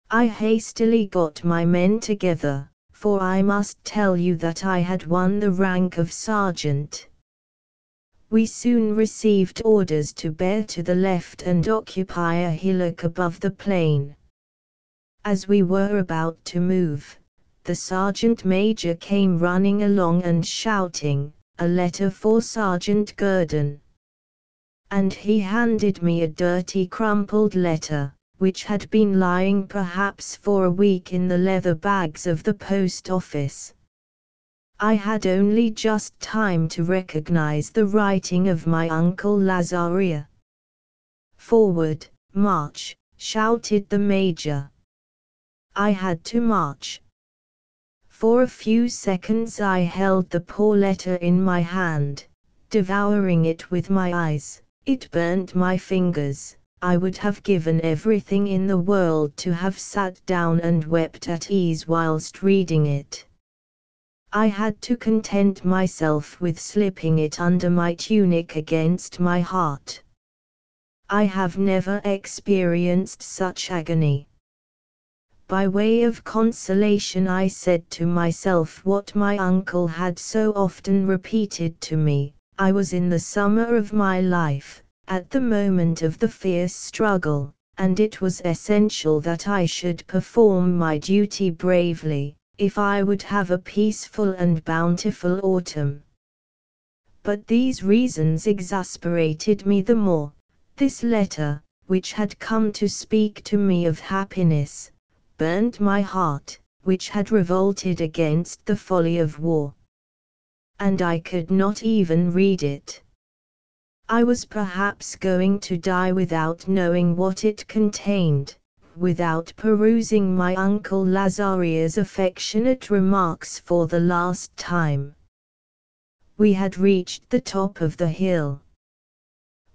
I hastily got my men together, for I must tell you that I had won the rank of sergeant. We soon received orders to bear to the left and occupy a hillock above the plain. As we were about to move, the sergeant major came running along and shouting, "A letter for Sergeant Gurdon." And he handed me a dirty crumpled letter, which had been lying perhaps for a week in the leather bags of the post office. I had only just time to recognize the writing of my uncle Lazaria. "Forward, march," shouted the major. I had to march. For a few seconds I held the poor letter in my hand, devouring it with my eyes. It burned my fingers. I would have given everything in the world to have sat down and wept at ease whilst reading it. I had to content myself with slipping it under my tunic against my heart. I have never experienced such agony. By way of consolation I said to myself what my uncle had so often repeated to me: I was in the summer of my life, at the moment of the fierce struggle, and it was essential that I should perform my duty bravely, if I would have a peaceful and bountiful autumn. But these reasons exasperated me the more. This letter, which had come to speak to me of happiness, burned my heart, which had revolted against the folly of war. And I could not even read it. I was perhaps going to die without knowing what it contained, without perusing my uncle Lazaria's affectionate remarks for the last time. We had reached the top of the hill.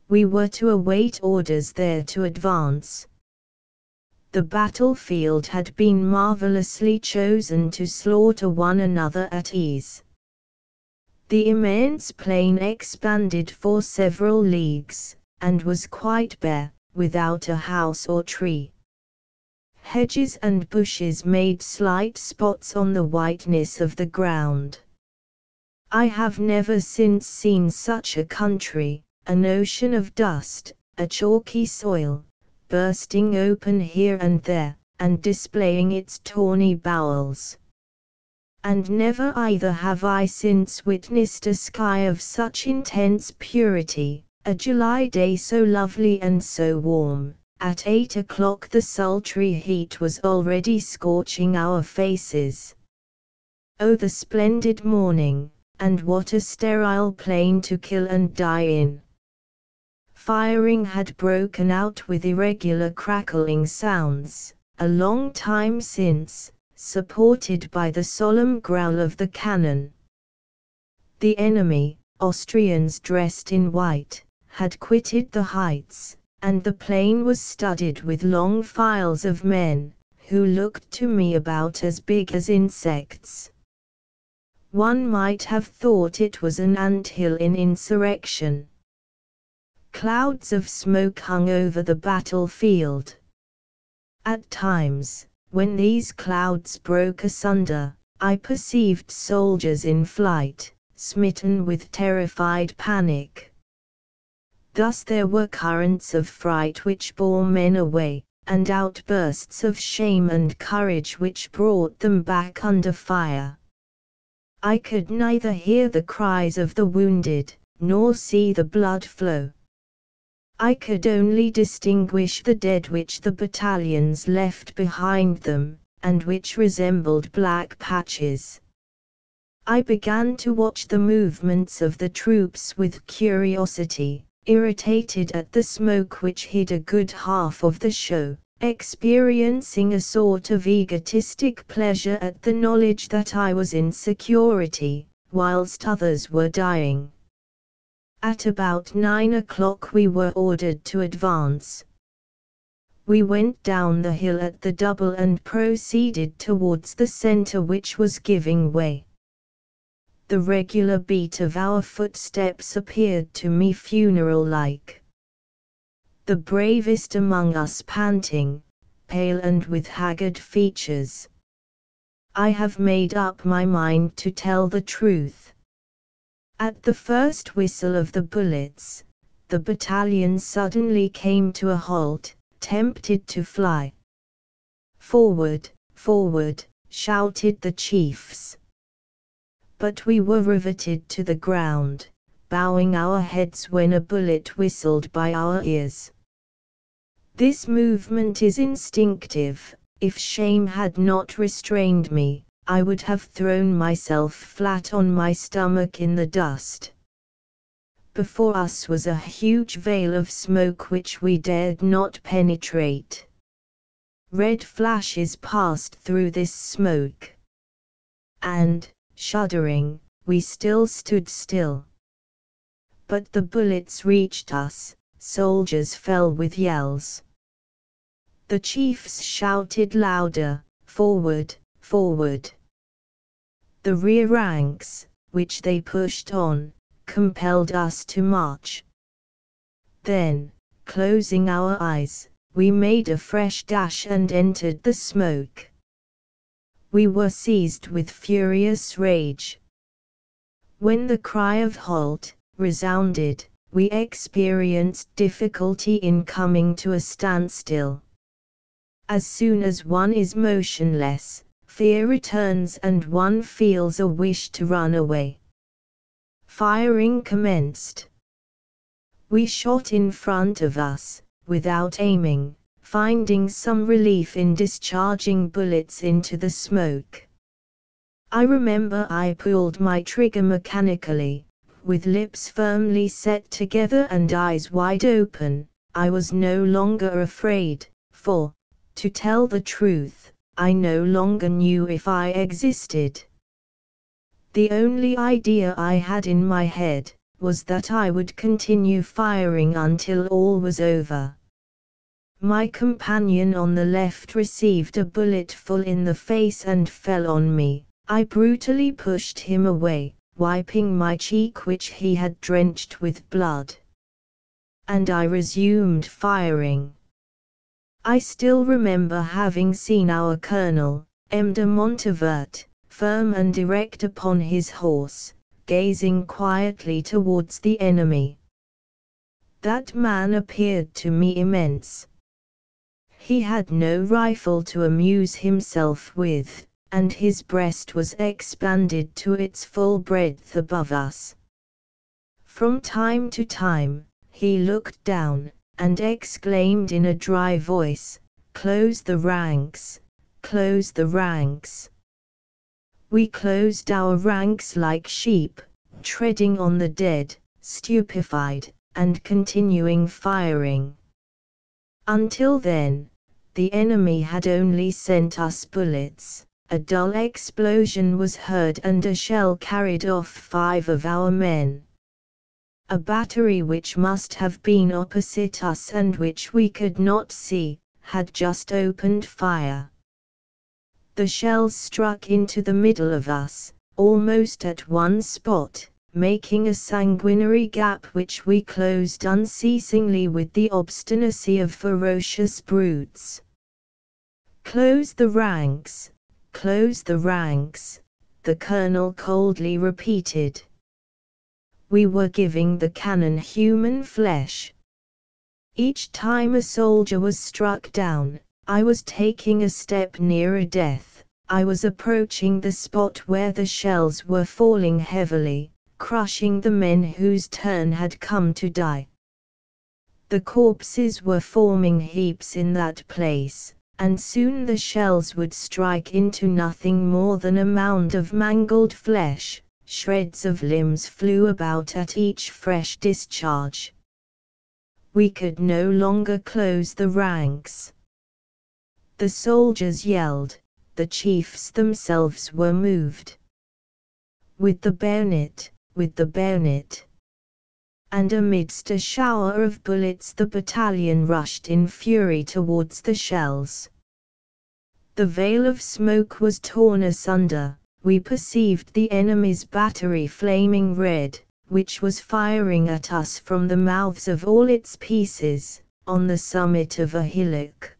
We were to await orders there to advance. The battlefield had been marvelously chosen to slaughter one another at ease. The immense plain expanded for several leagues, and was quite bare, without a house or tree. Hedges and bushes made slight spots on the whiteness of the ground. I have never since seen such a country, an ocean of dust, a chalky soil, bursting open here and there, and displaying its tawny bowels. And never either have I since witnessed a sky of such intense purity, a July day so lovely and so warm. At 8 o'clock the sultry heat was already scorching our faces. Oh, the splendid morning, and what a sterile plain to kill and die in! Firing had broken out with irregular crackling sounds, a long time since, supported by the solemn growl of the cannon. The enemy, Austrians dressed in white, had quitted the heights, and the plain was studded with long files of men, who looked to me about as big as insects. One might have thought it was an ant-hill in insurrection. Clouds of smoke hung over the battlefield. At times, when these clouds broke asunder, I perceived soldiers in flight, smitten with terrified panic. Thus there were currents of fright which bore men away, and outbursts of shame and courage which brought them back under fire. I could neither hear the cries of the wounded, nor see the blood flow. I could only distinguish the dead which the battalions left behind them, and which resembled black patches. I began to watch the movements of the troops with curiosity, irritated at the smoke which hid a good half of the show, experiencing a sort of egotistic pleasure at the knowledge that I was in security, whilst others were dying. At about 9 o'clock we were ordered to advance. We went down the hill at the double and proceeded towards the centre, which was giving way. The regular beat of our footsteps appeared to me funeral-like. The bravest among us panting, pale and with haggard features. I have made up my mind to tell the truth. At the first whistle of the bullets, the battalion suddenly came to a halt, tempted to fly. "Forward, forward," shouted the chiefs. But we were riveted to the ground, bowing our heads when a bullet whistled by our ears. This movement is instinctive. If shame had not restrained me, I would have thrown myself flat on my stomach in the dust. Before us was a huge veil of smoke which we dared not penetrate. Red flashes passed through this smoke. And, shuddering, we still stood still. But the bullets reached us, soldiers fell with yells. The chiefs shouted louder, "Forward, forward!" The rear ranks, which they pushed on, compelled us to march. Then, closing our eyes, we made a fresh dash and entered the smoke. We were seized with furious rage. When the cry of "Halt!" resounded, we experienced difficulty in coming to a standstill. As soon as one is motionless, fear returns and one feels a wish to run away. Firing commenced. We shot in front of us, without aiming, finding some relief in discharging bullets into the smoke. I remember I pulled my trigger mechanically, with lips firmly set together and eyes wide open. I was no longer afraid, for, to tell the truth, I no longer knew if I existed. The only idea I had in my head was that I would continue firing until all was over. My companion on the left received a bullet full in the face and fell on me. I brutally pushed him away, wiping my cheek which he had drenched with blood. And I resumed firing. I still remember having seen our colonel, M. de Montevert, firm and erect upon his horse, gazing quietly towards the enemy. That man appeared to me immense. He had no rifle to amuse himself with, and his breast was expanded to its full breadth above us. From time to time, he looked down, and exclaimed in a dry voice, "Close the ranks, close the ranks." We closed our ranks like sheep, treading on the dead, stupefied, and continuing firing. Until then, the enemy had only sent us bullets. A dull explosion was heard and a shell carried off 5 of our men. A battery which must have been opposite us and which we could not see, had just opened fire. The shells struck into the middle of us, almost at one spot, making a sanguinary gap which we closed unceasingly with the obstinacy of ferocious brutes. "Close the ranks, close the ranks," the colonel coldly repeated. We were giving the cannon human flesh. Each time a soldier was struck down, I was taking a step nearer death. I was approaching the spot where the shells were falling heavily, crushing the men whose turn had come to die. The corpses were forming heaps in that place, and soon the shells would strike into nothing more than a mound of mangled flesh. Shreds of limbs flew about at each fresh discharge. We could no longer close the ranks. The soldiers yelled, the chiefs themselves were moved. "With the bayonet, with the bayonet!" And amidst a shower of bullets the battalion rushed in fury towards the shells. The veil of smoke was torn asunder. we perceived the enemy's battery flaming red, which was firing at us from the mouths of all its pieces, on the summit of a hillock.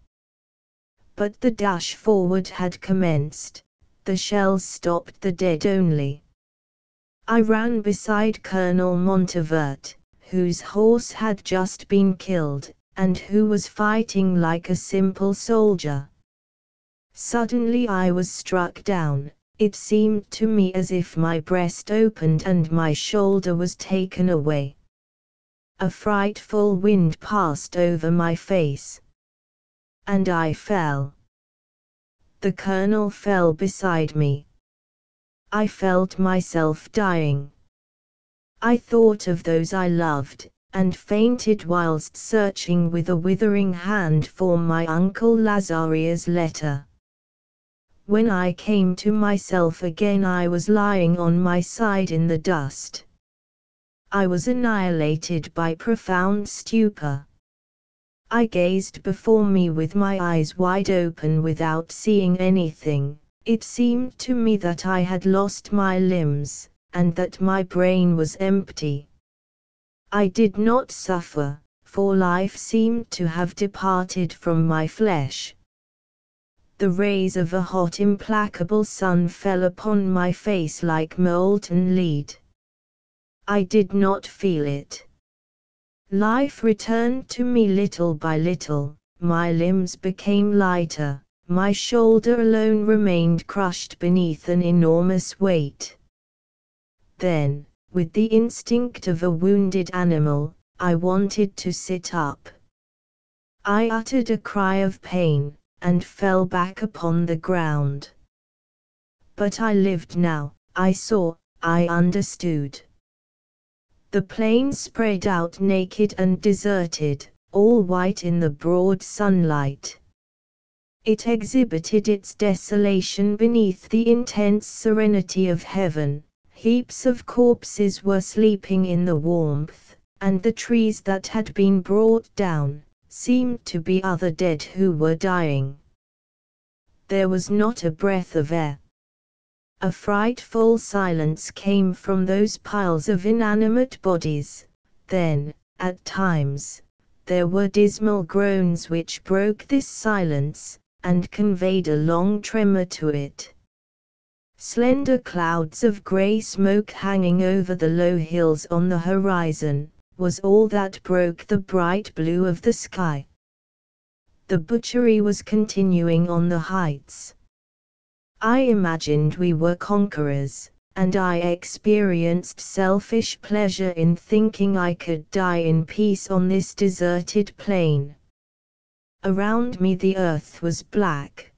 But the dash forward had commenced, the shells stopped the dead only. I ran beside Colonel Montevert, whose horse had just been killed, and who was fighting like a simple soldier. Suddenly I was struck down. It seemed to me as if my breast opened and my shoulder was taken away. A frightful wind passed over my face, and I fell. The colonel fell beside me. I felt myself dying. I thought of those I loved, and fainted whilst searching with a withering hand for my uncle Lazaria's letter. When I came to myself again I was lying on my side in the dust. I was annihilated by profound stupor. I gazed before me with my eyes wide open without seeing anything. It seemed to me that I had lost my limbs, and that my brain was empty. I did not suffer, for life seemed to have departed from my flesh. The rays of a hot implacable sun fell upon my face like molten lead. I did not feel it. Life returned to me little by little, my limbs became lighter, my shoulder alone remained crushed beneath an enormous weight. Then, with the instinct of a wounded animal, I wanted to sit up. I uttered a cry of pain, and fell back upon the ground. But I lived now, I saw, I understood. The plain spread out naked and deserted, all white in the broad sunlight. It exhibited its desolation beneath the intense serenity of heaven. Heaps of corpses were sleeping in the warmth, and the trees that had been brought down seemed to be other dead who were dying. There was not a breath of air. A frightful silence came from those piles of inanimate bodies. Then, at times, there were dismal groans which broke this silence, and conveyed a long tremor to it. Slender clouds of grey smoke hanging over the low hills on the horizon, was all that broke the bright blue of the sky. The butchery was continuing on the heights. I imagined we were conquerors, and I experienced selfish pleasure in thinking I could die in peace on this deserted plain. Around me the earth was black.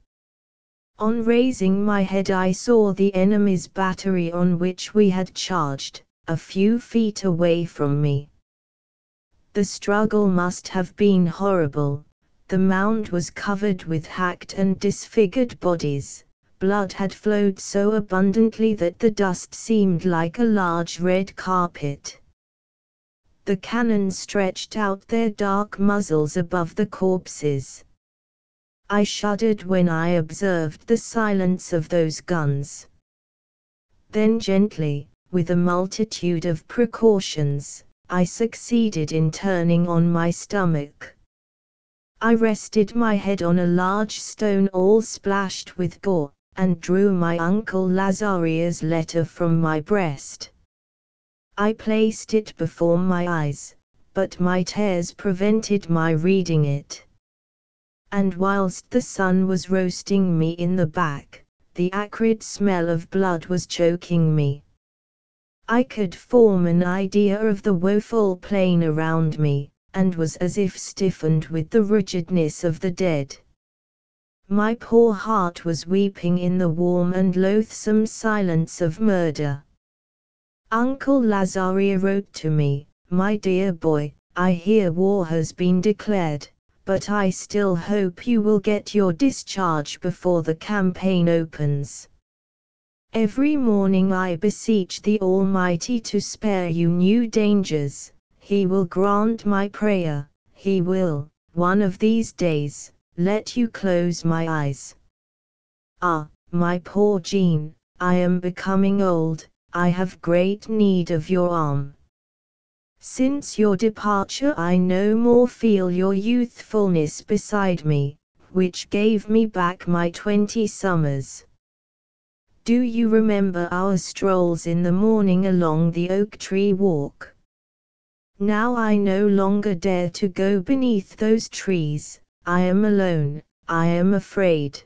On raising my head I saw the enemy's battery on which we had charged, a few feet away from me. The struggle must have been horrible. The mound was covered with hacked and disfigured bodies. Blood had flowed so abundantly that the dust seemed like a large red carpet. The cannon stretched out their dark muzzles above the corpses. I shuddered when I observed the silence of those guns. Then gently, with a multitude of precautions, I succeeded in turning on my stomach. I rested my head on a large stone all splashed with gore, and drew my uncle Lazaria's letter from my breast. I placed it before my eyes, but my tears prevented my reading it. And whilst the sun was roasting me in the back, the acrid smell of blood was choking me. I could form an idea of the woeful plain around me, and was as if stiffened with the rigidness of the dead. My poor heart was weeping in the warm and loathsome silence of murder. Uncle Lazaria wrote to me, "My dear boy, I hear war has been declared, but I still hope you will get your discharge before the campaign opens. Every morning I beseech the Almighty to spare you new dangers. He will grant my prayer, He will, one of these days, let you close my eyes. Ah, my poor Jean, I am becoming old, I have great need of your arm. Since your departure I no more feel your youthfulness beside me, which gave me back my 20 summers. Do you remember our strolls in the morning along the oak tree walk? Now I no longer dare to go beneath those trees, I am alone, I am afraid.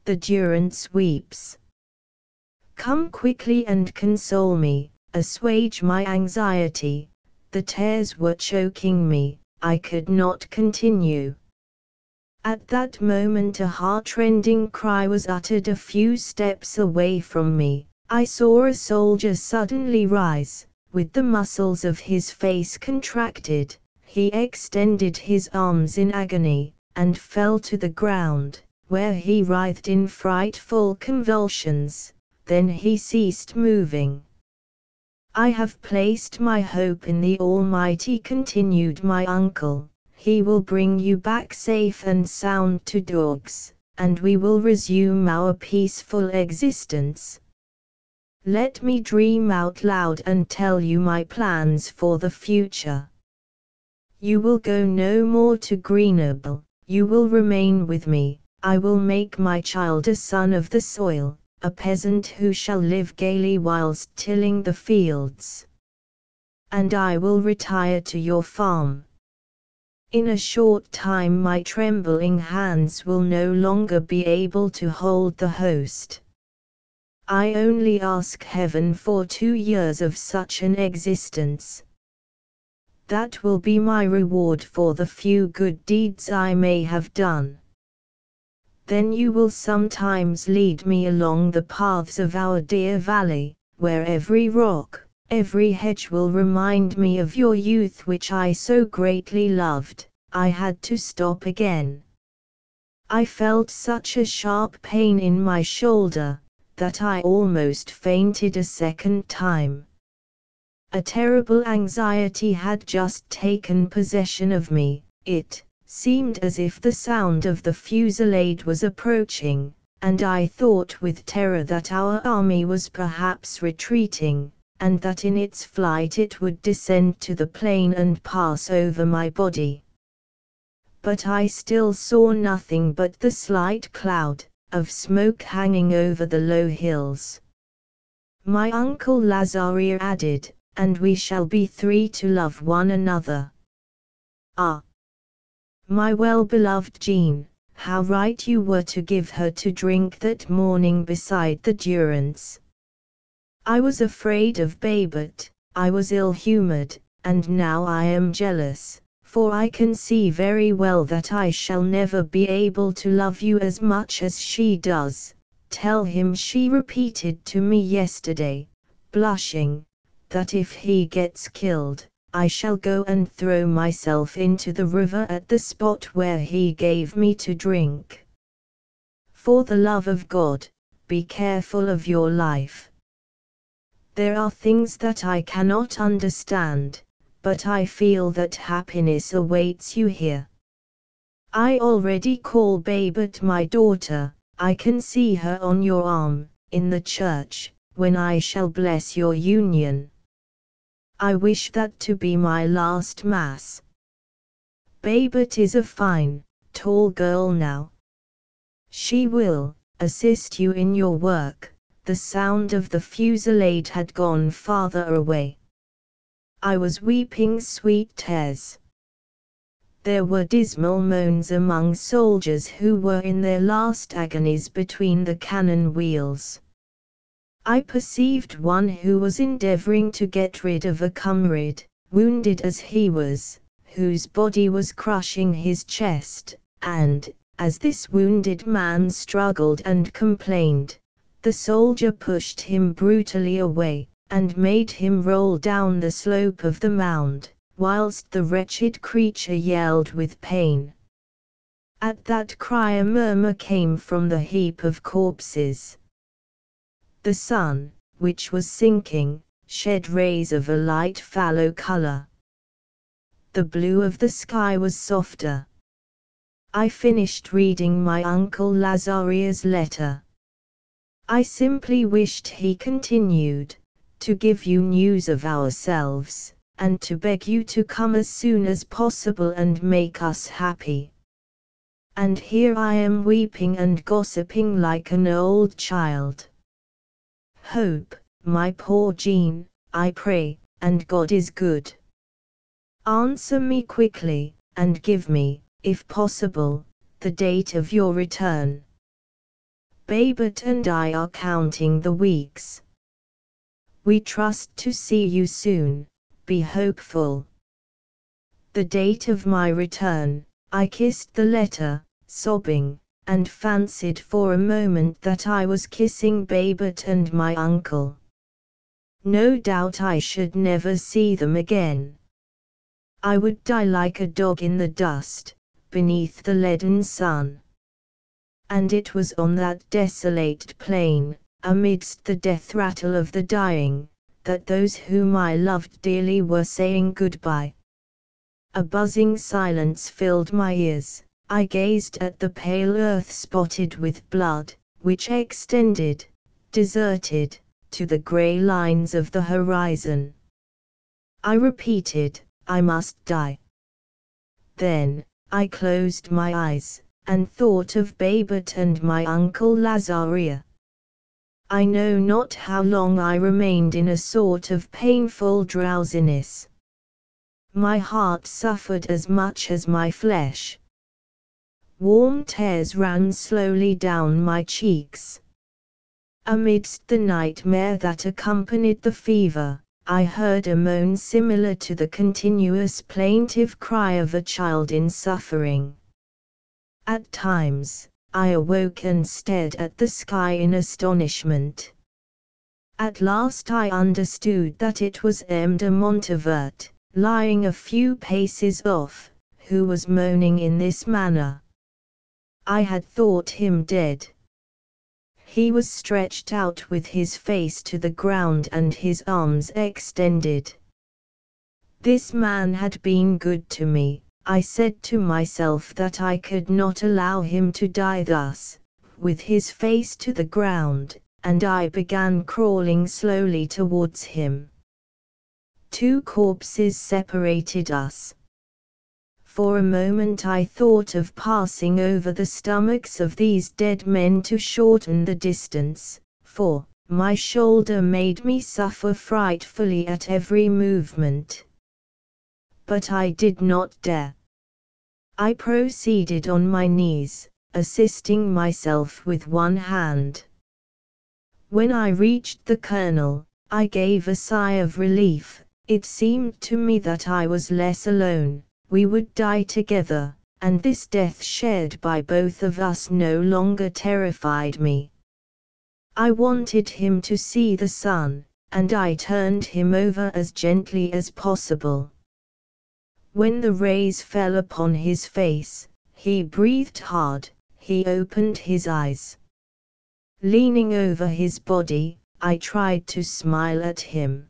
The Durance weeps. Come quickly and console me, assuage my anxiety, the tears were choking me, I could not continue. At that moment a heart-rending cry was uttered a few steps away from me. I saw a soldier suddenly rise, with the muscles of his face contracted, he extended his arms in agony, and fell to the ground, where he writhed in frightful convulsions, then he ceased moving. I have placed my hope in the Almighty, continued my uncle. He will bring you back safe and sound to Dogs, and we will resume our peaceful existence. Let me dream out loud and tell you my plans for the future. You will go no more to Grenoble, you will remain with me, I will make my child a son of the soil, a peasant who shall live gaily whilst tilling the fields. And I will retire to your farm. In a short time my trembling hands will no longer be able to hold the host. I only ask heaven for 2 years of such an existence. That will be my reward for the few good deeds I may have done. Then you will sometimes lead me along the paths of our dear valley, where every rock, every hedge will remind me of your youth which I so greatly loved. I had to stop again. I felt such a sharp pain in my shoulder, that I almost fainted a second time. A terrible anxiety had just taken possession of me, it seemed as if the sound of the fusillade was approaching, and I thought with terror that our army was perhaps retreating, and that in its flight it would descend to the plain and pass over my body. But I still saw nothing but the slight cloud of smoke hanging over the low hills. My uncle Lazaria added, and we shall be 3 to love one another. Ah! My well-beloved Jean, how right you were to give her to drink that morning beside the Durance. I was afraid of Babet, I was ill-humoured, and now I am jealous, for I can see very well that I shall never be able to love you as much as she does. Tell him, she repeated to me yesterday, blushing, that if he gets killed, I shall go and throw myself into the river at the spot where he gave me to drink. For the love of God, be careful of your life. There are things that I cannot understand, but I feel that happiness awaits you here. I already call Babet my daughter, I can see her on your arm, in the church, when I shall bless your union. I wish that to be my last Mass. Babet is a fine, tall girl now. She will assist you in your work. The sound of the fusillade had gone farther away. I was weeping sweet tears. There were dismal moans among soldiers who were in their last agonies between the cannon wheels. I perceived one who was endeavoring to get rid of a comrade, wounded as he was, whose body was crushing his chest, and, as this wounded man struggled and complained, the soldier pushed him brutally away, and made him roll down the slope of the mound, whilst the wretched creature yelled with pain. At that cry a murmur came from the heap of corpses. The sun, which was sinking, shed rays of a light fallow color. The blue of the sky was softer. I finished reading my uncle Lazaria's letter. I simply wished, he continued, to give you news of ourselves, and to beg you to come as soon as possible and make us happy. And here I am weeping and gossiping like an old child. Hope, my poor Jean, I pray, and God is good. Answer me quickly, and give me, if possible, the date of your return. Babette and I are counting the weeks. We trust to see you soon, be hopeful. The date of my return. I kissed the letter, sobbing, and fancied for a moment that I was kissing Babette and my uncle. No doubt I should never see them again. I would die like a dog in the dust, beneath the leaden sun. And it was on that desolate plain, amidst the death rattle of the dying, that those whom I loved dearly were saying goodbye. A buzzing silence filled my ears. I gazed at the pale earth spotted with blood, which extended, deserted, to the grey lines of the horizon. I repeated, I must die. Then, I closed my eyes, and thought of Babette and my uncle Lazaria. I know not how long I remained in a sort of painful drowsiness. My heart suffered as much as my flesh. Warm tears ran slowly down my cheeks. Amidst the nightmare that accompanied the fever, I heard a moan similar to the continuous plaintive cry of a child in suffering. At times, I awoke and stared at the sky in astonishment. At last I understood that it was M. de Montevert, lying a few paces off, who was moaning in this manner. I had thought him dead. He was stretched out with his face to the ground and his arms extended. This man had been good to me. I said to myself that I could not allow him to die thus, with his face to the ground, and I began crawling slowly towards him. 2 corpses separated us. For a moment I thought of passing over the stomachs of these dead men to shorten the distance, for my shoulder made me suffer frightfully at every movement. But I did not dare. I proceeded on my knees, assisting myself with one hand. When I reached the colonel, I gave a sigh of relief. It seemed to me that I was less alone. We would die together, and this death shared by both of us no longer terrified me. I wanted him to see the sun, and I turned him over as gently as possible. When the rays fell upon his face, he breathed hard, he opened his eyes. Leaning over his body, I tried to smile at him.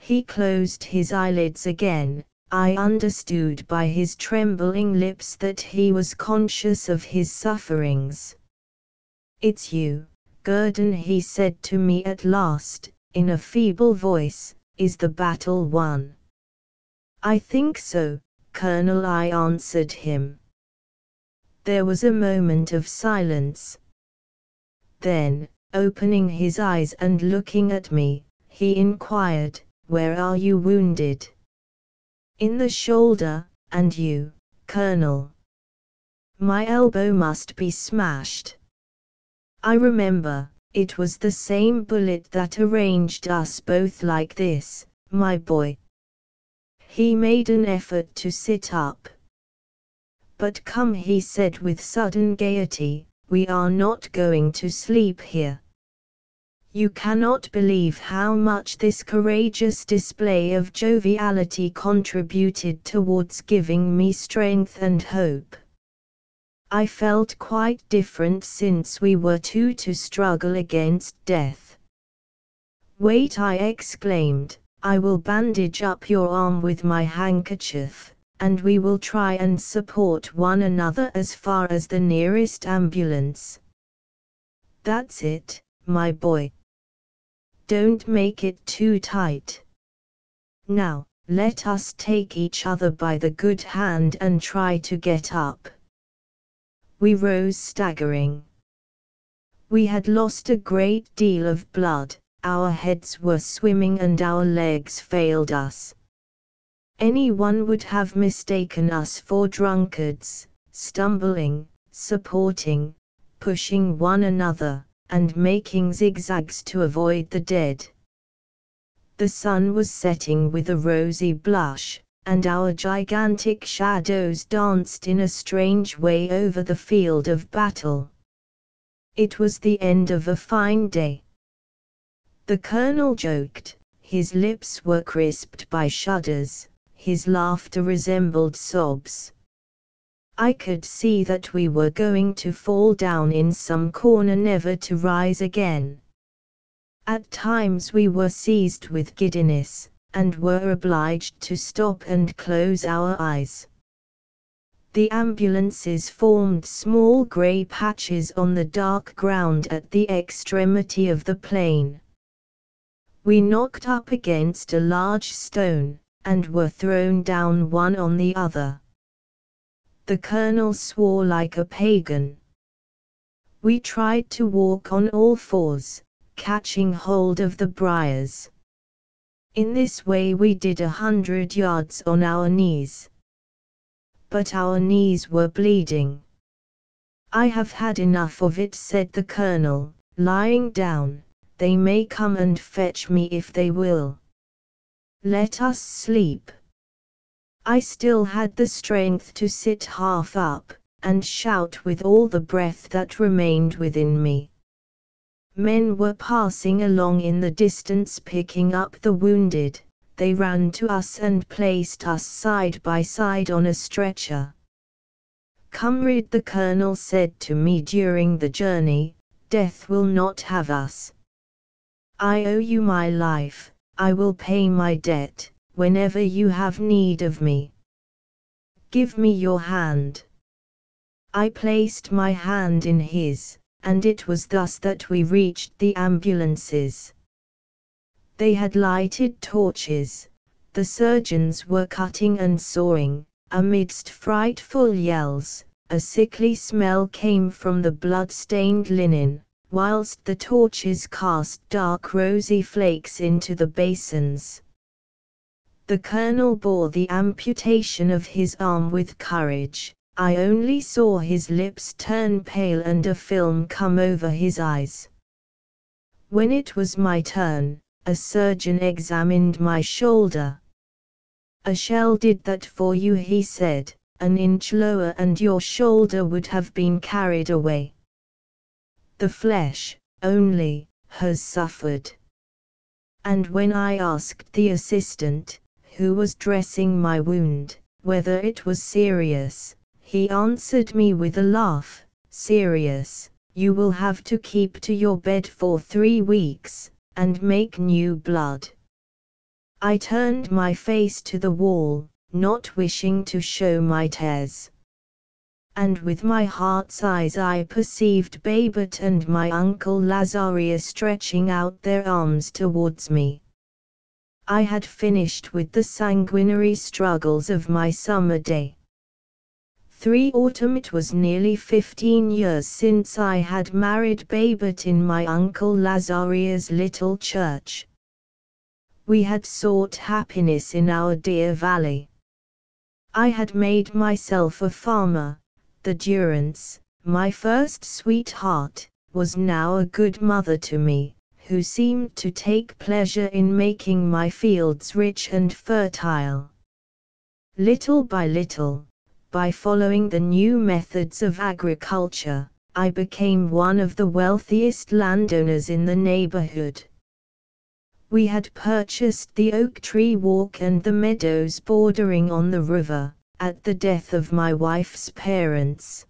He closed his eyelids again. I understood by his trembling lips that he was conscious of his sufferings. "It's you, Gurdon," he said to me at last, in a feeble voice. "Is the battle won?" "I think so, Colonel," I answered him. There was a moment of silence. Then, opening his eyes and looking at me, he inquired, "Where are you wounded?" "In the shoulder, and you, Colonel?" "My elbow must be smashed." "I remember, it was the same bullet that arranged us both like this, my boy." He made an effort to sit up. "But come," he said with sudden gaiety, "we are not going to sleep here. You cannot believe how much this courageous display of joviality contributed towards giving me strength and hope. I felt quite different since we were two to struggle against death." "Wait," I exclaimed, "I will bandage up your arm with my handkerchief, and we will try and support one another as far as the nearest ambulance." That's it, my boy. Don't make it too tight. Now, let us take each other by the good hand and try to get up. We rose staggering. We had lost a great deal of blood, our heads were swimming and our legs failed us. Anyone would have mistaken us for drunkards, stumbling, supporting, pushing one another, and making zigzags to avoid the dead. The sun was setting with a rosy blush, and our gigantic shadows danced in a strange way over the field of battle. It was the end of a fine day. The colonel joked, his lips were crisped by shudders, his laughter resembled sobs. I could see that we were going to fall down in some corner never to rise again. At times we were seized with giddiness, and were obliged to stop and close our eyes. The ambulances formed small grey patches on the dark ground at the extremity of the plain. We knocked up against a large stone, and were thrown down one on the other. The colonel swore like a pagan. We tried to walk on all fours, catching hold of the briars. In this way we did 100 yards on our knees. But our knees were bleeding. I have had enough of it, said the colonel, lying down. They may come and fetch me if they will. Let us sleep. I still had the strength to sit half up, and shout with all the breath that remained within me. Men were passing along in the distance picking up the wounded. They ran to us and placed us side by side on a stretcher. Comrade, the colonel said to me during the journey, death will not have us. I owe you my life, I will pay my debt, whenever you have need of me. Give me your hand. I placed my hand in his, and it was thus that we reached the ambulances. They had lighted torches, the surgeons were cutting and sawing, amidst frightful yells, a sickly smell came from the blood-stained linen, whilst the torches cast dark rosy flakes into the basins. The colonel bore the amputation of his arm with courage. I only saw his lips turn pale and a film come over his eyes. When it was my turn, a surgeon examined my shoulder. A shell did that for you, he said, an inch lower and your shoulder would have been carried away. The flesh, only, has suffered. And when I asked the assistant, who was dressing my wound, whether it was serious, he answered me with a laugh, serious, you will have to keep to your bed for 3 weeks, and make new blood. I turned my face to the wall, not wishing to show my tears. And with my heart's eyes I perceived Babet and my uncle Lazarius stretching out their arms towards me. I had finished with the sanguinary struggles of my summer day. 3 autumn. It was nearly 15 years since I had married Babet in my uncle Lazarius' little church. We had sought happiness in our dear valley. I had made myself a farmer. The Durance, my first sweetheart, was now a good mother to me, who seemed to take pleasure in making my fields rich and fertile. Little by little, by following the new methods of agriculture, I became one of the wealthiest landowners in the neighborhood. We had purchased the oak tree walk and the meadows bordering on the river, at the death of my wife's parents.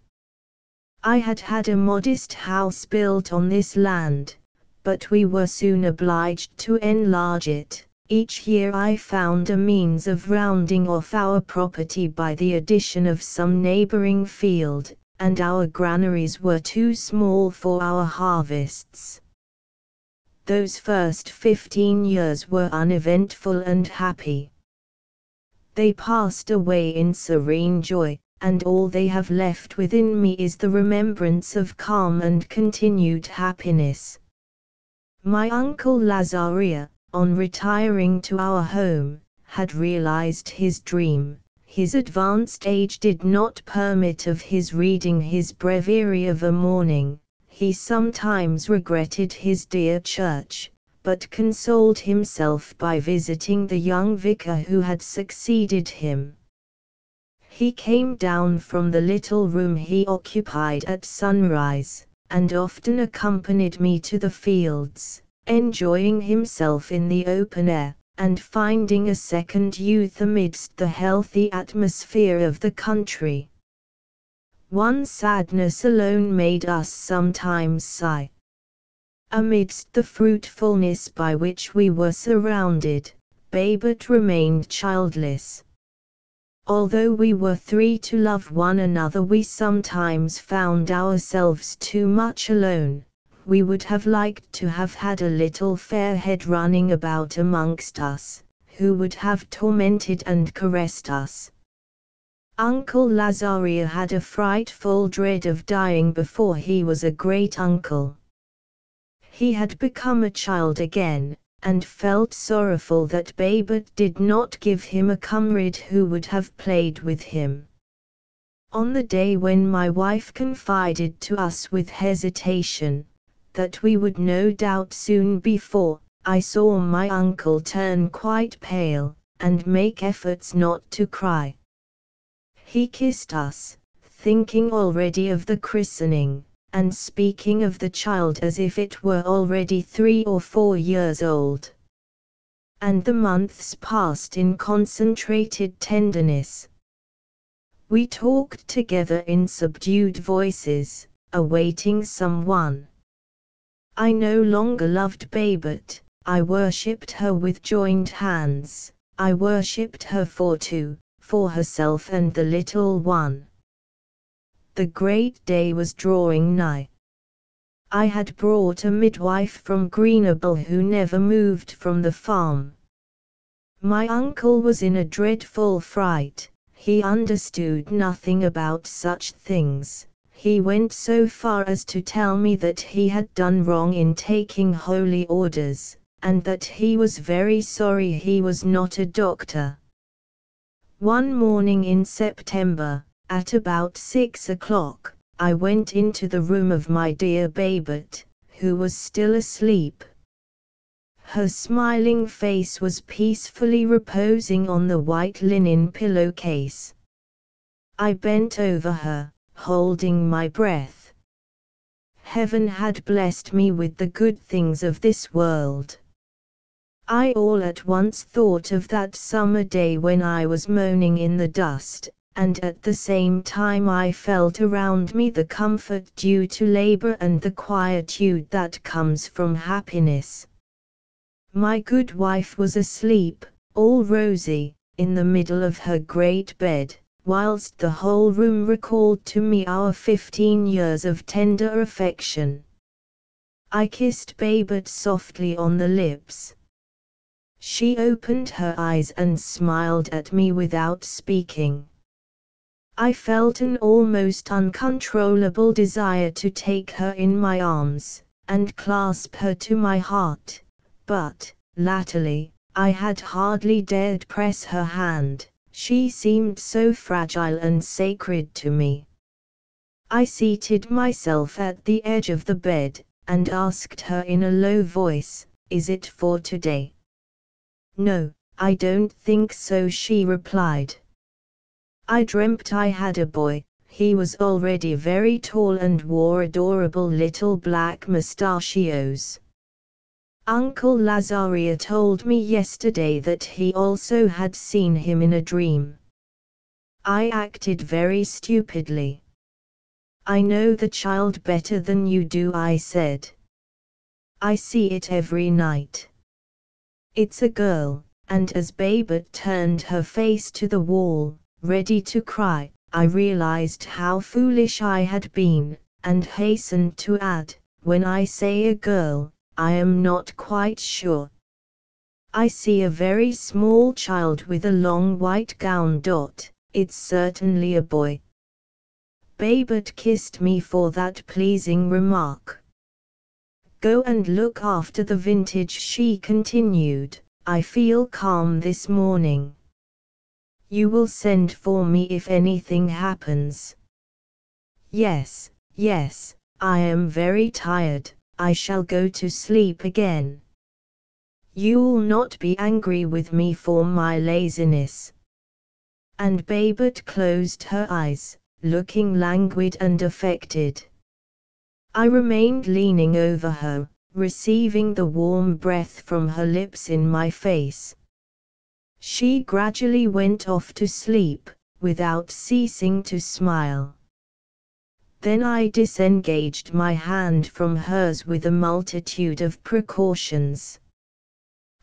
I had had a modest house built on this land, but we were soon obliged to enlarge it. Each year I found a means of rounding off our property by the addition of some neighboring field, and our granaries were too small for our harvests. Those first 15 years were uneventful and happy. They passed away in serene joy, and all they have left within me is the remembrance of calm and continued happiness. My uncle Lazaria, on retiring to our home, had realized his dream. His advanced age did not permit of his reading his breviary of a morning. He sometimes regretted his dear church, but consoled himself by visiting the young vicar who had succeeded him. He came down from the little room he occupied at sunrise, and often accompanied me to the fields, enjoying himself in the open air, and finding a second youth amidst the healthy atmosphere of the country. One sadness alone made us sometimes sigh. Amidst the fruitfulness by which we were surrounded, Babet remained childless. Although we were three to love one another, we sometimes found ourselves too much alone. We would have liked to have had a little fair head running about amongst us, who would have tormented and caressed us. Uncle Lazaria had a frightful dread of dying before he was a great uncle. He had become a child again, and felt sorrowful that Babet did not give him a comrade who would have played with him. On the day when my wife confided to us with hesitation that we would no doubt soon be four, I saw my uncle turn quite pale, and make efforts not to cry. He kissed us, thinking already of the christening, and speaking of the child as if it were already 3 or 4 years old. And the months passed in concentrated tenderness. We talked together in subdued voices, awaiting someone. I no longer loved Babet, I worshipped her with joined hands. I worshipped her for two, for herself and the little one. The great day was drawing nigh. I had brought a midwife from Greenable who never moved from the farm. My uncle was in a dreadful fright. He understood nothing about such things. He went so far as to tell me that he had done wrong in taking holy orders, and that he was very sorry he was not a doctor. One morning in September, at about 6 o'clock, I went into the room of my dear Babet, who was still asleep. Her smiling face was peacefully reposing on the white linen pillowcase. I bent over her, holding my breath. Heaven had blessed me with the good things of this world. I all at once thought of that summer day when I was moaning in the dust, and at the same time I felt around me the comfort due to labor and the quietude that comes from happiness. My good wife was asleep, all rosy, in the middle of her great bed, whilst the whole room recalled to me our 15 years of tender affection. I kissed Babet softly on the lips. She opened her eyes and smiled at me without speaking. I felt an almost uncontrollable desire to take her in my arms, and clasp her to my heart, but, latterly, I had hardly dared press her hand. She seemed so fragile and sacred to me. I seated myself at the edge of the bed, and asked her in a low voice, "Is it for today?" "No, I don't think so," she replied. I dreamt I had a boy. He was already very tall and wore adorable little black mustachios. Uncle Lazaria told me yesterday that he also had seen him in a dream. I acted very stupidly. "I know the child better than you do," I said. "I see it every night. It's a girl," and as Babet turned her face to the wall, ready to cry, I realized how foolish I had been, and hastened to add, when I say a girl, I am not quite sure. I see a very small child with a long white gown. It's certainly a boy. Babette kissed me for that pleasing remark. Go and look after the vintage, she continued. I feel calm this morning. You will send for me if anything happens. Yes, yes, I am very tired, I shall go to sleep again. You'll not be angry with me for my laziness. And Babette closed her eyes, looking languid and affected. I remained leaning over her, receiving the warm breath from her lips in my face. She gradually went off to sleep, without ceasing to smile. Then I disengaged my hand from hers with a multitude of precautions.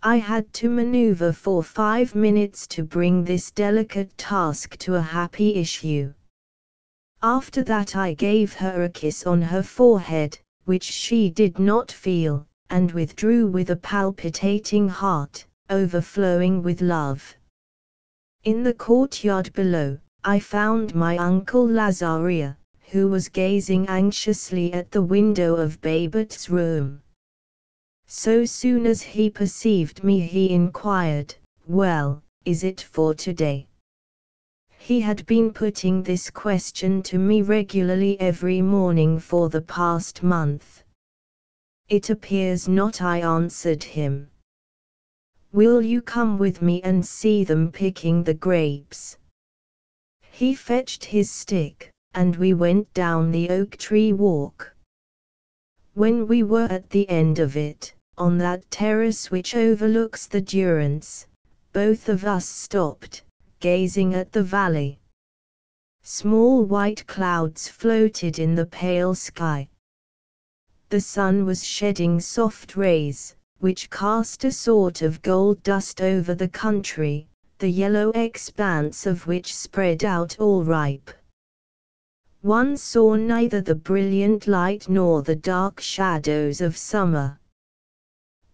I had to maneuver for 5 minutes to bring this delicate task to a happy issue. After that I gave her a kiss on her forehead, which she did not feel, and withdrew with a palpitating heart, overflowing with love. In the courtyard below, I found my uncle Lazaria, who was gazing anxiously at the window of Babette's room. So soon as he perceived me he inquired, "Well, is it for today?" He had been putting this question to me regularly every morning for the past month. "It appears not," I answered him. "Will you come with me and see them picking the grapes?" He fetched his stick, and we went down the oak tree walk. When we were at the end of it, on that terrace which overlooks the Durance, both of us stopped, gazing at the valley. Small white clouds floated in the pale sky. The sun was shedding soft rays, which cast a sort of gold dust over the country, the yellow expanse of which spread out all ripe. One saw neither the brilliant light nor the dark shadows of summer.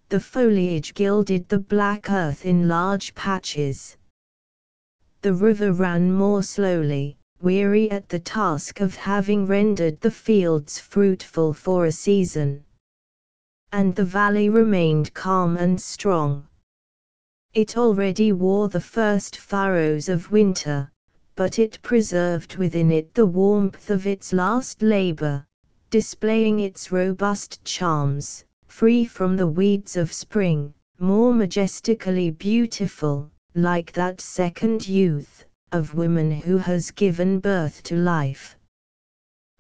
The foliage gilded the black earth in large patches. The river ran more slowly, weary at the task of having rendered the fields fruitful for a season. And the valley remained calm and strong. It already wore the first furrows of winter, but it preserved within it the warmth of its last labor, displaying its robust charms, free from the weeds of spring, more majestically beautiful, like that second youth, of woman who has given birth to life.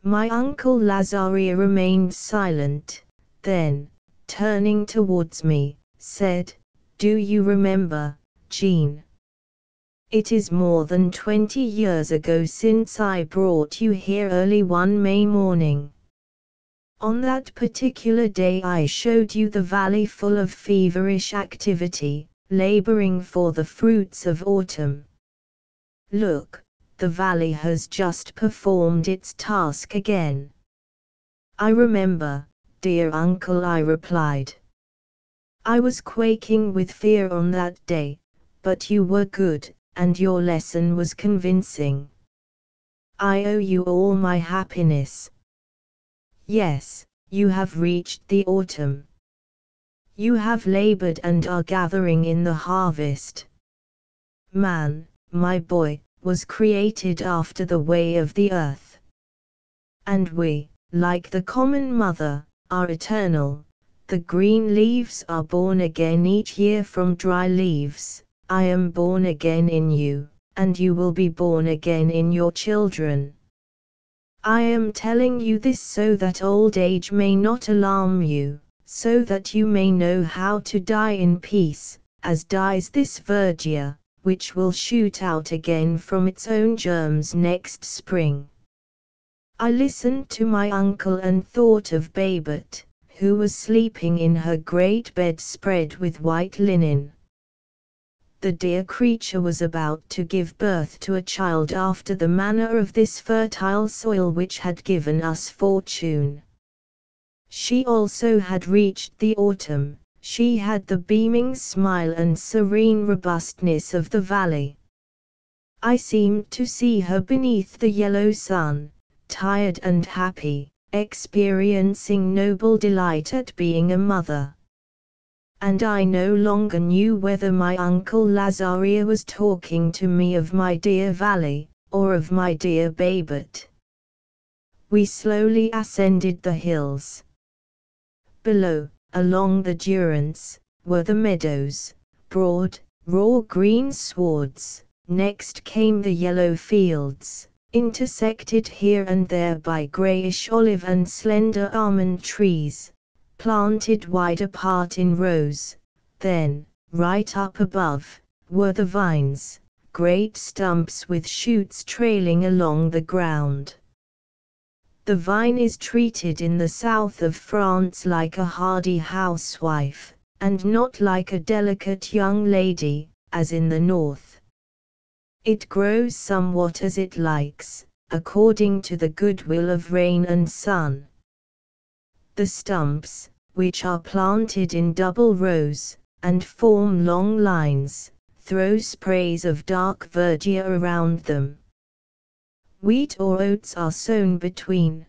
My uncle Lazaria remained silent, then, turning towards me, said, "Do you remember, Jean? It is more than 20 years ago since I brought you here early one May morning. On that particular day I showed you the valley full of feverish activity, laboring for the fruits of autumn. Look, the valley has just performed its task again." "I remember, dear uncle," I replied. "I was quaking with fear on that day, but you were good, and your lesson was convincing. I owe you all my happiness. Yes, you have reached the autumn. You have labored and are gathering in the harvest. Man, my boy, was created after the way of the earth. And we, like the common mother, are eternal. The green leaves are born again each year from dry leaves. I am born again in you, and you will be born again in your children. I am telling you this so that old age may not alarm you, so that you may know how to die in peace, as dies this verdure, which will shoot out again from its own germs next spring." I listened to my uncle and thought of Babette, who was sleeping in her great bed spread with white linen. The dear creature was about to give birth to a child after the manner of this fertile soil which had given us fortune. She also had reached the autumn, she had the beaming smile and serene robustness of the valley. I seemed to see her beneath the yellow sun, tired and happy, experiencing noble delight at being a mother. And I no longer knew whether my Uncle Lazaria was talking to me of my dear valley, or of my dear Babette. We slowly ascended the hills. Below, along the Durance, were the meadows, broad, raw green swards. Next came the yellow fields, intersected here and there by greyish olive and slender almond trees, planted wide apart in rows. Then, right up above, were the vines, great stumps with shoots trailing along the ground. The vine is treated in the south of France like a hardy housewife, and not like a delicate young lady, as in the north. It grows somewhat as it likes, according to the goodwill of rain and sun. The stumps, which are planted in double rows, and form long lines, throw sprays of dark verdure around them. Wheat or oats are sown between.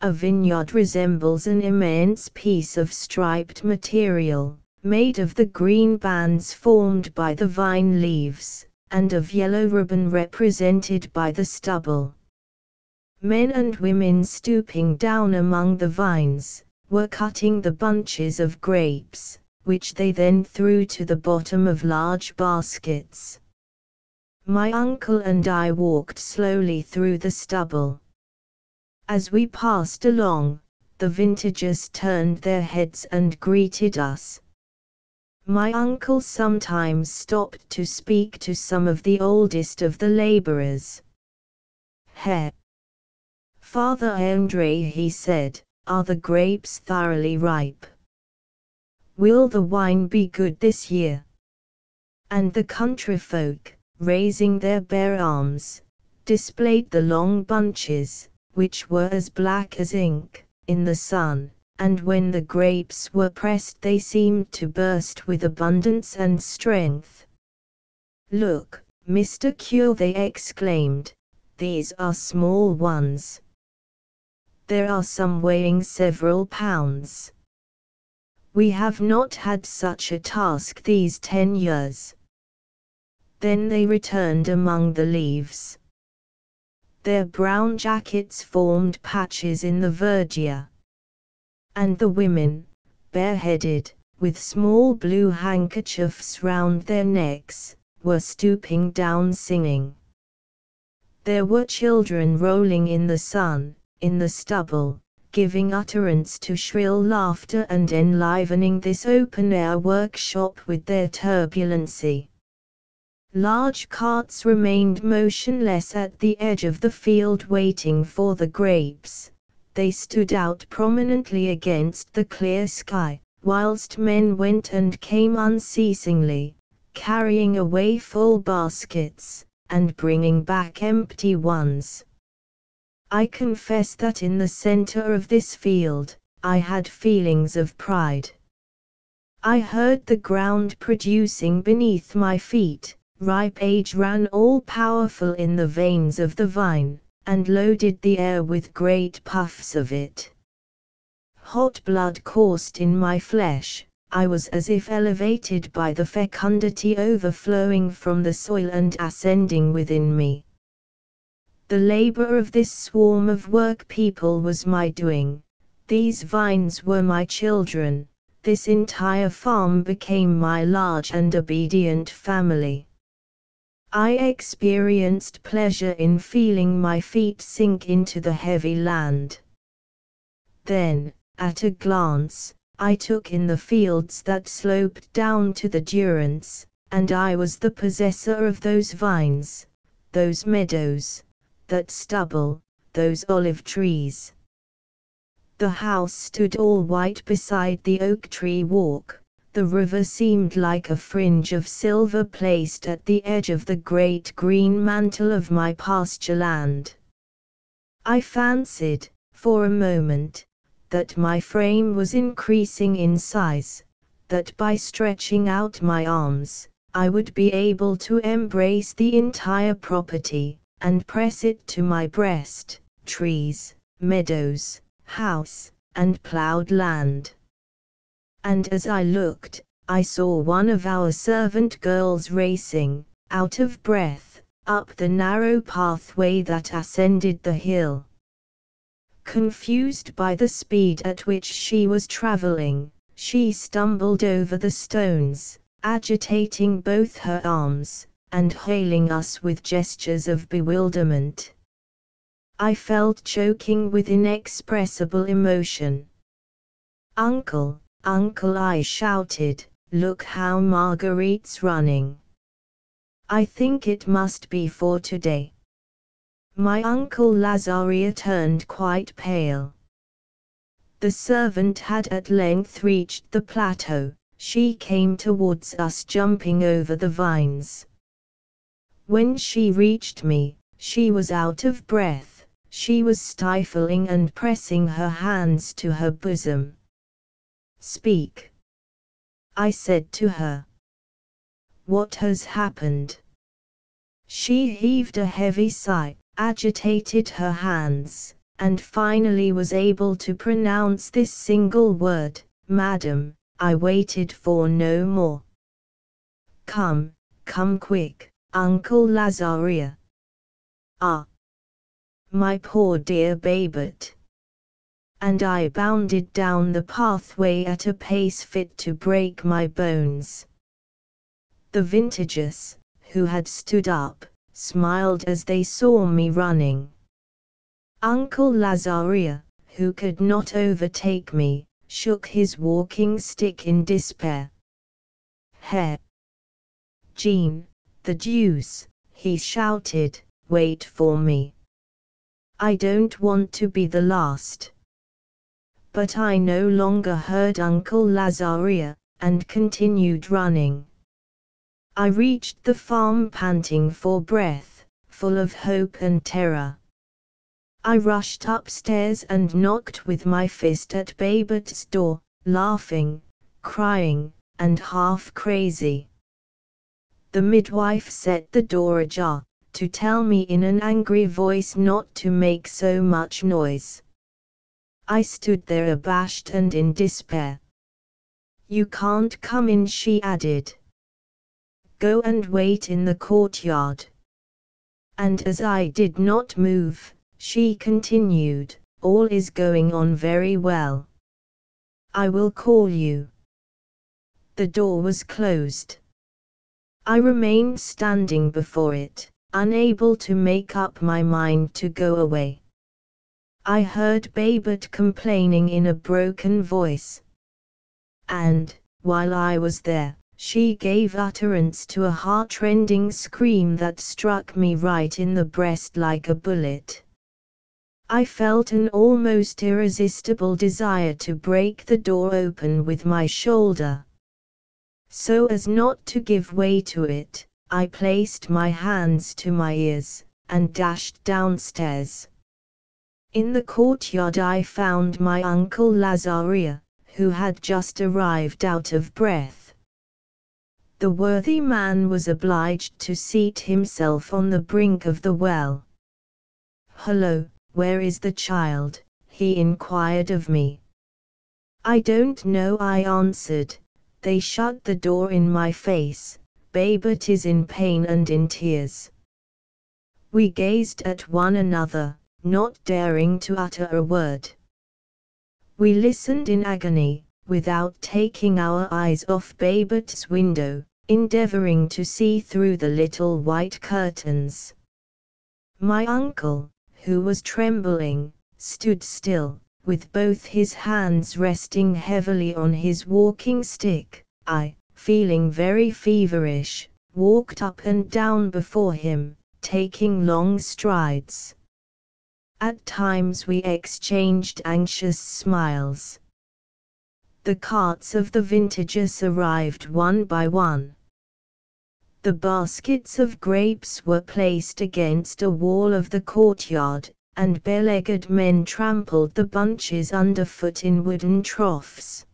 A vineyard resembles an immense piece of striped material, made of the green bands formed by the vine leaves, and of yellow ribbon represented by the stubble. Men and women stooping down among the vines, were cutting the bunches of grapes, which they then threw to the bottom of large baskets. My uncle and I walked slowly through the stubble. As we passed along, the vintagers turned their heads and greeted us. My uncle sometimes stopped to speak to some of the oldest of the laborers. "Herr Father André," he said, "are the grapes thoroughly ripe? Will the wine be good this year?" And the countryfolk, raising their bare arms, displayed the long bunches, which were as black as ink, in the sun, and when the grapes were pressed they seemed to burst with abundance and strength. "Look, Mr. Cure," they exclaimed, "these are small ones. There are some weighing several pounds. We have not had such a task these 10 years. Then they returned among the leaves. Their brown jackets formed patches in the verdure. And the women, bareheaded, with small blue handkerchiefs round their necks, were stooping down singing. There were children rolling in the sun, in the stubble, giving utterance to shrill laughter and enlivening this open-air workshop with their turbulency. Large carts remained motionless at the edge of the field waiting for the grapes. They stood out prominently against the clear sky, whilst men went and came unceasingly, carrying away full baskets, and bringing back empty ones. I confess that in the center of this field, I had feelings of pride. I heard the ground producing beneath my feet. Ripe age ran all-powerful in the veins of the vine, and loaded the air with great puffs of it. Hot blood coursed in my flesh, I was as if elevated by the fecundity overflowing from the soil and ascending within me. The labor of this swarm of work people was my doing, these vines were my children, this entire farm became my large and obedient family. I experienced pleasure in feeling my feet sink into the heavy land. Then, at a glance, I took in the fields that sloped down to the Durance, and I was the possessor of those vines, those meadows, that stubble, those olive trees. The house stood all white beside the oak tree walk, The river seemed like a fringe of silver placed at the edge of the great green mantle of my pasture land. I fancied, for a moment, that my frame was increasing in size, that by stretching out my arms, I would be able to embrace the entire property, and press it to my breast, trees, meadows, house, and ploughed land. And as I looked, I saw one of our servant girls racing, out of breath, up the narrow pathway that ascended the hill. Confused by the speed at which she was traveling, she stumbled over the stones, agitating both her arms, and hailing us with gestures of bewilderment. I felt choking with inexpressible emotion. "Uncle, uncle," I shouted, "look how Marguerite's running. I think it must be for today." My uncle Lazaria turned quite pale. The servant had at length reached the plateau. She came towards us jumping over the vines. When she reached me, she was out of breath, she was stifling and pressing her hands to her bosom. "Speak," I said to her. "What has happened?" She heaved a heavy sigh, agitated her hands, and finally was able to pronounce this single word, "Madam." I waited for no more. "Come, come quick, Uncle Lazaria." "Ah, my poor dear Babette." And I bounded down the pathway at a pace fit to break my bones. The vintagers, who had stood up, smiled as they saw me running. Uncle Lazaria, who could not overtake me, shook his walking stick in despair. "Here, Jean, the deuce," he shouted, "wait for me. I don't want to be the last." But I no longer heard Uncle Lazaria, and continued running. I reached the farm panting for breath, full of hope and terror. I rushed upstairs and knocked with my fist at Babette's door, laughing, crying, and half crazy. The midwife set the door ajar, to tell me in an angry voice not to make so much noise. I stood there abashed and in despair. "You can't come in," she added. "Go and wait in the courtyard." And as I did not move, she continued, "All is going on very well. I will call you." The door was closed. I remained standing before it, unable to make up my mind to go away. I heard Babette complaining in a broken voice. And, while I was there, she gave utterance to a heart-rending scream that struck me right in the breast like a bullet. I felt an almost irresistible desire to break the door open with my shoulder. So as not to give way to it, I placed my hands to my ears, and dashed downstairs. In the courtyard I found my uncle Lazaria, who had just arrived out of breath. The worthy man was obliged to seat himself on the brink of the well. "Hullo, where is the child?" he inquired of me. "I don't know," I answered. "They shut the door in my face. Babette is in pain and in tears." We gazed at one another, not daring to utter a word. We listened in agony, without taking our eyes off Babette's window, endeavoring to see through the little white curtains. My uncle, who was trembling, stood still, with both his hands resting heavily on his walking stick. I, feeling very feverish, walked up and down before him, taking long strides. At times we exchanged anxious smiles. The carts of the vintagers arrived one by one. The baskets of grapes were placed against a wall of the courtyard, and bare-legged men trampled the bunches underfoot in wooden troughs.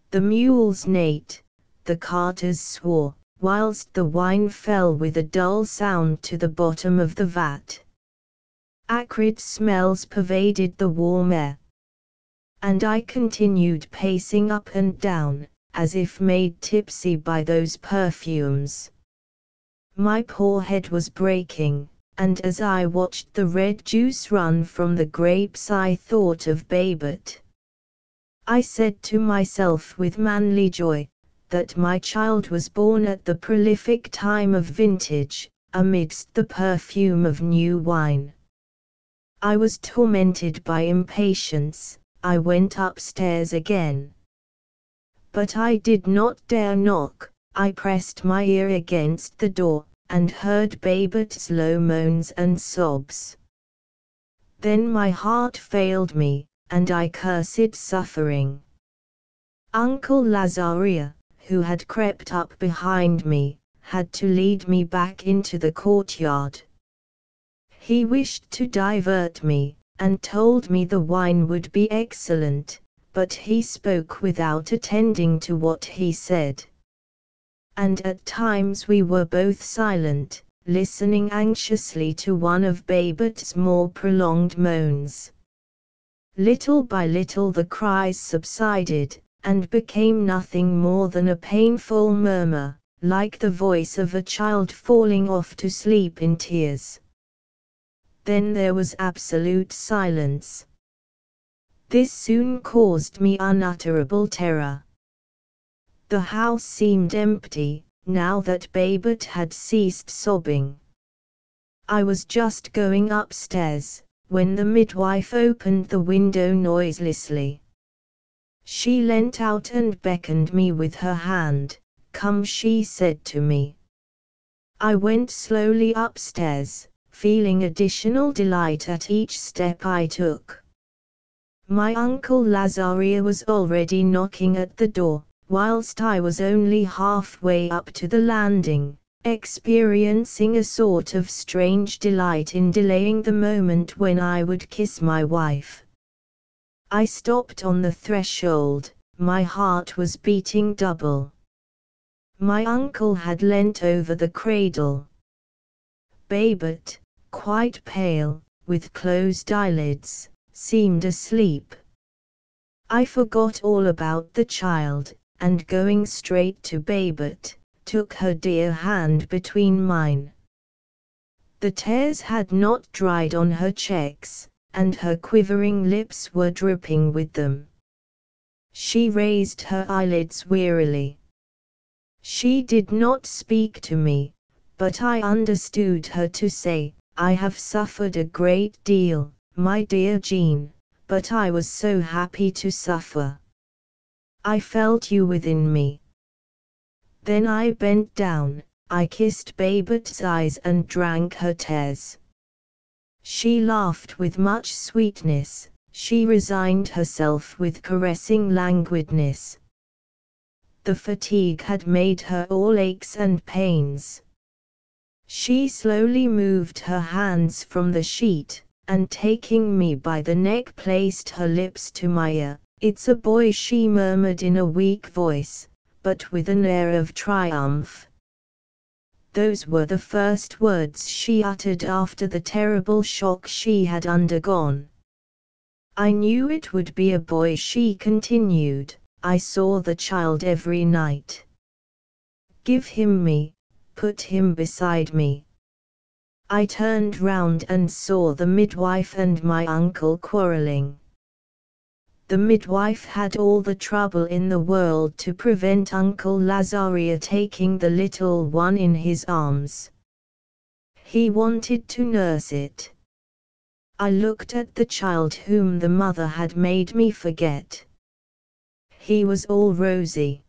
The mules neighed, the carters swore, whilst the wine fell with a dull sound to the bottom of the vat. Acrid smells pervaded the warm air. And I continued pacing up and down, as if made tipsy by those perfumes. My poor head was breaking, and as I watched the red juice run from the grapes I thought of Babette. I said to myself with manly joy, that my child was born at the prolific time of vintage, amidst the perfume of new wine. I was tormented by impatience. I went upstairs again. But I did not dare knock. I pressed my ear against the door, and heard Babette's low moans and sobs. Then my heart failed me, and I cursed suffering. Uncle Lazaria, who had crept up behind me, had to lead me back into the courtyard. He wished to divert me, and told me the wine would be excellent, but he spoke without attending to what he said. And at times we were both silent, listening anxiously to one of Babette's more prolonged moans. Little by little the cries subsided, and became nothing more than a painful murmur, like the voice of a child falling off to sleep in tears. Then there was absolute silence. This soon caused me unutterable terror. The house seemed empty, now that Babette had ceased sobbing. I was just going upstairs, when the midwife opened the window noiselessly. She leant out and beckoned me with her hand. "Come," she said to me. I went slowly upstairs, feeling additional delight at each step I took. My uncle Lazaria was already knocking at the door, whilst I was only halfway up to the landing, experiencing a sort of strange delight in delaying the moment when I would kiss my wife. I stopped on the threshold, my heart was beating double. My uncle had leant over the cradle. Babette, quite pale, with closed eyelids, seemed asleep. I forgot all about the child, and going straight to Babette, took her dear hand between mine. The tears had not dried on her cheeks, and her quivering lips were dripping with them. She raised her eyelids wearily. She did not speak to me, but I understood her to say, "I have suffered a great deal, my dear Jean, but I was so happy to suffer. I felt you within me." Then I bent down, I kissed Babette's eyes and drank her tears. She laughed with much sweetness, she resigned herself with caressing languidness. The fatigue had made her all aches and pains. She slowly moved her hands from the sheet, and taking me by the neck placed her lips to my ear. "It's a boy," she murmured in a weak voice, but with an air of triumph. Those were the first words she uttered after the terrible shock she had undergone. "I knew it would be a boy," she continued. "I saw the child every night. Give him me, put him beside me." I turned round and saw the midwife and my uncle quarrelling. The midwife had all the trouble in the world to prevent Uncle Lazaria taking the little one in his arms. He wanted to nurse it. I looked at the child whom the mother had made me forget. He was all rosy.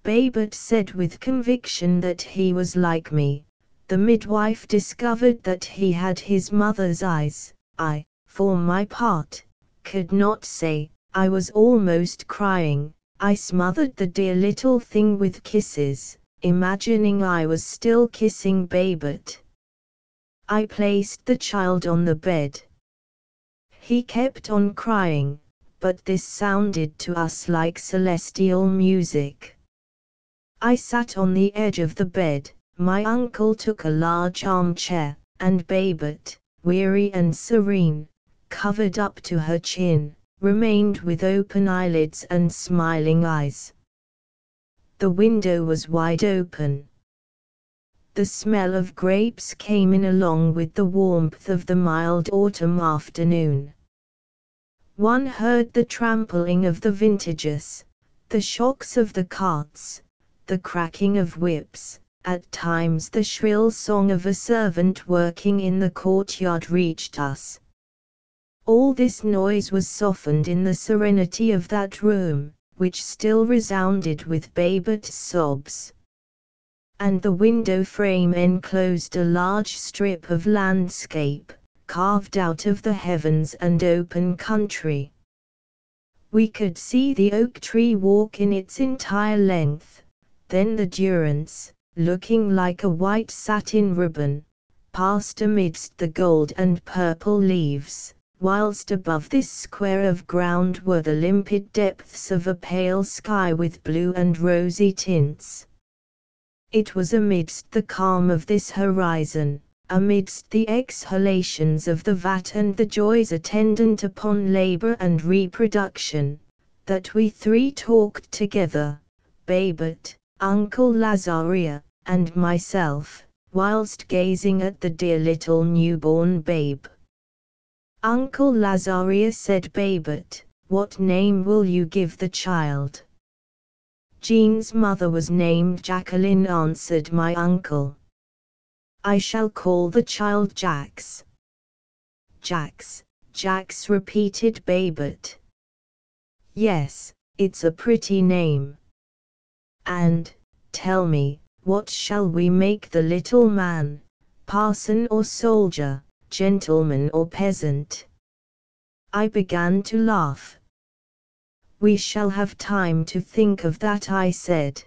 Babette said with conviction that he was like me. The midwife discovered that he had his mother's eyes. I, for my part, could not say, I was almost crying. I smothered the dear little thing with kisses, imagining I was still kissing Babette. I placed the child on the bed. He kept on crying, but this sounded to us like celestial music. I sat on the edge of the bed, my uncle took a large armchair, and Babette, weary and serene, covered up to her chin, remained with open eyelids and smiling eyes. The window was wide open. The smell of grapes came in along with the warmth of the mild autumn afternoon. One heard the trampling of the vintagers, the shocks of the carts, the cracking of whips, at times the shrill song of a servant working in the courtyard reached us. All this noise was softened in the serenity of that room, which still resounded with Babette's sobs. And the window frame enclosed a large strip of landscape, carved out of the heavens and open country. We could see the oak tree walk in its entire length, then the Durance, looking like a white satin ribbon, passed amidst the gold and purple leaves, whilst above this square of ground were the limpid depths of a pale sky with blue and rosy tints. It was amidst the calm of this horizon, amidst the exhalations of the vat and the joys attendant upon labor and reproduction, that we three talked together, Babette, Uncle Lazaria, and myself, whilst gazing at the dear little newborn babe. Uncle Lazaria said, "Babette, what name will you give the child?" "Jean's mother was named Jacqueline," answered my uncle. "I shall call the child Jax." "Jax, Jax," repeated Babette. "Yes, it's a pretty name. And, tell me, what shall we make the little man, parson or soldier, gentleman or peasant?" I began to laugh. "We shall have time to think of that," I said.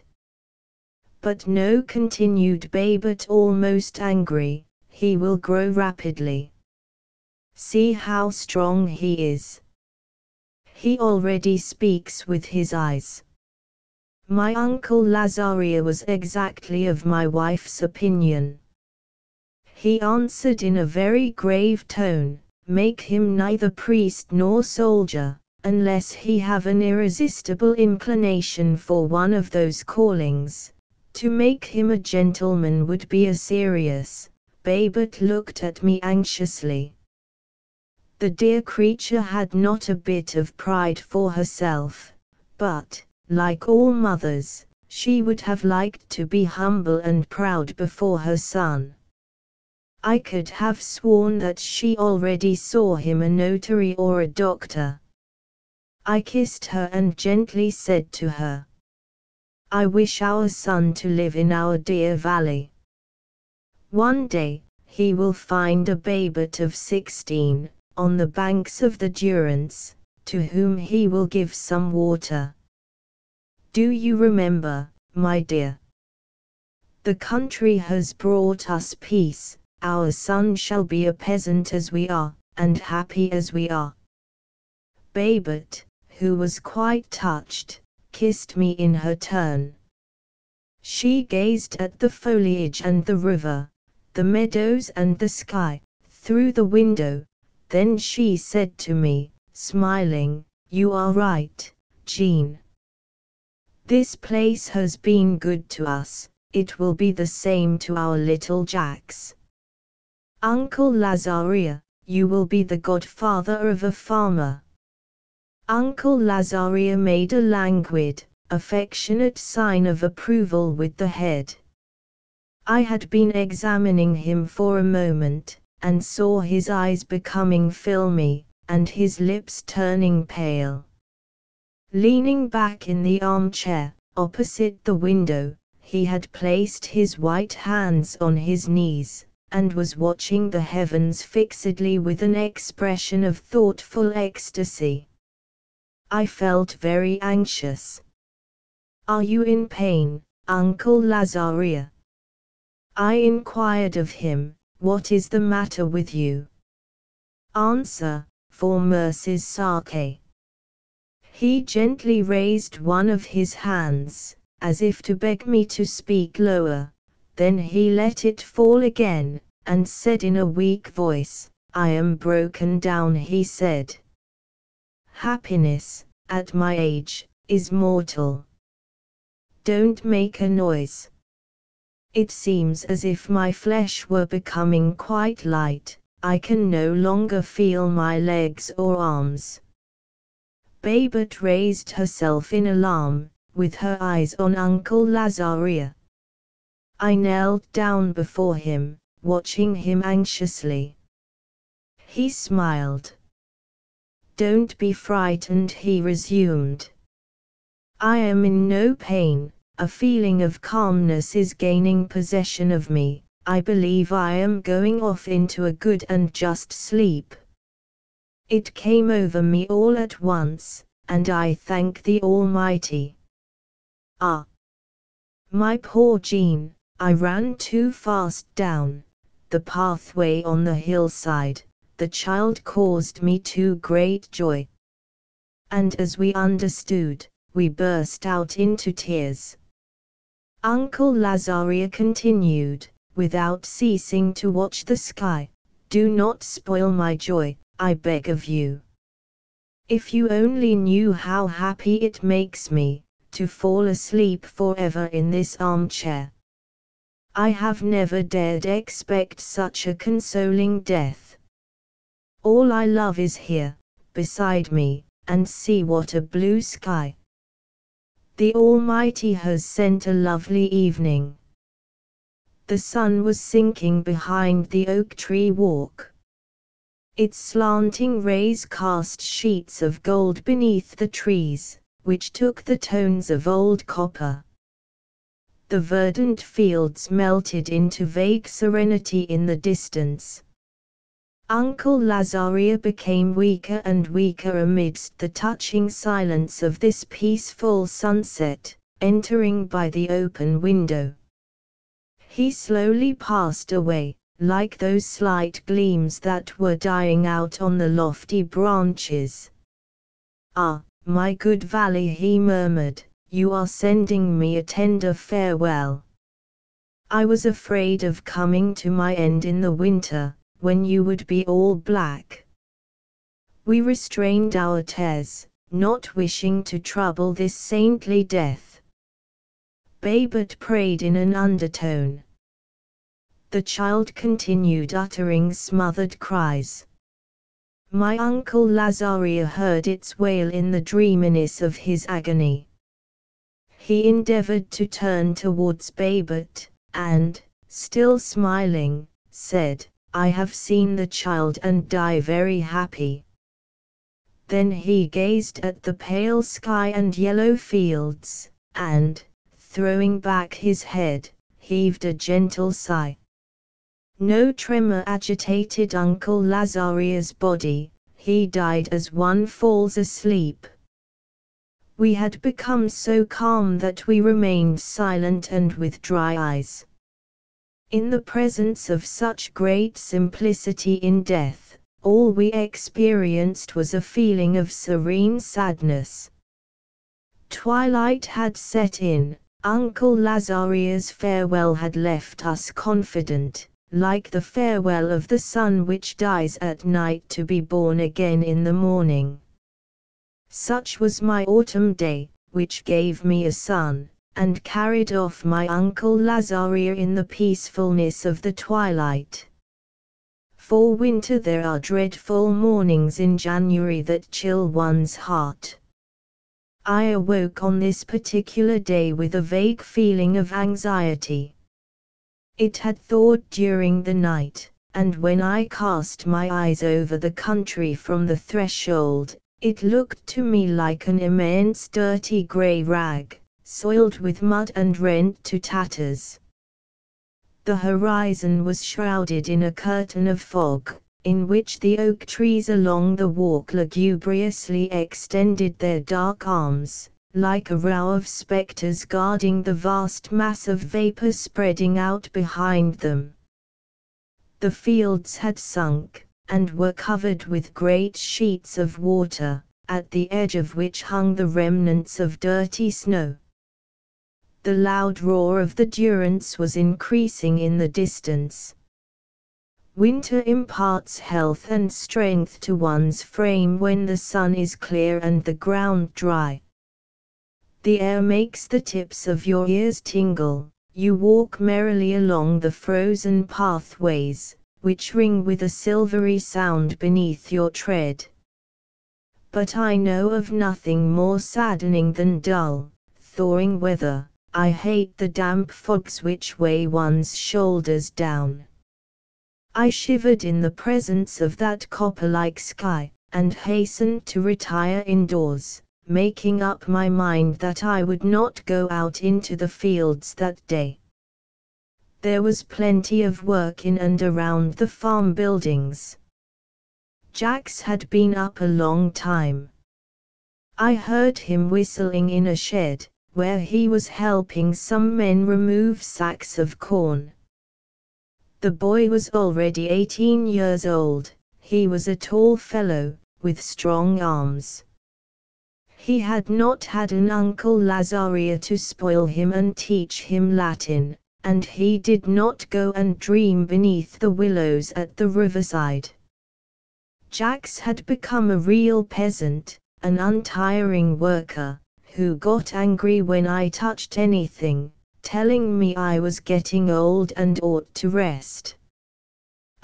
"But no," continued Babette, almost angry, "he will grow rapidly. See how strong he is. He already speaks with his eyes." My uncle Lazaria was exactly of my wife's opinion. He answered in a very grave tone, "Make him neither priest nor soldier, unless he have an irresistible inclination for one of those callings. To make him a gentleman would be a serious." Babette looked at me anxiously. The dear creature had not a bit of pride for herself, but, like all mothers, she would have liked to be humble and proud before her son. I could have sworn that she already saw him a notary or a doctor. I kissed her and gently said to her, "I wish our son to live in our dear valley. One day, he will find a Babette of 16, on the banks of the Durance, to whom he will give some water. Do you remember, my dear? The country has brought us peace. Our son shall be a peasant as we are, and happy as we are." Babette, who was quite touched, kissed me in her turn. She gazed at the foliage and the river, the meadows and the sky, through the window, then she said to me, smiling, "You are right, Jean. This place has been good to us, it will be the same to our little Jax. Uncle Lazaria, you will be the godfather of a farmer." Uncle Lazaria made a languid, affectionate sign of approval with the head. I had been examining him for a moment, and saw his eyes becoming filmy, and his lips turning pale. Leaning back in the armchair, opposite the window, he had placed his white hands on his knees, and was watching the heavens fixedly with an expression of thoughtful ecstasy. I felt very anxious. "Are you in pain, Uncle Lazaria?" I inquired of him. "What is the matter with you?" Answer: "For mercy's sake." He gently raised one of his hands, as if to beg me to speak lower, then he let it fall again, and said in a weak voice, "I am broken down," he said. "Happiness, at my age, is mortal. Don't make a noise." It seems as if my flesh were becoming quite light. I can no longer feel my legs or arms. Babette raised herself in alarm, with her eyes on Uncle Lazaria. I knelt down before him, watching him anxiously. He smiled. "Don't be frightened," he resumed. "I am in no pain. A feeling of calmness is gaining possession of me. I believe I am going off into a good and just sleep." It came over me all at once, and I thank the Almighty. Ah! My poor Jean, I ran too fast down the pathway on the hillside. The child caused me too great joy. And as we understood, we burst out into tears. Uncle Lazaria continued, without ceasing to watch the sky, "Do not spoil my joy, I beg of you. If you only knew how happy it makes me, to fall asleep forever in this armchair. I have never dared expect such a consoling death. All I love is here, beside me, and see what a blue sky. The Almighty has sent a lovely evening." The sun was sinking behind the oak tree walk. Its slanting rays cast sheets of gold beneath the trees, which took the tones of old copper. The verdant fields melted into vague serenity in the distance. Uncle Lazaria became weaker and weaker amidst the touching silence of this peaceful sunset, entering by the open window. He slowly passed away, like those slight gleams that were dying out on the lofty branches. "Ah, my good Valley," he murmured, "you are sending me a tender farewell. I was afraid of coming to my end in the winter, when you would be all black." We restrained our tears, not wishing to trouble this saintly death. Babette prayed in an undertone. The child continued uttering smothered cries. My Uncle Lazaria heard its wail in the dreaminess of his agony. He endeavored to turn towards Babette, and, still smiling, said, "I have seen the child and die very happy." Then he gazed at the pale sky and yellow fields, and, throwing back his head, heaved a gentle sigh. No tremor agitated Uncle Lazaria's body. He died as one falls asleep. We had become so calm that we remained silent and with dry eyes. In the presence of such great simplicity in death, all we experienced was a feeling of serene sadness. Twilight had set in. Uncle Lazaria's farewell had left us confident, like the farewell of the sun which dies at night to be born again in the morning. Such was my autumn day, which gave me a son, and carried off my Uncle Lazaria in the peacefulness of the twilight. For winter there are dreadful mornings in January that chill one's heart. I awoke on this particular day with a vague feeling of anxiety. It had thawed during the night, and when I cast my eyes over the country from the threshold, it looked to me like an immense dirty grey rag, soiled with mud and rent to tatters. The horizon was shrouded in a curtain of fog, in which the oak trees along the walk lugubriously extended their dark arms, like a row of spectres guarding the vast mass of vapor spreading out behind them. The fields had sunk, and were covered with great sheets of water, at the edge of which hung the remnants of dirty snow. The loud roar of the Durance was increasing in the distance. Winter imparts health and strength to one's frame when the sun is clear and the ground dry. The air makes the tips of your ears tingle, you walk merrily along the frozen pathways, which ring with a silvery sound beneath your tread. But I know of nothing more saddening than dull, thawing weather. I hate the damp fogs which weigh one's shoulders down. I shivered in the presence of that copper-like sky, and hastened to retire indoors, making up my mind that I would not go out into the fields that day. There was plenty of work in and around the farm buildings. Jax had been up a long time. I heard him whistling in a shed, where he was helping some men remove sacks of corn. The boy was already 18 years old. He was a tall fellow, with strong arms. He had not had an Uncle Lazaria to spoil him and teach him Latin, and he did not go and dream beneath the willows at the riverside. Jax had become a real peasant, an untiring worker, who got angry when I touched anything, telling me I was getting old and ought to rest.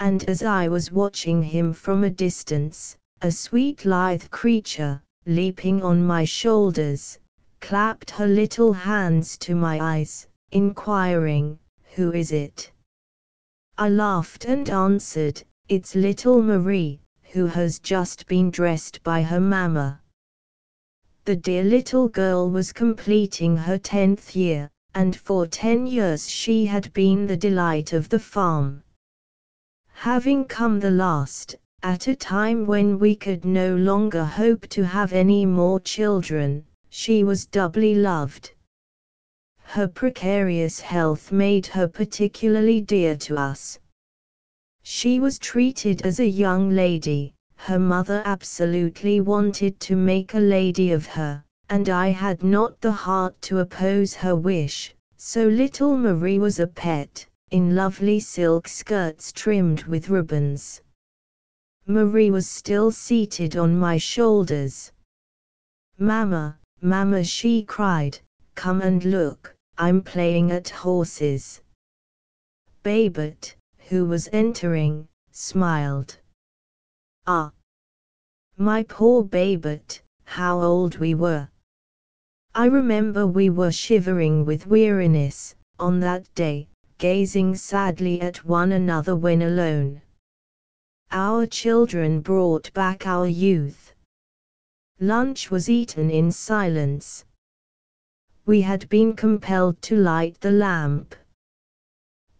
And as I was watching him from a distance, a sweet lithe creature, leaping on my shoulders, clapped her little hands to my eyes, inquiring, "Who is it?" I laughed and answered, "It's little Marie, who has just been dressed by her mamma." The dear little girl was completing her 10th year, and for 10 years she had been the delight of the farm. Having come the last, at a time when we could no longer hope to have any more children, she was doubly loved. Her precarious health made her particularly dear to us. She was treated as a young lady. Her mother absolutely wanted to make a lady of her, and I had not the heart to oppose her wish, so little Marie was a pet, in lovely silk skirts trimmed with ribbons. Marie was still seated on my shoulders. "Mamma, Mamma," she cried, "come and look, I'm playing at horses." Babette, who was entering, smiled. "Ah, my poor Babette, how old we were!" I remember we were shivering with weariness, on that day, gazing sadly at one another when alone. Our children brought back our youth. Lunch was eaten in silence. We had been compelled to light the lamp.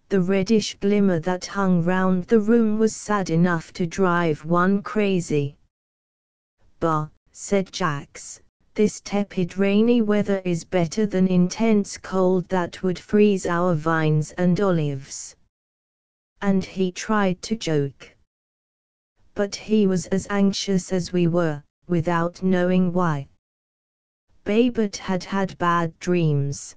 The reddish glimmer that hung round the room was sad enough to drive one crazy. "Bah," said Jax, "this tepid rainy weather is better than intense cold that would freeze our vines and olives." And he tried to joke. But he was as anxious as we were, without knowing why. Babette had had bad dreams.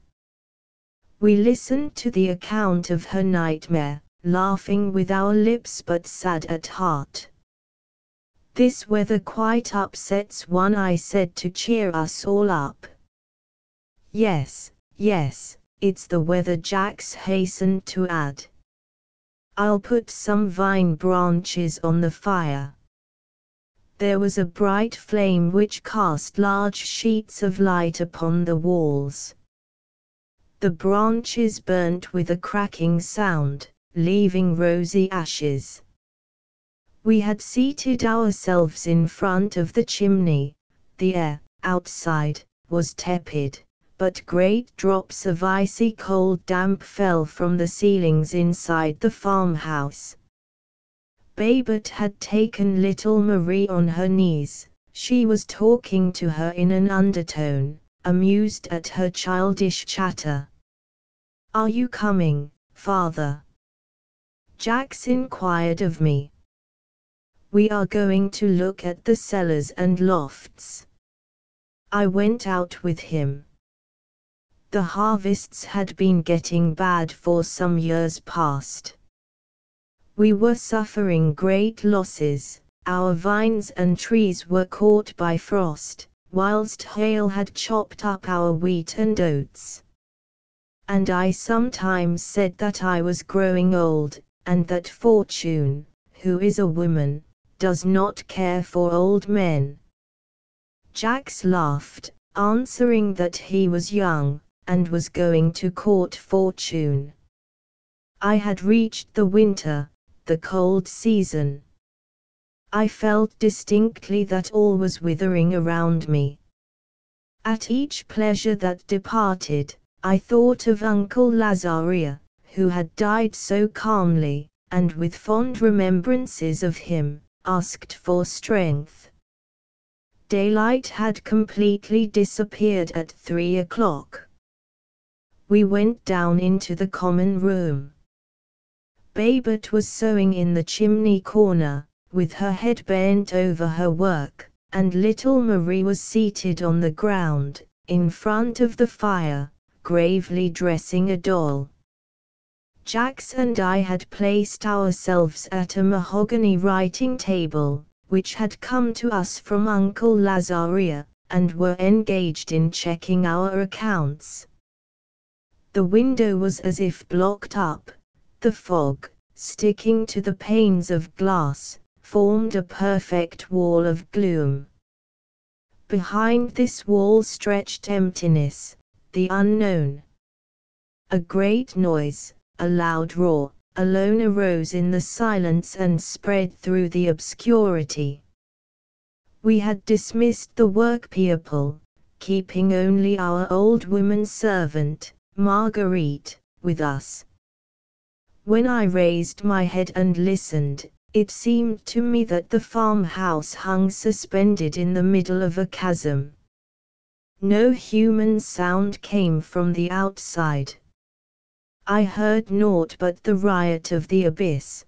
We listened to the account of her nightmare, laughing with our lips but sad at heart. "This weather quite upsets one," I said to cheer us all up. Yes, it's the weather," Jax hastened to add. "I'll put some vine branches on the fire." There was a bright flame which cast large sheets of light upon the walls. The branches burnt with a cracking sound, leaving rosy ashes. We had seated ourselves in front of the chimney. The air, outside, was tepid, but great drops of icy cold damp fell from the ceilings inside the farmhouse. Babette had taken little Marie on her knees. She was talking to her in an undertone, amused at her childish chatter. "Are you coming, father?" Jacques inquired of me. "We are going to look at the cellars and lofts." I went out with him. The harvests had been getting bad for some years past. We were suffering great losses. Our vines and trees were caught by frost, whilst hail had chopped up our wheat and oats. And I sometimes said that I was growing old, and that Fortune, who is a woman, does not care for old men. Jacques laughed, answering that he was young, and was going to court Fortune. I had reached the winter, the cold season. I felt distinctly that all was withering around me. At each pleasure that departed, I thought of Uncle Lazaria, who had died so calmly, and with fond remembrances of him, asked for strength. Daylight had completely disappeared at 3 o'clock. We went down into the common room. Babette was sewing in the chimney corner, with her head bent over her work, and little Marie was seated on the ground, in front of the fire, gravely dressing a doll. Jacques and I had placed ourselves at a mahogany writing table, which had come to us from Uncle Lazaria, and were engaged in checking our accounts. The window was as if blocked up. The fog, sticking to the panes of glass, formed a perfect wall of gloom. Behind this wall stretched emptiness, the unknown. A great noise, a loud roar, alone arose in the silence and spread through the obscurity. We had dismissed the work-people, keeping only our old woman servant, Marguerite, with us. When I raised my head and listened, it seemed to me that the farmhouse hung suspended in the middle of a chasm. No human sound came from the outside. I heard naught but the riot of the abyss.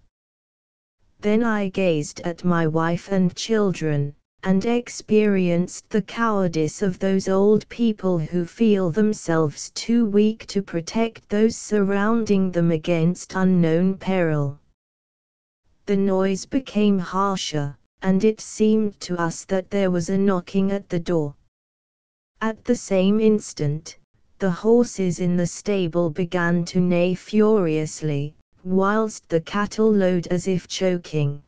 Then I gazed at my wife and children, and experienced the cowardice of those old people who feel themselves too weak to protect those surrounding them against unknown peril. The noise became harsher, and it seemed to us that there was a knocking at the door. At the same instant, the horses in the stable began to neigh furiously, whilst the cattle lowed as if choking.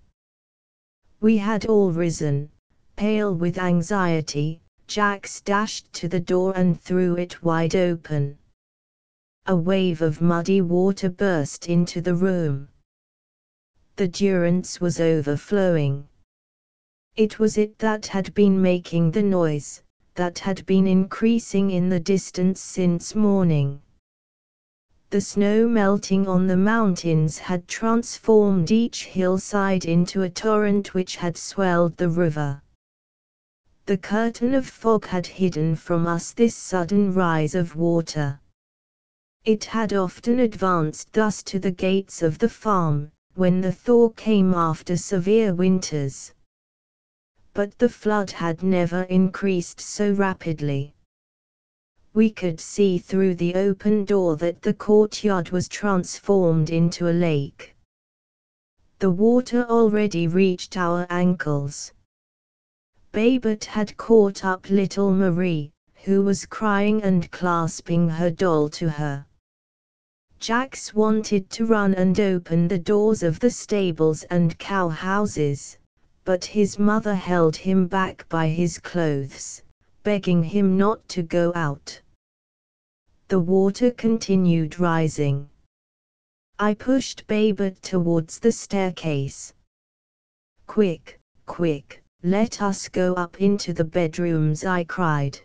We had all risen. Pale with anxiety, Jacques dashed to the door and threw it wide open. A wave of muddy water burst into the room. The Durance was overflowing. It was it that had been making the noise, that had been increasing in the distance since morning. The snow melting on the mountains had transformed each hillside into a torrent which had swelled the river. The curtain of fog had hidden from us this sudden rise of water. It had often advanced thus to the gates of the farm, when the thaw came after severe winters. But the flood had never increased so rapidly. We could see through the open door that the courtyard was transformed into a lake. The water already reached our ankles. Babette had caught up little Marie, who was crying and clasping her doll to her. Jacques wanted to run and open the doors of the stables and cow houses, but his mother held him back by his clothes, begging him not to go out. The water continued rising. I pushed Babette towards the staircase. "Quick, quick, let us go up into the bedrooms," I cried.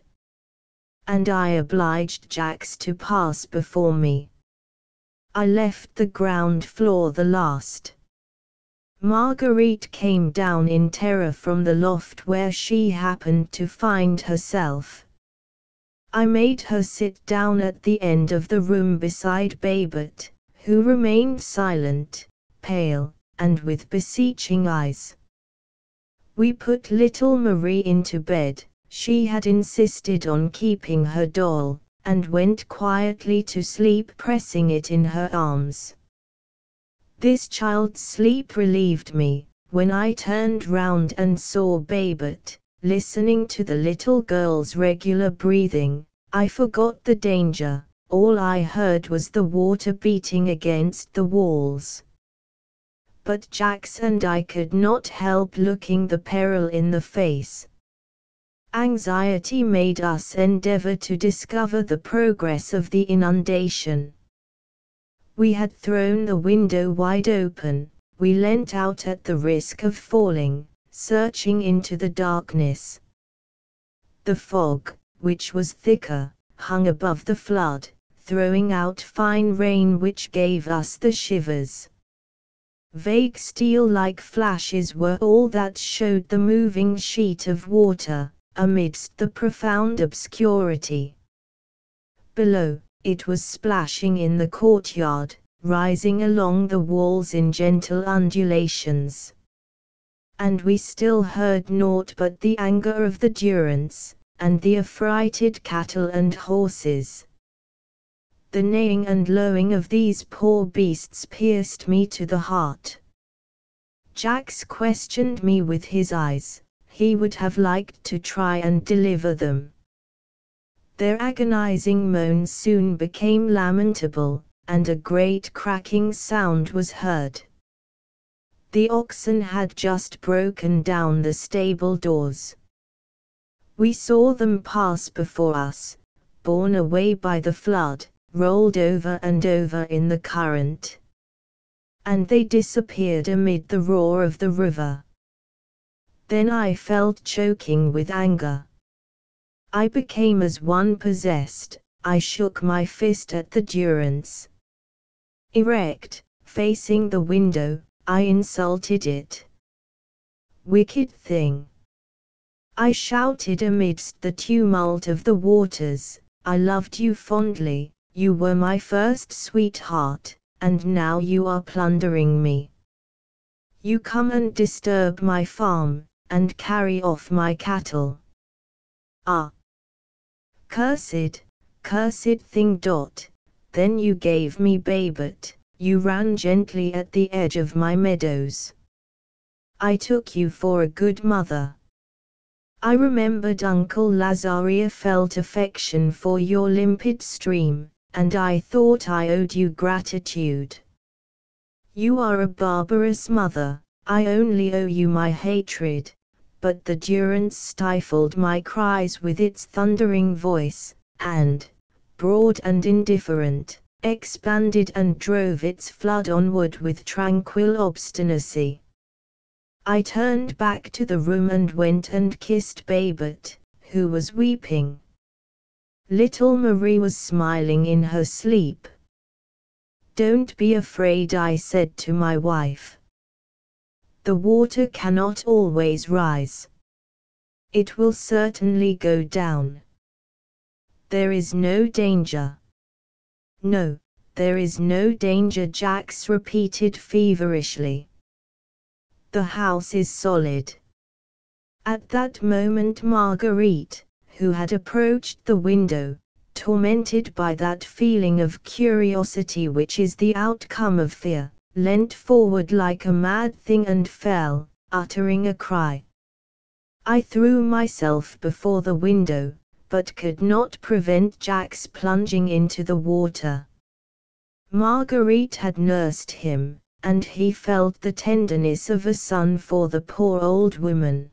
And I obliged Jacques to pass before me. I left the ground floor the last. Marguerite came down in terror from the loft where she happened to find herself. I made her sit down at the end of the room beside Babette, who remained silent, pale, and with beseeching eyes. We put little Marie into bed. She had insisted on keeping her doll, and went quietly to sleep pressing it in her arms. This child's sleep relieved me. When I turned round and saw Babette, listening to the little girl's regular breathing, I forgot the danger. All I heard was the water beating against the walls. But Jacques and I could not help looking the peril in the face. Anxiety made us endeavor to discover the progress of the inundation. We had thrown the window wide open. We leant out at the risk of falling, searching into the darkness. The fog, which was thicker, hung above the flood, throwing out fine rain which gave us the shivers. Vague steel-like flashes were all that showed the moving sheet of water, amidst the profound obscurity. Below, it was splashing in the courtyard, rising along the walls in gentle undulations. And we still heard naught but the anger of the Durance, and the affrighted cattle and horses. The neighing and lowing of these poor beasts pierced me to the heart. Jacques questioned me with his eyes. He would have liked to try and deliver them. Their agonizing moans soon became lamentable, and a great cracking sound was heard. The oxen had just broken down the stable doors. We saw them pass before us, borne away by the flood, rolled over and over in the current. And they disappeared amid the roar of the river. Then I felt choking with anger. I became as one possessed. I shook my fist at the Durance. Erect, facing the window, I insulted it. Wicked thing! I shouted amidst the tumult of the waters, I loved you fondly, you were my first sweetheart, and now you are plundering me. You come and disturb my farm, and carry off my cattle. Ah! Cursed, cursed thing! Then you gave me Babette, you ran gently at the edge of my meadows. I took you for a good mother. I remembered Uncle Lazaria felt affection for your limpid stream, and I thought I owed you gratitude. You are a barbarous mother, I only owe you my hatred. But the Durance stifled my cries with its thundering voice, and, broad and indifferent, expanded and drove its flood onward with tranquil obstinacy. I turned back to the room and went and kissed Babette, who was weeping. Little Marie was smiling in her sleep. Don't be afraid, I said to my wife. The water cannot always rise. It will certainly go down. There is no danger. No, there is no danger, Jacques repeated feverishly. The house is solid. At that moment Marguerite, who had approached the window, tormented by that feeling of curiosity which is the outcome of fear, leant forward like a mad thing and fell, uttering a cry. I threw myself before the window, but could not prevent Jacques plunging into the water. Marguerite had nursed him, and he felt the tenderness of a son for the poor old woman.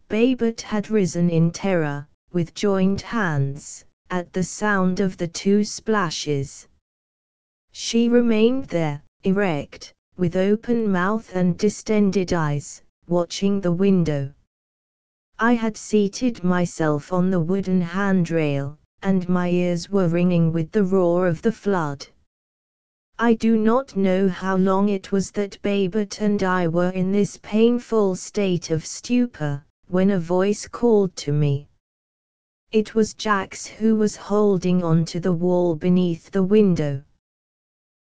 Babette had risen in terror, with joined hands, at the sound of the two splashes. She remained there, erect, with open mouth and distended eyes, watching the window. I had seated myself on the wooden handrail, and my ears were ringing with the roar of the flood. I do not know how long it was that Babette and I were in this painful state of stupor, when a voice called to me. It was Jacques, who was holding on to the wall beneath the window.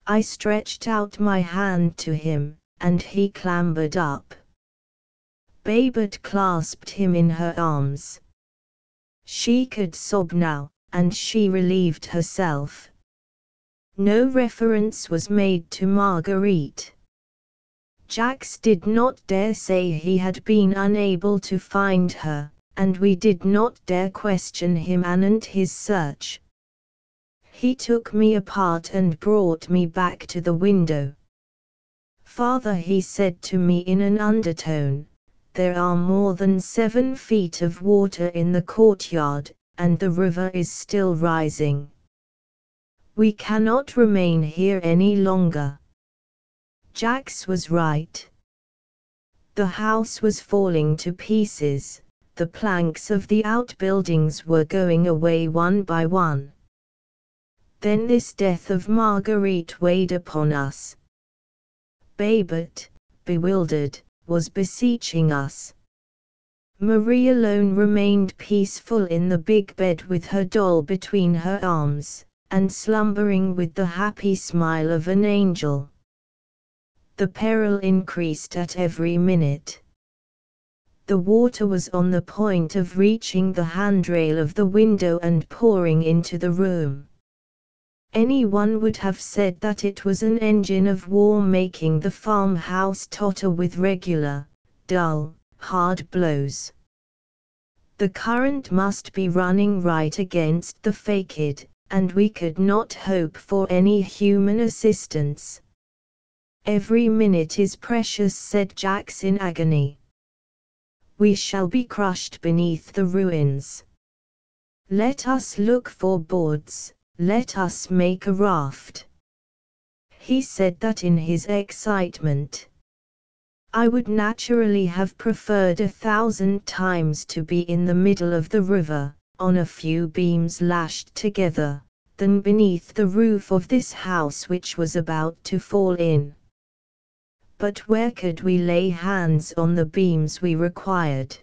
I stretched out my hand to him, and he clambered up. Babette clasped him in her arms. She could sob now, and she relieved herself. No reference was made to Marguerite. Jacques did not dare say he had been unable to find her, and we did not dare question him anent his search. He took me apart and brought me back to the window. "Father," he said to me in an undertone, "there are more than 7 feet of water in the courtyard, and the river is still rising. We cannot remain here any longer." Jacques was right. The house was falling to pieces, the planks of the outbuildings were going away one by one. Then this death of Marguerite weighed upon us. Babette, bewildered, was beseeching us. Marie alone remained peaceful in the big bed with her doll between her arms, and slumbering with the happy smile of an angel. The peril increased at every minute. The water was on the point of reaching the handrail of the window and pouring into the room. Anyone would have said that it was an engine of war making the farmhouse totter with regular, dull, hard blows. The current must be running right against the facade, and we could not hope for any human assistance. "Every minute is precious," said Jacques in agony. "We shall be crushed beneath the ruins. Let us look for boards, let us make a raft." He said that in his excitement. I would naturally have preferred 1,000 times to be in the middle of the river, on a few beams lashed together, than beneath the roof of this house which was about to fall in. But where could we lay hands on the beams we required?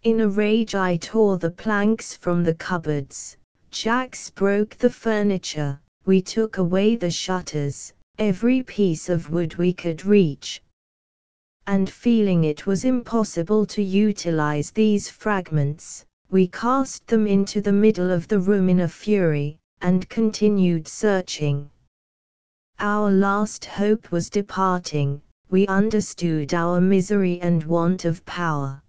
In a rage I tore the planks from the cupboards, Jacques broke the furniture, we took away the shutters, every piece of wood we could reach. And feeling it was impossible to utilize these fragments, we cast them into the middle of the room in a fury, and continued searching. Our last hope was departing, we understood our misery and want of power.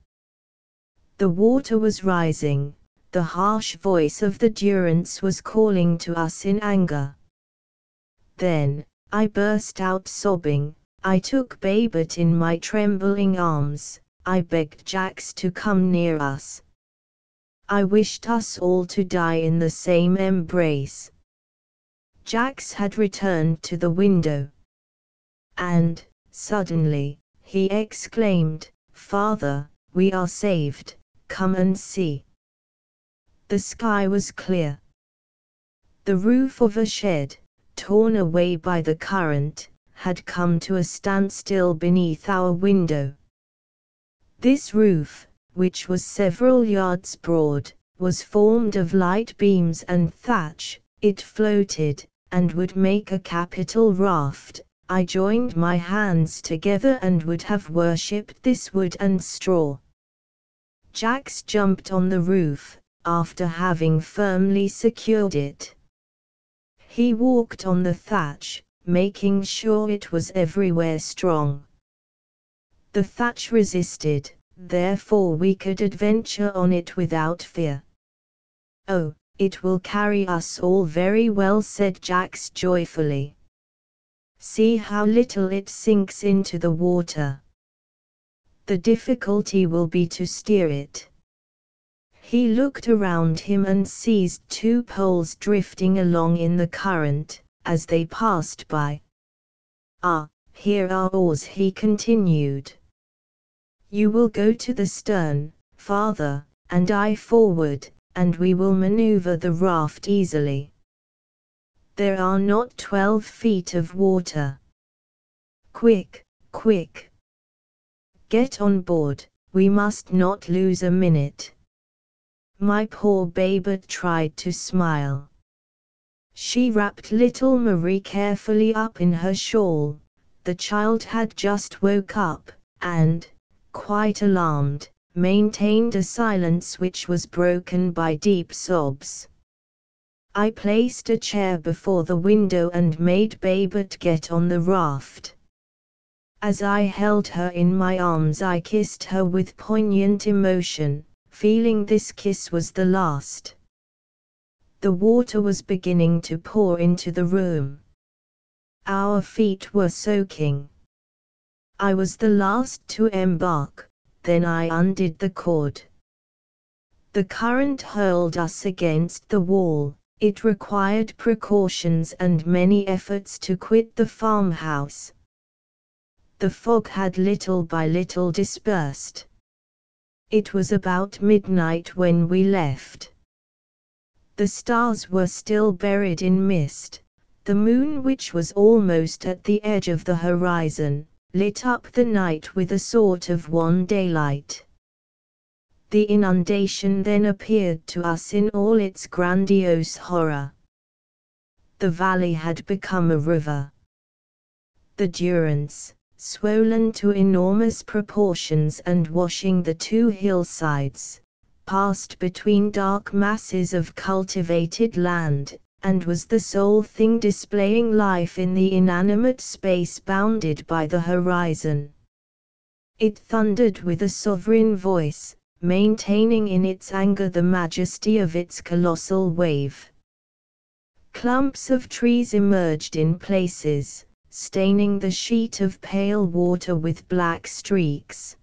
The water was rising, the harsh voice of the Durance was calling to us in anger. Then, I burst out sobbing. I took Babette in my trembling arms, I begged Jacques to come near us. I wished us all to die in the same embrace. Jacques had returned to the window. And, suddenly, he exclaimed, "Father, we are saved, come and see." The sky was clear. The roof of a shed, torn away by the current, had come to a standstill beneath our window. This roof, which was several yards broad, was formed of light beams and thatch. It floated, and would make a capital raft. I joined my hands together and would have worshipped this wood and straw. Jacques jumped on the roof, after having firmly secured it. He walked on the thatch, making sure it was everywhere strong. The thatch resisted, therefore we could adventure on it without fear. "Oh, it will carry us all very well," said Jacques joyfully. "See how little it sinks into the water. The difficulty will be to steer it." He looked around him and seized 2 poles drifting along in the current, as they passed by. "Ah, here are oars," he continued. "You will go to the stern, father, and I forward, and we will maneuver the raft easily." There are not 12 feet of water. Quick, quick. Get on board, we must not lose a minute. My poor Babette tried to smile. She wrapped little Marie carefully up in her shawl. The child had just woke up, and, quite alarmed, maintained a silence which was broken by deep sobs. I placed a chair before the window and made Babette get on the raft. As I held her in my arms I kissed her with poignant emotion, feeling this kiss was the last. The water was beginning to pour into the room. Our feet were soaking. I was the last to embark, then I undid the cord. The current hurled us against the wall. It required precautions and many efforts to quit the farmhouse. The fog had little by little dispersed. It was about midnight when we left. The stars were still buried in mist. The moon, which was almost at the edge of the horizon, lit up the night with a sort of wan daylight. The inundation then appeared to us in all its grandiose horror. The valley had become a river. The Durance, swollen to enormous proportions and washing the two hillsides, passed between dark masses of cultivated land, and was the sole thing displaying life in the inanimate space bounded by the horizon. It thundered with a sovereign voice, maintaining in its anger the majesty of its colossal wave. Clumps of trees emerged in places, staining the sheet of pale water with black streaks.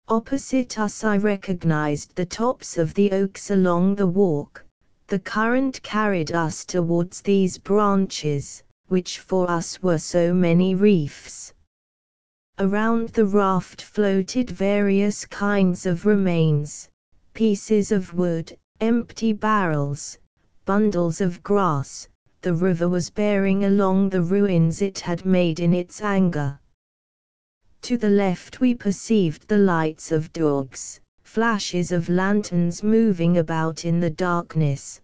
Opposite us I recognized the tops of the oaks along the walk. The current carried us towards these branches, which for us were so many reefs. Around the raft floated various kinds of remains, pieces of wood, empty barrels, bundles of grass. The river was bearing along the ruins it had made in its anger. To the left we perceived the lights of dogs, flashes of lanterns moving about in the darkness.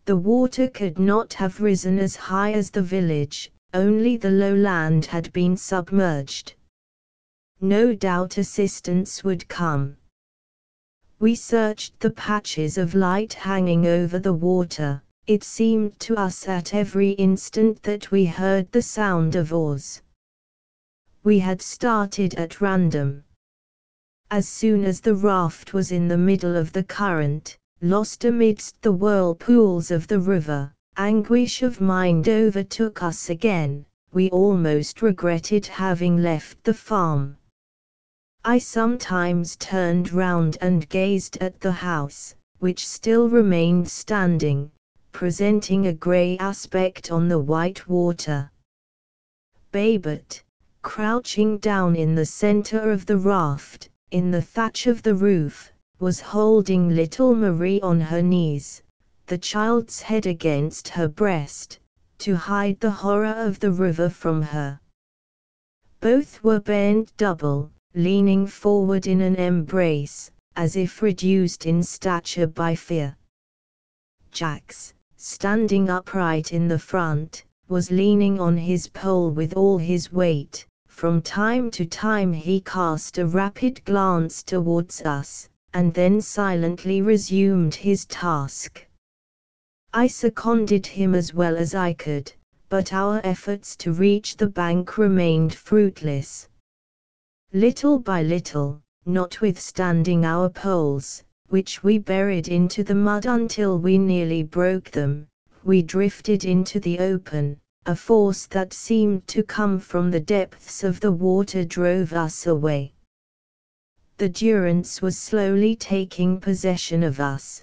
The water could not have risen as high as the village, only the lowland had been submerged. No doubt assistance would come. We searched the patches of light hanging over the water. It seemed to us at every instant that we heard the sound of oars. We had started at random. As soon as the raft was in the middle of the current, lost amidst the whirlpools of the river, anguish of mind overtook us again. We almost regretted having left the farm. I sometimes turned round and gazed at the house, which still remained standing, presenting a grey aspect on the white water. Babette, crouching down in the center of the raft, in the thatch of the roof, was holding little Marie on her knees, the child's head against her breast, to hide the horror of the river from her. Both were bent double, leaning forward in an embrace, as if reduced in stature by fear. Jacques, standing upright in the front, was leaning on his pole with all his weight. From time to time he cast a rapid glance towards us, and then silently resumed his task. I seconded him as well as I could, but our efforts to reach the bank remained fruitless. Little by little, notwithstanding our poles, which we buried into the mud until we nearly broke them, we drifted into the open. A force that seemed to come from the depths of the water drove us away. The Durance was slowly taking possession of us.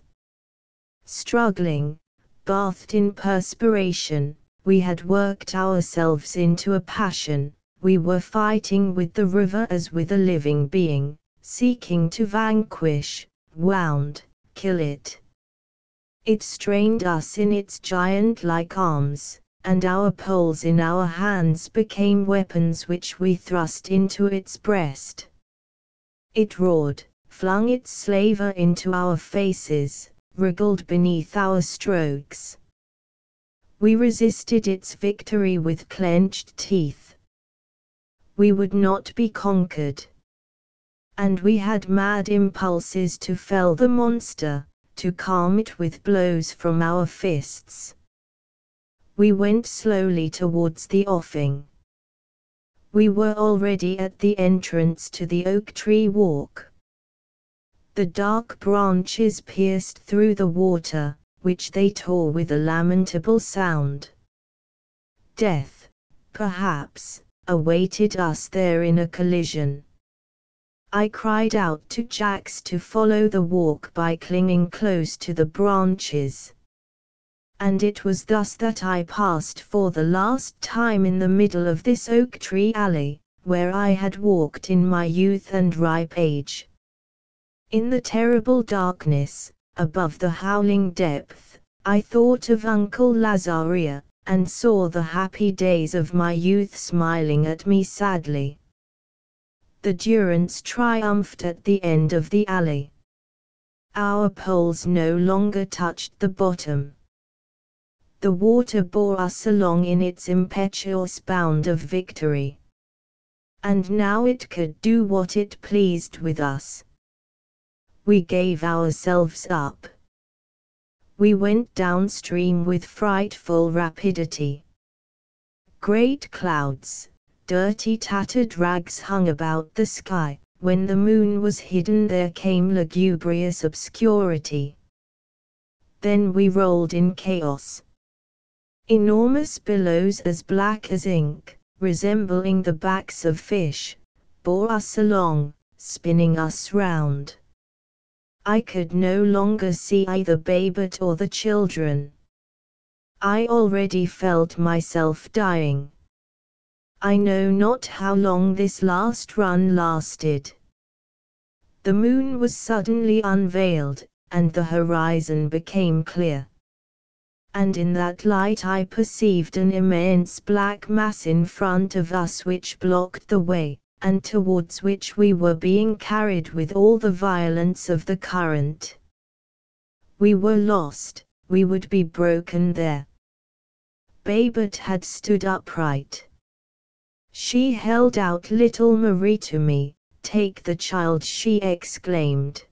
Struggling, bathed in perspiration, we had worked ourselves into a passion. We were fighting with the river as with a living being, seeking to vanquish, wound, kill it. It strained us in its giant-like arms, and our poles in our hands became weapons which we thrust into its breast. It roared, flung its slaver into our faces, wriggled beneath our strokes. We resisted its victory with clenched teeth. We would not be conquered. And we had mad impulses to fell the monster, to calm it with blows from our fists. We went slowly towards the offing. We were already at the entrance to the oak tree walk. The dark branches pierced through the water, which they tore with a lamentable sound. Death, perhaps, awaited us there in a collision. I cried out to Jax to follow the walk by clinging close to the branches. And it was thus that I passed for the last time in the middle of this oak tree alley, where I had walked in my youth and ripe age. In the terrible darkness, above the howling depth, I thought of Uncle Lazaria, and saw the happy days of my youth smiling at me sadly. The Durance triumphed at the end of the alley. Our poles no longer touched the bottom. The water bore us along in its impetuous bound of victory. And now it could do what it pleased with us. We gave ourselves up. We went downstream with frightful rapidity. Great clouds, dirty tattered rags hung about the sky. When the moon was hidden there came lugubrious obscurity. Then we rolled in chaos. Enormous billows as black as ink, resembling the backs of fish, bore us along, spinning us round. I could no longer see either Babette or the children. I already felt myself dying. I know not how long this last run lasted. The moon was suddenly unveiled, and the horizon became clear. And in that light I perceived an immense black mass in front of us which blocked the way, and towards which we were being carried with all the violence of the current. We were lost, we would be broken there. Babette had stood upright. She held out little Marie to me. "Take the child," she exclaimed.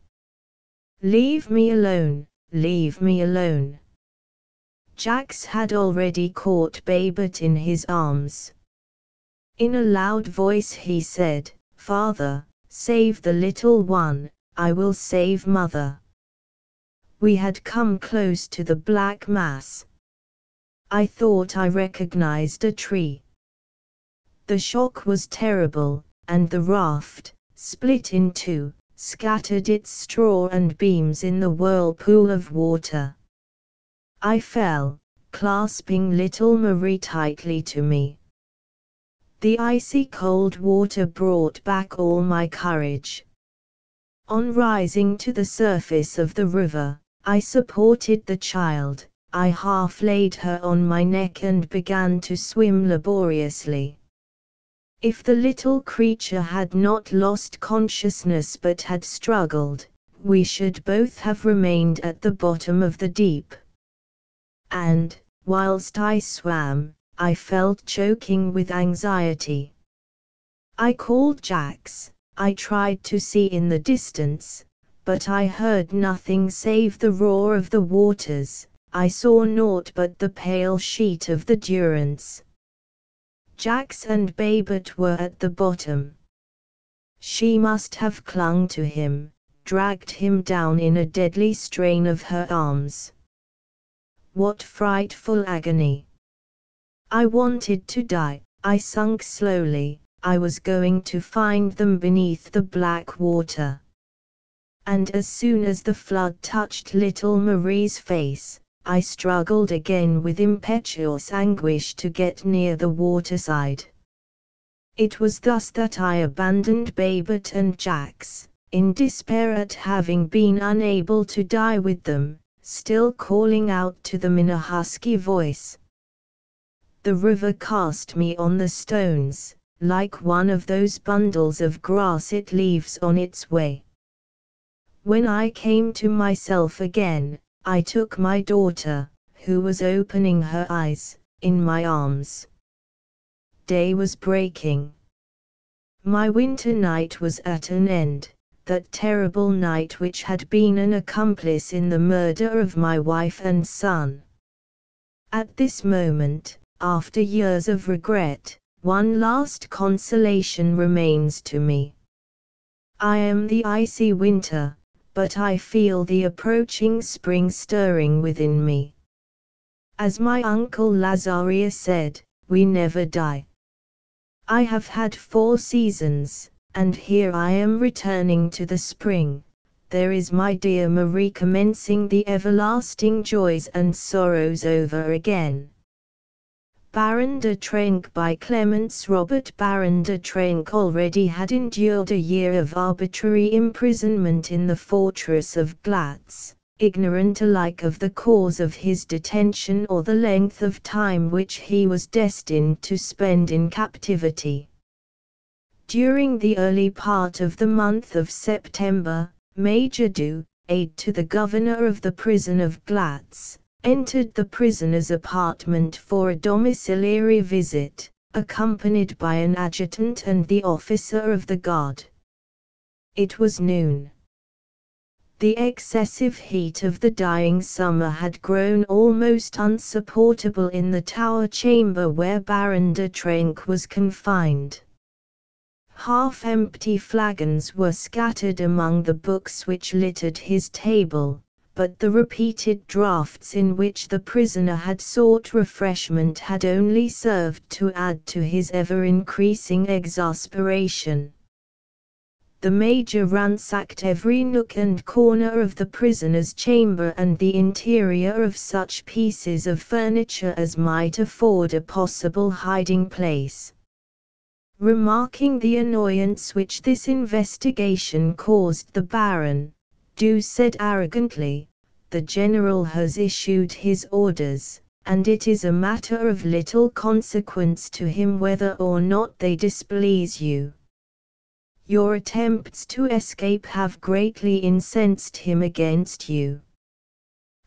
"Leave me alone, leave me alone." Jax had already caught Babette in his arms. In a loud voice he said, "Father, save the little one, I will save mother." We had come close to the black mass. I thought I recognized a tree. The shock was terrible, and the raft, split in two, scattered its straw and beams in the whirlpool of water. I fell, clasping little Marie tightly to me. The icy cold water brought back all my courage. On rising to the surface of the river, I supported the child, I half laid her on my neck and began to swim laboriously. If the little creature had not lost consciousness but had struggled, we should both have remained at the bottom of the deep. And, whilst I swam, I felt choking with anxiety. I called Jax, I tried to see in the distance, but I heard nothing save the roar of the waters, I saw naught but the pale sheet of the Durance. Jax and Babette were at the bottom. She must have clung to him, dragged him down in a deadly strain of her arms. What frightful agony! I wanted to die. I sunk slowly. I was going to find them beneath the black water. And as soon as the flood touched little Marie's face, I struggled again with impetuous anguish to get near the waterside. It was thus that I abandoned Babette and Jax, in despair at having been unable to die with them, still calling out to them in a husky voice. The river cast me on the stones, like one of those bundles of grass it leaves on its way. When I came to myself again, I took my daughter, who was opening her eyes, in my arms. Day was breaking. My winter night was at an end, that terrible night which had been an accomplice in the murder of my wife and son. At this moment, after years of regret, one last consolation remains to me. I am the icy winter, but I feel the approaching spring stirring within me. As my uncle Lazarius said, we never die. I have had 4 seasons, and here I am returning to the spring. There is my dear Marie commencing the everlasting joys and sorrows over again. Baron de Trenck by Clements. Robert Baron de Trenck already had endured a year of arbitrary imprisonment in the fortress of Glatz, ignorant alike of the cause of his detention or the length of time which he was destined to spend in captivity. During the early part of the month of September, Major Du, aide to the governor of the prison of Glatz, entered the prisoner's apartment for a domiciliary visit, accompanied by an adjutant and the officer of the guard. It was noon. The excessive heat of the dying summer had grown almost unsupportable in the tower chamber where Baron de Trenck was confined. Half-empty flagons were scattered among the books which littered his table, but the repeated draughts in which the prisoner had sought refreshment had only served to add to his ever-increasing exasperation. The major ransacked every nook and corner of the prisoner's chamber and the interior of such pieces of furniture as might afford a possible hiding place. Remarking the annoyance which this investigation caused the Baron, Du said arrogantly, "The general has issued his orders, and it is a matter of little consequence to him whether or not they displease you. Your attempts to escape have greatly incensed him against you."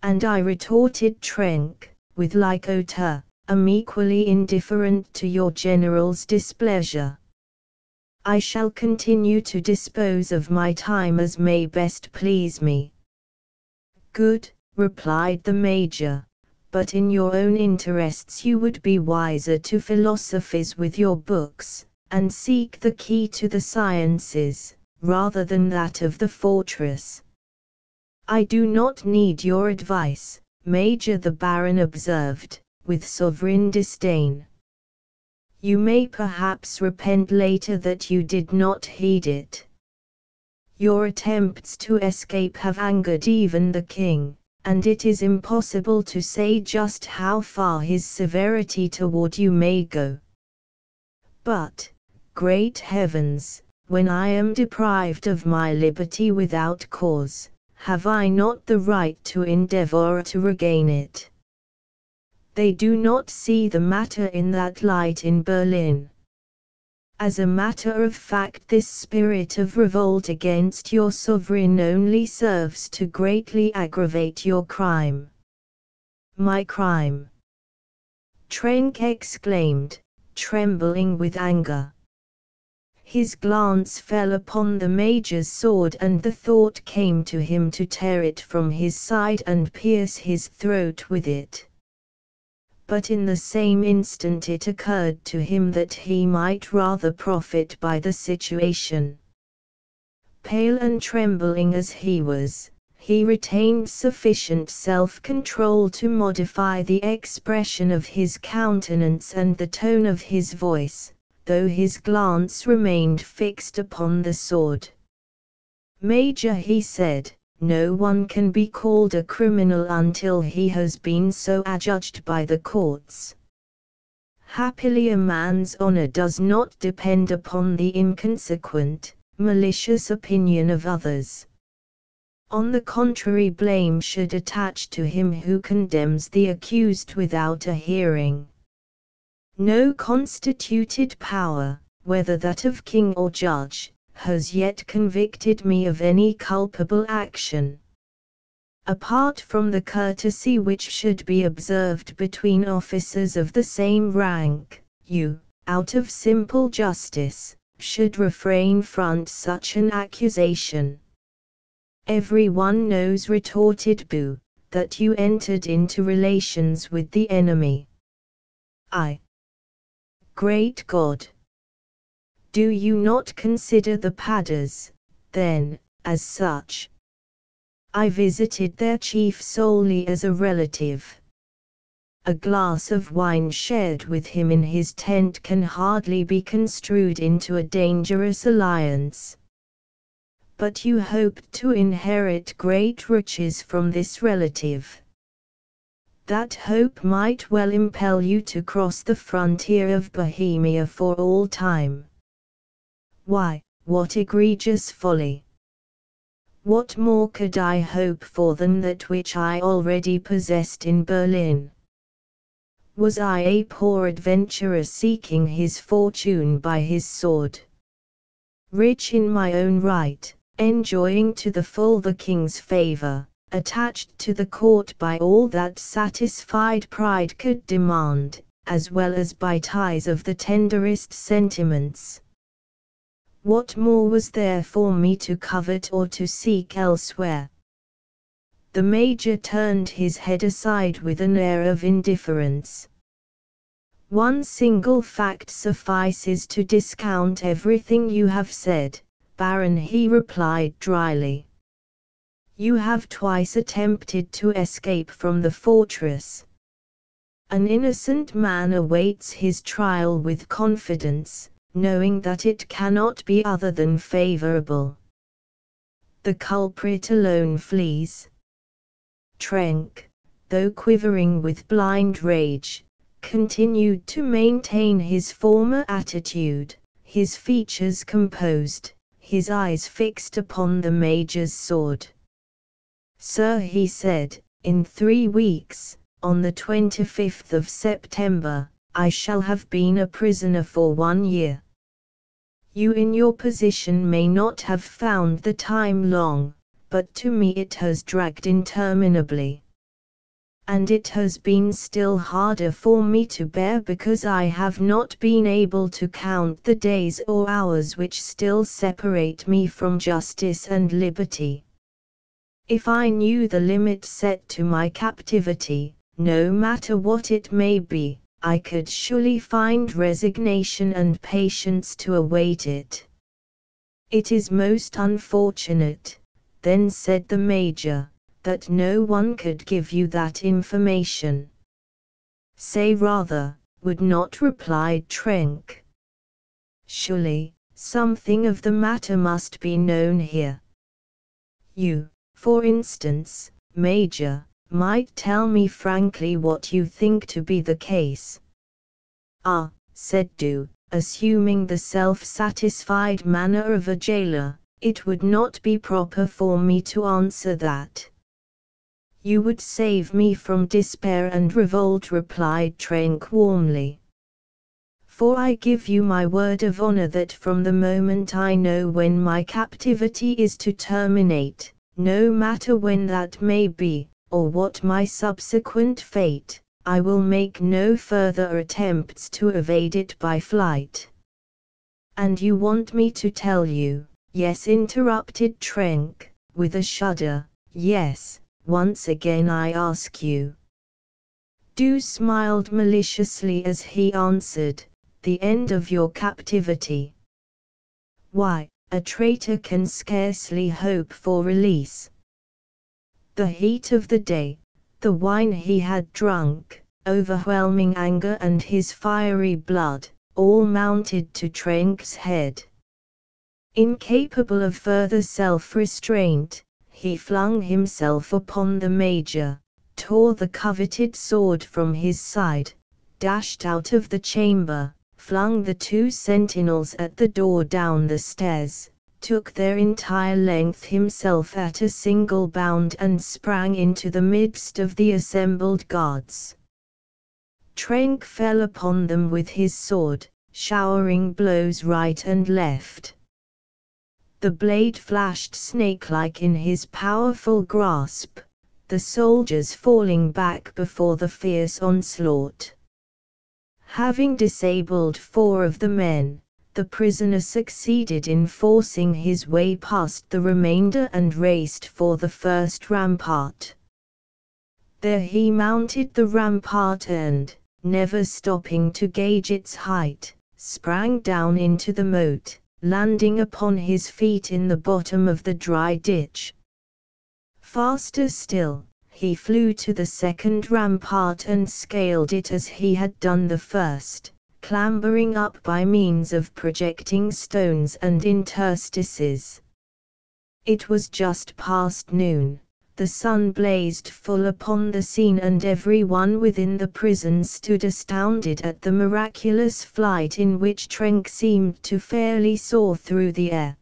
And I retorted, Trenck, with like hauteur, am equally indifferent to your general's displeasure. I shall continue to dispose of my time as may best please me. Good, replied the major, but in your own interests you would be wiser to philosophize with your books, and seek the key to the sciences, rather than that of the fortress. I do not need your advice, Major, the Baron observed, with sovereign disdain. You may perhaps repent later that you did not heed it. Your attempts to escape have angered even the king, and it is impossible to say just how far his severity toward you may go. But, great heavens, when I am deprived of my liberty without cause, have I not the right to endeavor to regain it? They do not see the matter in that light in Berlin. As a matter of fact, this spirit of revolt against your sovereign only serves to greatly aggravate your crime. My crime? Trenck exclaimed, trembling with anger. His glance fell upon the major's sword, and the thought came to him to tear it from his side and pierce his throat with it. But in the same instant it occurred to him that he might rather profit by the situation. Pale and trembling as he was, he retained sufficient self-control to modify the expression of his countenance and the tone of his voice, though his glance remained fixed upon the sword. Major, he said, no one can be called a criminal until he has been so adjudged by the courts. Happily a man's honor does not depend upon the inconsequent, malicious opinion of others. On the contrary, blame should attach to him who condemns the accused without a hearing. No constituted power, whether that of king or judge, has yet convicted me of any culpable action. Apart from the courtesy which should be observed between officers of the same rank, you, out of simple justice, should refrain from such an accusation. Every one knows, retorted Boo, that you entered into relations with the enemy. Great God! Do you not consider the Padas, then, as such? I visited their chief solely as a relative. A glass of wine shared with him in his tent can hardly be construed into a dangerous alliance. But you hoped to inherit great riches from this relative. That hope might well impel you to cross the frontier of Bohemia for all time. Why, what egregious folly! What more could I hope for than that which I already possessed in Berlin? Was I a poor adventurer seeking his fortune by his sword? Rich in my own right, enjoying to the full the king's favor, attached to the court by all that satisfied pride could demand, as well as by ties of the tenderest sentiments. What more was there for me to covet or to seek elsewhere? The Major turned his head aside with an air of indifference. One single fact suffices to discount everything you have said, Baron, he replied dryly. You have twice attempted to escape from the fortress. An innocent man awaits his trial with confidence, knowing that it cannot be other than favorable. The culprit alone flees. Trenck, though quivering with blind rage, continued to maintain his former attitude, his features composed, his eyes fixed upon the Major's sword. Sir, he said, in 3 weeks, on the 25th of September, I shall have been a prisoner for 1 year. You in your position may not have found the time long, but to me it has dragged interminably. And it has been still harder for me to bear because I have not been able to count the days or hours which still separate me from justice and liberty. If I knew the limit set to my captivity, no matter what it may be, I could surely find resignation and patience to await it. It is most unfortunate, then said the Major, that no one could give you that information. Say rather, would not, replied Trenck. Surely, something of the matter must be known here. You, for instance, Major, might tell me frankly what you think to be the case. Ah, said Du, assuming the self-satisfied manner of a jailer, it would not be proper for me to answer that. You would save me from despair and revolt, replied Trenck warmly. For I give you my word of honor that from the moment I know when my captivity is to terminate, no matter when that may be, or what my subsequent fate, I will make no further attempts to evade it by flight. And you want me to tell you? Yes, interrupted Trenck, with a shudder, yes, once again I ask you. Du smiled maliciously as he answered, the end of your captivity. Why, a traitor can scarcely hope for release. The heat of the day, the wine he had drunk, overwhelming anger and his fiery blood, all mounted to Trenck's head. Incapable of further self-restraint, he flung himself upon the Major, tore the coveted sword from his side, dashed out of the chamber, flung the 2 sentinels at the door down the stairs, took their entire length himself at a single bound and sprang into the midst of the assembled gods. Trenck fell upon them with his sword, showering blows right and left. The blade flashed snake-like in his powerful grasp, the soldiers falling back before the fierce onslaught. Having disabled 4 of the men, the prisoner succeeded in forcing his way past the remainder and raced for the first rampart. There he mounted the rampart and, never stopping to gauge its height, sprang down into the moat, landing upon his feet in the bottom of the dry ditch. Faster still, he flew to the second rampart and scaled it as he had done the first, clambering up by means of projecting stones and interstices. It was just past noon. The sun blazed full upon the scene and everyone within the prison stood astounded at the miraculous flight in which Trenck seemed to fairly soar through the air.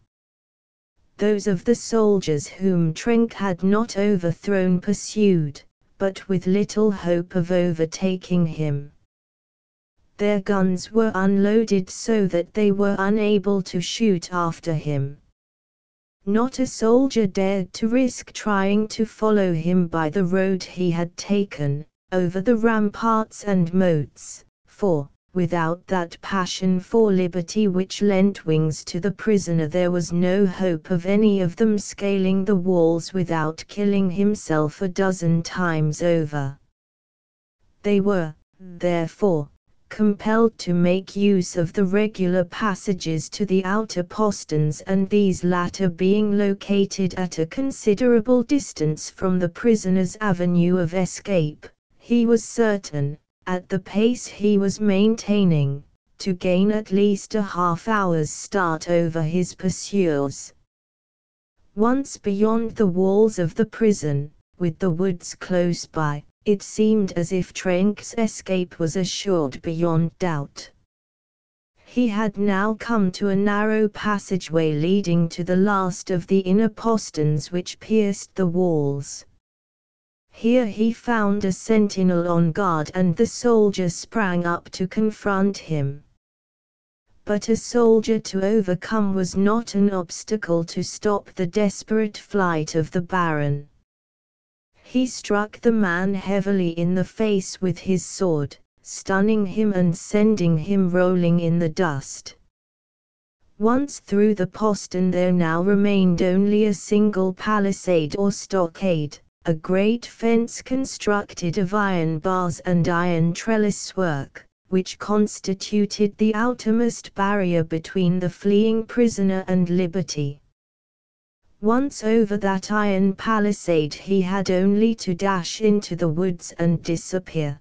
Those of the soldiers whom Trenck had not overthrown pursued, but with little hope of overtaking him. Their guns were unloaded so that they were unable to shoot after him. Not a soldier dared to risk trying to follow him by the road he had taken, over the ramparts and moats, for, without that passion for liberty which lent wings to the prisoner, there was no hope of any of them scaling the walls without killing himself a dozen times over. They were, therefore, compelled to make use of the regular passages to the outer posterns, and these latter being located at a considerable distance from the prisoner's avenue of escape, he was certain, at the pace he was maintaining, to gain at least a half-hour's start over his pursuers. Once beyond the walls of the prison, with the woods close by, it seemed as if Trenck's escape was assured beyond doubt. He had now come to a narrow passageway leading to the last of the inner posterns which pierced the walls. Here he found a sentinel on guard and the soldier sprang up to confront him. But a soldier to overcome was not an obstacle to stop the desperate flight of the Baron. He struck the man heavily in the face with his sword, stunning him and sending him rolling in the dust. Once through the postern there now remained only a single palisade or stockade, a great fence constructed of iron bars and iron trellis work, which constituted the outermost barrier between the fleeing prisoner and liberty. Once over that iron palisade he had only to dash into the woods and disappear.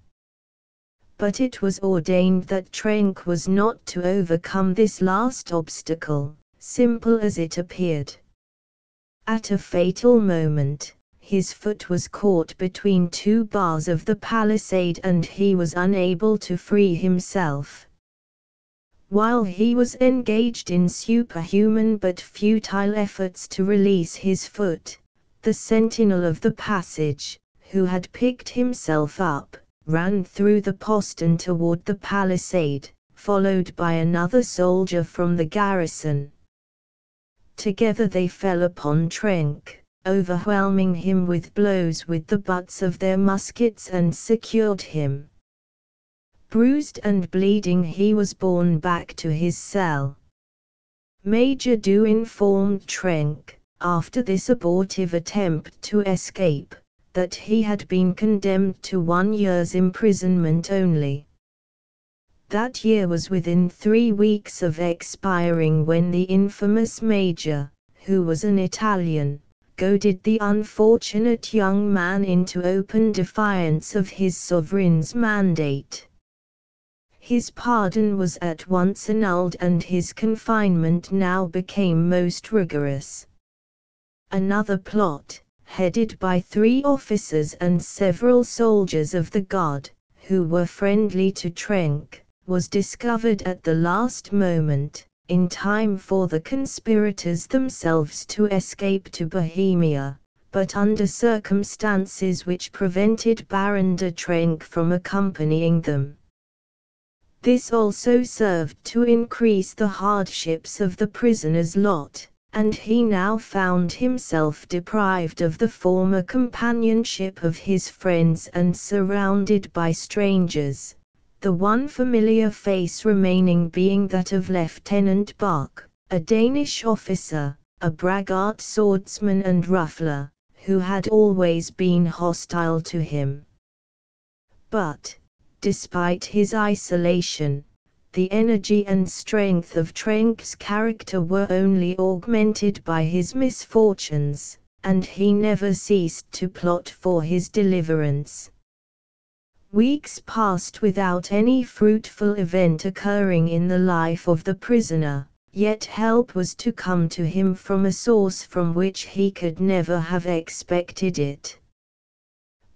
But it was ordained that Trenck was not to overcome this last obstacle, simple as it appeared. At a fatal moment, his foot was caught between 2 bars of the palisade and he was unable to free himself. While he was engaged in superhuman but futile efforts to release his foot, the sentinel of the passage, who had picked himself up, ran through the postern toward the palisade, followed by another soldier from the garrison. Together they fell upon Trenck, overwhelming him with blows with the butts of their muskets and secured him. Bruised and bleeding he was borne back to his cell. Major Dou informed Trenck, after this abortive attempt to escape, that he had been condemned to 1 year's imprisonment only. That year was within 3 weeks of expiring when the infamous Major, who was an Italian, goaded the unfortunate young man into open defiance of his sovereign's mandate. His pardon was at once annulled and his confinement now became most rigorous. Another plot, headed by 3 officers and several soldiers of the guard, who were friendly to Trenck, was discovered at the last moment, in time for the conspirators themselves to escape to Bohemia, but under circumstances which prevented Baron de Trenck from accompanying them. This also served to increase the hardships of the prisoner's lot, and he now found himself deprived of the former companionship of his friends and surrounded by strangers, the one familiar face remaining being that of Lieutenant Bach, a Danish officer, a braggart swordsman and ruffler, who had always been hostile to him. But, despite his isolation, the energy and strength of Trenck's character were only augmented by his misfortunes, and he never ceased to plot for his deliverance. Weeks passed without any fruitful event occurring in the life of the prisoner, yet help was to come to him from a source from which he could never have expected it.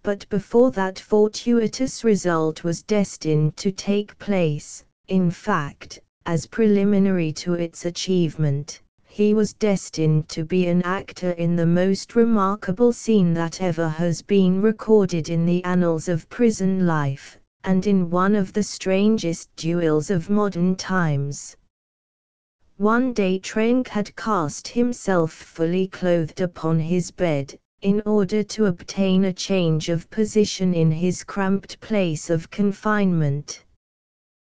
But before that fortuitous result was destined to take place, in fact, as preliminary to its achievement, he was destined to be an actor in the most remarkable scene that ever has been recorded in the annals of prison life, and in one of the strangest duels of modern times. One day Trenck had cast himself fully clothed upon his bed, in order to obtain a change of position in his cramped place of confinement.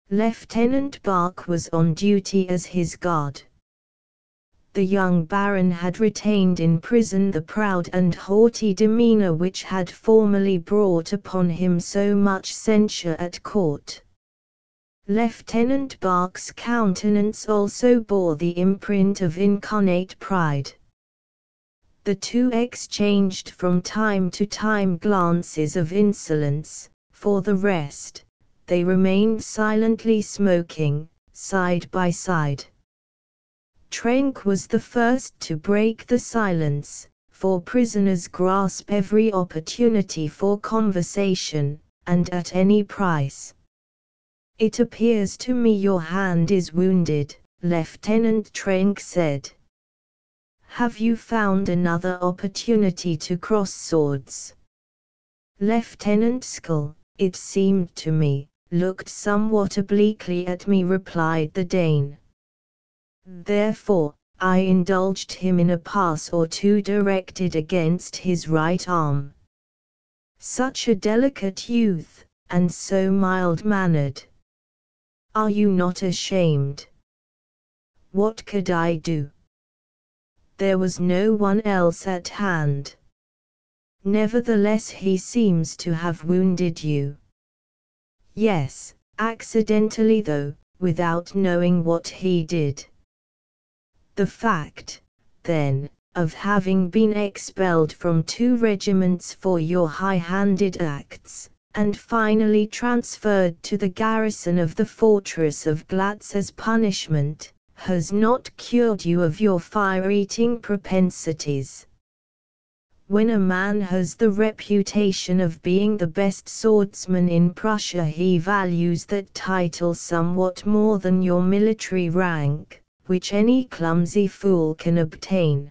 Lieutenant Bach was on duty as his guard. The young Baron had retained in prison the proud and haughty demeanor which had formerly brought upon him so much censure at court. Lieutenant Bach's countenance also bore the imprint of incarnate pride. The two exchanged from time to time glances of insolence. For the rest, they remained silently smoking, side by side. Trenck was the first to break the silence, for prisoners grasp every opportunity for conversation, and at any price. "It appears to me your hand is wounded," Lieutenant Trenck said. "Have you found another opportunity to cross swords?" Lieutenant Skull, it seemed to me, looked somewhat obliquely at me, replied the Dane. Therefore, I indulged him in a pass or two directed against his right arm. Such a delicate youth, and so mild-mannered. Are you not ashamed? What could I do? There was no one else at hand. Nevertheless, he seems to have wounded you. Yes, accidentally though, without knowing what he did. The fact, then, of having been expelled from 2 regiments for your high-handed acts, and finally transferred to the garrison of the fortress of Glatz as punishment, has not cured you of your fire-eating propensities. When a man has the reputation of being the best swordsman in Prussia, he values that title somewhat more than your military rank, which any clumsy fool can obtain.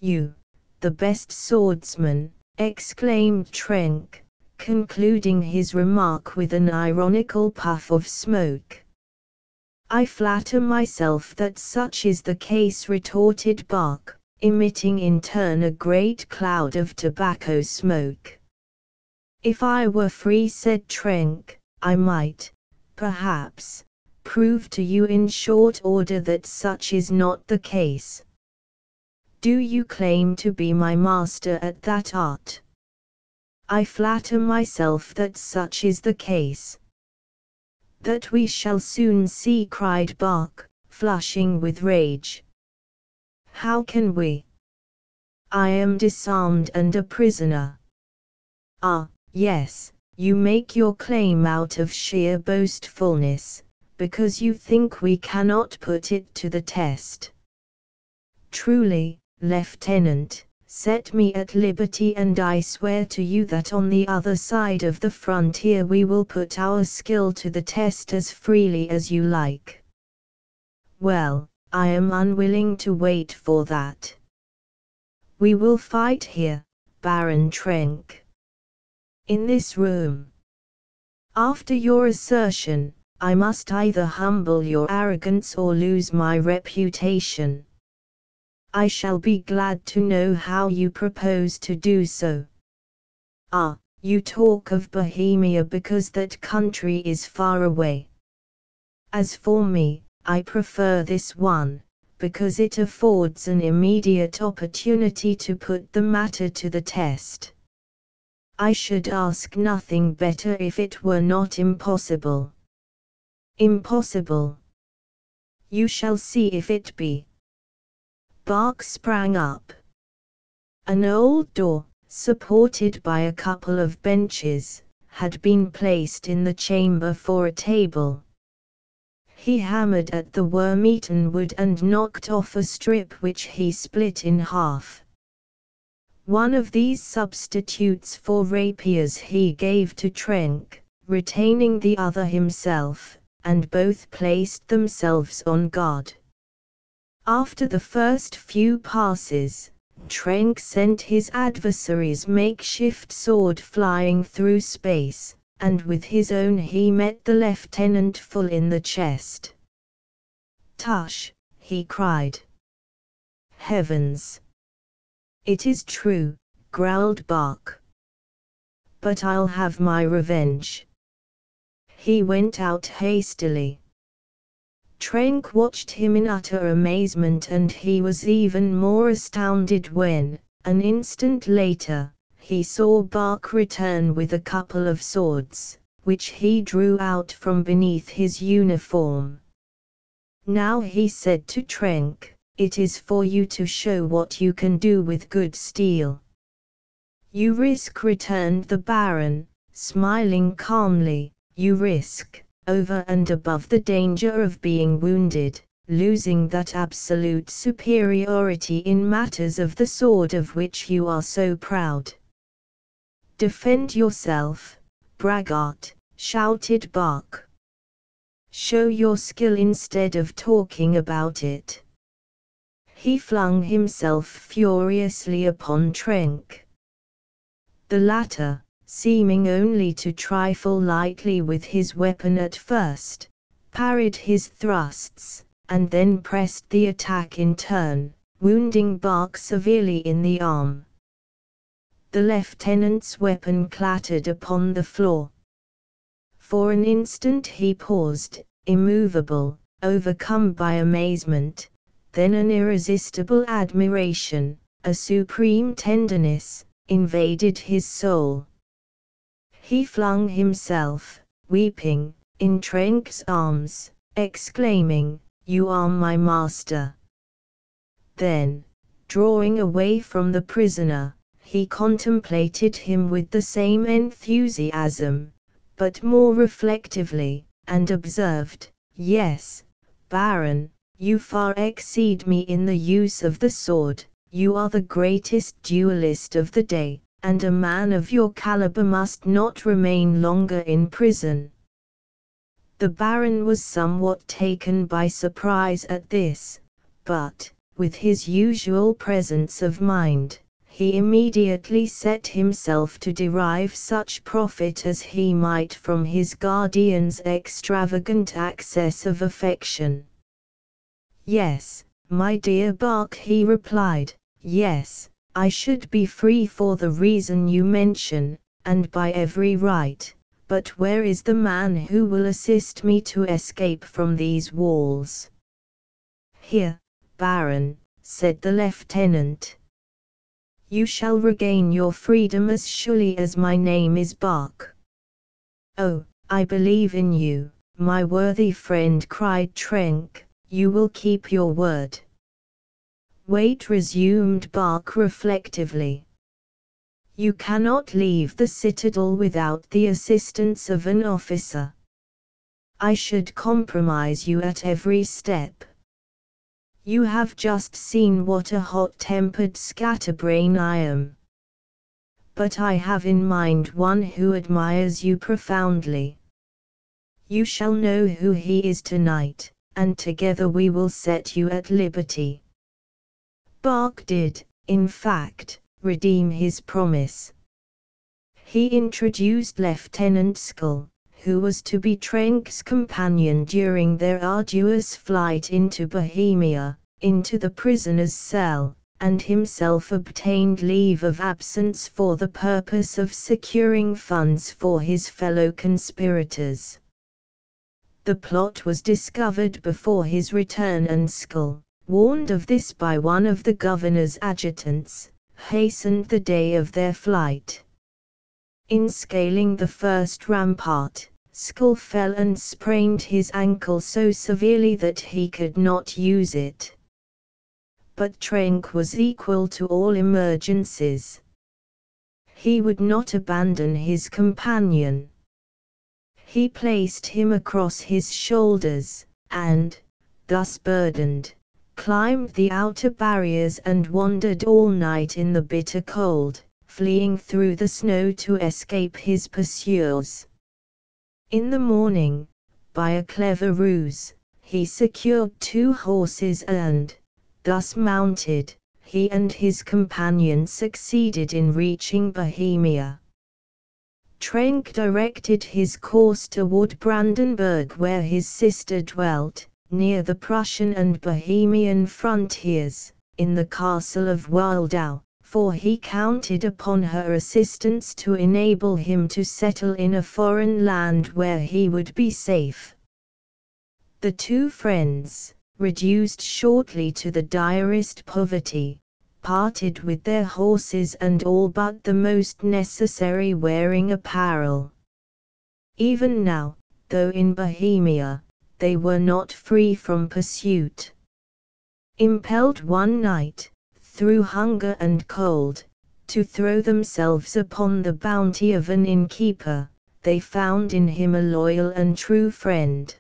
You, the best swordsman, exclaimed Trenck, concluding his remark with an ironical puff of smoke. I flatter myself that such is the case, retorted Bach, emitting in turn a great cloud of tobacco smoke. If I were free, said Trenck, I might, perhaps, prove to you in short order that such is not the case. Do you claim to be my master at that art? I flatter myself that such is the case. That we shall soon see, cried Bach, flushing with rage. How can we? I am disarmed and a prisoner. Ah, yes, you make your claim out of sheer boastfulness, because you think we cannot put it to the test. Truly, Lieutenant, set me at liberty and I swear to you that on the other side of the frontier we will put our skill to the test as freely as you like. Well, I am unwilling to wait for that. We will fight here, Baron Trenck. In this room. After your assertion, I must either humble your arrogance or lose my reputation. I shall be glad to know how you propose to do so. Ah, you talk of Bohemia because that country is far away. As for me, I prefer this one, because it affords an immediate opportunity to put the matter to the test. I should ask nothing better if it were not impossible. Impossible. You shall see if it be. Bach sprang up. An old door, supported by a couple of benches, had been placed in the chamber for a table. He hammered at the worm-eaten wood and knocked off a strip which he split in half. One of these substitutes for rapiers he gave to Trenck, retaining the other himself, and both placed themselves on guard. After the first few passes, Trenck sent his adversary's makeshift sword flying through space, and with his own he met the lieutenant full in the chest. "Tush!" he cried. "Heavens! It is true," growled Bach. "But I'll have my revenge." He went out hastily. Trenck watched him in utter amazement, and he was even more astounded when, an instant later, he saw Bach return with a couple of swords, which he drew out from beneath his uniform. "Now," he said to Trenck, "it is for you to show what you can do with good steel." "You risk," returned the Baron, smiling calmly, "you risk, over and above the danger of being wounded, losing that absolute superiority in matters of the sword of which you are so proud." "Defend yourself, braggart," shouted Bach. "Show your skill instead of talking about it." He flung himself furiously upon Trenck. The latter, seeming only to trifle lightly with his weapon at first, parried his thrusts, and then pressed the attack in turn, wounding Bach severely in the arm. The lieutenant's weapon clattered upon the floor. For an instant he paused, immovable, overcome by amazement, then an irresistible admiration, a supreme tenderness, invaded his soul. He flung himself, weeping, in Trenck's arms, exclaiming, "You are my master." Then, drawing away from the prisoner, he contemplated him with the same enthusiasm, but more reflectively, and observed, "Yes, Baron, you far exceed me in the use of the sword, you are the greatest duelist of the day, and a man of your caliber must not remain longer in prison." The Baron was somewhat taken by surprise at this, but, with his usual presence of mind, he immediately set himself to derive such profit as he might from his guardian's extravagant access of affection. "Yes, my dear Bach," he replied, "yes, I should be free for the reason you mention, and by every right, but where is the man who will assist me to escape from these walls?" "Here, Baron," said the lieutenant. "You shall regain your freedom as surely as my name is Bach." "Oh, I believe in you, my worthy friend," cried Trenck. "You will keep your word." "Wait," resumed Bach reflectively. "You cannot leave the citadel without the assistance of an officer. I should compromise you at every step. You have just seen what a hot-tempered scatterbrain I am. But I have in mind one who admires you profoundly. You shall know who he is tonight, and together we will set you at liberty. Bark did, in fact, redeem his promise. He introduced Lieutenant Skull, who was to be Trenk's companion during their arduous flight into Bohemia, into the prisoner's cell, and himself obtained leave of absence for the purpose of securing funds for his fellow conspirators. The plot was discovered before his return, and Skull, warned of this by one of the governor's adjutants, hastened the day of their flight. In scaling the first rampart, Skull fell and sprained his ankle so severely that he could not use it. But Trenck was equal to all emergencies. He would not abandon his companion. He placed him across his shoulders, and, thus burdened, climbed the outer barriers and wandered all night in the bitter cold, fleeing through the snow to escape his pursuers. In the morning, by a clever ruse, he secured 2 horses and, thus mounted, he and his companion succeeded in reaching Bohemia. Trenck directed his course toward Brandenburg, where his sister dwelt, near the Prussian and Bohemian frontiers, in the castle of Wildau, for he counted upon her assistance to enable him to settle in a foreign land where he would be safe. The 2 friends, reduced shortly to the direst poverty, parted with their horses and all but the most necessary wearing apparel. Even now, though in Bohemia, they were not free from pursuit. Impelled one night, through hunger and cold, to throw themselves upon the bounty of an innkeeper, they found in him a loyal and true friend.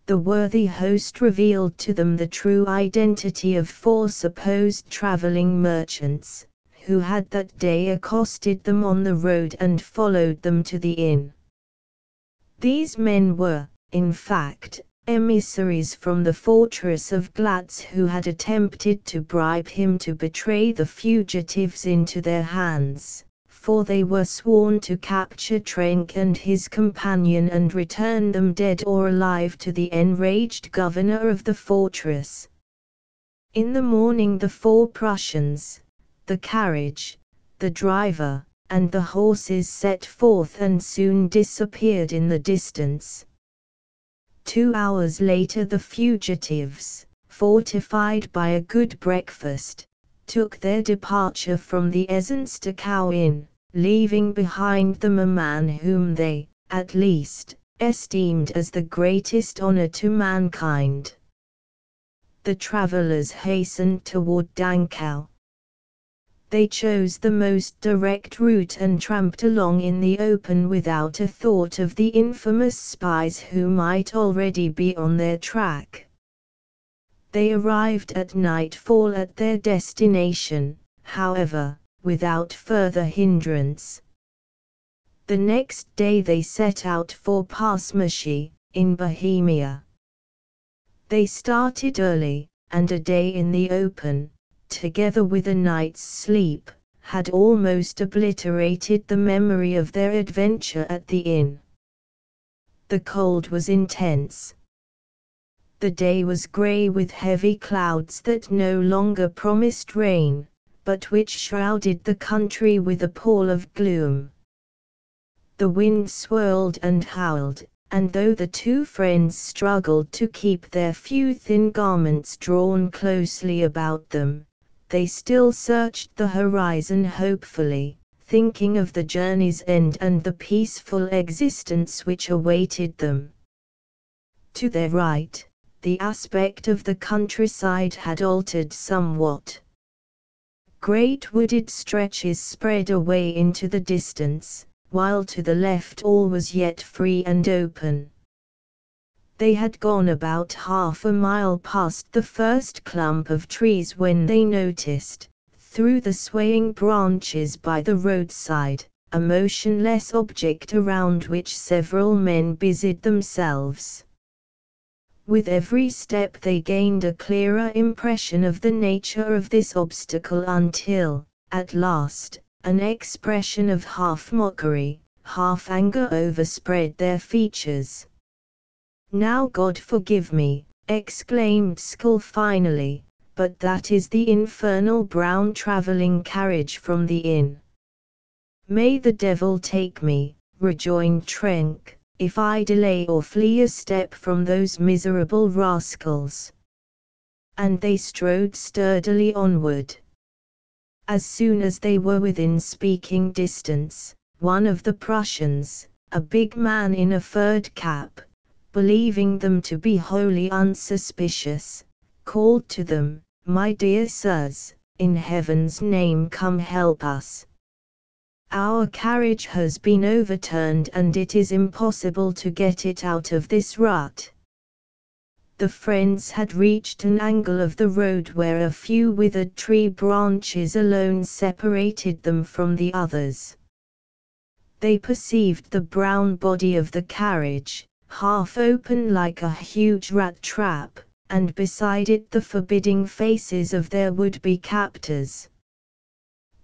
The worthy host revealed to them the true identity of 4 supposed traveling merchants, who had that day accosted them on the road and followed them to the inn. These men were, in fact, emissaries from the fortress of Glatz who had attempted to bribe him to betray the fugitives into their hands, for they were sworn to capture Trenck and his companion and return them dead or alive to the enraged governor of the fortress. In the morning the 4 Prussians, the carriage, the driver, and the horses set forth and soon disappeared in the distance. 2 hours later the fugitives, fortified by a good breakfast, took their departure from the Eisenstockau inn, leaving behind them a man whom they, at least, esteemed as the greatest honor to mankind. The travelers hastened toward Dankau. They chose the most direct route and tramped along in the open without a thought of the infamous spies who might already be on their track. They arrived at nightfall at their destination, however, without further hindrance. The next day they set out for Pasmashi, in Bohemia. They started early, and a day in the open, together with a night's sleep, had almost obliterated the memory of their adventure at the inn. The cold was intense. The day was grey with heavy clouds that no longer promised rain, but which shrouded the country with a pall of gloom. The wind swirled and howled, and though the 2 friends struggled to keep their few thin garments drawn closely about them, they still searched the horizon hopefully, thinking of the journey's end and the peaceful existence which awaited them. To their right, the aspect of the countryside had altered somewhat. Great wooded stretches spread away into the distance, while to the left all was yet free and open. They had gone about half a mile past the first clump of trees when they noticed, through the swaying branches by the roadside, a motionless object around which several men busied themselves. With every step they gained a clearer impression of the nature of this obstacle until, at last, an expression of half mockery, half anger overspread their features. "Now God forgive me," exclaimed Skull finally, "but that is the infernal brown traveling carriage from the inn." "May the devil take me," rejoined Trenck, "if I delay or flee a step from those miserable rascals." And they strode sturdily onward. As soon as they were within speaking distance, one of the Prussians, a big man in a furred cap, believing them to be wholly unsuspicious, called to them, "My dear sirs, in heaven's name come help us. Our carriage has been overturned and it is impossible to get it out of this rut." The friends had reached an angle of the road where a few withered tree branches alone separated them from the others. They perceived the brown body of the carriage, half open like a huge rat trap, and beside it the forbidding faces of their would-be captors.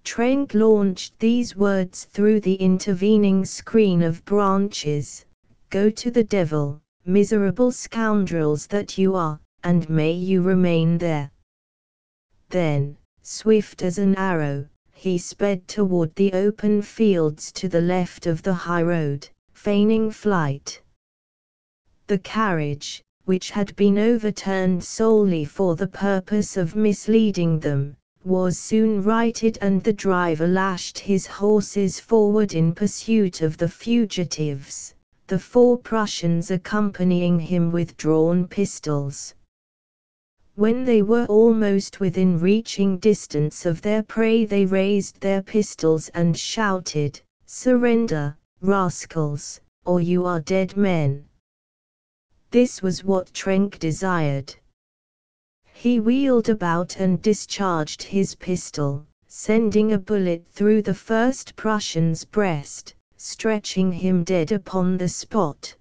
Trenck launched these words through the intervening screen of branches: "Go to the devil, miserable scoundrels that you are, and may you remain there." Then, swift as an arrow, he sped toward the open fields to the left of the highroad, feigning flight. The carriage, which had been overturned solely for the purpose of misleading them, was soon righted and the driver lashed his horses forward in pursuit of the fugitives, the 4 Prussians accompanying him with drawn pistols. When they were almost within reaching distance of their prey they raised their pistols and shouted, "Surrender, rascals, or you are dead men." This was what Trenck desired. He wheeled about and discharged his pistol, sending a bullet through the first Prussian's breast, stretching him dead upon the spot.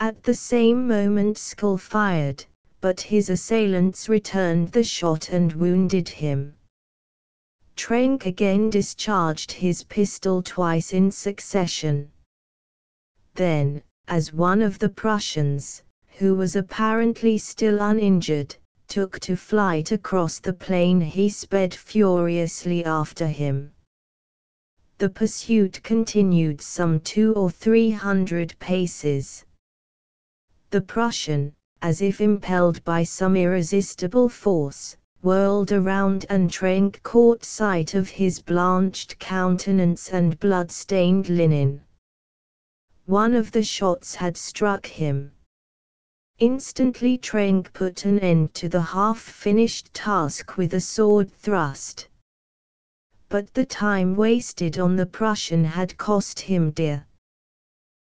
At the same moment Skull fired, but his assailants returned the shot and wounded him. Trenck again discharged his pistol twice in succession. Then, as one of the Prussians, who was apparently still uninjured, took to flight across the plain, he sped furiously after him. The pursuit continued some 200 or 300 paces. The Prussian, as if impelled by some irresistible force, whirled around and Trenck caught sight of his blanched countenance and blood-stained linen. One of the shots had struck him. Instantly Trenck put an end to the half-finished task with a sword thrust. But the time wasted on the Prussian had cost him dear.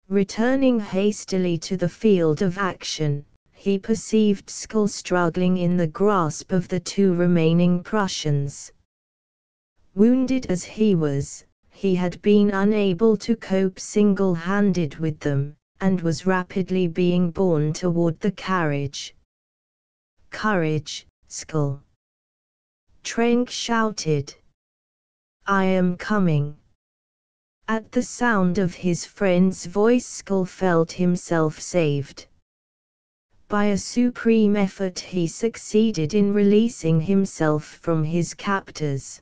Returning hastily to the field of action, he perceived Skull struggling in the grasp of the 2 remaining Prussians. Wounded as he was, he had been unable to cope single-handed with them, and was rapidly being borne toward the carriage. "Courage, Skull!" Trenck shouted. "I am coming." At the sound of his friend's voice Skull felt himself saved. By a supreme effort he succeeded in releasing himself from his captors.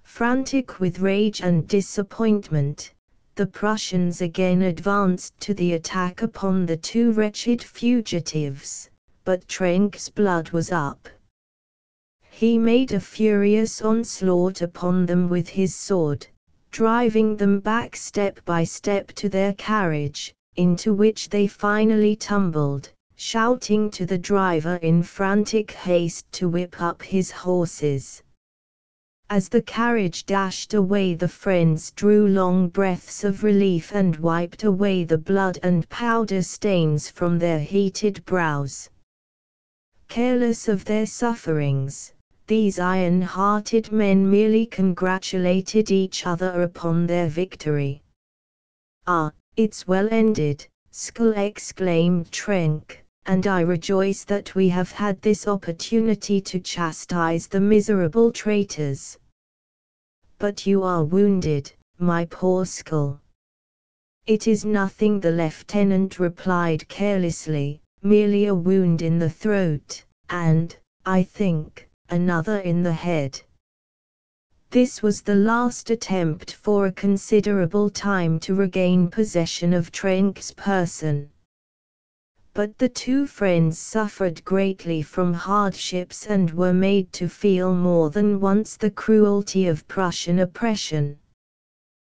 Frantic with rage and disappointment, the Prussians again advanced to the attack upon the 2 wretched fugitives, but Trenck's blood was up. He made a furious onslaught upon them with his sword, driving them back step by step to their carriage, into which they finally tumbled, shouting to the driver in frantic haste to whip up his horses. As the carriage dashed away the friends drew long breaths of relief and wiped away the blood and powder stains from their heated brows. Careless of their sufferings, these iron-hearted men merely congratulated each other upon their victory. "Ah, it's well ended," Skull exclaimed Trenck, and I rejoice that we have had this opportunity to chastise the miserable traitors. But you are wounded, my poor skull. It is nothing, the lieutenant replied carelessly, merely a wound in the throat, and, I think, another in the head. This was the last attempt for a considerable time to regain possession of Trenck's person. But the two friends suffered greatly from hardships and were made to feel more than once the cruelty of Prussian oppression.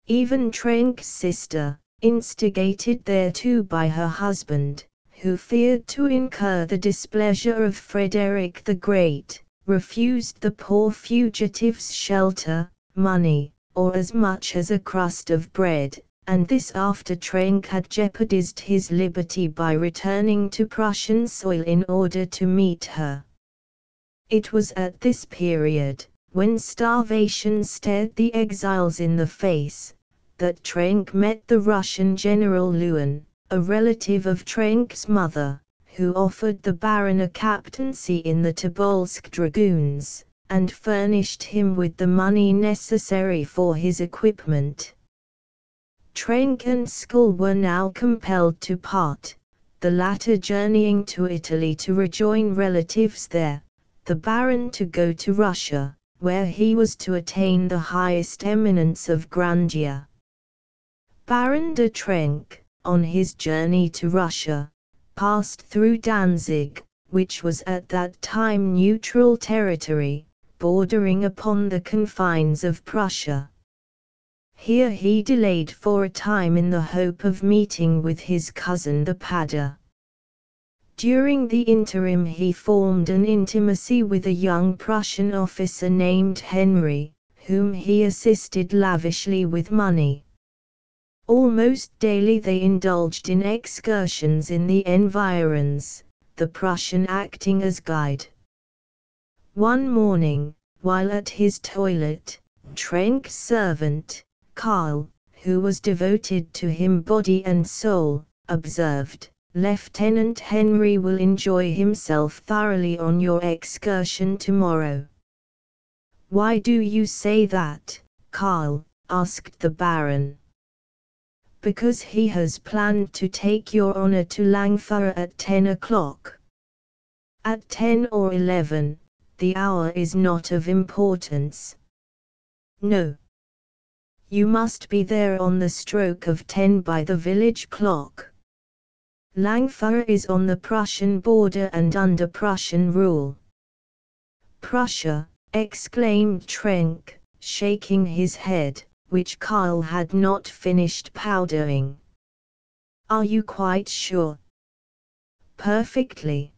Even Trenck's sister, instigated thereto by her husband, who feared to incur the displeasure of Frederick the Great, refused the poor fugitives shelter, money, or as much as a crust of bread, and this after Trenck had jeopardized his liberty by returning to Prussian soil in order to meet her. It was at this period, when starvation stared the exiles in the face, that Trenck met the Russian General Lewin, a relative of Trenck's mother, who offered the Baron a captaincy in the Tobolsk Dragoons, and furnished him with the money necessary for his equipment. Trenck and Skull were now compelled to part, the latter journeying to Italy to rejoin relatives there, the Baron to go to Russia, where he was to attain the highest eminence of grandeur. Baron de Trenck, on his journey to Russia, passed through Danzig, which was at that time neutral territory, bordering upon the confines of Prussia. Here he delayed for a time in the hope of meeting with his cousin the Padder. During the interim he formed an intimacy with a young Prussian officer named Henry, whom he assisted lavishly with money. Almost daily they indulged in excursions in the environs, the Prussian acting as guide. One morning, while at his toilet, Trenck's servant, Karl, who was devoted to him body and soul, observed, "Lieutenant Henry will enjoy himself thoroughly on your excursion tomorrow." "Why do you say that, Karl?" asked the Baron. "Because he has planned to take your honor to Langfeuer at 10 o'clock. At 10 or 11, the hour is not of importance." "No. You must be there on the stroke of 10 by the village clock. Langfeuer is on the Prussian border and under Prussian rule." "Prussia!" exclaimed Trenck, shaking his head, which Karl had not finished powdering. "Are you quite sure?" "Perfectly.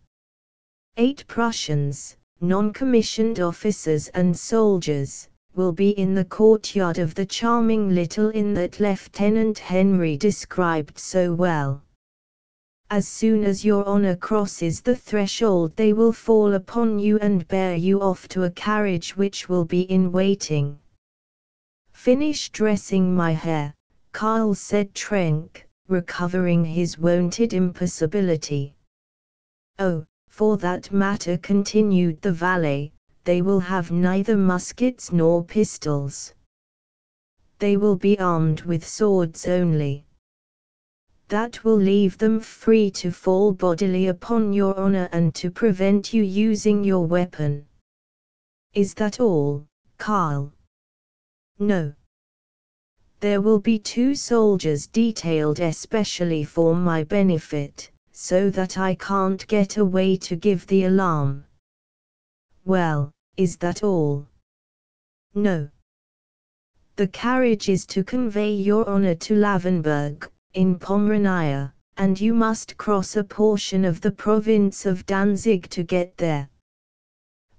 8 Prussians, non-commissioned officers and soldiers, will be in the courtyard of the charming little inn that Lieutenant Henry described so well. As soon as your honor crosses the threshold they will fall upon you and bear you off to a carriage which will be in waiting." "Finish dressing my hair," Karl said Trenck, recovering his wonted impassibility. "Oh, for that matter," continued the valet, "they will have neither muskets nor pistols. They will be armed with swords only. That will leave them free to fall bodily upon your honor and to prevent you using your weapon." "Is that all, Karl?" "No. There will be 2 soldiers detailed especially for my benefit, so that I can't get away to give the alarm." "Well, is that all?" "No. The carriage is to convey your honor to Lavenburg, in Pomerania, and you must cross a portion of the province of Danzig to get there.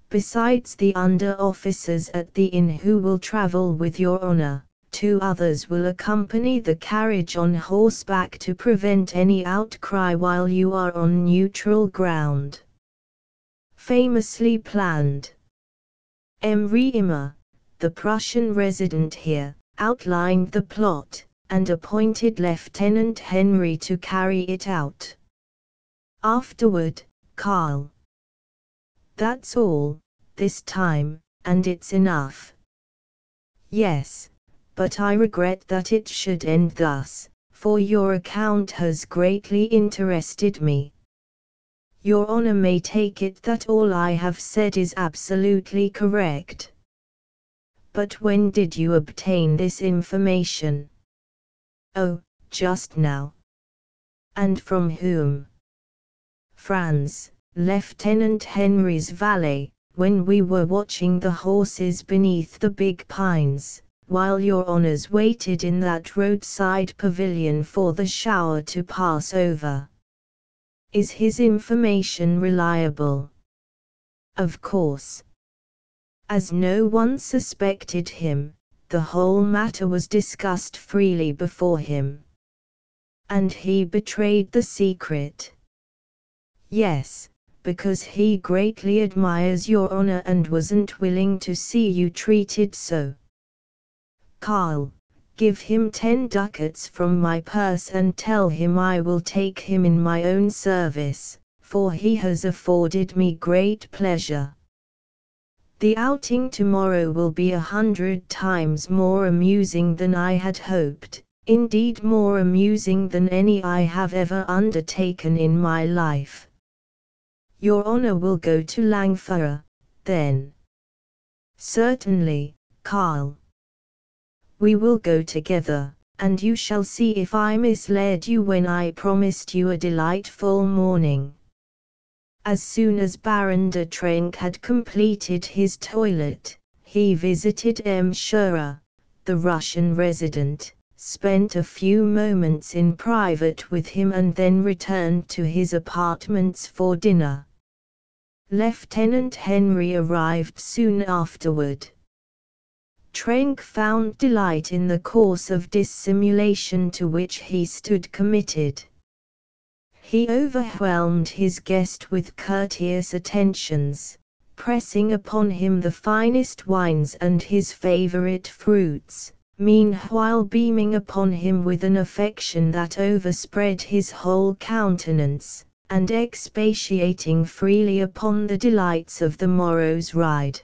Besides the under-officers at the inn who will travel with your honor, 2 others will accompany the carriage on horseback to prevent any outcry while you are on neutral ground." Famously planned. Emre Immer, the Prussian resident here, outlined the plot, and appointed Lieutenant Henry to carry it out. Afterward, Karl. That's all, this time, and it's enough. Yes, but I regret that it should end thus, for your account has greatly interested me. Your Honor may take it that all I have said is absolutely correct. But when did you obtain this information? Oh, just now. And from whom? Franz, Lieutenant Henry's valet, when we were watching the horses beneath the big pines, while your honors waited in that roadside pavilion for the shower to pass over. Is his information reliable? Of course. As no one suspected him, the whole matter was discussed freely before him. And he betrayed the secret. Yes, because he greatly admires your honor and wasn't willing to see you treated so. Karl, give him 10 ducats from my purse and tell him I will take him in my own service, for he has afforded me great pleasure. The outing tomorrow will be 100 times more amusing than I had hoped, indeed more amusing than any I have ever undertaken in my life. Your Honor will go to Langfeuer, then? Certainly, Karl. We will go together, and you shall see if I misled you when I promised you a delightful morning. As soon as Baron de Trenck had completed his toilet, he visited M. Scherer, the Russian resident, spent a few moments in private with him and then returned to his apartments for dinner. Lieutenant Henry arrived soon afterward. Trenck found delight in the course of dissimulation to which he stood committed. He overwhelmed his guest with courteous attentions, pressing upon him the finest wines and his favorite fruits, meanwhile beaming upon him with an affection that overspread his whole countenance, and expatiating freely upon the delights of the morrow's ride.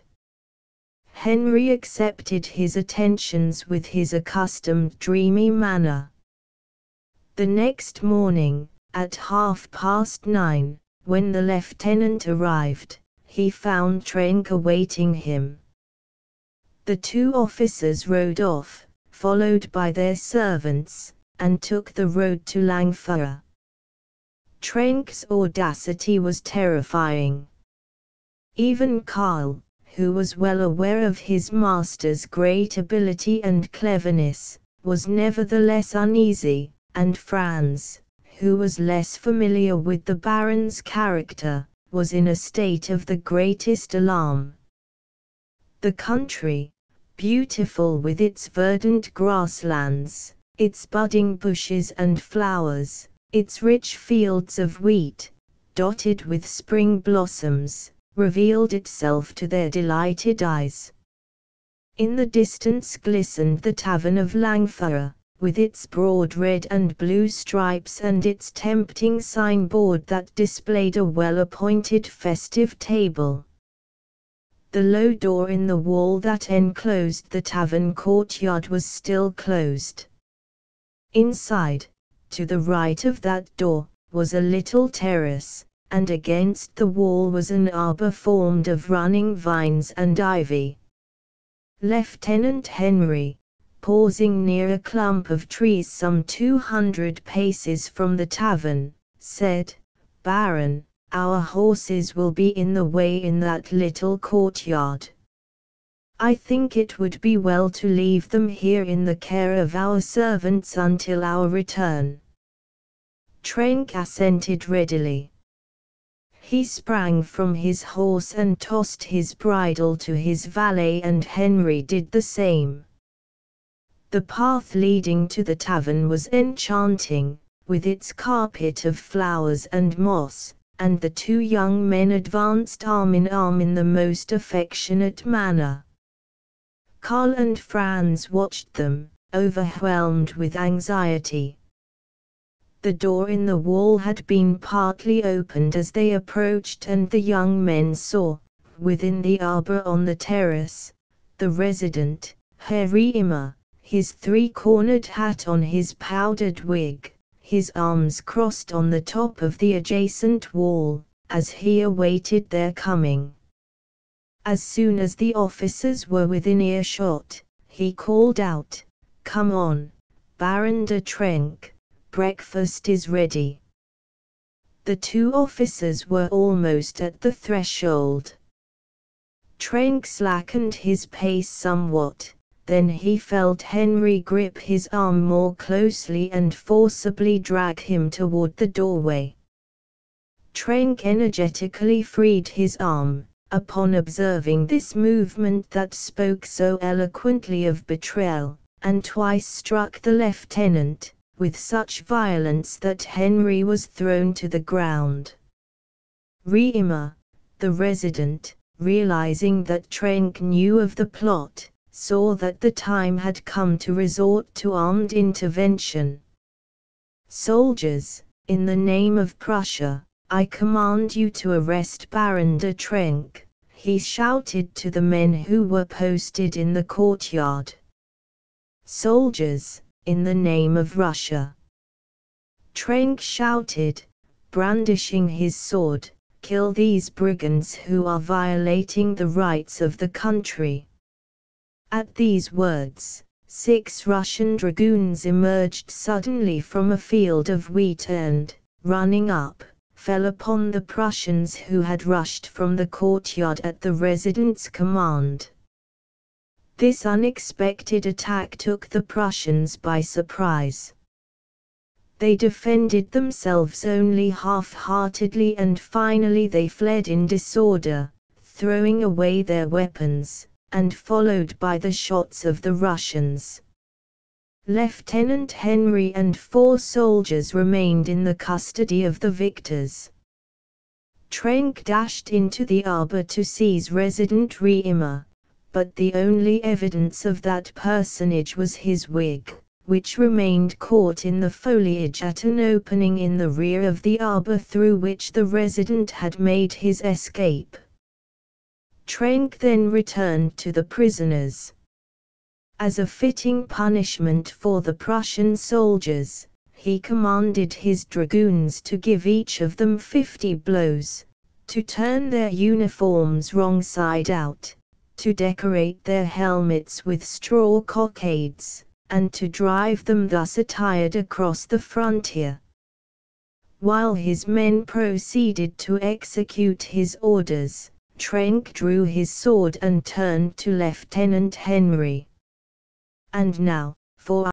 Henry accepted his attentions with his accustomed dreamy manner. The next morning, at 9:30, when the lieutenant arrived, he found Trenck awaiting him. The two officers rode off, followed by their servants, and took the road to Langfeuer. Trenck's audacity was terrifying. Even Karl, who was well aware of his master's great ability and cleverness, was nevertheless uneasy, and Franz, who was less familiar with the Baron's character, was in a state of the greatest alarm. The country, beautiful with its verdant grasslands, its budding bushes and flowers, its rich fields of wheat, dotted with spring blossoms, revealed itself to their delighted eyes. In the distance glistened the tavern of Langfeuer, with its broad red and blue stripes and its tempting signboard that displayed a well-appointed festive table. The low door in the wall that enclosed the tavern courtyard was still closed. Inside, to the right of that door, was a little terrace, and against the wall was an arbor formed of running vines and ivy. Lieutenant Henry, pausing near a clump of trees some 200 paces from the tavern, said, "Baron, our horses will be in the way in that little courtyard. I think it would be well to leave them here in the care of our servants until our return." Trenck assented readily. He sprang from his horse and tossed his bridle to his valet, and Henry did the same. The path leading to the tavern was enchanting, with its carpet of flowers and moss, and the two young men advanced arm in arm in the most affectionate manner. Karl and Franz watched them, overwhelmed with anxiety. The door in the wall had been partly opened as they approached, and the young men saw, within the arbor on the terrace, the resident, Herr Riemer, his three-cornered hat on his powdered wig, his arms crossed on the top of the adjacent wall, as he awaited their coming. As soon as the officers were within earshot, he called out, "Come on, Baron de Trenck, breakfast is ready." The two officers were almost at the threshold. Trenck slackened his pace somewhat, then he felt Henry grip his arm more closely and forcibly drag him toward the doorway. Trenck energetically freed his arm, upon observing this movement that spoke so eloquently of betrayal, and twice struck the lieutenant, with such violence that Henry was thrown to the ground. Riemer, the resident, realizing that Trenck knew of the plot, saw that the time had come to resort to armed intervention. "Soldiers, in the name of Prussia, I command you to arrest Baron de Trenck," he shouted to the men who were posted in the courtyard. "Soldiers, in the name of Russia," Trenck shouted, brandishing his sword, "kill these brigands who are violating the rights of the country." At these words, 6 Russian dragoons emerged suddenly from a field of wheat and, running up, fell upon the Prussians who had rushed from the courtyard at the resident's command. This unexpected attack took the Prussians by surprise. They defended themselves only half-heartedly, and finally they fled in disorder, throwing away their weapons, and followed by the shots of the Russians. Lieutenant Henry and 4 soldiers remained in the custody of the victors. Trenck dashed into the arbor to seize Resident Riemer, but the only evidence of that personage was his wig, which remained caught in the foliage at an opening in the rear of the arbor through which the resident had made his escape. Trenck then returned to the prisoners. As a fitting punishment for the Prussian soldiers, he commanded his dragoons to give each of them 50 blows, to turn their uniforms wrong side out, to decorate their helmets with straw cockades, and to drive them thus attired across the frontier. While his men proceeded to execute his orders, Trenck drew his sword and turned to Lieutenant Henry. "And now, for